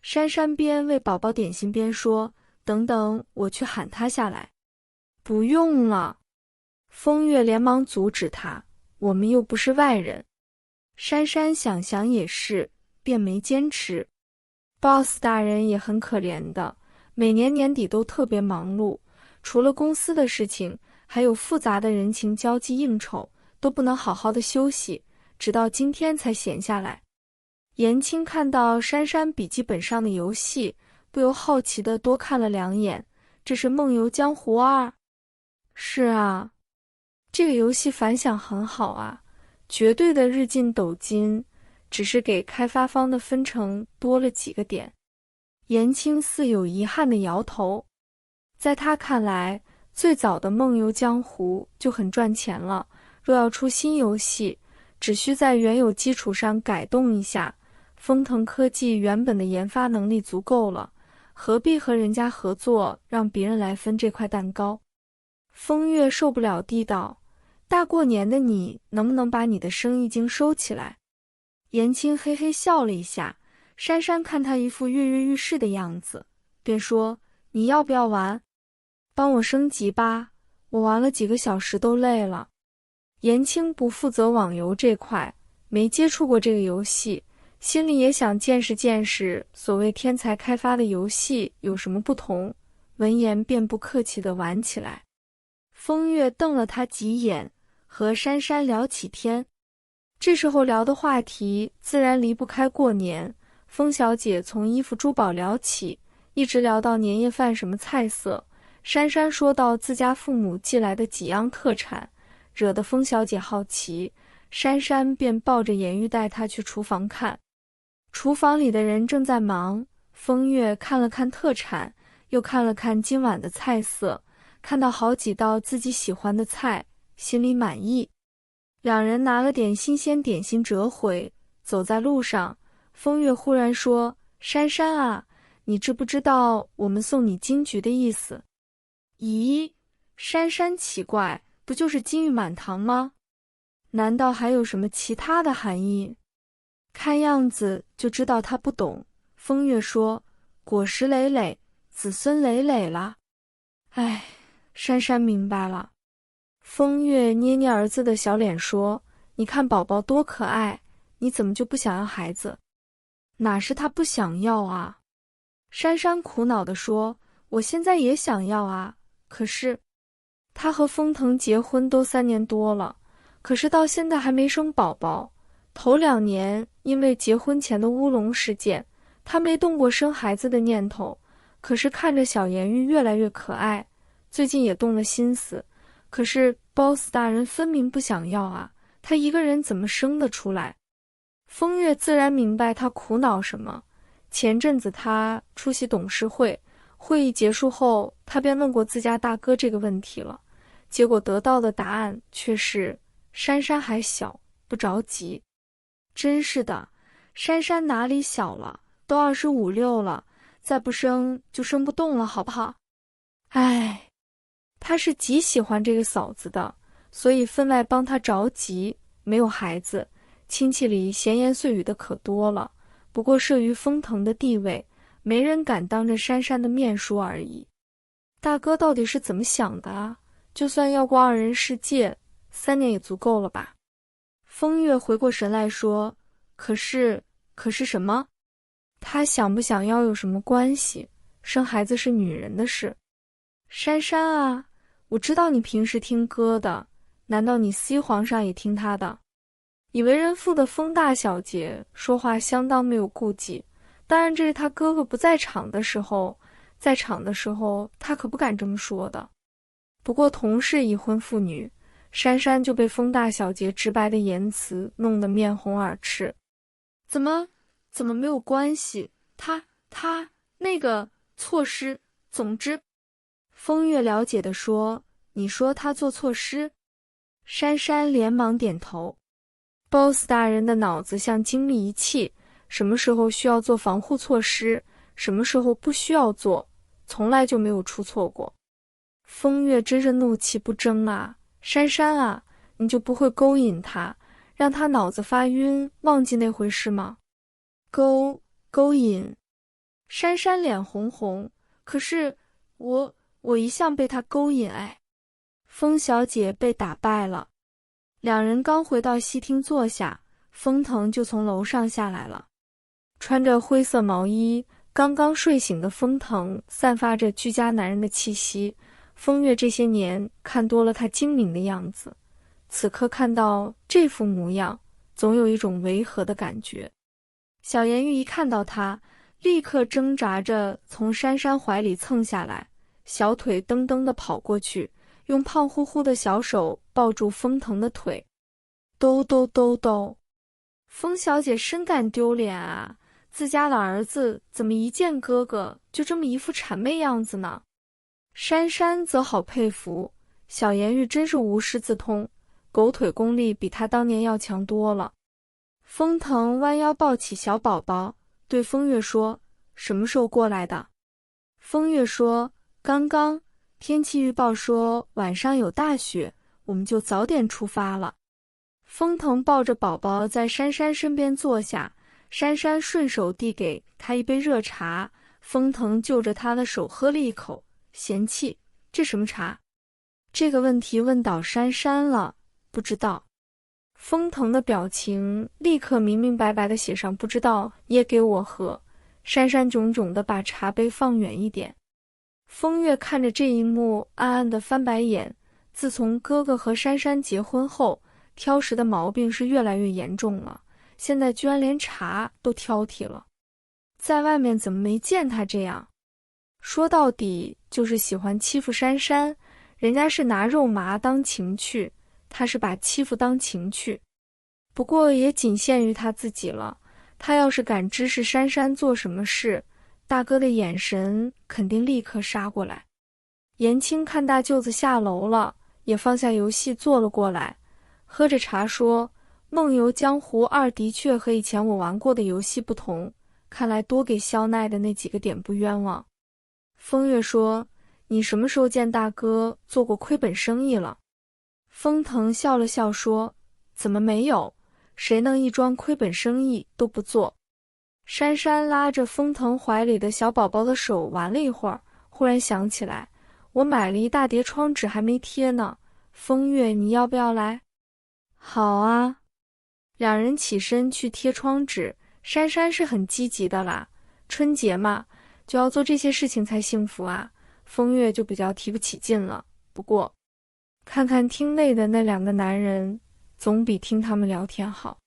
珊珊边为宝宝点心边说，等等，我去喊他下来。不用了。风月连忙阻止他，我们又不是外人。珊珊想想也是，便没坚持。boss 大人也很可怜的，每年年底都特别忙碌，除了公司的事情，还有复杂的人情交际应酬，都不能好好的休息，直到今天才闲下来。颜青看到珊珊笔记本上的游戏，不由好奇地多看了2眼，这是《梦游江湖2》？是啊，这个游戏反响很好啊，绝对的日进斗金，只是给开发方的分成多了几个点。颜青似有遗憾地摇头，在他看来，最早的《梦游江湖》就很赚钱了，若要出新游戏，只需在原有基础上改动一下，风腾科技原本的研发能力足够了，何必和人家合作，让别人来分这块蛋糕？风月受不了地道，大过年的你能不能把你的生意经收起来？颜青嘿嘿笑了一下，珊珊看他一副跃跃欲试的样子，便说，你要不要玩？帮我升级吧，我玩了几个小时都累了。颜青不负责网游这块，没接触过这个游戏，心里也想见识见识所谓天才开发的游戏有什么不同，闻言便不客气地玩起来。风月瞪了他几眼，和珊珊聊起天。这时候聊的话题自然离不开过年，风小姐从衣服珠宝聊起，一直聊到年夜饭什么菜色。珊珊说到自家父母寄来的几样特产，惹得风小姐好奇，珊珊便抱着颜玉带她去厨房看。厨房里的人正在忙，风月看了看特产，又看了看今晚的菜色，看到好几道自己喜欢的菜，心里满意。两人拿了点新鲜点心折回，走在路上，风月忽然说：“珊珊啊，你知不知道我们送你金桔的意思？”咦，珊珊奇怪，不就是金玉满堂吗？难道还有什么其他的含义？看样子就知道他不懂。风月说：“果实累累，子孙累累了。”哎，珊珊明白了。风月捏捏儿子的小脸说：“你看宝宝多可爱，你怎么就不想要孩子？”哪是他不想要啊？珊珊苦恼地说：“我现在也想要啊，可是……”他和风腾结婚都3年多了，可是到现在还没生宝宝。头2年因为结婚前的乌龙事件，他没动过生孩子的念头。可是看着小颜玉越来越可爱，最近也动了心思。可是 boss 大人分明不想要啊，他一个人怎么生得出来？风月自然明白他苦恼什么。前阵子他出席董事会，会议结束后，他便问过自家大哥这个问题了，结果得到的答案却是珊珊还小，不着急。真是的，珊珊哪里小了，都25、26了，再不生就生不动了，好不好？唉，他是极喜欢这个嫂子的，所以分外帮她着急。没有孩子，亲戚里闲言碎语的可多了，不过慑于风腾的地位，没人敢当着珊珊的面说而已。大哥到底是怎么想的啊？就算要过2人世界，3年也足够了吧？风月回过神来说：“可是什么？他想不想要有什么关系？生孩子是女人的事。珊珊啊，我知道你平时听哥的，难道你西皇上也听他的？”以为人父的风大小姐说话相当没有顾忌，当然这是他哥哥不在场的时候，在场的时候他可不敢这么说的。不过同是已婚妇女，珊珊就被风大小姐直白的言辞弄得面红耳赤。怎么没有关系？他那个措施，总之，风月了解地说：“你说他做错事？”珊珊连忙点头。boss 大人的脑子像精密仪器，什么时候需要做防护措施，什么时候不需要做，从来就没有出错过。风月真是怒气不争啊！珊珊啊，你就不会勾引他，让他脑子发晕，忘记那回事吗？勾引？珊珊脸红红，可是我一向被他勾引哎。风小姐被打败了。两人刚回到西厅坐下，风腾就从楼上下来了。穿着灰色毛衣，刚刚睡醒的风腾散发着居家男人的气息。风月这些年看多了他精明的样子，此刻看到这副模样，总有一种违和的感觉。小颜玉一看到他，立刻挣扎着从珊珊怀里蹭下来，小腿蹬蹬地跑过去，用胖乎乎的小手抱住风腾的腿。兜。风小姐深感丢脸啊，自家的儿子怎么一见哥哥就这么一副谄媚样子呢？珊珊则好佩服，小颜玉真是无师自通，狗腿功力比她当年要强多了。风腾弯腰抱起小宝宝，对风月说：“什么时候过来的？”风月说：“刚刚，天气预报说晚上有大雪，我们就早点出发了。”风腾抱着宝宝在珊珊身边坐下，珊珊顺手递给他一杯热茶，风腾就着他的手喝了一口，嫌弃：“这什么茶？”这个问题问倒珊珊了，不知道。封腾的表情立刻明明白白地写上不知道，也给我喝。珊珊炯炯地把茶杯放远一点。风月看着这一幕，暗暗地翻白眼。自从哥哥和珊珊结婚后，挑食的毛病是越来越严重了，现在居然连茶都挑剔了。在外面怎么没见他这样？说到底就是喜欢欺负珊珊，人家是拿肉麻当情趣，他是把欺负当情趣。不过也仅限于他自己了，他要是敢指使珊珊做什么事，大哥的眼神肯定立刻杀过来。颜青看大舅子下楼了，也放下游戏坐了过来，喝着茶说：“梦游江湖2的确和以前我玩过的游戏不同，看来多给肖奈的那几个点不冤枉。”风月说：“你什么时候见大哥做过亏本生意了？”风腾笑了笑说：“怎么没有？谁能一桩亏本生意都不做？”珊珊拉着风腾怀里的小宝宝的手玩了一会儿，忽然想起来，我买了一大叠窗纸还没贴呢。风月，你要不要来？好啊。两人起身去贴窗纸。珊珊是很积极的啦，春节嘛，就要做这些事情才幸福啊。风月就比较提不起劲了。不过，看看厅内的那2个男人，总比听他们聊天好。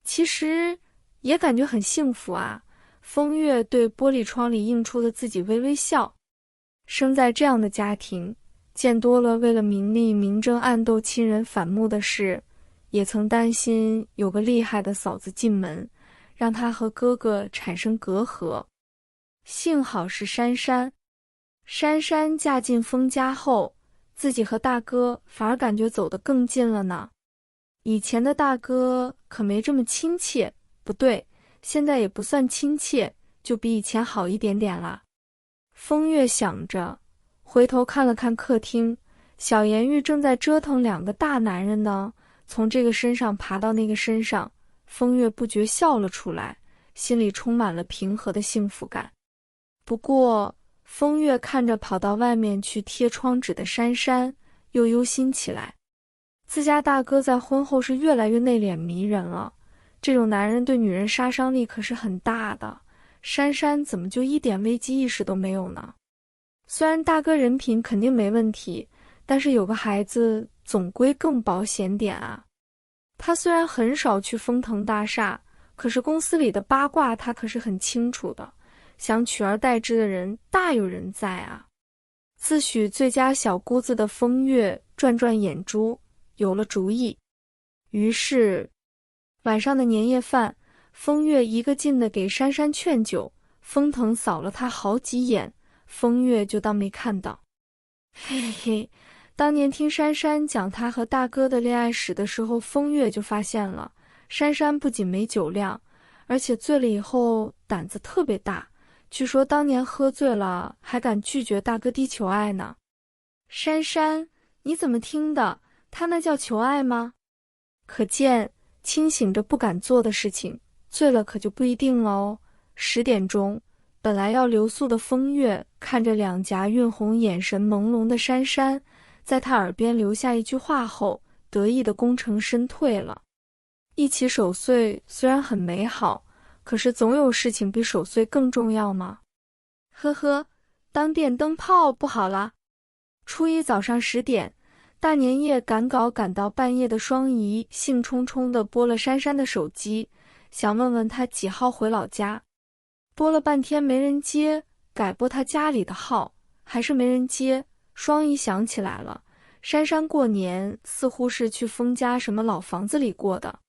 其实也感觉很幸福啊。风月对玻璃窗里映出的自己微微笑。生在这样的家庭，见多了为了名利明争暗斗亲人反目的事，也曾担心有个厉害的嫂子进门，让他和哥哥产生隔阂。幸好是珊珊。珊珊嫁进封家后，自己和大哥反而感觉走得更近了呢。以前的大哥可没这么亲切，不对，现在也不算亲切，就比以前好一点点啦。风月想着，回头看了看客厅，小颜玉正在折腾2个大男人呢，从这个身上爬到那个身上。风月不觉笑了出来，心里充满了平和的幸福感。不过风月看着跑到外面去贴窗纸的珊珊，又忧心起来。自家大哥在婚后是越来越内敛迷人了，这种男人对女人杀伤力可是很大的。珊珊怎么就一点危机意识都没有呢？虽然大哥人品肯定没问题，但是有个孩子总归更保险点啊。他虽然很少去丰腾大厦，可是公司里的八卦他可是很清楚的，想取而代之的人大有人在啊。自诩最佳小姑子的风月转转眼珠，有了主意。于是晚上的年夜饭，风月一个劲地给珊珊劝酒，风腾扫了他好几眼，风月就当没看到。嘿嘿，当年听珊珊讲她和大哥的恋爱史的时候，风月就发现了，珊珊不仅没酒量，而且醉了以后胆子特别大，据说当年喝醉了还敢拒绝大哥滴求爱呢。珊珊，你怎么听的？他那叫求爱吗？可见清醒着不敢做的事情，醉了可就不一定了哦。10点钟，本来要留宿的风月看着两颊晕红、眼神朦胧的珊珊，在他耳边留下一句话后，得意的功成身退了。一起守岁虽然很美好，可是总有事情比守岁更重要吗？呵呵，当电灯泡不好了。初一早上10点，大年夜赶稿赶到半夜的双姨兴冲冲地拨了珊珊的手机，想问问她几号回老家。拨了半天没人接，改拨她家里的号，还是没人接。双姨想起来了，珊珊过年似乎是去封家什么老房子里过的。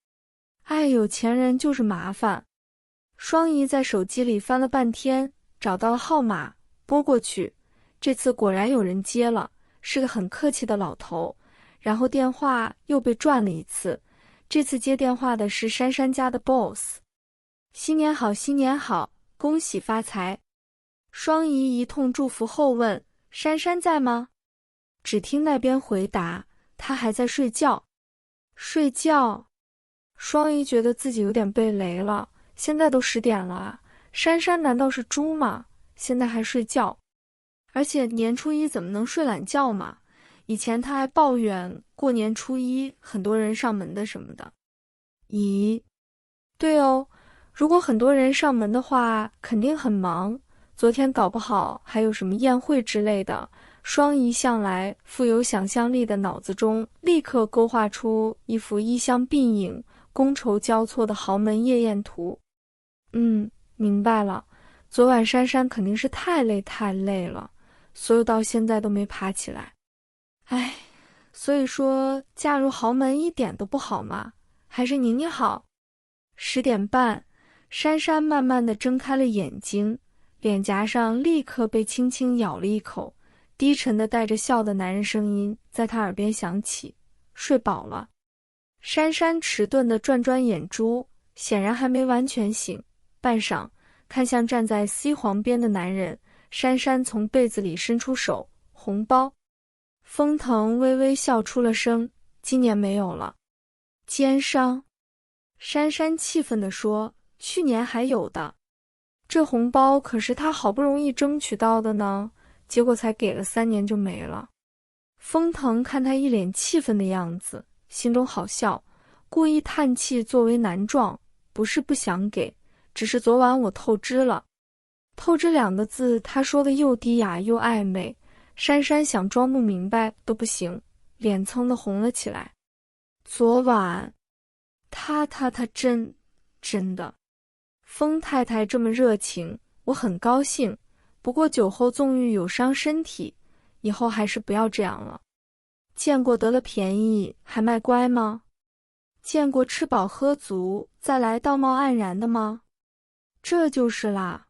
哎，有钱人就是麻烦。双姨在手机里翻了半天，找到了号码，拨过去。这次果然有人接了，是个很客气的老头。然后电话又被转了一次，这次接电话的是珊珊家的 boss。新年好，新年好，恭喜发财。双姨一通祝福后问，珊珊在吗？只听那边回答，她还在睡觉。睡觉？双姨觉得自己有点被雷了，现在都10点了啊，珊珊难道是猪吗？现在还睡觉？而且年初一怎么能睡懒觉嘛？以前他还抱怨过年初一很多人上门的什么的。咦，对哦，如果很多人上门的话，肯定很忙。昨天搞不好还有什么宴会之类的。双姨向来富有想象力的脑子中立刻勾画出一幅衣香鬓影、觥筹交错的豪门夜宴图。明白了，昨晚珊珊肯定是太累了，所以到现在都没爬起来。唉，所以说嫁入豪门一点都不好吗？还是宁好。10点半，珊珊慢慢地睁开了眼睛，脸颊上立刻被轻轻咬了一口，低沉的带着笑的男人声音在她耳边响起：睡饱了。珊珊迟钝地转眼珠，显然还没完全醒。半晌，看向站在 C 床边的男人，珊珊从被子里伸出手，红包。风腾微微笑出了声：今年没有了。奸商。珊珊气愤地说：去年还有的，这红包可是他好不容易争取到的呢，结果才给了3年就没了。风腾看他一脸气愤的样子，心中好笑，故意叹气作为男状：不是不想给，只是昨晚我透支了。透支2个字他说的又低雅又暧昧，珊珊想装不明白都不行，脸蹭的红了起来。昨晚他真的，风太太这么热情，我很高兴，不过酒后纵欲有伤身体，以后还是不要这样了。见过得了便宜还卖乖吗？见过吃饱喝足再来道貌岸然的吗？这就是啦。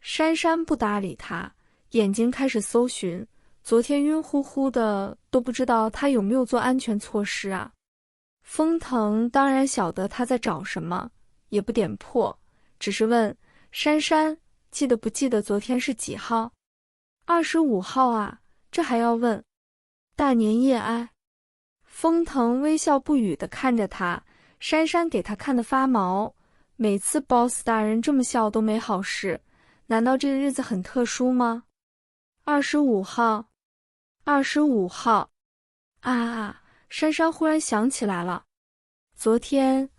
珊珊不搭理他，眼睛开始搜寻，昨天晕乎乎的，都不知道他有没有做安全措施啊。风腾当然晓得他在找什么，也不点破，只是问珊珊：记得不记得昨天是几号？25号啊，这还要问？大年夜哀。风腾微笑不语地看着他，珊珊给他看得发毛。每次 boss 大人这么笑都没好事，难道这个日子很特殊吗？25号，25号。珊珊忽然想起来了，昨天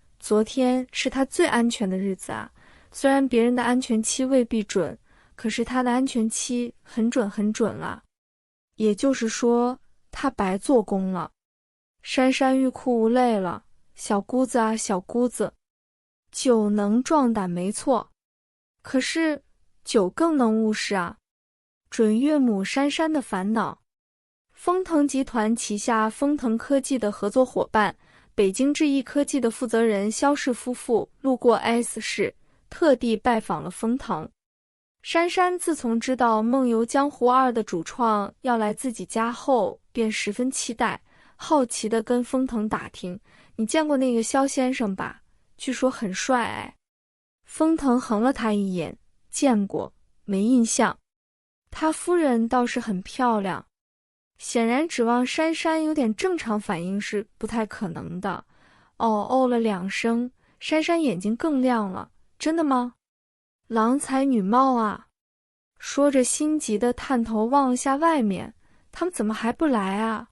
是她最安全的日子啊。虽然别人的安全期未必准，可是她的安全期很准了。也就是说，她白做工了。珊珊欲哭无泪了，小姑子啊，小姑子，酒能壮胆没错，可是酒更能误事啊。准岳母珊珊的烦恼。风腾集团旗下风腾科技的合作伙伴北京智易科技的负责人肖氏夫妇路过 S 市，特地拜访了风腾。珊珊自从知道《梦游江湖2》的主创要来自己家后，便十分期待，好奇地跟风腾打听：你见过那个肖先生吧？据说很帅哎。风腾横了他一眼：见过，没印象。他夫人倒是很漂亮。显然指望珊珊有点正常反应是不太可能的。哦了2声，珊珊眼睛更亮了。真的吗？郎才女貌啊。说着心急地探头望了下外面，他们怎么还不来啊？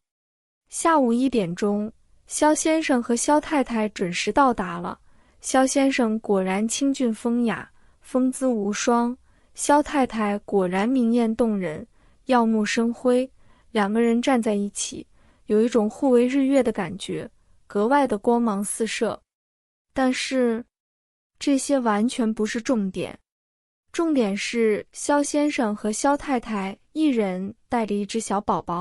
下午1点钟，肖先生和肖太太准时到达了。肖先生果然清俊风雅，风姿无双；肖太太果然明艳动人，耀目生辉。2个人站在一起，有一种互为日月的感觉，格外的光芒四射。但是这些完全不是重点，重点是肖先生和肖太太一人带着一只小宝宝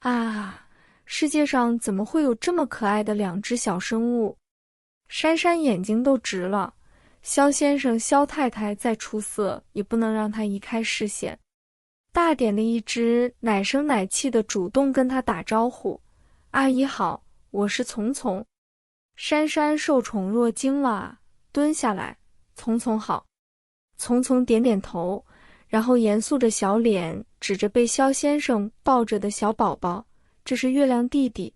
啊！世界上怎么会有这么可爱的2只小生物？珊珊眼睛都直了。肖先生、肖太太再出色，也不能让他移开视线。大点的一只奶声奶气的主动跟他打招呼：阿姨好，我是丛丛。珊珊受宠若惊了，蹲下来：丛丛好。丛丛点点头，然后严肃着小脸指着被肖先生抱着的小宝宝：这是月亮弟弟。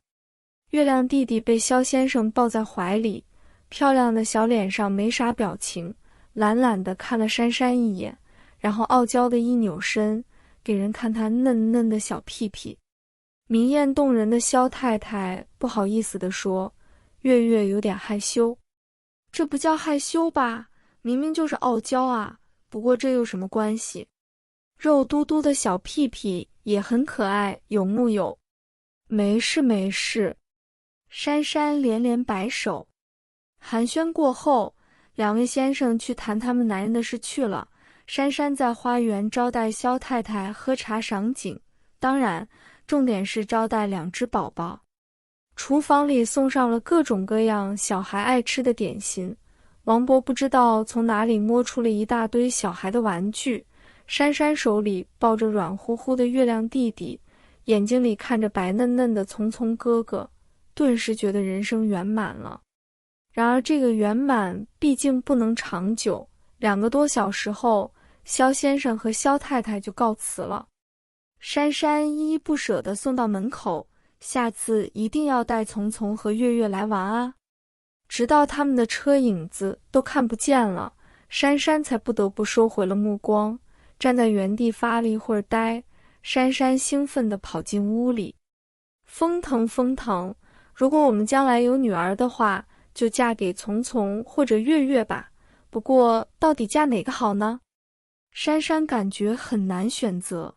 月亮弟弟被肖先生抱在怀里，漂亮的小脸上没啥表情，懒懒地看了珊珊一眼，然后傲娇的一扭身，给人看他嫩嫩的小屁屁。明艳动人的萧太太不好意思地说，月月有点害羞。这不叫害羞吧？明明就是傲娇啊，不过这有什么关系？肉嘟嘟的小屁屁也很可爱，有木有？没事没事。珊珊连连摆手。寒暄过后，两位先生去谈他们男人的事去了。珊珊在花园招待萧太太喝茶赏景，当然，重点是招待2只宝宝。厨房里送上了各种各样小孩爱吃的点心。王伯不知道从哪里摸出了一大堆小孩的玩具。珊珊手里抱着软乎乎的月亮弟弟，眼睛里看着白嫩嫩的聪聪哥哥，顿时觉得人生圆满了。然而这个圆满毕竟不能长久，2个多小时后，萧先生和萧太太就告辞了。珊珊依依不舍地送到门口，下次一定要带聪聪和月月来玩啊。直到他们的车影子都看不见了，珊珊才不得不收回了目光，站在原地发了一会儿呆。珊珊兴奋地跑进屋里。风腾风腾，如果我们将来有女儿的话，就嫁给聪聪或者月月吧。不过到底嫁哪个好呢？珊珊感觉很难选择。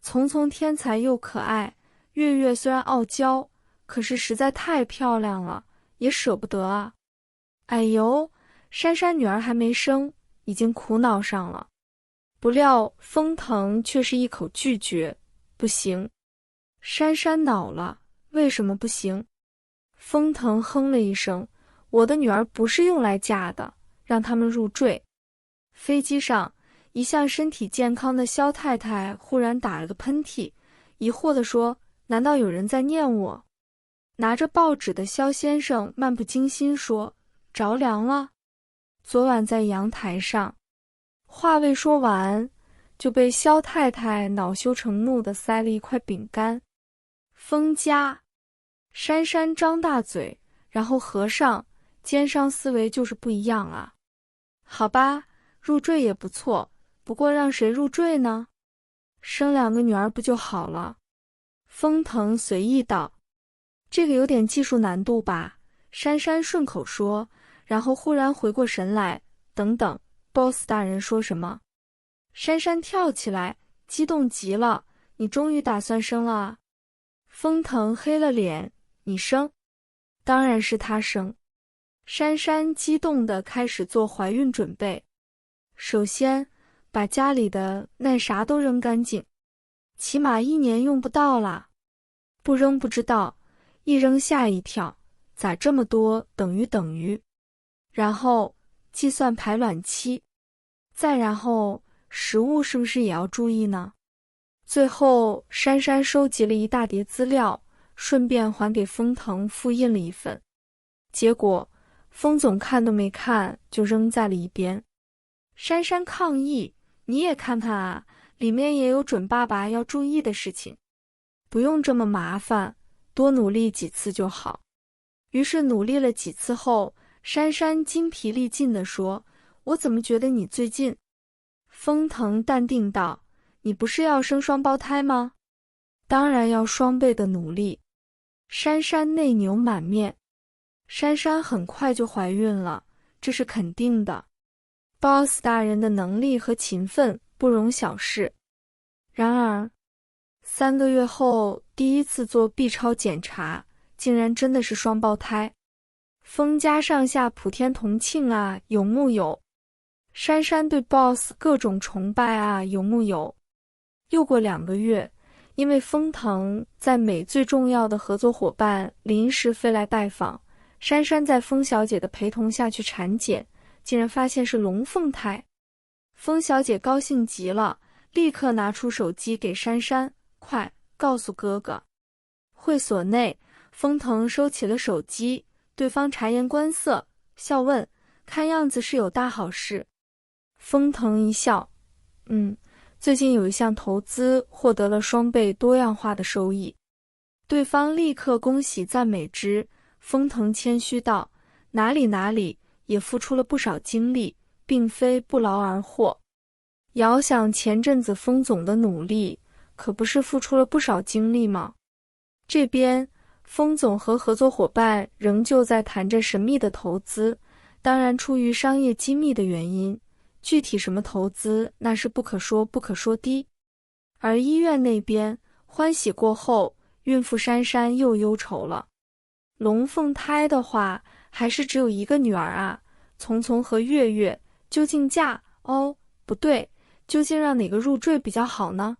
聪聪天才又可爱，月月虽然傲娇，可是实在太漂亮了，也舍不得啊。哎呦，珊珊女儿还没生，已经苦恼上了。不料风腾却是一口拒绝，不行。珊珊恼了，为什么不行？风腾哼了一声，我的女儿不是用来嫁的，让他们入赘。飞机上，一向身体健康的萧太太忽然打了个喷嚏，疑惑地说，难道有人在念我？拿着报纸的萧先生漫不经心说，着凉了。昨晚在阳台上。话未说完，就被萧太太恼羞成怒地塞了一块饼干。封家。珊珊张大嘴，然后合上，奸商思维就是不一样啊。好吧，入赘也不错，不过让谁入赘呢？生2个女儿不就好了？风腾随意道。这个有点技术难度吧？珊珊顺口说，然后忽然回过神来，等等，boss 大人说什么？珊珊跳起来，激动极了，你终于打算生了啊？风腾黑了脸，你生？当然是他生。珊珊激动地开始做怀孕准备。首先，把家里的那啥都扔干净，起码1年用不到啦。不扔不知道，一扔吓一跳，咋这么多等于。然后计算排卵期，再然后食物是不是也要注意呢？最后珊珊收集了一大叠资料，顺便还给风腾复印了一份。结果风总看都没看就扔在了一边。珊珊抗议，你也看看啊，里面也有准爸爸要注意的事情，不用这么麻烦，多努力几次就好。于是努力了几次后，珊珊精疲力尽地说，我怎么觉得你最近……风腾淡定道，你不是要生双胞胎吗？当然要双倍的努力。珊珊内牛满面。珊珊很快就怀孕了，这是肯定的。boss 大人的能力和勤奋不容小视。然而3个月后第一次做 B 超检查，竟然真的是双胞胎。封家上下普天同庆啊，有木有？珊珊对 boss 各种崇拜啊，有木有？又过2个月，因为风腾在美最重要的合作伙伴临时飞来拜访，珊珊在风小姐的陪同下去产检，竟然发现是龙凤胎。风小姐高兴极了，立刻拿出手机给珊珊，快告诉哥哥。会所内，风腾收起了手机，对方察言观色，笑问，看样子是有大好事。风腾一笑，最近有一项投资获得了双倍多样化的收益。对方立刻恭喜赞美之。风腾谦虚道，哪里，也付出了不少精力，并非不劳而获。遥想前阵子风总的努力，可不是付出了不少精力吗？这边，封总和合作伙伴仍旧在谈着神秘的投资，当然出于商业机密的原因，具体什么投资那是不可说的。而医院那边，欢喜过后，孕妇珊珊又忧愁了。龙凤胎的话，还是只有一个女儿啊。聪聪和月月究竟嫁？哦，不对，究竟让哪个入赘比较好呢？